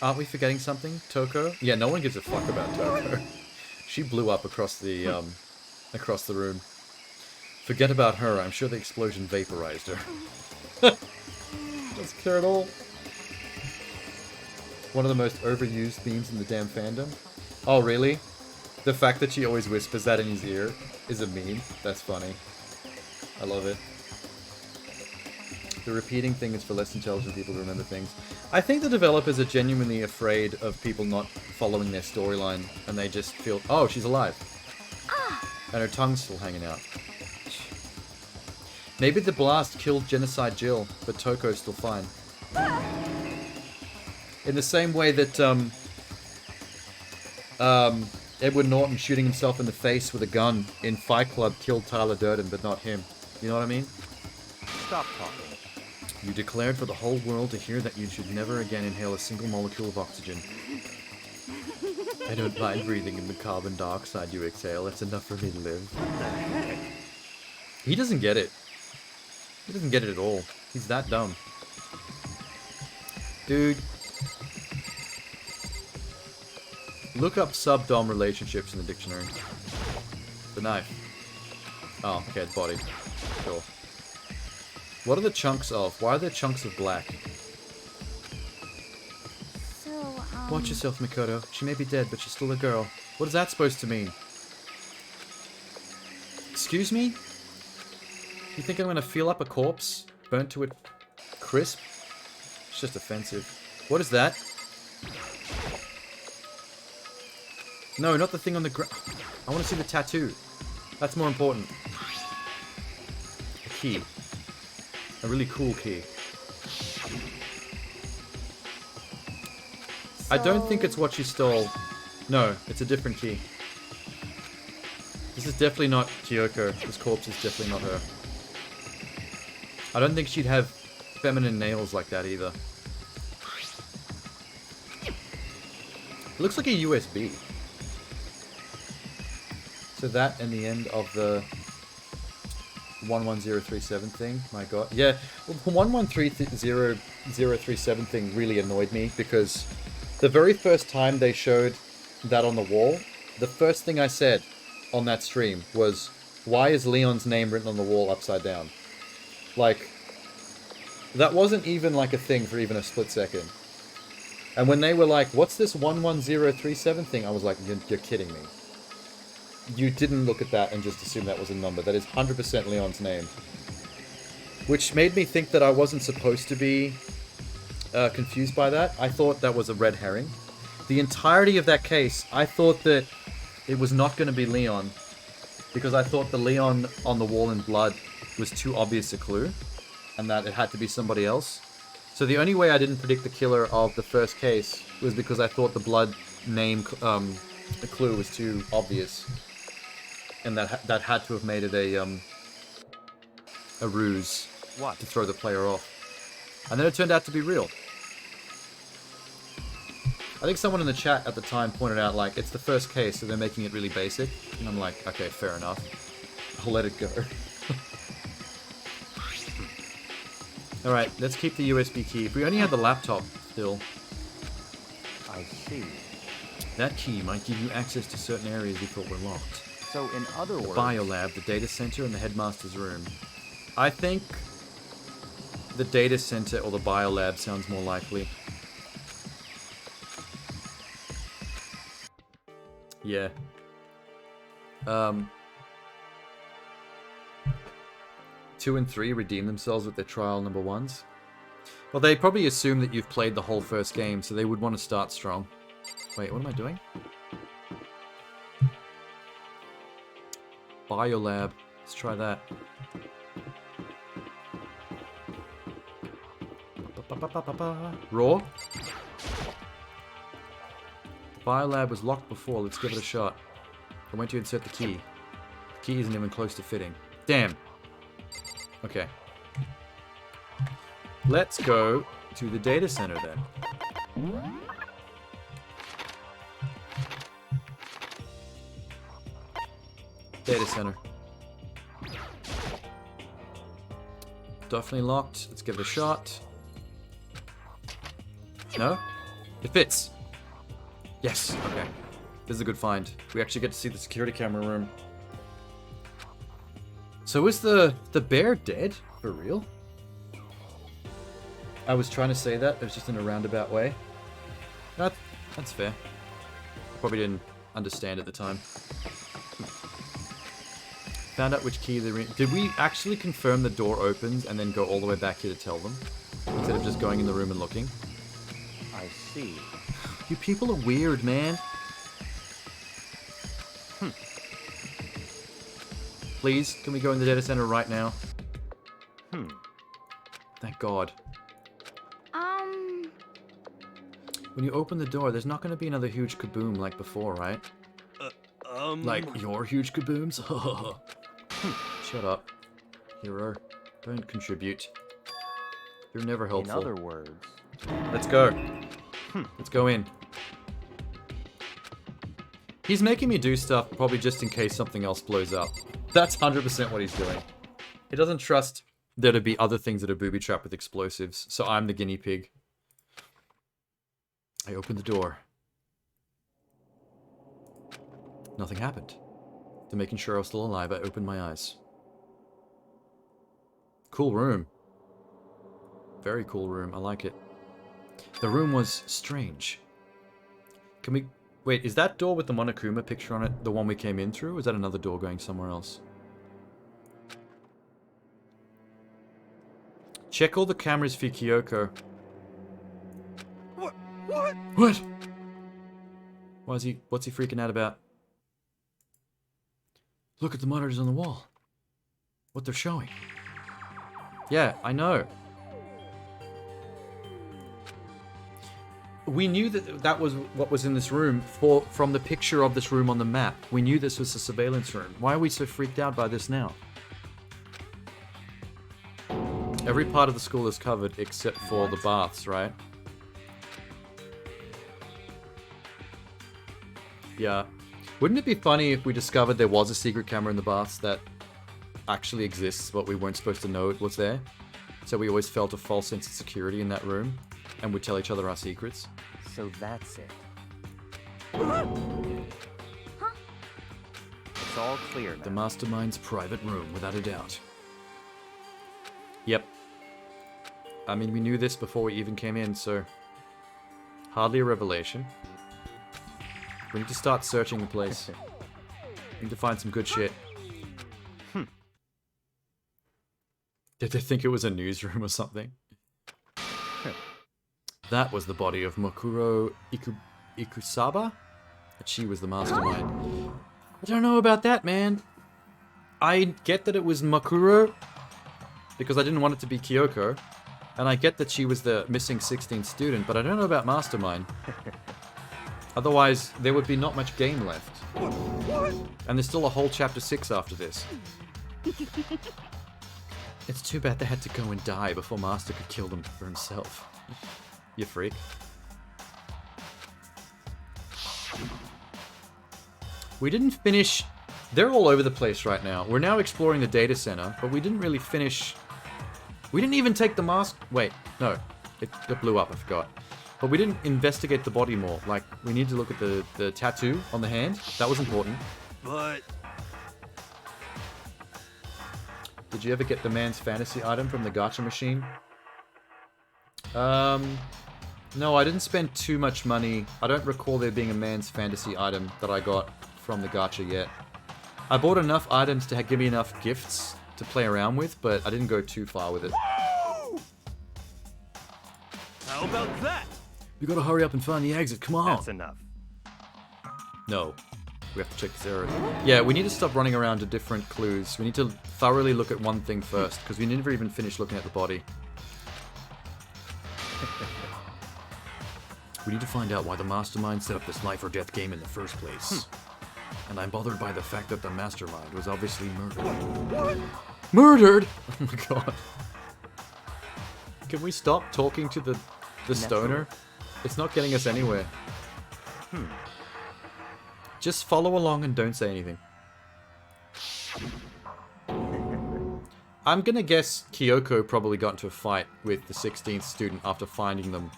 C: Aren't we forgetting something? Toko? Yeah, no one gives a fuck about Toko. She blew up across the room. Forget about her. I'm sure the explosion vaporized her. Doesn't care at all. One of the most overused themes in the damn fandom. Oh, really? The fact that she always whispers that in his ear is a meme. That's funny. I love it. The repeating thing is for less intelligent people to remember things. I think the developers are genuinely afraid of people not following their storyline, and they just feel, oh, she's alive. And her tongue's still hanging out. Maybe the blast killed Genocide Jill, but Toko's still fine. In the same way that, Edward Norton shooting himself in the face with a gun in Fight Club killed Tyler Durden, but not him. You know what I mean?
I: Stop talking.
C: You declared for the whole world to hear that you should never again inhale a single molecule of oxygen. I don't mind breathing in the carbon dioxide you exhale. That's enough for me to live.
I: What the heck?
C: He doesn't get it. He doesn't get it at all. He's that dumb. Dude. Look up sub-dom relationships in the dictionary. The knife. Oh, okay, it's body. Sure. What are the chunks of? Why are there chunks of black?
M: so,
C: Watch yourself, Mikoto. She may be dead, but she's still a girl. What is that supposed to mean? Excuse me? You think I'm gonna feel up a corpse? Burnt to a crisp? It's just offensive. What is that? No, not the thing on the ground. I want to see the tattoo. That's more important. A key. A really cool key. I don't think it's what she stole. No, it's a different key. This is definitely not Kyoko. This corpse is definitely not her. I don't think she'd have feminine nails like that either. It looks like a USB. So that and the end of the 11037 thing, my god. Yeah, well, the 113037 thing really annoyed me because the very first time they showed that on the wall, the first thing I said on that stream was, why is Leon's name written on the wall upside down? Like, that wasn't even like a thing for even a split second. And when they were like, what's this 11037 thing? I was like, you're kidding me. You didn't look at that and just assume that was a number. That is 100% Leon's name. Which made me think that I wasn't supposed to be confused by that. I thought that was a red herring. The entirety of that case, I thought that it was not going to be Leon. Because I thought the Leon on the wall in blood was too obvious a clue. And that it had to be somebody else. So the only way I didn't predict the killer of the first case was because I thought the blood name the clue was too obvious. And that had to have made it a ruse to throw the player off. And then it turned out to be real. I think someone in the chat at the time pointed out, like, it's the first case, so they're making it really basic. And I'm like, okay, fair enough. I'll let it go. Alright, let's keep the USB key. If we only had the laptop still.
I: I see.
A: That key might give you access to certain areas we thought were locked.
I: So in other words...
A: Biolab, the data center, and the headmaster's room. I think the data center or the biolab sounds more likely. Yeah. 2 and 3 redeem themselves with their trial number 1s. Well, they probably assume that you've played the whole first game, so they would want to start strong. Wait, what am I doing? Biolab. Let's try that. Raw. Biolab was locked before. Let's give it a shot. I went to insert the key. The key isn't even close to fitting. Damn. Okay. Let's go to the data center then. Data center. Definitely locked. Let's give it a shot. No? It fits. Yes. Okay. This is a good find. We actually get to see the security camera room. So is the bear dead? For real? I was trying to say that. It was just in a roundabout way. That's fair. Probably didn't understand at the time. Found out which key they're in. Did we actually confirm the door opens and then go all the way back here to tell them? Instead of just going in the room and looking?
I: I see.
A: You people are weird, man. Please, can we go in the data center right now? Thank God. When you open the door, there's not going to be another huge kaboom like before, right? Like your huge kabooms? Shut up, hero. Don't contribute. You're never helpful.
I: In other words...
A: Let's go. Let's go in. He's making me do stuff probably just in case something else blows up. That's 100% what he's doing. He doesn't trust there to be other things that are booby-trapped with explosives, so I'm the guinea pig. I opened the door. Nothing happened. To making sure I was still alive, I opened my eyes. Cool room. Very cool room. I like it. The room was strange. Can we... Wait, is that door with the Monokuma picture on it the one we came in through? Or is that another door going somewhere else? Check all the cameras for Kyoko.
E: What?
A: What? What's he freaking out about? Look at the monitors on the wall. What they're showing. Yeah, I know. We knew that that was what was in this room from the picture of this room on the map. We knew this was a surveillance room. Why are we so freaked out by this now? Every part of the school is covered except for the baths, right? Yeah. Wouldn't it be funny if we discovered there was a secret camera in the baths that actually exists, but we weren't supposed to know it was there? So we always felt a false sense of security in that room, and would tell each other our secrets.
I: So that's it.
G: Huh?
I: It's all clear now.
A: The mastermind's private room, without a doubt. Yep. I mean, we knew this before we even came in, so... Hardly a revelation. We need to start searching the place. We need to find some good shit. Did they think it was a newsroom or something? That was the body of Makuro Ikusaba? That she was the mastermind. I don't know about that, man. I get that it was Makuro, because I didn't want it to be Kyoko. And I get that she was the missing 16th student, but I don't know about Mastermind. Otherwise, there would be not much game left. And there's still a whole chapter 6 after this. It's too bad they had to go and die before Master could kill them for himself. You freak. We didn't finish... They're all over the place right now. We're now exploring the data center, but we didn't really finish... We didn't even take the mask... Wait, no. It blew up, I forgot.
C: But we didn't investigate the body more. Like, we need to look at the tattoo on the hand. That was important.
E: But...
C: Did you ever get the man's fantasy item from the gacha machine? No, I didn't spend too much money. I don't recall there being a man's fantasy item that I got from the gacha yet. I bought enough items to give me enough gifts to play around with, but I didn't go too far with it.
E: How about that?
C: We gotta hurry up and find the exit, come on!
I: That's enough.
C: No. We have to check this area. Yeah, we need to stop running around to different clues. We need to thoroughly look at one thing first, because we never even finished looking at the body. We need to find out why the mastermind set up this life or death game in the first place. And I'm bothered by the fact that the mastermind was obviously murdered.
E: What?
C: Murdered?! Oh my god. Can we stop talking to the stoner? It's not getting us anywhere. Just follow along and don't say anything. I'm gonna guess Kyoko probably got into a fight with the 16th student after finding them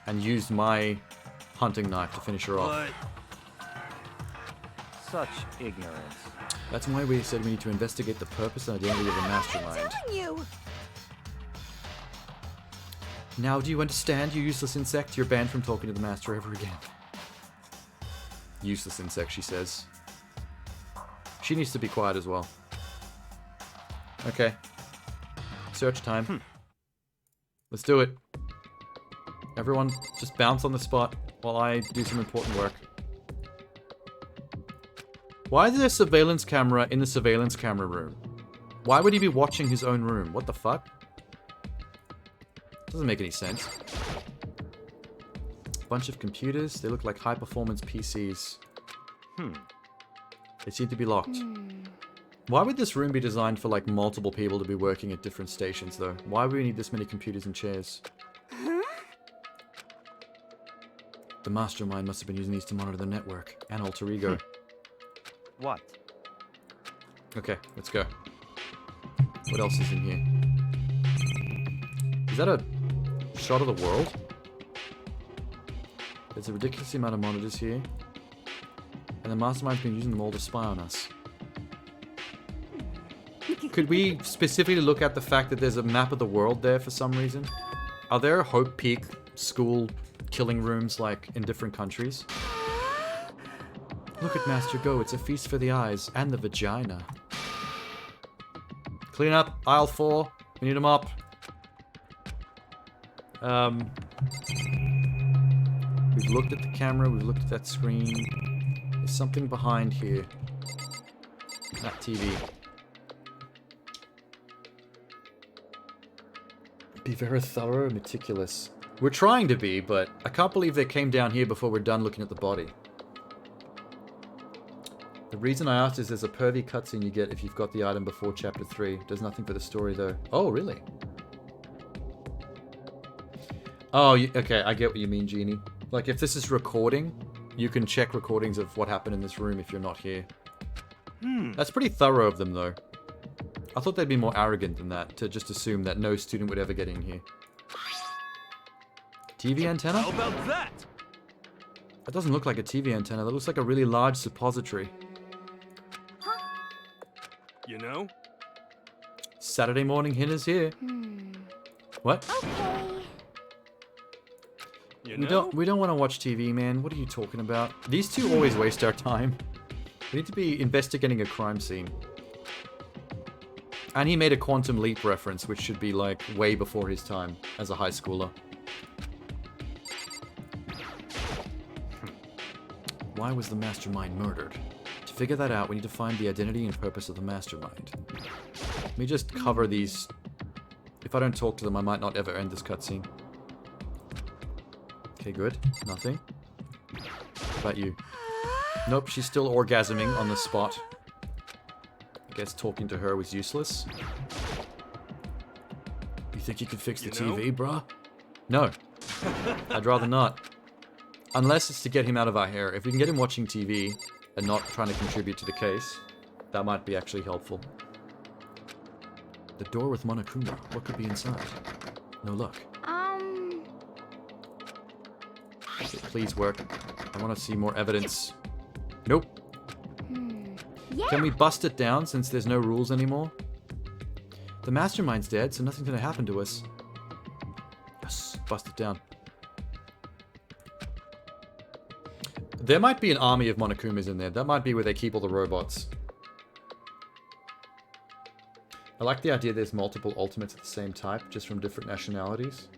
C: and used my hunting knife to finish her off.
I: Such ignorance.
C: That's why we said we need to investigate the purpose and identity of the mastermind.
G: I'm telling you.
C: Now do you understand, you useless insect? You're banned from talking to the master ever again. Useless insect, she says. She needs to be quiet as well. Okay. Search time. Let's do it. Everyone, just bounce on the spot while I do some important work. Why is there a surveillance camera in the surveillance camera room? Why would he be watching his own room? What the fuck? Doesn't make any sense. Bunch of computers. They look like high-performance PCs. They seem to be locked. Why would this room be designed for, like, multiple people to be working at different stations, though? Why would we need this many computers and chairs? The mastermind must have been using these to monitor the network and alter ego.
I: What?
C: Okay, let's go. What else is in here? Is that a shot of the world? There's a ridiculous amount of monitors here. And the mastermind's been using them all to spy on us. Could we specifically look at the fact that there's a map of the world there for some reason? Are there Hope Peak school killing rooms, like, in different countries? Look at Master go, it's a feast for the eyes and the vagina. Clean up, aisle 4. We need them up. We've looked at the camera, we've looked at that screen. There's something behind here. That TV. Be very thorough and meticulous. We're trying to be, but I can't believe they came down here before we're done looking at the body. The reason I asked is there's a pervy cutscene you get if you've got the item before Chapter 3. Does nothing for the story, though. Oh, really? Oh, okay, I get what you mean, Genie. Like, if this is recording, you can check recordings of what happened in this room if you're not here. That's pretty thorough of them, though. I thought they'd be more arrogant than that, to just assume that no student would ever get in here. TV antenna?
E: How about that?
C: That doesn't look like a TV antenna. That looks like a really large suppository.
E: You know?
C: Saturday morning hint is here. What?
E: You know?
C: We don't want to watch TV, man. What are you talking about? These two always waste our time. We need to be investigating a crime scene. And he made a Quantum Leap reference, which should be, like, way before his time as a high schooler. Why was the mastermind murdered? To figure that out, we need to find the identity and purpose of the mastermind. Let me just cover these. If I don't talk to them, I might not ever end this cutscene. Okay, good. Nothing. What about you? Nope, she's still orgasming on the spot. I guess talking to her was useless. You think you can fix the TV, bruh? No. I'd rather not. Unless it's to get him out of our hair. If we can get him watching TV and not trying to contribute to the case, that might be actually helpful. The door with Monokuma. What could be inside? No luck. Please work. I want to see more evidence. Nope.
M: Yeah.
C: Can we bust it down since there's no rules anymore? The mastermind's dead, so nothing's gonna happen to us. Yes, bust it down. There might be an army of Monokumas in there. That might be where they keep all the robots. I like the idea there's multiple ultimates of the same type, just from different nationalities.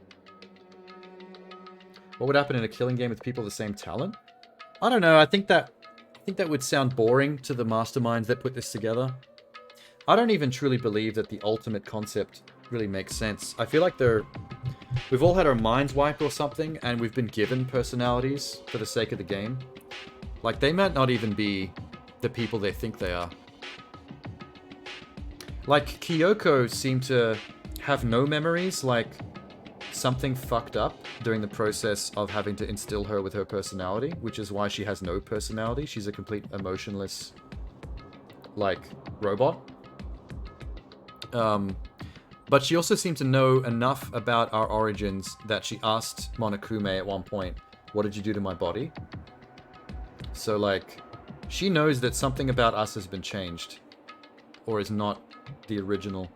C: What would happen in a killing game with people of the same talent? I don't know. I think that would sound boring to the masterminds that put this together. I don't even truly believe that the ultimate concept really makes sense. I feel like we've all had our minds wiped or something, and we've been given personalities for the sake of the game. Like, they might not even be the people they think they are. Like, Kyoko seemed to have no memories, like something fucked up during the process of having to instill her with her personality, which is why she has no personality. She's a complete emotionless, like, robot. But she also seemed to know enough about our origins that she asked Monokuma at one point, "What did you do to my body?" So, like, she knows that something about us has been changed. Or is not the original.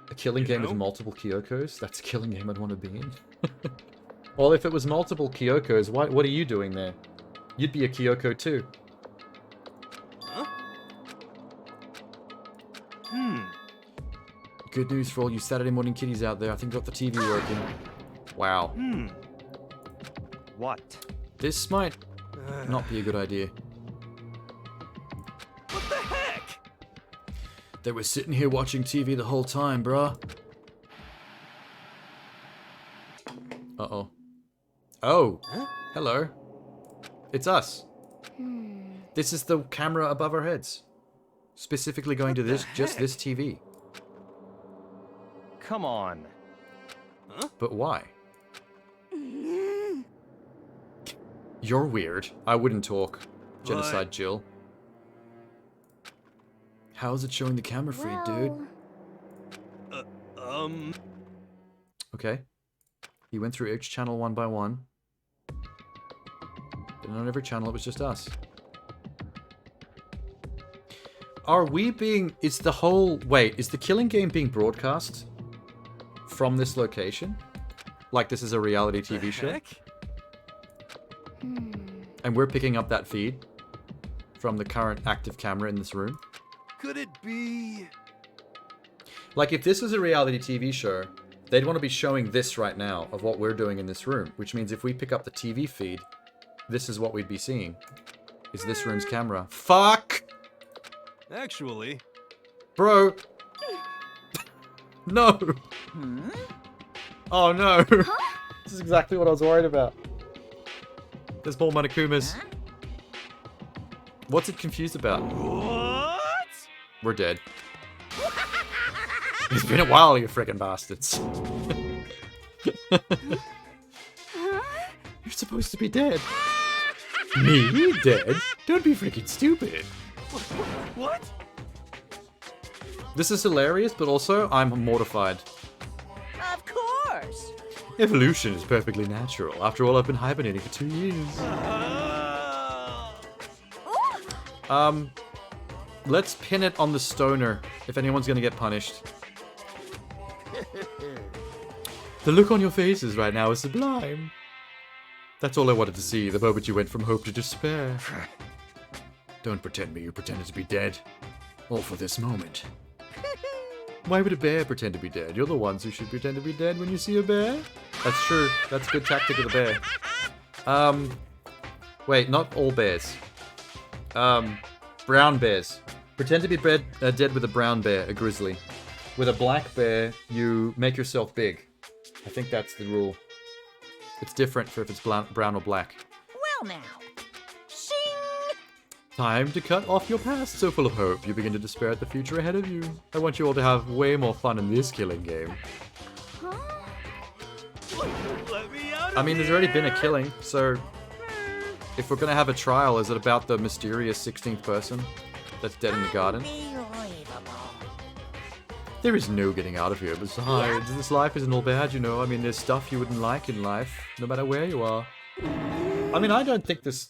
C: A killing game with multiple Kyokos? That's a killing game I'd want to be in. Well, if it was multiple Kyokos, what are you doing there? You'd be a Kyoko too.
E: Huh?
C: Good news for all you Saturday morning kiddies out there. I think got the TV working. Wow.
I: What?
C: This might not be a good idea.
E: What the heck?
C: They were sitting here watching TV the whole time, bruh. Uh-oh. Oh!
E: Huh?
C: Hello. It's us. This is the camera above our heads. Specifically going to just this TV.
I: Come on.
E: Huh?
C: But why? You're weird. I wouldn't talk. Genocide Jill. How's it showing the camera feed, dude? Okay. He went through each channel one by one. But not every channel, it was just us. Are we being... Is the whole... Wait, is the killing game being broadcast from this location? Like this is a reality TV show?
E: Heck?
C: And we're picking up that feed from the current active camera in this room?
E: Could it be...
C: Like, if this was a reality TV show, they'd want to be showing this right now of what we're doing in this room. Which means if we pick up the TV feed, this is what we'd be seeing. Is this room's camera. Fuck!
E: Actually...
C: Bro! No! Oh no! This is exactly what I was worried about. There's more Monokumas.
H: Huh?
C: What's it confused about?
E: What?
C: We're dead. It's been a while, you frickin' bastards. You're supposed to be dead. Me? Dead? Don't be freaking stupid.
E: What?
C: This is hilarious, but also, I'm mortified.
L: Of course!
C: Evolution is perfectly natural. After all, I've been hibernating for 2 years. Let's pin it on the stoner, if anyone's gonna get punished. The look on your faces right now is sublime. That's all I wanted to see, the moment you went from hope to despair. Don't pretend you pretended to be dead. All for this moment. Why would a bear pretend to be dead? You're the ones who should pretend to be dead when you see a bear. That's true. That's a good tactic of the bear. Wait, not all bears. Brown bears. Pretend to be dead with a brown bear, a grizzly. With a black bear, you make yourself big. I think that's the rule. It's different for if it's brown or black.
H: Well now. Shing!
C: Time to cut off your past so full of hope you begin to despair at the future ahead of you. I want you all to have way more fun in this killing game.
E: Let me out of
C: I mean, there's already been a killing, so... If we're gonna have a trial, is it about the mysterious 16th person that's dead in the garden?
H: Unbelievable.
C: There is no getting out of here. Besides, this life isn't all bad, you know. I mean, there's stuff you wouldn't like in life, no matter where you are. I mean, I don't think this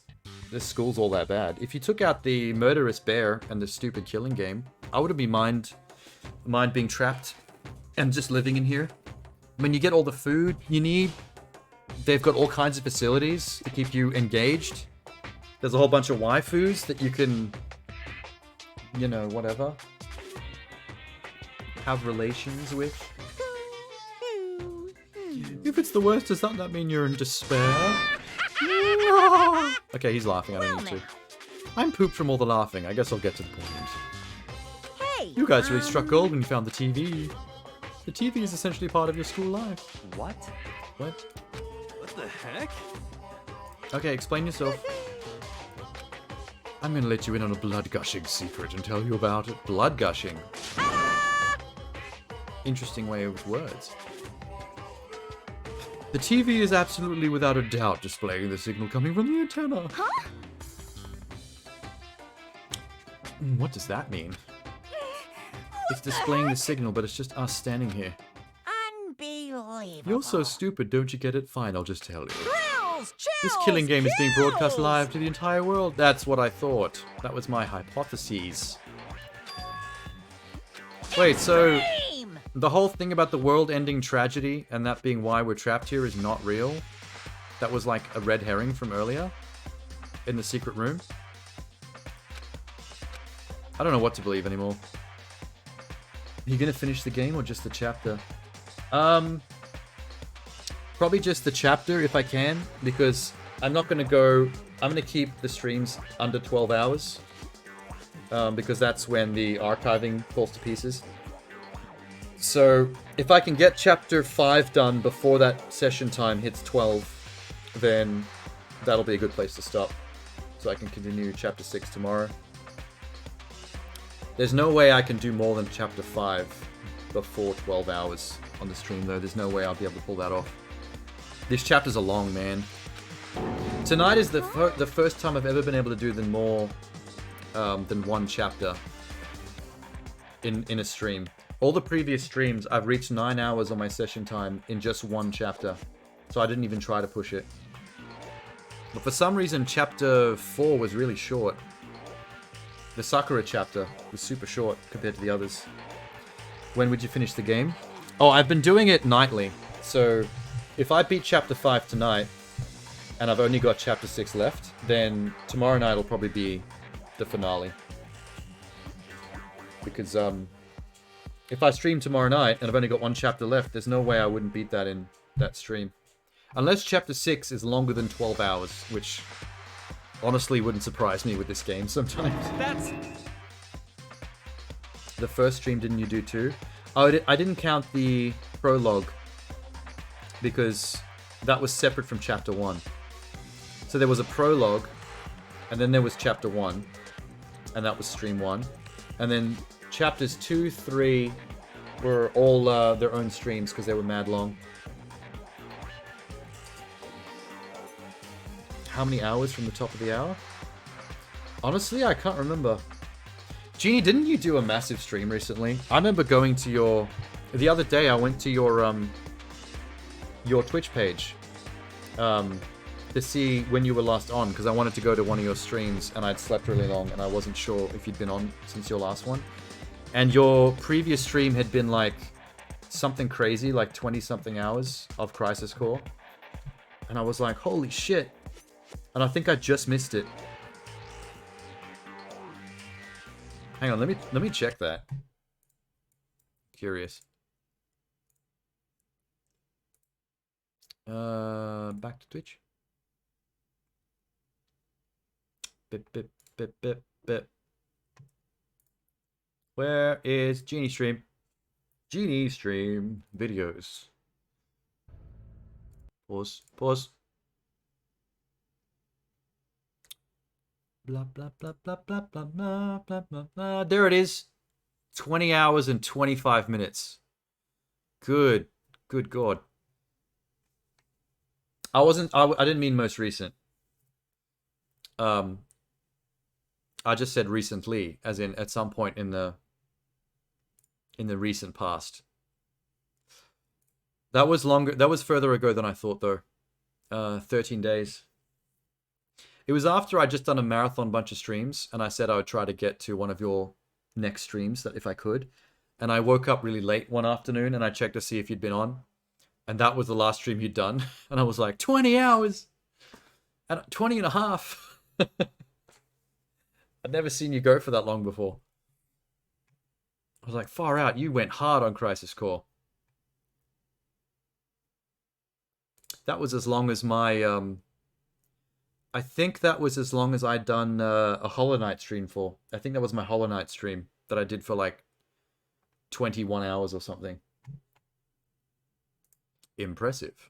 C: school's all that bad. If you took out the murderous bear and the stupid killing game, I wouldn't be mind being trapped and just living in here. I mean, you get all the food you need. They've got all kinds of facilities to keep you engaged. There's a whole bunch of waifus that you can, you know, whatever, have relations with. If it's the worst, does that mean you're in despair? Okay, he's laughing. I don't need to. I'm pooped from all the laughing. I guess I'll get to the point.
H: Hey!
C: You guys really struck gold when you found the TV. The TV is essentially part of your school life.
I: What?
C: What?
E: What the heck?
C: Okay, explain yourself. I'm gonna let you in on a blood-gushing secret and tell you about it. Blood-gushing. Interesting way with words. The TV is absolutely without a doubt displaying the signal coming from the antenna.
G: Huh?
C: What does that mean? It's displaying the signal, but it's just us standing here.
H: Unbelievable.
C: You're so stupid, don't you get it? Fine, I'll just tell you.
H: Chills,
C: This
H: chills,
C: killing game is being broadcast
H: chills.
C: live to the entire world. That's what I thought. That was my hypotheses. Wait, so the whole thing about the world-ending tragedy and that being why we're trapped here is not real? That was like a red herring from earlier in the secret room? I don't know what to believe anymore. Are you gonna finish the game or just the chapter? Probably just the chapter if I can, because I'm not gonna go... I'm gonna keep the streams under 12 hours. Because that's when the archiving falls to pieces. So, if I can get chapter 5 done before that session time hits 12, then that'll be a good place to stop. So I can continue chapter 6 tomorrow. There's no way I can do more than chapter 5 before 12 hours on the stream, though. There's no way I'll be able to pull that off. These chapters are long, man. Tonight is the first time I've ever been able to do more than one chapter in a stream. All the previous streams, I've reached 9 hours on my session time in just one chapter. So I didn't even try to push it. But for some reason, chapter 4 was really short. The Sakura chapter was super short compared to the others. When would you finish the game? Oh, I've been doing it nightly. So if I beat chapter 5 tonight, and I've only got chapter 6 left, then tomorrow night will probably be the finale. Because if I stream tomorrow night and I've only got one chapter left, there's no way I wouldn't beat that in that stream. Unless chapter 6 is longer than 12 hours, which honestly wouldn't surprise me with this game sometimes.
I: That's...
C: The first stream, didn't you do too? Oh, I didn't count the prologue because that was separate from chapter 1. So there was a prologue, and then there was chapter 1, and that was stream 1. And then chapters 2, 3 were all their own streams because they were mad long. How many hours from the top of the hour? Honestly, I can't remember. Jeannie, didn't you do a massive stream recently? I remember going to your... The other day, I went to your Twitch page to see when you were last on, because I wanted to go to one of your streams, and I'd slept really long, and I wasn't sure if you'd been on since your last one. And your previous stream had been like something crazy, like 20-something hours of Crisis Core. And I was like, holy shit. And I think I just missed it. Hang on, let me check that. Curious. Back to Twitch. Bip bip bip bip bip. Where is Genie Stream? Genie Stream videos. Pause. Pause. Blah blah blah blah blah blah blah blah blah blah. There it is. 20 hours and 25 minutes. Good God. I didn't mean most recent. I just said recently, as in at some point in the in the recent past. That was longer. That was further ago than I thought, though. 13 days. It was after I'd just done a marathon bunch of streams, and I said I would try to get to one of your next streams, that if I could. And I woke up really late one afternoon, and I checked to see if you'd been on. And that was the last stream you'd done. And I was like, 20 hours! And 20 and a half! I'd never seen you go for that long before. I was like, far out, you went hard on Crisis Core. That was as long as my, I think that was as long as I'd done a Hollow Knight stream for. I think that was my Hollow Knight stream that I did for like 21 hours or something. Impressive.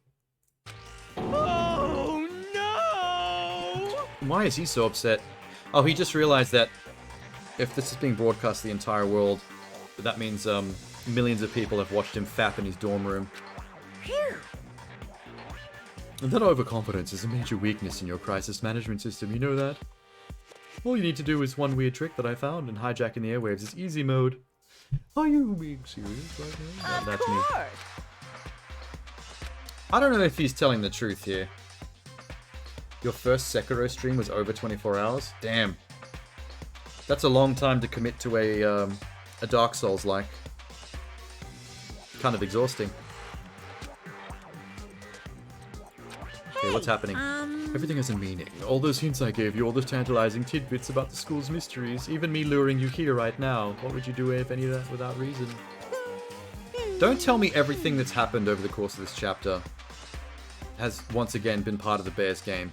E: Oh no!
C: Why is he so upset? Oh, he just realized that if this is being broadcast to the entire world, that means millions of people have watched him fap in his dorm room.
H: Phew.
C: And that overconfidence is a major weakness in your crisis management system, you know that? All you need to do is one weird trick that I found in hijacking the airwaves is easy mode. Are you being serious right now?
H: Of
C: That's
H: course.
C: me. I don't know if he's telling the truth here. Your first Sekiro stream was over 24 hours? Damn. That's a long time to commit to a Dark Souls-like. Kind of exhausting. Okay, what's happening? Everything has a meaning. All those hints I gave you, all those tantalizing tidbits about the school's mysteries, even me luring you here right now. What would you do if any of that without reason? Don't tell me everything that's happened over the course of this chapter has once again been part of the Bears game.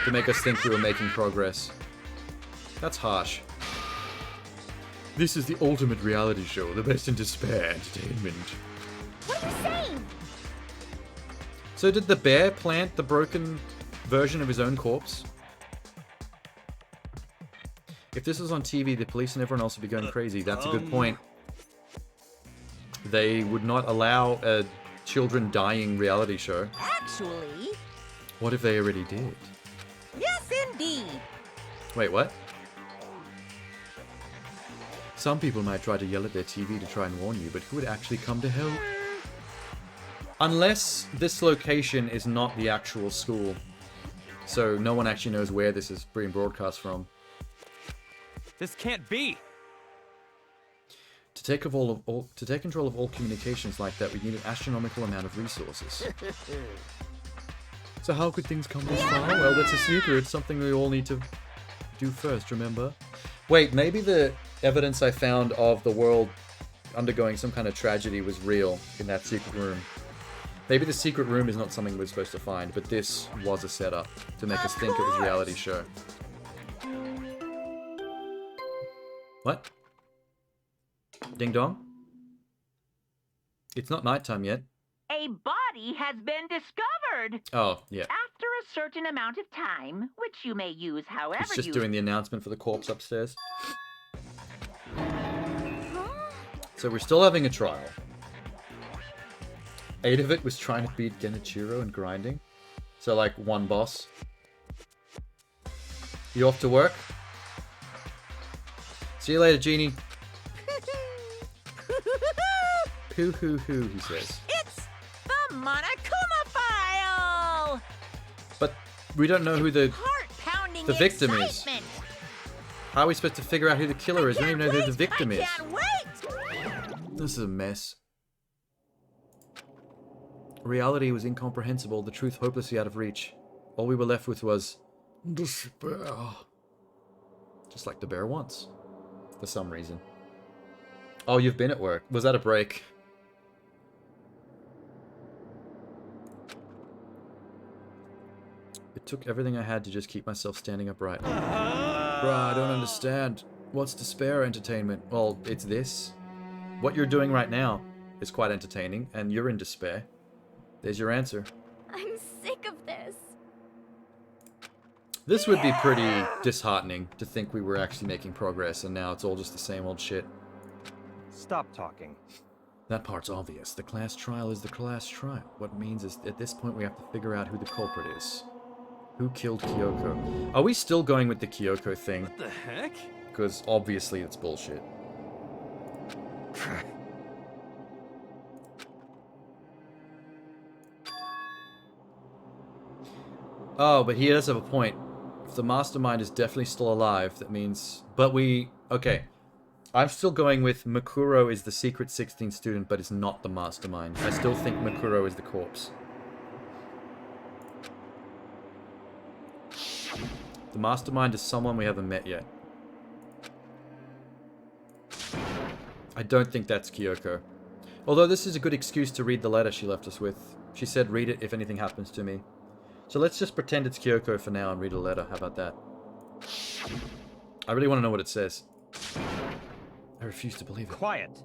C: To make us think we were making progress. That's harsh. This is the ultimate reality show, the best in despair entertainment.
G: What are you saying?
C: So did the bear plant the broken version of his own corpse? If this was on TV, the police and everyone else would be going crazy. That's a good point. They would not allow a children dying reality show.
H: Actually,
C: What if they already did?
H: yes indeed.
C: Wait, what? Some people might try to yell at their TV to try and warn you, but who would actually come to help? Unless this location is not the actual school. So no one actually knows where this is being broadcast from.
I: This can't be!
C: To take control of all communications like that, we need an astronomical amount of resources. So how could things come this far? Well, that's a secret. It's something we all need to do first, remember? Wait, maybe the evidence I found of the world undergoing some kind of tragedy was real in that secret room. Maybe the secret room is not something we're supposed to find, but this was a setup to make us think it was a reality show. What? Ding dong? It's not nighttime yet.
J: A body has been discovered.
C: Oh, yeah.
J: After a certain amount of time, which you may use however
C: It's just
J: you...
C: doing the announcement for the corpse upstairs. So we're still having a trial. 8 of it was trying to beat Genichiro and grinding. So like one boss. You off to work? See you later, Genie. Hoo hoo hoo, he says.
H: It's the Monokuma file.
C: But we don't know who the
H: Heart-pounding
C: victim is.
H: excitement.
C: How are we supposed to figure out who the killer is? We don't even know who the victim is.
H: I can't wait.
C: This is a mess. Reality was incomprehensible, the truth hopelessly out of reach. All we were left with was despair. Just like the bear wants. For some reason. Oh, you've been at work. Was that a break? It took everything I had to just keep myself standing upright. Bruh, I don't understand. What's despair entertainment? Well, it's this. What you're doing right now is quite entertaining, and you're in despair. There's your answer.
M: I'm sick of this.
C: This would be pretty disheartening to think we were actually making progress, and now it's all just the same old shit.
I: Stop talking.
C: That part's obvious. The class trial is the class trial. What it means is at this point we have to figure out who the culprit is. Who killed Kyoko? Are we still going with the Kyoko thing?
E: What the heck?
C: Because obviously it's bullshit. Oh, but he does have a point. If the mastermind is definitely still alive, that means... But we... Okay. I'm still going with Makuro is the secret 16th student, but is not the mastermind. I still think Makuro is the corpse. The mastermind is someone we haven't met yet. I don't think that's Kyoko. Although this is a good excuse to read the letter she left us with. She said read it if anything happens to me. So let's just pretend it's Kyoko for now and read a letter. How about that? I really want to know what it says. I refuse to believe it.
I: Quiet.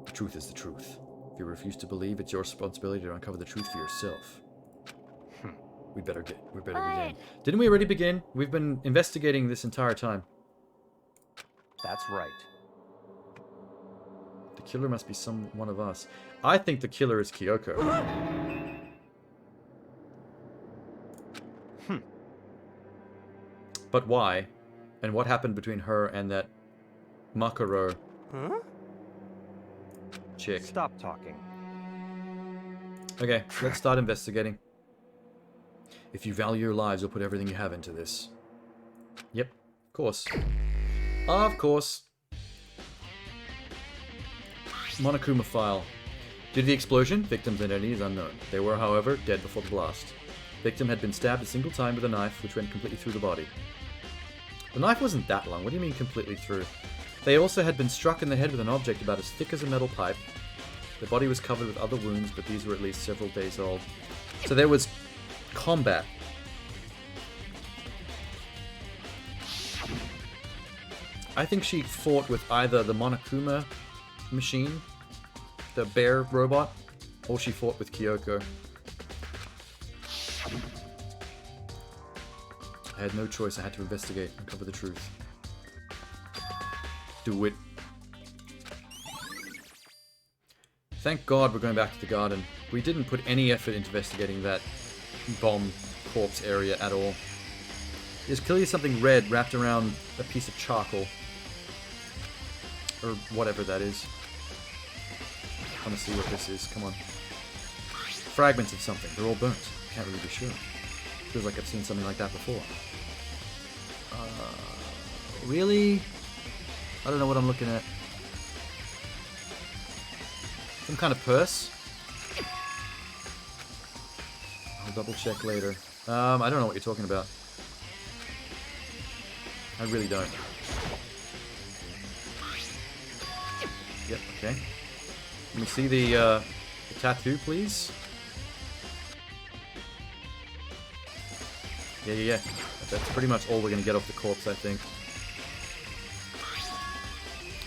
C: The truth is the truth. If you refuse to believe, it's your responsibility to uncover the truth for yourself. We better begin. Didn't we already begin? We've been investigating this entire time.
I: That's right.
C: The killer must be one of us. I think the killer is Kyoko. But why? And what happened between her and that Makuro chick?
I: Stop talking.
C: Okay, let's start investigating. If you value your lives, you'll put everything you have into this. Yep, of course. Of course. Monokuma file. Due to the explosion, victim's identity is unknown. They were, however, dead before the blast. Victim had been stabbed a single time with a knife, which went completely through the body. The knife wasn't that long. What do you mean completely through? They also had been struck in the head with an object about as thick as a metal pipe. The body was covered with other wounds, but these were at least several days old. So there was combat. I think she fought with either the Monokuma machine, the bear robot, or she fought with Kyoko. I had no choice. I had to investigate and uncover the truth. Do it. Thank God we're going back to the garden. We didn't put any effort into investigating that bomb corpse area at all. There's clearly something red wrapped around a piece of charcoal. Or whatever that is. I want to see what this is. Come on. Fragments of something. They're all burnt. Can't really be sure. Feels like I've seen something like that before. Really? I don't know what I'm looking at. Some kind of purse? I'll double check later. I don't know what you're talking about. I really don't. Yep, okay. Let me see the tattoo, please. Yeah. That's pretty much all we're going to get off the corpse, I think.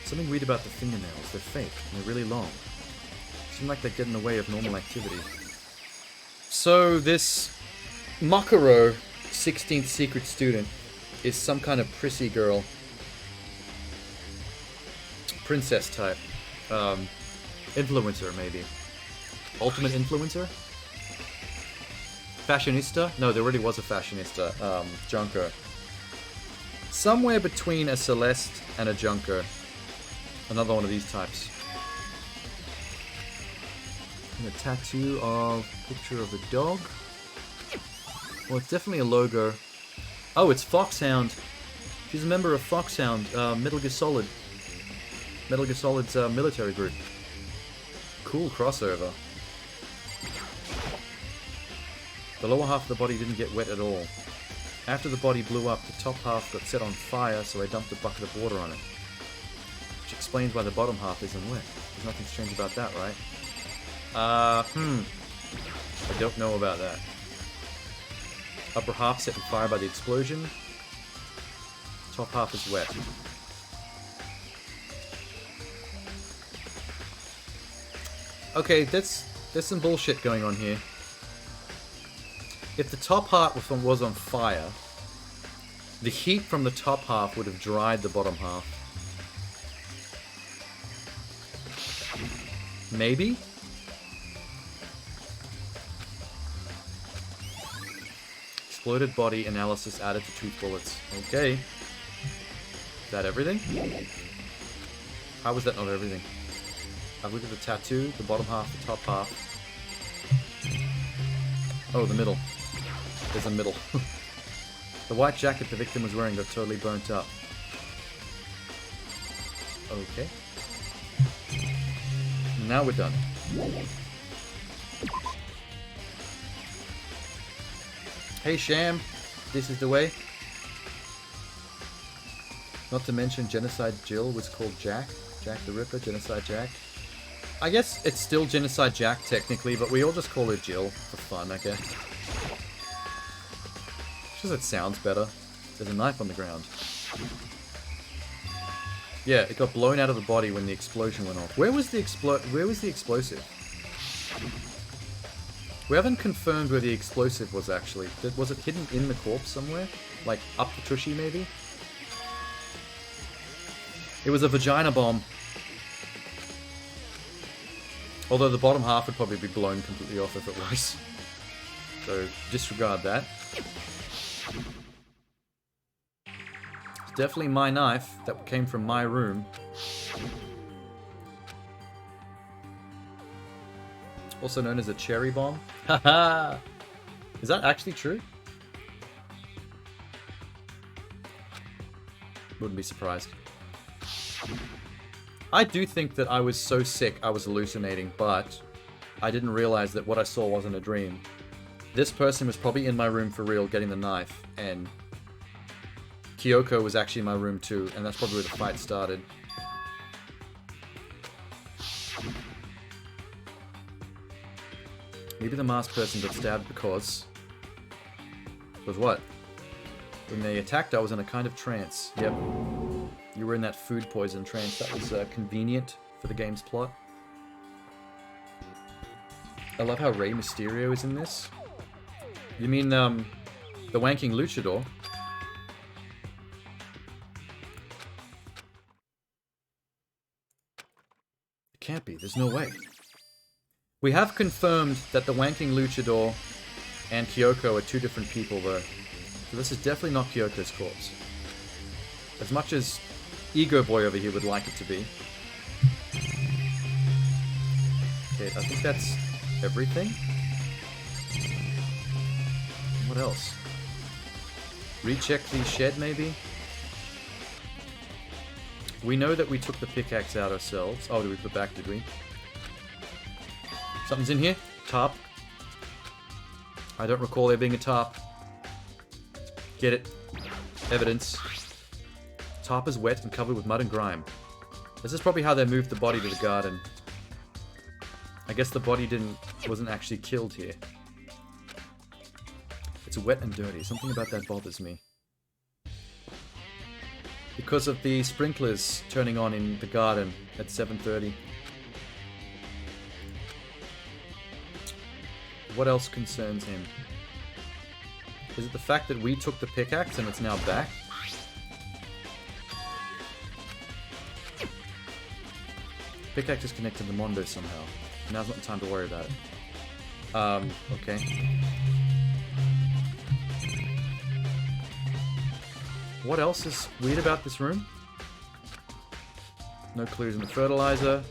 C: Something weird about the fingernails. They're fake, and they're really long. Seem like they get in the way of normal activity. So this Makuro, 16th secret student, is some kind of prissy girl. Princess type. Influencer, maybe. Ultimate influencer? Fashionista? No, there already was a fashionista. Junker. Somewhere between a Celeste and a Junker. Another one of these types. And a tattoo of a picture of a dog. Well, it's definitely a logo. Oh, it's Foxhound. She's a member of Foxhound, Metal Gear Solid. Metal Gear Solid's military group. Cool crossover. The lower half of the body didn't get wet at all. After the body blew up, the top half got set on fire, so I dumped a bucket of water on it. Which explains why the bottom half isn't wet. There's nothing strange about that, right? I don't know about that. Upper half set on fire by the explosion. Top half is wet. Okay, there's some bullshit going on here. If the top half was on fire, the heat from the top half would have dried the bottom half. Maybe? Exploded body analysis added to tooth bullets. Okay. Is that everything? How was that not everything? I've looked at the tattoo, the bottom half, the top half. Oh, the middle. There's a middle. The white jacket the victim was wearing got totally burnt up. Okay. Now we're done. Hey Sham, this is the way. Not to mention Genocide Jill was called Jack. Jack the Ripper, Genocide Jack. I guess it's still Genocide Jack technically, but we all just call her Jill for fun, I guess. Just it sounds better. There's a knife on the ground. Yeah, it got blown out of the body when the explosion went off. Where was the explosive? We haven't confirmed where the explosive was actually. Was it hidden in the corpse somewhere? Like up the tushy maybe? It was a vagina bomb. Although the bottom half would probably be blown completely off if it was. So disregard that. It's definitely my knife that came from my room. Also known as a cherry bomb. Haha! Is that actually true? Wouldn't be surprised. I do think that I was so sick I was hallucinating, but I didn't realize that what I saw wasn't a dream. This person was probably in my room for real getting the knife, and Kyoko was actually in my room too, and that's probably where the fight started. Maybe the masked person got stabbed because... With what? When they attacked, I was in a kind of trance. Yep. You were in that food poison trance. That was convenient for the game's plot. I love how Rey Mysterio is in this. You mean, the wanking luchador? It can't be. There's no way. We have confirmed that the wanking luchador and Kyoko are two different people, though. So this is definitely not Kyoko's corpse. As much as Ego Boy over here would like it to be. Okay, I think that's everything. What else? Recheck the shed, maybe? We know that we took the pickaxe out ourselves. Oh, did we put it back, did we? Something's in here. Tarp. I don't recall there being a tarp. Get it. Evidence. Tarp is wet and covered with mud and grime. This is probably how they moved the body to the garden. I guess the body wasn't actually killed here. It's wet and dirty. Something about that bothers me. Because of the sprinklers turning on in the garden at 7:30. What else concerns him? Is it the fact that we took the pickaxe and it's now back? Pickaxe is connected to Mondo somehow. Now's not the time to worry about it. Okay. What else is weird about this room? No clues in the fertilizer.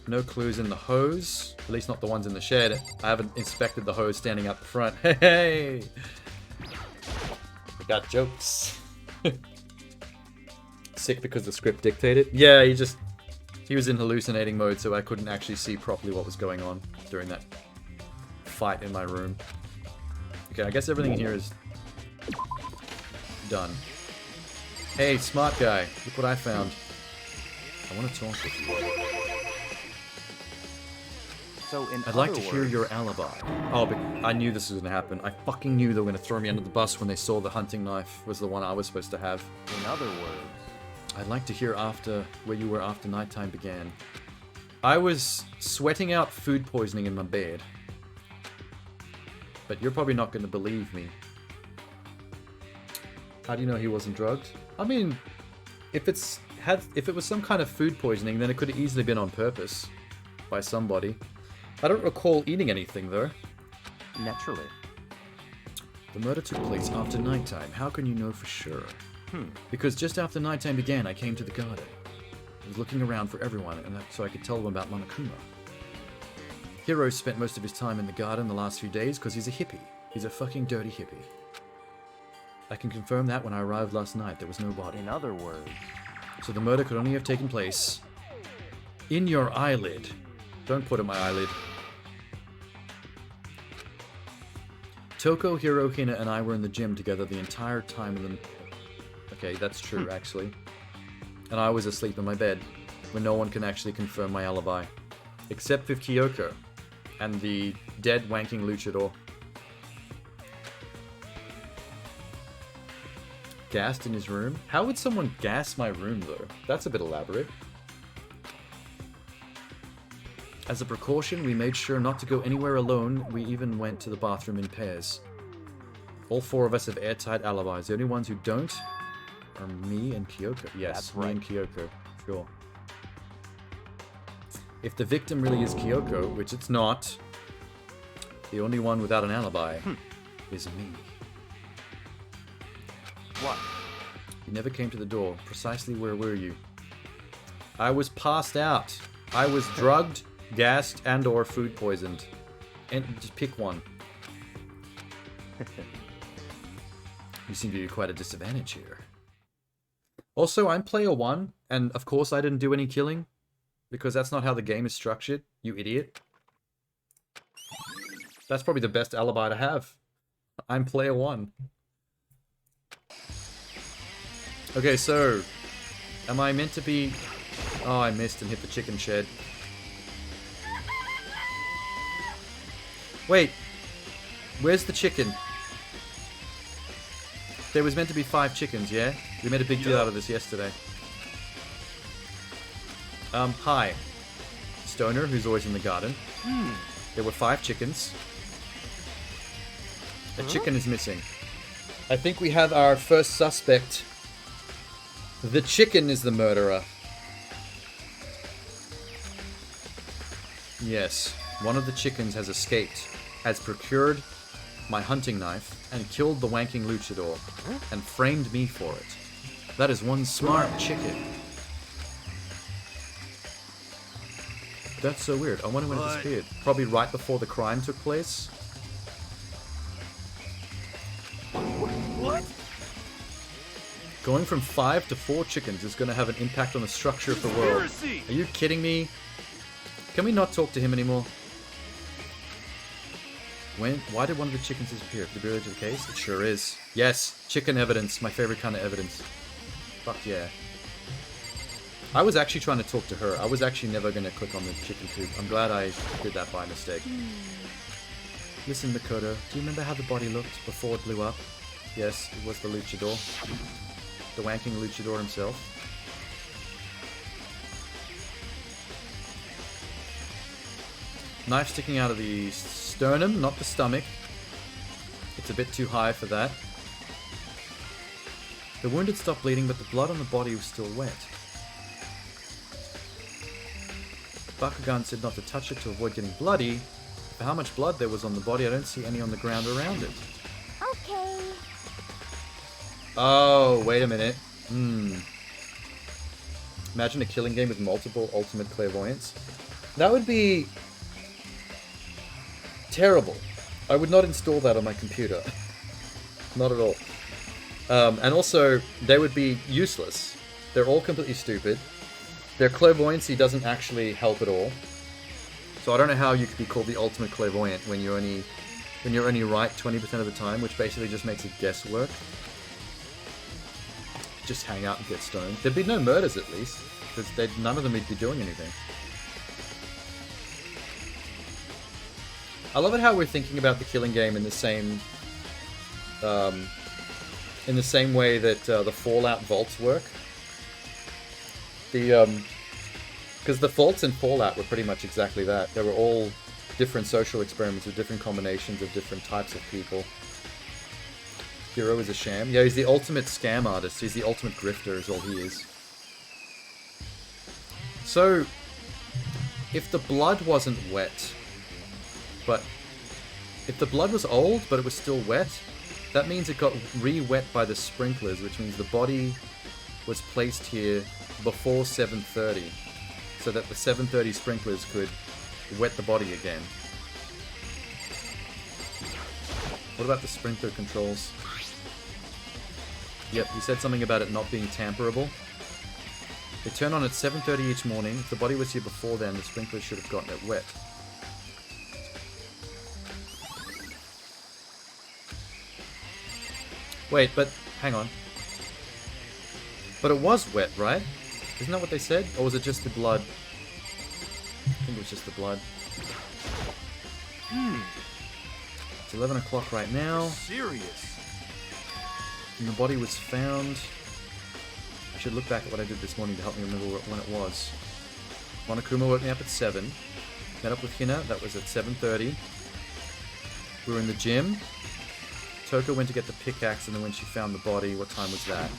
C: No clues in the hose. At least not the ones in the shed. I haven't inspected the hose standing out the front. Hey! We got jokes. Sick because the script dictated? Yeah, he was in hallucinating mode, so I couldn't actually see properly what was going on during that fight in my room. Okay, I guess everything here is done. Hey, smart guy, look what I found. I want to talk with you.
I: So
C: I'd like to hear your alibi. Oh, but I knew this was going to happen. I fucking knew they were going to throw me under the bus when they saw the hunting knife was the one I was supposed to have.
I: In other words...
C: I'd like to hear where you were after nighttime began. I was sweating out food poisoning in my bed. But you're probably not going to believe me. How do you know he wasn't drugged? I mean, if it was some kind of food poisoning, then it could have easily been on purpose by somebody. I don't recall eating anything, though.
I: Naturally.
C: The murder took place after nighttime. How can you know for sure? Because just after nighttime began, I came to the garden. I was looking around for everyone, and so I could tell them about Monokuma. Hiro spent most of his time in the garden the last few days because he's a hippie. He's a fucking dirty hippie. I can confirm that when I arrived last night, there was no body.
I: In other words...
C: So the murder could only have taken place in your eyelid. Don't put it in my eyelid. Toko, Hiro, Hina, and I were in the gym together the entire time of the... Okay, that's true, actually. And I was asleep in my bed, when no one can actually confirm my alibi. Except with Kyoko, and the dead wanking luchador. Gassed in his room? How would someone gas my room, though? That's a bit elaborate. As a precaution, we made sure not to go anywhere alone. We even went to the bathroom in pairs. All four of us have airtight alibis. The only ones who don't are me and Kyoko. Yes,
I: That's
C: me
I: right.
C: and Kyoko. Sure. If the victim really is Kyoko, which it's not, the only one without an alibi is me.
I: What?
C: You never came to the door. Precisely where were you? I was passed out. I was drugged, gassed, and or food poisoned. And just pick one. You seem to be quite a disadvantage here. Also, I'm player 1, and of course I didn't do any killing. Because that's not how the game is structured, you idiot. That's probably the best alibi to have. I'm player 1. Okay, so... Am I meant to be... Oh, I missed and hit the chicken shed. Wait. Where's the chicken? There was meant to be 5 chickens, yeah? We made a big deal out of this yesterday. Hi. Stoner, who's always in the garden. There were 5 chickens. A chicken is missing. I think we have our first suspect. The chicken is the murderer. Yes, one of the chickens has escaped, has procured my hunting knife, and killed the wanking luchador, and framed me for it. That is one smart chicken. That's so weird. I wonder when it disappeared. Probably right before the crime took place.
E: What?
C: Going from 5 to 4 chickens is going to have an impact on the structure of the world. Are you kidding me? Can we not talk to him anymore? Why did one of the chickens disappear? Could it be related to the case? It sure is. Yes, chicken evidence. My favorite kind of evidence. Fuck yeah. I was actually trying to talk to her. I was actually never going to click on the chicken coop. I'm glad I did that by mistake. Listen, Makoto, do you remember how the body looked before it blew up? Yes, it was the luchador. The wanking luchador himself. Knife sticking out of the sternum, not the stomach. It's a bit too high for that. The wound had stopped bleeding, but the blood on the body was still wet. Bakugan said not to touch it to avoid getting bloody. For how much blood there was on the body, I don't see any on the ground around it.
M: Okay.
C: Oh, wait a minute. Imagine a killing game with multiple ultimate clairvoyance. That would be... terrible. I would not install that on my computer. Not at all. And also, they would be useless. They're all completely stupid. Their clairvoyancy doesn't actually help at all. So I don't know how you could be called the ultimate clairvoyant when you're only right 20% of the time, which basically just makes it guesswork. Just hang out and get stoned. There'd be no murders at least, because none of them would be doing anything. I love it how we're thinking about the killing game in the same way that the Fallout vaults work. Because the vaults in Fallout were pretty much exactly that. They were all different social experiments with different combinations of different types of people. Hero is a sham. Yeah, he's the ultimate scam artist. He's the ultimate grifter is all he is. So, if the blood wasn't wet, but if the blood was old but it was still wet, that means it got re-wet by the sprinklers, which means the body was placed here before 7:30, so that the 7:30 sprinklers could wet the body again. What about the sprinkler controls? Yep, you said something about it not being tamperable. They turn on at 7:30 each morning. If the body was here before then, the sprinklers should have gotten it wet. Wait, but hang on. But it was wet, right? Isn't that what they said? Or was it just the blood? I think it was just the blood. It's 11 o'clock right now.
E: Serious.
C: And the body was found. I should look back at what I did this morning to help me remember when it was. Monokuma woke me up at 7. Met up with Hina. That was at 7:30. We were in the gym. Toko went to get the pickaxe, and then when she found the body, what time was that?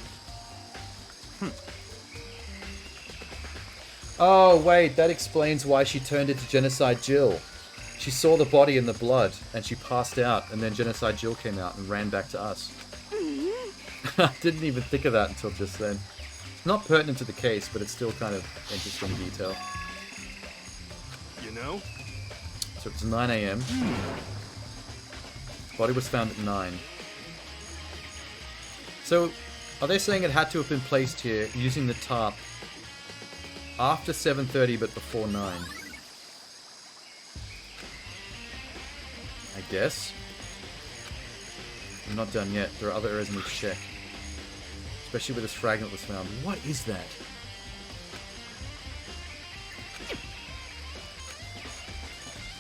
C: Oh, wait, that explains why she turned into Genocide Jill. She saw the body in the blood, and she passed out, and then Genocide Jill came out and ran back to us. I didn't even think of that until just then. Not pertinent to the case, but it's still kind of interesting detail.
E: You know?
C: So it's 9 a.m. Body was found at 9. So, are they saying it had to have been placed here using the tarp after 7:30 but before 9? I guess. I'm not done yet. There are other areas I need to check. Especially where this fragment was found. What is that?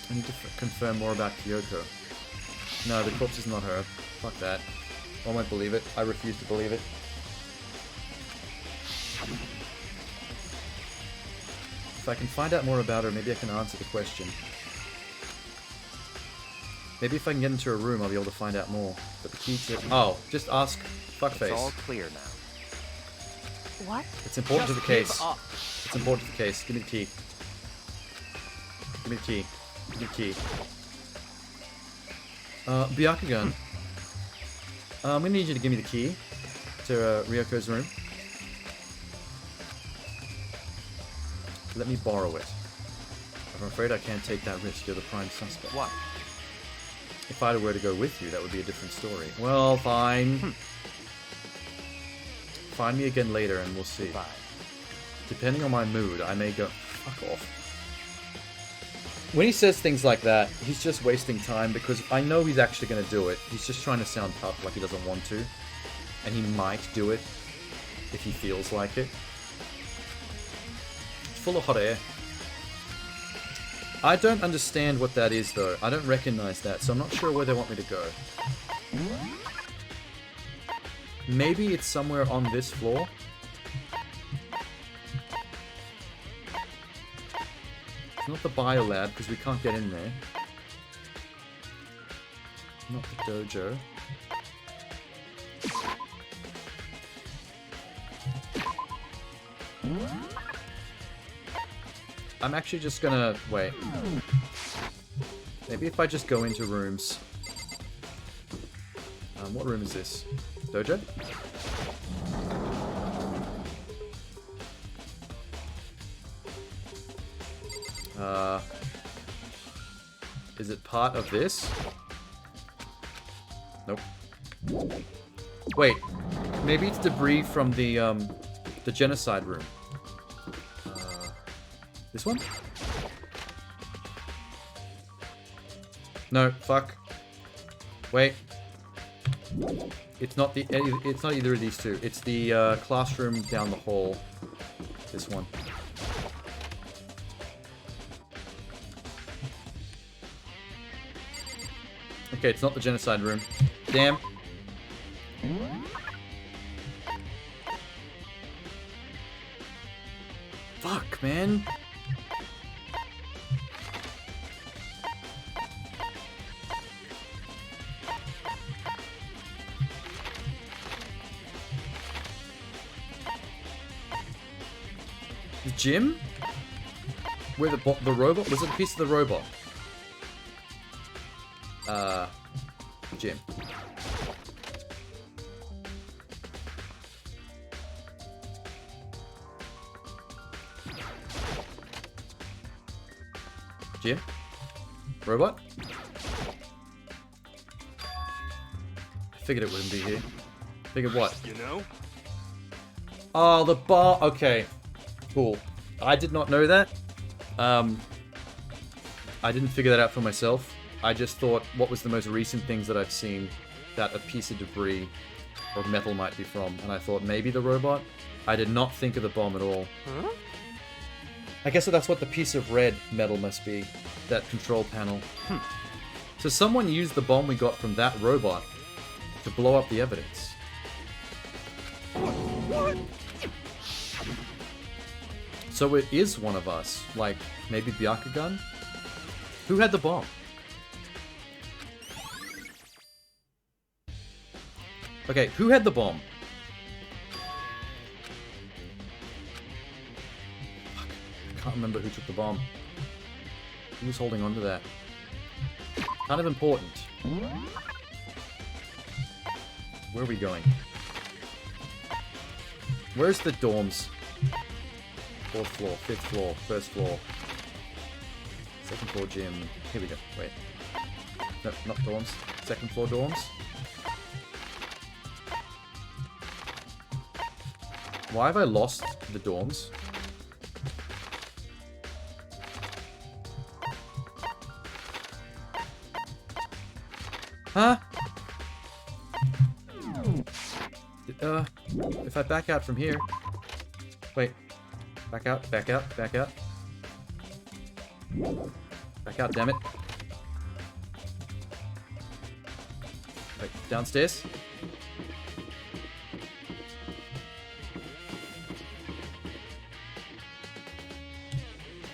C: I need to confirm more about Kyoko. No, the corpse is not her. Fuck that. I won't believe it. I refuse to believe it. If I can find out more about her, maybe I can answer the question. Maybe if I can get into her room, I'll be able to find out more. But the key to... Oh, just ask Fuckface.
I: It's all clear now.
B: What?
C: It's important
I: Just
C: to the case.
I: give up.
C: It's important to the case. Give me the key. Give me the key. Give me the key. Byakugan. I'm gonna need you to give me the key to Ryoko's room. Let me borrow it. I'm afraid I can't take that risk. You're the prime suspect.
I: What?
C: If I were to go with you, that would be a different story. Well, fine. Find me again later and we'll see.
I: Bye.
C: Depending on my mood, I may go... Fuck off. When he says things like that, he's just wasting time because I know he's actually going to do it. He's just trying to sound tough like he doesn't want to. And he might do it if he feels like it. It's full of hot air. I don't understand what that is though. I don't recognize that, so I'm not sure where they want me to go. Maybe it's somewhere on this floor. It's not the biolab because we can't get in there. Not the dojo. I'm actually just gonna... wait. Maybe if I just go into rooms. What room is this? Dojo? Is it part of this? Nope. Wait. Maybe it's debris from the genocide room. This one? No, fuck. Wait. It's not the. It's not either of these two. It's the classroom down the hall. This one. Okay, it's not the genocide room. Damn. Fuck, man. The gym? Where the robot? Was it a piece of the robot? Gym. Yeah? Robot? I figured it wouldn't be here. Figured what?
E: You know?
C: Oh, the bar. Okay. Cool. I did not know that. I didn't figure that out for myself. I just thought, what was the most recent things that I've seen that a piece of debris or metal might be from? And I thought maybe the robot. I did not think of the bomb at all.
E: Huh?
C: I guess that's what the piece of red metal must be. That control panel. So someone used the bomb we got from that robot to blow up the evidence.
E: What?
C: So it is one of us. Like, maybe Byakugan? Who had the bomb? Okay, who had the bomb? Fuck, I can't remember who took the bomb. Who was holding on to that? Kind of important. Where are we going? Where's the dorms? 4th floor, 5th floor, 1st floor. 2nd floor gym. Here we go. Wait. No, not dorms. 2nd floor dorms. Why have I lost the dorms? Huh? If I back out from here... Wait. Back out, back out, back out. Back out, damn it. Wait, downstairs?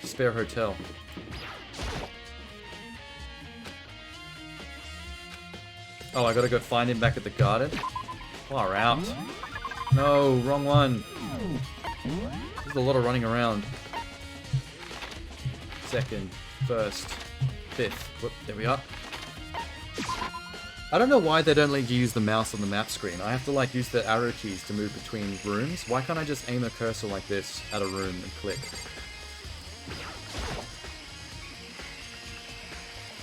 C: Spare hotel. Oh, I gotta go find him back at the garden? Far out. No, wrong one. There's a lot of running around. 2nd, 1st, 5th. Whoop, there we are. I don't know why they don't let you use the mouse on the map screen. I have to like use the arrow keys to move between rooms. Why can't I just aim a cursor like this at a room and click?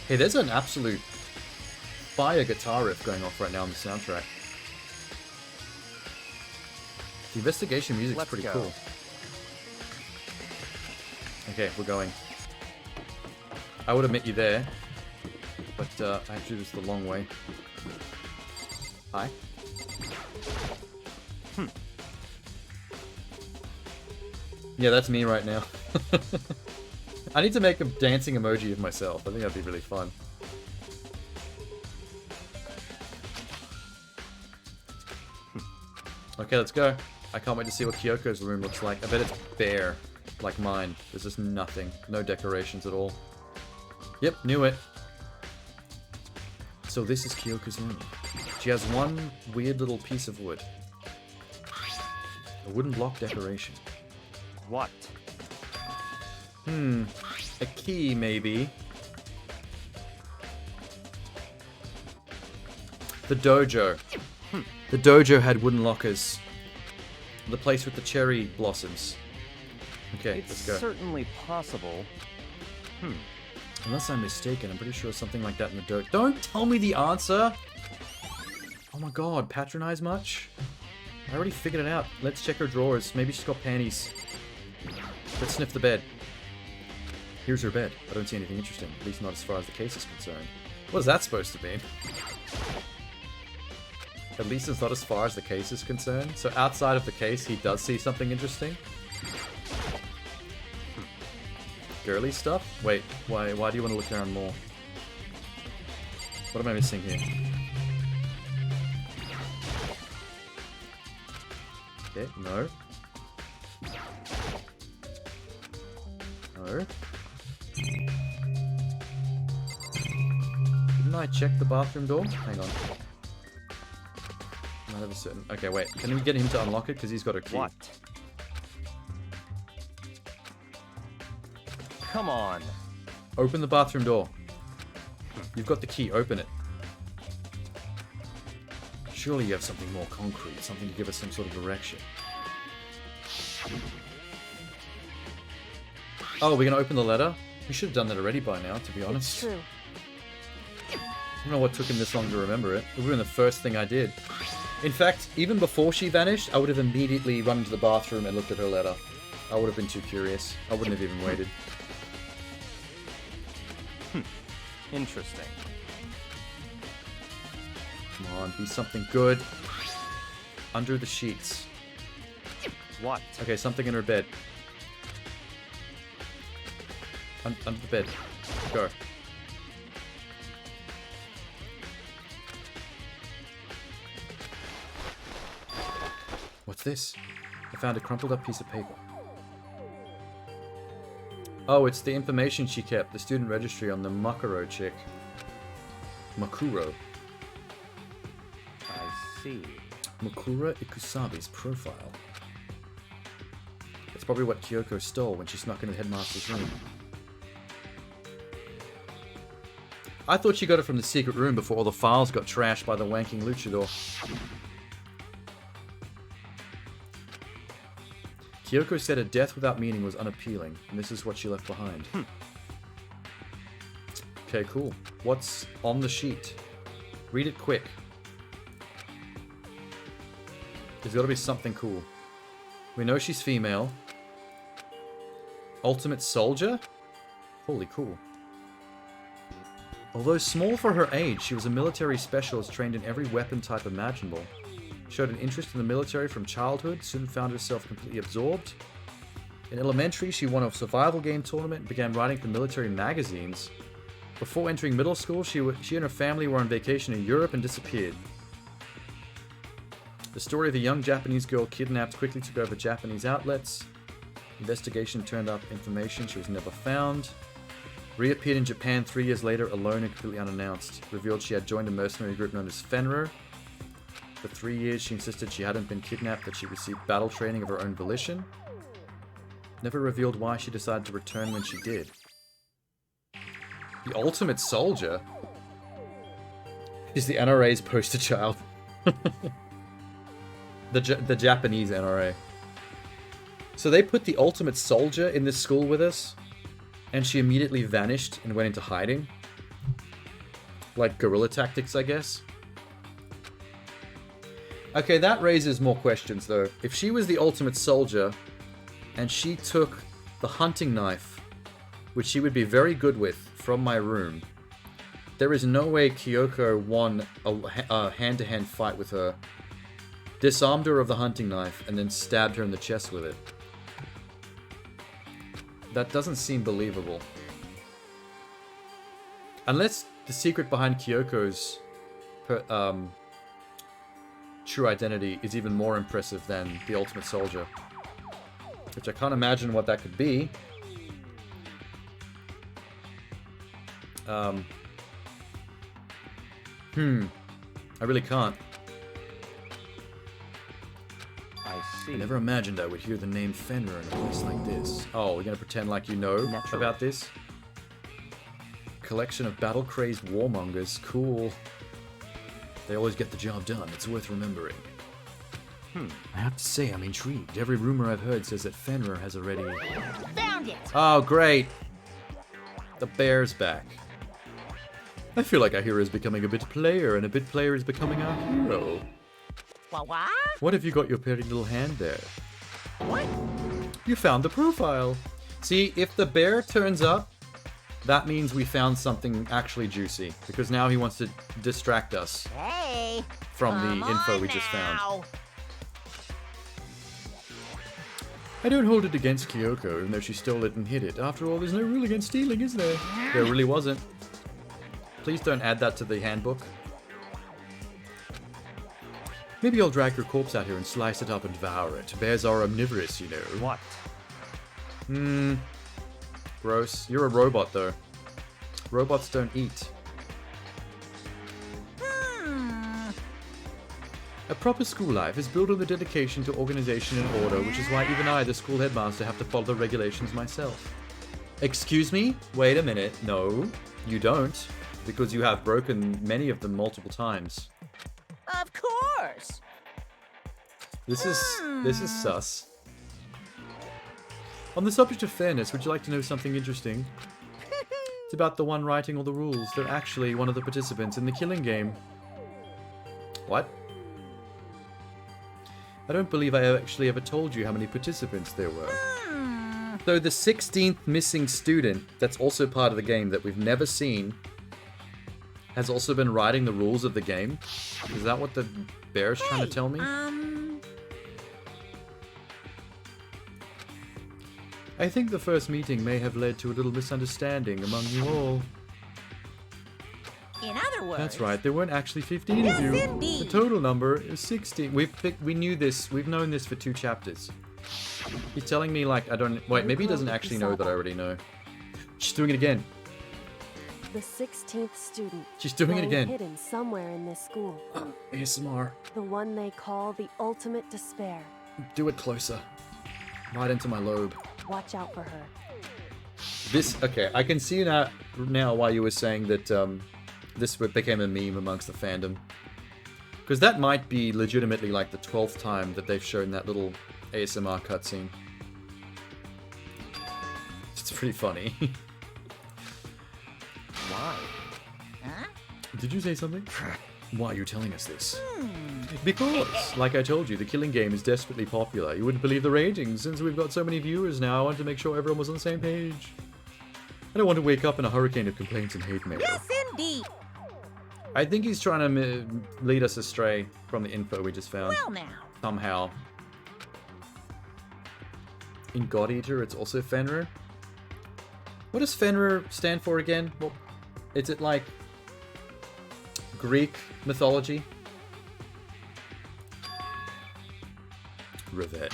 C: Hey, there's an absolute fire guitar riff going off right now on the soundtrack. The investigation music's pretty cool. Okay, we're going. I would have met you there, but I have to do this the long way. Hi. Yeah, that's me right now. I need to make a dancing emoji of myself. I think that'd be really fun. Okay, let's go. I can't wait to see what Kyoko's room looks like. I bet it's bare, like mine. There's just nothing. No decorations at all. Yep, knew it. So this is Kyoko's room. She has one weird little piece of wood. A wooden block decoration.
I: What?
C: A key, maybe. The dojo. The dojo had wooden lockers. The place with the cherry blossoms. Okay,
I: It's
C: let's go.
I: certainly possible.
C: Unless I'm mistaken, I'm pretty sure something like that in the dojo. Don't tell me the answer! Oh my god, patronize much? I already figured it out. Let's check her drawers. Maybe she's got panties. Let's sniff the bed. Here's her bed. I don't see anything interesting. At least not as far as the case is concerned. What is that supposed to mean? At least it's not as far as the case is concerned. So outside of the case, he does see something interesting. Girly stuff? Wait, why do you want to look around more? What am I missing here? Okay, no. No. Didn't I check the bathroom door? Hang on. Might have a certain... Okay, wait. Can we get him to unlock it? Because he's got a key.
I: What? Come on.
C: Open the bathroom door. You've got the key. Open it. Surely you have something more concrete. Something to give us some sort of direction. Oh, we're going to open the letter? We should have done that already by now, to be honest.
B: It's true.
C: I don't know what took him this long to remember it. It would have been the first thing I did. In fact, even before she vanished, I would have immediately run into the bathroom and looked at her letter. I would have been too curious. I wouldn't have even waited.
I: Interesting.
C: Come on, be something good. Under the sheets.
I: What?
C: Okay, something in her bed. Under the bed. Go. What's this? I found a crumpled up piece of paper. Oh, it's the information she kept, the student registry on the Makuro chick. Makuro.
I: I see.
C: Makura Ikusabe's profile. It's probably what Kyoko stole when she snuck into the headmaster's room. I thought she got it from the secret room before all the files got trashed by the wanking luchador. Kyoko said a death without meaning was unappealing, and this is what she left behind. Okay, cool. What's on the sheet? Read it quick. There's gotta be something cool. We know she's female. Ultimate soldier? Holy cool. Although small for her age, she was a military specialist trained in every weapon type imaginable. Showed an interest in the military from childhood, soon found herself completely absorbed. In elementary, she won a survival game tournament and began writing for military magazines. Before entering middle school, she and her family were on vacation in Europe and disappeared. The story of a young Japanese girl kidnapped quickly took over Japanese outlets. Investigation turned up information she was never found. Reappeared in Japan 3 years later, alone and completely unannounced. Revealed she had joined a mercenary group known as Fenrir. For 3 years, she insisted she hadn't been kidnapped, that she received battle training of her own volition. Never revealed why she decided to return when she did. The ultimate soldier is the NRA's poster child. the Japanese NRA. So they put the ultimate soldier in this school with us, and she immediately vanished and went into hiding. Like guerrilla tactics, I guess. Okay, that raises more questions, though. If she was the ultimate soldier, and she took the hunting knife, which she would be very good with, from my room, there is no way Kyoko won a hand-to-hand fight with her, disarmed her of the hunting knife, and then stabbed her in the chest with it. That doesn't seem believable. Unless the secret behind Kyoko's true identity is even more impressive than the ultimate soldier. Which I can't imagine what that could be. I really can't.
I: I see.
C: I never imagined I would hear the name Fenrir in a place like this. Oh, we're gonna pretend like you know about this? Collection of battle-crazed warmongers. Cool. They always get the job done. It's worth remembering. I have to say, I'm intrigued. Every rumor I've heard says that Fenrir has already...
H: Found it!
C: Oh, great! The bear's back. I feel like our hero is becoming a bit player, and a bit player is becoming our hero.
H: What?
C: What have you got your pretty little hand there?
H: What?
C: You found the profile. See, if the bear turns up, that means we found something actually juicy. Because now he wants to distract us from the info we just found. I don't hold it against Kyoko, even though she stole it and hid it. After all, there's no rule against stealing, is there? There really wasn't. Please don't add that to the handbook. Maybe I'll drag her corpse out here and slice it up and devour it. Bears are omnivorous, you know.
I: What?
C: Gross. You're a robot, though. Robots don't eat. A proper school life is built on the dedication to organization and order, which is why even I, the school headmaster, have to follow the regulations myself. Excuse me? Wait a minute. No, you don't. Because you have broken many of them multiple times.
H: Of course!
C: This is sus. On the subject of fairness, would you like to know something interesting? It's about the one writing all the rules. They're actually one of the participants in the killing game. What? I don't believe I actually ever told you how many participants there were. So the 16th missing student, that's also part of the game that we've never seen, has also been writing the rules of the game? Is that what the bear's trying to tell me? I think the first meeting may have led to a little misunderstanding among you all.
H: In other words...
C: That's right, there weren't actually 15 of you.
H: Indeed.
C: The total number is 16. We knew this, we've known this for 2 chapters. He's telling me like, I don't... Wait, maybe he doesn't actually know that I already know. She's doing it again.
B: The 16th student.
C: She's doing it again.
B: Hidden somewhere in this school.
C: ASMR.
B: The one they call the ultimate despair.
C: Do it closer. Right into my lobe.
B: Watch out for her.
C: This, okay, I can see now why you were saying that this became a meme amongst the fandom. Because that might be legitimately like the 12th time that they've shown that little ASMR cutscene. It's pretty funny.
I: Why?
H: Huh?
C: Did you say something? Why are you telling us this? Because, like I told you, the killing game is desperately popular. You wouldn't believe the ratings. Since we've got so many viewers now, I wanted to make sure everyone was on the same page. I don't want to wake up in a hurricane of complaints and hate mail.
H: Yes, indeed.
C: I think he's trying to lead us astray from the info we just found.
H: Well now.
C: Somehow. In God Eater, it's also Fenrir. What does Fenrir stand for again? Well, is it like Greek mythology? Revenge.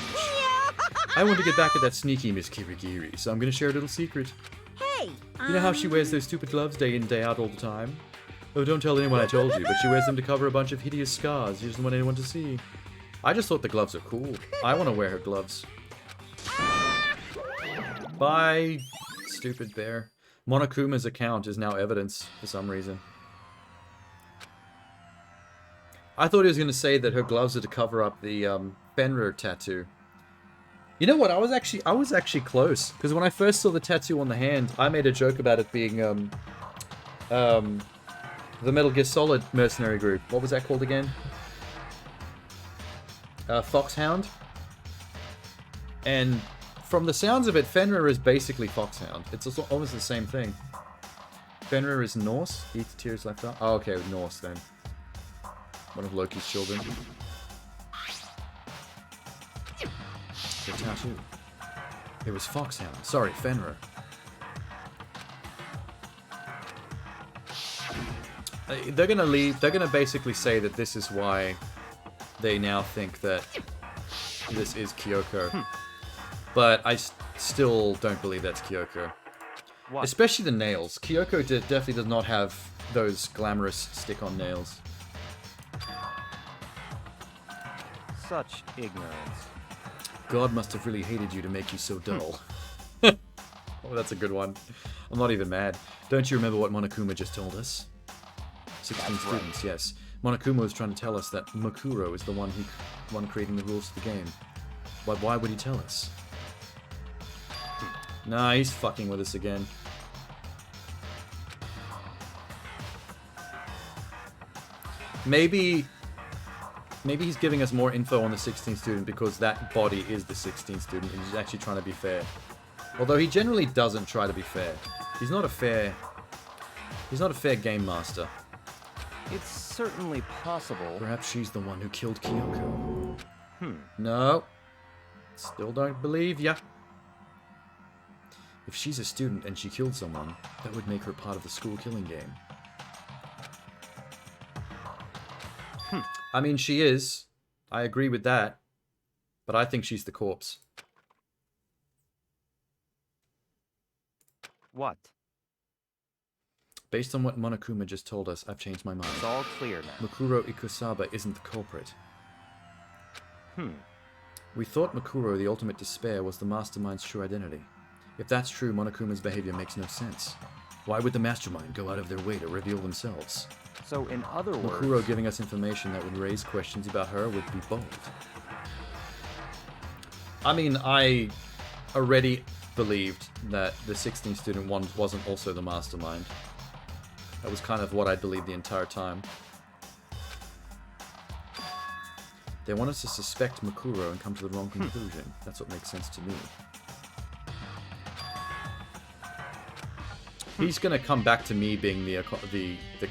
C: I want to get back at that sneaky Miss Kirigiri, so I'm going to share a little secret.
H: Hey,
C: You know how she wears those stupid gloves day in, day out all the time? Oh, don't tell anyone I told you, but she wears them to cover a bunch of hideous scars she doesn't want anyone to see. I just thought the gloves are cool. I want to wear her gloves. Bye, stupid bear. Monokuma's account is now evidence for some reason. I thought he was going to say that her gloves are to cover up the Fenrir tattoo. You know what? I was actually close, because when I first saw the tattoo on the hand, I made a joke about it being the Metal Gear Solid mercenary group. What was that called again? Foxhound. And from the sounds of it, Fenrir is basically Foxhound. It's also almost the same thing. Fenrir is Norse. Eats tears left out. Oh, okay, Norse then. One of Loki's children. The tattoo. It was Foxhound. Sorry, Fenrir. They're gonna leave. They're gonna basically say that this is why they now think that this is Kyoko. But I still don't believe that's Kyoko.
I: What?
C: Especially the nails. Kyoko definitely does not have those glamorous stick-on nails.
I: Such ignorance.
C: God must have really hated you to make you so dull. Oh, that's a good one. I'm not even mad. Don't you remember what Monokuma just told us? 16 students, yes. Monokuma was trying to tell us that Makuro is the one creating the rules of the game. But why would he tell us? Nah, he's fucking with us again. Maybe he's giving us more info on the 16th student because that body is the 16th student and he's actually trying to be fair. Although he generally doesn't try to be fair. He's not a fair game master.
I: It's certainly possible.
C: Perhaps she's the one who killed Kyoko. No. Still don't believe ya. If she's a student and she killed someone, that would make her part of the school killing game. I mean, she is. I agree with that. But I think she's the corpse.
I: What?
C: Based on what Monokuma just told us, I've changed my mind.
I: It's all clear now.
C: Makuro Ikusaba isn't the culprit. We thought Makuro, the ultimate despair, was the mastermind's true identity. If that's true, Monokuma's behavior makes no sense. Why would the mastermind go out of their way to reveal themselves?
I: So, in other words...
C: Makuro giving us information that would raise questions about her would be bold. I mean, I already believed that the 16th student one wasn't also the mastermind. That was kind of what I believed the entire time. They want us to suspect Makuro and come to the wrong conclusion. That's what makes sense to me. He's gonna come back to me being the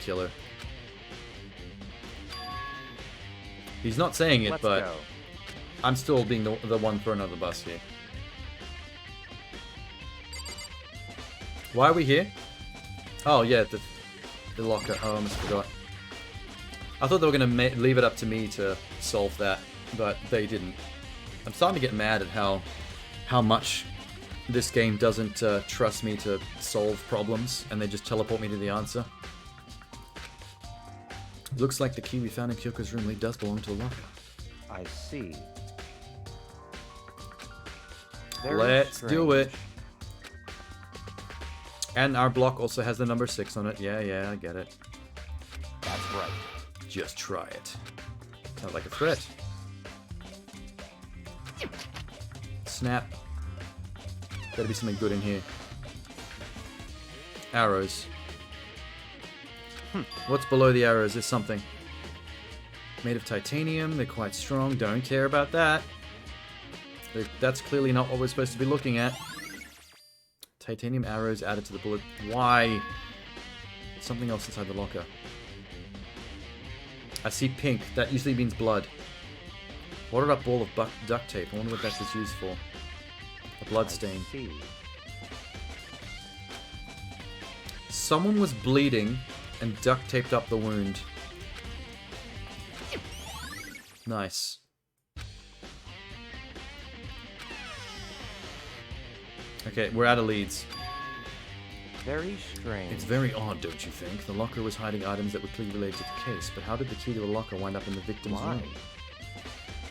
C: killer. He's not saying it, but I'm still being the one throwing under the bus here. Why are we here? Oh yeah, the locker. Oh, I almost forgot. I thought they were gonna leave it up to me to solve that, but they didn't. I'm starting to get mad at how much this game doesn't trust me to solve problems, and they just teleport me to the answer. Looks like the key we found in Kyoko's room does belong to a locker.
I: I see.
C: Let's do it. And our block also has the number 6 on it. Yeah, I get it.
I: That's right.
C: Just try it. Sounds like a threat. Snap. Better be something good in here. Arrows. What's below the arrows? There's something. Made of titanium. They're quite strong. Don't care about that. That's clearly not what we're supposed to be looking at. Titanium arrows added to the bullet. Why? Something else inside the locker. I see pink. That usually means blood. Wadded up ball of duct tape. I wonder what that was used for. A blood stain. Someone was bleeding and duct taped up the wound. Nice. Okay, we're out of leads.
I: Very strange.
C: It's very odd, don't you think? The locker was hiding items that were clearly related to the case, but how did the key to the locker wind up in the victim's room?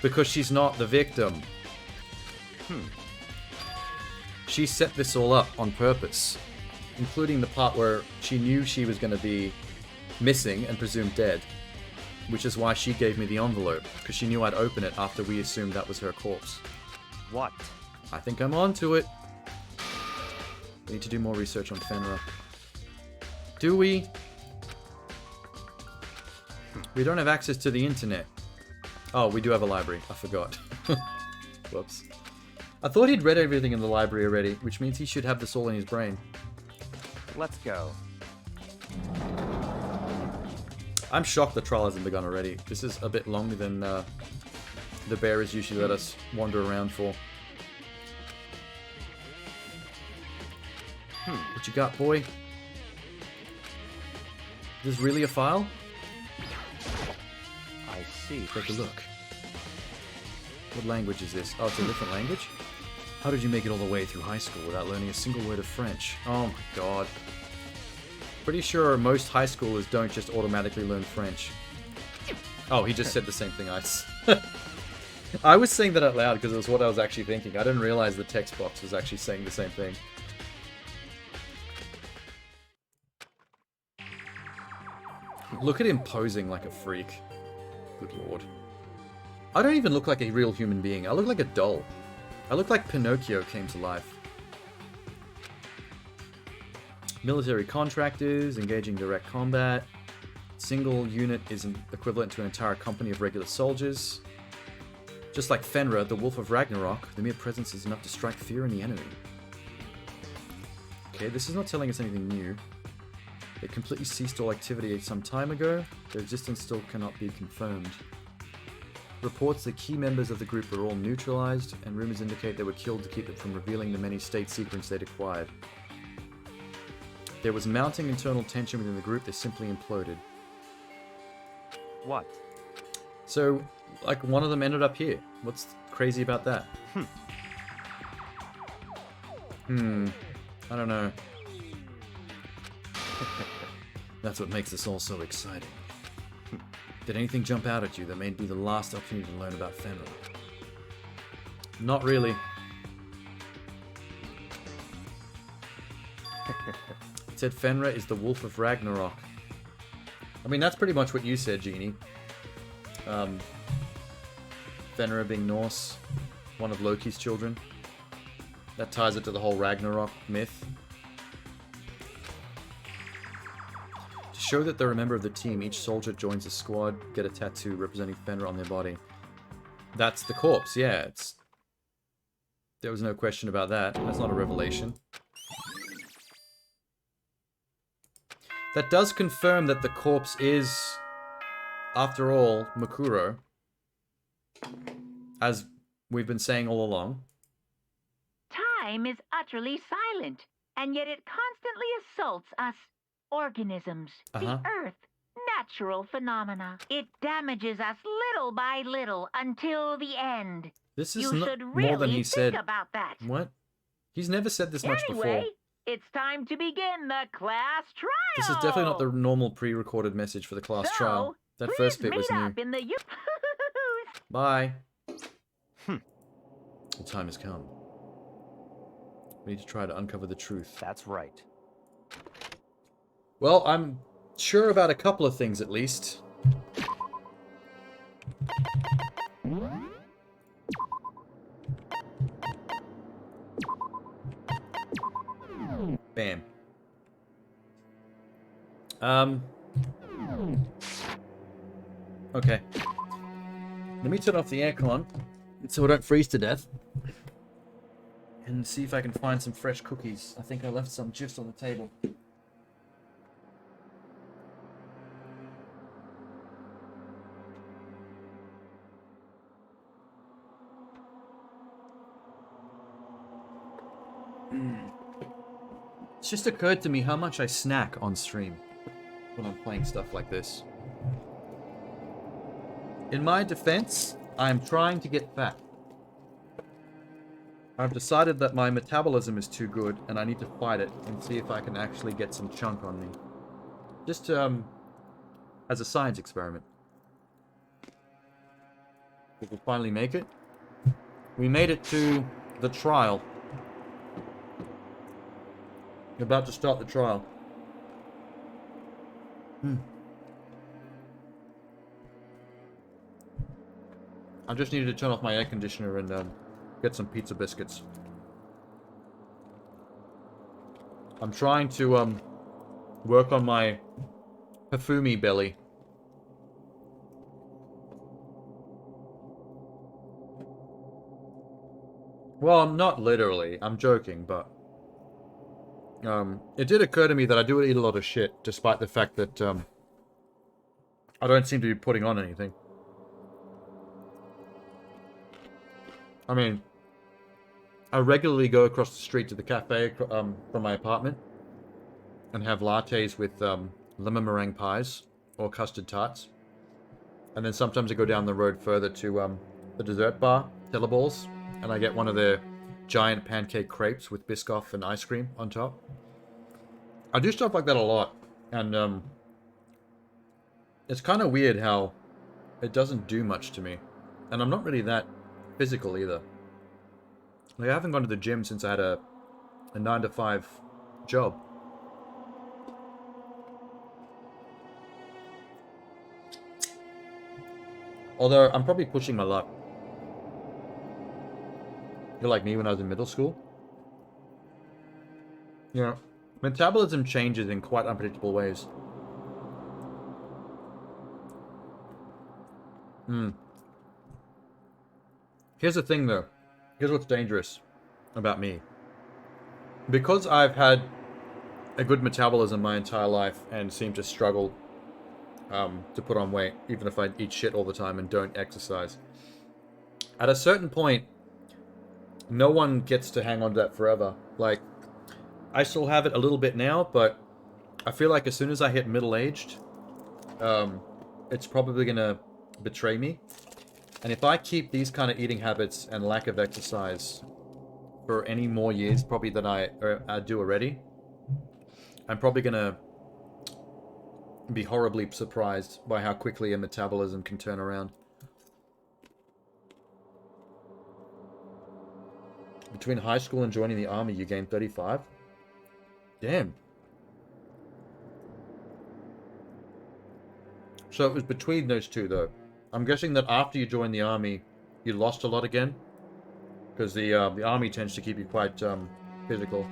C: Because she's not the victim. She set this all up on purpose, including the part where she knew she was going to be missing and presumed dead, which is why she gave me the envelope, because she knew I'd open it after we assumed that was her corpse.
I: What?
C: I think I'm on to it. We need to do more research on Fenra. Do we? We don't have access to the internet. Oh, we do have a library. I forgot. Whoops. I thought he'd read everything in the library already, which means he should have this all in his brain.
I: Let's go.
C: I'm shocked the trial hasn't begun already. This is a bit longer than the bearers usually let us wander around for. What you got, boy? This really a file?
I: I see.
C: Take a look. What language is this? Oh, it's a different language? How did you make it all the way through high school without learning a single word of French? Oh my god. Pretty sure most high schoolers don't just automatically learn French. Oh, he just said the same thing I was saying that out loud because it was what I was actually thinking. I didn't realize the text box was actually saying the same thing. Look at him posing like a freak. Good lord. I don't even look like a real human being. I look like a doll. I look like Pinocchio came to life. Military contractors, engaging direct combat. Single unit is equivalent to an entire company of regular soldiers. Just like Fenra, the Wolf of Ragnarok, the mere presence is enough to strike fear in the enemy. Okay, this is not telling us anything new. They completely ceased all activity some time ago. Their existence still cannot be confirmed. Reports that key members of the group were all neutralized, and rumors indicate they were killed to keep them from revealing the many state secrets they'd acquired. There was mounting internal tension within the group that simply imploded.
I: What?
C: So, like, one of them ended up here. What's crazy about that? I don't know. That's what makes this all so exciting. Did anything jump out at you that may be the last opportunity to learn about Fenra? Not really. It said Fenra is the Wolf of Ragnarok. I mean, that's pretty much what you said, Genie. Fenra being Norse, one of Loki's children. That ties it to the whole Ragnarok myth. To show that they're a member of the team, each soldier joins a squad, get a tattoo representing Fenrir on their body. That's the corpse, yeah. There was no question about that. That's not a revelation. That does confirm that the corpse is, after all, Makuro. As we've been saying all along.
J: Time is utterly silent, and yet it constantly assaults us organisms, the Earth, natural phenomena. It damages us little by little until the end.
C: This is
J: you
C: not
J: should
C: more than
J: really
C: he said.
J: think about that.
C: What? He's never said this much
J: Anyway,
C: before.
J: it's time to begin the class trial.
C: This is definitely not the normal pre-recorded message for the class trial. That
J: please
C: first bit was
J: meet
C: new.
J: up in the
C: Bye. The time has come. We need to try to uncover the truth.
I: That's right.
C: Well, I'm sure about a couple of things at least. Bam. Okay. Let me turn off the aircon so I don't freeze to death. And see if I can find some fresh cookies. I think I left some just on the table. It's just occurred to me how much I snack on stream when I'm playing stuff like this. In my defense, I'm trying to get fat. I've decided that my metabolism is too good and I need to fight it and see if I can actually get some chunk on me. Just as a science experiment. Did we finally make it? We made it to the trial. We're about to start the trial. I just needed to turn off my air conditioner and get some pizza biscuits. I'm trying to work on my Hifumi belly. Well, not literally. I'm joking, but it did occur to me that I do eat a lot of shit, despite the fact that I don't seem to be putting on anything. I mean, I regularly go across the street to the cafe from my apartment and have lattes with lemon meringue pies or custard tarts. And then sometimes I go down the road further to the dessert bar, Tellerballs, and I get one of their giant pancake crepes with Biscoff and ice cream on top. I do stuff like that a lot, and it's kind of weird how it doesn't do much to me. And I'm not really that physical either. Like, I haven't gone to the gym since I had a 9-to-5 job. Although, I'm probably pushing my luck. You're like me when I was in middle school? Yeah. Metabolism changes in quite unpredictable ways. Here's the thing, though. Here's what's dangerous about me. Because I've had a good metabolism my entire life and seem to struggle to put on weight, even if I eat shit all the time and don't exercise. At a certain point, no one gets to hang on to that forever. Like, I still have it a little bit now, but I feel like as soon as I hit middle-aged, it's probably gonna betray me. And if I keep these kind of eating habits and lack of exercise for any more years, probably than I do already, I'm probably gonna be horribly surprised by how quickly a metabolism can turn around. Between high school and joining the army, you gained 35? Damn. So it was between those two, though. I'm guessing that after you joined the army, you lost a lot again? Because the army tends to keep you quite physical.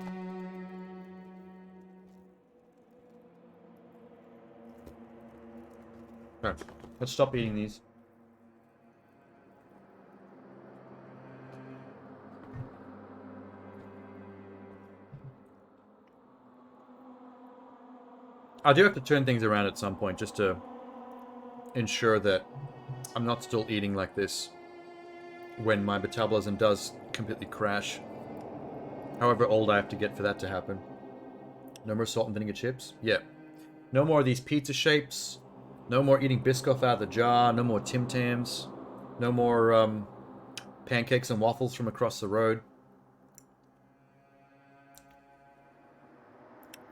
C: Okay, let's stop eating these. I do have to turn things around at some point just to ensure that I'm not still eating like this when my metabolism does completely crash. However old I have to get for that to happen. No more salt and vinegar chips? Yeah. No more of these pizza shapes. No more eating Biscoff out of the jar. No more Tim Tams. No more pancakes and waffles from across the road.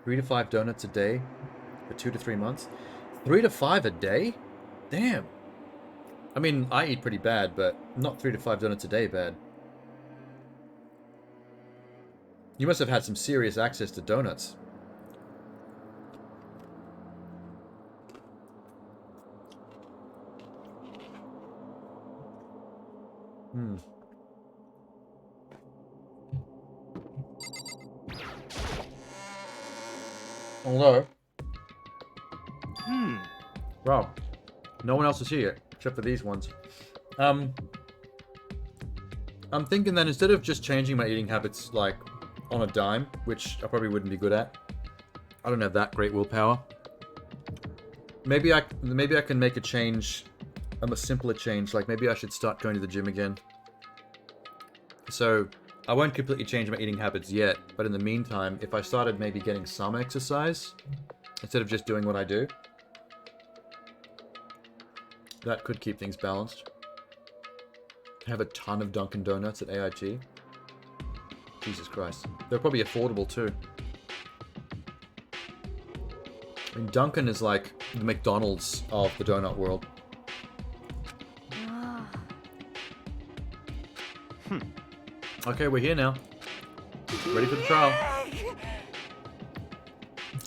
C: 3 to 5 donuts a day for 2 to 3 months. 3 to 5 a day? Damn. I mean, I eat pretty bad, but not 3 to 5 donuts a day bad. You must have had some serious access to donuts. Although... Wow. No one else is here, except for these ones. I'm thinking that instead of just changing my eating habits, like, on a dime, which I probably wouldn't be good at. I don't have that great willpower. Maybe I can make a change, a simpler change, like maybe I should start going to the gym again. So, I won't completely change my eating habits yet, but in the meantime, if I started maybe getting some exercise, instead of just doing what I do, that could keep things balanced. I have a ton of Dunkin' Donuts at AIT. Jesus Christ. They're probably affordable too. I mean, Dunkin' is like the McDonald's of the donut world. Okay, we're here now. Ready for the trial.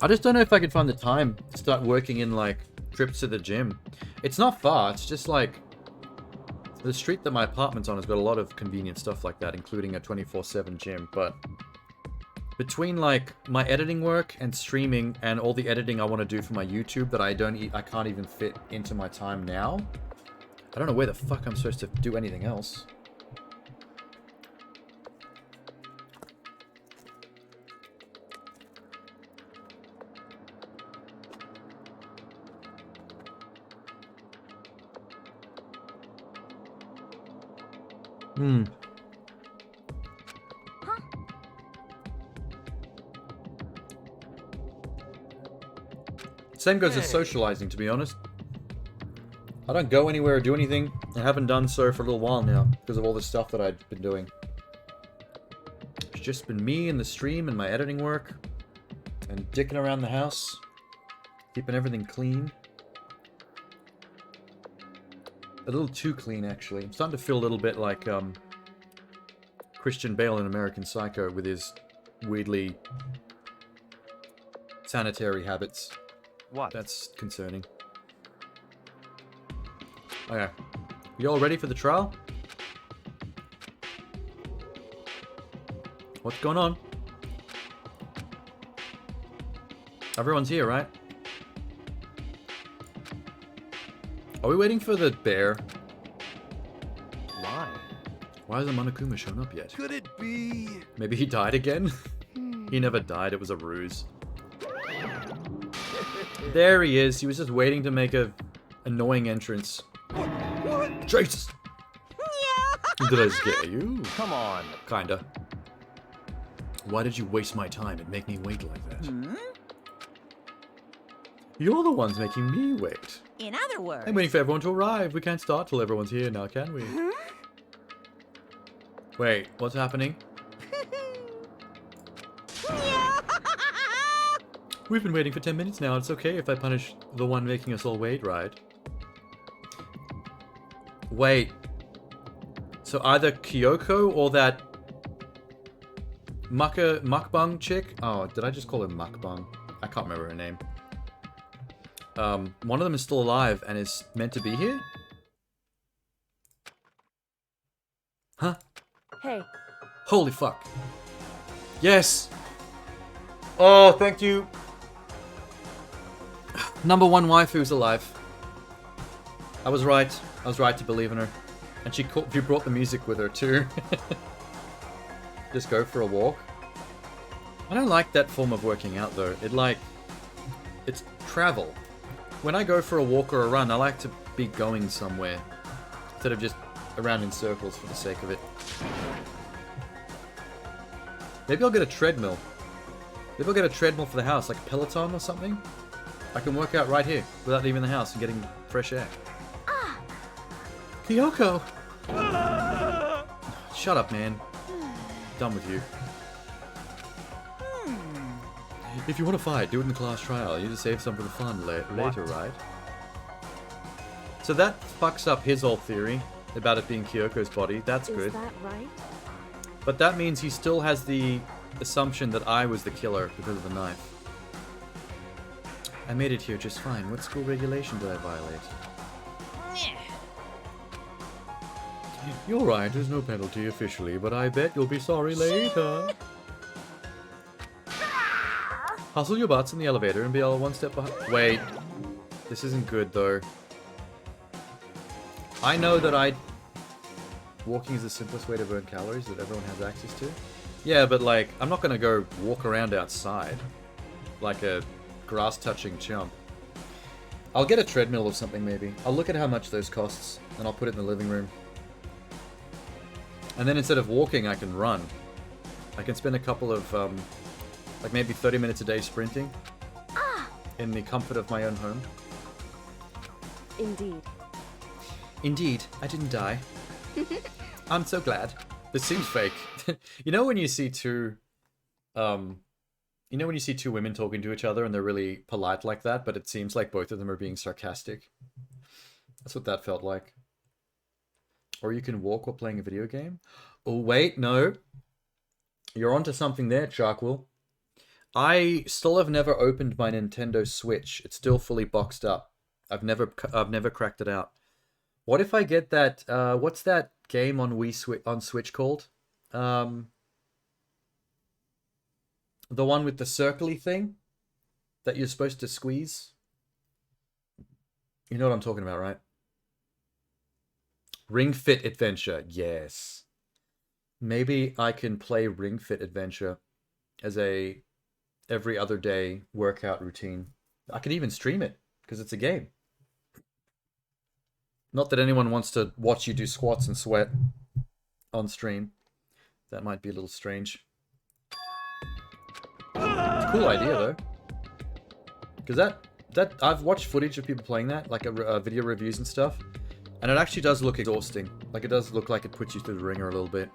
C: I just don't know if I can find the time to start working in, like, trips to the gym. It's not far, it's just like... The street that my apartment's on has got a lot of convenient stuff like that, including a 24/7 gym, but... Between, like, my editing work and streaming and all the editing I want to do for my YouTube that I can't even fit into my time now, I don't know where the fuck I'm supposed to do anything else. Same goes with socializing, to be honest. I don't go anywhere or do anything. I haven't done so for a little while now, because of all the stuff that I've been doing. It's just been me and the stream and my editing work, and dicking around the house, keeping everything clean. A little too clean, actually. I'm starting to feel a little bit like, Christian Bale in American Psycho with his weirdly sanitary habits.
I: What?
C: That's concerning. Okay. You all ready for the trial? What's going on? Everyone's here, right? Are we waiting for the bear?
I: Why?
C: Why hasn't Monokuma shown up yet?
E: Could it be?
C: Maybe he died again? He never died, it was a ruse. There he is. He was just waiting to make a annoying entrance.
E: What?
C: Jesus! Did I scare you?
I: Come on.
C: Kinda. Why did you waste my time and make me wait like that? You're the ones making me wait.
H: In other words...
C: I'm waiting for everyone to arrive. We can't start till everyone's here now, can we? Wait, what's happening? We've been waiting for 10 minutes now. It's okay if I punish the one making us all wait, right? Wait. So either Kyoko or that mukbang chick? Oh, did I just call her mukbang? I can't remember her name. One of them is still alive and is meant to be here? Huh?
B: Hey.
C: Holy fuck. Yes! Oh, thank you. Number one waifu's alive. I was right. I was right to believe in her. And she brought the music with her too. Just go for a walk. I don't like that form of working out though. It's travel. When I go for a walk or a run, I like to be going somewhere. Instead of just around in circles for the sake of it. Maybe I'll get a treadmill. Maybe I'll get a treadmill for the house, like a Peloton or something. I can work out right here without leaving the house and getting fresh air. Kyoko! Shut up, man. Done with you. If you want to fight, do it in the class trial. You need to save some for the fun later, right? So that fucks up his whole theory about it being Kyoko's body. That's good.
B: Is that right?
C: But that means he still has the assumption that I was the killer because of the knife. I made it here just fine. What school regulation did I violate? You're right, there's no penalty officially, but I bet you'll be sorry later. Hustle your butts in the elevator and be all one step behind. Wait. This isn't good, though. I know that walking is the simplest way to burn calories that everyone has access to. Yeah, but like, I'm not gonna go walk around outside like a grass-touching chump. I'll get a treadmill or something, maybe. I'll look at how much those costs, and I'll put it in the living room. And then instead of walking, I can run. I can spend a couple of, like maybe 30 minutes a day sprinting. In the comfort of my own home.
B: Indeed.
C: Indeed, I didn't die. I'm so glad. This seems fake. You know when you see two, women talking to each other and they're really polite like that, but it seems like both of them are being sarcastic? That's what that felt like. Or you can walk while playing a video game? Oh, wait, no. You're onto something there, Charkwell. I still have never opened my Nintendo Switch. It's still fully boxed up. I've never cracked it out. What if I get that, what's that game on Switch called? The one with the circly thing that you're supposed to squeeze? You know what I'm talking about, right? Ring Fit Adventure, yes. Maybe I can play Ring Fit Adventure as a every other day workout routine. I can even stream it, because it's a game. Not that anyone wants to watch you do squats and sweat on stream. That might be a little strange. It's a cool idea, though. Because that I've watched footage of people playing that, like video reviews and stuff. And it actually does look exhausting. Like, it does look like it puts you through the ringer a little bit.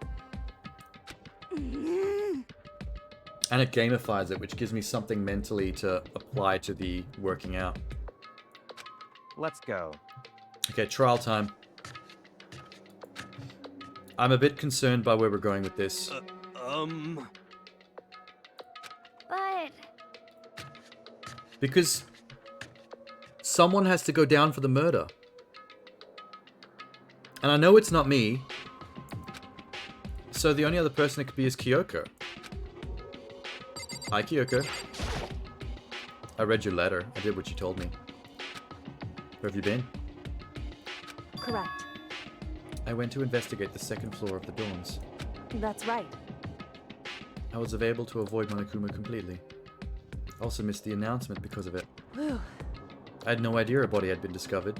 C: And it gamifies it, which gives me something mentally to apply to the working out.
I: Let's go.
C: Okay, trial time. I'm a bit concerned by where we're going with this.
M: But...
C: Because someone has to go down for the murder. And I know it's not me. So the only other person it could be is Kyoko. Hi, Kyoko. I read your letter. I did what you told me. Where have you been?
B: Correct.
C: I went to investigate the second floor of the dorms.
B: That's right.
C: I was able to avoid Monokuma completely. I also missed the announcement because of it.
B: Whew.
C: I had no idea a body had been discovered.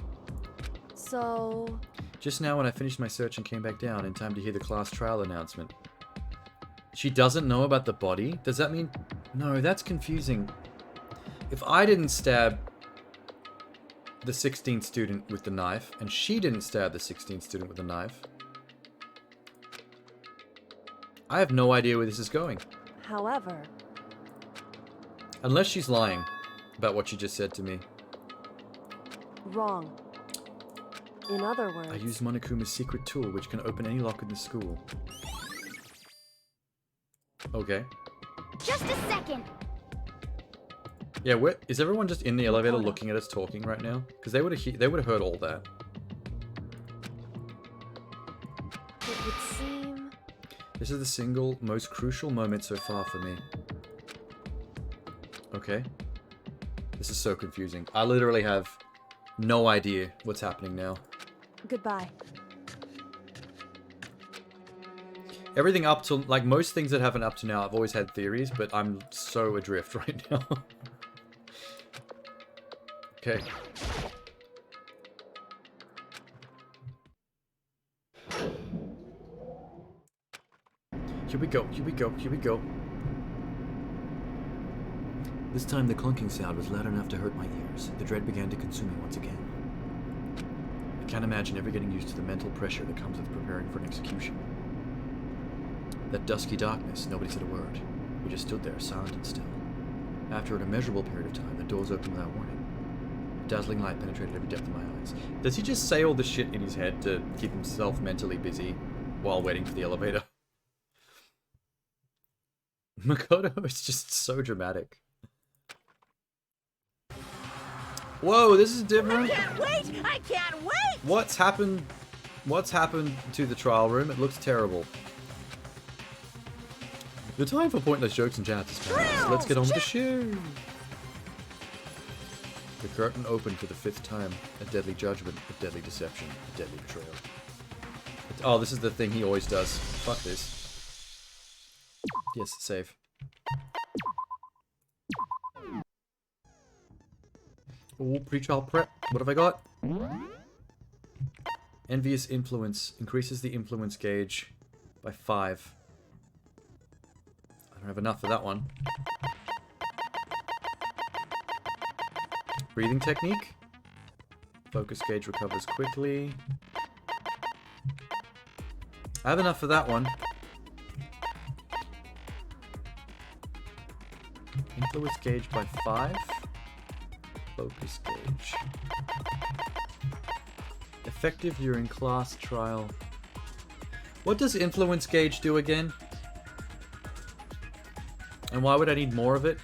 B: So...
C: Just now when I finished my search and came back down in time to hear the class trial announcement. She doesn't know about the body? Does that mean... No, that's confusing. If I didn't stab the 16th student with the knife, and she didn't stab the 16th student with the knife, I have no idea where this is going.
B: However...
C: Unless she's lying about what she just said to me.
B: Wrong. In other words...
C: I used Monokuma's secret tool, which can open any lock in the school. Okay.
M: Just a second.
C: Yeah, is everyone just in the elevator looking at us talking right now? Because they would have heard all that.
B: It would seem...
C: This is the single most crucial moment so far for me. Okay. This is so confusing. I literally have no idea what's happening now.
B: Goodbye.
C: Everything up to, like, most things that happen up to now, I've always had theories, but I'm so adrift right now. Okay. Here we go, here we go, here we go. This time the clunking sound was loud enough to hurt my ears. The dread began to consume me once again. I can't imagine ever getting used to the mental pressure that comes with preparing for an execution. That dusky darkness, nobody said a word. We just stood there, silent and still. After an immeasurable period of time, the doors opened without warning. A dazzling light penetrated every depth of my eyes. Does he just say all the shit in his head to keep himself mentally busy while waiting for the elevator? Makoto is just so dramatic. Whoa, this is different.
H: I can't wait! I can't wait!
C: What's happened to the trial room? It looks terrible. The time for pointless jokes and chats is past. Let's get on with the show. The curtain opened for the 5th time. A deadly judgment, a deadly deception, a deadly betrayal. Oh, this is the thing he always does. Fuck this. Yes, save. Oh, pre-trial prep. What have I got? Envious influence. Increases the influence gauge by 5. I don't have enough for that one. Breathing technique. Focus gauge recovers quickly. I have enough for that one. Influence gauge by 5. Focus gauge. Effective during class trial. What does influence gauge do again? And why would I need more of it?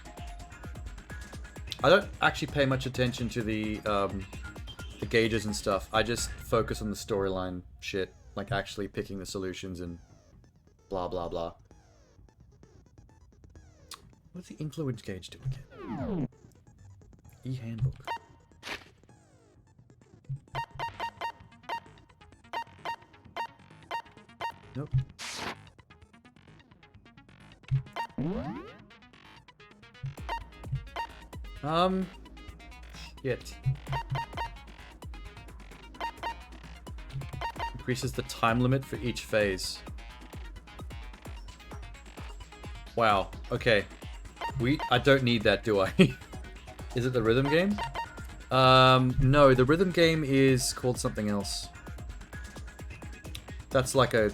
C: I don't actually pay much attention to the gauges and stuff. I just focus on the storyline shit, like actually picking the solutions and blah blah blah. What's the influence gauge do again? E-handbook. Nope. Shit. Increases the time limit for each phase. Wow. Okay. I don't need that, do I? Is it the rhythm game? No, the rhythm game is called something else. That's like a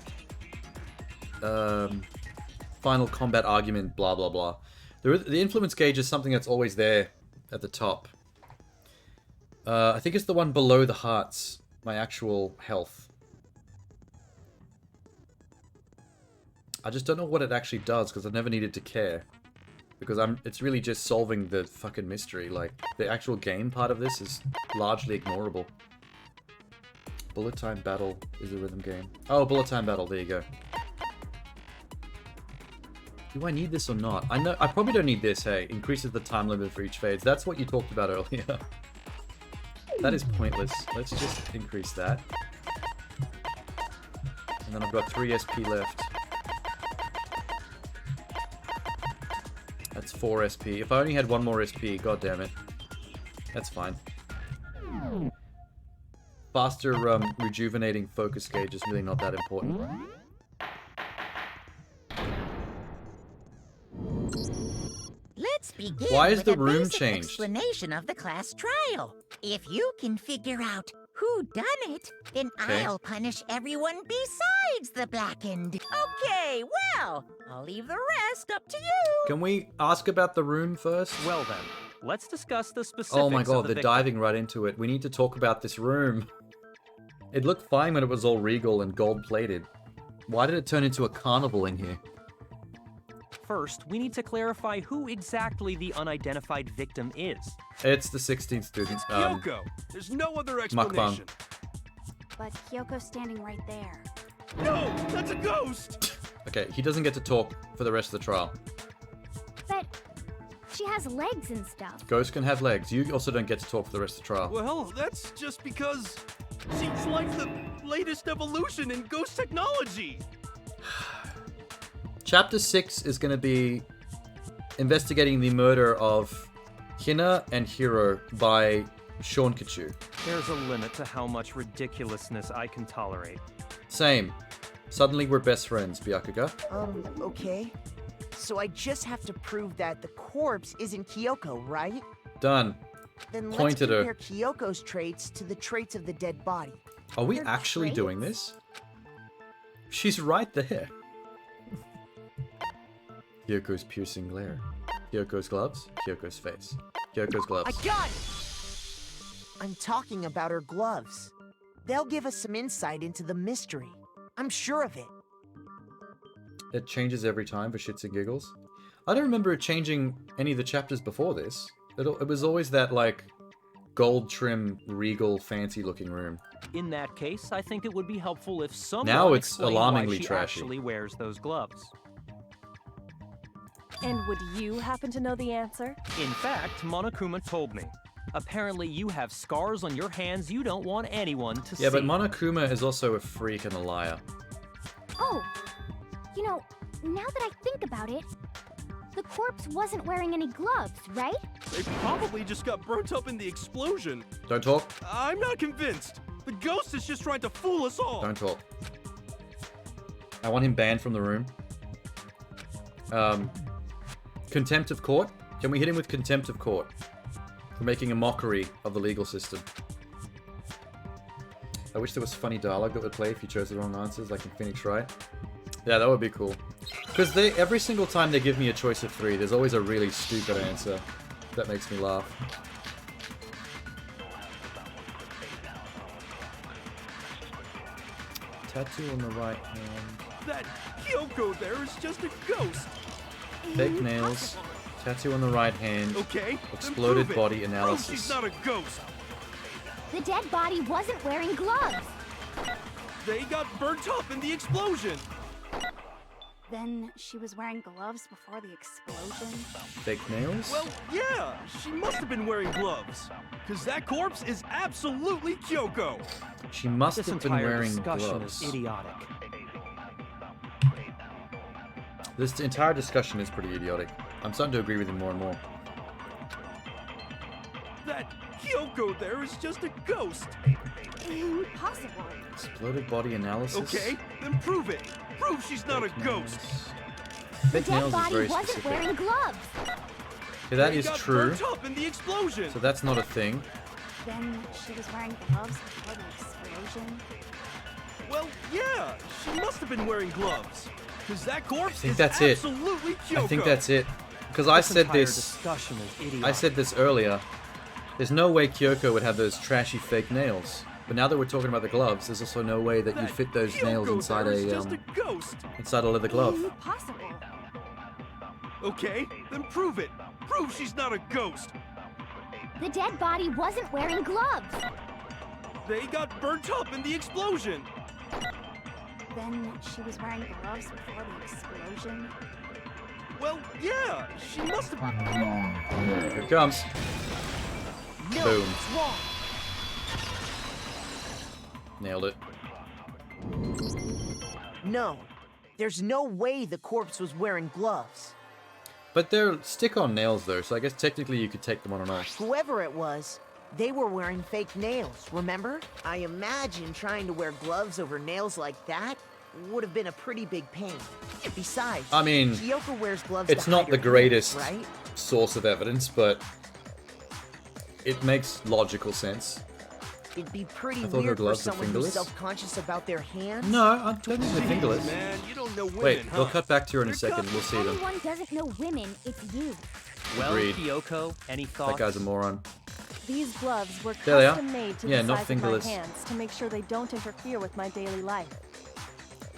C: final combat argument, blah blah blah. The influence gauge is something that's always there at the top. I think it's the one below the hearts, my actual health. I just don't know what it actually does because I've never needed to care. Because it's really just solving the fucking mystery. Like, the actual game part of this is largely ignorable. Bullet time battle is a rhythm game. Oh, bullet time battle, there you go. Do I need this or not? I probably don't need this, hey. Increases the time limit for each phase. That's what you talked about earlier. That is pointless. Let's just increase that. And then I've got 3 SP left. That's 4 SP. If I only had 1 more SP, god damn it. That's fine. Faster rejuvenating focus gauge is really not that important.
H: Let's begin.
C: Why is
H: with
C: the
H: a
C: room
H: basic
C: changed?
H: Explanation of the class trial. If you can figure out who done it, then
C: Okay.
H: I'll punish everyone besides the blackened. Okay, well, I'll leave the rest up to you.
C: Can we ask about the room first?
I: Well then, let's discuss the specifics
C: Oh my
I: of
C: god,
I: the
C: they're
I: victim.
C: diving right into it. We need to talk about this room. It looked fine when it was all regal and gold-plated. Why did it turn into a carnival in here?
I: First, we need to clarify who exactly the unidentified victim is.
C: It's the 16th student.
E: Kyoko! There's no other
C: Mukbang.
E: explanation.
K: But Kyoko's standing right there.
E: No! That's a ghost!
C: Okay, he doesn't get to talk for the rest of the trial.
M: But she has legs and stuff.
C: Ghost can have legs. You also don't get to talk for the rest of the trial.
E: Well, that's just because she's like the latest evolution in ghost technology.
C: Chapter 6 is going to be investigating the murder of Hina and Hiro by Seankichu.
I: There's a limit to how much ridiculousness I can tolerate.
C: Same. Suddenly we're best friends, Byakuga.
L: Okay. So I just have to prove that the corpse isn't Kyoko, right?
C: Done.
L: Then let's
C: Point at her.
L: compare Kyoko's traits to the traits of the dead body.
C: Are we
M: Her
C: actually
M: traits?
C: doing this? She's right there. Kyoko's piercing glare. Kyoko's gloves. Kyoko's face. Kyoko's gloves.
L: I got it! I'm talking about her gloves. They'll give us some insight into the mystery. I'm sure of it.
C: It changes every time for shits and giggles. I don't remember it changing any of the chapters before this. It was always that, like, gold trim, regal, fancy looking room.
I: In that case, I think it would be helpful if someone
C: Now it's
I: explained
C: alarmingly
I: why she
C: trashy.
I: actually wears those gloves.
B: And would you happen to know the answer?
I: In fact, Monokuma told me. Apparently you have scars on your hands you don't want anyone to see.
C: Yeah, but Monokuma is also a freak and a liar.
M: Oh, you know, now that I think about it, the corpse wasn't wearing any gloves, right?
E: They probably just got burnt up in the explosion.
C: Don't talk.
E: I'm not convinced. The ghost is just trying to fool us all.
C: Don't talk. I want him banned from the room. Contempt of court? Can we hit him with contempt of court? For making a mockery of the legal system. I wish there was funny dialogue that would play if you chose the wrong answers, like in Phoenix Wright. Yeah, that would be cool. Because every single time they give me a choice of 3, there's always a really stupid answer. That makes me laugh. Tattoo on the right hand.
E: That Kyoko there is just a ghost.
C: Fake nails. Tattoo on the right hand.
E: Okay, then
C: Exploded
E: prove it.
C: body
E: Prove
C: analysis.
E: she's not a ghost.
M: The dead body wasn't wearing gloves.
E: They got burnt up in the explosion.
K: Then she was wearing gloves before the explosion.
C: Fake nails?
E: Well, yeah, she must have been wearing gloves. Because that corpse is absolutely Kyoko.
C: She must
I: This
C: have been
I: entire
C: wearing
I: discussion
C: gloves.
I: is idiotic.
C: This entire discussion is pretty idiotic. I'm starting to agree with him more and more.
E: That Kyoko there is just a ghost.
K: Impossible.
C: Exploded body analysis?
E: Okay, then prove it. Prove she's not a ghost.
M: The
C: Fake
M: dead
C: nails is
M: body
C: very
M: wasn't
C: specific.
M: wearing gloves.
C: Okay, that
E: They
C: is
E: got
C: true.
E: burnt up in the explosion.
K: So
C: that's not a thing.
K: Then she was wearing gloves before the explosion.
E: Well, yeah, she must have been wearing gloves. Because that corpse
C: I think
E: is
C: that's it.
E: absolutely Kyoko.
C: I think that's it. Because I said
I: entire
C: this.
I: discussion is idiotic.
C: I said this earlier. There's no way Kyoko would have those trashy fake nails. But now that we're talking about the gloves, there's also no way that you'd fit those nails
E: Kyoko
C: inside
E: there is
C: a
E: just a ghost.
C: inside a leather glove.
K: Impossible.
E: Okay, then prove it. Prove she's not a ghost.
M: The dead body wasn't wearing gloves.
E: They got burnt up in the explosion.
K: Then she was wearing gloves before the explosion.
E: Well, yeah, she must have.
C: Here it comes.
L: No,
C: Boom.
L: it's wrong.
C: Nailed it.
L: No, there's no way the corpse was wearing gloves.
C: But they're stick-on nails though, so I guess technically you could take them on and off.
L: Whoever it was, they were wearing fake nails, remember? I imagine trying to wear gloves over nails like that would have been a pretty big pain. Besides,
C: I mean,
L: Kyoko wears gloves
C: it's
L: to
C: not
L: hide
C: the
L: her
C: greatest
L: nails, right?
C: source of evidence, but it makes logical sense.
L: It'd be pretty
C: I thought her
L: weird for
C: gloves were
L: someone who's
C: fingerless.
L: self-conscious about their hands.
C: No, I don't think they're fingerless.
E: Man, you don't know women,
C: Wait,
E: huh?
C: they'll cut back to her in a
E: They're
C: second. We'll see them.
M: Anyone doesn't know women, it's you.
I: Well,
C: Agreed.
I: Kyoko, any thoughts?
C: That guy's a moron.
B: These gloves were
C: There they are.
B: custom made to
C: Yeah,
B: the
C: not
B: size
C: fingerless.
B: of my hands to make sure they don't interfere with my daily life.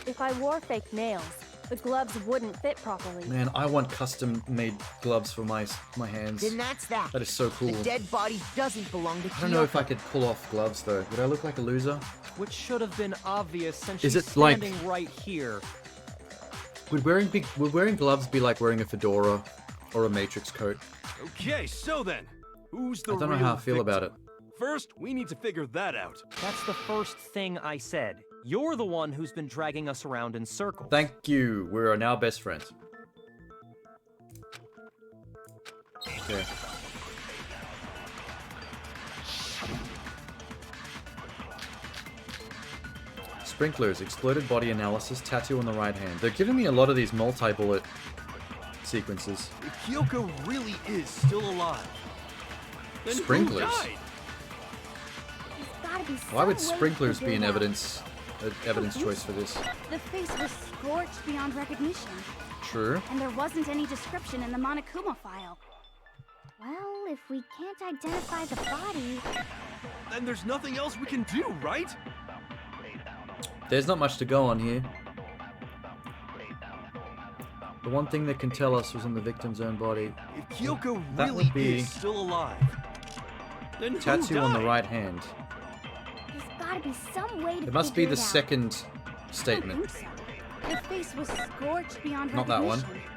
B: If I wore fake nails, the gloves wouldn't fit properly.
C: Man, I want custom-made gloves for my hands.
L: Then that's that.
C: That is so cool.
L: The dead body doesn't belong to Kyoko.
C: I don't know if I could pull off gloves though. Would I look like a loser?
I: Which should have been obvious since
C: Is
I: she's
C: it like-
I: standing right here.
C: Would wearing gloves be like wearing a fedora or a Matrix coat?
E: Okay, so then, who's the
C: I don't know
E: real
C: how I feel about it.
E: victim? First, we need to figure that out.
I: That's the first thing I said. You're the one who's been dragging us around in circles.
C: Thank you. We are now best friends. Okay. Sprinklers, exploded body analysis, tattoo on the right hand. They're giving me a lot of these multi-bullet sequences.
E: If Kyoko really is still alive, then
C: Sprinklers.
E: who died?
M: Gotta be
C: Why would
M: some way to
C: sprinklers
M: figure
C: be an
M: it out.
C: evidence choice for this?
K: The face was scorched beyond recognition,
C: True.
K: and there wasn't any description in the Monokuma file.
M: Well, if we can't identify the body,
E: Then there's nothing else we can do, right?
C: There's not much to go on here. The one thing that can tell us was in the victim's own body.
E: If Kyoko
C: That
E: really
C: would be
E: is still alive, then who
C: tattoo on the
E: died?
C: right hand.
M: there's gotta be some way to
C: It must be
M: figure
C: the
M: it out.
C: second statement.
K: The face was scorched beyond
C: Not that one.
K: recognition,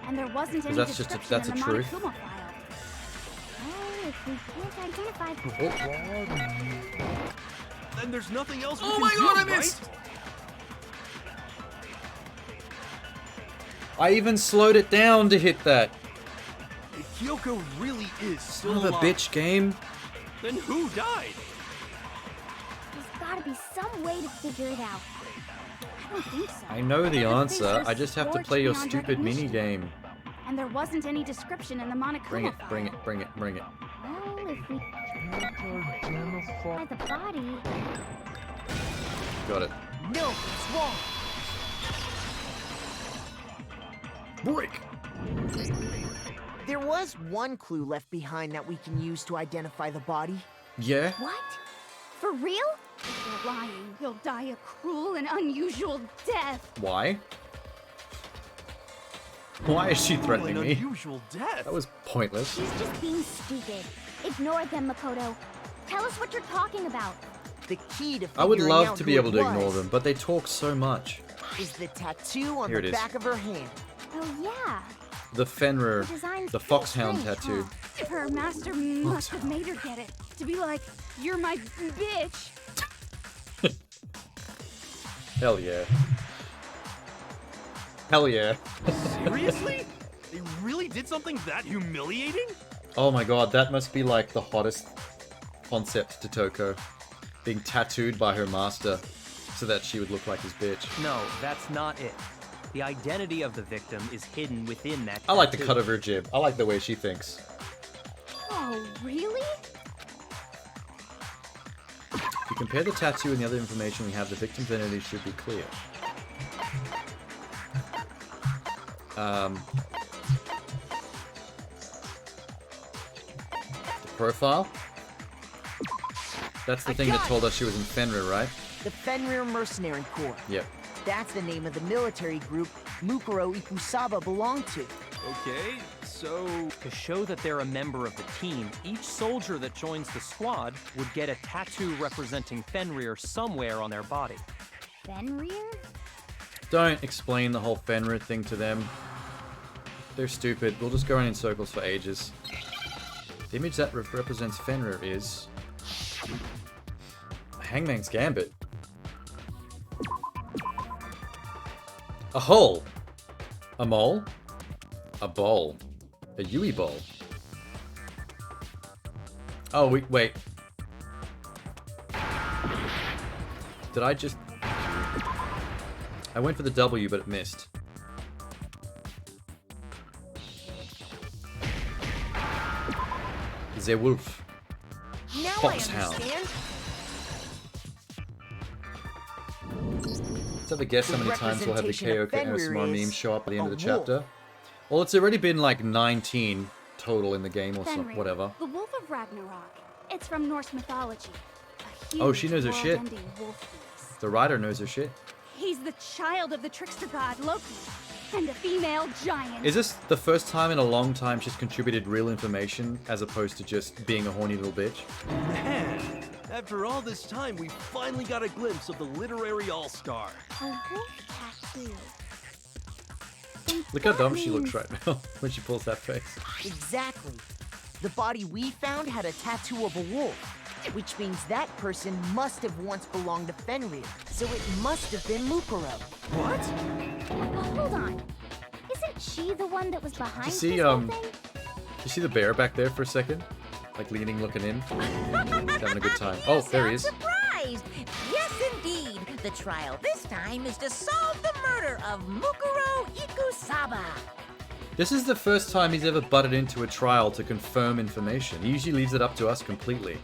K: and there wasn't any
C: Because that's just
K: description
C: that's
K: in
C: a
K: the
C: truth.
K: Monokuma file.
M: Well, if we can't identify the
E: Then there's nothing else we
C: Oh
E: can
C: my
E: do,
C: God, I
E: right?
C: missed! I even slowed it down to hit that.
E: If Kyoko really is still
C: Son of a
E: alive,
C: bitch game.
E: then who died?
M: There's gotta be some way to figure it out.
K: I don't think so.
C: I know the
K: face
C: answer.
K: was
C: I just have to
K: scorched
C: play your
K: beyond
C: stupid mini
K: recognition,
C: game.
K: and there wasn't any description in the Monokuma
C: Bring it,
K: file.
C: bring it, bring it, bring it.
M: Well, if we can't identify the body,
C: Got it.
L: No, it's wrong.
C: Break!
L: There was one clue left behind that we can use to identify the body.
C: Yeah?
M: what? For real?
K: If you're lying, you'll die a cruel and unusual death.
C: Why? Why is she threatening
E: An
C: me?
E: unusual death.
C: That was pointless.
M: She's just being stupid. Ignore them, Makoto. Tell us what you're talking about.
L: The key to
C: I would
L: figuring
C: love
L: out
C: to
L: who
C: be able
L: it
C: to ignore
L: was
C: them, but they talk so much.
L: is the tattoo on
C: Here it
L: the
C: is.
L: back of her hand.
M: Oh, yeah.
C: The Fenrir,
M: The design's
C: the
M: pretty
C: foxhound
M: strange,
C: tattoo.
M: huh?
K: Her master must have made her get it. To be like, you're my bitch.
C: Hell yeah. Hell yeah.
E: Seriously? They really did something that humiliating?
C: Oh my god, that must be like the hottest concept to Toko. Being tattooed by her master so that she would look like his bitch.
I: No, that's not it. The identity of the victim is hidden within that
C: I like the
I: tattoo.
C: cut of her jib. I like the way she thinks.
M: Oh, really?
C: If you compare the tattoo and the other information we have, the victim's identity should be clear. The profile? That's the
L: I
C: thing that
L: got
C: told us she was in Fenrir, right?
L: The Fenrir Mercenary Corps.
C: Yep.
L: That's the name of the military group Mukuro Ikusaba belonged to.
E: Okay, so
I: To show that they're a member of the team, each soldier that joins the squad would get a tattoo representing Fenrir somewhere on their body.
M: Fenrir?
C: Don't explain the whole Fenrir thing to them. They're stupid. We'll just go around in circles for ages. The image that represents Fenrir is... Hangman's Gambit. A hole. A mole. A bowl. A Yui bowl. Oh, wait. Did I just... I went for the W, but it missed. The wolf.
L: Now
C: Foxhound.
L: I understand.
C: Let's have a guess how many times we'll have the
L: representation of
C: Kyoko
L: Fenrir
C: ASMR
L: is
C: meme show up at the end of the
L: a wolf.
C: chapter. Well, it's already been like 19 total in the game or
K: Fenrir,
C: whatever.
K: the Wolf of Ragnarok. It's from Norse mythology. A
C: Oh,
K: huge,
C: she knows her shit.
K: world-ending wolf beast.
C: The writer knows her shit.
K: He's the child of the trickster god Loki, and a female giant.
C: Is this the first time in a long time she's contributed real information as opposed to just being a horny little bitch?
E: man, after all this time, we finally got a glimpse of the literary all-star.
M: A wolf tattoo.
C: Look how dumb she looks right now when she pulls that face.
L: Exactly. The body we found had a tattoo of a wolf, which means that person must have once belonged to Fenrir. So it must have been Mukuro.
E: What?
M: Hold on. Isn't she the one that was behind
C: You see,
M: this whole thing?
C: you see the bear back there for a second? Like leaning, looking in. He's having a good time. Oh, there he is.
H: Surprised! Yes, indeed. The trial this time is to solve the murder of Mukuro Ikusaba.
C: This is the first time he's ever butted into a trial to confirm information. He usually leaves it up to us completely.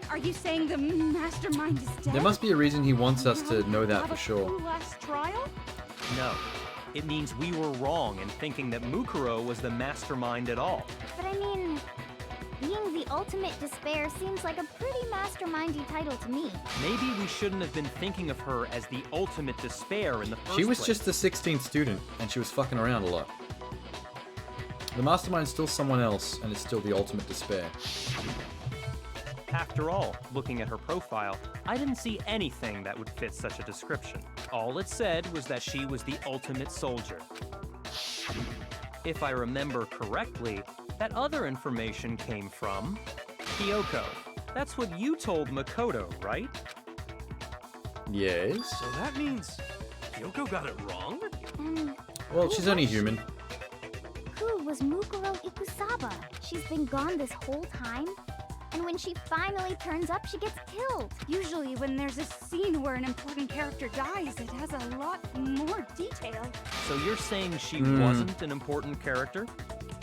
K: Are you saying the mastermind is dead?
C: There must be a reason he wants us to know that for sure.
K: Last trial?
I: No. It means we were wrong in thinking that Mukuro was the mastermind at all.
M: But I mean, being the ultimate despair seems like a pretty mastermindy title to me.
I: Maybe we shouldn't have been thinking of her as the ultimate despair in the first
C: She was
I: place.
C: just the 16th student, and she was fucking around a lot. The mastermind's still someone else, and it's still the ultimate despair.
I: After all, looking at her profile, I didn't see anything that would fit such a description. All it said was that she was the ultimate soldier. If I remember correctly, that other information came from Kyoko. That's what you told Makoto, right?
C: Yes?
E: So that means Kyoko got it wrong?
C: Well, she's only human.
M: Who was Mukuro Ikusaba? She's been gone this whole time? And when she finally turns up, she gets killed.
K: Usually when there's a scene where an important character dies, it has a lot more detail.
I: So you're saying she wasn't an important character?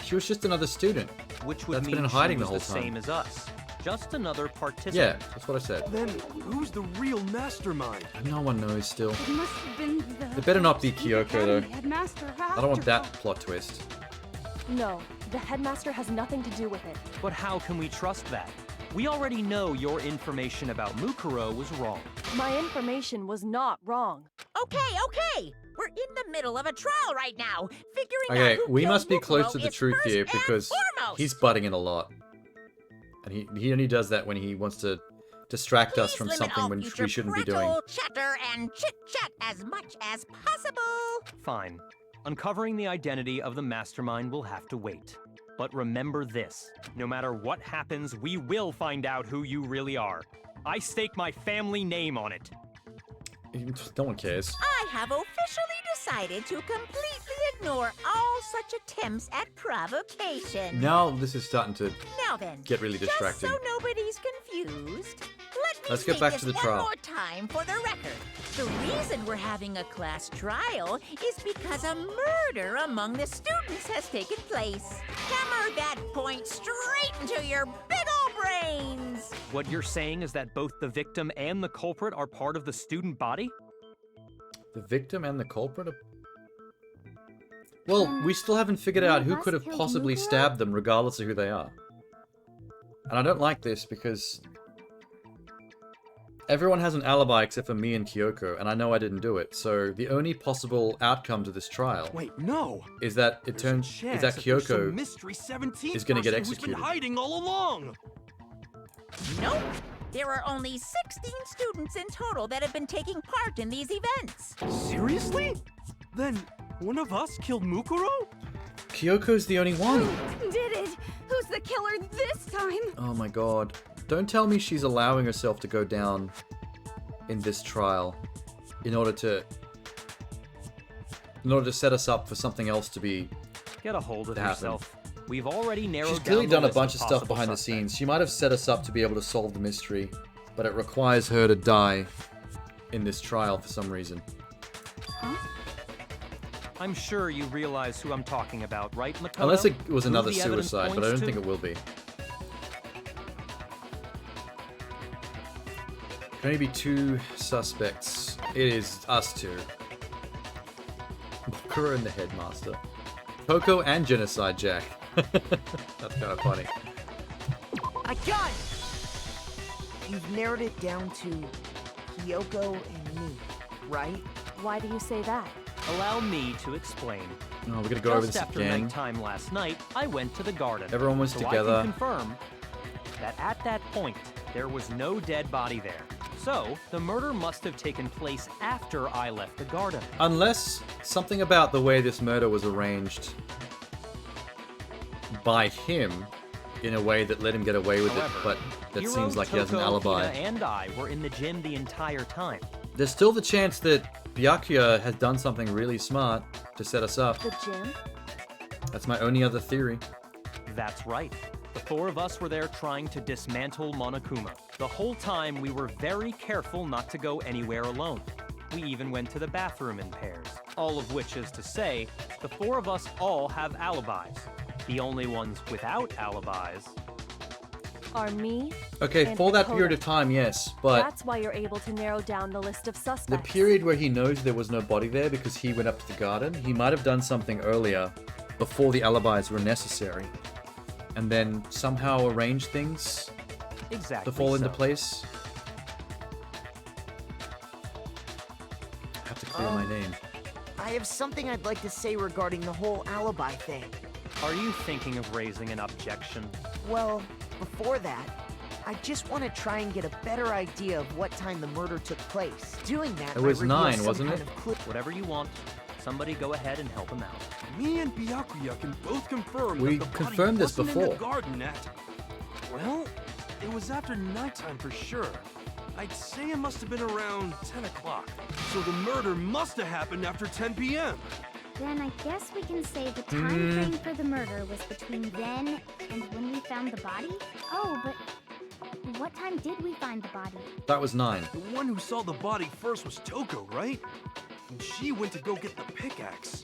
C: She was just another student.
I: Which would
C: That's
I: mean
C: been in hiding
I: she
C: the
I: was
C: whole
I: the
C: time.
I: same as us. Just another participant.
C: Yeah, that's what I said.
E: Then who's the real mastermind?
C: No one knows still.
K: It must have been the...
C: It better not be Kyoko, though.
K: Headmaster
C: I don't want that plot twist.
B: No, the headmaster has nothing to do with it.
I: But how can we trust that? We already know your information about Mukuro was wrong.
B: My information was not wrong.
H: Okay. We're in the middle of a trial right now, figuring out
C: Okay,
H: who
C: we
H: killed
C: must be close
H: Mukuro
C: to the
H: is
C: truth
H: first
C: here
H: and
C: because
H: foremost.
C: he's butting in a lot. And he only does that when he wants to distract us from
H: Please limit
C: something
H: all
C: when
H: future
C: we shouldn't be doing.
H: prattle, chatter, and chit-chat as much as possible.
I: Fine. Uncovering the identity of the mastermind will have to wait. But remember this. No matter what happens, we will find out who you really are. I stake my family name on it.
C: No one cares.
H: I have officially decided to completely ignore all such attempts at provocation.
C: Now this is starting to
H: Now then,
C: get really distracting.
H: just so nobody's confused, let me
C: Let's get
H: state
C: back
H: this
C: to the
H: one
C: trial.
H: more time for the record. The reason we're having a class trial is because a murder among the students has taken place. Hammer that point straight into your big ol' brains!
I: What you're saying is that both the victim and the culprit are part of the student body?
C: The victim and the culprit are... Well, we still haven't figured out who could have possibly stabbed them regardless of who they are. And I don't like this because... everyone has an alibi except for me and Kyoko, and I know I didn't do it, so the only possible outcome to this trial...
E: Wait, no!
C: ...is that it turns... is that Kyoko
E: mystery 17
C: is gonna get
E: who's
C: executed.
E: been hiding all along!
H: Nope! There are only 16 students in total that have been taking part in these events.
E: Seriously? Then one of us killed Mukuro?
C: Kyoko's the only one!
K: Who did it? Who's the killer this time?
C: Oh my god. Don't tell me she's allowing herself to go down in this trial in order to set us up for something else to be...
I: Get a hold of
C: to happen.
I: yourself. We've already narrowed
C: She's
I: down
C: clearly
I: the
C: done a
I: list
C: bunch of stuff
I: possible
C: behind the
I: suspects.
C: scenes. She might have set us up to be able to solve the mystery, but it requires her to die in this trial for some reason.
I: I'm sure you realize who I'm talking about, right, Makoto?
C: Unless it was
I: Who
C: another
I: the evidence
C: suicide, but I
I: points
C: don't
I: to?
C: think it will be. Can only be two suspects. It is us two. Mukuro and the headmaster. Coco and Genocide Jack. That's kind of funny.
L: I got it! You've narrowed it down to Kyoko and me, right?
B: Why do you say that?
I: Allow me to explain.
C: Oh, we're gonna go over
I: Just
C: this
I: after
C: again.
I: nighttime last night, I went to the garden.
C: Everyone was
I: so
C: together.
I: I can confirm that at that point, there was no dead body there. So, the murder must have taken place after I left the garden.
C: Unless something about the way this murder was arranged by him in a way that let him get away with
I: However,
C: it, but that
I: Hiro,
C: seems like he has an
I: Toko,
C: alibi.
I: Hina, and I were in the gym the entire time.
C: There's still the chance that Byakuya has done something really smart to set us up.
B: The gym?
C: That's my only other theory.
I: That's right. The four of us were there trying to dismantle Monokuma. The whole time we were very careful not to go anywhere alone. We even went to the bathroom in pairs. All of which is to say, the four of us all have alibis. The only ones without alibis
B: Are me?
C: Okay,
B: and
C: for that
B: Makoto.
C: period of time, yes, but
B: That's why you're able to narrow down the list of
C: the
B: suspects.
C: period where he knows there was no body there because he went up to the garden, he might have done something earlier before the alibis were necessary, and then somehow arranged things
I: exactly
C: to fall into
I: so.
C: place. I have to clear my name.
L: I have something I'd like to say regarding the whole alibi thing.
I: Are you thinking of raising an objection?
L: Well, before that, I just want to try and get a better idea of what time the murder took place. Doing that
C: It was
L: might reveal
C: 9,
L: some
C: wasn't
L: kind
C: it?
L: of clue.
I: Whatever you want. Somebody go ahead and help him out.
E: Me and Byakuya can both confirm
C: We
E: that the body
C: confirmed this
E: wasn't in the
C: before.
E: garden at... Well, it was after nighttime for sure. I'd say it must have been around 10 o'clock. So the murder must have happened after 10 p.m.
M: Then I guess we can say the time frame for the murder was between then and when we found the body? Oh, but what time did we find the body?
C: That was 9.
E: The one who saw the body first was Toko, right? And she went to go get the pickaxe.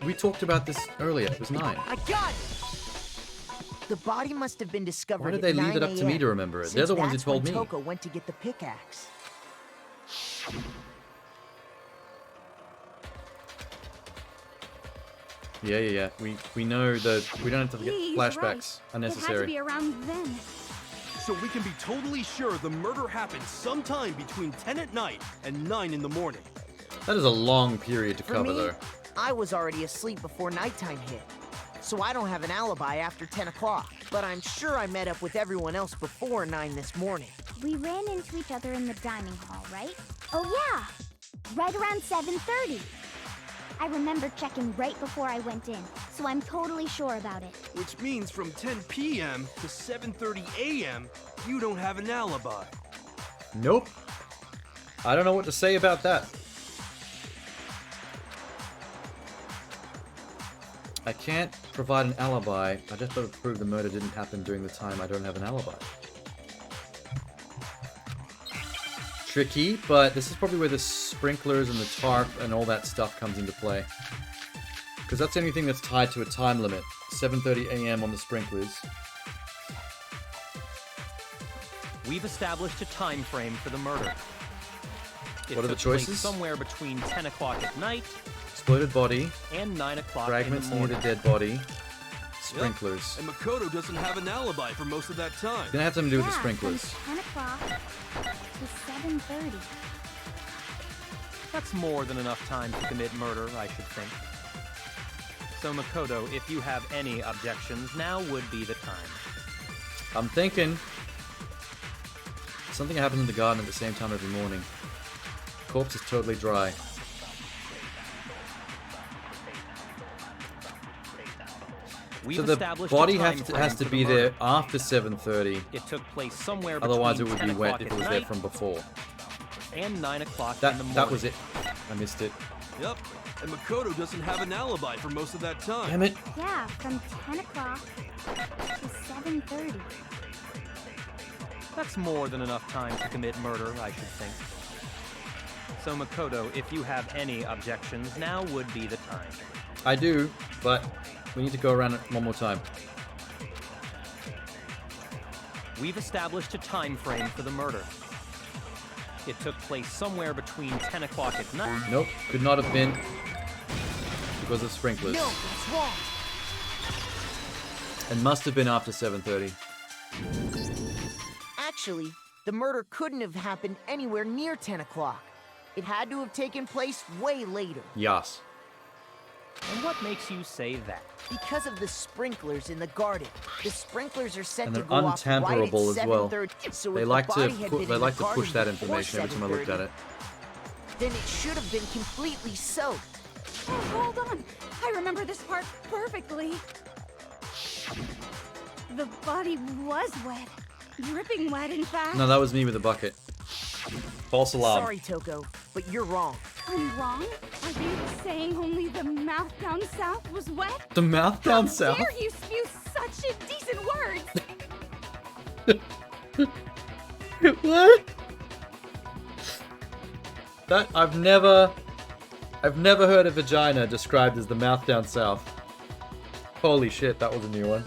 C: We talked about this earlier. It was 9.
L: I got it! The body must have been discovered
C: Why did
L: at
C: they leave it
L: 9
C: up to me
L: a.m.,
C: to remember it?
L: since
C: They're the ones who
L: that's
C: told
L: when
C: me.
L: Toko went to get the pickaxe.
C: Yeah. We know that we don't have to get
K: He's
C: flashbacks
K: right. It had to
C: unnecessary.
K: be around then.
E: So we can be totally sure the murder happened sometime between 10 at night and 9 in the morning.
C: That is a long period to
L: For
C: cover,
L: me,
C: though.
L: I was already asleep before nighttime hit, so I don't have an alibi after 10 o'clock. But I'm sure I met up with everyone else before 9 this morning.
M: We ran into each other in the dining hall, right? Oh yeah! Right around 7:30. I remember checking right before I went in, so I'm totally sure about it.
E: Which means from 10 p.m. to 7:30 a.m., you don't have an alibi.
C: Nope. I don't know what to say about that. I can't provide an alibi. I just have to prove the murder didn't happen during the time I don't have an alibi. Tricky, but this is probably where the sprinklers and the tarp and all that stuff comes into play. Because that's the only thing that's tied to a time limit. 7:30 a.m. on the sprinklers.
I: We've established a time frame for the murder. It
C: What are the
I: took place
C: choices?
I: Somewhere between 10 o'clock at night
C: Exploded body,
I: and 9 o'clock
C: fragments
I: in the
C: near the
I: morning.
C: dead body, sprinklers.
E: And Makoto doesn't have an alibi for most of that time.
C: It's gonna have something to do with the
M: Yeah,
C: sprinklers.
M: from 10 o'clock to 7:30.
I: That's more than enough time to commit murder, I should think. So Makoto, if you have any objections, now would be the time.
C: I'm thinking something happens in the garden at the same time every morning. Corpse is totally dry.
I: We've
C: So the
I: established
C: body
I: a time
C: has
I: frame
C: to
I: for
C: be
I: the murder.
C: there after 7:30.
I: It took place somewhere
C: Otherwise, it
I: between
C: would
I: 10
C: be wet
I: o'clock
C: if
I: at
C: it was
I: night
C: there from before.
I: and 9 o'clock in
C: That
I: the morning.
C: that was it. I missed it.
E: Yep. And Makoto doesn't have an alibi for most of that time.
C: Damn it!
M: Yeah, from 10 o'clock to 7:30.
I: That's more than enough time to commit murder, I should think. So Makoto, if you have any objections, now would be the time.
C: I do, but we need to go around it one more time.
I: We've established a time frame for the murder. It took place somewhere between 10 o'clock at night.
C: Nope, could not have been because of sprinklers.
L: No, it's wrong.
C: And must have been after 7:30.
L: Actually, the murder couldn't have happened anywhere near 10 o'clock. It had to have taken place way later.
C: Yes.
I: And what makes you say that?
L: Because of the sprinklers in the garden. The sprinklers are set
C: And
L: to
C: they're
L: go off right at
C: untamperable as well.
L: 7:30. So
C: They
L: if
C: like
L: the
C: to
L: body had been in the
C: push
L: garden
C: that
L: before
C: information every time I looked at
L: 7:30,
C: it.
L: then it should have been completely soaked.
K: Oh, hold on. I remember this part perfectly. The body was wet. Dripping wet, in fact.
C: No, that was me with the bucket. False alarm.
L: Sorry, Toko, but you're wrong.
K: I'm wrong? Are you saying only the mouth down south was wet?
C: The mouth down south?
K: How dare you spew such indecent words?
C: What? That I've never heard a vagina described as the mouth down south. Holy shit, that was a new one.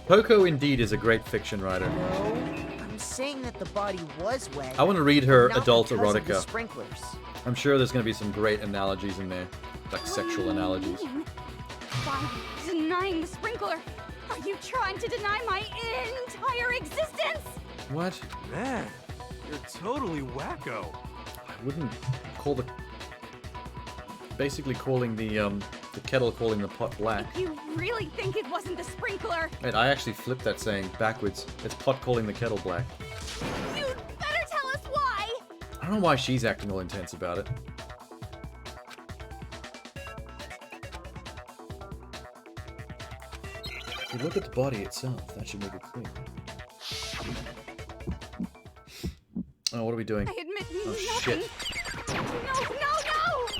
C: Poco indeed is a great fiction writer.
L: No, I'm saying that the body was wet.
C: I want to read her
L: but not
C: adult
L: because of the
C: erotica.
L: sprinklers.
C: I'm sure there's going to be some great analogies in there, like sexual analogies.
K: By denying the sprinkler, are you trying to deny my entire existence?
C: What?
E: Man, you're totally wacko.
C: I wouldn't call the... Basically calling the kettle calling the pot black.
K: You really think it wasn't the sprinkler?
C: Wait, I actually flipped that saying backwards. It's pot calling the kettle black.
K: You'd better tell us why!
C: I don't know why she's acting all intense about it. If you look at the body itself, that should make it clear. Oh, what are we doing?
K: I admit
C: Oh,
K: nothing.
C: shit.
K: No!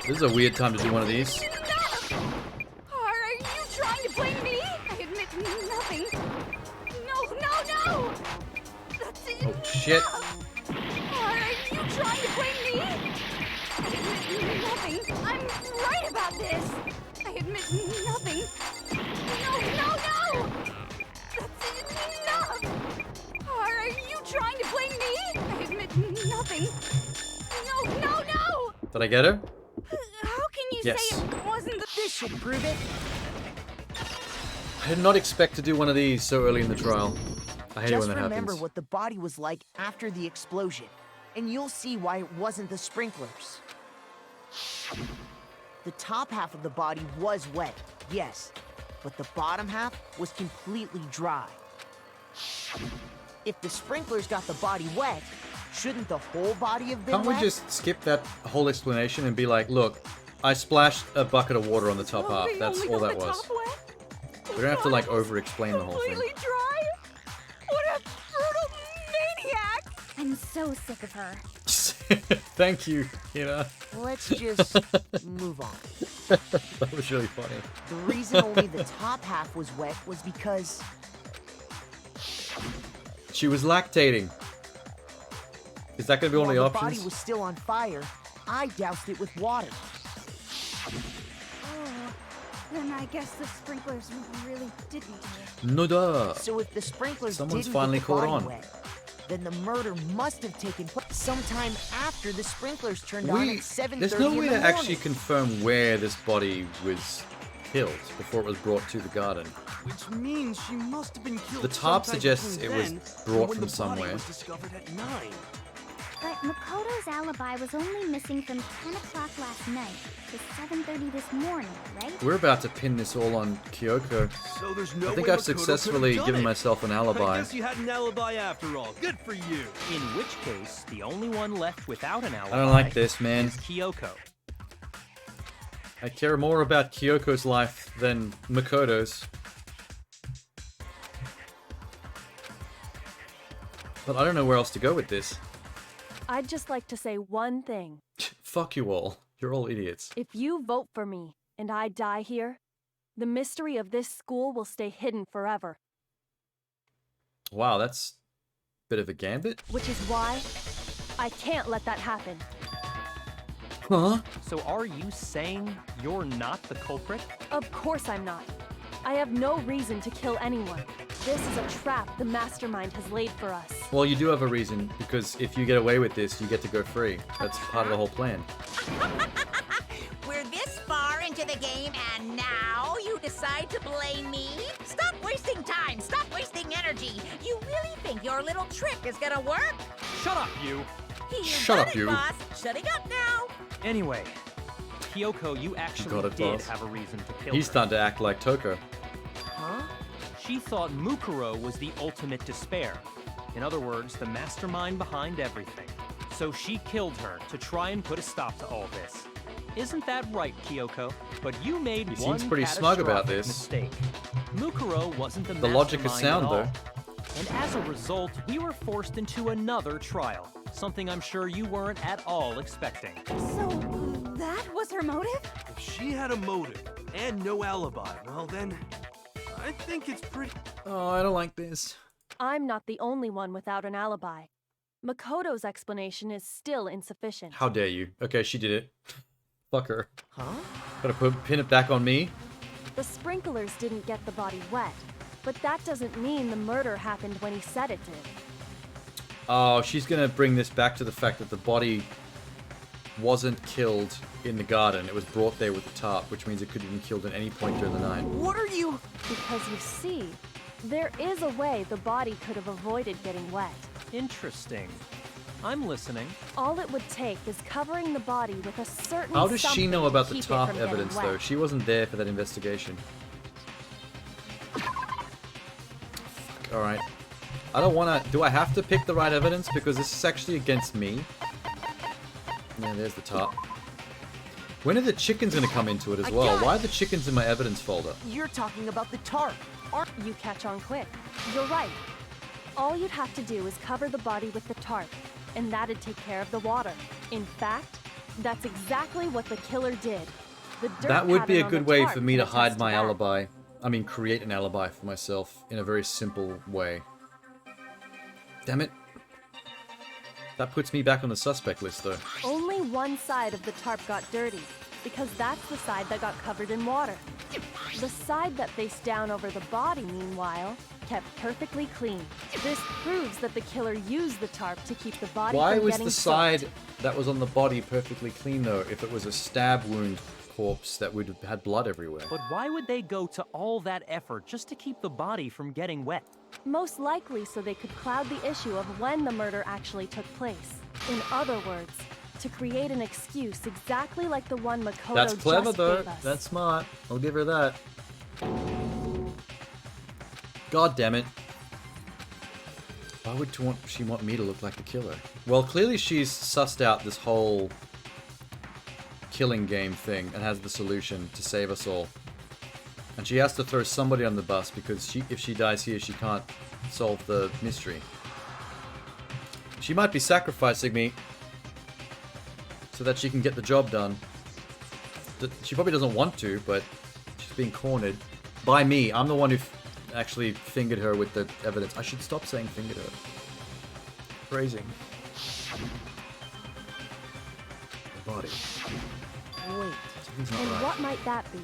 C: This is a weird time to do one of these.
K: Are you trying to blame me? I admit nothing. No! That's it.
C: Oh, shit.
K: Are you trying to blame me? I admit nothing. I'm right about this. I admit nothing. No! That's enough. Are you trying to blame me? I admit nothing. No!
C: Did I get her?
K: How can you
C: Yes.
K: say it wasn't the...
L: This should prove it.
C: I did not expect to do one of these so early in the trial. I hate it
L: Just
C: when that
L: remember
C: happens.
L: what the body was like after the explosion, and you'll see why it wasn't the sprinklers. The top half of the body was wet, yes, but the bottom half was completely dry. If the sprinklers got the body wet, shouldn't the whole body have been
C: Can't we
L: wet?
C: just skip that whole explanation and be like, look, I splashed a bucket of water on the top half. That's all that was. We don't have to like over-explain the whole thing.
K: Completely dry? What a brutal maniac!
M: I'm so sick of her.
C: Thank you, Hina.
L: Let's just move on.
C: That was really funny.
L: The reason only the top half was wet was because
C: She was lactating. Is that going to be one of the
L: while the
C: options?
L: body was still on fire, I doused it with water.
K: Oh, then I guess the sprinklers really didn't do it.
C: No duh.
L: So if the sprinklers
C: Someone's
L: didn't
C: finally
L: get the
C: caught
L: body
C: on.
L: wet, then the murder must have taken place sometime after the sprinklers turned on at 7:30
C: There's no
L: in
C: way
L: the
C: to
L: morning.
C: actually confirm where this body was killed before it was brought to the garden.
E: Which means she must have been killed.
C: The top
E: sometime
C: suggests
E: between
C: it was
E: then
C: brought
E: and when
C: from
E: the body
C: somewhere.
E: was discovered at 9.
M: But Makoto's alibi was only missing from 10 o'clock last night to 7:30 this morning, right?
C: We're about to pin this all on Kyoko.
E: So there's no
C: I think
E: way
C: I've
E: Makoto could've
C: successfully
E: done
C: given
E: it.
C: myself an alibi.
E: I guess you had an alibi after all. Good for you.
I: In which case, the only one left without an alibi
C: I don't like this, man.
I: is Kyoko.
C: I care more about Kyoko's life than Makoto's. But I don't know where else to go with this.
B: I'd just like to say one thing.
C: Fuck you all. You're all idiots.
B: If you vote for me and I die here, the mystery of this school will stay hidden forever.
C: Wow, that's a bit of a gambit.
B: Which is why I can't let that happen.
C: Huh?
I: So are you saying you're not the culprit?
B: Of course I'm not. I have no reason to kill anyone. This is a trap the mastermind has laid for us.
C: Well, you do have a reason, because if you get away with this, you get to go free. That's part of the whole plan.
H: We're this far into the game and now you decide to blame me? Stop wasting time! Stop wasting energy! You really think your little trick is gonna work?
I: Shut up, you!
H: You
C: Shut
H: got
C: up,
H: it,
C: you.
H: boss! Shutting up now!
I: Anyway, Kyoko, you actually
C: Got it,
I: did
C: boss.
I: have a reason to kill
C: He's
I: her.
C: starting to act like Toko.
I: Huh? She thought Mukuro was the ultimate despair. In other words, the mastermind behind everything. So she killed her to try and put a stop to all this. Isn't that right, Kyoko? But you made
C: He
I: one
C: seems pretty smug about
I: catastrophic
C: this.
I: mistake. Mukuro wasn't the
C: The logic is
I: mastermind
C: sound,
I: at all.
C: though.
I: And as a result, we were forced into another trial. Something I'm sure you weren't at all expecting.
K: So, that was her motive?
E: If she had a motive and no alibi, well then, I think it's pretty...
C: Oh, I don't like this.
B: I'm not the only one without an alibi. Makoto's explanation is still insufficient.
C: How dare you? Okay, she did it. Fuck her.
L: Huh?
C: Gotta pin it back on me.
B: The sprinklers didn't get the body wet, but that doesn't mean the murder happened when he said it did.
C: Oh, she's gonna bring this back to the fact that the body wasn't killed in the garden. It was brought there with the tarp, which means it could have been killed at any point during the night.
L: What are you...
B: Because you see, there is a way the body could have avoided getting wet.
I: Interesting. I'm listening.
B: All it would take is covering the body with a certain
C: How does she
B: something
C: know
B: to
C: about the
B: keep it
C: tarp
B: from getting
C: evidence,
B: wet.
C: though? She wasn't there for that investigation. Alright. I don't wanna... Do I have to pick the right evidence? Because this is actually against me. Yeah, there's the tarp. When are the chickens gonna come into it as well? Why are the chickens in my evidence folder?
L: You're talking about the tarp.
B: You catch on quick. You're right. All you'd have to do is cover the body with the tarp, and that'd take care of the water. In fact, that's exactly what the killer did. The dirt
C: That would be a
B: pattern on
C: good
B: the
C: way
B: tarp
C: for me
B: can
C: to
B: attest
C: hide my
B: that.
C: alibi. I mean, create an alibi for myself in a very simple way. Damn it. That puts me back on the suspect list, though.
B: Only one side of the tarp got dirty, because that's the side that got covered in water. The side that faced down over the body, meanwhile, kept perfectly clean. This proves that the killer used the tarp to keep the body
C: Why
B: from
C: was
B: getting
C: the
B: soaked.
C: side that was on the body perfectly clean, though, if it was a stab wound corpse that would have had blood everywhere?
I: But why would they go to all that effort just to keep the body from getting wet?
B: Most likely so they could cloud the issue of when the murder actually took place. In other words, to create an excuse exactly like the one Makoto
C: That's clever,
B: just
C: though.
B: gave us.
C: That's smart. I'll give her that. God damn it. Why would she want me to look like the killer? Well, clearly she's sussed out this whole killing game thing and has the solution to save us all. And she has to throw somebody on the bus because if she dies here, she can't solve the mystery. She might be sacrificing me so that she can get the job done. She probably doesn't want to, but she's being cornered by me. I'm the one who actually fingered her with the evidence. I should stop saying fingered her. Phrasing. The body.
B: Wait,
C: Something's not
B: and
C: right.
B: what might that be?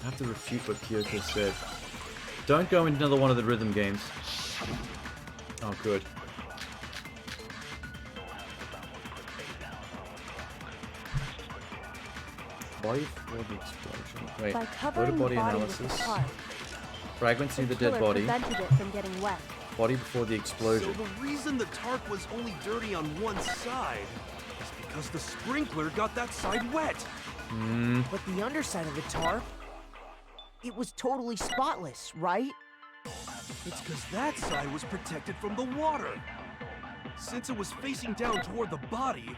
C: I have to refute what Kyoko said. Don't go into another one of the rhythm games. Oh, good. Body for the explosion. Wait,
B: By
C: go to
B: covering
C: body
B: the body with
C: analysis.
B: the tarp,
C: Fragments near the
B: killer
C: dead body.
B: prevented it from getting wet.
C: Body before the explosion.
E: So the reason the tarp was only dirty on one side is because the sprinkler got that side wet.
L: But the underside of the tarp, it was totally spotless, right?
E: It's because that side was protected from the water. Since it was facing down toward the body,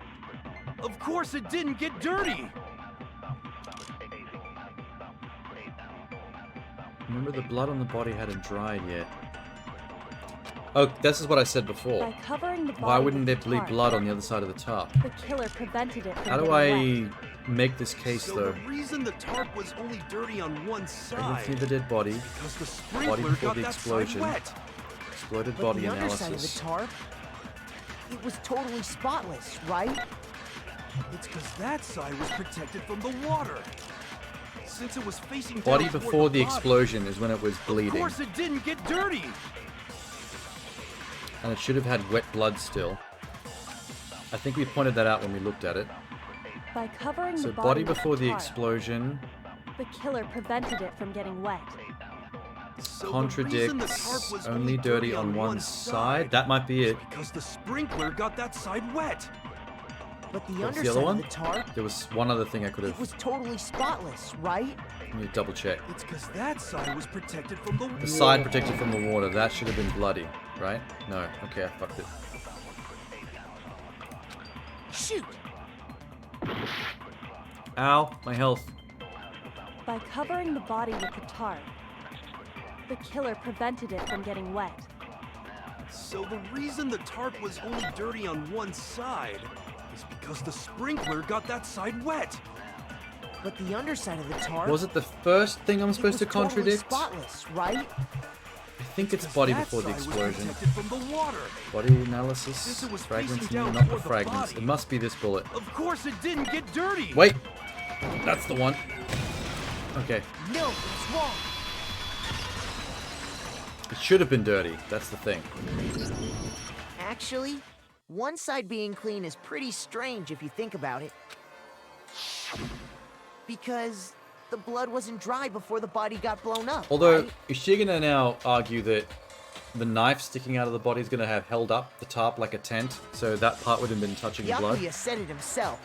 E: of course it didn't get dirty.
C: Remember, the blood on the body hadn't dried yet. Oh, this is what I said before.
B: By covering the body
C: Why wouldn't there
B: with the
C: be
B: tarp,
C: blood on the other side of the tarp?
B: the killer prevented it from
C: How do
B: getting wet.
C: I make this case,
E: So
C: though?
E: the reason the tarp was only dirty on one
C: Fragments near
E: side
C: the dead body.
E: because the
C: Body
E: sprinkler
C: before
E: got
C: the
E: that
C: explosion.
E: side wet.
C: Exploded
L: But
C: body
L: the underside of the
C: analysis.
L: tarp, it was totally spotless, right?
E: It's because that side was protected from the water. Since it was facing down
C: Body
E: toward
C: before the
E: body,
C: explosion is when it was
E: of
C: bleeding.
E: course it didn't get dirty.
C: And it should have had wet blood still. I think we pointed that out when we looked at it.
B: By covering
C: So
B: the
C: body
B: with
C: before the
B: tarp,
C: explosion
B: the killer prevented it from getting wet.
E: So the reason the tarp
C: contradicts
E: was
C: only dirty on one side. That might be it.
E: because the sprinkler got that side wet.
L: But the
C: What's
L: underside
C: the other one?
L: of the tarp,
C: There was one other thing I could
L: it
C: have.
L: was totally spotless, right?
C: Let me double check.
E: It's because that side was protected from the
C: The side protected from the water. That should have been bloody, right? No. Okay, I fucked it.
L: Shoot!
C: Ow, my health.
B: By covering the body with the tarp, the killer prevented it from getting wet.
E: So the reason the tarp was only dirty on one side is because the sprinkler got that side wet.
L: But the underside of the tarp,
C: Was it the first thing I'm supposed to
L: totally
C: contradict?
L: spotless, right?
C: I think it's body
E: That
C: before the
E: side was
C: explosion.
E: protected from the water.
C: Body analysis.
E: Since it was
C: Fragments,
E: facing down
C: not the
E: toward the
C: fragments.
E: body.
C: It must be this bullet.
E: Of course it didn't get dirty.
C: Wait! That's the one. Okay.
L: No, it's wrong.
C: It should have been dirty. That's the thing.
L: Actually, one side being clean is pretty strange if you think about it. Because the blood wasn't dry before the body got blown up.
C: Although,
L: right?
C: is she gonna now argue that the knife sticking out of the body is gonna have held up the tarp like a tent, so that part would have been touching the blood?
L: Yakuya said it himself.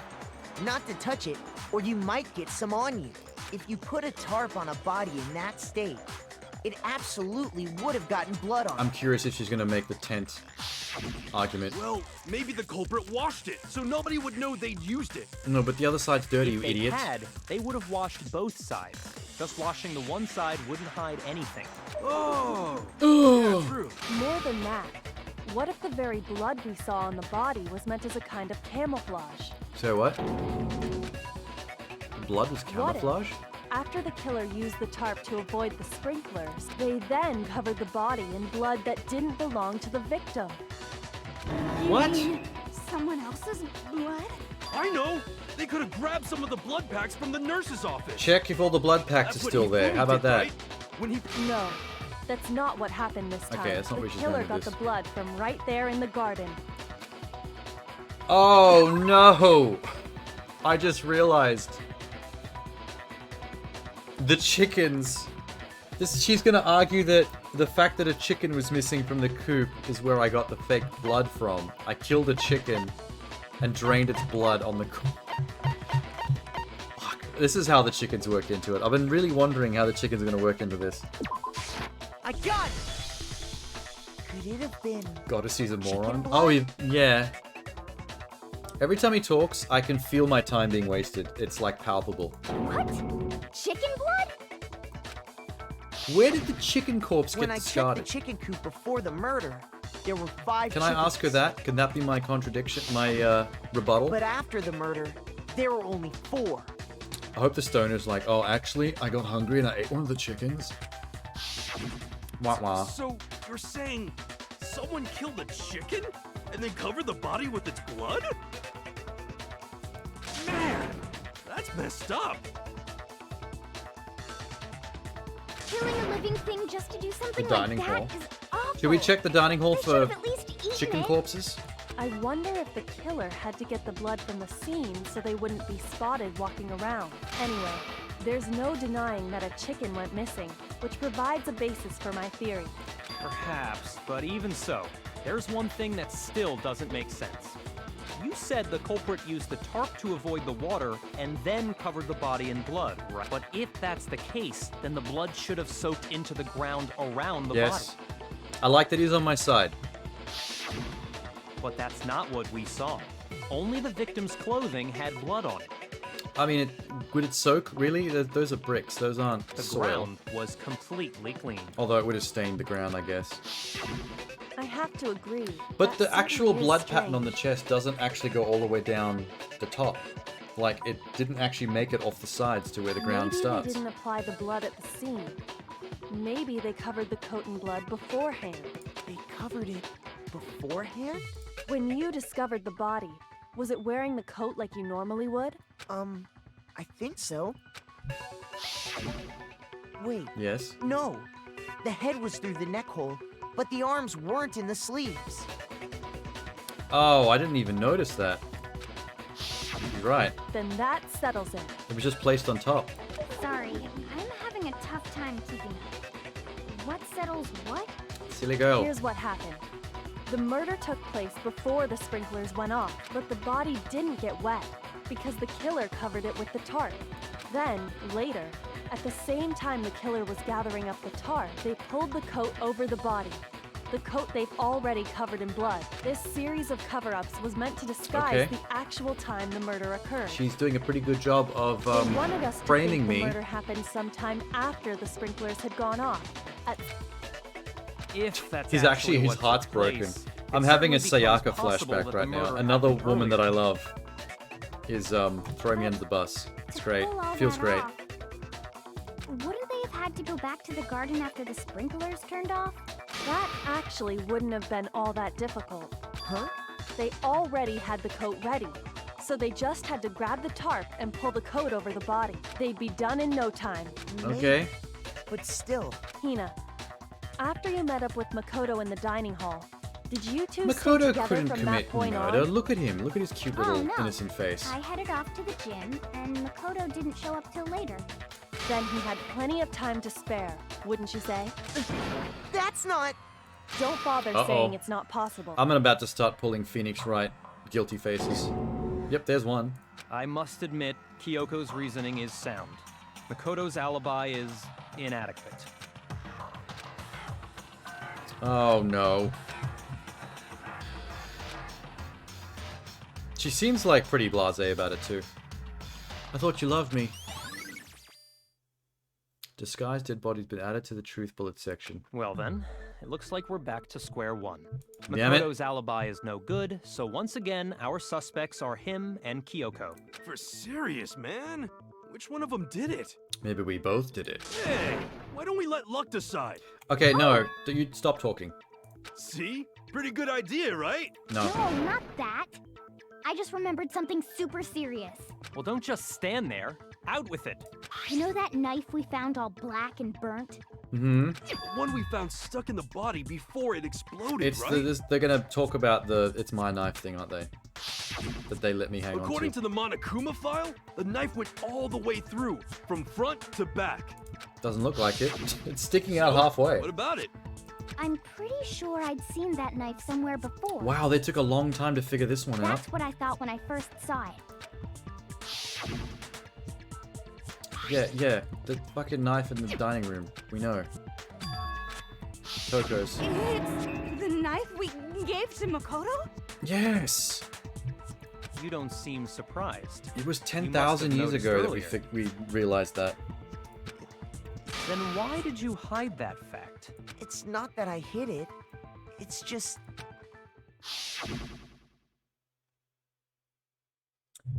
L: Not to touch it, or you might get some on you. If you put a tarp on a body in that state, it absolutely would have gotten blood on
C: I'm
L: it.
C: curious if she's gonna make the tent argument.
E: Well, maybe the culprit washed it, so nobody would know they'd used it.
C: No, but the other side's dirty, you
I: If they
C: idiot.
I: had, they would have washed both sides. Just washing the one side wouldn't hide anything.
E: Oh, yeah, true.
B: More than that, what if the very blood we saw on the body was meant as a kind of camouflage?
C: So what? Blood was
B: What if,
C: camouflage?
B: after the killer used the tarp to avoid the sprinklers, they then covered the body in blood that didn't belong to the victim?
C: What?
K: Someone else's blood?
E: I know. They could have grabbed some of the blood packs from the nurse's office.
C: Check if all the blood packs
E: That's
C: are
E: what
C: still
E: he
C: there. How about
E: did,
C: that?
E: right? When he
B: No, that's not what happened this time.
C: Okay, that's not
B: the
C: where she's
B: killer
C: going with
B: got
C: this.
B: the blood from right there in the garden.
C: Oh no! I just realized. The chickens. She's gonna argue that the fact that a chicken was missing from the coop is where I got the fake blood from. I killed a chicken and drained its blood on the coop. Fuck. This is how the chickens work into it. I've been really wondering how the chickens are gonna work into this.
L: I got it! Could it have been...
C: Goddess, he's a moron.
L: blood?
C: Oh, yeah. Every time he talks, I can feel my time being wasted. It's like palpable.
M: What? Chicken blood?
C: Where did the chicken corpse
L: When
C: get
L: I checked
C: started?
L: the chicken coop before the murder, there were 5
C: Can I ask her
L: chickens.
C: that? Can that be my contradiction, my rebuttal?
L: But after the murder, there were only 4.
C: I hope the stoner's like, oh, actually, I got hungry and I ate one of the chickens. Wah wah.
E: So you're saying someone killed a chicken and then covered the body with its blood? Man, that's messed up.
M: Killing a living thing just to do something
C: The dining
M: like that
C: hall.
M: is awful.
C: Should we check the dining hall
M: They
C: for
M: should've at least eaten
C: chicken
M: it.
C: corpses?
B: I wonder if the killer had to get the blood from the scene so they wouldn't be spotted walking around. Anyway, there's no denying that a chicken went missing, which provides a basis for my theory.
I: Perhaps, but even so, there's one thing that still doesn't make sense. You said the culprit used the tarp to avoid the water and then covered the body in blood, right? But if that's the case, then the blood should have soaked into the ground around the
C: Yes.
I: body.
C: I like that he's on my side.
I: But that's not what we saw. Only the victim's clothing had blood on it.
C: I mean, would it soak? Really? Those are bricks. Those aren't
I: The
C: soil.
I: ground was completely clean.
C: Although it would have stained the ground, I guess.
B: I have to agree.
C: But
B: that
C: the actual
B: certainly is
C: blood pattern on the
B: strange.
C: chest doesn't actually go all the way down the top. Like, it didn't actually make it off the sides to where the ground
B: Maybe
C: starts.
B: they didn't apply the blood at the scene. Maybe they covered the coat in blood beforehand.
L: They covered it beforehand?
B: When you discovered the body, was it wearing the coat like you normally would?
L: I think so. Wait,
C: Yes?
L: no. The head was through the neck hole, but the arms weren't in the sleeves.
C: Oh, I didn't even notice that. You're right.
B: Then that settles it.
C: It was just placed on top.
M: Sorry, I'm having a tough time keeping up. What settles what?
C: Silly girl.
B: Here's what happened. The murder took place before the sprinklers went off, but the body didn't get wet because the killer covered it with the tarp. Then, later, at the same time the killer was gathering up the tarp, they pulled the coat over the body. The coat they've already covered in blood. This series of cover-ups was meant to disguise the actual time the murder occurred.
C: She's doing a pretty good job of
B: They wanted us to
C: framing
B: think
C: me.
B: the murder happened sometime after the sprinklers had gone off.
I: If that's
C: He's actually, his
I: what took
C: heart's broken.
I: place,
C: I'm
I: it
C: having a
I: certainly becomes
C: Sayaka
I: possible
C: flashback
I: that the
C: right now.
I: murder
C: Another
I: happened
C: woman that I
I: earlier.
C: love is throwing me under the bus. It's great.
M: Pull all
C: Feels
M: that
C: great.
M: off, wouldn't they have had to go back to the garden after the sprinklers turned off?
B: That actually wouldn't have been all that difficult.
L: Huh?
B: They already had the coat ready, so they just had to grab the tarp and pull the coat over the body. They'd be done in no time.
C: Okay.
L: But still.
B: Hina, after you met up with Makoto in the dining hall, did you two stay
C: Makoto
B: together
C: couldn't
B: from that
C: commit
B: point
C: murder.
B: on?
C: Look at him. Look at his cute little
M: Oh, no.
C: innocent face.
M: I headed off to the gym, and Makoto didn't show up till later.
B: Then he had plenty of time to spare, wouldn't you say?
L: That's not...
B: Don't bother saying it's not possible.
C: I'm about to start pulling Phoenix Wright guilty faces. Yep, there's one.
I: I must admit, Kyoko's reasoning is sound. Makoto's alibi is inadequate.
C: Oh no. She seems like pretty blasé about it too. I thought you loved me. Disguised dead body's been added to the truth bullet section.
I: Well then, it looks like we're back to square one.
C: Damn it.
I: Makoto's alibi is no good, so once again, our suspects are him and Kyoko.
E: For serious, man? Which one of them did it?
C: Maybe we both did it.
E: Hey, why don't we let luck decide?
C: Okay, no. You stop talking.
E: See? Pretty good idea, right?
C: No.
M: No, not that. I just remembered something super serious.
I: Well, don't just stand there. Out with it.
M: You know that knife we found all black and burnt?
C: Mm-hmm.
E: The one we found stuck in the body before it exploded,
C: It's
E: right?
C: they're gonna talk about the it's my knife thing, aren't they? That they let me hang on
E: According
C: to.
E: to the Monokuma file, the knife went all the way through, from front to back.
C: Doesn't look like it. It's sticking out
E: So,
C: halfway.
E: What about it?
M: I'm pretty sure I'd seen that knife somewhere before.
C: Wow, they took a long time to figure this one out.
M: That's what I thought when I first saw it.
C: Yeah, the fucking knife in the dining room. We know. Toko's.
K: It's the knife we gave to Makoto?
C: Yes!
I: You don't seem surprised.
C: It was
I: You must
C: 10,000
I: have
C: years
I: noticed
C: ago that
I: earlier.
C: we realized that.
I: Then why did you hide that fact?
L: It's not that I hid it. It's just...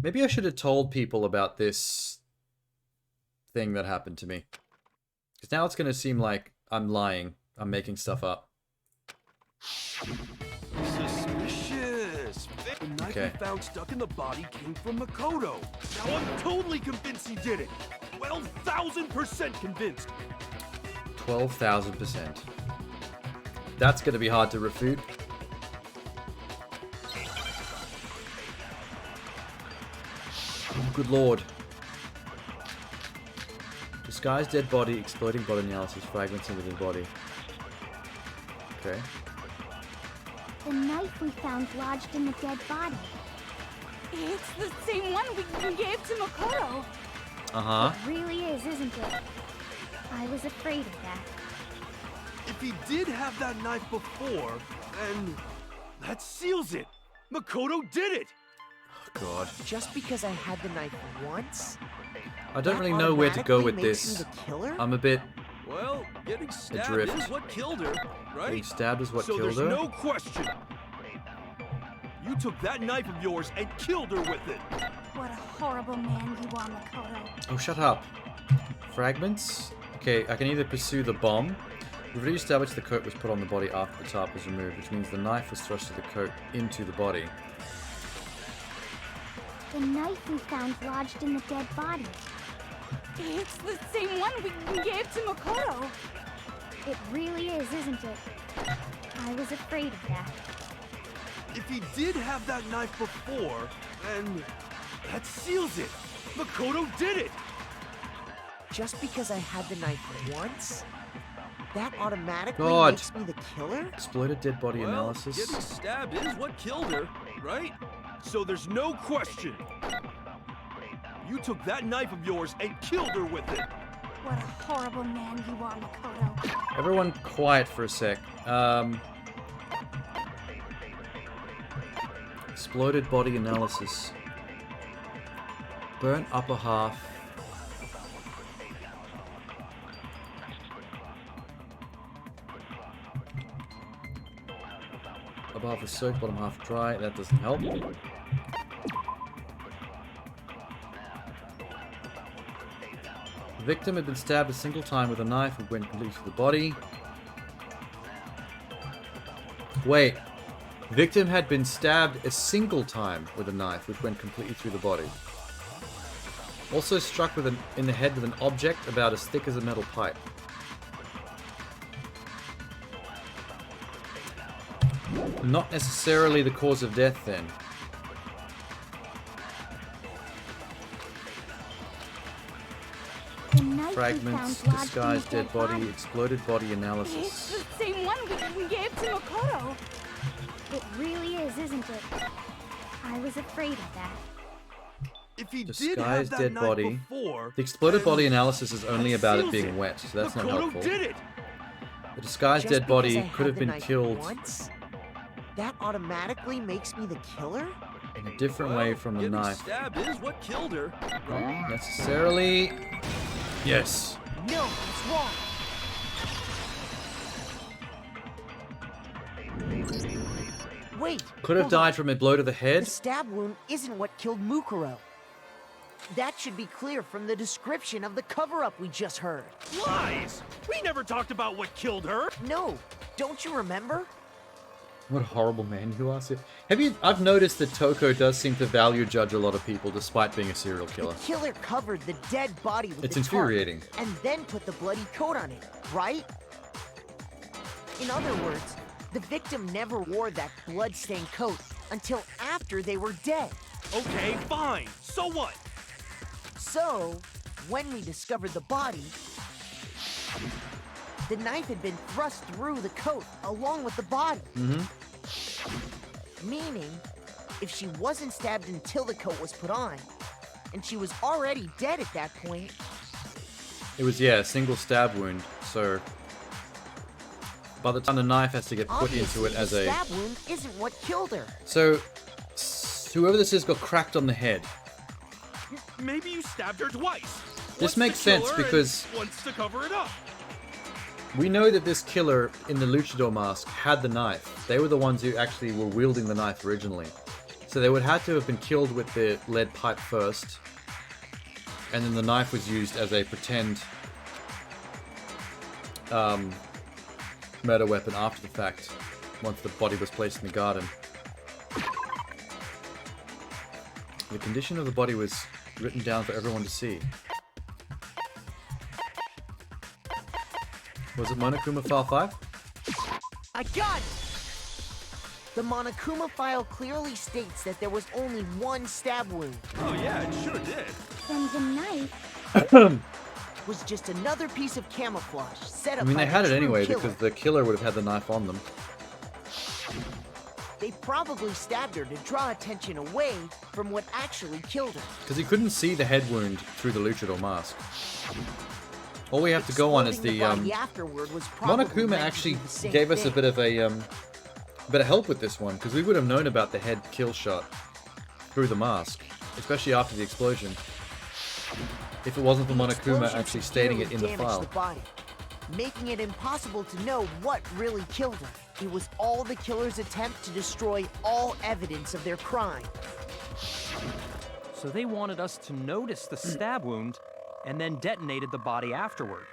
C: Maybe I should have told people about this thing that happened to me. Because now it's going to seem like I'm lying. I'm making stuff up.
E: Suspicious. The knife
C: Okay.
E: we found stuck in the body came from Makoto. Now I'm totally convinced he did it. 12,000% convinced.
C: 12,000%. That's going to be hard to refute. Oh, good lord. Disguised dead body, exploding body analysis, fragments within the body. Okay.
M: The knife we found lodged in the dead body.
K: It's the same one we gave to Makoto.
C: Uh-huh.
M: It really is, isn't it? I was afraid of that.
E: If he did have that knife before, then that seals it. Makoto did it.
C: Oh, God.
L: Just because I had the knife once?
C: I don't
L: that
C: really know where to go with
L: automatically makes
C: this.
L: me the killer?
C: I'm a bit...
E: Well, getting stabbed
C: Adrift.
E: is what killed her, right?
C: Getting stabbed is what
E: so
C: killed
E: there's
C: her?
E: no question. You took that knife of yours and killed her with it.
K: What a horrible man you are, Makoto.
C: Oh, shut up. Fragments? Okay, I can either pursue the bomb. We've already established the coat was put on the body after the tarp was removed, which means the knife was thrust through the coat into the body.
M: The knife we found lodged in the dead body.
K: It's the same one we gave to Makoto.
M: It really is, isn't it? I was afraid of that.
E: If he did have that knife before, then that seals it. Makoto did it.
L: Just because I had the knife once? That automatically
C: God.
L: makes me the killer?
C: Exploded dead body
E: Well,
C: analysis.
E: getting stabbed is what killed her, right? So there's no question. You took that knife of yours and killed her with it.
K: What a horrible man you are, Makoto.
C: Everyone quiet for a sec. Exploded body analysis. Burnt upper half. Above the soaked, bottom half dry. That doesn't help. The victim had been stabbed a single time with a knife and went completely through the body. Wait. Victim had been stabbed a single time with a knife, which went completely through the body. Also struck in the head with an object about as thick as a metal pipe. Not necessarily the cause of death, then. Fragments, disguised dead body, exploded body analysis.
K: It's the same one we gave to Makoto.
M: It really is, isn't it? I was afraid of that.
E: If he did have
C: Disguised
E: that
C: dead
E: knife
C: body.
E: before,
C: The exploded
E: then
C: body analysis is only
E: that
C: about it
E: seals
C: being
E: it.
C: wet, so that's not
E: Makoto
C: helpful.
E: did it.
C: The disguised
L: Just
C: dead body
L: because I
C: could
L: had
C: have
L: the
C: been
L: knife
C: killed
L: once, that automatically makes me the killer?
C: in a different way from the
E: Getting
C: knife.
E: stabbed is what killed her.
C: Not necessarily. Yes.
L: No, it's wrong. Wait.
C: Could have
L: hold on.
C: died from a blow to the
L: The
C: head.
L: stab wound isn't what killed Mukuro. That should be clear from the description of the cover-up we just heard.
E: Lies! We never talked about what killed her.
L: No, don't you remember?
C: What a horrible man you are. Have you? I've noticed that Toko does seem to value judge a lot of people despite being a serial killer.
L: The killer covered the dead body with
C: It's
L: the tarp
C: infuriating.
L: and then put the bloody coat on it, right? In other words, the victim never wore that blood-stained coat until after they were dead.
E: Okay, fine. So what?
L: So, when we discovered the body, the knife had been thrust through the coat along with the body. Meaning, if she wasn't stabbed until the coat was put on, and she was already dead at that point,
C: It was, yeah, a single stab wound, so by the time the knife has to get put into
L: obviously
C: it as
L: the
C: a...
L: stab wound isn't what killed her.
C: So, whoever this is got cracked on the head.
E: Maybe you stabbed her twice.
C: This
E: Once
C: makes
E: to kill
C: sense
E: her and
C: because
E: once to cover it up.
C: we know that this killer in the luchador mask had the knife. They were the ones who actually were wielding the knife originally. So they would have to have been killed with the lead pipe first, and then the knife was used as a pretend murder weapon after the fact, once the body was placed in the garden. The condition of the body was written down for everyone to see. Was it Monokuma File 5?
L: I got it! The Monokuma file clearly states that there was only one stab wound.
E: Oh yeah, it sure did.
M: Then the knife.
L: Was just another piece of camouflage set
C: I
L: up
C: mean,
L: by
C: they had
L: the
C: it
L: true
C: anyway
L: killer.
C: because the killer would have had the knife on them.
L: They probably stabbed her to draw attention away from what actually killed her.
C: Because he couldn't see the head wound through the luchador mask. All we have to go on is
L: Exploding
C: the
L: body afterward was probably
C: Monokuma
L: meant to
C: actually
L: do the same
C: gave us a
L: thing.
C: bit of a bit of help with this one because we would have known about the head kill shot through the mask, especially after the explosion. If it wasn't for Monokuma
L: Explosions
C: actually stating it in the
L: severely
C: file.
L: damaged the body, making it impossible to know what really killed her. It was all the killer's attempt to destroy all evidence of their crime.
I: So they wanted us to notice the stab wound and then detonated the body afterward.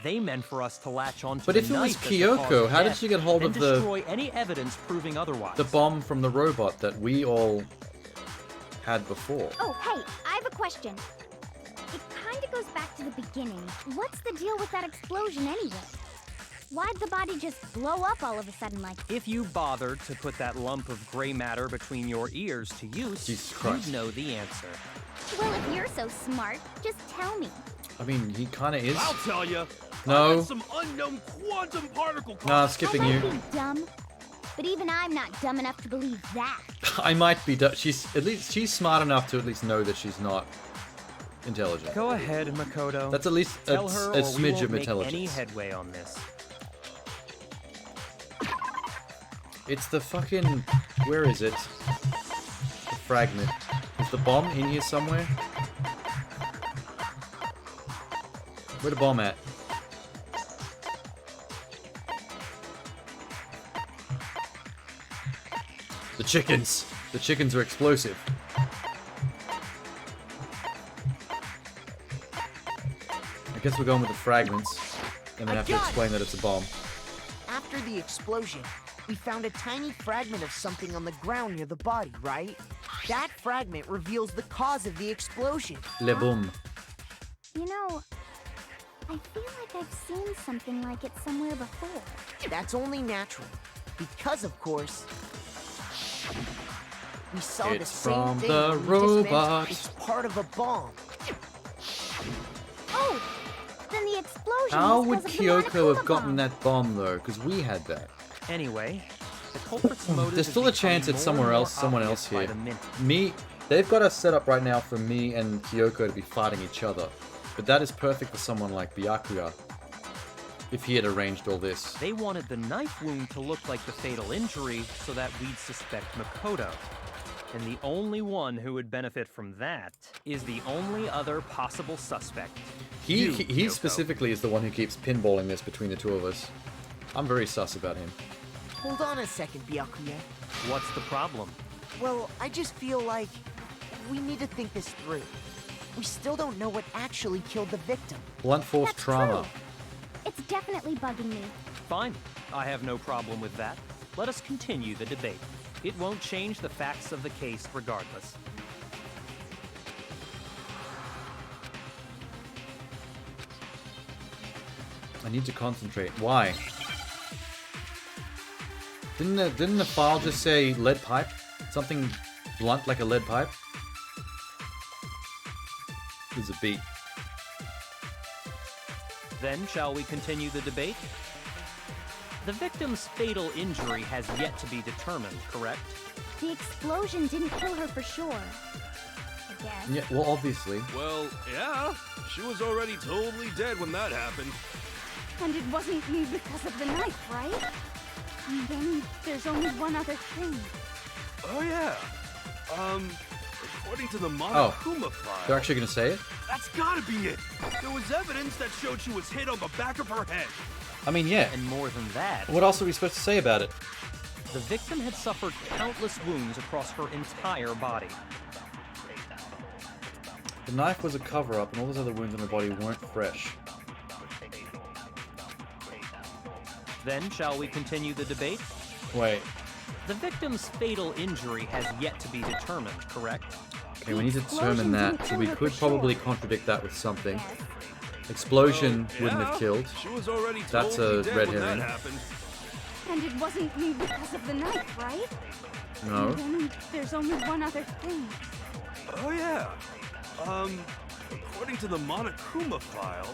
I: They meant for us to latch onto
C: But
I: the
C: if it was
I: knife as the cause
C: Kyoko,
I: of
C: how did
I: death,
C: she get hold
I: then
C: of the-
I: destroy any evidence proving otherwise?
C: The bomb from the robot that we all had before.
M: Oh, hey, I have a question. It kind of goes back to the beginning. What's the deal with that explosion anyway? Why'd the body just blow up all of a sudden like...
I: If you bothered to put that lump of gray matter between your ears to use,
C: Jesus Christ.
I: you'd know the answer.
M: Well, if you're so smart, just tell me.
C: I mean, he kind of is.
E: I'll tell you.
A: No.
E: Some unknown quantum particle.
A: Nah, skipping
M: I
A: you.
M: might be dumb, but even I'm not dumb enough to believe that.
A: I might be. She's smart enough to at least know that she's not intelligent.
I: Go ahead, Makoto.
A: That's at least a
I: Tell her, or we
A: smidge
I: won't
A: of
I: make
A: intelligence.
I: any headway on this.
A: It's the fucking... Where is it? The fragment. Is the bomb in here somewhere? Where the bomb at? The chickens! The chickens are explosive. I guess we're going with the fragments. And then have to explain that it's a bomb.
L: After the explosion, we found a tiny fragment of something on the ground near the body, right? That fragment reveals the cause of the explosion.
A: Le boom.
M: You know, I feel like I've seen something like it somewhere before.
L: That's only natural. Because, of course, we saw the
A: It's
L: same
A: from
L: thing.
A: the
L: we just
A: robot.
L: mentioned. It's part of a bomb.
M: Oh, then the explosion
A: How
M: was
A: would
M: because of the
A: Kyoko have
M: Monokuma
A: gotten
M: bomb.
A: that bomb though? Because we had that.
I: Anyway, the culprit's motive
A: There's
I: is
A: still a
I: becoming
A: chance it's
I: more
A: somewhere
I: and more
A: else, someone
I: obvious
A: else
I: by
A: here.
I: the minute.
A: They've got us set up right now for me and Kyoko to be fighting each other. But that is perfect for someone like Byakuya. If he had arranged all this.
I: They wanted the knife wound to look like the fatal injury so that we'd suspect Makoto. And the only one who would benefit from that is the only other possible suspect.
A: He
I: Kyoko.
A: specifically is the one who keeps pinballing this between the two of us. I'm very sus about him.
L: Hold on a second, Byakuya.
I: What's the problem?
L: Well, I just feel like we need to think this through. We still don't know what actually killed the victim.
A: Blunt force
M: That's
A: trauma.
M: true. It's definitely bugging me.
I: Fine. I have no problem with that. Let us continue the debate. It won't change the facts of the case regardless.
A: I need to concentrate. Why? Didn't the file just say lead pipe? Something blunt like a lead pipe? There's a beat.
I: Then, shall we continue the debate? The victim's fatal injury has yet to be determined, correct?
M: The explosion didn't kill her for sure. I guess.
A: Yeah, well, obviously.
E: Well, yeah. She was already totally dead when that happened.
K: And it wasn't because of the knife, right? And then there's only one other thing.
E: Oh, yeah. According to the Monokuma file...
A: They're actually gonna say it?
E: That's gotta be it! There was evidence that showed she was hit on the back of her head.
A: I mean, yeah.
I: And more than that,
A: What else are we supposed to say about it?
I: the victim had suffered countless wounds across her entire body.
A: The knife was a cover-up, and all those other wounds on her body weren't fresh.
I: Then, shall we continue the debate?
A: Wait.
I: The victim's fatal injury has yet to be determined, correct?
A: Okay, we need to determine that, so we could probably contradict that with something. Explosion wouldn't have killed.
E: She was already
A: That's
E: totally
A: a
E: dead
A: red
E: when
A: herring.
E: that happened.
K: And it wasn't because of the knife, right?
A: No.
K: And then there's only one other thing.
E: Oh, yeah. According to the Monokuma file...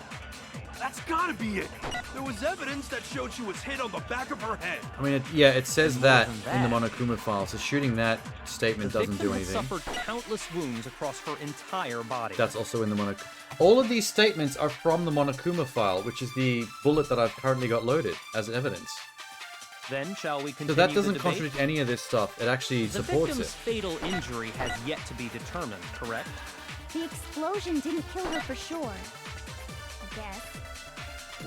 E: That's gotta be it! There was evidence that showed she was hit on the back of her head.
A: I mean, it says
I: And
A: that
I: more
A: in
I: than
A: the Monokuma file, so shooting that statement
I: The
A: doesn't do
I: victim had
A: anything.
I: suffered countless wounds across her entire body.
A: That's also in the Monokuma. All of these statements are from the Monokuma file, which is the bullet that I've currently got loaded as evidence.
I: Then, shall we continue
A: So that
I: the
A: doesn't
I: debate?
A: contradict any of this stuff. It actually
I: The
A: supports
I: victim's
A: it.
I: fatal injury has yet to be determined, correct?
M: The explosion didn't kill her for sure. I guess.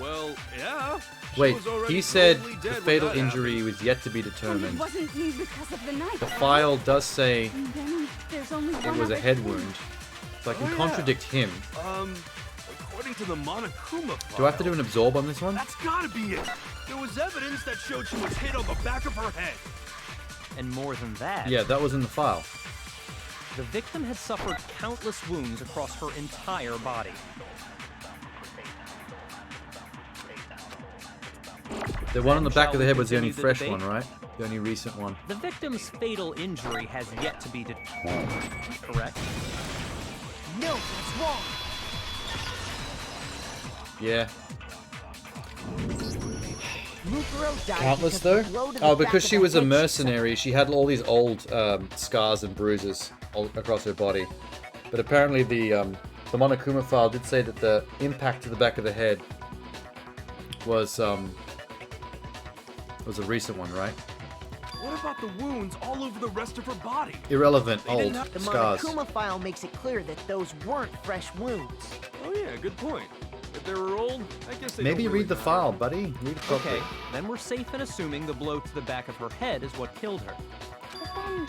E: Well, yeah. She
A: Wait,
E: was already
A: he said
E: totally
A: the
E: dead when
A: fatal
E: that
A: injury
E: happened.
A: was yet to be
K: And it
A: determined.
K: wasn't because of the knife,
A: The
K: right?
A: file does say
K: And then there's only
A: it
K: one
A: was a
K: other
A: head
K: thing.
A: wound. So I can
E: Oh, yeah.
A: contradict him.
E: According to the Monokuma file...
A: Do I have to do an absorb on this one?
E: That's gotta be it! There was evidence that showed she was hit on the back of her head.
I: And more than that,
A: Yeah, that was in the file.
I: the victim had suffered countless wounds across her entire body.
A: The one on the back of the head was the only
I: Continue the
A: fresh one,
I: debate?
A: right? The only recent one.
I: The victim's fatal injury has yet to be determined, correct?
L: No, that's wrong.
A: Yeah.
L: Mukuro died
C: Countless
L: because
C: though?
L: of the blow to the
C: Oh,
L: back
C: because
L: of
C: she
L: the
C: was a
L: head she
C: mercenary, she had all these old scars and bruises all across her body. But apparently the Monokuma file did say that the impact to the back of the head was a recent one, right?
E: What about the wounds all over the rest of her body?
C: Irrelevant,
E: They didn't
C: old
E: have-
L: The
C: scars.
L: Monokuma file makes it clear that those weren't fresh wounds.
E: Oh yeah, good point. If they were old, I guess they
C: Maybe
E: don't really
C: read the
E: matter.
C: file, buddy. Read it properly.
I: Okay, then we're safe in assuming the blow to the back of her head is what killed her.
M: But then,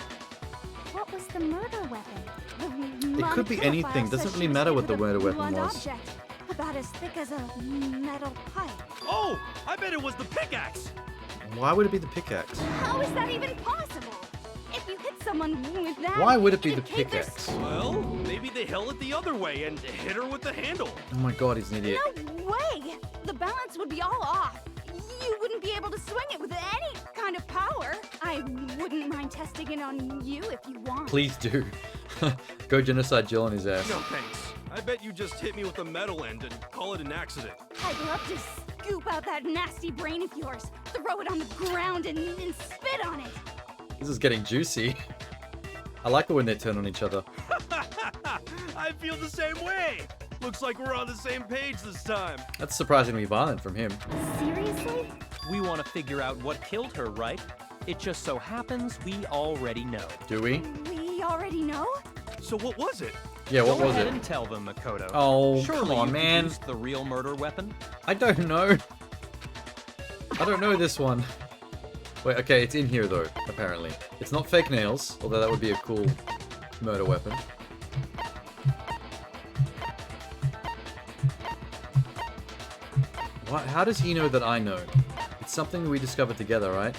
M: what was the murder weapon?
C: It could be anything. Doesn't really matter what the murder weapon
K: blunt
C: was.
K: object, about as thick as a metal pipe.
E: Oh, I bet it was the pickaxe.
C: Why would it be the pickaxe?
K: How is that even possible? If you hit someone with that,
C: Why would it be the
K: in case there's-
C: pickaxe?
E: Well, maybe they held it the other way and hit her with the handle.
C: Oh my god, he's an idiot.
K: No way! The balance would be all off. You wouldn't be able to swing it with any kind of power. I wouldn't mind testing it on you if you want.
C: Please do. Go genocide Jill on his ass.
E: No thanks. I bet you just hit me with the metal end and call it an accident.
K: I'd love to scoop out that nasty brain of yours, throw it on the ground, and spit on it.
C: This is getting juicy. I like it when they turn on each other.
E: I feel the same way. Looks like we're on the same page this time.
C: That's surprisingly violent from him.
M: Seriously?
I: We want to figure out what killed her, right? It just so happens we already know.
C: Do we?
K: We already know?
E: So what was it?
C: Yeah, what
I: Go
C: was
I: ahead
C: it?
I: and tell them, Makoto.
C: Oh,
I: Surely
C: come on,
I: you
C: man.
I: produced the real murder weapon?
C: I don't know. I don't know this one. Wait, okay, it's in here though, apparently. It's not fake nails, although that would be a cool murder weapon. What? How does he know that I know? It's something we discovered together, right?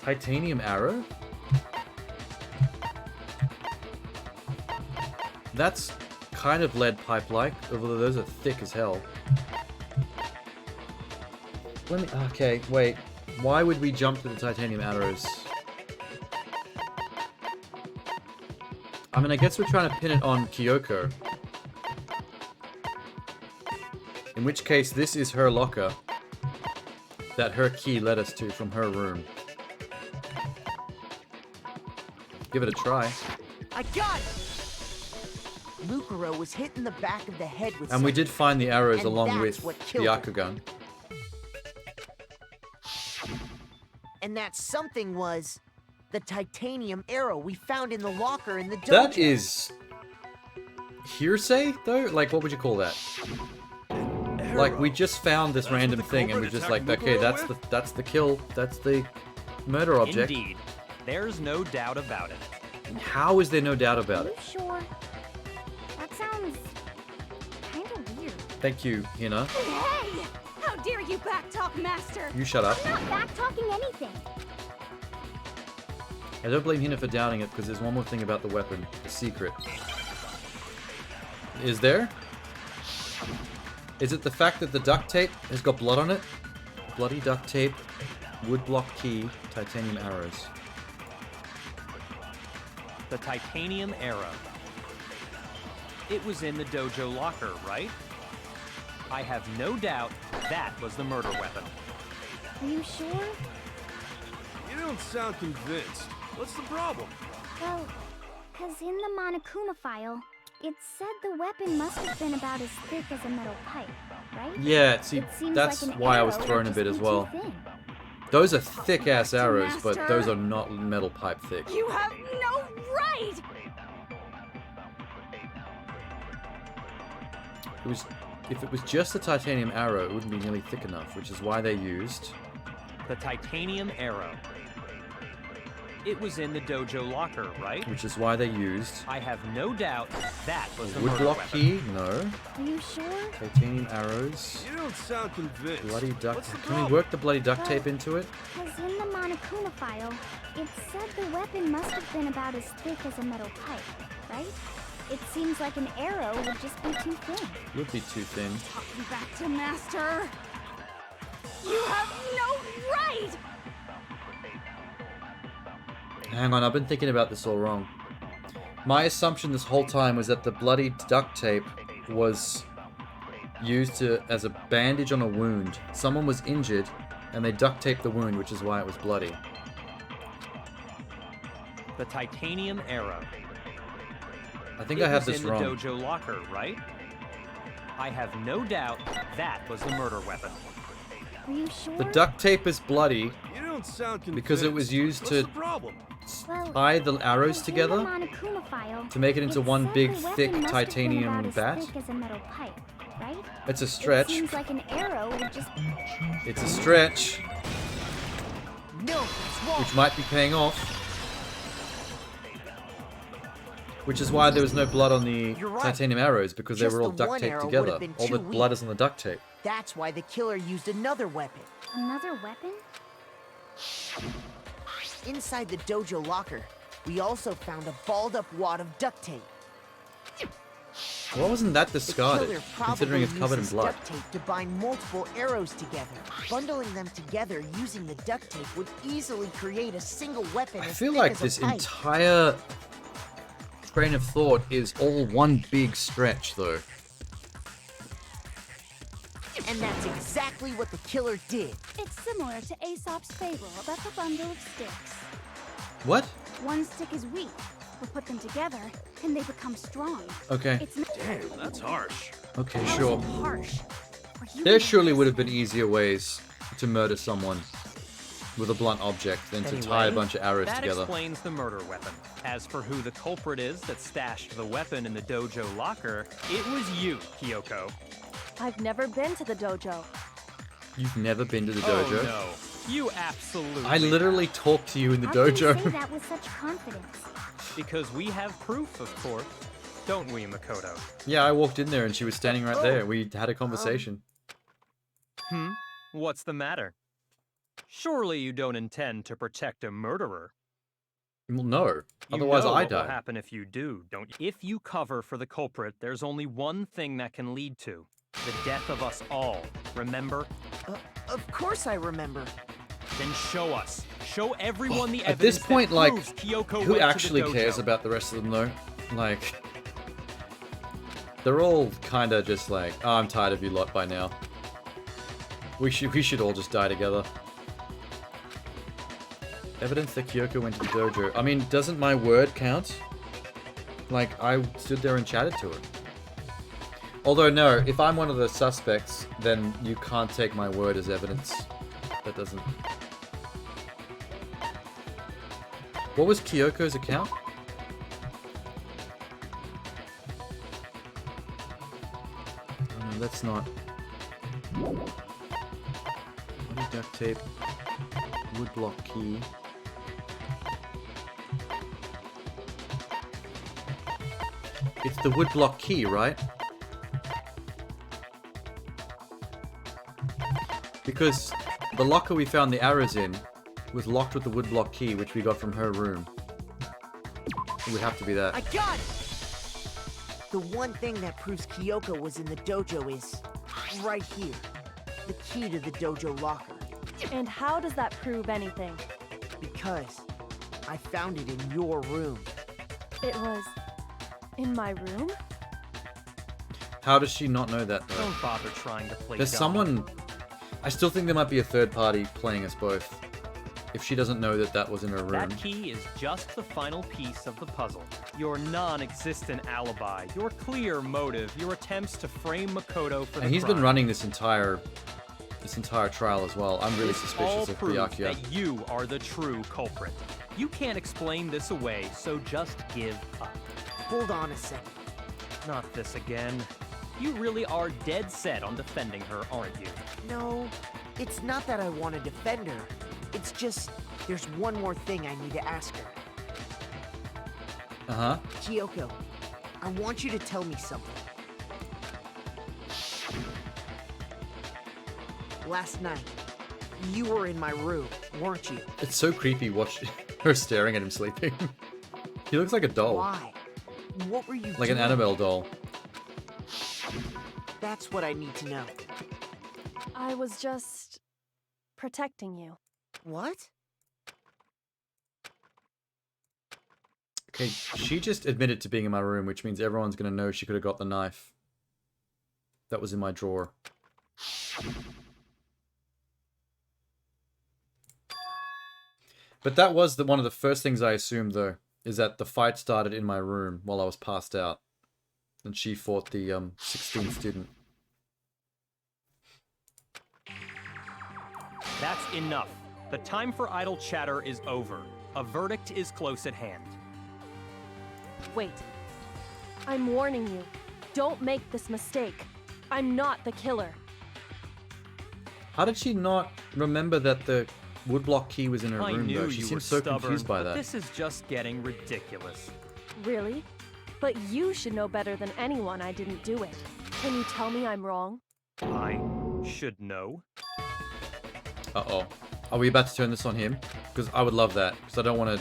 C: Titanium arrow? That's kind of lead pipe-like, although those are thick as hell. Let me... Okay, wait. Why would we jump to the titanium arrows? I mean, I guess we're trying to pin it on Kyoko. In which case, this is her locker that her key led us to from her room. Give it a try.
L: I got it! Mukuro was hit in the back of the head with
C: And we
L: something,
C: did find the arrows
L: and
C: along
L: that's
C: with
L: what
C: the
L: killed her.
C: Akugun.
L: And that something was the titanium arrow we found in the locker in the dojo.
C: That is... hearsay, though? Like, what would you call that? Like, we just found this random thing and we're just like, okay, that's the kill. That's the murder object.
I: Indeed. There's no doubt about it.
C: How is there no doubt about
M: Are
C: it?
M: you sure? That sounds kind of weird.
C: Thank you, Hina.
K: Hey! How dare you backtalk, Master?
C: You shut up.
M: I'm not back-talking anything.
C: I don't blame Hina for doubting it, because there's one more thing about the weapon. The secret. Is there? Is it the fact that the duct tape has got blood on it? Bloody duct tape, wood block key, titanium arrows.
I: The titanium arrow. It was in the dojo locker, right? I have no doubt that was the murder weapon.
M: Are you sure?
E: You don't sound convinced. What's the problem?
M: Well, because in the Monokuma file, it said the weapon must have been about as thick as a metal pipe, right?
C: Yeah, see,
M: It seems
C: that's
M: like an
C: why I was
M: arrow would
C: thrown a
M: just
C: bit
M: be
C: as
M: too
C: well.
M: thin.
C: Those are thick-ass arrows, but
K: Master.
C: those are not metal pipe thick.
K: You have no right!
C: If it was just a titanium arrow, it wouldn't be nearly thick enough, which is why they used...
I: The titanium arrow. It was in the dojo locker, right?
C: Which is why they used...
I: I have no doubt that was the
C: Wood
I: murder
C: block
I: weapon.
C: key? No.
M: Are you sure?
C: Titanium arrows.
E: You don't sound convinced.
C: Bloody duct...
E: What's the
C: Can we
E: problem?
C: work the bloody duct tape into it?
M: Because in the Monokuma file, it said the weapon must have been about as thick as a metal pipe, right? It seems like an arrow would just be too thin.
C: It would be too thin.
K: Talking back to Master. You have no right!
C: Hang on, I've been thinking about this all wrong. My assumption this whole time was that the bloody duct tape was used as a bandage on a wound. Someone was injured, and they duct taped the wound, which is why it was bloody.
I: The titanium arrow.
C: I think I have
I: It was
C: this
I: in
C: wrong.
I: the dojo locker, right? I have no doubt that was the murder weapon.
M: Are you sure?
C: The duct tape is bloody
E: You don't sound convinced.
C: because it was used
E: What's
C: to
E: the problem?
M: Well,
C: tie the arrows
M: in the
C: together
M: Monokuma file,
C: to make it into
M: it
C: one
M: said
C: big,
M: the weapon
C: thick
M: must have been
C: titanium
M: about as
C: bat.
M: thick as a metal pipe, right?
C: It's a
M: It
C: stretch.
M: seems like an arrow would just.
C: It's a stretch,
L: No, it's wrong.
C: which might be paying off. Which is why there was no blood on the
L: You're right.
C: titanium arrows, because they
L: Just
C: were all
L: the
C: duct
L: one
C: taped
L: arrow
C: together.
L: would've been
C: All the
L: too
C: blood
L: weak.
C: is on the duct tape.
L: That's why the killer used another weapon.
M: Another weapon?
L: Inside the dojo locker, we also found a balled up wad of duct tape.
C: Why wasn't that
L: The
C: discarded,
L: killer
C: considering it's
L: probably
C: covered in
L: uses
C: blood?
L: duct tape to bind multiple arrows together. Bundling them together using the duct tape would easily create a single weapon.
C: I
L: as
C: feel
L: thick
C: like
L: as a
C: this
L: pipe.
C: entire train of thought is all one big stretch, though.
L: And that's exactly what the killer did.
K: It's similar to Aesop's fable about the bundle of sticks.
C: What?
K: One stick is weak, but put them together and they become strong.
C: Okay.
K: It's not
E: Damn, that's harsh.
C: Okay,
K: How is
C: sure.
K: it harsh. Are you
C: There surely would have been easier ways to murder someone with a blunt object than to tie a
I: Anyway,
C: bunch of arrows
I: that
C: together.
I: explains the murder weapon. As for who the culprit is that stashed the weapon in the dojo locker, it was you, Kyoko.
B: I've never been to the dojo.
C: You've never been to the
I: Oh
C: dojo?
I: no, you absolutely
C: I literally talked to you in the
M: How can you
C: dojo.
M: say that with such confidence?
I: Because we have proof, of course. Don't we, Makoto?
C: Yeah, I walked in there and she was standing right there. We had a conversation.
I: What's the matter? Surely you don't intend to protect a murderer.
C: Well, no.
I: You
C: Otherwise
I: know
C: I
I: what will
C: die.
I: happen if you do, don't you? If you cover for the culprit, there's only one thing that can lead to the death of us all. Remember?
L: Of course I remember.
I: Then show us. Show everyone the
C: At
I: evidence
C: this point,
I: that
C: like,
I: proves Kyoko
C: who
I: went
C: actually
I: to the dojo.
C: cares about the rest of them, though? Like, they're all kind of just like, oh, I'm tired of you lot by now. We should all just die together. Evidence that Kyoko went to the dojo. I mean, doesn't my word count? Like, I stood there and chatted to her. Although, no, if I'm one of the suspects, then you can't take my word as evidence. That doesn't... What was Kyoko's account? Oh, no, that's not... Body duct tape. Woodblock key. It's the woodblock key, right? Because the locker we found the arrows in was locked with the woodblock key, which we got from her room. It would have to be that.
L: I got it! The one thing that proves Kyoko was in the dojo is right here. The key to the dojo locker.
B: And how does that prove anything?
L: Because I found it in your room.
B: It was in my room?
C: How does she not know that, though?
I: Don't bother trying to play
C: There's
I: dumb.
C: someone... I still think there might be a third party playing us both. If she doesn't know that that was in her room.
I: That key is just the final piece of the puzzle. Your non-existent alibi, your clear motive, your attempts to frame Makoto for the
C: And he's
I: crime.
C: been running this entire trial as well. I'm really
I: This all
C: suspicious of
I: proves
C: Byakuya.
I: that you are the true culprit. You can't explain this away, so just give up.
L: Hold on a second.
I: Not this again. You really are dead set on defending her, aren't you?
L: No, it's not that I want to defend her. It's just, there's one more thing I need to ask her.
C: Uh-huh.
L: Kyoko, I want you to tell me something. Last night, you were in my room, weren't you?
C: It's so creepy watching her staring at him sleeping. He looks like a doll.
L: Why? What were you
C: Like an
L: doing?
C: Annabelle doll.
L: That's what I need to know.
B: I was just protecting you.
L: What?
C: Okay, she just admitted to being in my room, which means everyone's gonna know she could have got the knife. that was in my drawer. But that was one of the first things I assumed, though, is that the fight started in my room while I was passed out. And she fought the 16th student.
I: That's enough. The time for idle chatter is over. A verdict is close at hand.
B: Wait. I'm warning you. Don't make this mistake. I'm not the killer.
C: How did she not remember that the woodblock key was in her
I: I
C: room,
I: knew
C: though? She
I: you were
C: seems so
I: stubborn,
C: confused by
I: but
C: that.
I: this is just getting ridiculous.
B: Really? But you should know better than anyone I didn't do it. Can you tell me I'm wrong?
I: I should know.
C: Uh-oh. Are we about to turn this on him? Because I would love that. Because I don't want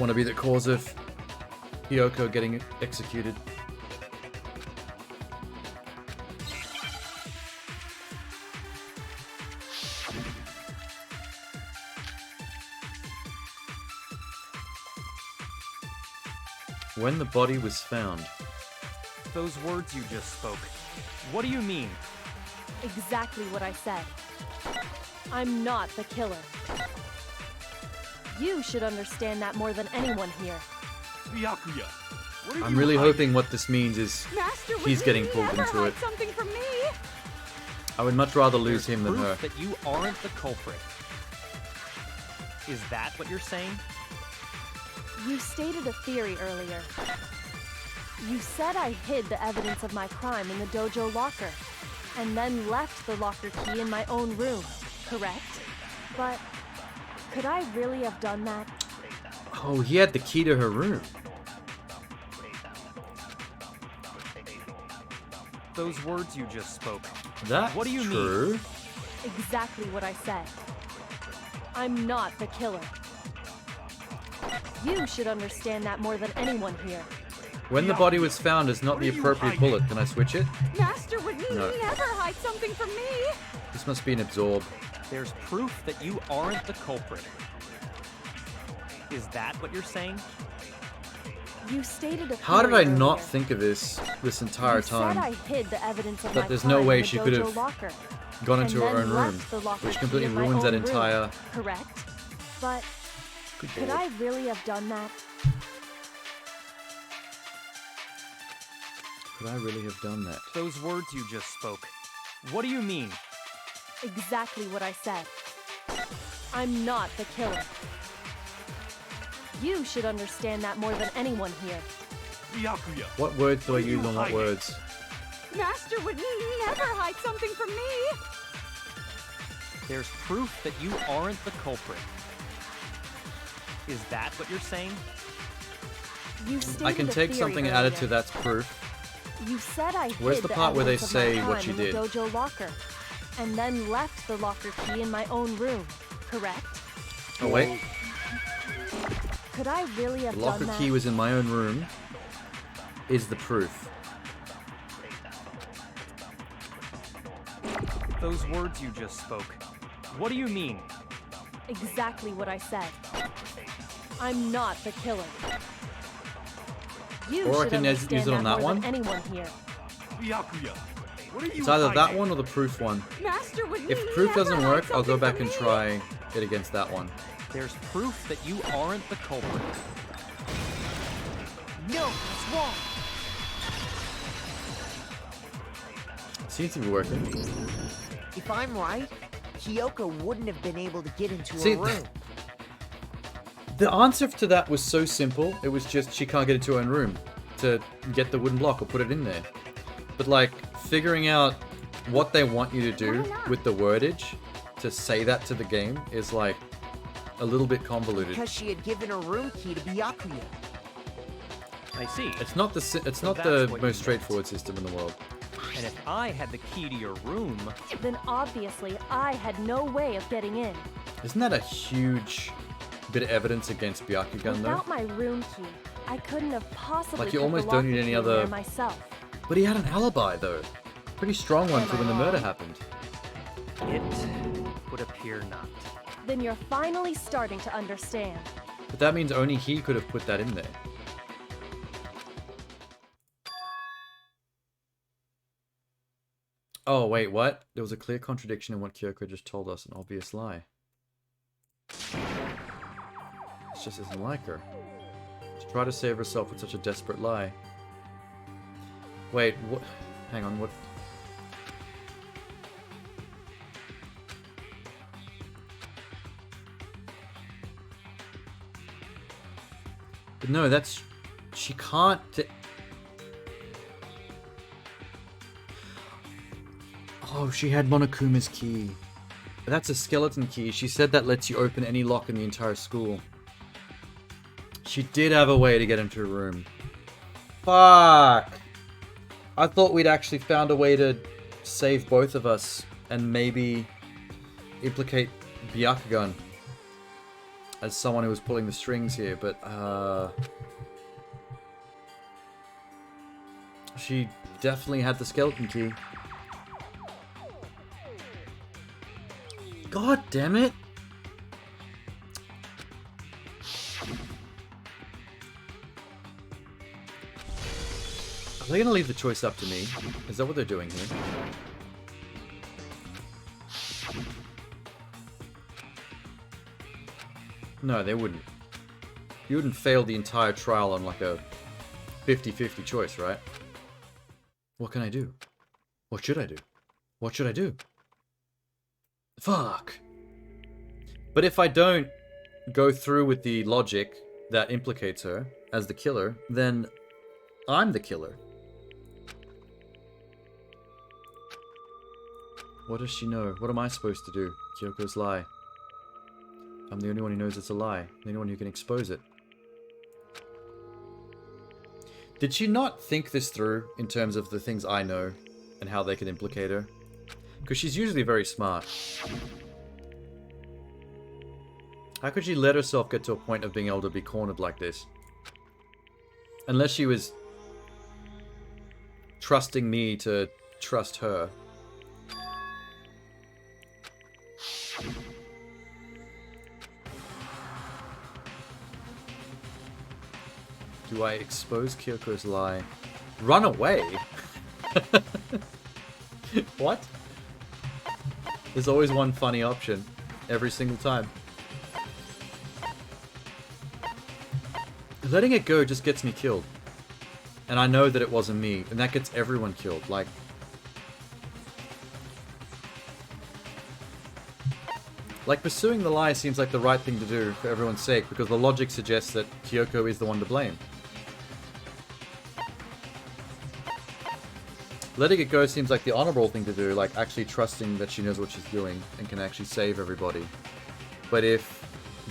C: to be the cause of Hiyoko getting executed. When the body was found.
I: Those words you just spoke. What do you mean?
B: Exactly what I said. I'm not the killer. You should understand that more than anyone here.
E: Byakuya, what are
C: I'm
E: you
C: really
E: hiding?
C: hoping what this means is
K: Master, would
C: he's
K: you
C: getting pulled
K: never
C: into
K: hide
C: it.
K: something from me?
C: I would much rather lose
I: There's
C: him than her.
I: proof that you aren't the culprit. Is that what you're saying?
B: You stated a theory earlier. You said I hid the evidence of my crime in the dojo locker, and then left the locker key in my own room, correct? But could I really have done that?
C: Oh, he had the key to her room.
I: Those words you just spoke.
C: That's
I: What do you
C: true.
I: mean?
B: Exactly what I said. I'm not the killer. You should understand that more than anyone here.
C: When the body was found is not the appropriate bullet. Can I switch it?
K: Master would
C: No.
K: never hide something from me.
C: This must be an absorb.
I: There's proof that you aren't the culprit. Is that what you're saying?
B: You stated a
C: How did
B: theory
C: I not
B: earlier.
C: think of this entire
B: You
C: time?
B: said I hid the evidence of
C: That
B: my
C: there's
B: crime
C: no way
B: in the
C: she could
B: dojo
C: have
B: locker,
C: Gone
B: and
C: into her
B: then
C: own room,
B: left the locker
C: which
B: key
C: completely
B: in my
C: ruins that
B: own room,
C: entire.
B: correct? But
C: Good
B: could
C: lord.
B: I really have done that?
C: Could I really have done that?
I: Those words you just spoke. What do you mean?
B: Exactly what I said. I'm not the killer. You should understand that more than anyone here.
E: Byakuya,
C: What words do I
E: What are you
C: use on what
E: hiding?
C: words?
K: Master would never hide something from me.
I: There's proof that you aren't the culprit. Is that what you're saying?
B: You stated
C: I can
B: a
C: take
B: theory
C: something added to
B: earlier.
C: that's proof.
B: You said I
C: Where's
B: hid
C: the part where they
B: evidence of my
C: say what
B: crime
C: she
B: in
C: did?
B: the dojo locker, and then left the locker key in my own room, correct?
C: Oh wait,
B: Could I really have
C: the
B: done
C: locker
B: that?
C: key was in my own room. Is the proof?
I: Those words you just spoke. What do you mean?
B: Exactly what I said. I'm not the killer. You
C: Or I
B: should
C: can use
B: understand
C: it on that
B: more than
C: one.
B: anyone here.
E: Byakuya, what are you
C: It's either that
E: hiding?
C: one or the proof one.
K: Master would
C: If proof
K: never
C: doesn't
K: hide
C: work, I'll go
K: something
C: back
K: from
C: and
K: me.
C: try it against that one.
I: There's proof that you aren't the culprit.
L: No, it's wrong.
C: Seems to be working.
L: If I'm right, Hiyoko wouldn't have been able to get into
C: See,
L: her room.
C: The answer to that was so simple. It was just she can't get into her own room to get the wooden block or put it in there. But like figuring out what they want you to do with the wordage to say that to the game is like a little bit convoluted.
L: Because she had given her room key to Byakuya.
I: I see.
C: It's not the
I: that's
C: most
I: what you meant.
C: straightforward system in the world.
I: And if I had the key to your room,
B: Then obviously I had no way of getting in.
C: Isn't that a huge bit of evidence against Byakugan though?
B: Without my room key, I couldn't have possibly
C: Like, you
B: put
C: almost
B: the
C: don't
B: locker
C: need any
B: key in
C: other-
B: there myself.
C: But he had an alibi though. Pretty strong one
B: Am
C: for
B: I
C: when the murder
B: wrong?
C: happened.
I: it would appear not.
B: Then you're finally starting to understand.
C: But that means only he could have put that in there. Oh, wait, what? There was a clear contradiction in what Kyoko just told us, an obvious lie. This just isn't like her. To try to save herself with such a desperate lie. Wait, what? Hang on, what? But no, that's... She can't... Oh, she had Monokuma's key. That's a skeleton key. She said that lets you open any lock in the entire school. She did have a way to get into her room. Fuck! I thought we'd actually found a way to save both of us and maybe implicate Byakugan as someone who was pulling the strings here, but she definitely had the skeleton key. God damn it! Are they gonna leave the choice up to me? Is that what they're doing here? No, they wouldn't. You wouldn't fail the entire trial on like a 50-50 choice, right? What can I do? What should I do? What should I do? Fuck. But if I don't go through with the logic that implicates her as the killer, then I'm the killer. What does she know? What am I supposed to do? Kyoko's lie. I'm the only one who knows it's a lie. The only one who can expose it. Did she not think this through in terms of the things I know and how they could implicate her? Because she's usually very smart. How could she let herself get to a point of being able to be cornered like this? Unless she was trusting me to trust her. Do I expose Kyoko's lie? Run away? What? There's always one funny option. Every single time. Letting it go just gets me killed. And I know that it wasn't me. And that gets everyone killed. Like... pursuing the lie seems like the right thing to do for everyone's sake. Because the logic suggests that Kyoko is the one to blame. Letting it go seems like the honorable thing to do, like actually trusting that she knows what she's doing and can actually save everybody. But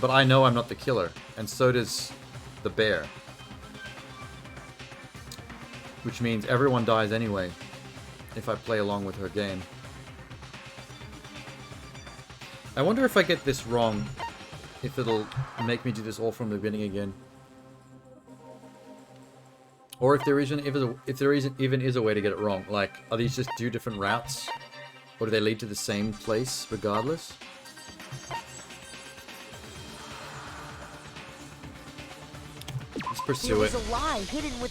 C: I know I'm not the killer, and so does the bear. Which means everyone dies anyway, if I play along with her game. I wonder if I get this wrong, if it'll make me do this all from the beginning again. Or if there isn't even is a way to get it wrong. Like, are these just two different routes? Or do they lead to the same place regardless? Let's pursue it.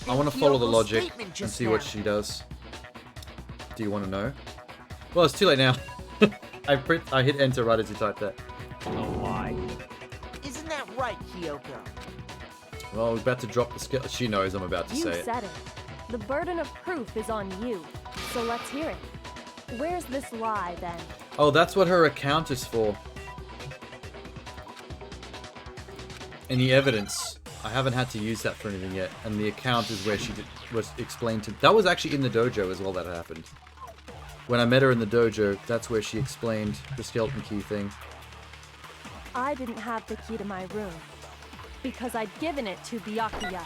C: I want to follow the logic and see what she does. Do you want to know? Well, it's too late now. I hit enter right as you typed that.
I: A lie?
L: Isn't that right, Kyoko?
C: Well, we're about to drop the skill. She knows I'm about to say it.
B: You said it. The burden of proof is on you. So let's hear it. Where's this lie, then?
C: Oh, that's what her account is for. And the evidence. I haven't had to use that for anything yet. And the account is where she was explained to... That was actually in the dojo as well that happened. When I met her in the dojo, that's where she explained the skeleton key thing.
B: I didn't have the key to my room. Because I'd given it to Byakuya.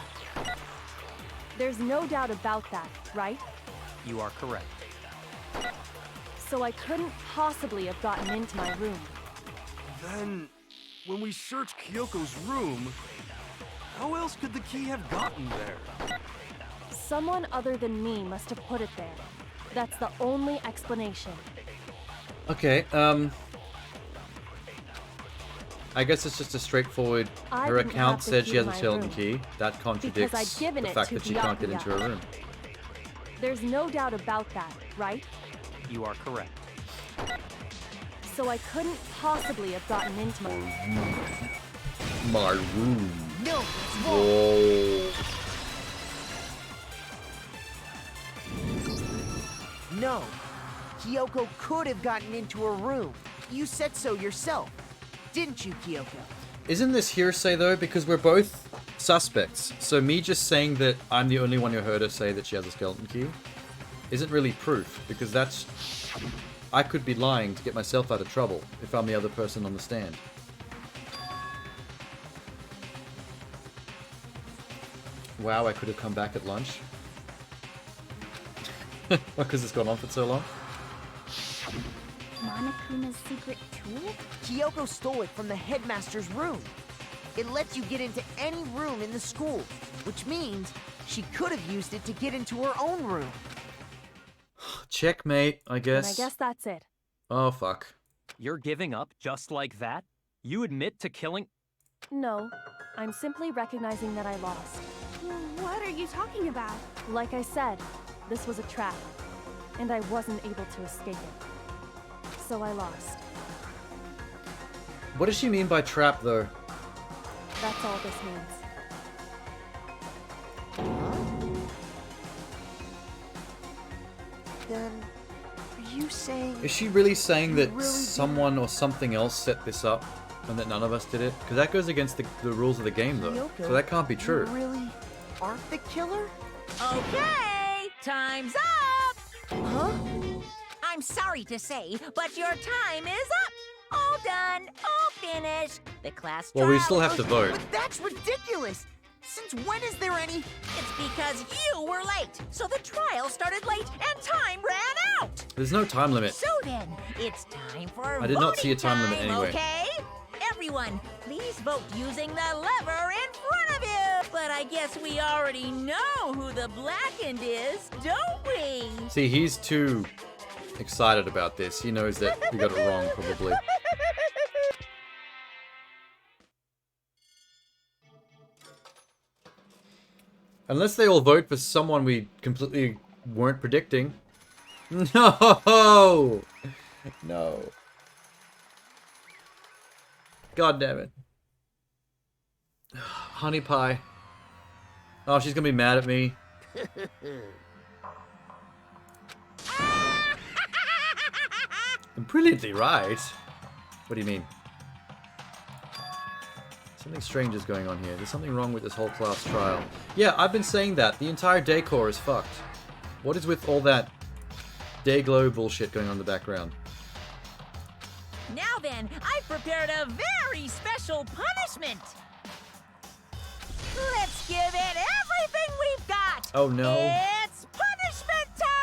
B: There's no doubt about that, right?
I: You are correct.
B: So I couldn't possibly have gotten into my room.
E: Then, when we searched Kyoko's room, how else could the key have gotten there?
B: Someone other than me must have put it there. That's the only explanation.
C: Okay, I guess it's just a straightforward... Her account said she has a skeleton key. That contradicts the fact that she can't get into her room.
B: There's no doubt about that, right?
I: You are correct.
B: So I couldn't possibly have gotten into
C: My room.
L: No, it's wrong.
C: Whoa.
L: No. Kyoko could have gotten into her room. You said so yourself. Didn't you, Kyoko?
C: Isn't this hearsay though? Because we're both suspects. So me just saying that I'm the only one who heard her say that she has a skeleton key isn't really proof, because that's... I could be lying to get myself out of trouble if I'm the other person on the stand. Wow, I could have come back at lunch. Because it's gone on for so long.
M: Monokuma's secret tool?
L: Kyoko stole it from the headmaster's room. It lets you get into any room in the school, which means she could have used it to get into her own room.
C: Checkmate, I guess.
B: And I guess that's it.
C: Oh, fuck.
I: You're giving up just like that? You admit to killing...
B: No, I'm simply recognizing that I lost.
K: What are you talking about?
B: Like I said, this was a trap, and I wasn't able to escape it. So I lost.
C: What does she mean by trap, though?
B: That's all this means.
L: Then, are you saying...
C: Is she really saying that someone or something else set this up and that none of us did it? Because that goes against the rules of the game, though.
L: Kyoko,
C: So that can't be true.
L: You really aren't the killer?
H: Okay, time's up!
L: Huh?
H: I'm sorry to say, but your time is up! All done, all finished. The class
C: Well, we
H: trial
C: still have to
H: was-
C: vote.
L: But that's ridiculous! Since when is there any...
H: It's because you were late, so the trial started late and time ran out!
C: There's no time limit.
H: So then, it's time for
C: I did not see a time limit
H: voting
C: anyway.
H: Okay? Everyone, please vote using the lever in front of you! But I guess we already know who the blackened is, don't we?
C: See, he's too excited about this. He knows that we got it wrong, probably. Unless they all vote for someone we completely weren't predicting. No! No. God damn it. Honey pie. Oh, she's gonna be mad at me. Brilliantly right. What do you mean? Something strange is going on here. There's something wrong with this whole class trial. Yeah, I've been saying that. The entire decor is fucked. What is with all that Dayglow bullshit going on in the background?
H: Now then, I've prepared a very special punishment! Let's give it everything we've got!
C: Oh no.
H: It's punishment time!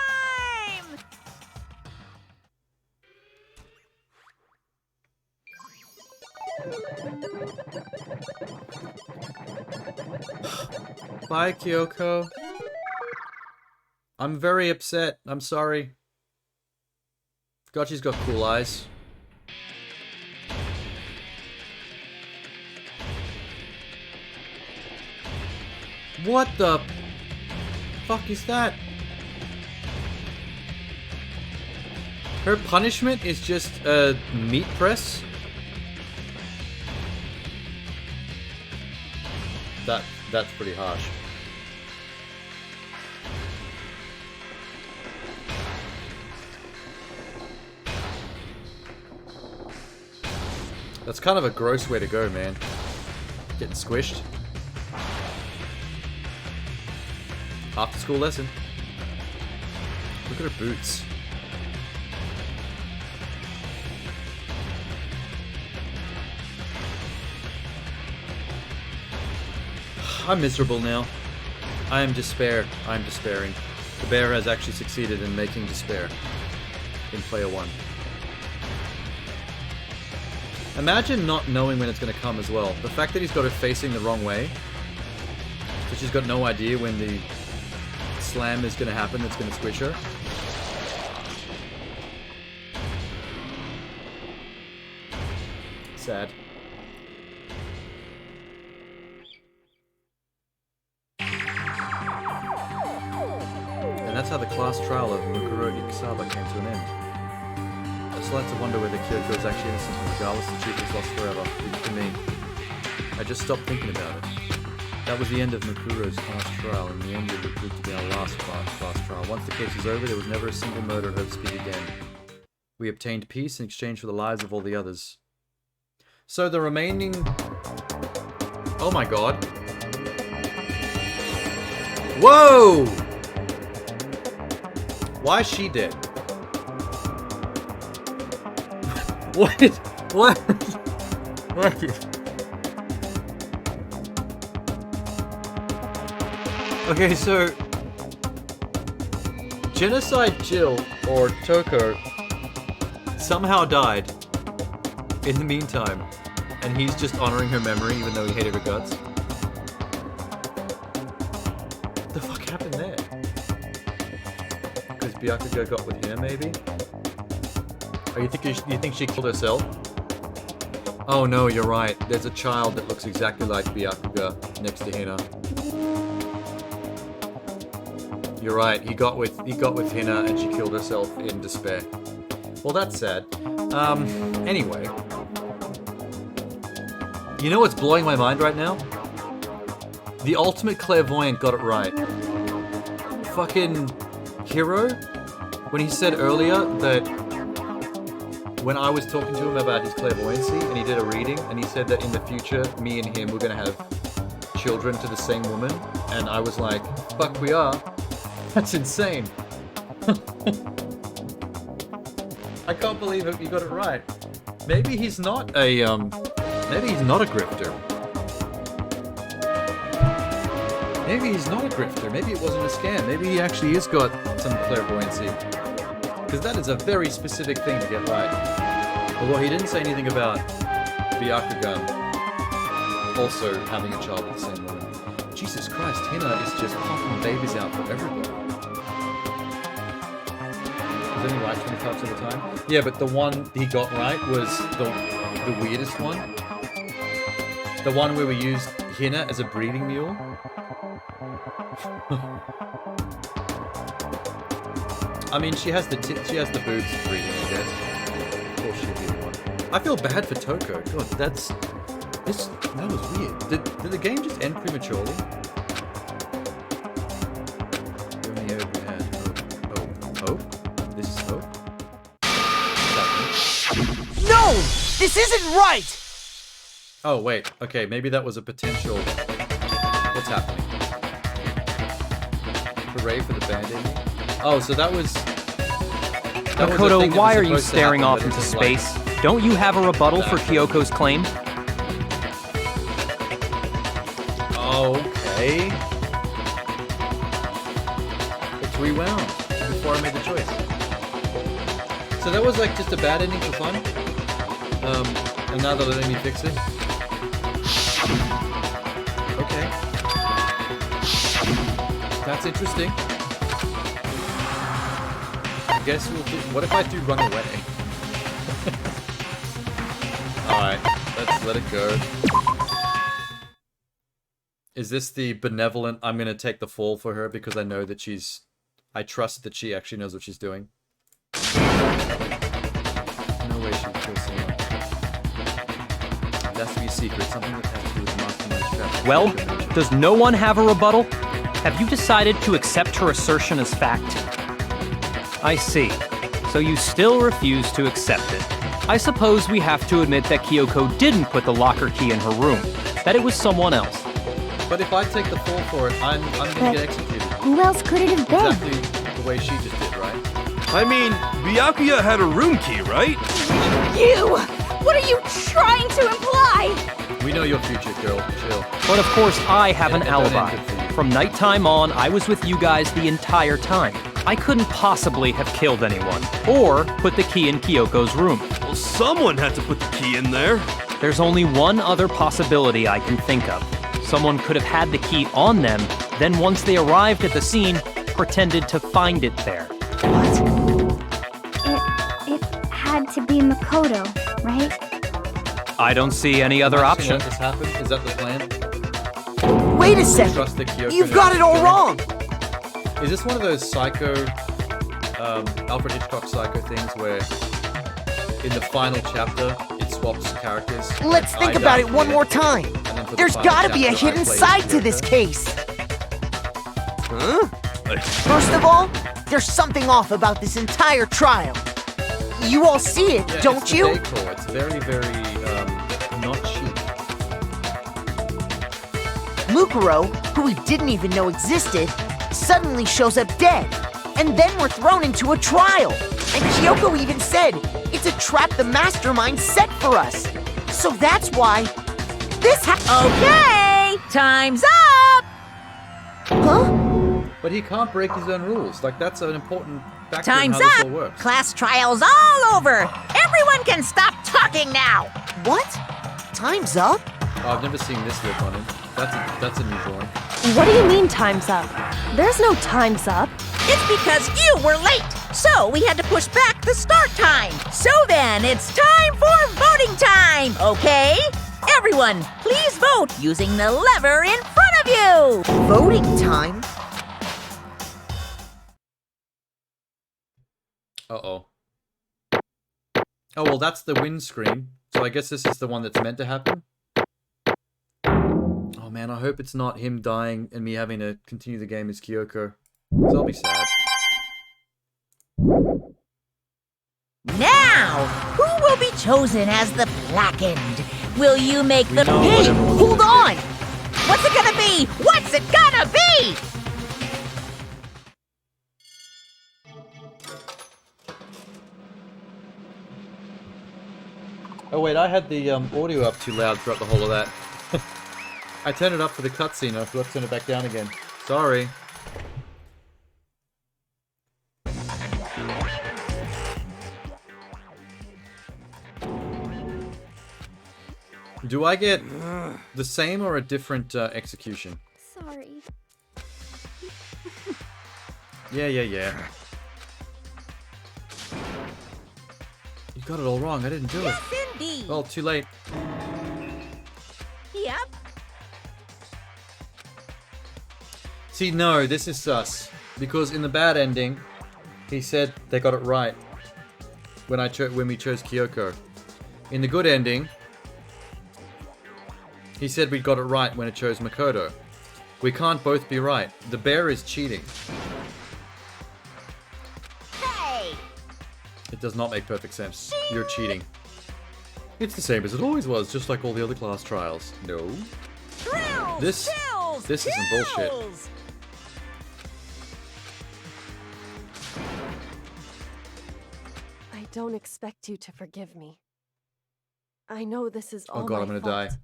C: Bye, Kyoko. I'm very upset. I'm sorry. God, she's got cool eyes. What the fuck is that? Her punishment is just a meat press? That's pretty harsh. That's kind of a gross way to go, man. Getting squished. After school lesson. Look at her boots. I'm miserable now. I am despair. I'm despairing. The bear has actually succeeded in making despair in player 1. Imagine not knowing when it's going to come as well. The fact that he's got her facing the wrong way, so she's got no idea when the slam is going to happen that's going to squish her. Sad. And that's
A: how the class trial of Mukuro Ikisaba came to an end. I just like to wonder whether Kyoko is actually innocent, and regardless the truth is lost forever. For me, I just stopped thinking about it. That was the end of Mukuro's class trial, and in the end it would prove to be our last class trial. Once the case was over, there was never a single murder heard to speak again. We obtained peace in exchange for the lives of all the others. So the remaining... Oh my god. Whoa! Why is she dead? What? What? What? Okay, so... Genocide Jill, or Toko, somehow died in the meantime. And he's just honoring her memory even though he hated her guts. What the fuck happened there? Because Byakuga got with her, maybe? Or you think she killed herself? Oh no, you're right. There's a child that looks exactly like Byakuga next to Hina. You're right. He got with Hina and she killed herself in despair. Well, that's sad. Anyway. You know what's blowing my mind right now? The ultimate clairvoyant got it right. Fucking Hiro, when he said earlier that when I was talking to him about his clairvoyancy and he did a reading and he said that in the future me and him were gonna have children to the same woman, and I was like, fuck we are. That's insane. I can't believe it, you got it right. Maybe he's not a maybe he's not a grifter. Maybe he's not a grifter. Maybe it wasn't a scam. Maybe he actually has got some clairvoyancy. Because that is a very specific thing to get right. Although he didn't say anything about Byakugan also having a child with the same woman. Jesus Christ, Hina is just popping babies out for everybody. Is it only right 25% of the time? Yeah, but the one he got right was the weirdest one. The one where we used Hina as a breeding mule. I mean, she has the boobs for breeding, I guess. Of course she'd be the one. I feel bad for Toko. God, that was weird. Did the game just end prematurely? We only ever had hope. This is hope.
L: No! This isn't right!
A: Oh, wait. Okay, maybe that was a potential... What's happening? Hooray for the band-aid? Oh, so that was...
I: Makoto, why are you staring off into space? Don't you have a rebuttal for Kyoko's claim?
A: Okay. Let's rewound before I made the choice. So that was like just a bad ending for fun? And now they're letting me fix it? Okay. That's interesting. I guess we'll do... What if I do run away? Alright, let's let it go. Is this the benevolent, I'm gonna take the fall for her because I know that she's... I trust that she actually knows what she's doing? No way she would kill someone. It has to be a secret, something that has to do with mastermind strategy.
I: Well, does no one have a rebuttal? Have you decided to accept her assertion as fact? I see. So you still refuse to accept it. I suppose we have to admit that Kyoko didn't put the locker key in her room, that it was someone else.
A: But if I take the fall for it, I'm gonna get executed.
M: Who else could it have been?
A: Exactly the way she just did, right?
E: I mean, Byakuya had a room key, right?
K: You! What are you trying to imply?
A: We know your future, girl. Chill.
I: But of course, I have an
A: Yeah, that
I: alibi.
A: ended for you.
I: From nighttime on, I was with you guys the entire time. I couldn't possibly have killed anyone, or put the key in Kyoko's room.
E: Well, someone had to put the key in there.
I: There's only one other possibility I can think of. Someone could have had the key on them, then once they arrived at the scene, pretended to find it there.
M: It had to be Makoto, right?
I: I don't see any other option.
A: Let this happen? Is that the plan?
L: Wait a second!
A: Trust that Kyoko
L: You've
A: knows
L: got it all
A: what
L: wrong!
C: Is this one of those psycho, Alfred Hitchcock psycho things where in the final chapter it swaps characters?
L: Let's think about it one more time. There's gotta be a hidden side to this case. Huh? First of all, there's something off about this entire trial. You all see it, don't you?
C: It's very, very, not cheap.
L: Mukuro, who we didn't even know existed, suddenly shows up dead. And then we're thrown into a trial. And Kyoko even said, it's a trap the mastermind set for us. So that's why this
H: Okay, time's up!
L: Huh?
C: But he can't break his own rules. Like, that's an important factor
H: Time's
C: in how this
H: up!
C: all works.
H: Class trial's all over! Everyone can stop talking now!
L: What? Time's up?
C: Oh, I've never seen this look on him. That's a new drawing.
B: What do you mean time's up? There's no time's up.
H: It's because you were late, so we had to push back the start time. So then, it's time for voting time, okay? Everyone, please vote using the lever in front of you!
L: Voting time?
C: Uh-oh. Oh, well, that's the win screen. So I guess this is the one that's meant to happen. Oh, man, I hope it's not him dying and me having to continue the game as Kyoko. So I'll be sad.
H: Now, who will be chosen as the blackened? Will you make the...
L: Hey, hold on!
H: What's it gonna be? What's it gonna be?
C: Oh, wait, I had the audio up too loud throughout the whole of that. I turned it up for the cutscene, I forgot to turn it back down again. Sorry. Do I get the same or a different execution?
M: Sorry.
C: Yeah. You got it all wrong, I didn't do it.
H: Yes, indeed.
C: Well, too late.
H: Yep.
C: See, no, this is sus. Because in the bad ending, he said they got it right when we chose Kyoko. In the good ending, he said we got it right when it chose Makoto. We can't both be right. The bear is cheating.
H: Hey!
C: It does not make perfect sense. You're cheating. It's the same as it always was, just like all the other class trials. No.
H: Drills,
C: This is some bullshit.
H: drills.
B: I don't expect you to forgive me. I know this is all
C: Oh god,
B: my
C: I'm gonna
B: fault.
C: die.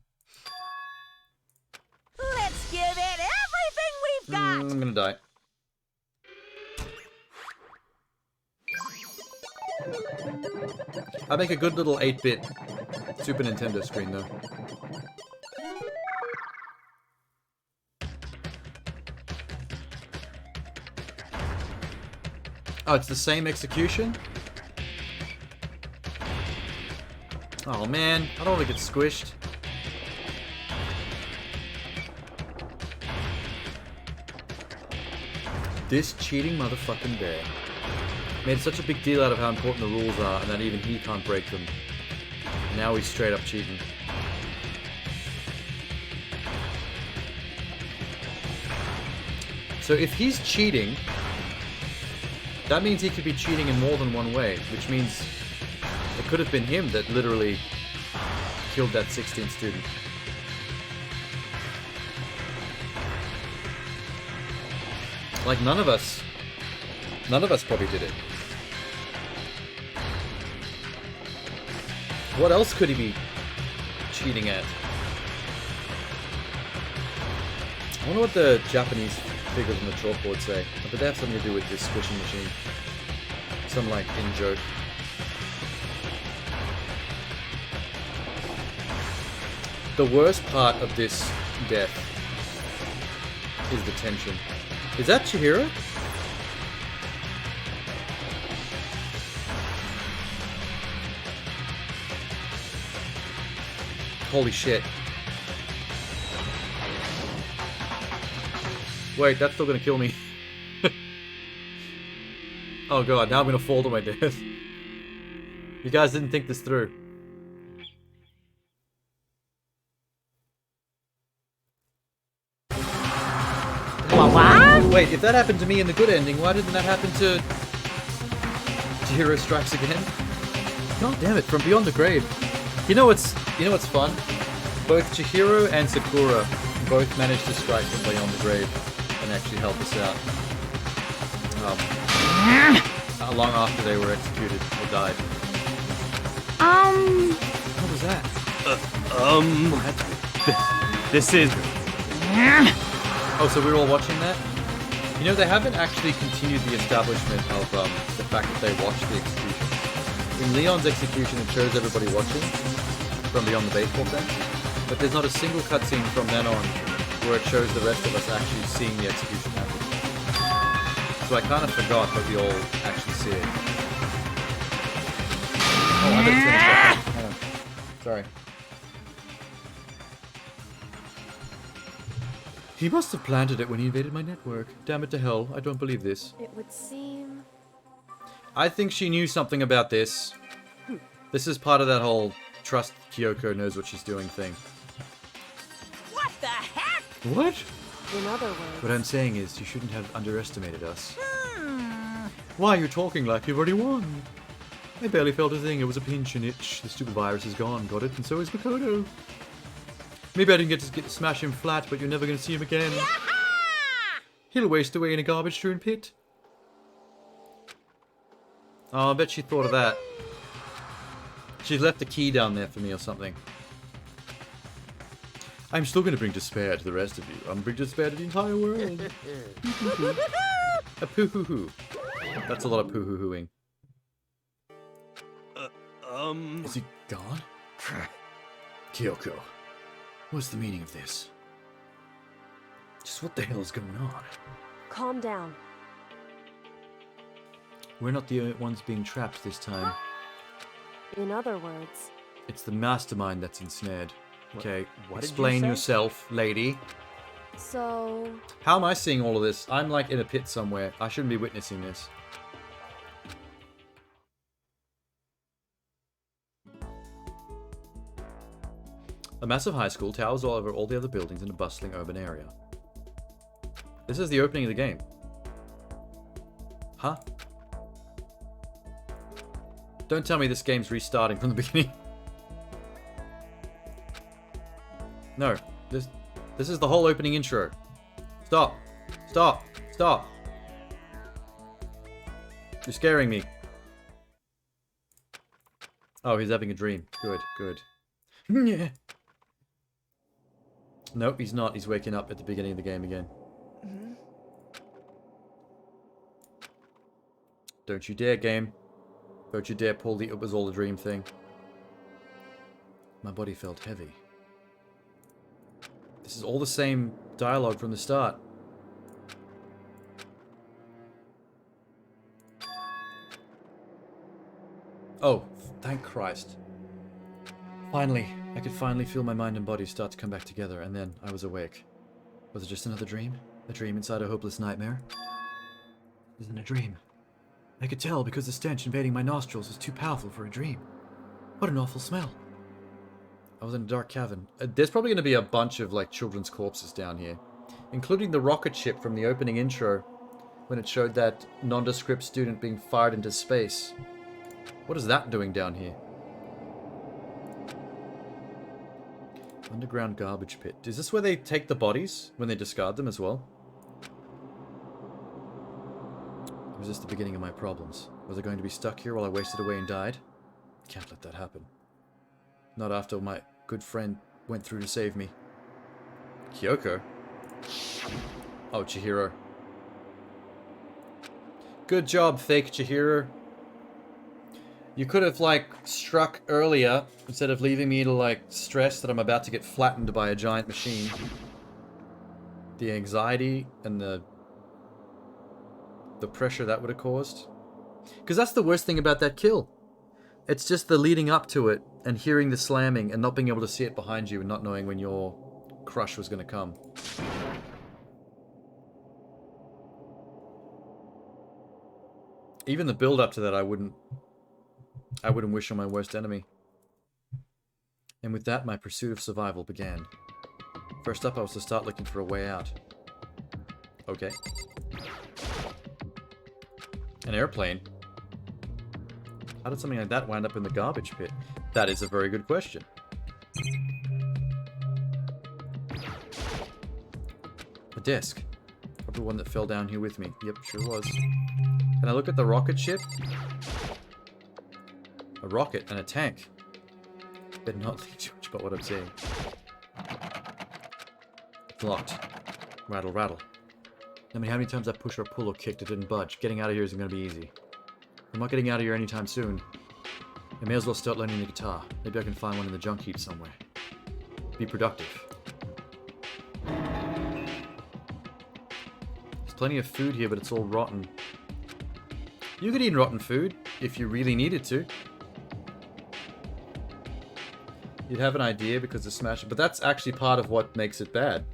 H: Let's give it everything we've got!
C: I'm gonna die. I make a good little 8-bit Super Nintendo screen, though. Oh, it's the same execution? Oh man, I don't want to get squished. This cheating motherfucking bear made such a big deal out of how important the rules are and that even he can't break them. Now he's straight up cheating. So if he's cheating, that means he could be cheating in more than one way, which means it could have been him that literally killed that 16th student. Like none of us probably did it. What else could he be cheating at? I wonder what the Japanese figures on the chalkboard say. I bet they have something to do with this squishing machine. Some like in-joke. The worst part of this death is the tension. Is that Chihiro? Holy shit. Wait, that's still gonna kill me. Oh god, now I'm gonna fall to my death. You guys didn't think this through.
H: What?
C: Wait, if that happened to me in the good ending, why didn't that happen to Hero Strikes Again? God damn it, from Beyond the Grave. You know what's fun? Both Chihiro and Sakura both managed to strike from Beyond the Grave and actually help us out. Long after they were executed or died. What was that?
I: This is...
C: Oh, so we're all watching that? You know, they haven't actually continued the establishment of the fact that they watched the execution. In Leon's execution, it shows everybody watching from beyond the baseball fence, but there's not a single cutscene from then on where it shows the rest of us actually seeing the execution happen. So I kind of forgot that we all actually see it. Oh, I better turn it back on. Hang on. Sorry. He must have planted it when he invaded my network. Damn it to hell, I don't believe this.
B: It would seem...
C: I think she knew something about this. This is part of that whole trust Kyoko knows what she's doing thing.
H: What the heck?
C: What?
B: In other words...
C: What I'm saying is, you shouldn't have underestimated us. Why, you're talking like you've already won. I barely felt a thing, it was a pinch and itch. The stupid virus is gone, got it, and so is Makoto. Maybe I didn't get to smash him flat, but you're never going to see him again. He'll waste away in a garbage-strewn pit. Oh, I bet she thought of that. She's left a key down there for me or something. I'm still going to bring despair to the rest of you. I'm bring despair to the entire world. A poo-hoo-hoo. That's a lot of poo-hoo-hooing. Is he gone? Kyoko, what's the meaning of this? Just what the hell is going on?
B: Calm down.
C: We're not the only ones being trapped this time.
B: In other words...
C: It's the mastermind that's ensnared. Okay,
L: what did you
C: explain
L: say?
C: yourself, lady.
B: So...
C: How am I seeing all of this? I'm like in a pit somewhere. I shouldn't be witnessing this. A massive high school towers all over all the other buildings in a bustling urban area. This is the opening of the game. Huh? Don't tell me this game's restarting from the beginning. No, this is the whole opening intro. Stop. Stop. Stop. You're scaring me. Oh, he's having a dream. Good, good. Yeah. Nope, he's not. He's waking up at the beginning of the game again. Don't you dare, game. Don't you dare pull the "it was all a dream" thing. My body felt heavy. This is all the same dialogue from the start. Oh, thank Christ. Finally, I could finally feel my mind and body start to come back together, and then I was awake. Was it just another dream? A dream inside a hopeless nightmare? It isn't a dream. I could tell because the stench invading my nostrils was too powerful for a dream. What an awful smell. I was in a dark cavern. There's probably going to be a bunch of like children's corpses down here, including the rocket ship from the opening intro when it showed that nondescript student being fired into space. What is that doing down here? Underground garbage pit. Is this where they take the bodies when they discard them as well? Or was this the beginning of my problems? Was I going to be stuck here while I wasted away and died? Can't let that happen. Not after my good friend went through to save me. Kyoko? Oh, Chihiro. Good job, fake Chihiro. You could have, like, struck earlier instead of leaving me to, like, stress that I'm about to get flattened by a giant machine. The anxiety and the pressure that would have caused. Because that's the worst thing about that kill. It's just the leading up to it and hearing the slamming and not being able to see it behind you and not knowing when your crush was going to come. Even the build up to that, I wouldn't wish on my worst enemy. And with that, my pursuit of survival began. First up, I was to start looking for a way out. Okay. An airplane? How did something like that wind up in the garbage pit? That is a very good question. A desk. Probably one that fell down here with me. Yep, sure was. Can I look at the rocket ship? A rocket and a tank. Better not think too much about what I'm saying. It's locked. Rattle, rattle. I mean, how many times I push or pull or kicked, it didn't budge. Getting out of here isn't going to be easy. I'm not getting out of here anytime soon. I may as well start learning the guitar. Maybe I can find one in the junk heap somewhere. Be productive. There's plenty of food here, but it's all rotten. You could eat rotten food if you really needed to. You'd have an idea because of smash, but that's actually part of what makes it bad.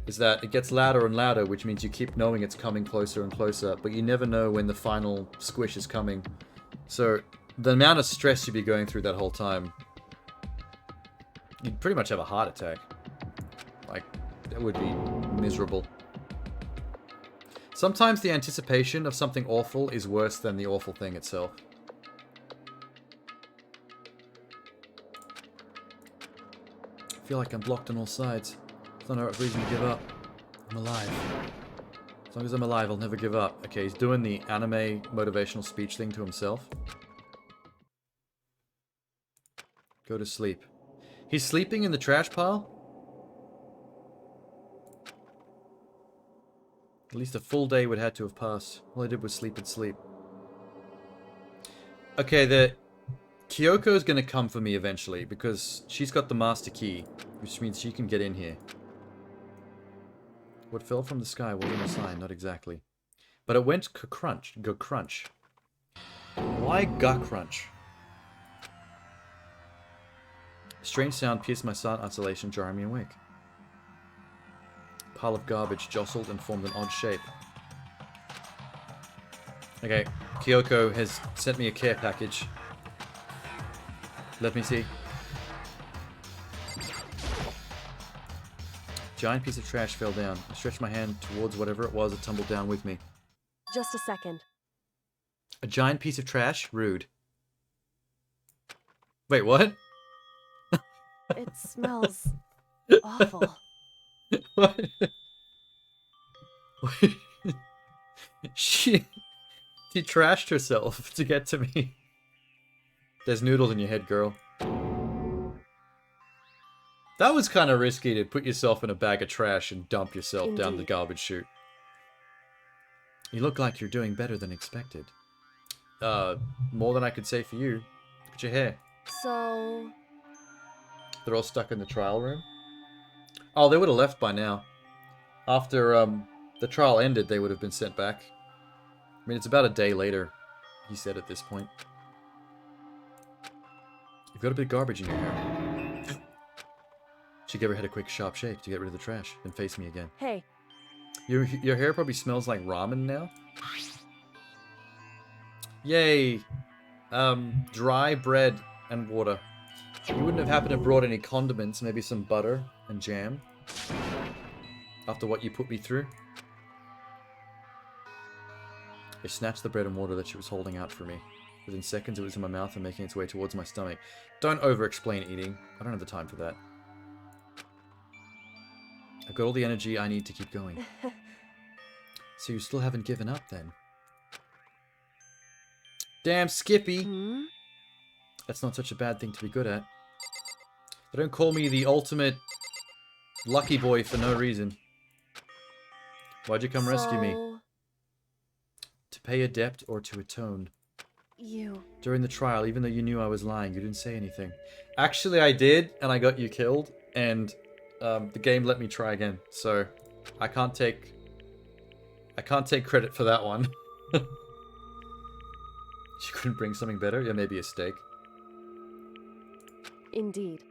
C: Is that it gets louder and louder, which means you keep knowing it's coming closer and closer, but you never know when the final squish is coming. So the amount of stress you'd be going through that whole time, you'd pretty much have a heart attack. Like, that would be miserable. Sometimes the anticipation of something awful is worse than the awful thing itself. I feel like I'm blocked on all sides. There's no reason to give up. I'm alive. As long as I'm alive, I'll never give up. Okay, he's doing the anime motivational speech thing to himself. Go to sleep. He's sleeping in the trash pile? At least a full day would have to have passed. All I did was sleep and sleep. Okay, the Kyoko's gonna come for me eventually because she's got the master key, which means she can get in here. What fell from the sky wasn't a sign, not exactly. But it went crunch. Go crunch. Why crunch? A strange sound pierced my sound isolation, jarring me awake. A pile of garbage jostled and formed an odd shape. Okay, Kyoko has sent me a care package. Let me see. Giant piece of trash fell down. I stretched my hand towards whatever it was that tumbled down with me.
B: Just a second.
C: A giant piece of trash? Rude. Wait, what?
B: It smells awful.
C: What? She trashed herself to get to me. There's noodles in your head, girl. That was kind of risky to put yourself in a bag of trash and dump yourself down the garbage chute. You look like you're doing better than expected. More than I could say for you. Look at your hair.
B: So...
C: They're all stuck in the trial room? Oh, they would have left by now. After the trial ended, they would have been sent back. I mean, it's about a day later, he said at this point. You've got a bit of garbage in your hair. She gave her head a quick, sharp shake to get rid of the trash, then face me again.
B: Hey.
C: Your hair probably smells like ramen now? Yay! Dry bread and water. You wouldn't have happened to have brought any condiments, maybe some butter and jam? After what you put me through? I snatched the bread and water that she was holding out for me. Within seconds, it was in my mouth and making its way towards my stomach. Don't over-explain eating. I don't have the time for that. I've got all the energy I need to keep going. So you still haven't given up, then? Damn, Skippy!
B: Hmm?
C: That's not such a bad thing to be good at. They don't call me the ultimate lucky boy for no reason. Why'd you come rescue me? To pay a debt or to atone?
B: You...
C: During the trial, even though you knew I was lying, you didn't say anything. Actually, I did, and I got you killed, and the game let me try again. So, I can't take credit for that one. You couldn't bring something better? Yeah, maybe a steak.
B: Indeed.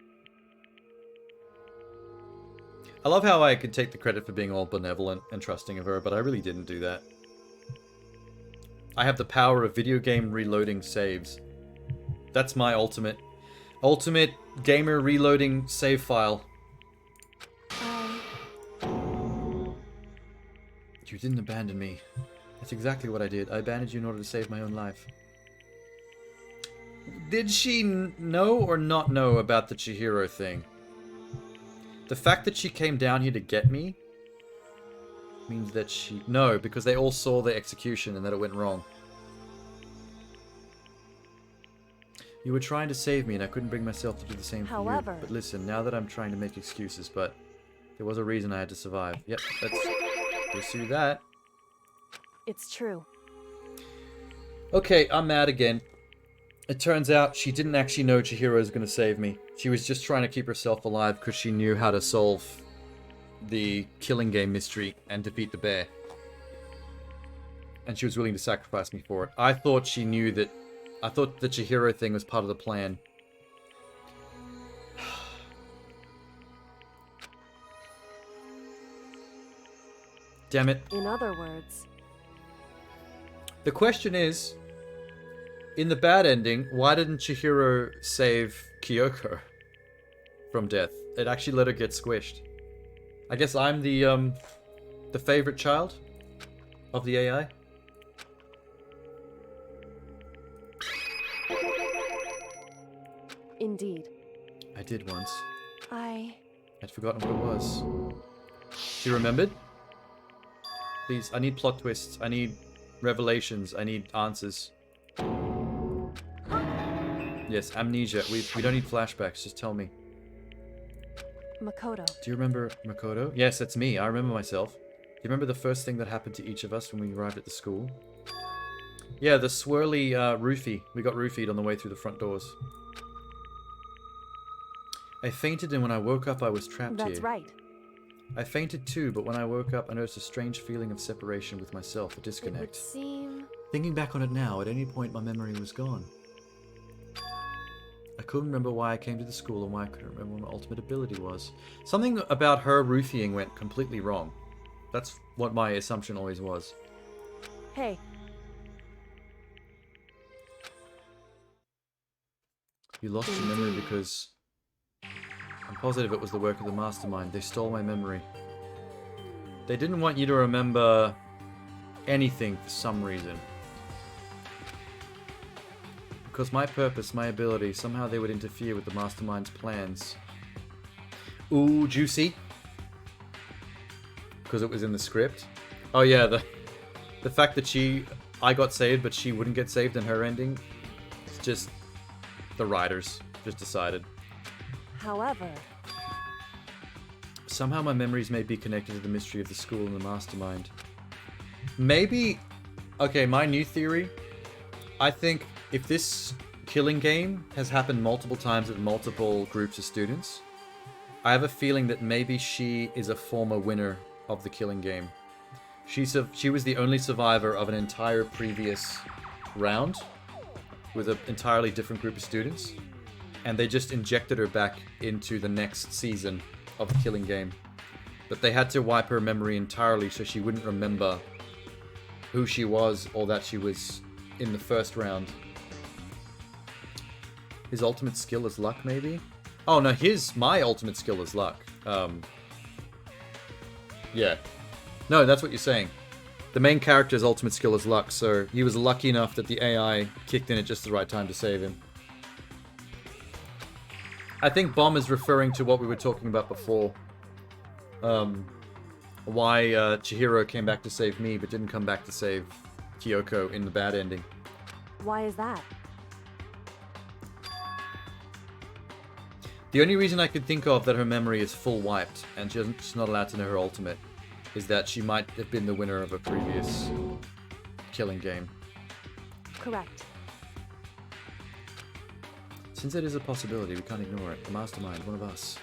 C: I love how I could take the credit for being all benevolent and trusting of her, but I really didn't do that. I have the power of video game reloading saves. That's my ultimate gamer reloading save file. You didn't abandon me. That's exactly what I did. I abandoned you in order to save my own life. Did she know or not know about the Chihiro thing? The fact that she came down here to get me means that she... No, because they all saw the execution and that it went wrong. You were trying to save me and I couldn't bring myself to do the same for you. But listen, now that I'm trying to make excuses, but there was a reason I had to survive. Yep, let's pursue that.
B: It's true.
C: Okay, I'm mad again. It turns out she didn't actually know Chihiro was going to save me. She was just trying to keep herself alive because she knew how to solve the killing game mystery and defeat the bear. And she was willing to sacrifice me for it. I thought she knew that... I thought the Chihiro thing was part of the plan. Damn it.
B: In other words...
C: The question is... In the bad ending, why didn't Chihiro save Kyoko from death? It actually let her get squished. I guess I'm the favorite child of the AI.
B: Indeed.
C: I did once.
B: I'd
C: forgotten what it was. She remembered? Please, I need plot twists. I need revelations. I need answers. Yes, amnesia. We don't need flashbacks. Just tell me.
B: Makoto.
C: Do you remember Makoto? Yes, that's me. I remember myself. Do you remember the first thing that happened to each of us when we arrived at the school? Yeah, the swirly roofie. We got roofied on the way through the front doors. I fainted, and when I woke up, I was trapped here.
B: That's right.
C: I fainted too, but when I woke up, I noticed a strange feeling of separation with myself, a disconnect.
B: It would seem...
C: Thinking back on it now, at any point my memory was gone. I couldn't remember why I came to the school and why I couldn't remember what my ultimate ability was. Something about her roofying went completely wrong. That's what my assumption always was.
B: Hey.
C: You lost your memory because... I'm positive it was the work of the mastermind. They stole my memory. They didn't want you to remember anything for some reason. Because my purpose, my ability, somehow they would interfere with the mastermind's plans. Ooh, juicy. Because it was in the script. Oh yeah, the fact that I got saved but she wouldn't get saved in her ending. It's just... the writers just decided.
B: However...
C: Somehow my memories may be connected to the mystery of the school and the mastermind. Maybe... Okay, my new theory. I think if this killing game has happened multiple times with multiple groups of students, I have a feeling that maybe she is a former winner of the killing game. She was the only survivor of an entire previous round with an entirely different group of students, and they just injected her back into the next season of the killing game. But they had to wipe her memory entirely so she wouldn't remember who she was or that she was in the first round. His ultimate skill is luck, maybe? Oh no, my ultimate skill is luck. Yeah. No, that's what you're saying. The main character's ultimate skill is luck, so he was lucky enough that the AI kicked in at just the right time to save him. I think Bomb is referring to what we were talking about before. Why Chihiro came back to save me, but didn't come back to save Kyoko in the bad ending.
B: Why is that?
C: The only reason I could think of that her memory is full wiped, and she's not allowed to know her ultimate, is that she might have been the winner of a previous killing game.
B: Correct.
C: Since it is a possibility, we can't ignore it. The mastermind, one of us.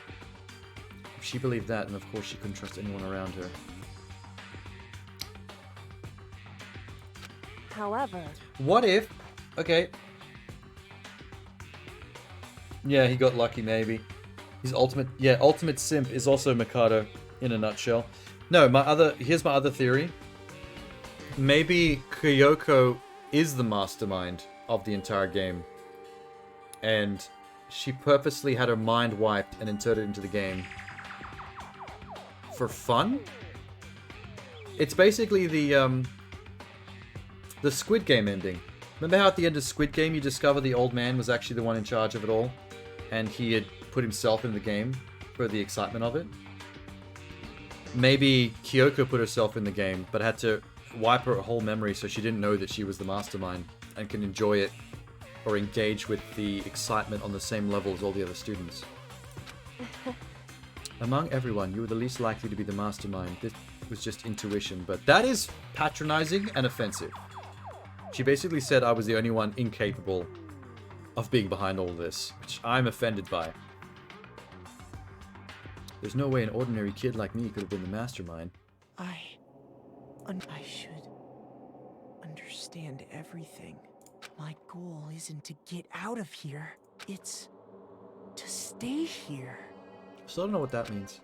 C: If she believed that, then of course she couldn't trust anyone around her.
B: However...
C: What if... Okay. Yeah, he got lucky, maybe. His ultimate... Yeah, ultimate simp is also Mikado, in a nutshell. No, here's my other theory. Maybe Kyoko is the mastermind of the entire game. And she purposely had her mind wiped and inserted into the game. For fun? It's basically the Squid Game ending. Remember how at the end of Squid Game you discover the old man was actually the one in charge of it all? And he had put himself in the game for the excitement of it? Maybe Kyoko put herself in the game, but had to wipe her whole memory so she didn't know that she was the mastermind and can enjoy it or engage with the excitement on the same level as all the other students. Among everyone, you were the least likely to be the mastermind. This was just intuition, but that is patronizing and offensive. She basically said I was the only one incapable of being behind all this, which I'm offended by. There's no way an ordinary kid like me could have been the mastermind.
L: I should understand everything. My goal isn't to get out of here. It's to stay here.
C: Still don't know what that means.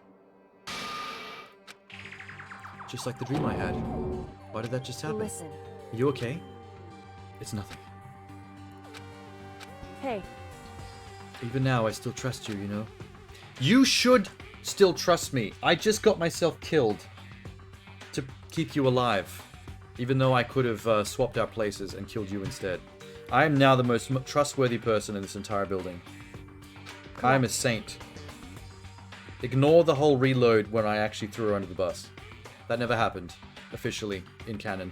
C: Just like the dream I had. Why did that just happen?
B: Listen.
C: Are you okay? It's nothing.
B: Hey.
C: Even now, I still trust you, you know? You should still trust me. I just got myself killed to keep you alive. Even though I could have swapped our places and killed you instead. I am now the most trustworthy person in this entire building. I am a saint. Ignore the whole reload when I actually threw her under the bus. That never happened, officially, in canon.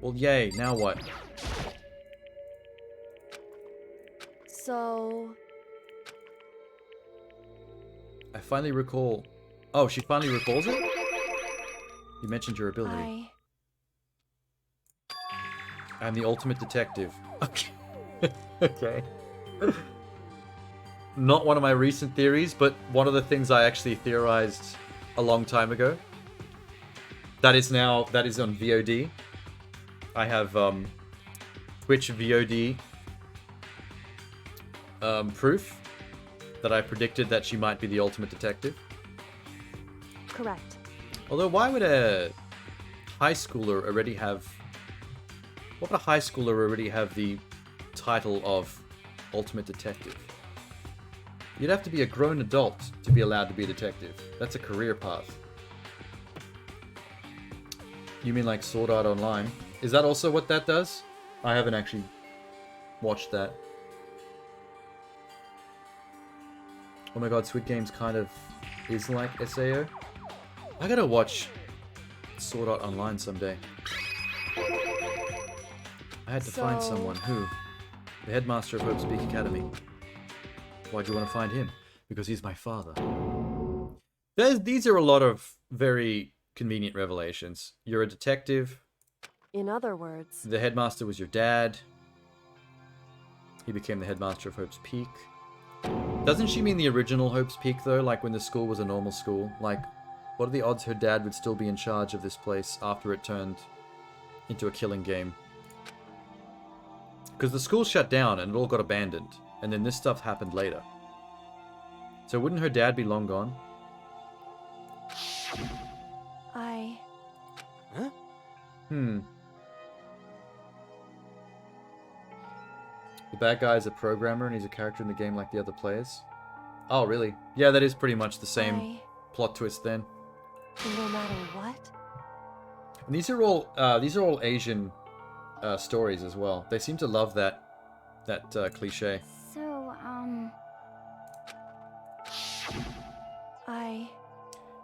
C: Well, yay, now what?
B: So...
C: I finally recall... Oh, she finally recalls it? You mentioned your ability. I'm the ultimate detective. Okay. Okay. Not one of my recent theories, but one of the things I actually theorized a long time ago. That is on VOD. I have Twitch VOD proof that I predicted that she might be the ultimate detective.
B: Correct.
C: Although, why would a high schooler already have... What would a high schooler already have the title of ultimate detective? You'd have to be a grown adult to be allowed to be a detective. That's a career path. You mean like Sword Art Online? Is that also what that does? I haven't actually watched that. Oh my god, Squid Games kind of is like SAO. I gotta watch Sword Art Online someday. I had to find someone. Who? The headmaster of Hope's Peak Academy. Why'd you want to find him? Because he's my father. These are a lot of very convenient revelations. You're a detective.
B: In other words...
C: The headmaster was your dad. He became the headmaster of Hope's Peak. Doesn't she mean the original Hope's Peak, though? Like when the school was a normal school? Like, what are the odds her dad would still be in charge of this place after it turned into a killing game? Because the school shut down and it all got abandoned. And then this stuff happened later. So wouldn't her dad be long gone?
L: Huh?
C: The bad guy is a programmer and he's a character in the game like the other players? Oh, really? Yeah, that is pretty much the same plot twist then.
B: No matter what?
C: And these are all Asian stories as well. They seem to love that cliche.
M: So,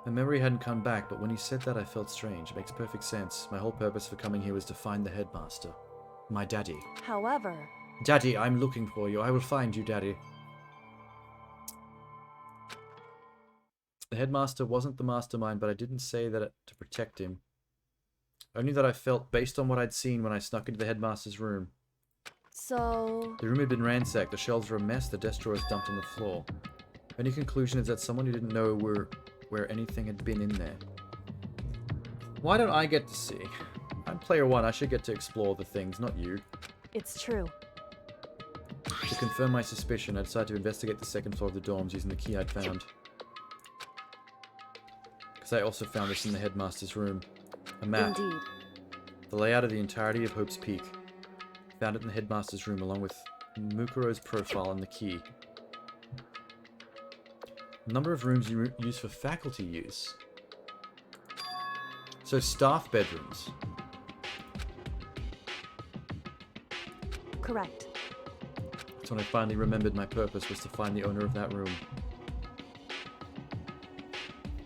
C: The memory hadn't come back, but when he said that I felt strange. It makes perfect sense. My whole purpose for coming here was to find the headmaster. My daddy.
B: However...
C: Daddy, I'm looking for you. I will find you, Daddy. The headmaster wasn't the mastermind, but I didn't say that to protect him. Only that I felt, based on what I'd seen when I snuck into the headmaster's room.
B: So...
C: The room had been ransacked, the shelves were a mess, the desk drawers dumped on the floor. Only conclusion is that someone who didn't know where anything had been in there. Why don't I get to see? I'm player one, I should get to explore the things, not you.
B: It's true.
C: To confirm my suspicion, I decided to investigate the second floor of the dorms using the key I'd found. Because I also found this in the headmaster's room. A map.
B: Indeed.
C: The layout of the entirety of Hope's Peak. Found it in the headmaster's room along with Mukuro's profile and the key. Number of rooms you use for faculty use. So staff bedrooms.
B: Correct.
C: That's when I finally remembered my purpose was to find the owner of that room.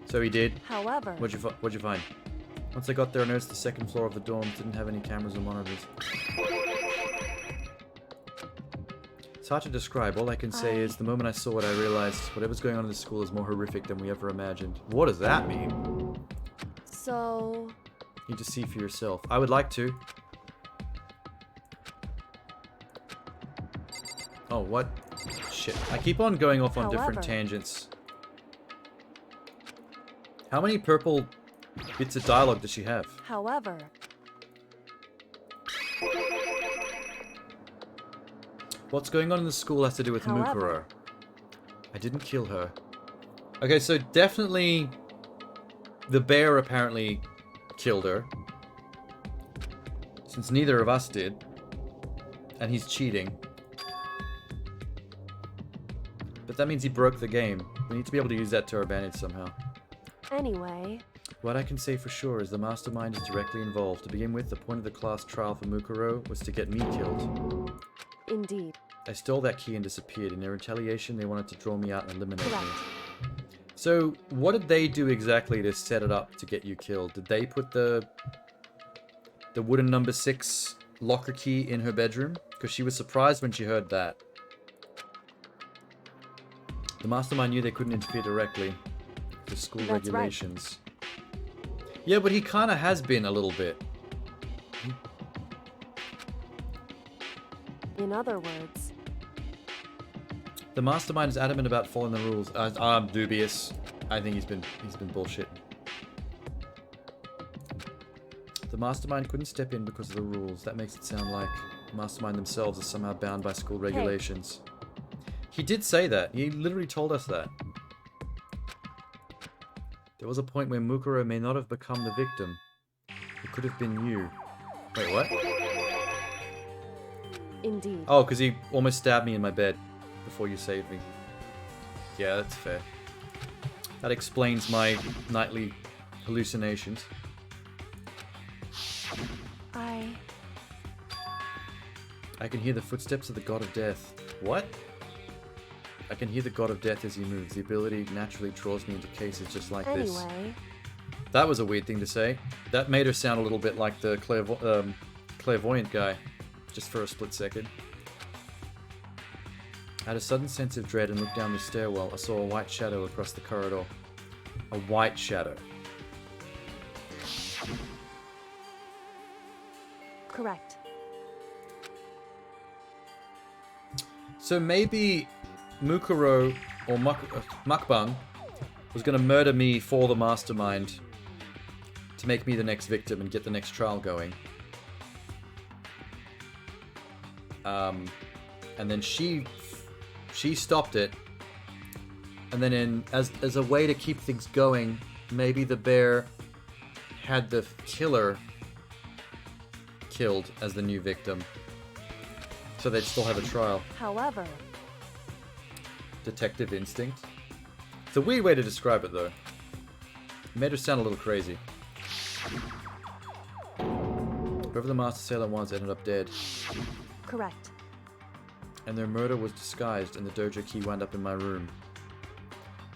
C: So he did.
B: However...
C: What'd you find? Once I got there, I noticed the second floor of the dorm didn't have any cameras or monitors. It's hard to describe. All I can say is the moment I saw it, I realized whatever's going on in this school is more horrific than we ever imagined. What does that mean?
B: So...
C: You just see for yourself. I would like to. Oh, what? Shit. I keep on going off on different tangents. How many purple bits of dialogue does she have?
B: However...
C: What's going on in the school has to do with Mukuro. I didn't kill her. Okay, so definitely the bear apparently killed her. Since neither of us did. And he's cheating. But that means he broke the game. We need to be able to use that to our advantage somehow.
B: Anyway...
C: What I can say for sure is the mastermind is directly involved. To begin with, the point of the class trial for Mukuro was to get me killed.
B: Indeed.
C: I stole that key and disappeared. In their retaliation, they wanted to draw me out and eliminate me. So, what did they do exactly to set it up to get you killed? Did they put the wooden number 6 locker key in her bedroom? Because she was surprised when she heard that. The mastermind knew they couldn't interfere directly. The school regulations. Right. Yeah, but he kind of has been a little bit.
B: In other words...
C: The mastermind is adamant about following the rules. I'm dubious. I think he's been bullshit. The mastermind couldn't step in because of the rules. That makes it sound like the mastermind themselves are somehow bound by school regulations. He did say that. He literally told us that. There was a point where Mukuro may not have become the victim. It could have been you. Wait, what?
B: Indeed.
C: Oh, because he almost stabbed me in my bed before you saved me. Yeah, that's fair. That explains my nightly hallucinations. I can hear the footsteps of the God of Death. What? I can hear the God of Death as he moves. The ability naturally draws me into cases just like this. That was a weird thing to say. That made her sound a little bit like the clairvoyant guy. Just for a split second. I had a sudden sense of dread and looked down the stairwell. I saw a white shadow across the corridor. A white shadow.
B: Correct.
C: So maybe Mukuro or Mukbang was going to murder me for the mastermind to make me the next victim and get the next trial going. And then she stopped it. And then as a way to keep things going, maybe the bear had the killer killed as the new victim. So they'd still have a trial.
B: However...
C: Detective instinct? It's a weird way to describe it, though. It made her sound a little crazy. Whoever the master sailor was ended up dead.
B: Correct.
C: And their murder was disguised, and the dojo key wound up in my room.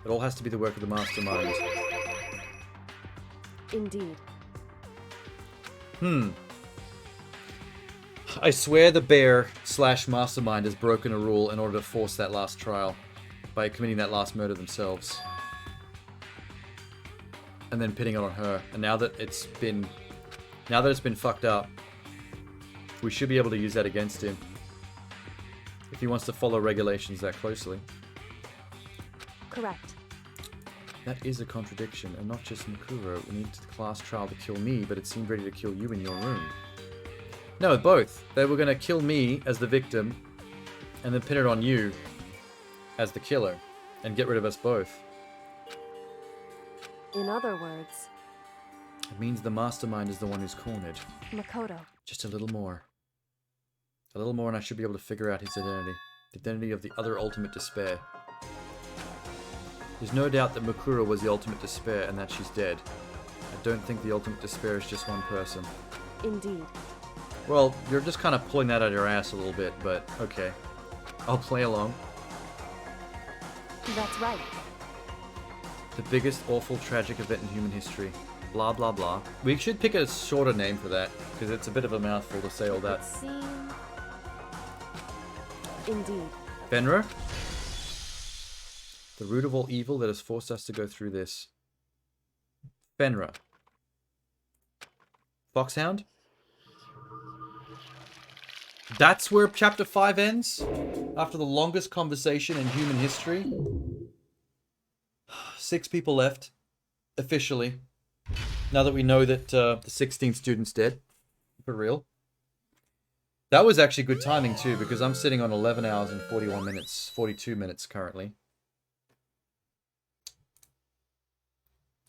C: It all has to be the work of the mastermind.
B: Indeed.
C: I swear the bear / mastermind has broken a rule in order to force that last trial by committing that last murder themselves. And then pinning it on her. And now that it's been fucked up, we should be able to use that against him. If he wants to follow regulations that closely.
B: Correct.
C: That is a contradiction, and not just Mukuro. We needed the class trial to kill me, but it seemed ready to kill you in your room. No, both. They were going to kill me as the victim, and then pin it on you as the killer, and get rid of us both.
B: In other words,
C: It means the mastermind is the one who's cornered.
B: Makoto.
C: Just a little more. A little more and I should be able to figure out his identity. The identity of the other ultimate despair. There's no doubt that Makura was the ultimate despair and that she's dead. I don't think the ultimate despair is just one person.
B: Indeed.
C: Well, you're just kind of pulling that out of your ass a little bit, but okay. I'll play along.
B: That's right.
C: The biggest awful tragic event in human history. Blah blah blah. We should pick a shorter name for that, because it's a bit of a mouthful to say all that.
B: Let's see. Indeed.
C: Fenrir? The root of all evil that has forced us to go through this. Fenrir. Foxhound? That's where chapter 5 ends? After the longest conversation in human history? 6 people left. Officially. Now that we know that the 16th student's dead. For real. That was actually good timing too, because I'm sitting on 11 hours and 41 minutes, 42 minutes currently.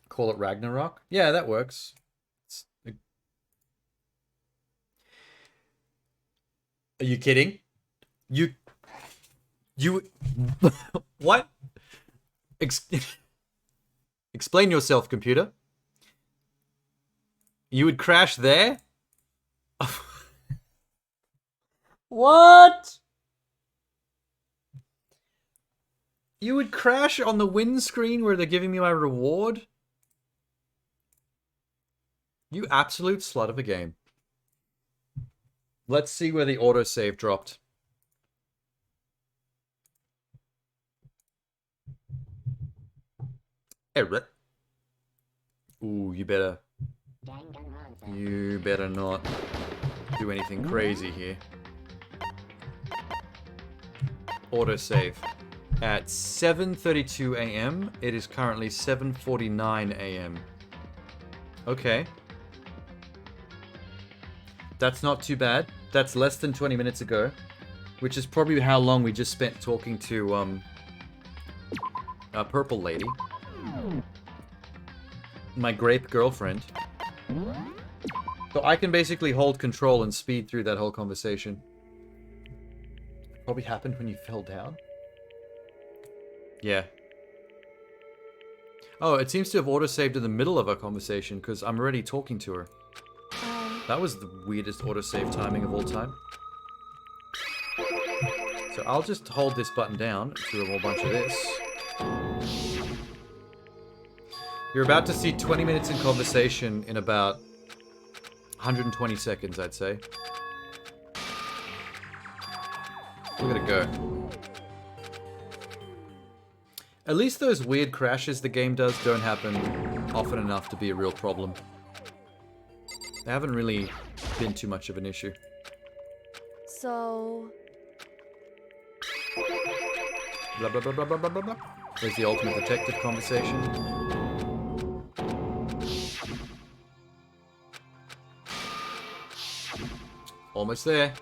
C: Call it Ragnarok? Yeah, that works. Are you kidding? You what? Explain yourself, computer. You would crash there? What? You would crash on the windscreen where they're giving me my reward? You absolute slut of a game. Let's see where the autosave dropped. Hey, Rick. Ooh, you better not do anything crazy here. Autosave. At 7:32 a.m., it is currently 7:49 a.m. Okay. That's not too bad. That's less than 20 minutes ago. Which is probably how long we just spent talking to, a purple lady. My grape girlfriend. So I can basically hold control and speed through that whole conversation. Probably happened when you fell down? Yeah. Oh, it seems to have autosaved in the middle of our conversation, because I'm already talking to her. That was the weirdest autosave timing of all time. So I'll just hold this button down and do a whole bunch of this. You're about to see 20 minutes in conversation in about 120 seconds, I'd say. Look at it go. At least those weird crashes the game does don't happen often enough to be a real problem. They haven't really been too much of an issue.
B: So...
C: Blah blah blah blah blah blah blah blah. There's the ultimate detective conversation. Almost there.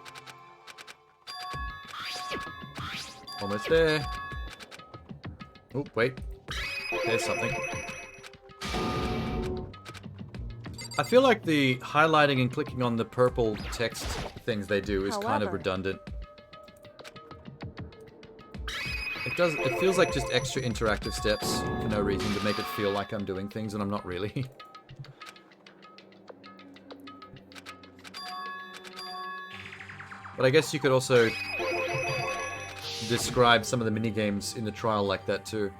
C: Almost there. Oh, wait. There's something. I feel like the highlighting and clicking on the purple text things they do is kind of redundant. It feels like just extra interactive steps for no reason to make it feel like I'm doing things and I'm not really. But I guess you could also describe some of the minigames in the trial like that too.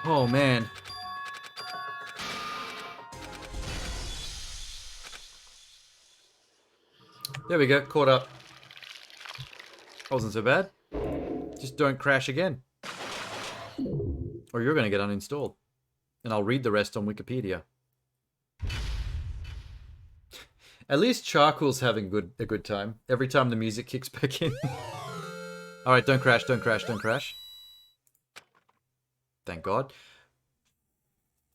C: Oh man. There we go, caught up. Wasn't so bad. Just don't crash again. Or you're gonna get uninstalled. And I'll read the rest on Wikipedia. At least Charcoal's having a good time. Every time the music kicks back in. Alright, don't crash, don't crash, don't crash. Thank God.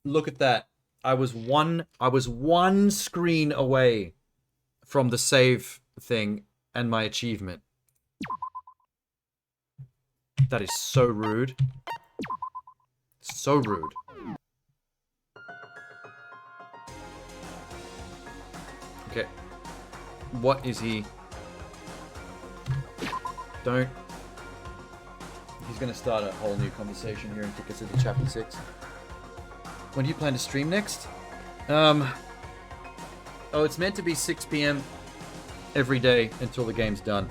C: Look at that. I was one screen away from the save thing and my achievement. That is so rude. So rude. Okay. What is he? Don't. He's gonna start a whole new conversation here and kick us into chapter 6. When do you plan to stream next? Oh, it's meant to be 6 p.m. every day until the game's done.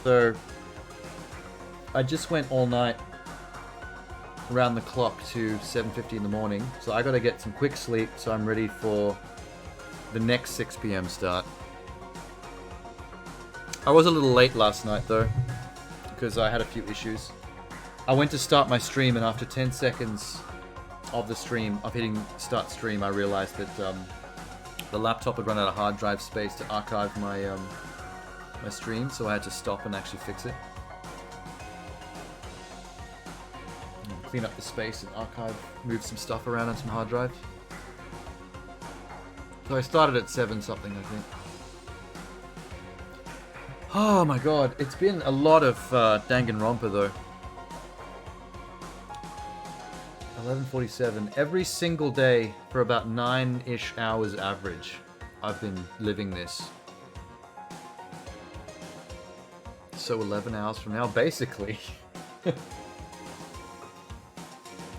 C: So, I just went all night around the clock to 7:50 in the morning. So I gotta get some quick sleep so I'm ready for the next 6 p.m. start. I was a little late last night though, because I had a few issues. I went to start my stream and after 10 seconds of the stream, of hitting start stream, I realized that the laptop had run out of hard drive space to archive my my stream, so I had to stop and actually fix it. Clean up the space and archive, move some stuff around on some hard drive. So I started at 7 something, I think. Oh my god, it's been a lot of Danganronpa though. 11:47. Every single day for about 9-ish hours average, I've been living this. So 11 hours from now, basically.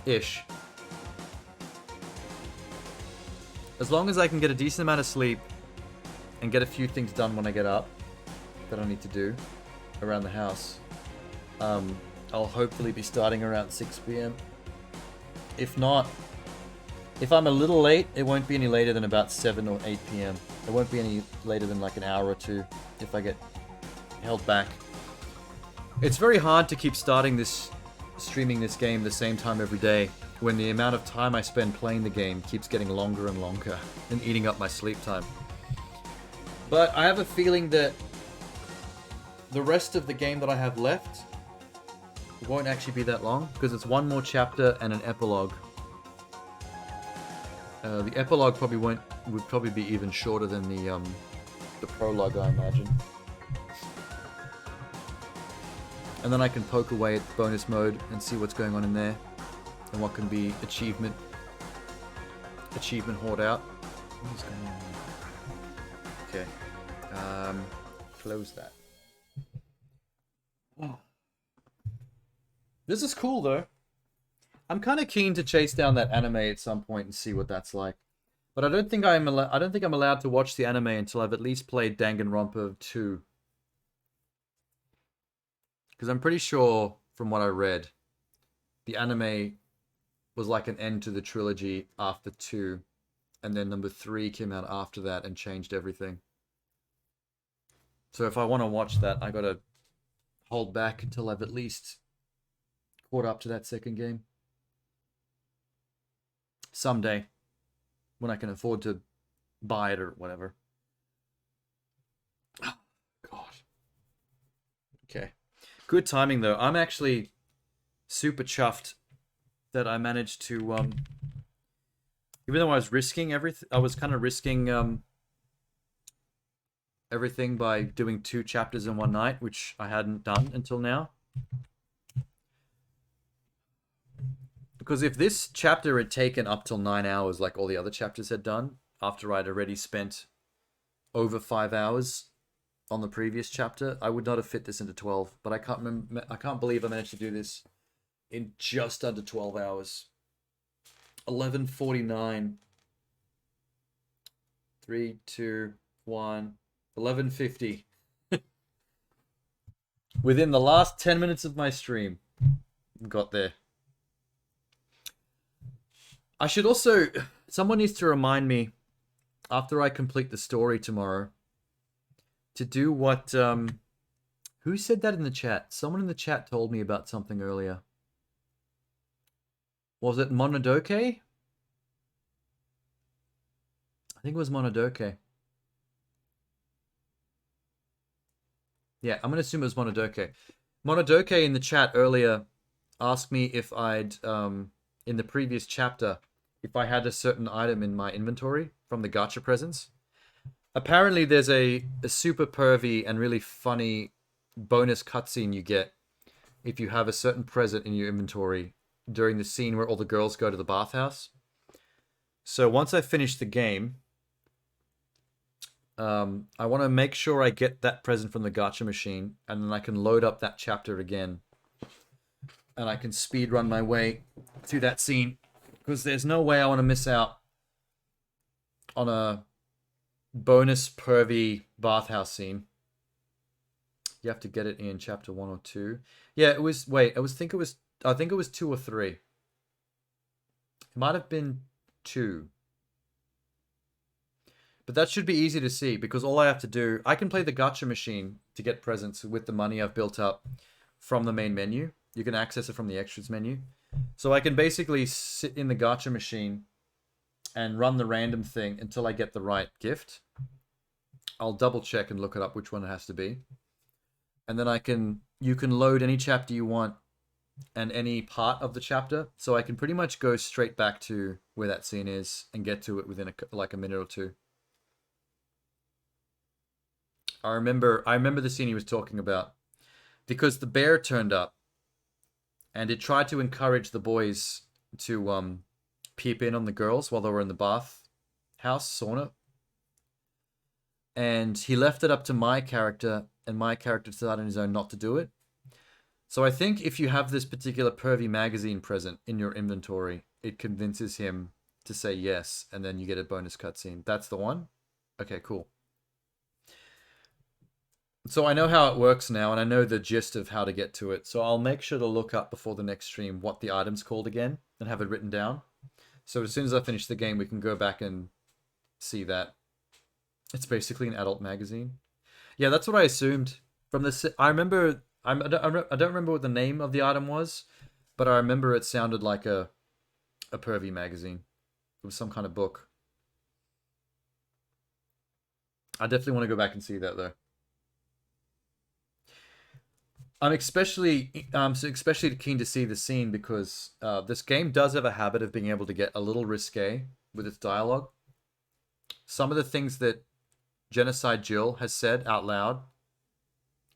C: Ish. As long as I can get a decent amount of sleep and get a few things done when I get up that I need to do around the house, I'll hopefully be starting around 6 p.m. If not, if I'm a little late, it won't be any later than about 7 or 8 p.m. It won't be any later than like an hour or two if I get held back. It's very hard to keep streaming this game the same time every day when the amount of time I spend playing the game keeps getting longer and longer and eating up my sleep time. But I have a feeling that the rest of the game that I have left won't actually be that long because it's one more chapter and an epilogue. The epilogue would probably be even shorter than the prologue, I imagine. And then I can poke away at the bonus mode and see what's going on in there and what can be achievement hoard out. What is going on? Okay. Close that. Oh. This is cool though. I'm kind of keen to chase down that anime at some point and see what that's like. But I don't think I'm allowed to watch the anime until I've at least played Danganronpa 2. Because I'm pretty sure, from what I read, the anime was like an end to the trilogy after 2. And then number 3 came out after that and changed everything. So if I want to watch that, I gotta hold back until I've at least caught up to that second game. Someday. When I can afford to buy it or whatever. Oh, God. Okay. Good timing though. I'm actually super chuffed that I managed to even though I was risking everything, I was kind of risking everything by doing 2 chapters in one night, which I hadn't done until now. Because if this chapter had taken up till 9 hours like all the other chapters had done, after I'd already spent over 5 hours on the previous chapter, I would not have fit this into 12. But I can't believe I managed to do this in just under 12 hours. 11:49. 3, 2, 1. 11:50. Within the last 10 minutes of my stream, got there. I should also... Someone needs to remind me, after I complete the story tomorrow, to do what... who said that in the chat? Someone in the chat told me about something earlier. Was it Monodoke? I think it was Monodoke. Yeah, I'm going to assume it was Monodoke. Monodoke in the chat earlier asked me if I'd, in the previous chapter, if I had a certain item in my inventory from the gacha presents. Apparently, there's a super pervy and really funny bonus cutscene you get if you have a certain present in your inventory during the scene where all the girls go to the bathhouse. So once I finish the game, I want to make sure I get that present from the gacha machine, and then I can load up that chapter again. And I can speed run my way through that scene. Because there's no way I want to miss out on a bonus pervy bathhouse scene. You have to get it in chapter 1 or 2. Yeah, it was... Wait, I think it was 2 or 3. It might have been 2. But that should be easy to see, because all I have to do... I can play the gacha machine to get presents with the money I've built up from the main menu. You can access it from the extras menu. So I can basically sit in the gacha machine and run the random thing until I get the right gift. I'll double check and look it up which one it has to be. And then you can load any chapter you want and any part of the chapter. So I can pretty much go straight back to where that scene is and get to it within a minute or two. I remember the scene he was talking about, because the bear turned up and it tried to encourage the boys to peep in on the girls while they were in the bath house sauna. And he left it up to my character, and my character decided on his own not to do it. So I think if you have this particular pervy magazine present in your inventory, it convinces him to say yes, and then you get a bonus cutscene. That's the one? Okay, cool. So I know how it works now, and I know the gist of how to get to it. So I'll make sure to look up before the next stream what the item's called again, and have it written down. So as soon as I finish the game, we can go back and see that. It's basically an adult magazine. Yeah, that's what I assumed. From this, I remember... I don't remember what the name of the item was, but I remember it sounded like a pervy magazine. It was some kind of book. I definitely want to go back and see that, though. I'm especially keen to see the scene because this game does have a habit of being able to get a little risque with its dialogue. Some of the things that Genocide Jill has said out loud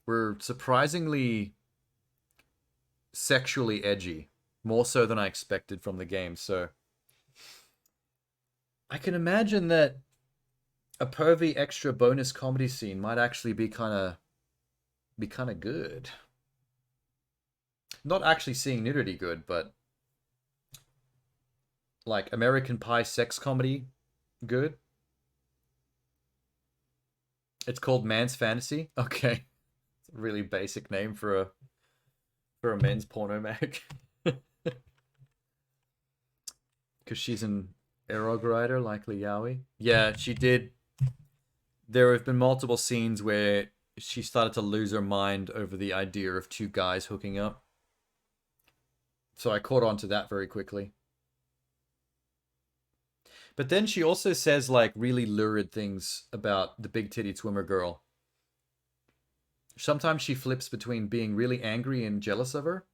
C: were surprisingly sexually edgy, more so than I expected from the game. So I can imagine that a pervy extra bonus comedy scene might actually be kind of good. Not actually seeing nudity good, but like American Pie sex comedy good. It's called Man's Fantasy. Okay. It's a really basic name for a men's porno mag. Because she's an erog writer, likely yaoi. Yeah, she did. There have been multiple scenes where she started to lose her mind over the idea of two guys hooking up. So I caught on to that very quickly. But then she also says like really lurid things about the big-titted swimmer girl. Sometimes she flips between being really angry and jealous of her,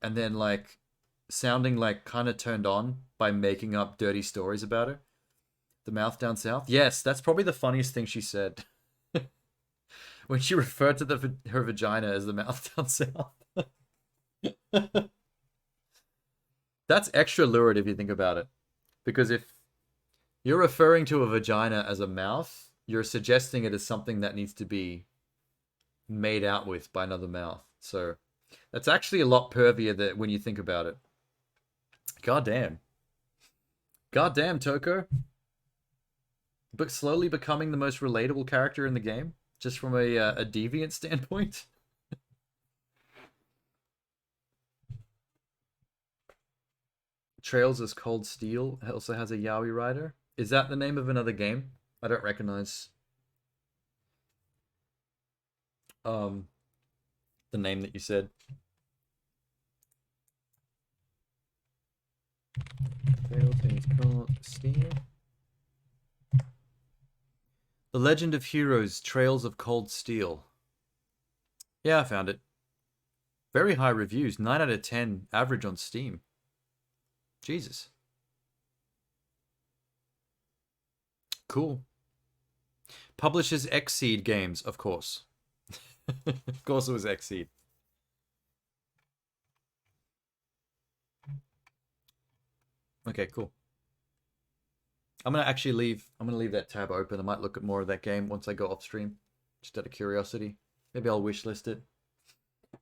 C: and then like sounding like kind of turned on by making up dirty stories about her. The mouth down south. Yes, that's probably the funniest thing she said. When she referred to her vagina as the mouth down south. That's extra lurid if you think about it. Because if you're referring to a vagina as a mouth, you're suggesting it as something that needs to be made out with by another mouth. So that's actually a lot pervier when you think about it. Goddamn. Goddamn, Toko. But slowly becoming the most relatable character in the game, just from a deviant standpoint. Trails is Cold Steel. It also has a yaoi rider. Is that the name of another game? I don't recognize the name that you said. Trails is Cold Steel. The Legend of Heroes, Trails of Cold Steel. Yeah, I found it. Very high reviews, 9 out of 10 average on Steam.
A: Jesus. Cool. Publishes Xseed Games, of course. Of course it was Xseed. Okay, cool. I'm gonna leave that tab open. I might look at more of that game once I go off stream. Just out of curiosity. Maybe I'll wishlist it.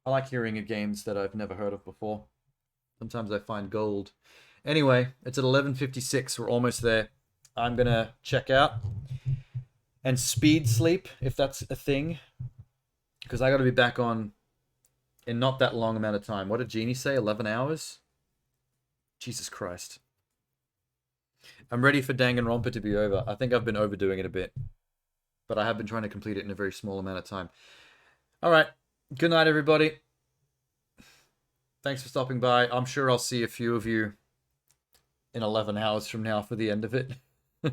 A: I like hearing of games that I've never heard of before. Sometimes I find gold. Anyway, it's at 11:56. We're almost there. I'm gonna check out and speed sleep if that's a thing, because I got to be back on in not that long amount of time. What did Jeannie say? 11 hours? Jesus Christ. I'm ready for Danganronpa to be over. I think I've been overdoing it a bit, but I have been trying to complete it in a very small amount of time. All right. Good night, everybody. Thanks for stopping by. I'm sure I'll see a few of you in 11 hours from now for the end of it. All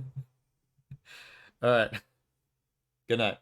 A: right. Good night.